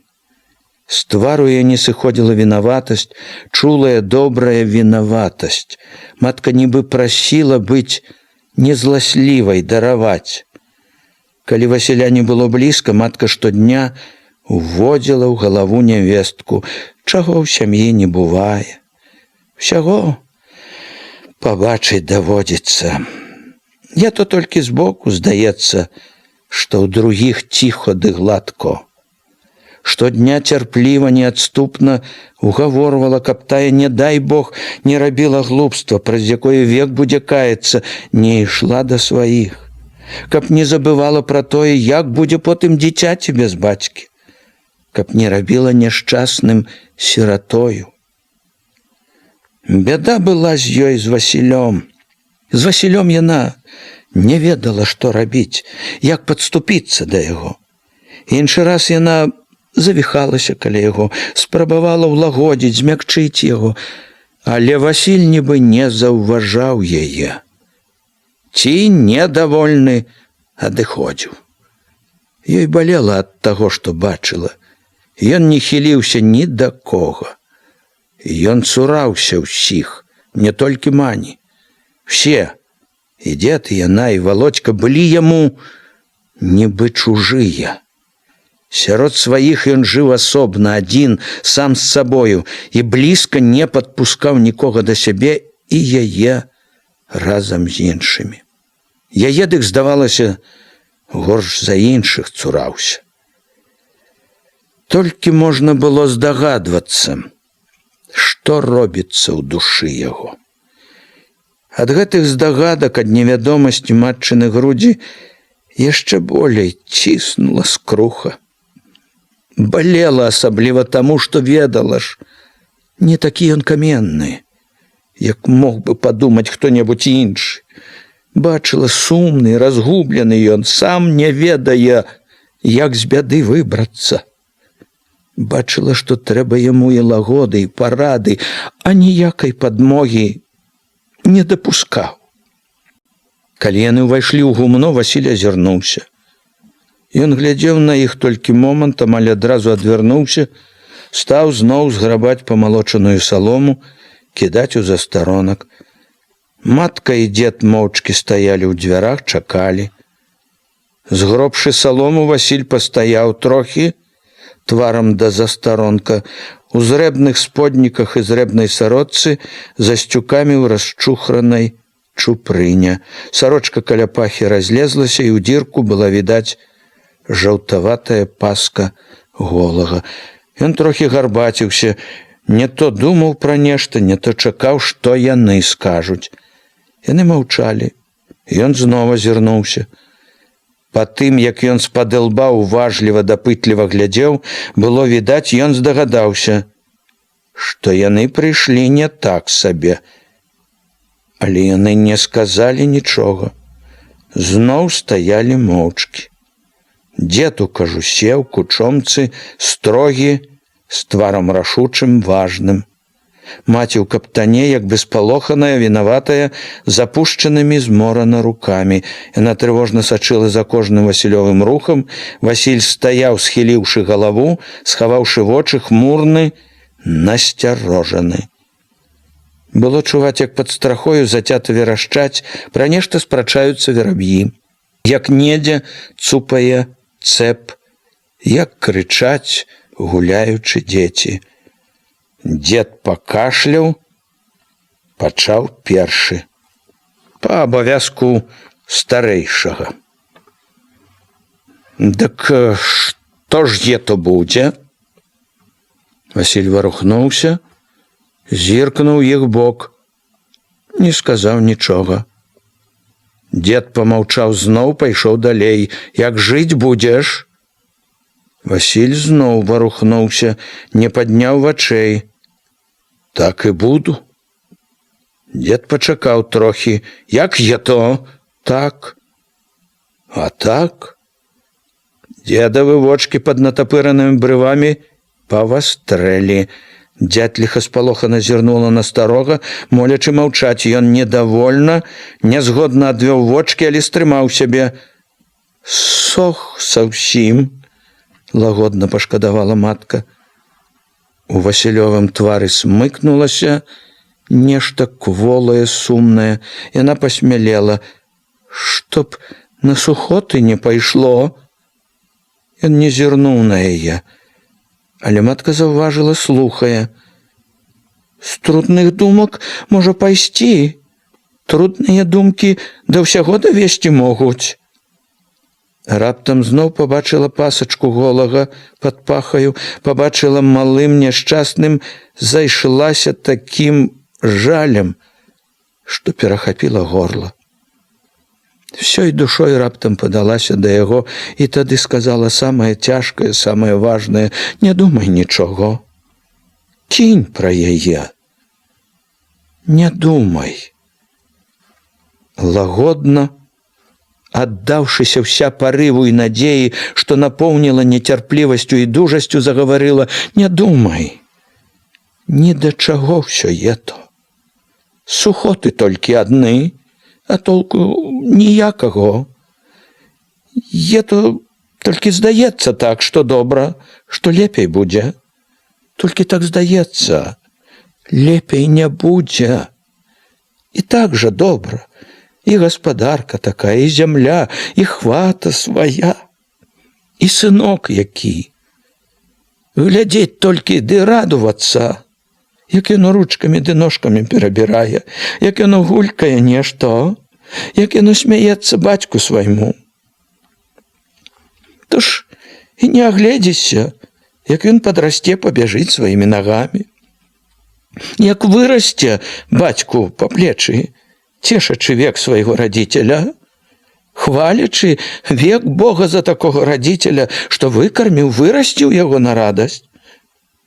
З твару яе не сыходзіла вінаватасць, чулая, добрая вінаватасць. Матка нібы прасіла быць незласлівай, дараваць. Калі Васіля не было блізка, матка штодня уводзіла ў галаву нявестку, чаго ў сям'і не бывае. Усяго пабачыць даводзіцца. Я то толькі збоку здаецца, што ў другіх ціха ды гладко. Штодня цярпліва, неадступна угаворвала, каб тая, не дай Бог, не рабіла глупства, праз якое век будзе каяцца, не ішла да сваіх. Каб не забывала пра тое, як будзе потым дзіцяці без бацькі. Каб не рабіла няшчасным сіратою. Бяда была з ёй з Васілём. З Васілём яна не ведала, што рабіць, як падступіцца да яго. Іншы раз яна завіхалася каля яго, спрабавала ўлагодзіць, змякчыць яго, але Васіль нібы не заўважаў яе. Ці недавольны адыходзіў. Ёй балела ад таго, што бачыла. Ён не хіліўся ні да кога. Ён цураўся ўсіх, не толькі Мані. Все, і дзед, і яна, і Володька былі яму нібы чужыя. Сярод сваіх ён жыў асобна, адзін, сам з сабою, і блізка не падпускаў нікога да сябе, і яе разам з іншымі. Яе, дык, здавалася, горш за іншых цураўся. Толькі можна было здагадвацца, што робіцца ў душы яго. Ад гэтых здагадак, ад невядомасці матчыны грудзі яшчэ болей ціснула скруха. Балела асабліва таму, што ведала ж, не такі ён каменны, як мог бы падумаць хто-небудзь іншы. Бачыла сумны, разгублены ён, сам не ведае, як з бяды выбрацца. Бачыла, што трэба яму і лагоды, і парады, а ніякай падмогі не дапускаў. Калі яны ўвайшлі ў гумно, Васіль азірнуўся. Ён глядзеў на іх толькі момантам, але адразу адвярнуўся, стаў зноў зграбаць памалочаную салому, кідаць у застаронак. Матка і дзед моўчкі стаялі ў дзвярах, чакалі. Згробшы салому, Васіль пастаяў трохі, тварам да застаронка, у зрэбных сподніках і зрэбнай сарочцы, за сцюкамі ў расчухранай чупрыня. Сарочка каля пахі разлезлася, і ў дзірку была відаць жаўтаватая паска голага. Ён трохі гарбаціўся, не то думаў пра нешта, не то чакаў, што яны скажуць. Яны маўчалі. Ён зноў азірнуўся. Па тым, як ён з-пад лба уважліва, дапытліва глядзеў, было відаць, ён здагадаўся, што яны прыйшлі не так сабе. Але яны не сказалі нічога. Зноў стаялі моўчкі. Дзед у кажусе, ў кучомцы, строгі, з тварам рашучым, важным. Маці ў каптане, як бы спалоханая, вінаватая, з апушчанымі зморана рукамі. Яна трывожна сачыла за кожным Васілёвым рухам. Васіль стаяў, схіліўшы галаву, схаваўшы вочы, хмурны, насцярожаны. Было чуваць, як пад страхою зацята верашчаць, пра нешта спрачаюцца вераб'і. Як недзе цупае цэп, як крычаць, гуляючы дзеці. Дзед пакашляў, пачаў першы. Па абавязку старэйшага. Дык што ж ето будзе? Васіль варухнуўся, зіркнуў іх бок, не сказаў нічога. Дзед памаўчаў зноў, пайшоў далей. Як жыць будзеш? Васіль зноў варухнуўся, не падняў вачэй. Так і буду. Дзед пачакаў трохі. Як я то? Так. А так? Дзедавы вочкі пад натапыранымі брывамі павастрэлі. Дзятліха спалохана зірнула на старога, молячы маўчаць. Ён недавольна, нязгодна адвёў вочкі, але стрымаў сябе. Сох саўсім, лагодна пашкадавала матка. У Васілёвым твары смыкнулася нешта кволае, сумнае. Яна пасмялела. Чтоб на сухоты не пайшло. Ён не зірнуў на яе. Але матка заўважыла, слухае. З трудных думак можа пайсці. Трудныя думкі да ўсяго давесці могуць. Раптам зноў пабачыла пасачку голага пад пахаю, пабачыла малым няшчасным, зайшлася такім жалем, што перахапіла горла. Всёй душой раптам падалася да яго і тады сказала самае цяжкае, самае важнае: не думай нічога. Кінь пра яе. Не думай. Лагодна, аддаўшыся ўся парыву і надзеі, што напоўніла нецярплівасцю і дужасцю, загаварыла: не думай. Ні да чаго ўсё ето. Сухоты толькі адны, а толку ніякаго. Ето толькі здаецца так, што добра, што лепей будзе. Толькі так здаецца. Лепей не будзе. І так жа добра. І гаспадарка такая, і зямля, і хвата свая, і сынок які. Глядзець толькі ды радувацца, як яно ручкамі ды ножкамі перабірае, як яно гулькае нешта, як яно смяецца бацьку свайму. То ж і не агледзіся, як ён падрасце, пабяжыць сваімі нагамі. Як вырасце бацьку па плечы, цешачы век свайго радзіцеля, хвалячы век Бога за такога радзіцеля, што выкарміў, вырасціў яго на радасць.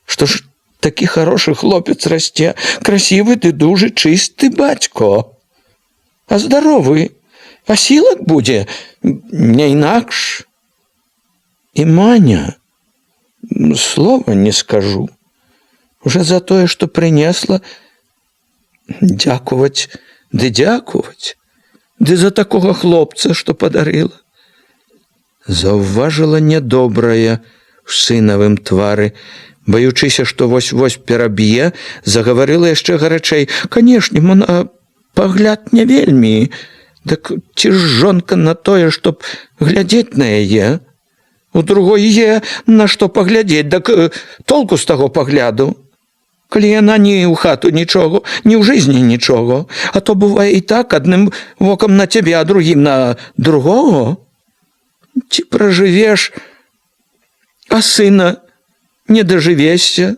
Што ж Такі хороший хлопець расце, красивы ды дужы, чысты бацько. А здаровы, асілак будзе, не інакш. І Маня, слова не скажу, уже за тое, што прынесла, дзякуваць, ды дзякуваць, ды за такога хлопца, што падарыла. Заўважыла нядобрае ў сынавым твары, баючыся, што вось-вось пераб'е, загаварыла яшчэ гарачэй. Канешне, мона пагляд не вельмі, дык ці ж жонка на тое, чтоб глядзець на яе? У другой є на што паглядзець, дык толку з таго пагляду. Калі яна ні ў хату нічого, ні ў жызні нічого, а то бывае і так, адным вокам на цябе, а другім на другого. Ці пражывеш, а сына не дажывешся,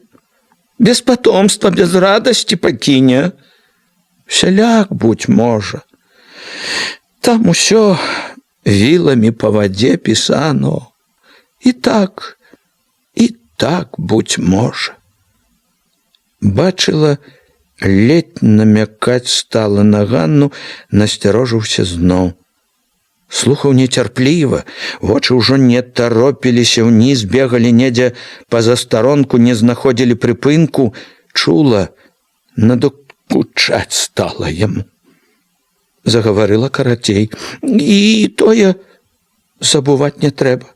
без патомства, без радасці пакіне. Всяляк будь можа. Там усё віламі па вадзе пісано. І так будь можа. Бачыла, ледь намякаць стала на Ганну, насцярожыўся зноў. Слухаў нецярпліва, вочы ўжо не таропіліся ўніз, бегалі недзе па-за старонку, не знаходзілі прыпынку, чула, надокучаць стала яму. Загаварыла карацей. І тое забываць не трэба.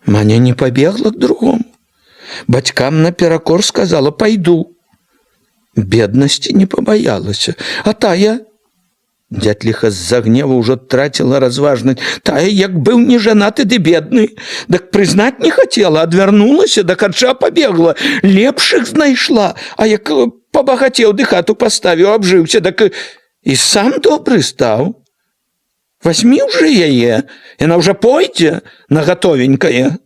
Маня не пабегла к другому. Бацькам наперакор сказала: «Пайду». Беднасці не пабаялася. А тая... Дзятліха з-за гневу ўжо траціла разважнасць. Тая, як быў не жанаты ды бедны, дык прызнаць не хацела, адвярнулася, да карча пабегла, лепшых знайшла, а як пабагацеў ды хату паставіў, абжыўся, дык і сам добры стаў. Вазьмі ўжо яе, яна ўжо пойдзе на гатовенькае.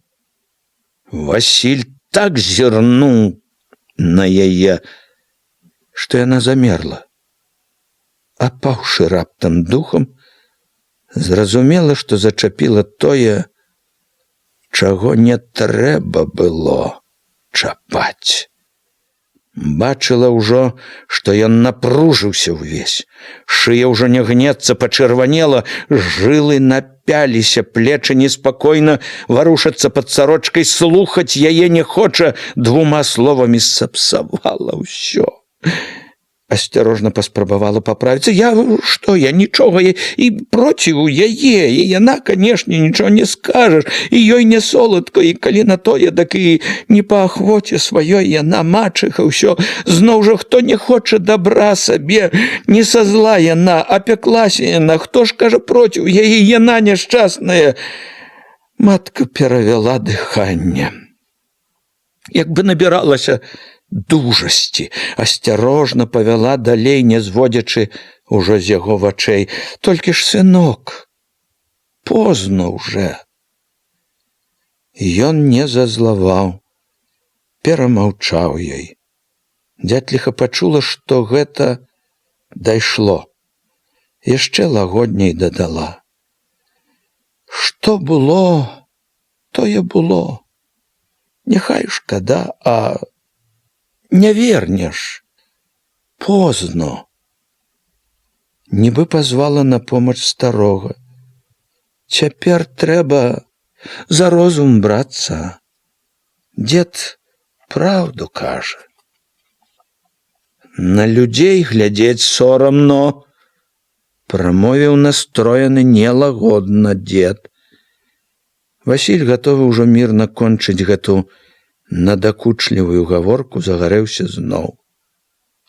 Васіль так зірнуў на яе, што яна замерла. Апаўшы раптам духам, зразумела, што зачапіла тое, чаго не трэба было чапаць. Бачыла ўжо, што ён напружыўся ўвесь. Шыя ўжо не гнецца, пачырванела, жылы напяліся, плечы неспакойна варушацца пад сарочкай, слухаць яе не хоча, двума словамі сапсавала ўсё. Асцярожна паспрабавала паправіцца. Я нічога, і проціў яе, і яна, канешне, нічога не скажаш, і ёй не соладка, і калі на тое, дак і не па ахвоце сваёй яна, мачыха, ўсё, зноў жа хто не хоча добра сабе, не са зла яна, апяклася яна, хто ж, кажа, проціў яе, яна няшчасная. Матка перавяла дыханне. Як бы набіралася дужасці, асцярожна павяла далей, не зводзячы ўжо з яго вачэй. Толькі ж, сынок, позна ўжо. Ён не зазлаваў, перамаўчаў ёй. Дзятліха пачула, што гэта дайшло. Яшчэ лагодней дадала: «Што было, тое было. Няхай шкада, а не вернеш. Позно». Нібы пазвала на помач старога. «Цяпер трэба за розум брацца. Дзед праўду кажа». «На людзей глядзець сорамно», прамовіў настроены нелагодна дзед. Васіль, гатовы ўжо мірна кончыць гэту надакучлівую гаворку, загарэўся зноў.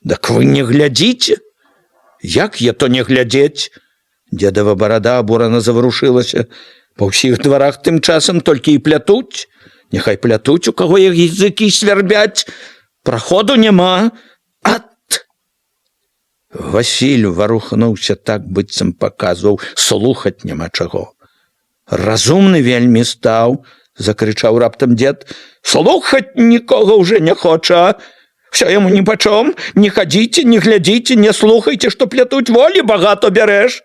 «Дак вы не глядзіце? Як я то не глядзець?» Дзедава барада абурана заварушылася. «Па ўсіх дварах тым часам толькі і плятуць. Няхай плятуць, у каго іх языкі свярбяць. Праходу няма. Ат!» Васіль варухнуўся так, быццам паказваў, слухаць няма чаго. «Разумны вельмі стаў», закрычаў раптам дзед. «Слухаць нікога ўжо не хоча. Всё яму ніпачом. Не хадзіце, не глядзіце, не слухайце, што плятуць, волі багато бярэш.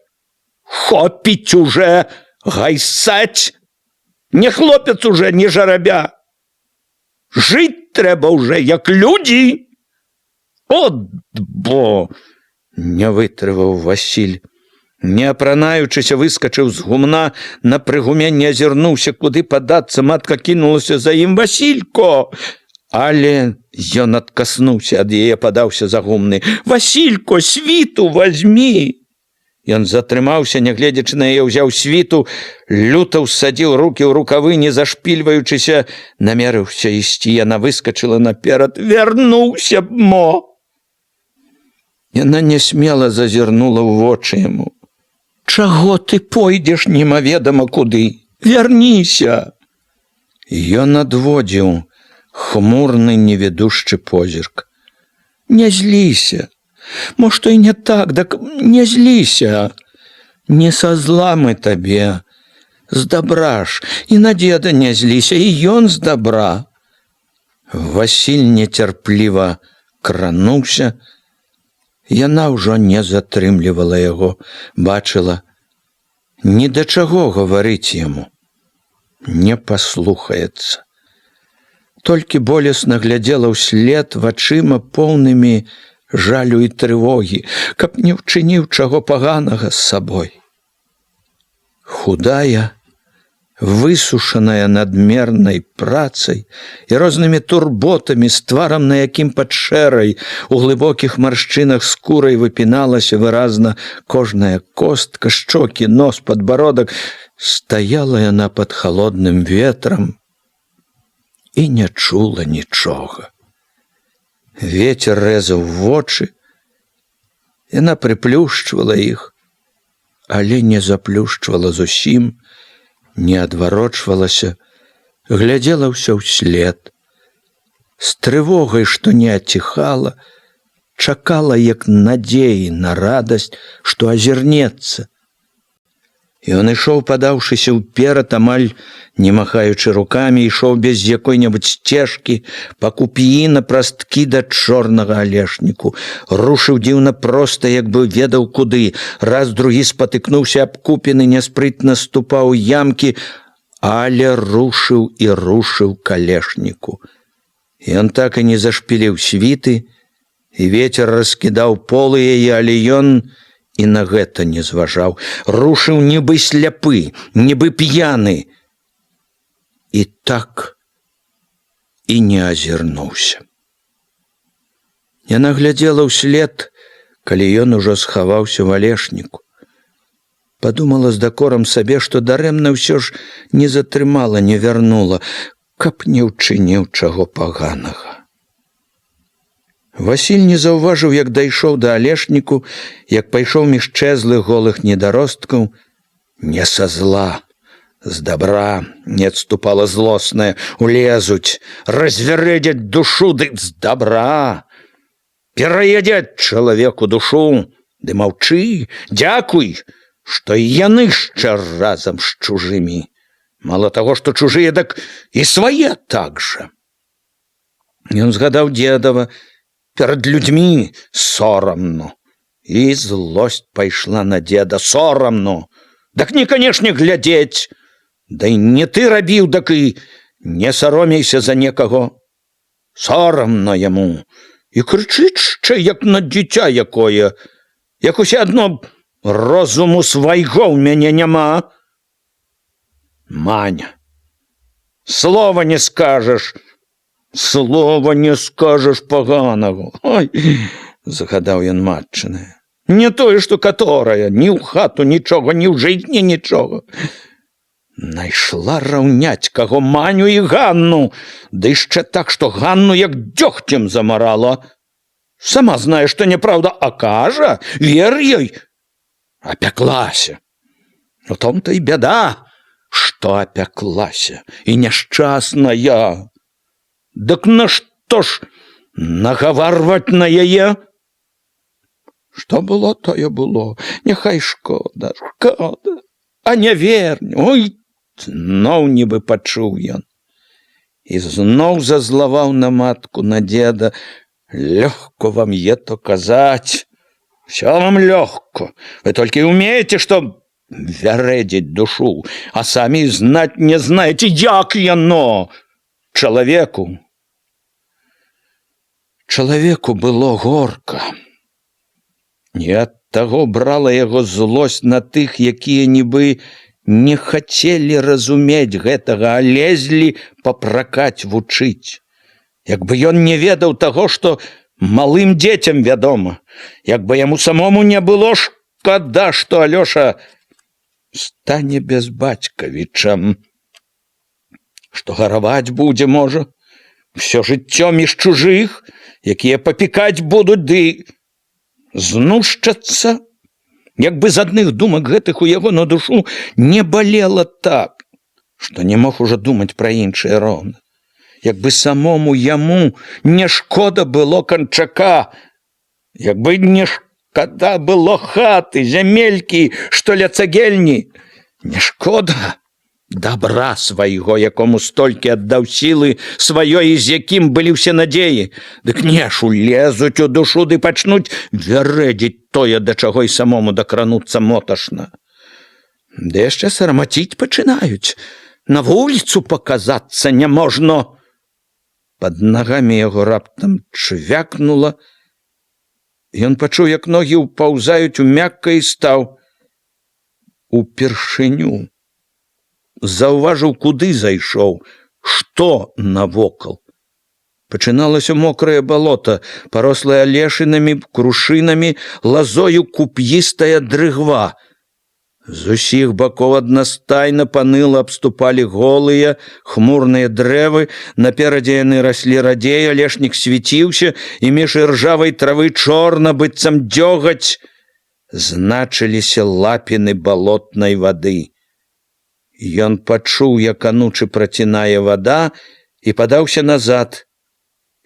Хопіць уже гайсаць. Не хлопец уже, не жарабя. Жыць трэба ўжо як людзі. От бо, не вытрываў Васіль. Не апранаючыся, выскачыў з гумна, на прыгуменне азірнуўся, куды падацца, матка кінулася за ім. Васілько! Але ён адкаснуўся ад яе, падаўся за гумны. Васілько, світу вазьмі! Ён затрымаўся, нягледзячы на яе, ўзяў світу, люта ўсадзіў рукі ў рукавы, не зашпільваючыся, намерыўся ісці. Яна выскачыла наперад. Вярнуўся б мо! Яна нясмела зазірнула ў вочы яму. Чаго ты пойдзеш немаведама куды? Вярніся! Ён адводзіў хмурны невідушчы позірк. Не зліся. Мо што і не так, дак не зліся. Не са зла мы табе. З добра ж. І на дзеда не зліся, і ён з добра. Васіль нецярпліва крануўся. Яна ўжо не затрымлівала яго, бачыла. Ні да чаго гаварыць яму. Не паслухаецца. Толькі болесна глядзела ўслед вачыма поўнымі жалю і трывогі, каб не ўчыніў чаго паганага з сабой. Худая, высушаная надмернай працай і рознымі турботамі, з тварам, на якім пад шэрай у глыбокіх маршчынах скурай выпіналася выразна кожная костка, шчокі, нос, падбародак, стаяла яна пад халодным ветрам і не чула нічога. Вецер рэзаў вочы, яна прыплюшчвала іх, але не заплюшчвала зусім, не адварочвалася, глядзела ўсё ўслед. З трывогай, што не аціхала, чакала як надзеі на радасць, што азірнецца. Ён ішоў, падаўшыся ўперад, амаль не махаючы рукамі, ішоў без якой-небудзь сцежкі, па куп'і на прасткі да чорнага алешніку. Рушыў дзіўна проста, як бы ведаў куды. Раз другі спатыкнуўся аб купіны, няспрытна ступаў ямкі, але рушыў і рушыў к алешніку. Ён так і не зашпіліў світы, і вецер раскідаў полы яе, але ён і на гэта не зважаў. Рушыў нібы сляпы, нібы п'яны. І так і не азірнуўся. Яна глядзела ўслед, калі ён ужо схаваўся в алешніку. Падумала з дакорам сабе, што дарэмна ўсё ж не затрымала, не вярнула, каб не ўчыніў чаго паганага. Васіль не заўважыў, як дайшоў да алешніку, як пайшоў між чэзлых голых недаросткаў. Не са зла, з добра, не адступала злосная, улезуць, развярэдзяць душу, ды з добра. Пераядзяць чалавеку душу, ды маўчы, дзякуй, што і яны яшчэ разам з чужымі. Мало таго, што чужыя, дак і свае так жа. Ён згадаў дзедава. Перад людзьмі сорамно. І злосць пайшла на дзеда. Сорамно. Дак не, канешне, глядзець. Да і не ты рабіў, дак і не саромейся за некаго. Сорамно яму. І крычыць шчэ, як на дзіця якое. Як усе адно розуму свайго ў мяне няма. Маня, слова не скажаш. Слова не скажаш паганага. Ой, загадаў ён матчынае. Не тое, што каторая, ні ў хату нічога, ні ў жыцні нічога. Найшла раўняць каго, Маню і Ганну, ды яшчэ так, што Ганну як дзёгцем замарала. Сама знае, што няправда, а кажа, вер ёй. Апяклася. У том-то і бяда, што апяклася, і няшчасная. Дык нашто ж нагаварваць на яе? Што было, тое было. Няхай шкода, шкода. А не вернь. Ой, зноў нібы пачуў ён. І зноў зазлаваў на матку, на дзеда. Лёгко вам ето казаць. Всё вам лёгко. Вы толькі умееце, што вярэдзіць душу, а самі знаць не знаеце, як яно чалавеку. Чалавеку было горка. І ад таго брала яго злосць на тых, якія нібы не хацелі разумець гэтага, а лезлі папракаць, вучыць. Як бы ён не ведаў таго, што малым дзецям вядома, як бы яму самому не было шкада, што Алёша стане без бацькавічам, што гараваць будзе, можа, всё жыццё між чужых, якія папікаць будуць, ды знушчацца. Як бы з адных думак гэтых у яго на душу не балела так, што не мог ужо думаць пра іншае роўна. Як бы самому яму не шкода было канчака, як бы не шкада было хаты, зямелькі, што ля цагельні, не шкода добра свайго, якому столькі аддаў сілы сваёй, і з якім былі ўсе надзеі. Дык не ж улезуць у душу ды пачнуць вярэдзіць тое, да чаго і самому дакрануцца моташна. Ды яшчэ сарамаціць пачынаюць, на вуліцу паказацца няможна. Пад нагамі яго раптам чвякнула. Ён пачуў, як ногі ўпаўзаюць у мякка, і стаў упершыню. Заўважыў, куды зайшоў, што навокал. Пачыналася мокрае балота, парослае алешынамі, крушынамі, лазою куп'істая дрыгва. З усіх бакоў аднастайна паныла абступалі голыя, хмурныя дрэвы, наперадзе яны раслі радзей, алешнік свяціўся, і між іржавай травы чорна, быццам дзёгаць, значыліся лапіны балотнай вады. Ён пачуў, як анучы працінае вада, і падаўся назад.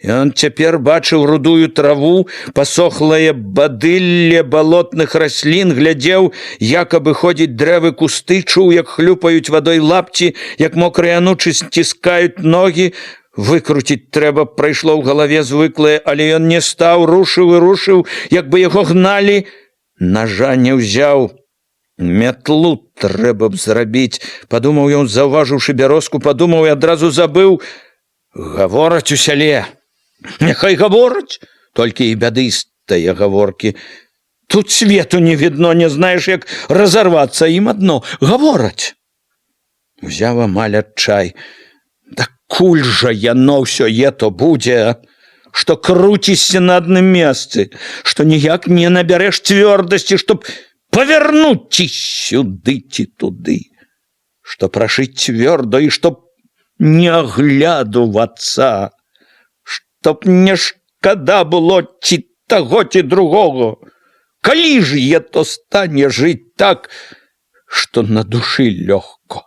Ён цяпер бачыў рудую траву, пасохлае бадылле балотных раслін, глядзеў, як абыходзіць дрэвы, кусты, чуў, як хлюпаюць вадой лапці, як мокрыя анучы сціскаюць ногі. Выкруціць трэба, прайшло ў галаве звыклае, але ён не стаў, рушыў і рушыў, як бы яго гналі. Нажа не ўзяў. Мятлу трэба б зрабіць, падумаў ён, заўважыўшы бярозку, падумаў і адразу забыў. Гавораць у сяле. Няхай гавораць, толькі і бяды з тыя гаворкі. Тут свету не відно, не знаеш, як разарвацца, ім адно гавораць. Узяў амаль адчай. Да куль жа яно ўсё ето будзе, што круцішся на адным месцы, што ніяк не набярэш цвёрдасці, чтоб павярнуць ці сюды, ці туды, што прашыць цвёрда, і чтоб не аглядувацца, чтоб не шкада было ці таго, ці другого. Калі ж ето стане жыць так, што на душы лёгко.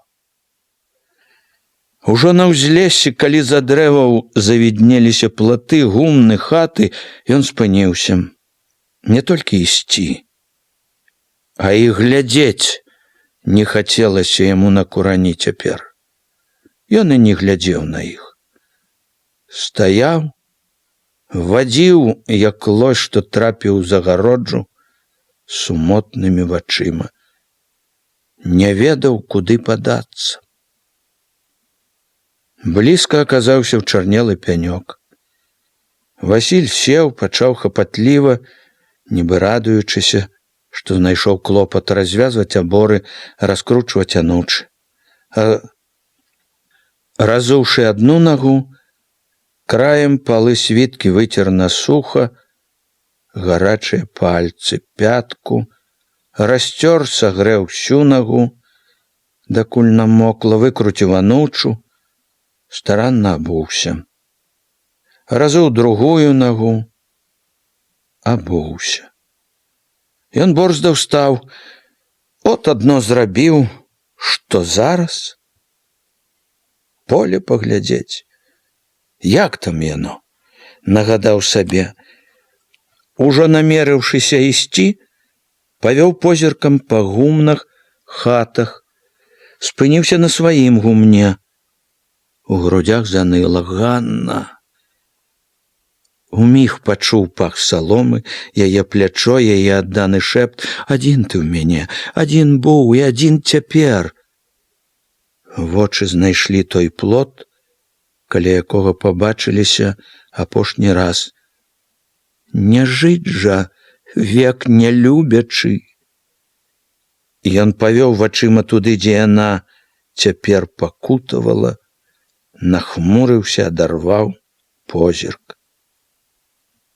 Ужо на ўзлесе, калі за дрэваў завіднеліся платы, гумны, хаты, ён спыніўся. Не толькі ісці, а і глядзець не хацелася яму на курані цяпер. Ён і не глядзеў на іх. Стаяў, вадзіў, як лось, што трапіў за гароджу, сумотнымі вачыма. Не ведаў, куды падацца. Блізка аказаўся ўчарнелы пянёк. Васіль сеў, пачаў хапатліва, нібы радуючыся, што знайшоў клопат, развязваць аборы, раскручваць анучы. Разуўшы адну нагу, краем палы світкі выцер на суха гарачыя пальцы, пятку, расцёр, сагрэў всю нагу, дакуль намокла, выкруціў анучу, старанна абуўся. Разуў другую нагу, абуўся. Ён борздаў стаў, от адно зрабіў, што зараз поле паглядзець. Як там яно? Нагадаў сабе. Ужо намерыўшыся ісці, павёў позіркам па гумнах, хатах, спыніўся на сваім гумне. У грудях заныла. Ганна. Уміг пачуў пах саломы, яе плячо, яе адданы шэпт. Адзін ты ў мяне, адзін быў і адзін цяпер. Вочы знайшлі той плот, каля якога пабачыліся апошні раз Не жыць жа век не любячы. Ён павёў вачыма туды, дзе яна цяпер пакутавала, нахмурыўся, адарваў позірк.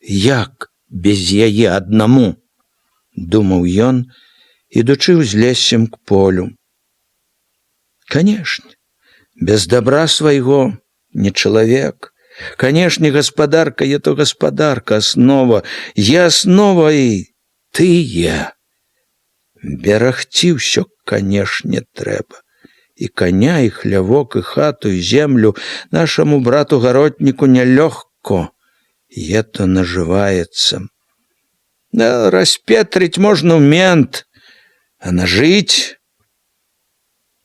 Як без яе аднаму? Думаў ён, ідучы ўзлессем к полю. Канешне, без добра свайго не чалавек. Канешне, гаспадарка є то гаспадарка, аснова, є аснова і ты є. Берагці ўсё, канешне, трэба. І коня, і хлявок, і хату, і землю нашаму брату-гаротніку нялёгко. Это наживается. Да, распетрить можно в мент, а нажить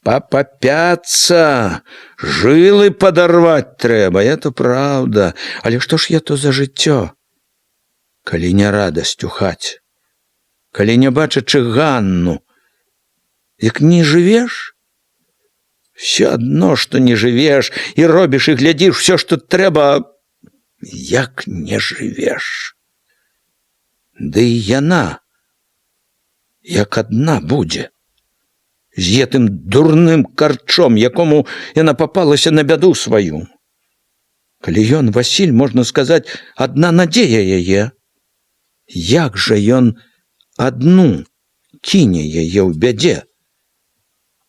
попапяться, жилы подорвать трэба, это правда. Але што ж это за жыццё? Калі не радасць у хаце, калі не бачачы Ганну, як не жывеш, все одно, што не жывеш, і робіш, і глядзіш все, што трэба, як не жывеш. Ды і яна, як адна будзе, з гэтым дурным карчом, якому яна папалася на бяду сваю. Калі ён, Васіль, можна сказаць, адна надзея яе, як жа ён адну кіне яе ў бядзе?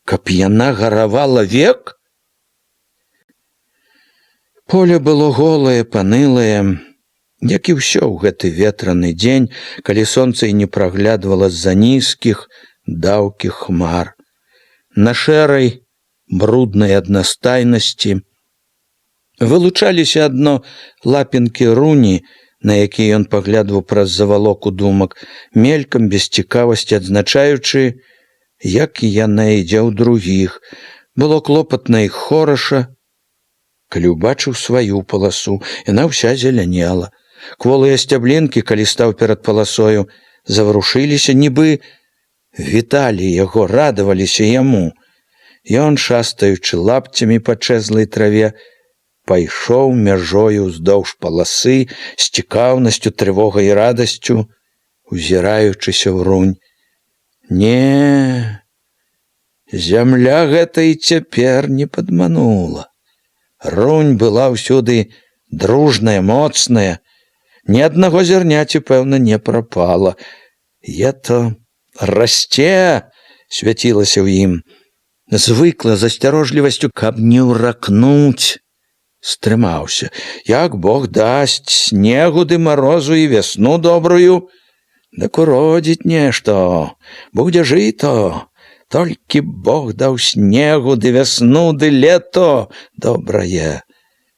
Каб яна гаравала век? Поле было голае, панылае, як і ўсё ў гэты ветраны дзень, калі сонца і не праглядвала з-за нізкіх, даўкіх хмар. На шэрай, бруднай аднастайнасці вылучаліся адно лапінкі руні, на якія ён паглядваў праз завалоку думак, мелькам, без цікавасці адзначаючы, як і яна ідзе ў другіх. Было клопатна і хораша. Калі ўбачыў сваю паласу, яна ўся зелянела. Кволыя сцяблінкі, калі стаў перад паласою, заварушыліся, нібы віталі яго, радаваліся яму. Ён, шастаючы лапцямі па чэзлай траве, пайшоў мяжою ўздоўж паласы з цікаўнасцю, трывогай і радасцю, узіраючыся ўрунь. Не, зямля гэта і цяпер не падманула. Рунь была ўсюды дружная, моцная, ні аднаго зярняці, пэўна, не прапала. Это расце, свяцілася ў ім. Звыкла з асцярожлівасцю, каб не ўракнуць. Стрымаўся. Як Бог дасць снегу ды марозу і весну добрую, дык уродзіць нешта, будзе жыто. Толькі Бог даў снегу ды весну ды лето добрае,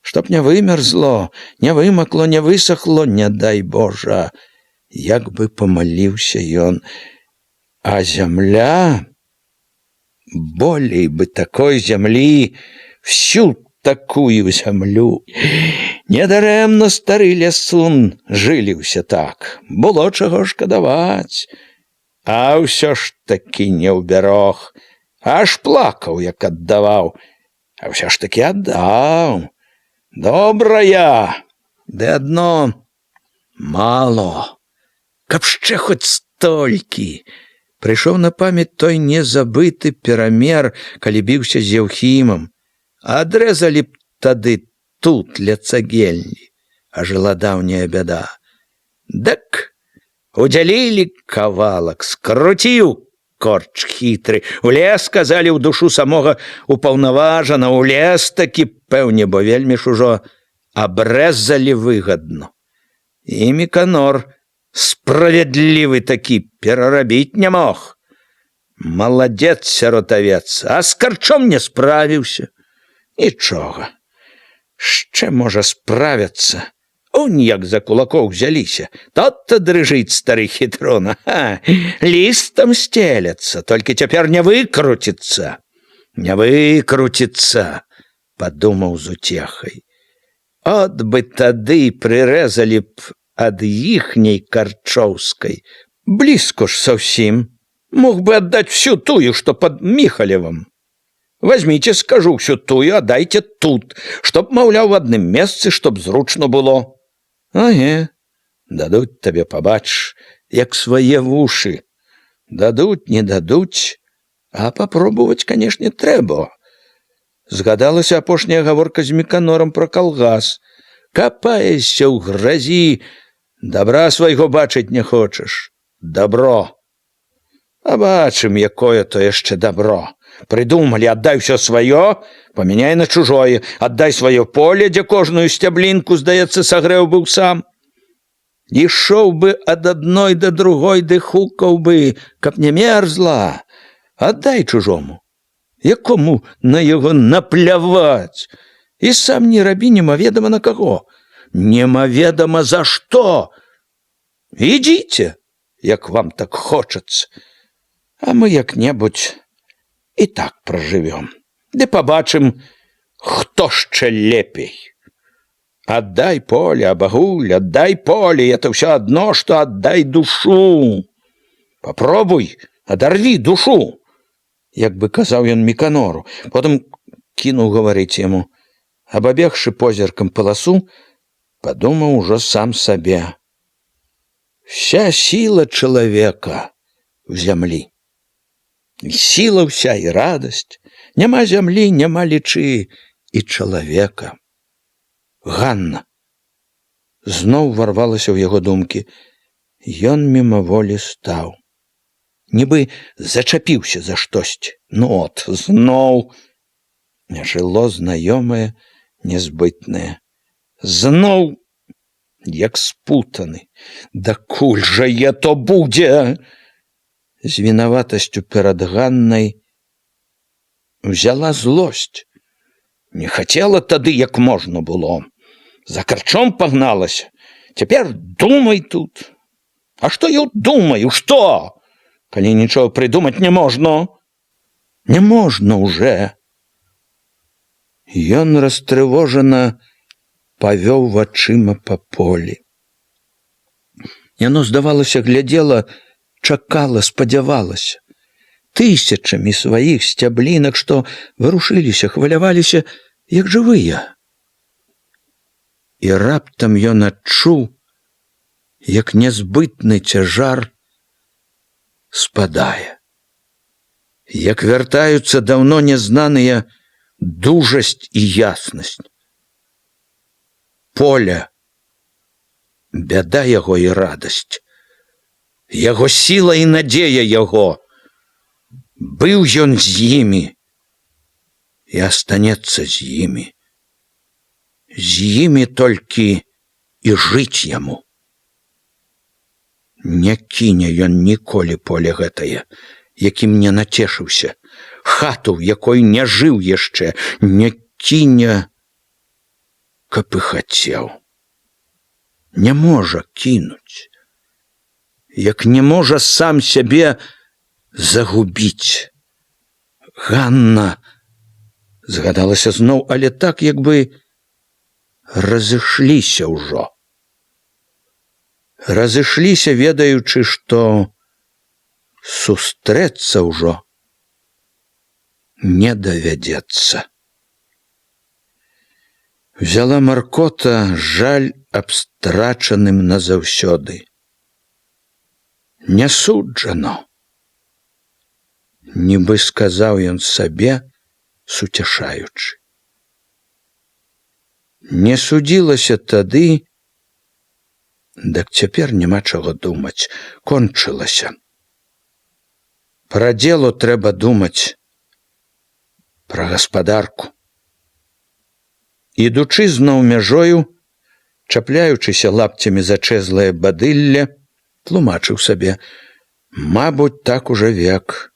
чтоб не вымерзло, не вымакло, не высохло, не дай Божа. Як бы помоліўся ён. А зямля, болей бы такой зямлі, всю такую зямлю. Недарэмна стары лясун жыліўся так, было чаго шкадаваць. А ўсё ж такі не ўбярог, аж плакаў, як аддаваў. А ўсё ж такі аддаў. Добрая, ды адно мало, каб шчэ хоць столькі. Прыйшоў на памяць той незабыты перамер, калі біўся з Еўхімам. Адрэзалі б тады тут ля цагельні, а жыла даўняя бяда. Дык удзялілі кавалак, скруціў корч хітры. У лес, казалі, ў душу самога упаўнаважана, у лес такі, пэўне, бо вельмі ж ужо абрэзалі выгадно. І Міканор, справядлівы такі, перарабіць не мог. Маладзец сяротавец, а з карчом не справіўся. Нічога, ще можа справяцца. Он як за кулакоў взяліся, тот-то дрыжыць стары хітрона. Лістам стеляцца, толькі цяпер не выкруціцца. Не выкруціцца, падумаў з уцехай. От бы тады прырэзалі б ад іхняй карчоўскай. Блізко ж совсім. Мог бы аддаць всю тую, што пад Міхалевым. Возьмите, скажу, всю тую, отдайте тут, чтоб, маўляў, в адным месцы, чтоб зручно было. Аге, Дадуць табе, пабачыш, як свае вушы. Дадуць, не дадуць, а папробаваць, канешне, трэба. Згадалася апошняя гаворка з Міканорам пра калгас. Капаешся ў гразі, дабра свайго бачыць не хочаш. Дабро. А бачым, якое то яшчэ дабро. Прыдумалі, аддай усё сваё, памяняй на чужое, аддай сваё поле, дзе кожную сцяблінку, здаецца, сагрэў быў сам. Ішоў бы ад адной да другой, ды хукаў бы, каб не мерзла. Аддай чужому, якому на яго напляваць. І сам не рабі немаведама на каго, немаведама за што. Ідзіце, як вам так хочацца, а мы як-небудзь і так пражывём. Ды пабачым, хто шчэ лепей. Аддай поле, абагуль, аддай поле, это ўсё адно, што аддай душу. Папробуй, адарві душу, як бы казаў ён Міканору. Потым кінуў гаварыць яму. Абабегшы позіркам паласу, падумаў ужо сам сабе. Вся сила чалавека в зямлі. Сила вся і радасць. Няма зямлі, няма лічы і чалавека. Ганна зноў варвалася ў яго думкі. Ён мімаволі стаў. Нібы зачапіўся за штосьці. Ну от, зноў жыло знаёмае, нязбытнае. Зноў, як спутаны. Дакуль жа я то будзе? З вінаватасцю перад Ганнай взяла злосць. Не хацела тады, як можна было. За карчом пагналася. Цяпер думай тут. А што я думаю, што? Калі нічого прыдумаць не можна. Не можна уже. Ён растрывожана павёў вачыма па полі. Яно, здавалася, глядзела, чакала, спадзявалася. Тысячамі сваіх сцяблінак, што варушыліся, хваляваліся, як жывыя. І раптам ён адчуў, як нязбытны цяжар спадае. Як вяртаюцца даўно незнаныя дужасць і яснасць. Поле, бяда яго і радасць. Яго сіла і надзея яго. Быў ён з імі і астанецца з імі. З імі толькі і жыць яму. Не кіне ён ніколі поле гэтае, якім не нацешыўся, хату, якой не жыў яшчэ, не кіне, каб і хацеў. Не можа кінуць, як не можа сам сябе загубіць. Ганна згадалася зноў, але так, як бы разышліся ўжо. Разышліся, ведаючы, што сустрэцца ўжо не давядзецца. Взяла маркота жаль аб страчаным назаўсёды. Не суджано. Нібы сказаў ён сабе, суцяшаючы. Не судзілася тады, дак цяпер няма чаго думаць, кончылася. Пра дзело трэба думаць, пра гаспадарку. Ідучы зноў мяжою, чапляючыся лапцямі за чэзлае бадылле, тлумачыў сабе: мабуть, так уже век,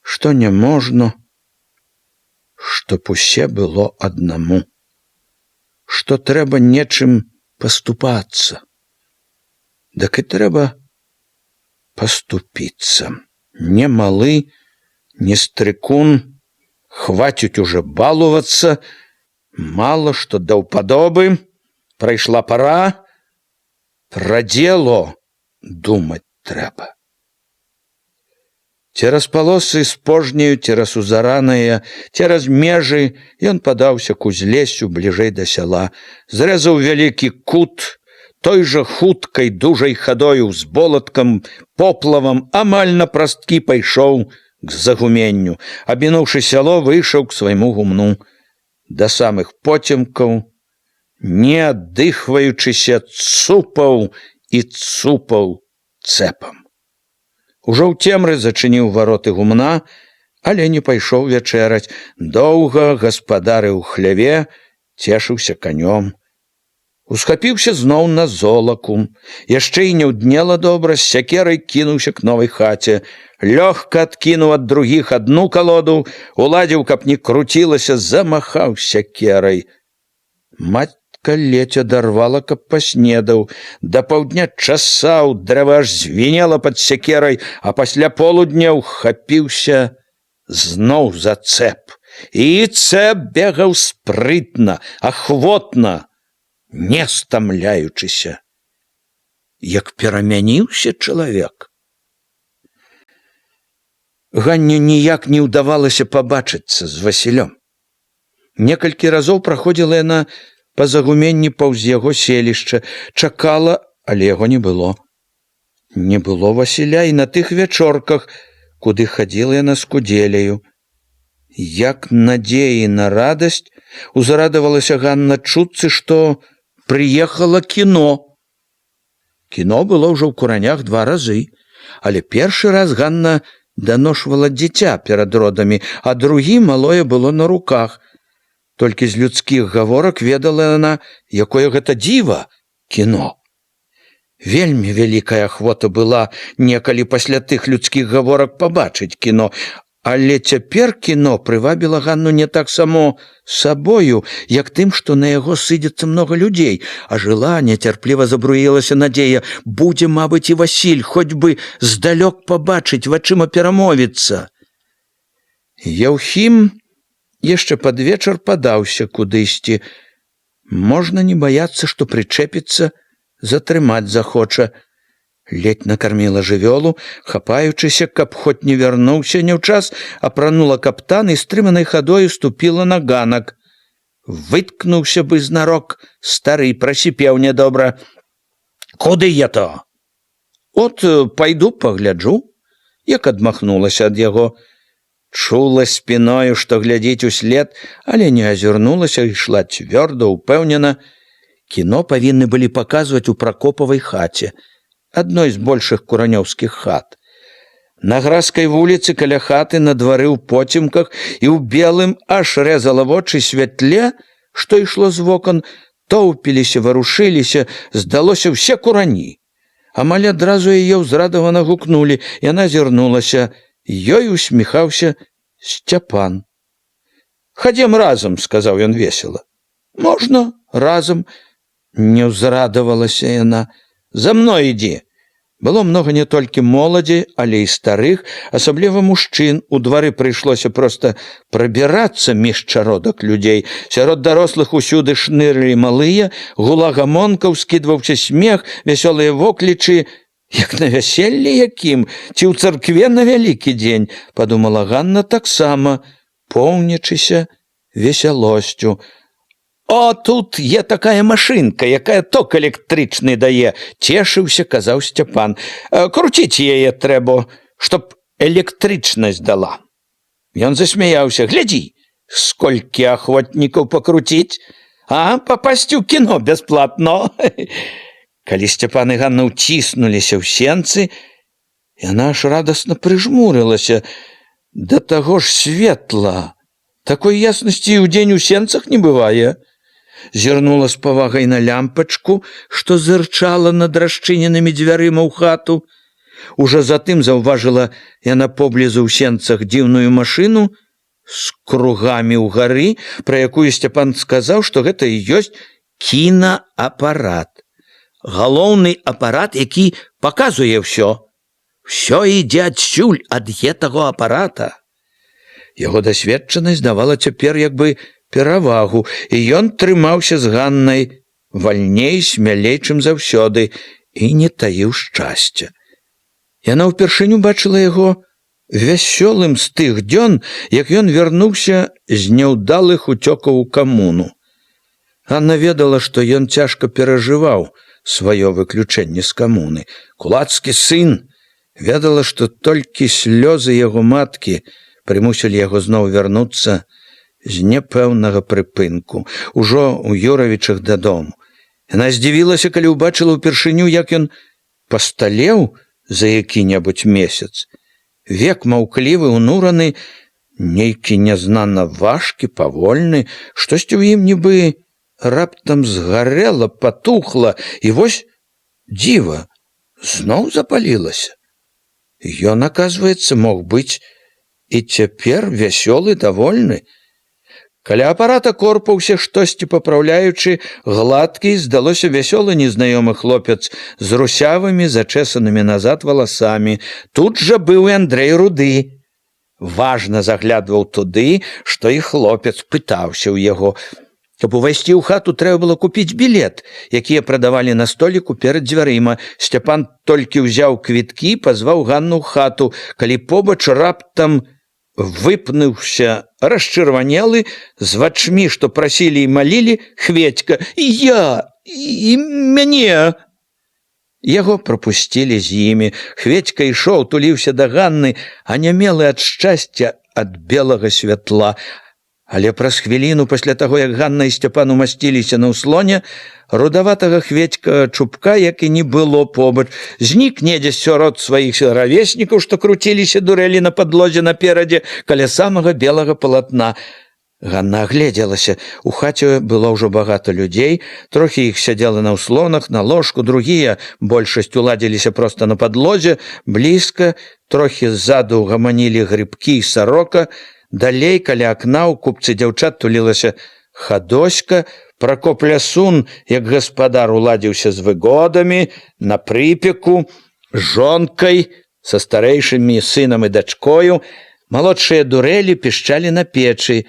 што не можна, чтоб усе было аднаму, што трэба нечым паступацца. Дак і трэба паступіцца. Не малы, не стрыкун, хваціць уже балувацца, мала што да ўпадобы, прайшла пара, пра дзело думаць трэба. Цераз палосы спожняю, цераз узараныя, цераз межы ён падаўся к узлесю бліжэй да сяла, зрэзаў вялікі кут, той жа хуткай дужай хадою з болаткам, поплавам амаль на прасткі пайшоў к загуменню. Абінуўшы сяло, выйшаў к свайму гумну. Да самых поцемкаў, не аддыхваючыся, цупаў і цупаў цэпам. Ужо ў цемры зачыніў вароты гумна, але не пайшоў вячэраць. Доўга гаспадарыў у хляве, цешыўся канём. Усхапіўся зноў на золаку. Яшчэ і не ўднела добра, з сякерай кінуўся к новай хаце. Лёгка адкінуў ад другіх адну калоду, уладзіў, каб не круцілася, замахаў сякерай. Матка ледзь адарвала, каб паснедаў. Да паўдня часаў, дрэва аж звінела пад сякерай, а пасля полудня ўхапіўся зноў за цэп. І цэп бегаў спрытна, ахвотна, не стамляючыся. Як перамяніўся чалавек. Ганне ніяк не ўдавалася пабачыцца з Васілём. Некалькі разоў праходзіла яна па загуменні паўз яго селішча, чакала, але яго не было. Не было Васіля і на тых вячорках, куды хадзіла яна з Кудзеляю. Як надзеі на радасць узарадавалася Ганна чутцы, што прыехала кіно. Кіно было ўжо ў Куранях 2 разы, але першы раз Ганна даношвала дзіця перад родамі, а другі малое было на руках. Толькі з людскіх гаворак ведала яна, якое гэта дзіва кіно. Вельмі вялікая ахвота была некалі пасля тых людскіх гаворак пабачыць кіно, але цяпер кіно прывабіла Ганну не так само сабою, як тым, што на яго сыдзецца многа людзей, а жыла, нецярпліва забруілася надзея, будзе, мабыць, і Васіль, хоць бы здалёк пабачыць, вачыма перамовіцца. Яўхім яшчэ пад вечар падаўся кудысьці. Можна не баяцца, што прычэпіцца, затрымаць захоча. Ледь накарміла жывёлу, хапаючыся, каб хоць не вярнуўся няўчас, апранула каптан і стрыманай хадою ступіла на ганак. Выткнуўся бы знарок, стары прасіпеў нядобра: «Куды я то?» «От пайду пагляджу», як адмахнулася ад яго. Чула спіною, што глядзіць услед, але не азірнулася, ішла цвёрда, упэўнена. Кіно павінны былі паказваць у Пракопавай хаце, адной з большых куранёўскіх хат. На Гразкай вуліцы каля хаты на двары ў поцемках і ў белым аж рэзала вочы святле, што ішло з вокон, тоўпіліся, варушыліся, здалося ўсе курані. Амаль адразу яе ўзрадавана гукнулі, яна зірнулася, ёй усміхаўся Сцяпан. «Хадзем разам», — сказаў ён весела. «Можна разам», — не ўзрадавалася яна. «За мной ідзі». Было многа не толькі моладзі, але і старых, асабліва мужчын. У двары прыйшлося проста прабірацца між чародак людзей. Сярод дарослых усюды шнырылі малыя, гула гамонкаў, скідваўся смех, вясёлыя воклічы. Як на вяселлі якім, ці ў царкве на вялікі дзень, падумала Ганна таксама, поўнячыся весялосцю. «О, тут є такая машынка, якая ток электрычны дае», цешыўся, казаў Сцяпан. «Круціць яе трэба, чтоб электрычнасць дала». Ён засмяяўся. «Глядзі, сколькі ахвотнікаў пакруціць, а папасці ў кіно бясплатно». Калі Сцяпан і Ганна ўціснуліся ў сенцы, яна аж радасна прыжмурылася. Да таго ж светла. Такой яснасці і ўдзень у сенцах не бывае. Зірнула з павагай на лямпачку, што зырчала над расчыненымі дзвярыма ў хату. Ужо затым заўважыла яна поблізу ў сенцах дзіўную машыну з кругамі ўгары, пра якую Сцяпан сказаў, што гэта і ёсць кінаапарат. Галоўны апарат, які паказуе ўсё. Усё ідзе адсюль, ад гэтага апарата. Яго дасведчанасць давала цяпер як бы перавагу, і ён трымаўся з Ганнай вальней, смялей, чым заўсёды, і не таіў шчасця. Яна ўпершыню бачыла яго вясёлым з тых дзён, як ён вярнуўся з няўдалых уцёкаў у камуну. Ганна ведала, што ён цяжка перажываў сваё выключэнне з камуны. Кулацкі сын ведала, што толькі слёзы яго маткі прымусілі яго зноў вярнуцца з няпэўнага прыпынку, ужо ў Юравічах дадому. Яна здзівілася, калі ўбачыла ўпершыню, як ён пасталеў за які-небудзь месяц. Век маўклівы, унураны, нейкі нязнана важкі, павольны, штосьці ў ім нібы раптам згарэла, патухла, і вось дзіва, зноў запалілася. Ён, аказваецца, мог быць і цяпер вясёлы, давольны. Каля апарата корпаўся, штосьці папраўляючы, гладкі, здалося, вясёлы незнаёмы хлопец з русявымі, зачэсанымі назад валасамі. Тут жа быў і Андрэй Руды. Важна заглядваў туды, што і хлопец пытаўся ў яго. Каб увайсці ў хату, трэба было купіць білет, якія прадавалі на століку перад дзвярыма. Сцяпан толькі ўзяў квіткі, пазваў Ганну ў хату, калі побач раптам выпнуўся расчырванелы, з вачмі, што прасілі і малілі, Хведька. І мяне. Яго прапусцілі з імі. Хведька ішоў, туліўся да Ганны, анямелы ад шчасця, ад белага святла. Але праз хвіліну пасля таго, як Ганна і Сцяпан умасціліся на ўслоне, рудаватага Хведька чубка, як і не было побач, знік недзе сярод сваіх равеснікаў, што круціліся дурэлі на падлозе наперадзе каля самага белага палатна. Ганна агледзелася. У хаце было ўжо багата людзей, трохі іх сядзела на ўслонах, на ложку, другія, большасць, уладзіліся проста на падлозе, блізка, трохі ззаду гаманілі грыбкі і сарока. Далей, каля акна, у купцы дзяўчат тулілася Хадоська. Пракоп Лясун, як гаспадар, уладзіўся з выгодамі, на прыпеку, жонкай, са старэйшымі сынам і дачкою. Малодшыя дурэлі пішчалі на печы.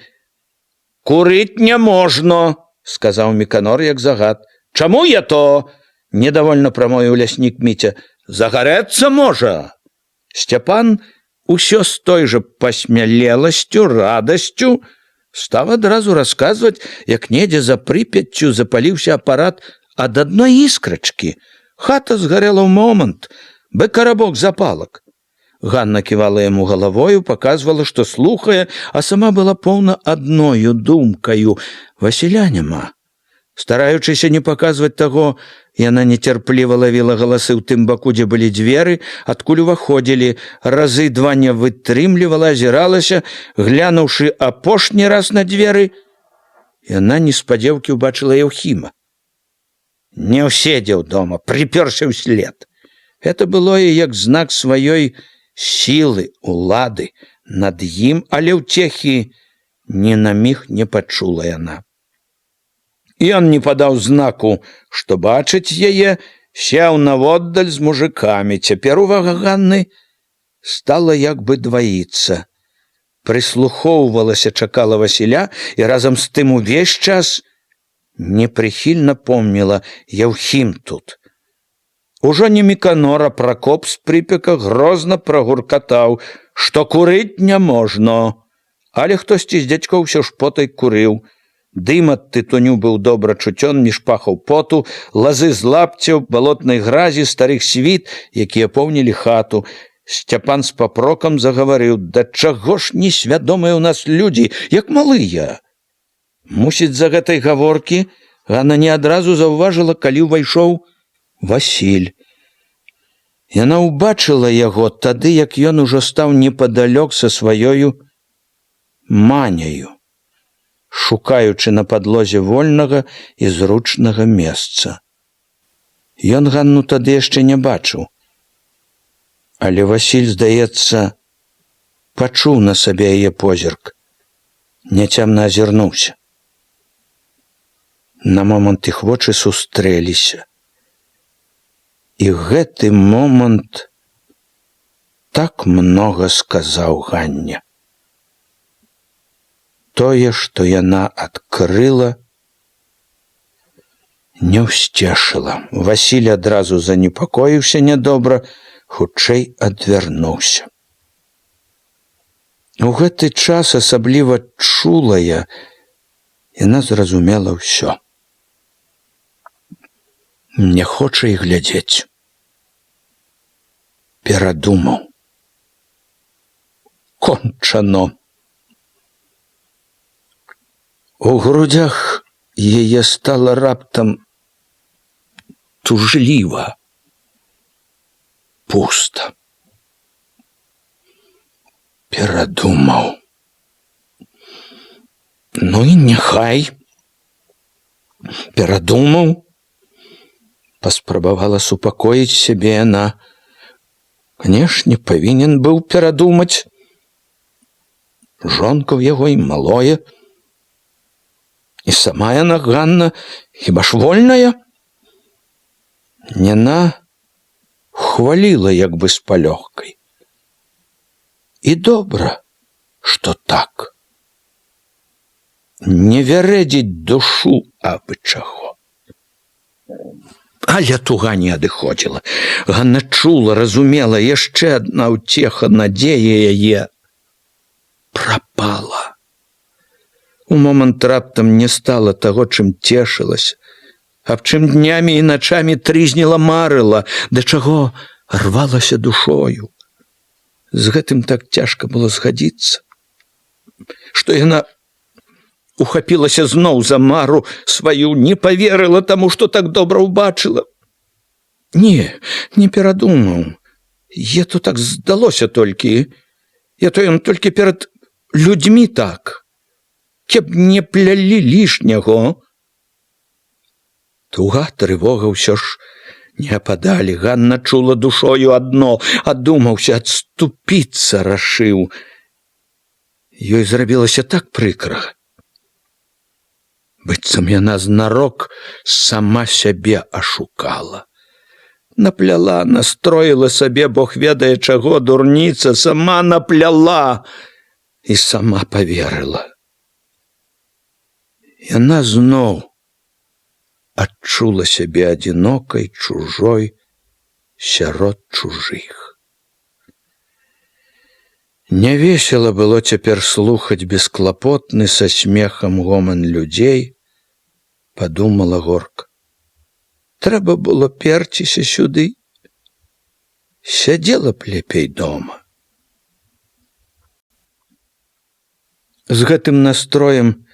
«Курыць не можна», – сказаў Міканор, як загад. «Чаму я то?» – недовольна прамовіў ляснік Міця. «Загарэцца можа». Сцяпан усё з той жа пасмялеласцю, радасцю стаў адразу расказваць, як недзе за Прыпяццю запаліўся апарат ад адной іскрачкі. Хата згарэла ў момант, бы карабок запалак. Ганна ківала яму галавою, паказвала, што слухае, а сама была поўна адною думкаю. Васіля няма. Стараючыся не паказваць таго, яна нецярпліва лавіла галасы ў тым баку, дзе былі дзверы, адкуль уваходзілі, разы два не вытрымлівала, азіралася, глянуўшы апошні раз на дзверы, яна неспадзеўкі ўбачыла Яўхіма. Не ўседзеў дома, прыпёрся ўслед. Гэта было і як знак сваёй сілы, улады над ім, але ўцехі ні на міг не пачула яна. Ён не падаў знаку, што бачыць яе, сеў наводдаль з мужикамі. Цяпер увага Ганны стала як бы дваіцца. Прыслухоўвалася, чакала Васіля і разам з тым увесь час непрыхільна помніла: Яўхім тут. Ужо не Міканор, а Пракоп з Прыпека грозна прагуркатаў, што курыць не можна. Але хтосьці з дзядзькоў усё ж потай курыў. Дым ад тытуню быў добра чуцён між пахаў поту, лазы з лапцяў, балотнай гразі, старых світ, якія поўнілі хату. Сцяпан з папрокам загаварыў: «Да чаго ж несвядомыя ў нас людзі, як малыя!» Мусіць, за гэтай гаворкі Ганна не адразу заўважыла, калі ўвайшоў Васіль. Яна ўбачыла яго тады, як ён ужо стаў непадалёк са сваёю маняю, шукаючы на падлозе вольнага і зручнага месца. Ён Ганну тады яшчэ не бачыў. Але Васіль, здаецца, пачуў на сабе яе позірк, няцямна азірнуўся. На момант іх вочы сустрэліся. І гэты момант так многа сказаў Ганне. Тое, што яна адкрыла, не ўсцешыла. Васіль адразу занепакоіўся нядобра, хутчэй адвярнуўся. У гэты час асабліва чулая яна зразумела ўсё. Не хоча і глядзець. Перадумаў. Кончано. У грудях яе стала раптам тужліва, пуста. Перадумаў. Ну і няхай. Перадумаў. Паспрабавала супакоіць сябе яна. Канешне, павінен быў перадумаць. Жонка ў яго і малое. І сама яна, Ганна, хіба ж вольная? Яна хваліла як бы з палёгкай. І добра, што так. Не вярэдзіць душу абы чаго. Але туга не адыходзіла. Ганна чула, разумела, яшчэ адна ўцеха, надзея яе прапала. У момант раптам не стала таго, чым цешылася, аб чым днямі і начамі трызніла, марыла, да чаго рвалася душою. З гэтым так цяжка было згадзіцца, што яна ухапілася зноў за мару сваю, не паверыла таму, што так добра ўбачыла. Не перадумаў. То так здалося толькі. То ён толькі перад людзьмі так. Кеб не плялі лішняго. Туга, трывога ўсё ж не ападалі. Ганна чула душою адно, адумаўся, адступіцца рашыў. Ёй зрабілася так прыкра. Быццам яна знарок сама сябе ашукала. Напляла, настроіла сабе, Бог ведае чаго, дурніца, сама напляла і сама паверыла. Яна зноў адчула сябе адзінокай, чужой, сярод чужых. Нявесела было цяпер слухаць бесклапотны са смехам гоман людзей, падумала горка. Трэба было перціся сюды. Сядзела б лепей дома. З гэтым настроем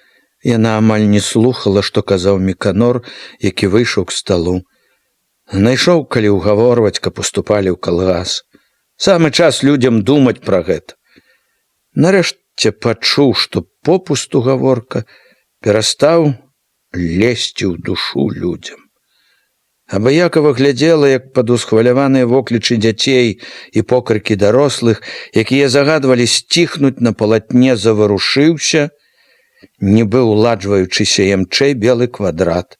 яна амаль не слухала, што казаў Міканор, які выйшаў к сталу. Знайшоў, калі ўгаворваць, каб уступалі ў калгас. Самы час людзям думаць пра гэта. Нарэшце пачуў, што попусту гаворка, перастаў лезці ў душу людзям. Абыякова глядзела, як пад усхваляваныя воклічы дзяцей і покрыкі дарослых, якія загадвалі сціхнуць, на палатне заварушыўся, нібы уладжваючыся ямчэй белы квадрат.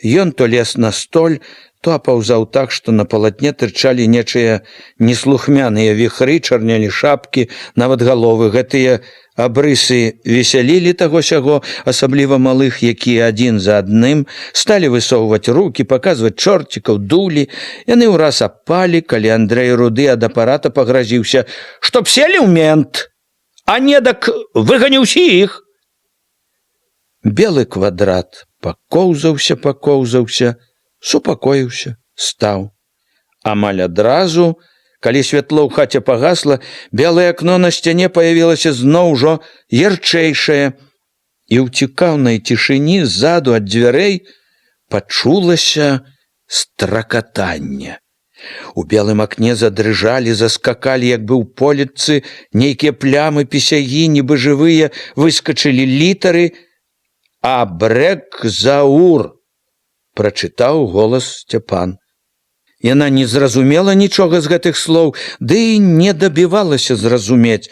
Ён то лез на столь, то апаўзаў так, што на палатне тырчалі нечыя неслухмяныя віхры, чарнялі шапкі, нават галовы. Гэтыя абрысы весялілі таго-сяго, асабліва малых, якія адзін за адным сталі высоўваць рукі, паказваць чорцікаў, дулі. Яны ўраз апалі, калі Андрэй Руды ад апарата пагразіўся: «Чтоб селі ў мент, а не дак выганю ўсіх!» Белы квадрат пакоўзаўся, супакоіўся, стаў. Амаль адразу, калі святло ў хаце пагасла, белае акно на сцяне паявілася зноў ужо ярчэйшае, і ў цікаўнай цішыні ззаду ад дзвярэй пачулася стракатанне. У белым акне задрыжалі, заскакалі, як бы ў поліцы, нейкія плямы, пісягі, нібы жывыя, выскачылі літары. «Абрэк-заур», прачытаў голас Сцяпан. Яна не зразумела нічога з гэтых слоў, ды і не дабівалася зразумець.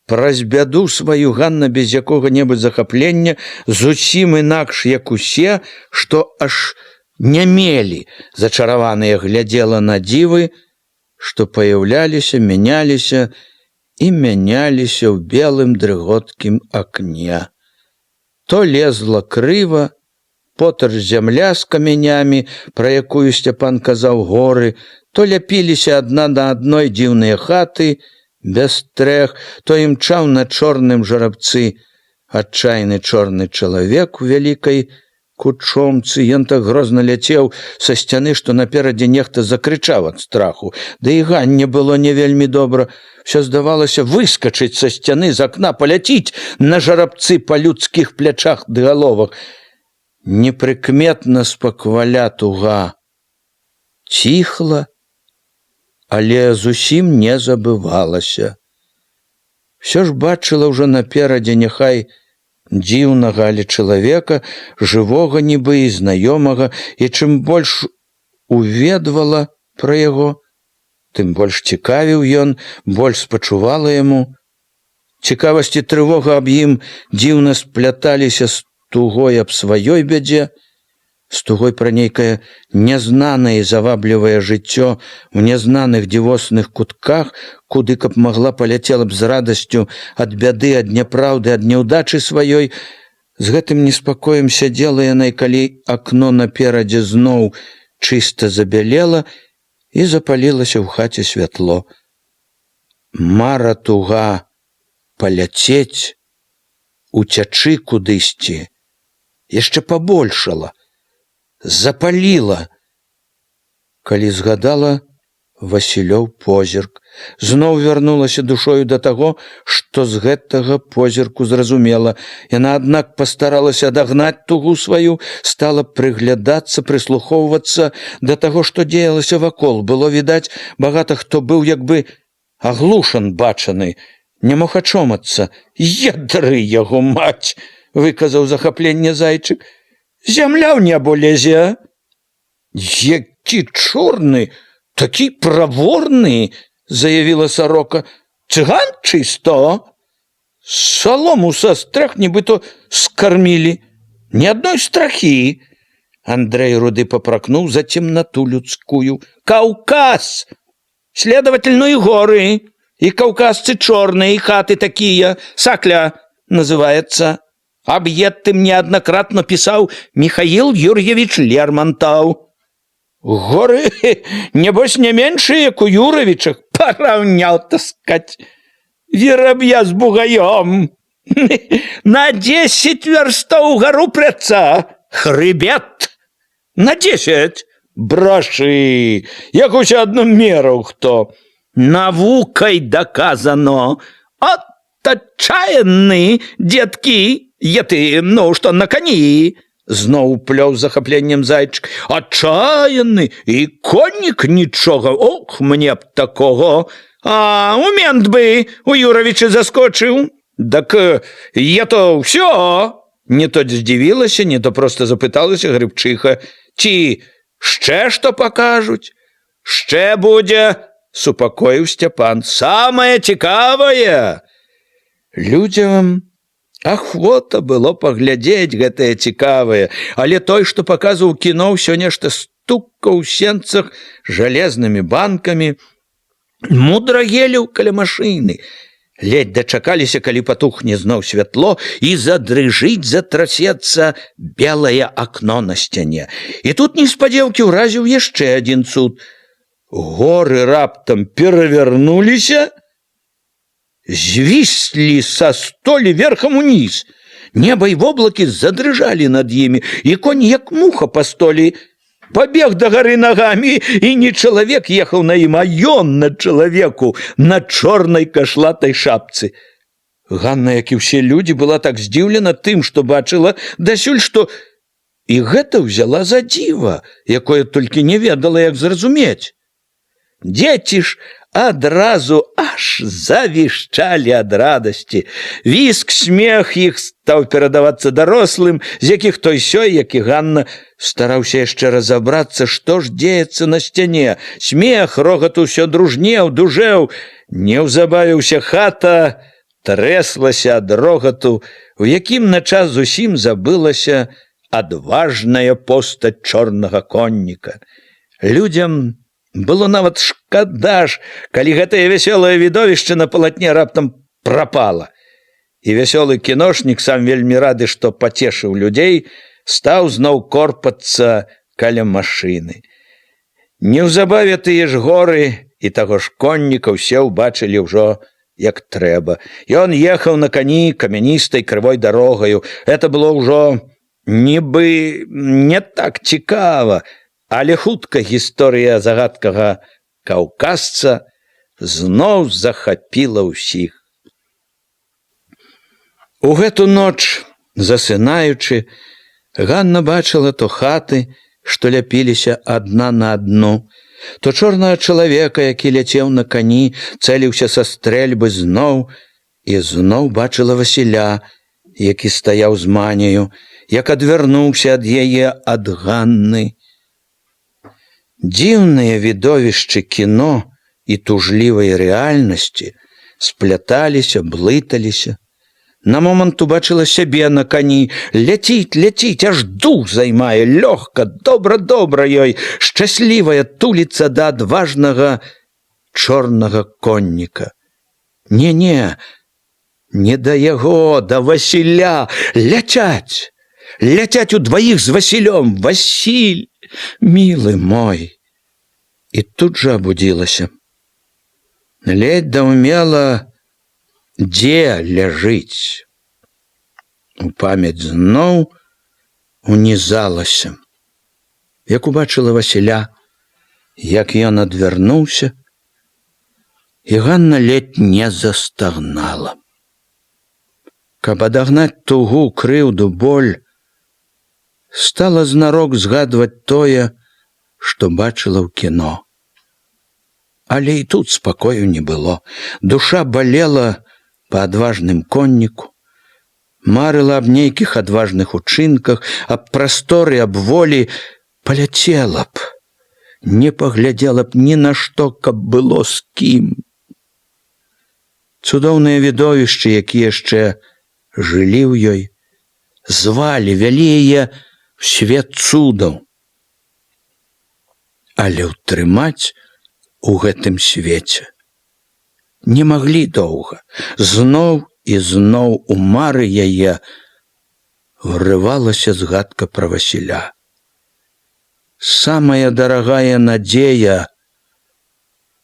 Праз бяду сваю Ганна без якога-небудзь захаплення, зусім інакш, як усе, што аж нямелі, зачараваныя, глядзела на дзівы, што паяўляліся, мяняліся і мяняліся ў белым дрыготкім акне. То лезла крыва, потарч зямля з камянямі, пра якую Сцяпан казаў, горы, то ляпіліся адна на адной дзіўныя хаты, без трэх, то імчаў на чорным жарабцы адчайны чорны чалавек у вялікай кучомцы, ён так грозна ляцеў са сцяны, што наперадзе нехта закрычаў ад страху. Да і Ганне было не вельмі добра. Всё здавалася выскачыць са сцяны, з акна паляціць на жарабцы па людскіх плячах ды галовах. Непрыкметна спакваля туга ціхла, але зусім не забывалася. Всё ж бачыла ўжо наперадзе няхай дзіўнага, але чалавека, жывога нібы і знаёмага, і чым больш уведвала пра яго, тым больш цікавіў ён, больш спачувала яму. Цікавасць і трывога аб ім дзіўна спляталіся з тугой аб сваёй бядзе, з тугой пра нейкае нязнанае і заваблівае жыццё в нязнаных дзівосных кутках, куды каб магла паляцела б з радасцю ад бяды, ад няпраўды, ад няўдачы сваёй. З гэтым неспакоем сядзела яна, і калі акно наперадзе зноў чыста забялела, і запалілася ў хаце святло. Мара туга паляцець, уцячы кудысьці, яшчэ пабольшала, запаліла. Калі згадала Васілёў позірк, зноў вярнулася душою да таго, што з гэтага позірку зразумела. Яна, аднак, пастаралася адагнаць тугу сваю, стала прыглядацца, прыслухоўвацца да таго, што дзеялася вакол. Было відаць, багата хто быў як бы аглушан бачаны, не мог ачомацца. «Ядры яго маць!» – выказаў захапленне зайчык. «Зямля ў небо лезе!» «Які чорны, такі праворны!» – заявіла сорока. «Цыган чысто! Салому са стрэх нібыто скармілі. Ні адной страхі!» Андрэй руды папракнуў за темноту людскую. «Каўказ! Следовательно, и горы, и кавказцы черные, и хаты такие, Сакля называется. Объед ты мне однократно писал Михаил Юрьевич Лермонтов. Горы, небось, не меньшие, как у Юровичах, поравнял таскать. Веробья с бугаем. На 10 верстов гору пряца, хребет. На 10. Броши, як усе одну меру хто. Навукой доказано. От отчаянны, детки, еты, ну, что на коні. Зноў плёў з захапленнем зайчык. Отчаянны, і коннік нічога. Ох, мне б такого. А умент бы у Юровича заскочыў. Так я то ўсё. Не то здзівілася, не то просто запыталася грыбчыха. Ці «Ще што пакажуць?» «Ще будзе», – супакоіў Сцяпан. «Самае цікавае». Людзям ахвота было паглядзець гэтае цікавае, але той, што паказваў кіно, ўсё нешта стукаў у сенцах жалезнымі банкамі, мудра геліў каля машыны. Ледь дачакаліся, калі патухне зноў святло і задрыжыць, затрасецца белае акно на сцяне. І тут неспадзеўкі ўразіў яшчэ адзін цуд. Горы раптам перавярнуліся, звіслі са столі верхам уніз. Неба і воблакі задрыжалі над імі, і конь, як муха па столі, побег до горы ногами, и не человек ехал на им, а ён на человеку, на чорной кашлатой шапцы. Ганна, як і ўсе людзі, была так здзіўлена тым, што бачыла дасюль, што і гэта ўзяла за дзіва, якое толькі не ведала, як зразумець. Дзеці ж адразу аж завішчалі ад радасці. Віск, смех іх стаў перадавацца дарослым, з якіх той сёй, як і Ганна, стараўся яшчэ разабрацца, што ж дзеецца на сцяне. Смех, рогат усё дружнеў, дужэў. Неўзабаве ўся хата трэслася ад рогату, у якім на час зусім забылася адважная постаць чорнага конніка. Людзям было нават шкада ж, калі гэтае вясёлае відовішча на палатне раптам прапала. І вясёлы кіношнік, сам вельмі рады, што пацешыў людзей, стаў зноў корпацца каля машыны. Неўзабаве тыя ж горы і таго ж конніка ўсе ўбачылі ўжо як трэба. Ён ехаў на кані камяністай крывой дарогаю. Это было ўжо Нібы не так цікава, але хутка гісторыя загадкага каўказца зноў захапіла ўсіх. У гэту ноч, засынаючы, Ганна бачыла то хаты, што ляпіліся адна на адну, то чорнага чалавека, які ляцеў на кані, цэліўся са стрэльбы зноў, і зноў бачыла Васіля, які стаяў з маняю, як адвярнуўся ад яе, ад Ганны. Дзіўныя відовішчы кіно і тужлівай рэальнасці спляталіся, блыталіся. На момант убачыла сябе на кані, ляціць, аж дух займае, лёгка, добра ёй, шчаслівая туліцца да адважнага чорнага конніка. Не да яго, да Васіля, ляцяць удваіх з Васілём, Васіль, мілы мой. І тут жа абудзілася. Ледзь даўмела, дзе ляжыць. У памяць зноў унізалася. Як убачыла Васіля, як ён адвярнуўся, і Ганна ледзь не застагнала. Каб адагнаць тугу, крыўду, боль, стала знарок згадваць тое, што бачыла ў кіно. Але і тут спакою не было. Душа балела па адважным конніку, марыла аб нейкіх адважных учынках, аб прасторы, аб волі, паляцела б, не паглядзела б ні на што, каб было з кім. Цудоўныя відовішчы, якія яшчэ жылі ў ёй, звалі, вялі яе ў свет цудаў. Але ўтрымаць у гэтым свеце не маглі доўга. Зноў і зноў у мары яе врывалася згадка пра Васіля. Самая дарагая надзея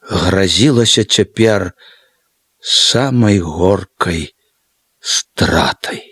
гразілася цяпер самай горкай стратай.